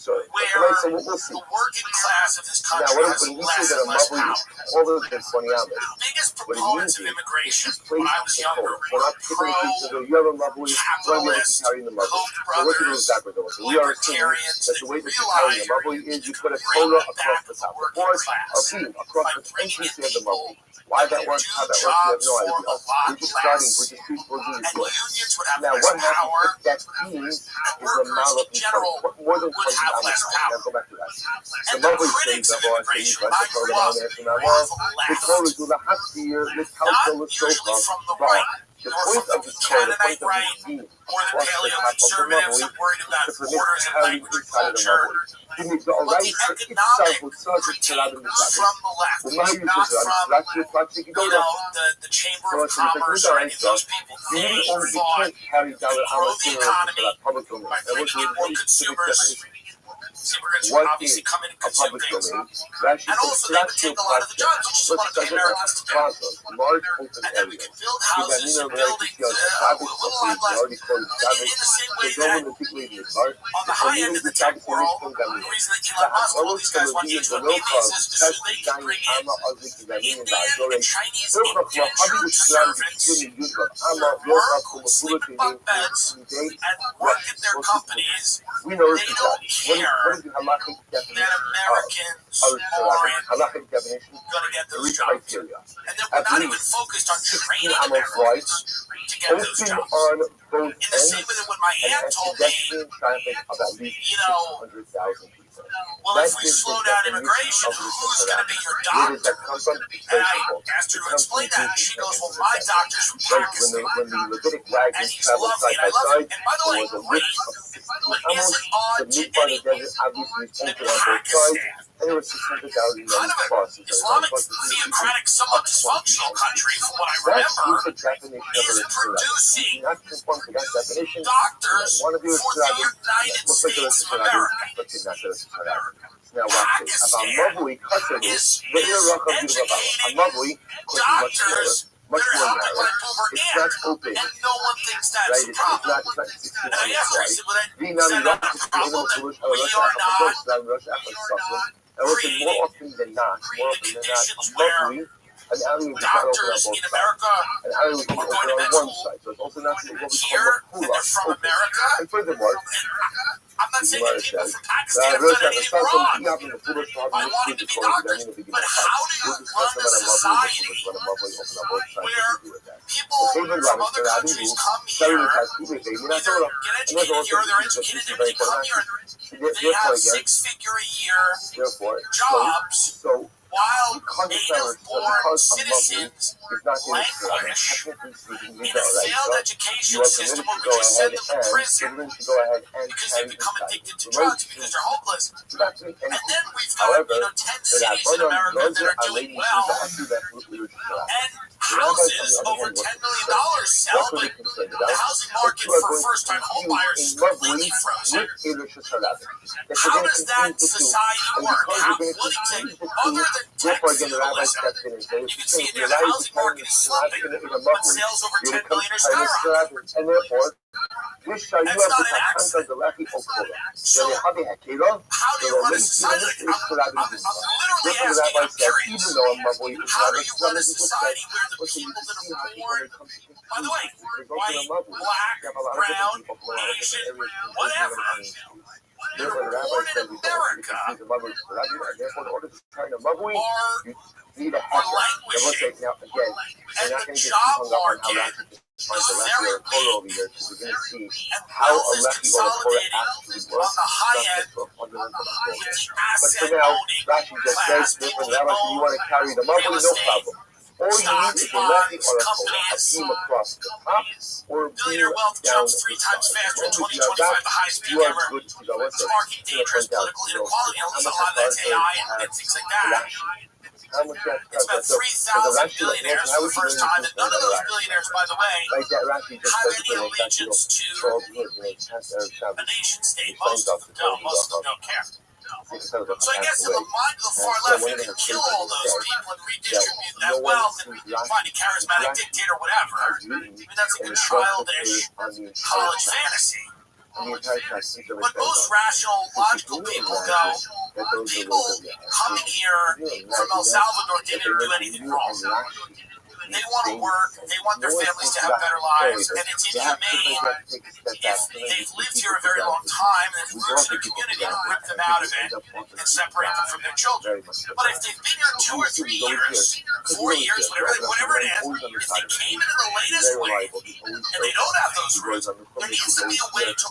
F: where the working class of this country has less and less power. The biggest proponents of immigration when I was younger were pro-capitalist, Koch brothers, libertarians that realized you could bring back the working class by bringing in people
H: why that works, how that works, we have no idea. We're just starting, we're just people doing
F: and
H: this.
F: unions would have
H: Now,
F: less
H: what
F: power,
H: happens if that team is
F: and
H: a
F: workers
H: model
F: in general
H: more than
F: would have less power.
H: Now, go back to that.
F: And the critics of immigration, when I grew up, were on the left, not usually from the right, nor from the Canaanite right, or the paleo-conservatives that worried about borders and language and culture. But the economic critiques from the left, not from, the Chamber of Commerce or any of those people. They thought grow the economy by bringing in more consumers. Immigrants would obviously come in and consume things. And also they would take a lot of the jobs. You just want to pay Americans to do. And then we can build houses and buildings with a lot less. In the same way that on the high end of the tech world, the reason that Elon Musk and all these guys want to get into a visas is so they can bring in Indian and Chinese indentured servants who work, sleep in bunk beds, and work at their companies. They don't care that Americans aren't going to get those jobs. And then we're not even focused on training Americans to get those jobs. In the same way that when my aunt told me, well, if we slow down immigration, who's going to be your doctor? And I asked her to explain that, and she goes, well, my doctor's from Pakistan, and he's lovely, and I love him. And by the way, great, but is it odd to anyone that Pakistan, kind of an Islamic, theocratic, somewhat dysfunctional country, from what I remember, is producing doctors for the United States of America? Pakistan is educating doctors that are helping by propaganda, and no one thinks that's a problem. And I asked her, I said, well, is that not a problem that we are not creating conditions where doctors in America are going to med school here, and they're from America? And I'm not saying that people from Pakistan have done anything wrong by wanting to be doctors, but how do you run a society where people from other countries come here, either get educated here or they're educated there, they come here and they have six-figure-a-year jobs, while native-born citizens languish in a failed education system where we just send them to prison because they become addicted to drugs because they're hopeless. And then we've got 10 cities in America that are doing well, and houses over $10 million sell, but the housing market for first-time homebuyers is completely frozen. How does that society work? What exactly, other than tech feudalism, you can see there the housing market is slumping, but sales over $10 million are skyrocketing.
H: And therefore,
F: That's not an accident. So, how do you run a society? I'm literally asking, I'm curious. How do you run a society where the people that are born, by the way, white, black, brown, Asian, whatever, that are born in America are languishing, and the job market is very weak, and wealth is consolidating on the high end with the asset-owning class, people that own real estate, stocks, bonds, companies. Billionaire wealth jumps 3 times faster in 2025, the highest peak ever, sparking dangerous political inequality. And a lot of that's AI and things like that.
H: How much you have to
F: It's been 3,000 billionaires for the first time, and none of those billionaires, by the way,
H: like that Rashi just
F: have
H: says
F: any allegiance to a nation state. Most of them don't. Most of them don't care. So I guess in the mind of the far left, you can kill all those people and redistribute that wealth and find a charismatic dictator, whatever. I mean, that's like a childish college fantasy. But most rational, logical people go, people coming here from El Salvador didn't do anything wrong. They want to work, they want their families to have better lives, and it's inhumane if they've lived here a very long time and they've roots in the community to rip them out of it and separate them from their children. But if they've been here 2 or 3 years, 4 years, whatever it is, if they came in the latest way and they don't have those roots, there needs to be a way to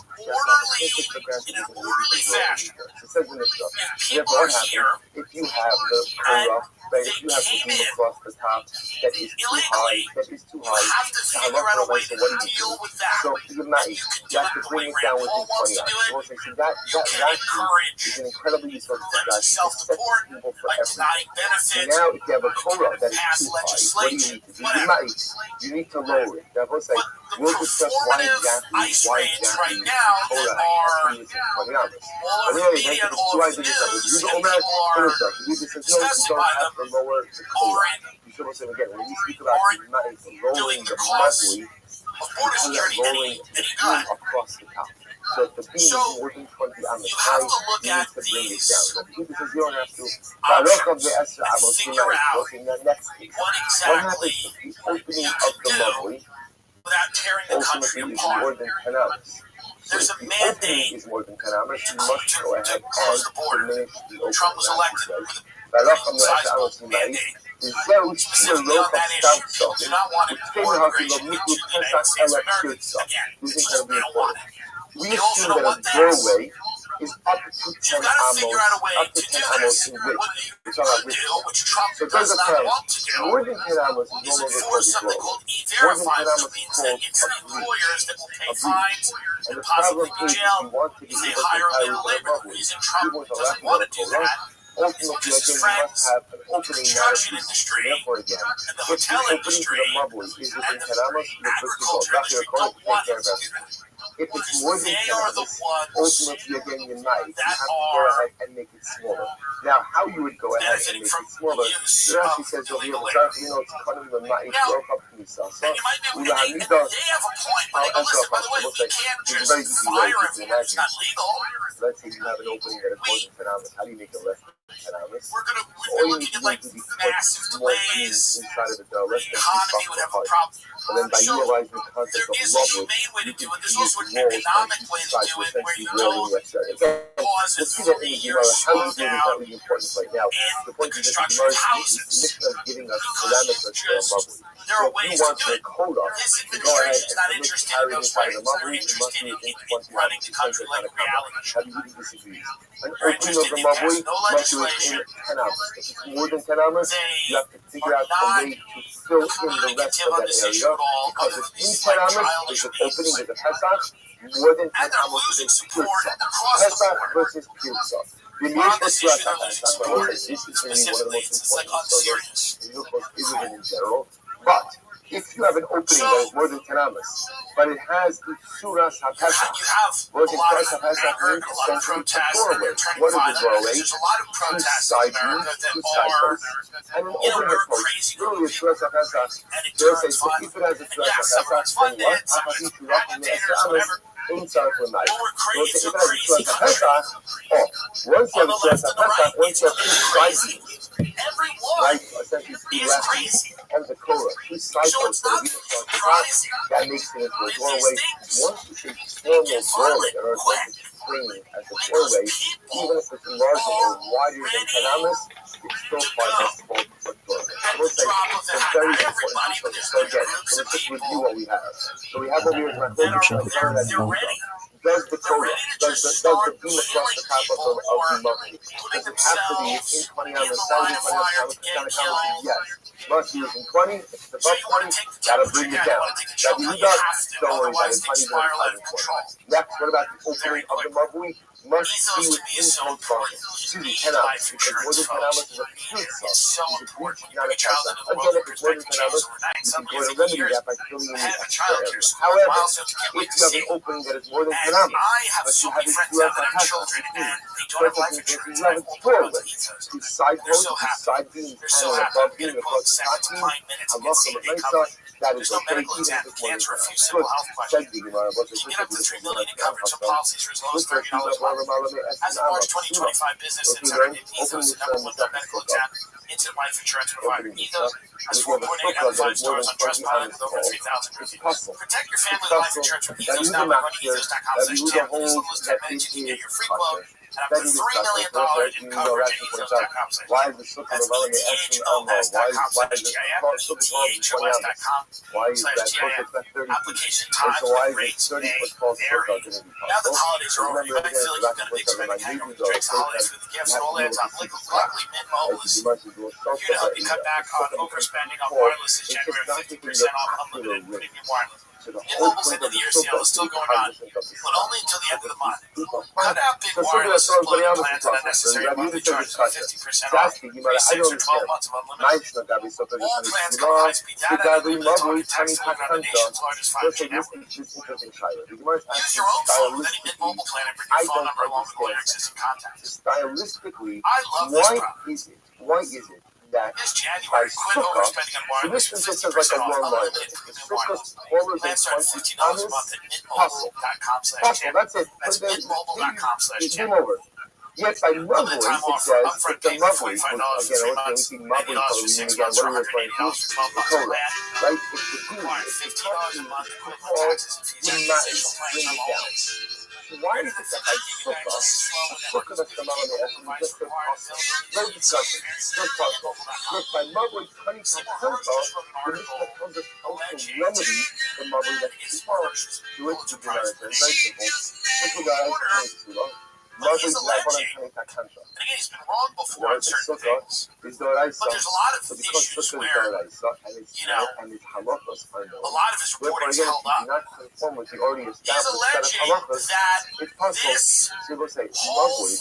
F: in an orderly fashion. If people are here
H: if you have the Torah,
F: they
H: came
F: in
H: across the top that is
F: illegally, you have to figure out a way to deal with that.
H: So
F: You can do it the way Rand Paul wants to do it. You can encourage self-support by denying benefits,
H: now if you have a Torah that is
F: pass
H: too high,
F: legislation,
H: what do you need to do? You need to lower it. That was like,
F: the
H: we'll discuss why
F: performative
H: exactly
F: ice raids right now that
H: Torah
F: are
H: is all over
F: the media and all over the news, and people are disgusted by them,
H: to lower the Torah. You should also again when you speak about lowering the
F: cause
H: monthly,
F: of border security any good.
H: across the top. So if the thing is more than 20 on the
F: You have
H: side,
F: to look
H: you
F: at
H: need to bring it
F: these
H: down. So the people says you don't have to.
F: options and figure out
H: in the next case.
F: what
H: What
F: exactly
H: happens if the opening
F: you
H: of
F: can
H: the
F: do
H: lovely
F: without tearing the country
H: ultimately is more
F: apart.
H: than 10 hours?
F: There's a
H: If the opening
F: mandate
H: is more than 10 hours, you must go ahead and
F: close the border.
H: diminish the opening.
F: Trump was elected with
H: Baracham
F: a sizable
H: Le'asharos
F: mandate.
H: וזהו שיר
F: Specifically
H: לא
F: on that
H: חסם
F: issue,
H: סוף.
F: people do not want
H: וכן
F: more
H: הכי
F: immigration
H: לא
F: into
H: מיקרו
F: the United
H: פסח
F: States of
H: אלא
F: America.
H: שיר סוף.
F: Again,
H: This
F: it's
H: is
F: just
H: going to be
F: they don't want
H: important.
F: it.
H: We
F: They also
H: assume
F: don't
H: that
F: want
H: a
F: this.
H: doorway is up to
F: So
H: 10
F: you've got to figure out a way
H: amos, up
F: to
H: to
F: do
H: 10 amos
F: this.
H: in width.
F: What you
H: Which are our
F: could
H: width.
F: do, which Trump
H: So
F: does
H: there's a
F: not
H: term.
F: want to do,
H: More than 10 amos is
F: is
H: no longer
F: enforce
H: called
F: something
H: a
F: called
H: doorway.
F: e-verify, which means that it's the employers that will pay fines
H: And
F: and
H: the
F: possibly
H: problem
F: be
H: is,
F: jailed
H: you want to be
F: if they
H: able to
F: hire
H: carry
F: illegal
H: the
F: labor. The
H: lovely.
F: reason
H: You
F: Trump
H: want to
F: doesn't
H: let
F: want to
H: the
F: do that
H: ultimately,
F: because his
H: again, you
F: friends
H: must have an
F: in the
H: opening
F: construction
H: narrative.
F: industry
H: Therefore, again,
F: and the
H: if the
F: hotel
H: opening to
F: industry
H: the lovely is within
F: and
H: 10 amos,
F: the agriculture industry don't want him to do that.
H: if it's more than 10
F: They are the
H: amos,
F: ones
H: ultimately, again, you might. You
F: that
H: have to go
F: are
H: ahead and make it smaller. Now, how you would go ahead and
F: benefiting
H: make
F: from
H: it smaller,
F: the use
H: it actually
F: of
H: says over here,
F: illegal
H: it's cutting the might
F: Now,
H: broke up from so
F: And you might be, and they have a point, but they go, listen, by the way, we can't just fire everyone that's not legal.
H: Let's say you have an opening that is more than 10 hours. How do you make it less than 10 hours?
F: We've been looking at like massive delays.
H: Inside of
F: The economy would have a problem.
H: And then by
F: So
H: utilizing the concept
F: there
H: of
F: is a
H: leverage,
F: humane way to
H: you
F: do
H: can
F: it. There's also an
H: use walls
F: economic
H: on
F: way
H: each
F: to
H: side
F: do
H: to
F: it where
H: essentially
F: you
H: roll
F: don't
H: the extra. Again,
F: cause a
H: we'll see that in
F: 3
H: the
F: year
H: Gemara. How is
F: slowdown
H: really not really important right now.
F: in
H: The
F: the
H: point is that the
F: construction
H: Gemara
F: of
H: is
F: houses.
H: Mishnah is giving us
F: Because
H: parameters for a
F: just,
H: bubble.
F: there
H: So
F: are
H: if you
F: ways to
H: want
F: do
H: your
F: it.
H: quota
F: This
H: to go ahead
F: administration is not
H: and
F: interested in
H: carry
F: those
H: inside the
F: ways.
H: bubble,
F: They're
H: you must
F: interested
H: do it in
F: in
H: 20
F: running the country like a reality show.
H: Everybody disagrees. An
F: They're
H: opening of
F: interested
H: the
F: in
H: Mabui
F: passing no
H: must do it
F: legislation.
H: in 10 hours. If it's more than 10 hours, you have to figure out a way to fill in the rest of
F: on
H: that
F: this
H: area.
F: issue at all,
H: Because
F: other
H: if
F: than
H: in
F: these
H: 10
F: like
H: hours,
F: childish
H: there's an opening
F: means.
H: with the Pesach, more than 10
F: And they're
H: hours
F: losing
H: is pure
F: support
H: stuff.
F: across the
H: Pesach
F: board.
H: versus pure stuff. The
F: On
H: Mishra
F: this issue, they're
H: Pesach,
F: losing support.
H: this is going to be one of the
F: Specifically,
H: most
F: it's like
H: important
F: unserious.
H: in Israel in general. But if you have an opening that is more than 10 hours, but it has the Suras HaPesach,
F: You have a lot of anger and a lot of protests, and they're turning
H: what is
F: violent
H: the
F: because
H: doorway?
F: there's a lot of protests in America that are,
H: and an
F: you know,
H: overhead
F: we're
H: post.
F: crazy
H: Literally, a
F: people,
H: Suras HaPesach.
F: and it
H: They'll say,
F: turns
H: so
F: fun.
H: if it has a
F: And
H: Suras
F: yeah, some of it's
H: HaPesach, then
F: funded,
H: what?
F: some of it's agitators, whatever.
H: Inside for night.
F: Well, we're
H: So
F: crazy,
H: if
F: it's
H: it
F: a
H: has a
F: crazy
H: Suras
F: country.
H: HaPesach, oh, once you have
F: On
H: a
F: the
H: Suras
F: left and the right,
H: HaPesach, once
F: it's
H: you have two
F: crazy.
H: cycles,
F: Everyone
H: right, essentially two
F: is
H: lessons
F: crazy.
H: of the Torah, two
F: So
H: cycles
F: it's
H: that
F: not
H: we have
F: surprising
H: that makes it into a
F: if
H: doorway.
F: these things
H: Once it's a formal
F: get
H: doorway
F: violent
H: that are
F: quick,
H: framed as a
F: because
H: doorway,
F: people
H: even if it's larger or wider than
F: ready
H: Kanamis, it's still fine as a doorway.
F: at
H: We'll
F: the
H: say
F: drop of the
H: it's
F: hat.
H: very
F: Not
H: important.
F: everybody, but there's
H: So again,
F: groups
H: so
F: of
H: let's just review
F: people
H: what we have. So we have over here my
F: that are
H: focus on
F: they're ready.
H: does the
F: They're
H: Torah,
F: ready to
H: does
F: just
H: the
F: start
H: beam across the top
F: killing
H: of
F: people or
H: the Mabui?
F: putting
H: Does it have to be
F: themselves
H: in 20
F: in
H: on the
F: the
H: side,
F: line of fire to get killed.
H: Yes. Must be in 20. If it's
F: So
H: above
F: you want
H: 20,
F: to take the
H: gotta
F: temperature
H: bring it
F: down. You
H: down.
F: want to take the
H: That
F: chill
H: you
F: down. You
H: got,
F: have to.
H: don't worry about
F: Otherwise,
H: it.
F: things spiral out of control.
H: Next, what about the opening of the Mabui? must be
F: Ethos to me
H: within
F: is so
H: 10
F: important.
H: Excuse me,
F: Me,
H: 10
F: life
H: hours, because more
F: insurance,
H: than 10
F: folks.
H: hours is a pizza.
F: It's so
H: It's a
F: important.
H: breach,
F: When
H: not
F: you bring
H: a
F: a child
H: pizza.
F: into the world,
H: Again,
F: the
H: if it's more than
F: perspective
H: 10 hours,
F: changes overnight.
H: you
F: Some
H: can go
F: days
H: to
F: it can be
H: remedy
F: years.
H: that by filling in
F: I
H: the
F: have a
H: extra
F: child
H: area.
F: care school.
H: However,
F: Milestones you can't wait
H: if
F: to
H: you have
F: see.
H: an opening that is more than 10
F: And
H: hours,
F: I have
H: but
F: so
H: you
F: many
H: have a
F: friends
H: QR
F: now that have
H: code,
F: children and they don't have
H: perfect
F: life
H: insurance,
F: insurance.
H: you
F: And
H: have
F: I've
H: a
F: opened them up to
H: toilet.
F: Ethos.
H: These side
F: They're so
H: posts, these
F: happy.
H: side beams,
F: They're so
H: and
F: happy.
H: above
F: You
H: beam,
F: get a quote in seconds,
H: across
F: 5 minutes,
H: the
F: and get
H: same
F: same-day
H: Mesa,
F: coverage.
H: that is
F: There's no
H: okay,
F: medical
H: even
F: exam.
H: if it's more than
F: Cancer,
H: 10
F: a few
H: hours.
F: simple
H: Good.
F: health
H: Thank
F: questions.
H: you, Gemara.
F: You can get up to $3 million in coverage. Some policies are as low as $30 a month. As of March 2025, business insider in Ethos, the #1 non-medical exam instant life insurance provider. Ethos has 4.8 out of 5 stars on Trustpilot with over 3,000 reviews. Protect your family life insurance with Ethos now by going to ethos.com/Tim. Use the list 10 minutes, you can get your free quote and up to $3 million in coverage at ethos.com/Tim.
H: Why is the sukkah
F: That's
H: of Melanie asking Elmo? Why is the
F: ethos.com/TIM. Application times and rates may vary. Now that the holidays are over, you might feel like you've got a big spending hangover. The drinks, the holiday food, the gifts, it all adds up. Luckily, Mint Mobile is here to help you cut back on overspending on wireless this January. 50% off unlimited premium wireless. Mint Mobile's end of the year sale is still going on, but only until the end of the month. Cut out big wireless exploiting plans and unnecessary monthly charges with 50% off. 6 or 12 months of unlimited. All plans come with high-speed data and unlimited talk and text delivered on the nation's largest 5G network. Use your own phone with any Mint Mobile plan and bring your phone number along with all your existing contacts.
H: Stylistically,
F: I love this product.
H: why is it that
F: This January, quit overspending on wireless with 50% off unlimited premium wireless. Plans start at $15 a month at mintmobile.com/Tim.
H: That's it.
F: That's mintmobile.com/Tim.
H: Yes, I love
F: Limited
H: it.
F: time
H: It
F: offer,
H: says
F: upfront
H: it's a
F: payment,
H: lovely.
F: $45 for 3 months, $90 for 6 months, or $180 for 12 months. Plan
H: Right? It's the
F: required $15 a month, equivalent taxes and fees. Acquisition plans on all rates.
H: Why is it that I took us, took us the money and we just took us, no discussion, just possible. Look, my mother is 20% off, the list becomes a social remedy, the mother that is forced to it to do it. It's very simple. Look at that, it's too long. Mother is like one of the country.
F: And again, he's been wrong before on certain things.
H: But there's
F: a lot of issues where, you know, a lot of his reporting is held up. He is alleging that this whole thing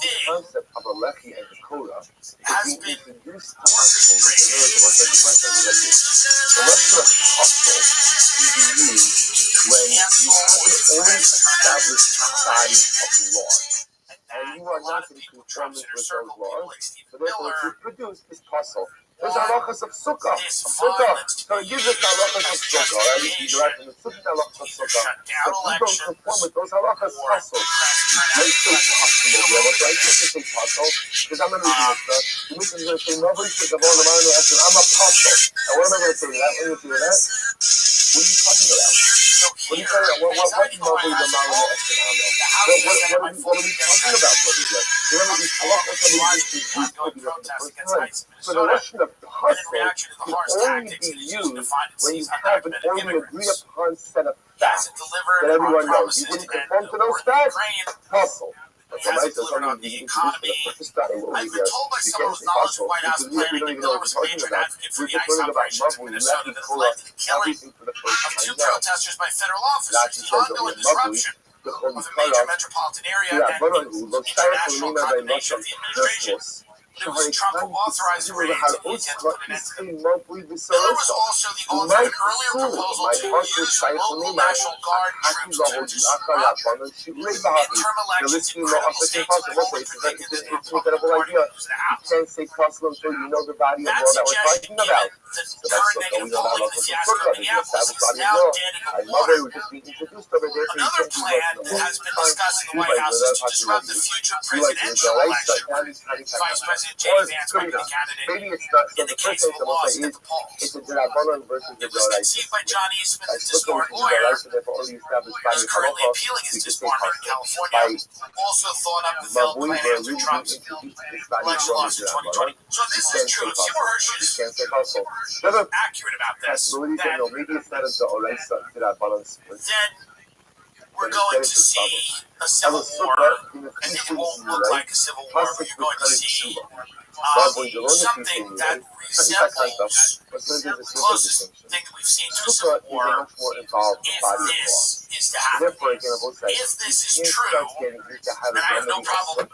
F: has been
H: and you are not in conformance with those laws, so therefore what you produce is puzzle. There's halachas of sukkah. So it gives us halachas of sukkah, or at least you derive from the sukkah halachas of sukkah. But you don't conform with those halachas puzzle. You can't say puzzle, I can't say puzzle, because I'm going to do this. The mission is going to say, nobody should have all the money, I'm a puzzle. And what am I going to say to that? What are you going to say to that? What are you talking about? What are you talking about? What nobody the money what are we talking about? Remember, these halachas are so the lesson of puzzle can only be used when you have an already agreed upon set of facts that everyone knows. You wouldn't conform to those facts? Puzzle.
F: He hasn't delivered on the economy. I've been told by some of those knowledgeable White House planning that Miller was a patron advocate for the ICE operations in Minnesota that led to the killing of 2 protesters by federal officers, the ongoing disruption of a major metropolitan area, and the international condemnation of the administration. It was Trump who authorized the raids and he intended to put an end to them. Miller was also the author of an earlier proposal to use local National Guard troops to disrupt midterm elections in critical states with polling predicted that the Republican Party would lose the House.
H: You can't say puzzle until you know the body of
F: That
H: law that we're
F: suggestion,
H: talking
F: given
H: about.
F: the current negative polling in the fiasco of Minneapolis, is now dead in the water. Another plan that has been discussed in the White House is to disrupt the future presidential election. Vice President J.D. Vance might be the candidate in the case of a loss at the polls. It was conceived by John Eastman, the disbarred lawyer, who is currently appealing his disbarment in California, who also thought up the failed plan after Trump's election loss in 2020. So this is true. If Seymour Hersh is accurate about this, then we're going to see a civil war, and it won't look like a civil war, but you're going to see something that resembles the closest thing that we've seen to a civil war if this is to happen. If this is true, and I have no problem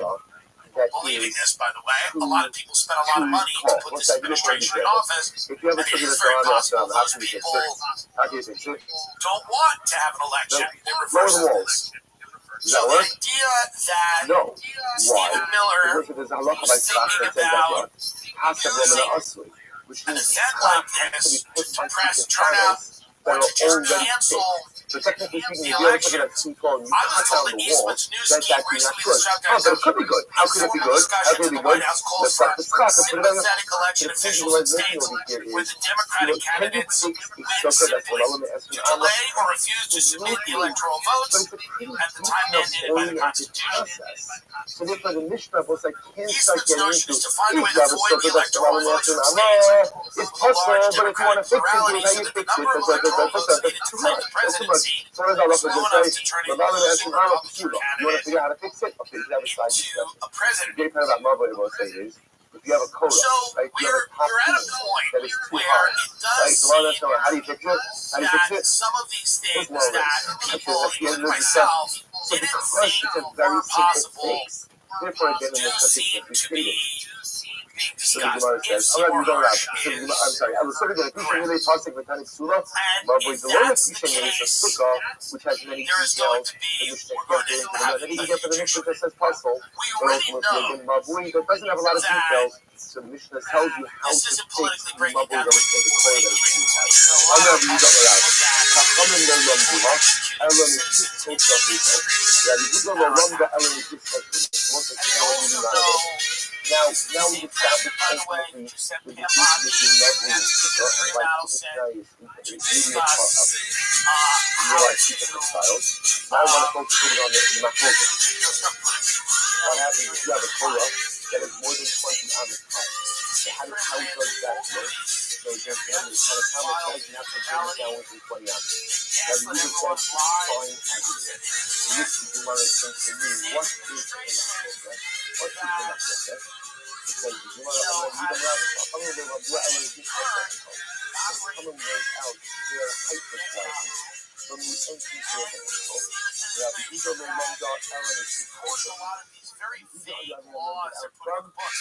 F: believing this, by the way, a lot of people spent a lot of money to put this administration in office, and it is very possible those people don't want to have an election that reverses this. So the idea that Stephen Miller was thinking about using an event like this to depress turnout or to just cancel the election. I was told that Eastman's news team recently described it as a informal discussion in the White House calls for sympathetic election officials in states where the Democratic candidates win simply to delay or refuse to submit the electoral votes at the time mandated by the Constitution. Eastman's notion is to find a way to avoid the electoral votes from states with a large Democratic plurality so that the number of electoral votes needed to hold the presidency is low enough to turn a losing Republican candidate into a president. So we're at a point where it does seem that some of these things that people, including myself, didn't think were possible do seem to be being discussed. It's your harsh is correct. And if that's the case, there is going to be we're going to have a matrix. We already know that this isn't politically breaking down the
H: Now we established ultimately with the between Muslims to discuss styles. Now I want to focus on the Machlokas. What happens if you have a Torah that is more than 20 on the top? So how does that work? So again, the kind of comment says you have to bring it down within 20 on it. Now the user says fine as it is. So this is the Gemara says to me, what is the Machlokas? What is the Machlokas? Because the Gemara out their height requirements from the entrance to the vehicle. The Ego may lend out Aaron is too close.
F: a lot of these very vague laws are put in books.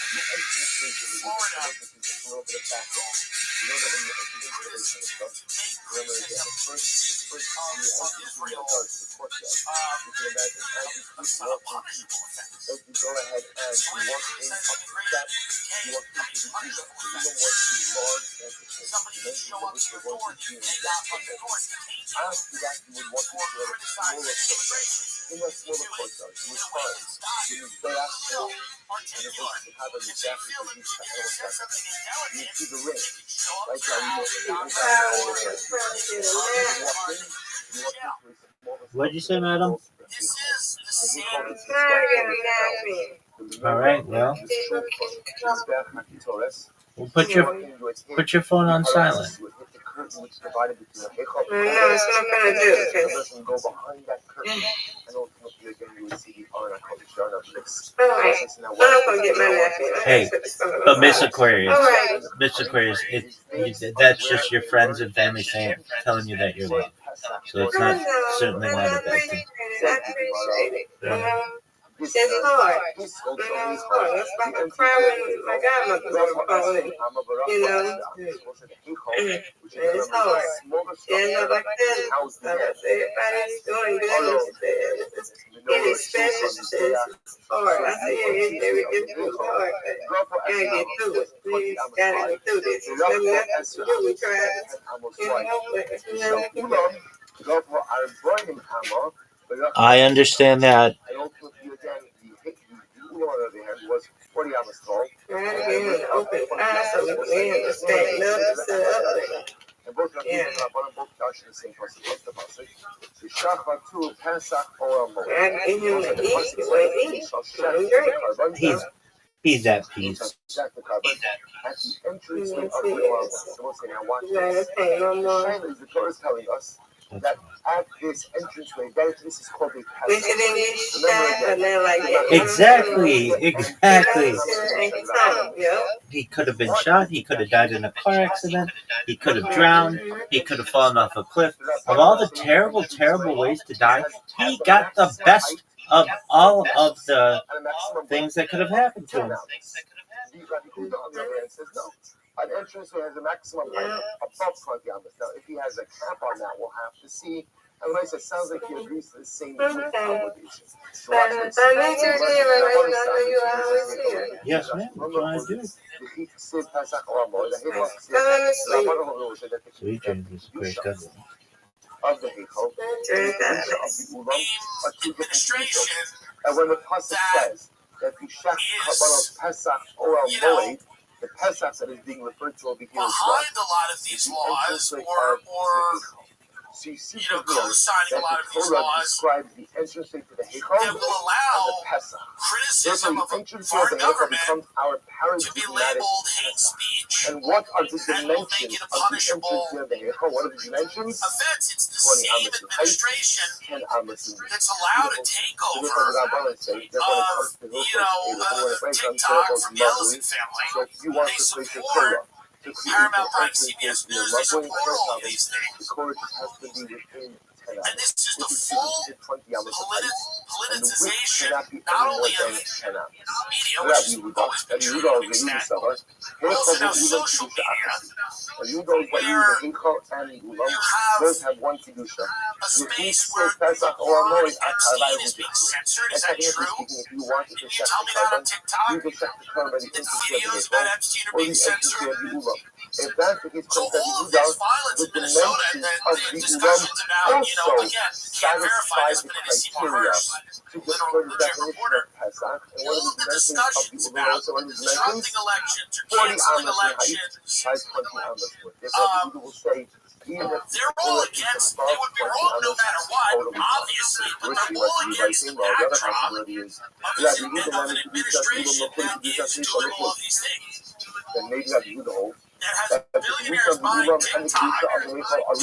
F: Florida,
H: a little bit of background. You know that when you enter into the stuff, remember again, the first you enter to the courtyard. You can imagine as you keep walking, as you go ahead and you walk in up the steps, you walk into the Ego. The Ego was the large entrance.
F: somebody can show up to your door and you take out from the door and detain you
H: after that, you would walk into a smaller courtyard. In that smaller courtyard, you would find you would go out and it would have an exact you see the ring. Right now,
B: What did you say, madam?
F: This is the same.
B: All right, well, put your phone on silent.
H: No, it's not going to do it. It doesn't go behind that curtain. And ultimately, again, you would see the Arna Kodesh.
J: I'm not going to get my nephew.
B: Hey, but Miss Aquarius, that's just your friends and family telling you that you're loved. So it's not certainly not a bad thing.
J: I appreciate it. It's hard. It's hard. It's like I cry when my godmother's on the phone. It's hard. Not like that. Everybody's doing good. It's special. It's hard. I say, it's hard. But gotta get through it. We gotta get through this. There's nothing else to do. We try.
B: I understand that.
H: Was 40 hours tall.
J: Trying to get him to open eyes so we can stand up and sit up.
H: And both of them both touch the same person. What's the pasuk? The Shachar to Pesach or Mo.
J: And get him to eat the way he eats.
B: He's at peace.
H: At the entrance of the Olam. So we'll say, now watch this. The Torah is telling us that at this entranceway, this is called a
J: We
H: passage.
J: should then get shot and then like that.
B: Exactly.
J: Yep.
B: He could have been shot. He could have died in a car accident. He could have drowned. He could have fallen off a cliff. Of all the terrible, terrible ways to die, he got the best of all of the things that could have happened to him.
H: An entranceway has a maximum height above 20 amas. Now, if he has a cap on that, we'll have to see. And when I say sounds like he agrees to the same obligation. So watch this.
B: Yes, ma'am. That's what I do. Sweet Jesus Christ.
H: Of the Heichal, of the Ulam, are two different pieces. And when the pasuk says that the Shach Kabbalah Pesach or Moed, the Pesach that is being referred to over here is what?
F: Behind a lot of these laws,
H: so you see
F: co-signing a lot of these laws,
H: describes the entranceway to the Heichal
F: that will allow
H: and the Pesach.
F: criticism of a
H: Therefore,
F: foreign government
H: becomes our
F: to be labeled hate speech.
H: And what are the
F: And will make
H: dimensions
F: it a
H: of the
F: punishable
H: entranceway of the Heichal? What are the dimensions?
F: offense. It's the
H: 20
F: same
H: amas in height,
F: administration
H: 10 amas in width.
F: that's allowed to take over TikTok from the Ellison family.
H: So if you want
F: They
H: to place your
F: support
H: Torah to create
F: Paramount
H: your
F: Prime,
H: entrance
F: CBS
H: into your
F: News, they
H: lovely
F: support all of
H: house,
F: these
H: the
F: things.
H: Torah just has to be within 10
F: And this is the
H: If you
F: full
H: did 20 amas of height, and the width
F: politicization,
H: cannot be
F: not
H: any more
F: only
H: than
F: of
H: 10 amas.
F: media, which has always been true to an extent, but also now social media, where you
H: both have one kedusha.
F: a space where Quran and Steve is being censored. Is that true?
H: If you want to
F: Can you
H: check
F: tell
H: the
F: me that on
H: carbon,
F: TikTok?
H: you can check the carbon
F: That videos about Epstein are
H: or
F: being
H: the
F: censored?
H: If that's the case,
F: So all of this violence in Minnesota and the discussions about, again, can't verify this, but it is Seymour Hirsch, literal legit reporter. All of the discussions about disrupting elections or canceling elections, they're all against, they would be wrong no matter what, obviously, but they're all against the backdrop of an administration that is doing all of these things.
H: Then maybe that you know
F: That has billionaires buying TikTok to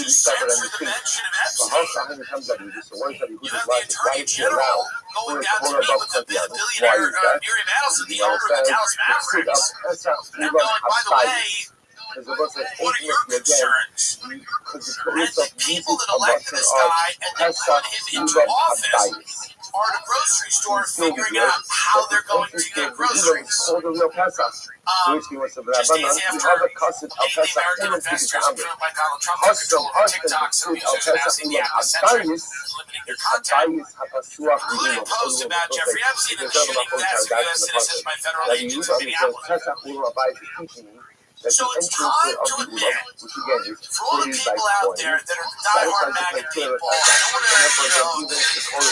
F: censor the mention of Epstein. You have the Attorney General going down to meet with the billionaire Miriam Adelson, the owner of the Dallas Mavericks, and going, by the way, what are your concerns? And the people that elected this guy and then put him into office are at a grocery store figuring out how they're going to get groceries. Just days after the American investors approved by Donald Trump to control over TikTok, some users announcing the app was censored and limiting their content, including posts about Jeffrey Epstein and the shooting of U.S. citizens by federal agents in Minneapolis. So it's time to admit, for all the people out there that are diehard MAGA people, I don't want to, burn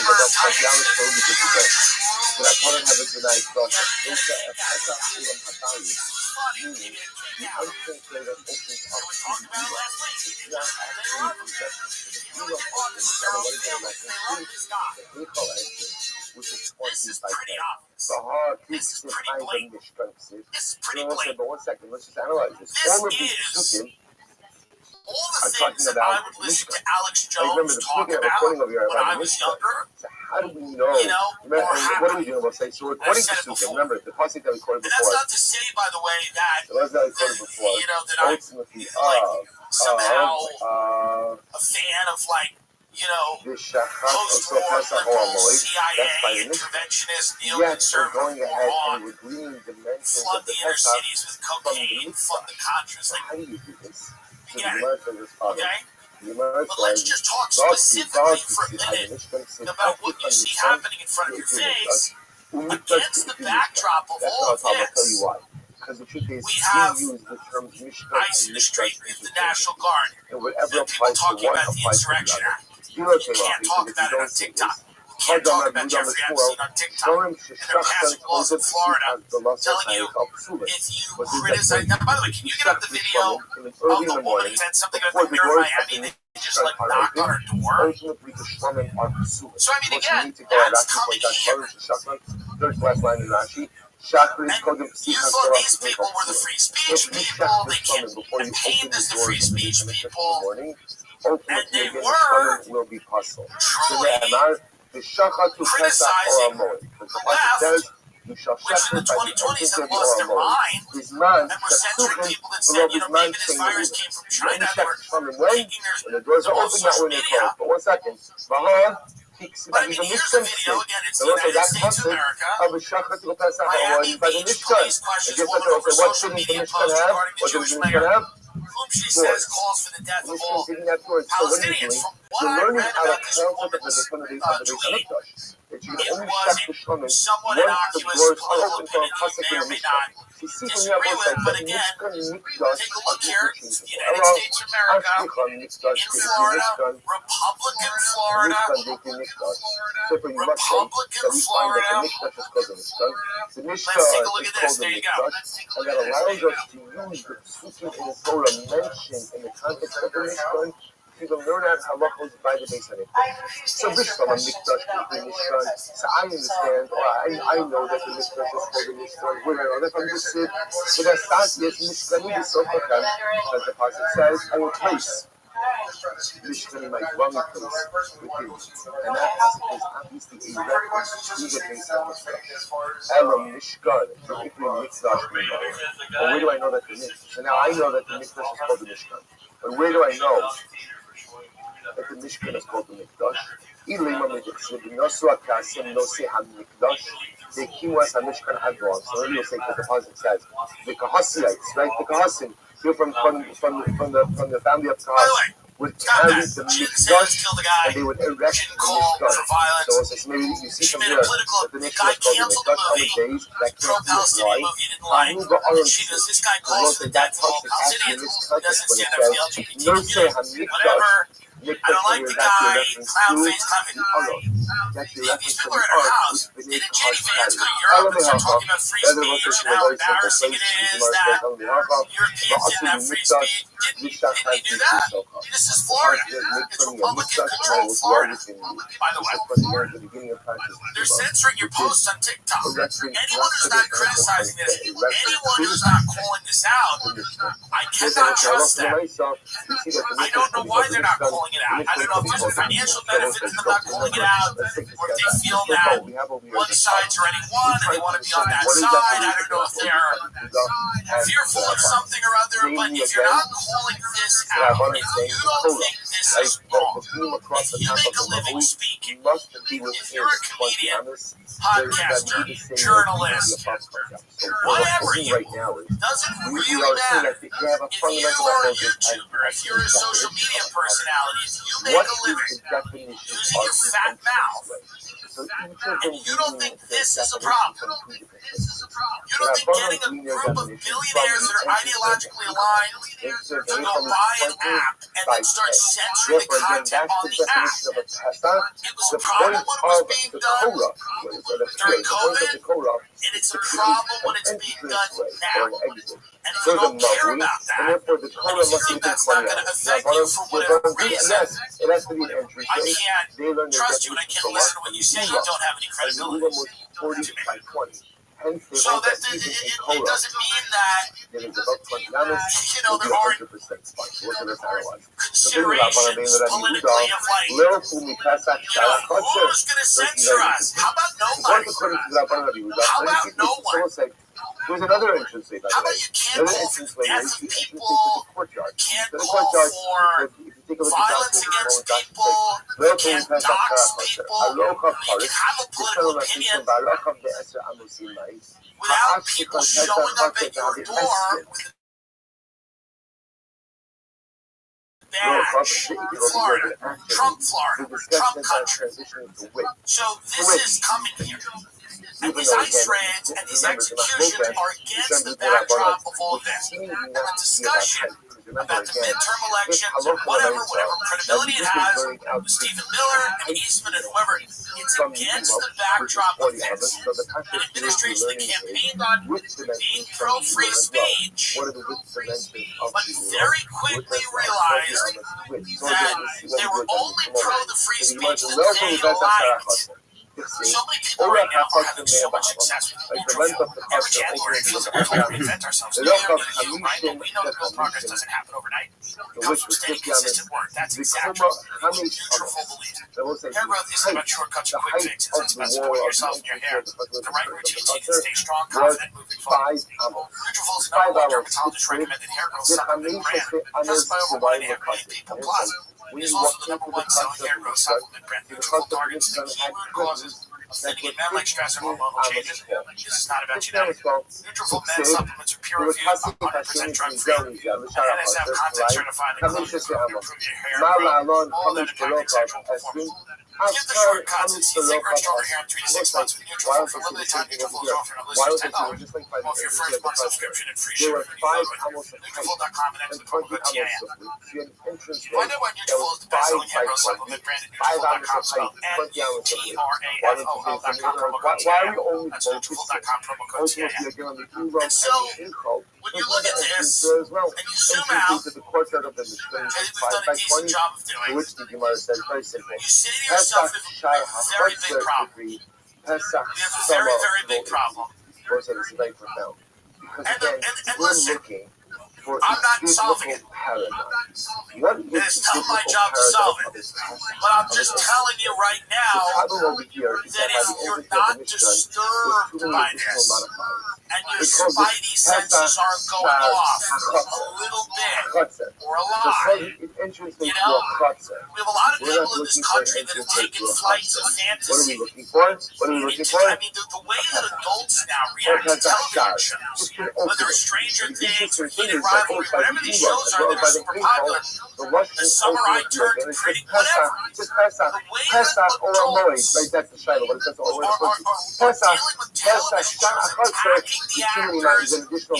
F: This is pretty obvious. This is pretty blatant. This is pretty blatant.
H: But 1 second, let's just analyze this.
F: This is all the things that I would listen to Alex Jones talk about when I was younger.
H: So how do we know? Remember, what are we doing? We'll say, so according to Sukkim, remember, the pasuk that we quoted
F: And
H: before.
F: that's not to say, by the way, that, that I'm
H: ultimately,
F: somehow a fan of, post-war liberal CIA interventionist neoconservative moron, flood the inner cities with cocaine, flood the Contras.
H: How do you do this?
F: Get it, okay? But let's just talk specifically for a minute about what you see happening in front of your face against the backdrop of all of this. We have ICE in the street, we have the National Guard. There are people talking about the Insurrection Act. You can't talk about it on TikTok. You can't talk about Jeffrey Epstein on TikTok. And they're passing laws in Florida telling you if you criticize. Now, by the way, can you get up the video of the woman who said something about the mayor of Miami? They just knocked on her door. So, I mean, again, that's coming here. And you thought these people were the free speech people. They campaigned as the free speech people.
H: ultimately again the shlamim will be puzzled. So the shachat to Pesach or Amoed. The Pasuk says, you shall shepherd by the entrance of the Amoed. His man, Shepsuchim, below his man, you only shepherd shlamim when the doors are open, not when they're closed. But 1 second. But he's a Mishkan state. So also that concept of a shachat to Pesach or Amoed is by the Mishkan. I guess that's what shouldn't the Mishkan have? What does the Mishkan have?
F: She says calls for the death of all Palestinians.
H: You're learning how to conflict of the Beis Hamikdash. That you can only check the shlamim once the doors are open for a pasuk in the Mishkan. You see from the other side that Mishkan Mikdash
F: take a look here. United States of America, in Florida, Republican Florida, Republican Florida. Let's take a look at this. There you go.
H: And that allows us to use the psukim in the Torah mentioned in the context of the Mishkan. You can learn out halachos by the Beis Hamikdash. So Bishlam Mikdash is the Mishkan. So I understand, or I know that the Mikdash is called the Mishkan. Where I know that I'm just saying, but that's not yet Mishkan. It is so fakam, as the pasuk says, I will place Mishkan in my dwelling place with you. And that pasuk is obviously a reference to the Beis Hamikdash. Elam Mishkan, particularly Mikdash. But where do I know that the Mishkan? So now I know that the Mikdash is called the Mishkan. But where do I know that the Mishkan is called the Mikdash? They came us a Mishkan Hadron. So maybe you'll say that the pasuk says the Kahasites, right? The Kahasim, here from the family of Kahas, would carry the Mikdash and they would erect the Mishkan. So maybe you see from here that the Mishkan is called the Mikdash on the days that can't be why.
F: This guy calls for the death of all Palestinians. He doesn't stand up for the LGBT community. Whatever. I don't like the guy, clown face, these people are at our house. Didn't Jenny fans go to Europe and start talking about free speech and how embarrassing it is that Europeans didn't have free speech? Didn't they do that? This is Florida. It's Republican controlled Florida. By the way, they're censoring your posts on TikTok. Anyone who's not criticizing this, anyone who's not calling this out, I cannot trust them. I don't know why they're not calling it out. I don't know if there's a financial benefit to them not calling it out, or if they feel that one side's already won and they want to be on that side. I don't know if they're fearful of something or other, but if you're not calling this out, if you don't think this is wrong, if you make a living speaking, if you're a comedian, podcaster, journalist, whatever you are, doesn't really matter. If you are a YouTuber, if you're a social media personality, if you make a living using your fat mouth, and you don't think this is a problem, you don't think getting a group of billionaires that are ideologically aligned to go buy an app and then start censoring the content on the app, it was a problem when it was being done during COVID, and it's a problem when it's being done now. And if you don't care about that, and if you think that's not going to affect you for whatever reason, I can't trust you and I can't listen to what you say. You don't have any credibility. So that it doesn't mean that, there aren't considerations politically of who's going to censor us? How about nobody? How about no one?
H: There's another entrance way, by the way.
F: How about you can't call for the death of people, can't call for violence against people, can't dox people, you can have a political opinion without people showing up at your door with badge. Florida, Trump country. So this is coming here. And these ICE raids and these executions are against the backdrop of all of this. And the discussion about the midterm elections or whatever credibility it has, with Stephen Miller and Eastman and whoever, it's against the backdrop of this. An administration that campaigned on being pro-free speech, but very quickly realized that they were only pro the free speech that they liked. So many people right now are having so much success with ultra. Every January feels like we're trying to reinvent ourselves. We know that progress doesn't happen overnight. comes from steady, consistent work. That's exactly what Nutrafol believes. Hair growth isn't about shortcuts and quick fixes. It's about supporting yourself and your hair. The right routine so you can stay strong, confident, moving forward. Nutrafol is the #1 dermatologist recommended hair growth supplement brand, tested by over 1.5 million people plus. It is also the #1 selling hair growth supplement brand. Nutrafol targets the key root causes of thinning in men like stress and hormonal changes. This is not about genetics. Nutrafol men supplements are peer-reviewed, 100% drug-free, and NSF content certified and clinically proven to improve your hair growth, all without impacting sexual performance. Get the shortcuts and see thicker, stronger hair in 3 to 6 months with Nutrafol. For limited time, Nutrafol is offering a listener $10 off your first month subscription and free shipping when you go to Nutrafol.com and enter the promo code TIN. Find out why Nutrafol is the best-selling hair growth supplement brand at Nutrafol.com, spelled Nutrafol.com, promo code TIN. That's Nutrafol.com, promo code TIN. And so, when you look at this, and you zoom out, as we've done a decent job of doing, you say to yourself, we have a very big problem. We have a very, very big problem. And listen, I'm not solving it. It's not my job to solve it. But I'm just telling you right now that if you're not disturbed by this, and your spidey senses aren't going off a little bit or a lot, you know, we have a lot of people in this country that have taken flights of fantasy. I mean, the way that adults now react to television shows, whether it's Stranger Things or Heated Rivalry, whatever these shows are that are super popular, the summer I turned pretty, whatever. The way that adults are dealing with television shows, attacking the actors in the show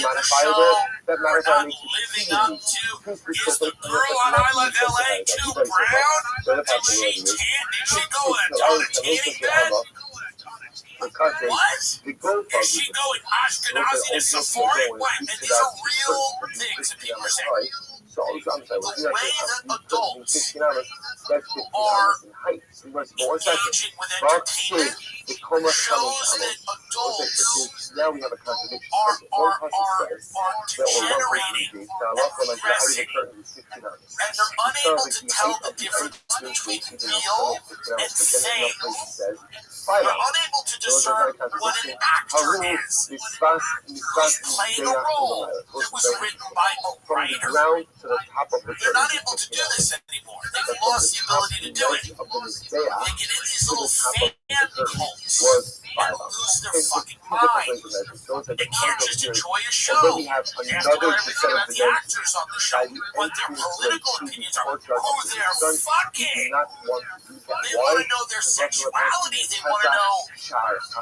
F: for not living up to, is the girl on I Love LA too brown? Did she go on a tanning bed? What? Is she going Ashkenazi to Sephardic? What? And these are real things that people are saying. The way that adults are engaging with entertainment shows that adults are degenerating and regressing, and they're unable to tell the difference between real and fake. They're unable to discern what an actor is, who's playing a role that was written by a writer. They're not able to do this anymore. They've lost the ability to do it. They get in these little fan cults and lose their fucking mind. They can't just enjoy a show. They have to know everything about the actors on the show, what their political opinions are, who they're fucking. They want to know their sexuality. They want to know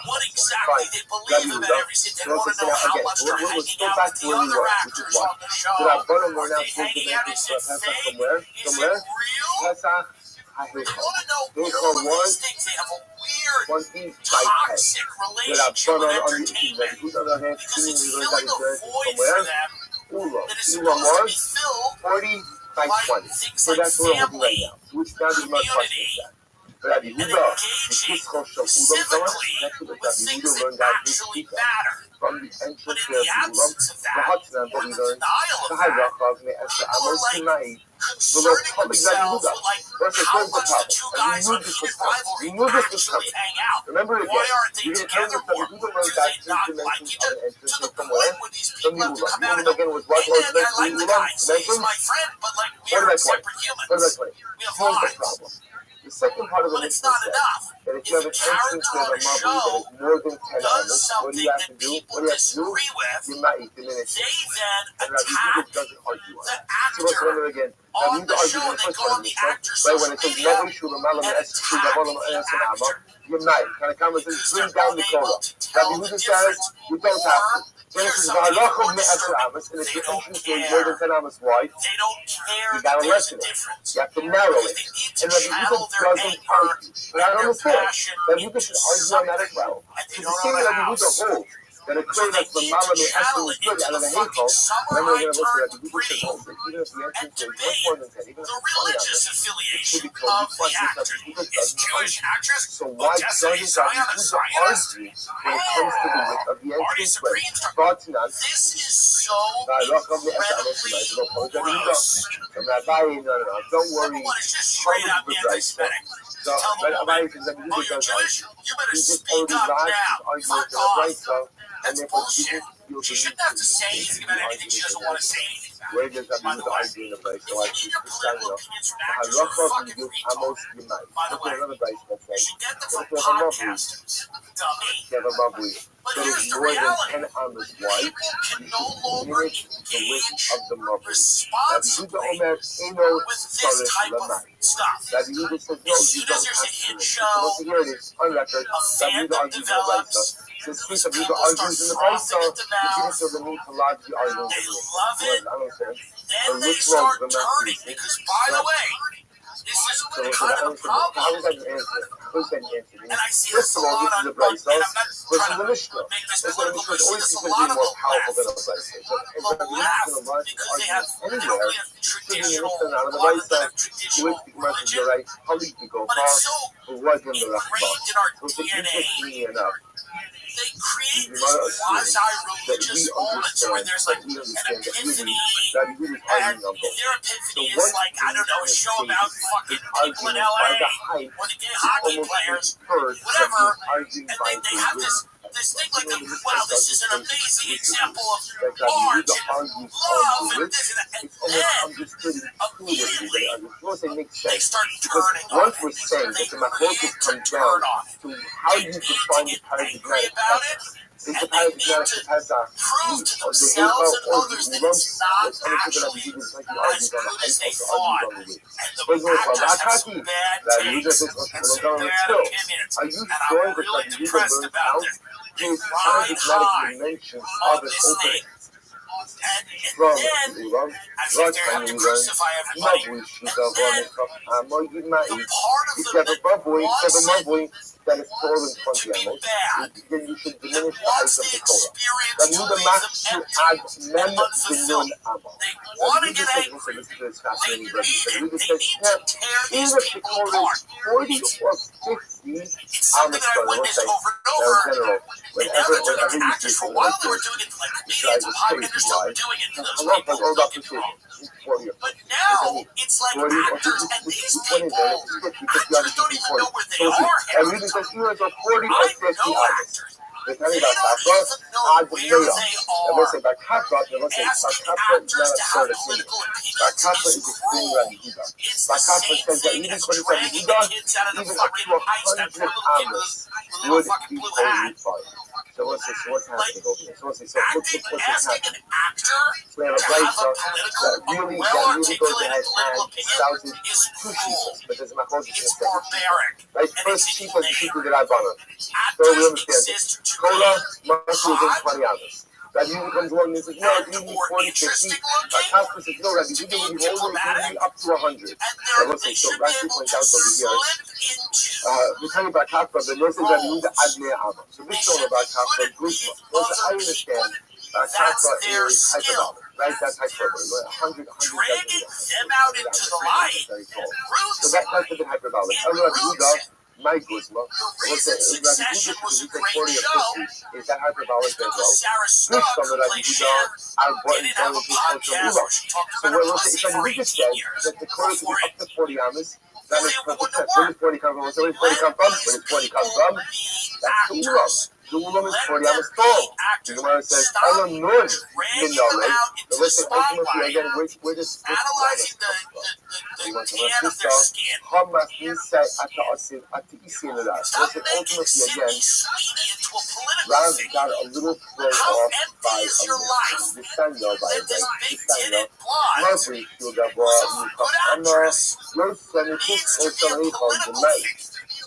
F: what exactly they believe about everything. They want to know how much they're hanging out with the other actors on the show. Are they hanging out? Is it fake? Is it real? They want to know all of these things. They have a weird, toxic relationship with entertainment because it's filling a void for them that is supposed to be filled by things like family, community, and engaging civically with things that actually matter. But in the absence of that, or in the denial of that, people are like concerning themselves with like how much the two guys on Heated Rivalry actually hang out. Why aren't they together more? Do they not like each other? To the point where these people have to come out and go, hey man, I like the guy, he's my friend, but like we're separate humans. We have lives. But it's not enough. If a character on a show does something that people disagree with, they then attack the actor on the show, and they go on the actor's social media and attack the actor. Because they're unable to tell the difference. Or here's something even more disturbing. They don't care. They don't care that there's a difference. Because they need to channel their anger and their passion into something. And they don't know how.
H: that a clay that's from Mama may actually good out of the Hakel, and then we're going to look at the people said, oh, even if the entrance is much more than 10, even if it's 20 hours, it should be totally fun. So why doesn't that Yehuda argue when it comes to the width of the entrance way?
F: This is so incredibly gross.
H: Don't worry.
F: Straight up anti-Semitic.
H: So, but Rabbi says that
F: Oh, you're Jewish? You better speak up now. Fuck off. That's bullshit. She shouldn't have to say anything about anything she doesn't want to say anything about.
H: where does that mean the idea in the place? So I keep the standing up. Halakha you amos yimai. Look at another place that says, look at a mavli. You have a mavli. That is more than 10 amos wide. You should diminish the width of the mavli. That Yehuda Omer Eno Sarif Lamai. That Yehuda says, no, you don't have to. So here it is, on record, that Yehuda argues in the place. Since piece of Yehuda argues in the place, so you don't feel the need to largely argue in the place. I understand.
F: Then they start turning because, by the way, this is kind of a problem.
H: How is that an answer? How is that an answer?
F: And I see this a lot on, and I'm not trying to make this political, but I see this a lot of the left will laugh because they have traditional religion, but it's so ingrained in our DNA. They create these quasi-religious moments where there's like an epiphany, and their epiphany is like, I don't know, a show about fucking people in LA, or the gay hockey players, whatever, and they have this thing like, wow, this is an amazing example of art and love and this and that, and then immediately they start turning on it. They need to turn on it. They need to get angry about it, and they need to prove to themselves and others that it's not actually as good as they thought. And the actors have some bad takes and some bad opinions, and I'm really depressed about this. They ride high on this thing. And then, as if they have to crucify everybody, and then the part of them that wants it
H: that is taller than 20
F: to be bad,
H: then you should
F: that
H: diminish the
F: wants
H: height of
F: the
H: the Torah.
F: experience to leave them empty and unfulfilled. They want to get angry. They need it. They need to tear these people apart.
H: 40 or 50
F: It's something that I witnessed over and over. And now they're doing it to actors. For a while they were doing it to like comedians and high, and they're still doing it to those people. Don't get me wrong. But now it's like actors, and these people, actors don't even know where they are. I know actors. They don't even know where they are. Asking actors to have political opinions is cruel. It's the same thing as dragging the kids out of the fucking ice that poor little kid with the little fucking blue hat.
H: So what's happening over here?
F: Asking an actor to have a well-articulated political opinion is cruel. It's barbaric.
H: Right,
F: And
H: first
F: it's
H: chief of the
F: inhumane.
H: people that I bought. So we
F: Actors
H: understand.
F: exist to
H: Kola
F: create
H: must be within
F: God
H: 20 hours. That usually comes along and says, no, you need 40, 50. Casper says, no, Rabbi, you can be only up to 100.
F: and they should be able to slip into.
H: We're talking about Casper, but no says that you need to add near Amma. So this is all about Casper, Guzma. I understand that Casper is hyperbolic. Right, that's hyperbole. 100.
F: Dragging them out into the light
H: So that's a bit hyperbolic. My Guzma.
F: The reason Succession was a great show
H: is that hyperbolic as well.
F: Sarah Snook, who played Shan, didn't have a podcast where she talked about her pussy for 18 years
H: that the chorus is
F: before
H: up to 40 amas. That is
F: it wouldn't have
H: where does
F: worked.
H: 40 come from? Where does 40 come from? Where does 40 come from? That's the Ulam. The Ulam is 40 amas tall. The Gemara says, Elam Nun.
F: Dragging them out into the spotlight,
H: Where does
F: analyzing the tan of their skin. Stop making Sidney Sweeney into a political
H: Rav
F: figure.
H: got a little thrown
F: How
H: off by
F: empty is your life that this big
H: Stand
F: titted blonde who's a good actress needs to be a political figure?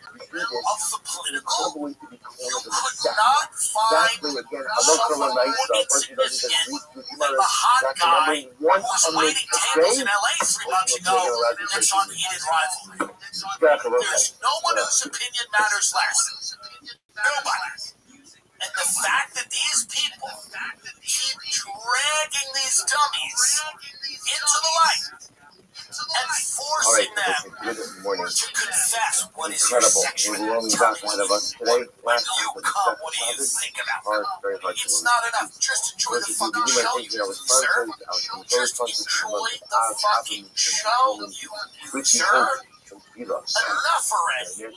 F: the political.
H: Going to be
F: You
H: cornered in
F: could
H: the
F: not find
H: again,
F: someone more insignificant than the hot guy who was waiting tables in LA 3 months ago and Sean the Heated rivalry. There's no one whose opinion matters less. Nobody. And the fact that these people keep dragging these dummies into the light and forcing them to confess what is your sexual turn. When you come, what do you think about them? It's not enough. Just enjoy the fucking show, you sir. Just enjoy the fucking show, you sir. Enough already. And I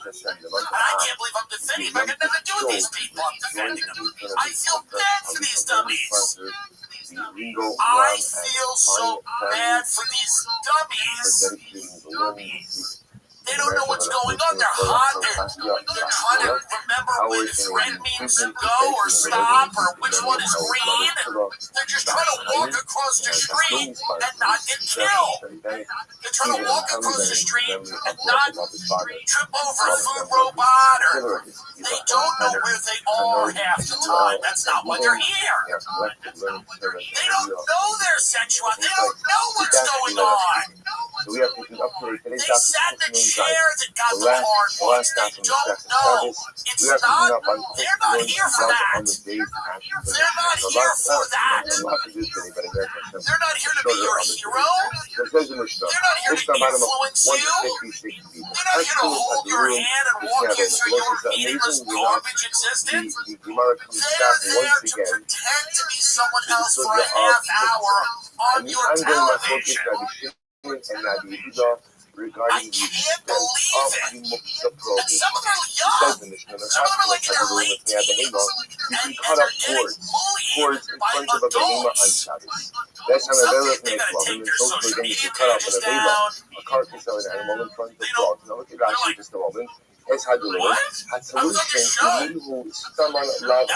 F: can't believe I'm defending him. I got nothing to do with these people. I'm defending them. I feel bad for these dummies. I feel so bad for these dummies. They don't know what's going on. They're hot. They're trying to remember when thread means go or stop or which one is green. They're just trying to walk across the street and not get killed. They're trying to walk across the street and not trip over a food robot, or they don't know where they are half the time. That's not why they're here. They don't know their sexuality. They don't know what's going on. They sat in the chair that got the hard ones. They don't know. It's not. They're not here for that. They're not here for that. They're not here to be your hero. They're not here to influence you. They're not here to hold your hand and walk you through your meaningless garbage existence. They're there to pretend to be someone else for a half hour on your television. I can't believe it. And some of them are young. Some of them are like in their late teens. And they're getting bullied by adults. Some think they gotta take their social media pages down. They don't. They're like, what? I was on the show. Now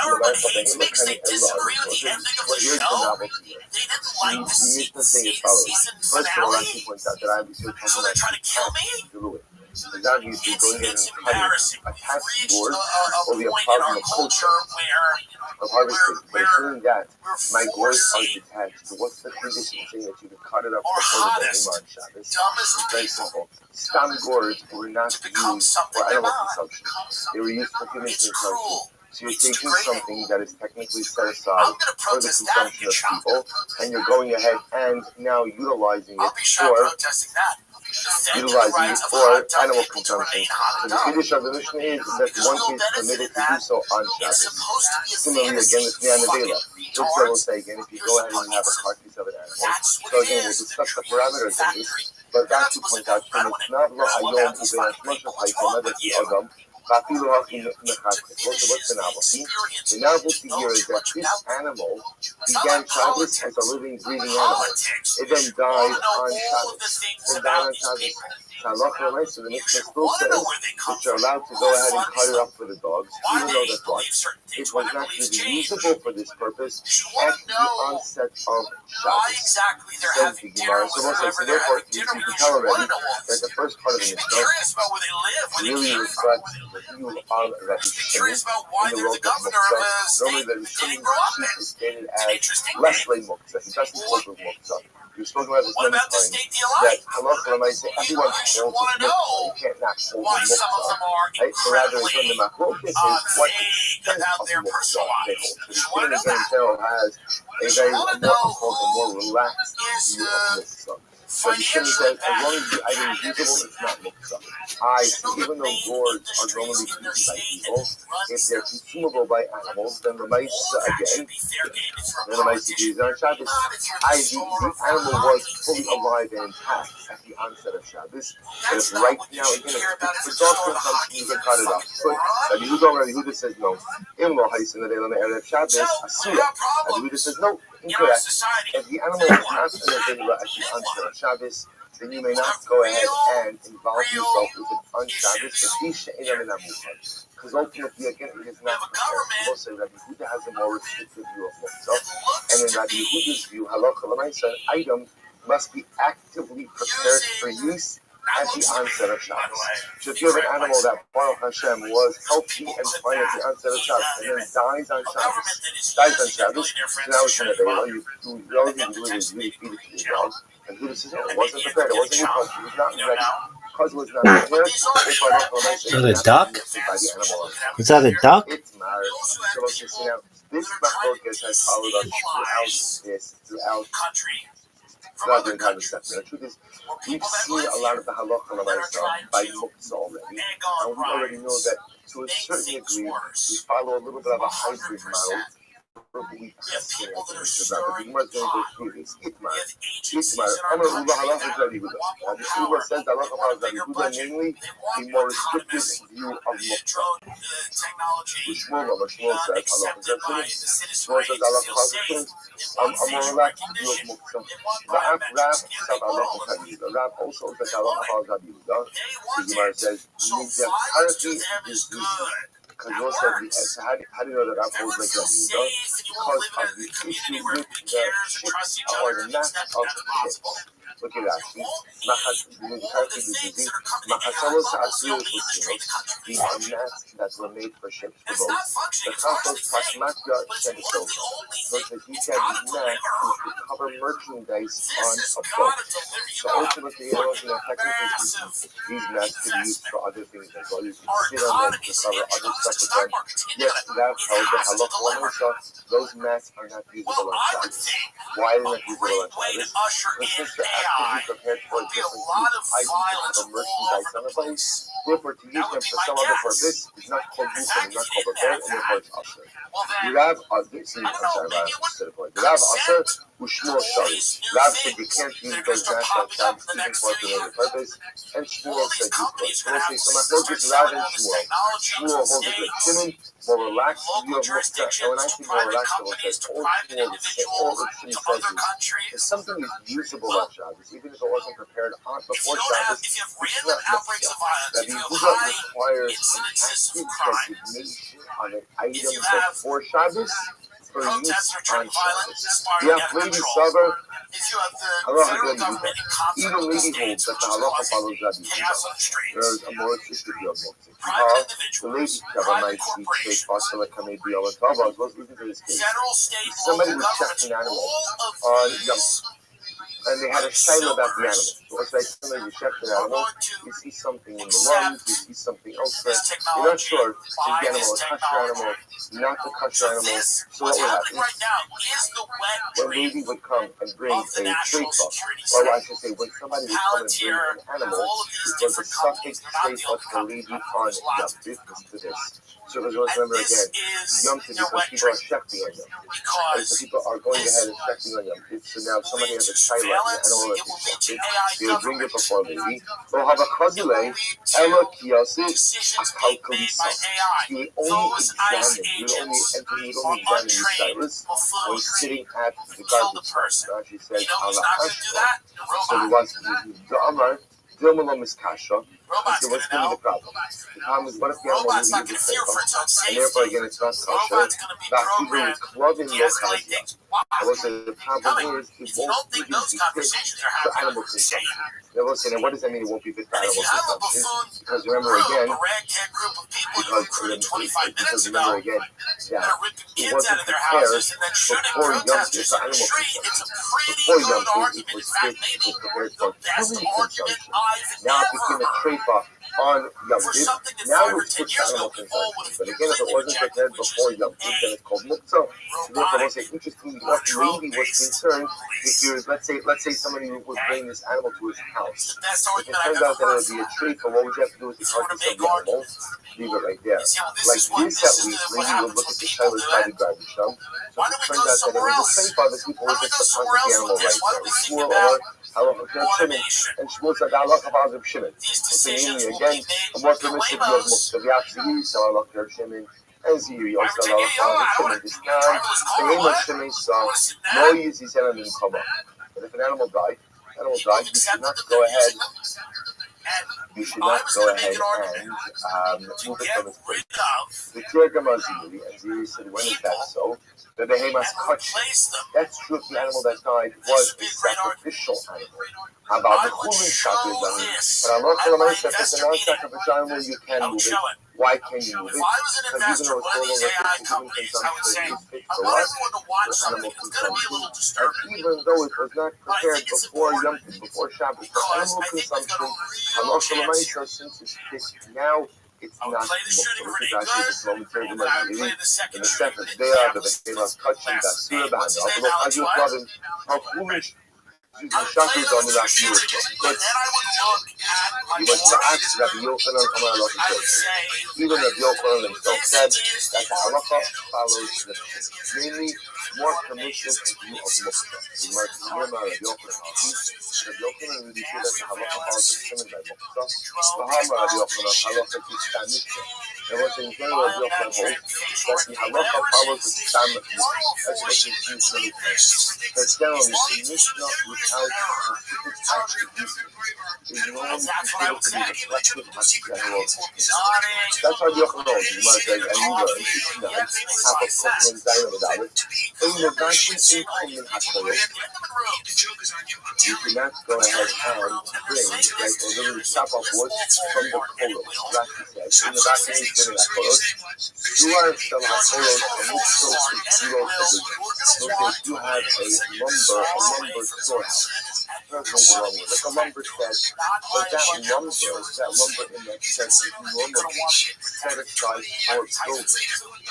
F: everybody hates me because they disagree with the ending of the show. They didn't like the season finale. So they're trying to kill me? It's embarrassing. We've reached a point in our culture where we're forcing our hottest, dumbest people to become something they're not. It's cruel.
H: So you're taking something that is technically set aside for the consumption of people, and you're going ahead and now utilizing it for animal consumption. So the Kiddush of the Mishnah is that one is permitted to do so on Shabbos. Similarly, again, with Nyan Nevela, Mitzvah will say again, if you go ahead and have a carcass of an animal. So again, we'll discuss the parameters of this, but that's to point out that it's not lo hayom u'ben hashmoshes hayom edet adam. What's the novelty? The novelty here is that this animal began Shabbos as a living, breathing animal. It then died on Shabbos. It died on Shabbos. So the Mishnah still says that you're allowed to go ahead and cut it up for the dogs, even though that's what? It was not really usable for this purpose at the onset of Shabbos. Says the Gemara. So therefore, you can tell already that the first part of the Mishnah really reflects that you found that he's in the road of Muktzah. Normally the Rishonim is stated as less lay Muktzah. He doesn't hold with Muktzah. We've spoken about this many times, that halacha l'maaseh, everyone holds with Muktzah. You can't not hold with Muktzah. Right? So rather, it's when the machlokes is what extent of Muktzah they hold. So the Shimon in general has a very more relaxed view of Muktzah. So the Shimon says, as long as the item is usable, it's not Muktzah. Even though gourds are normally eaten by people, if they're consumable by animals, then the mice, again, then the mice is on Shabbos. The animal was fully alive and intact at the onset of Shabbos. But if right now, again, if the dog consumption, you can cut it off. But Rabbi Yehuda says no. Imlo haisin the on the Erev Shabbos, asura. Rabbi Yehuda says no, incorrect. If the animal is not in the at the onset of Shabbos, then you may not go ahead and involve yourself with it on Shabbos, because ultimately, again, it is not prepared. So Rabbi Yehuda has a more restrictive view of Muktzah, and in Rabbi Yehuda's view, halacha l'maaseh, an item must be actively prepared for use at the onset of Shabbos. So if you have an animal that, Baruch Hashem, was healthy and fine at the onset of Shabbos, and then dies on Shabbos, so now it's in a Bela, the only thing you do is really feed it to your dog. And Yehuda says, no, it wasn't prepared, it wasn't cooked, it was not ready. because it was not prepared.
B: Is that a duck? Is that a duck?
H: It's Mar. This machlokas has followed us throughout the entire section. The truth is, we've seen a lot of the halacha by books already, and we already know that to a certain degree we follow a little bit of a hybrid model. The Gemara is going to go through this. Itmar. Amar Ula halacha Rabbi Yehuda. Now the Ula says that halacha follows Rabbi Yehuda, namely the more restrictive view of muktzah. Shmuel says halacha Shmuel says halacha follows a more relaxed view of muktzah. Rab said halacha Rabbi Yehuda. Rab also says halacha follows Rabbi Yehuda. The Gemara says because you also how do you know that Rab holds like Rabbi Yehuda? Because of the issue with the ship or the mass of ships. Look at that. The mats that were made for ships, for boats. The Chachos Pasmatya said so. Notice that he said these mats used to cover merchandise on a boat. So ultimately, it wasn't a technical reason. These mats could be used for other things as well. You could sit on them to cover other stuff with them. Yes, that held the halacha l'maisa. Those mats are not usable on Shabbos. Why are they not usable on Shabbos? Because since they're actively prepared for a different items of merchandise on a boat, therefore to use them for some other purpose is not called musa, it's not called prepared, and therefore it's usher. Rav Asher Ushmuel Shari. Rav said you can't use those mats on Shabbos even for another purpose, and Shmuel said you could. So we'll say some Machlokas Rav and Shmuel. Shmuel holds it with Shimon, more relaxed view of muktzah, and when I say more relaxed, I will say all Shmuel says is something is usable on Shabbos, even if it wasn't prepared before Shabbos. It's not muktzah. Rabbi Yehuda requires an active designation on an item before Shabbos for use on Shabbos. The Afladi Savar, halacha Rabbi Yehuda. Even lady holds that the halacha follows Rabbi Yehuda. There is a more restrictive view of muktzah. The lady Kava might speak straight Fasala Kamei Biyala Tava. Let's listen to this case. Somebody was checking an animal on Yom, and they had a shayla about the animal. So it's like somebody was checking an animal, you see something in the lungs, you see something else there. You're not sure if the animal is a kosher animal, not the kosher animal. So what would happen? When lady would come and bring a treifa, or I should say, when somebody would come and bring an animal, it was a suffix treifa for lady on Yom. Business to this. So remember again, Yom Tov because people are shechting on Yom. And so people are going ahead and shechting on Yom. So now somebody has a shayla, an animal that is shechted, they will bring it before lady. They'll have a chazile, ela kiyasi, a kalkalisa. You would only examine, you would only examine these shaylas when sitting at the garbage dump. Now she says, ala hashva. So he wants to do the Amar, Dilma Miskasha. So what's going to be the problem? The problem is, what if the animal really is a treifa, and therefore again it's not kosher? V'achidru is clothing no kazia. I will say the problem is it won't really be fit for animal consumption. I will say, now what does that mean? It won't be fit for animal consumption? Because remember again, that it wasn't prepared before Yom Tov for animal consumption. Before Yom Tov it was fit, it was prepared for human consumption. Now it became a treifa on Yom Tov. Now it's fit for animal consumption. But again, if it wasn't prepared before Yom Tov, then it's called muktzah. So therefore, we'll say, interestingly enough, maybe was concerned if you, let's say somebody would bring this animal to his house. If it turns out that it would be a treifa, what would you have to do with the carcass of the animal? Leave it right there. Like this, at least, maybe you would look at the shaylas by the garbage dump. So if it turns out that it was a treifa, the people would just subconscious the animal right there. Shmuel and Shmuel said, halacha of Shimon. So namely, again, a more permissive view of muktzah. V'yachziri, so halacha of Shimon. And Ziri also halacha of Shimon. This time, the name of Shimon saw no use his hand in kama. But if an animal died, you should not go ahead. You should not go ahead and move it from its place. The Tirgama Ziri, and Ziri said, when is that so? The behemoth touched it. That's true if the animal that died was a sacrificial animal. How about the chulin sacrificial animal? But Allah if it's a non-sacrificial animal, you can move it. Why can you move it?
F: If I was an investor, one of these AI companies, I would say, I want everyone to watch something. It's going to be a little disturbing.
H: Even though it was not prepared before Yom Kippur, before Shabbos, for animal consumption, since it's fixed now, it's not
F: play the shooting pretty good, and I would play the second shooting.
H: They are the behemoth touching that surah band.
F: I would play those two shootings, and then I would look at my
H: He was to ask Rabbi Yochanan Amar
F: I would say,
H: even Rabbi Yochanan himself said that the halacha follows the mainly more permissive view of Mukta. We might remember Rabbi Yochanan really feel that the halacha follows the Shimon by Mukta. Bahama Rabbi Yochanan halacha is Tanishta. And what in general Rabbi Yochanan holds that the halacha follows the Stam of Mukta. That's what you see in the That's generally the Mishnah without specific attributes. Is normally considered to be reflective of general teaching. That's how Yochanan holds. You might say, and you were in half of Kochman Zayin without it. In the vacuum in HaKoros, you cannot go ahead and bring, like, or literally chop off wood from the Koros. Rashi says, in the vacuum in HaKoros, you are still HaKoros, and which goes to zero position. You have a lumber storehouse. There's nothing wrong with it. Like a lumber shed, but that lumber in that shed is normally set aside for building.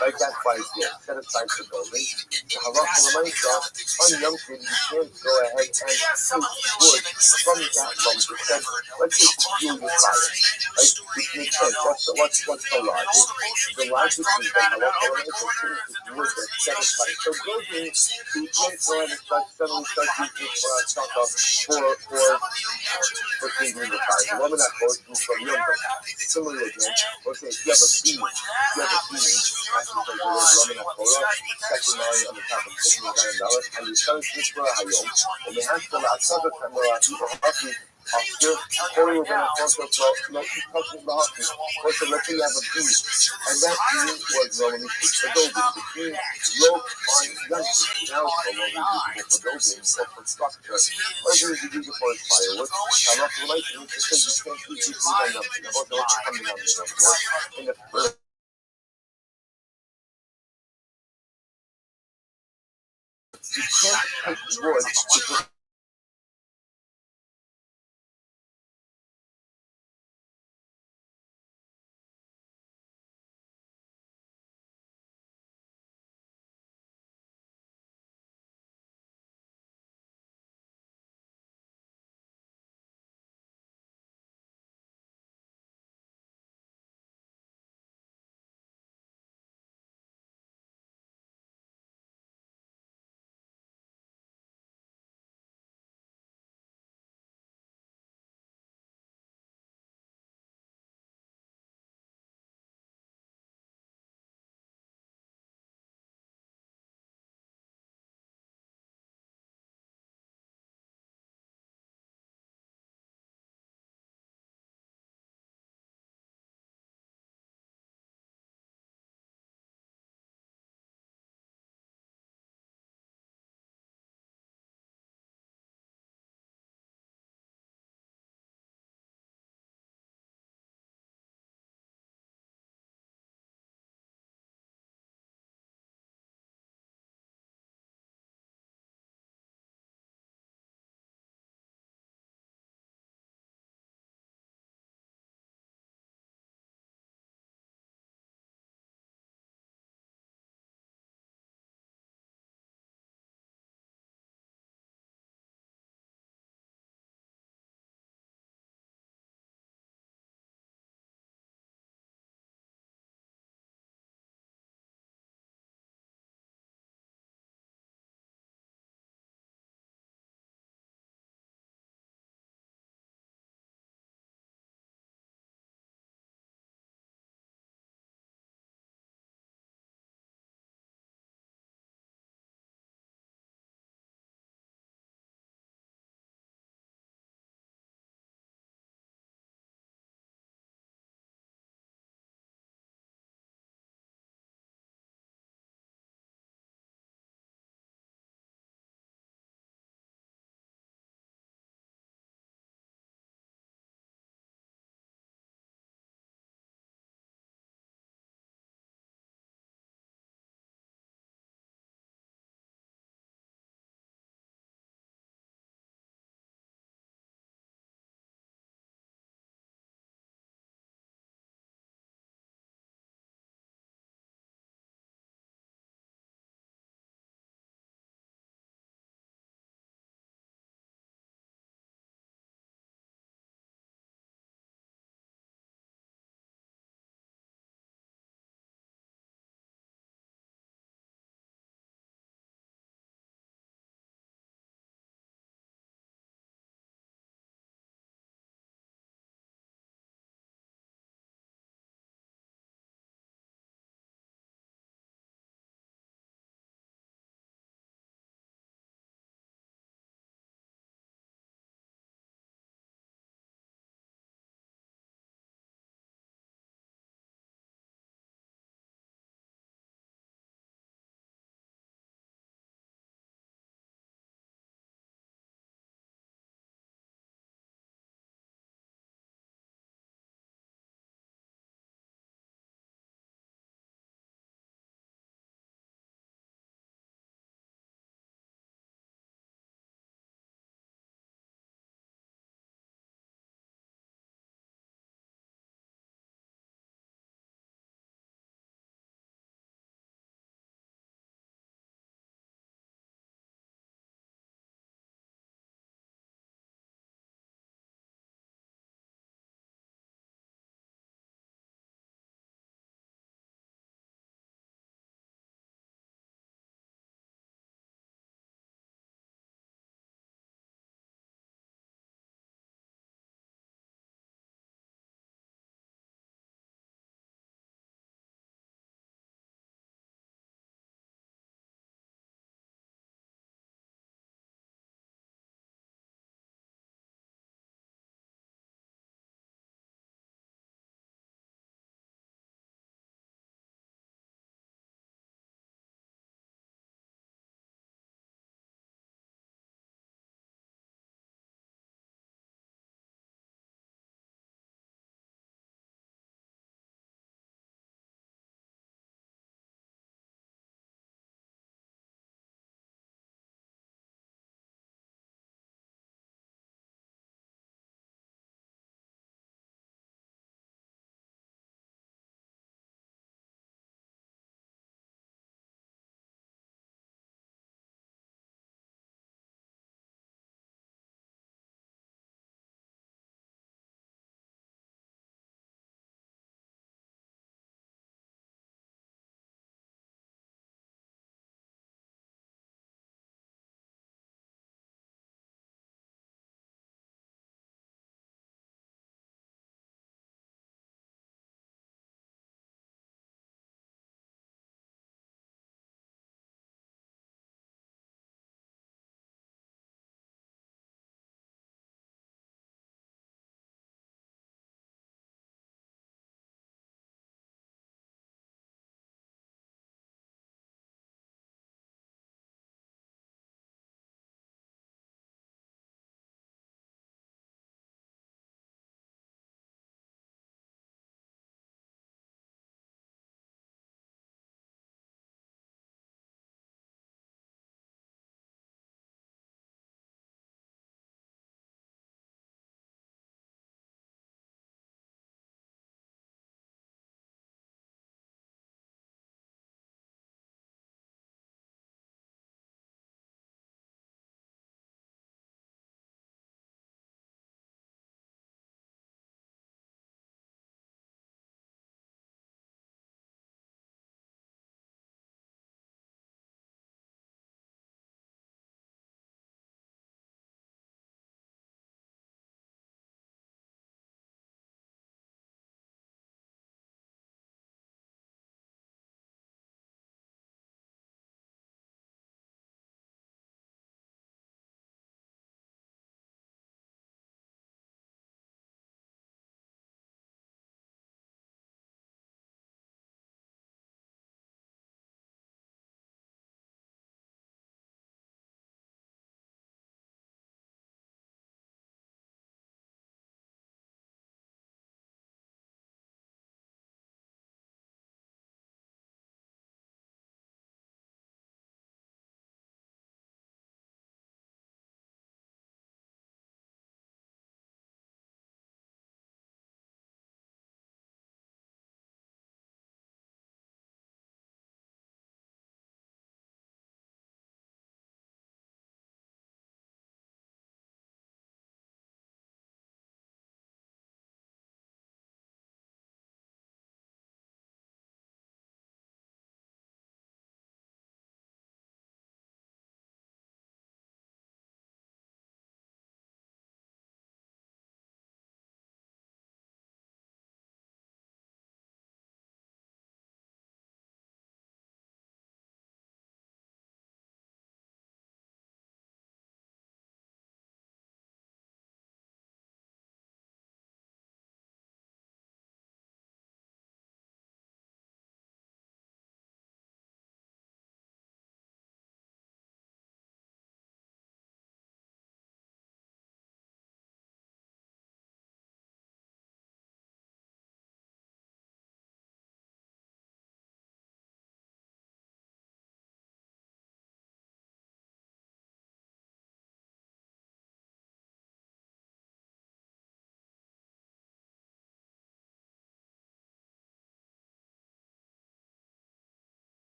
H: Like that's why it's there, set aside for building. The halacha l'maisa, on Yom Kippur, you can't go ahead and take wood from that lumber shed. Let's just fuel the fire. Like, which makes sense. What's the logic? The logic is that halacha l'maisa is wood that's set aside for building, so you can't go ahead and suddenly start using it for a chunk of for thinking the fire. The woman that goes through from Yom Kippur. Similarly again, let's say if you have a feeling, that's because the woman that goes second line on the top of $50,000, and you start this for a hayom, and they have to last other time where people happy after Corey was going to talk about not touching the hockey. Also, let's say you have a beam, and that beam was normally for building. The beam broke on Yom Kippur. Now it's no longer usable for building or for structure. What is it used for is firewood? I'm not relating it because you can't keep these things on Yom Kippur. About what's coming on Yom Kippur. In the first you can't take wood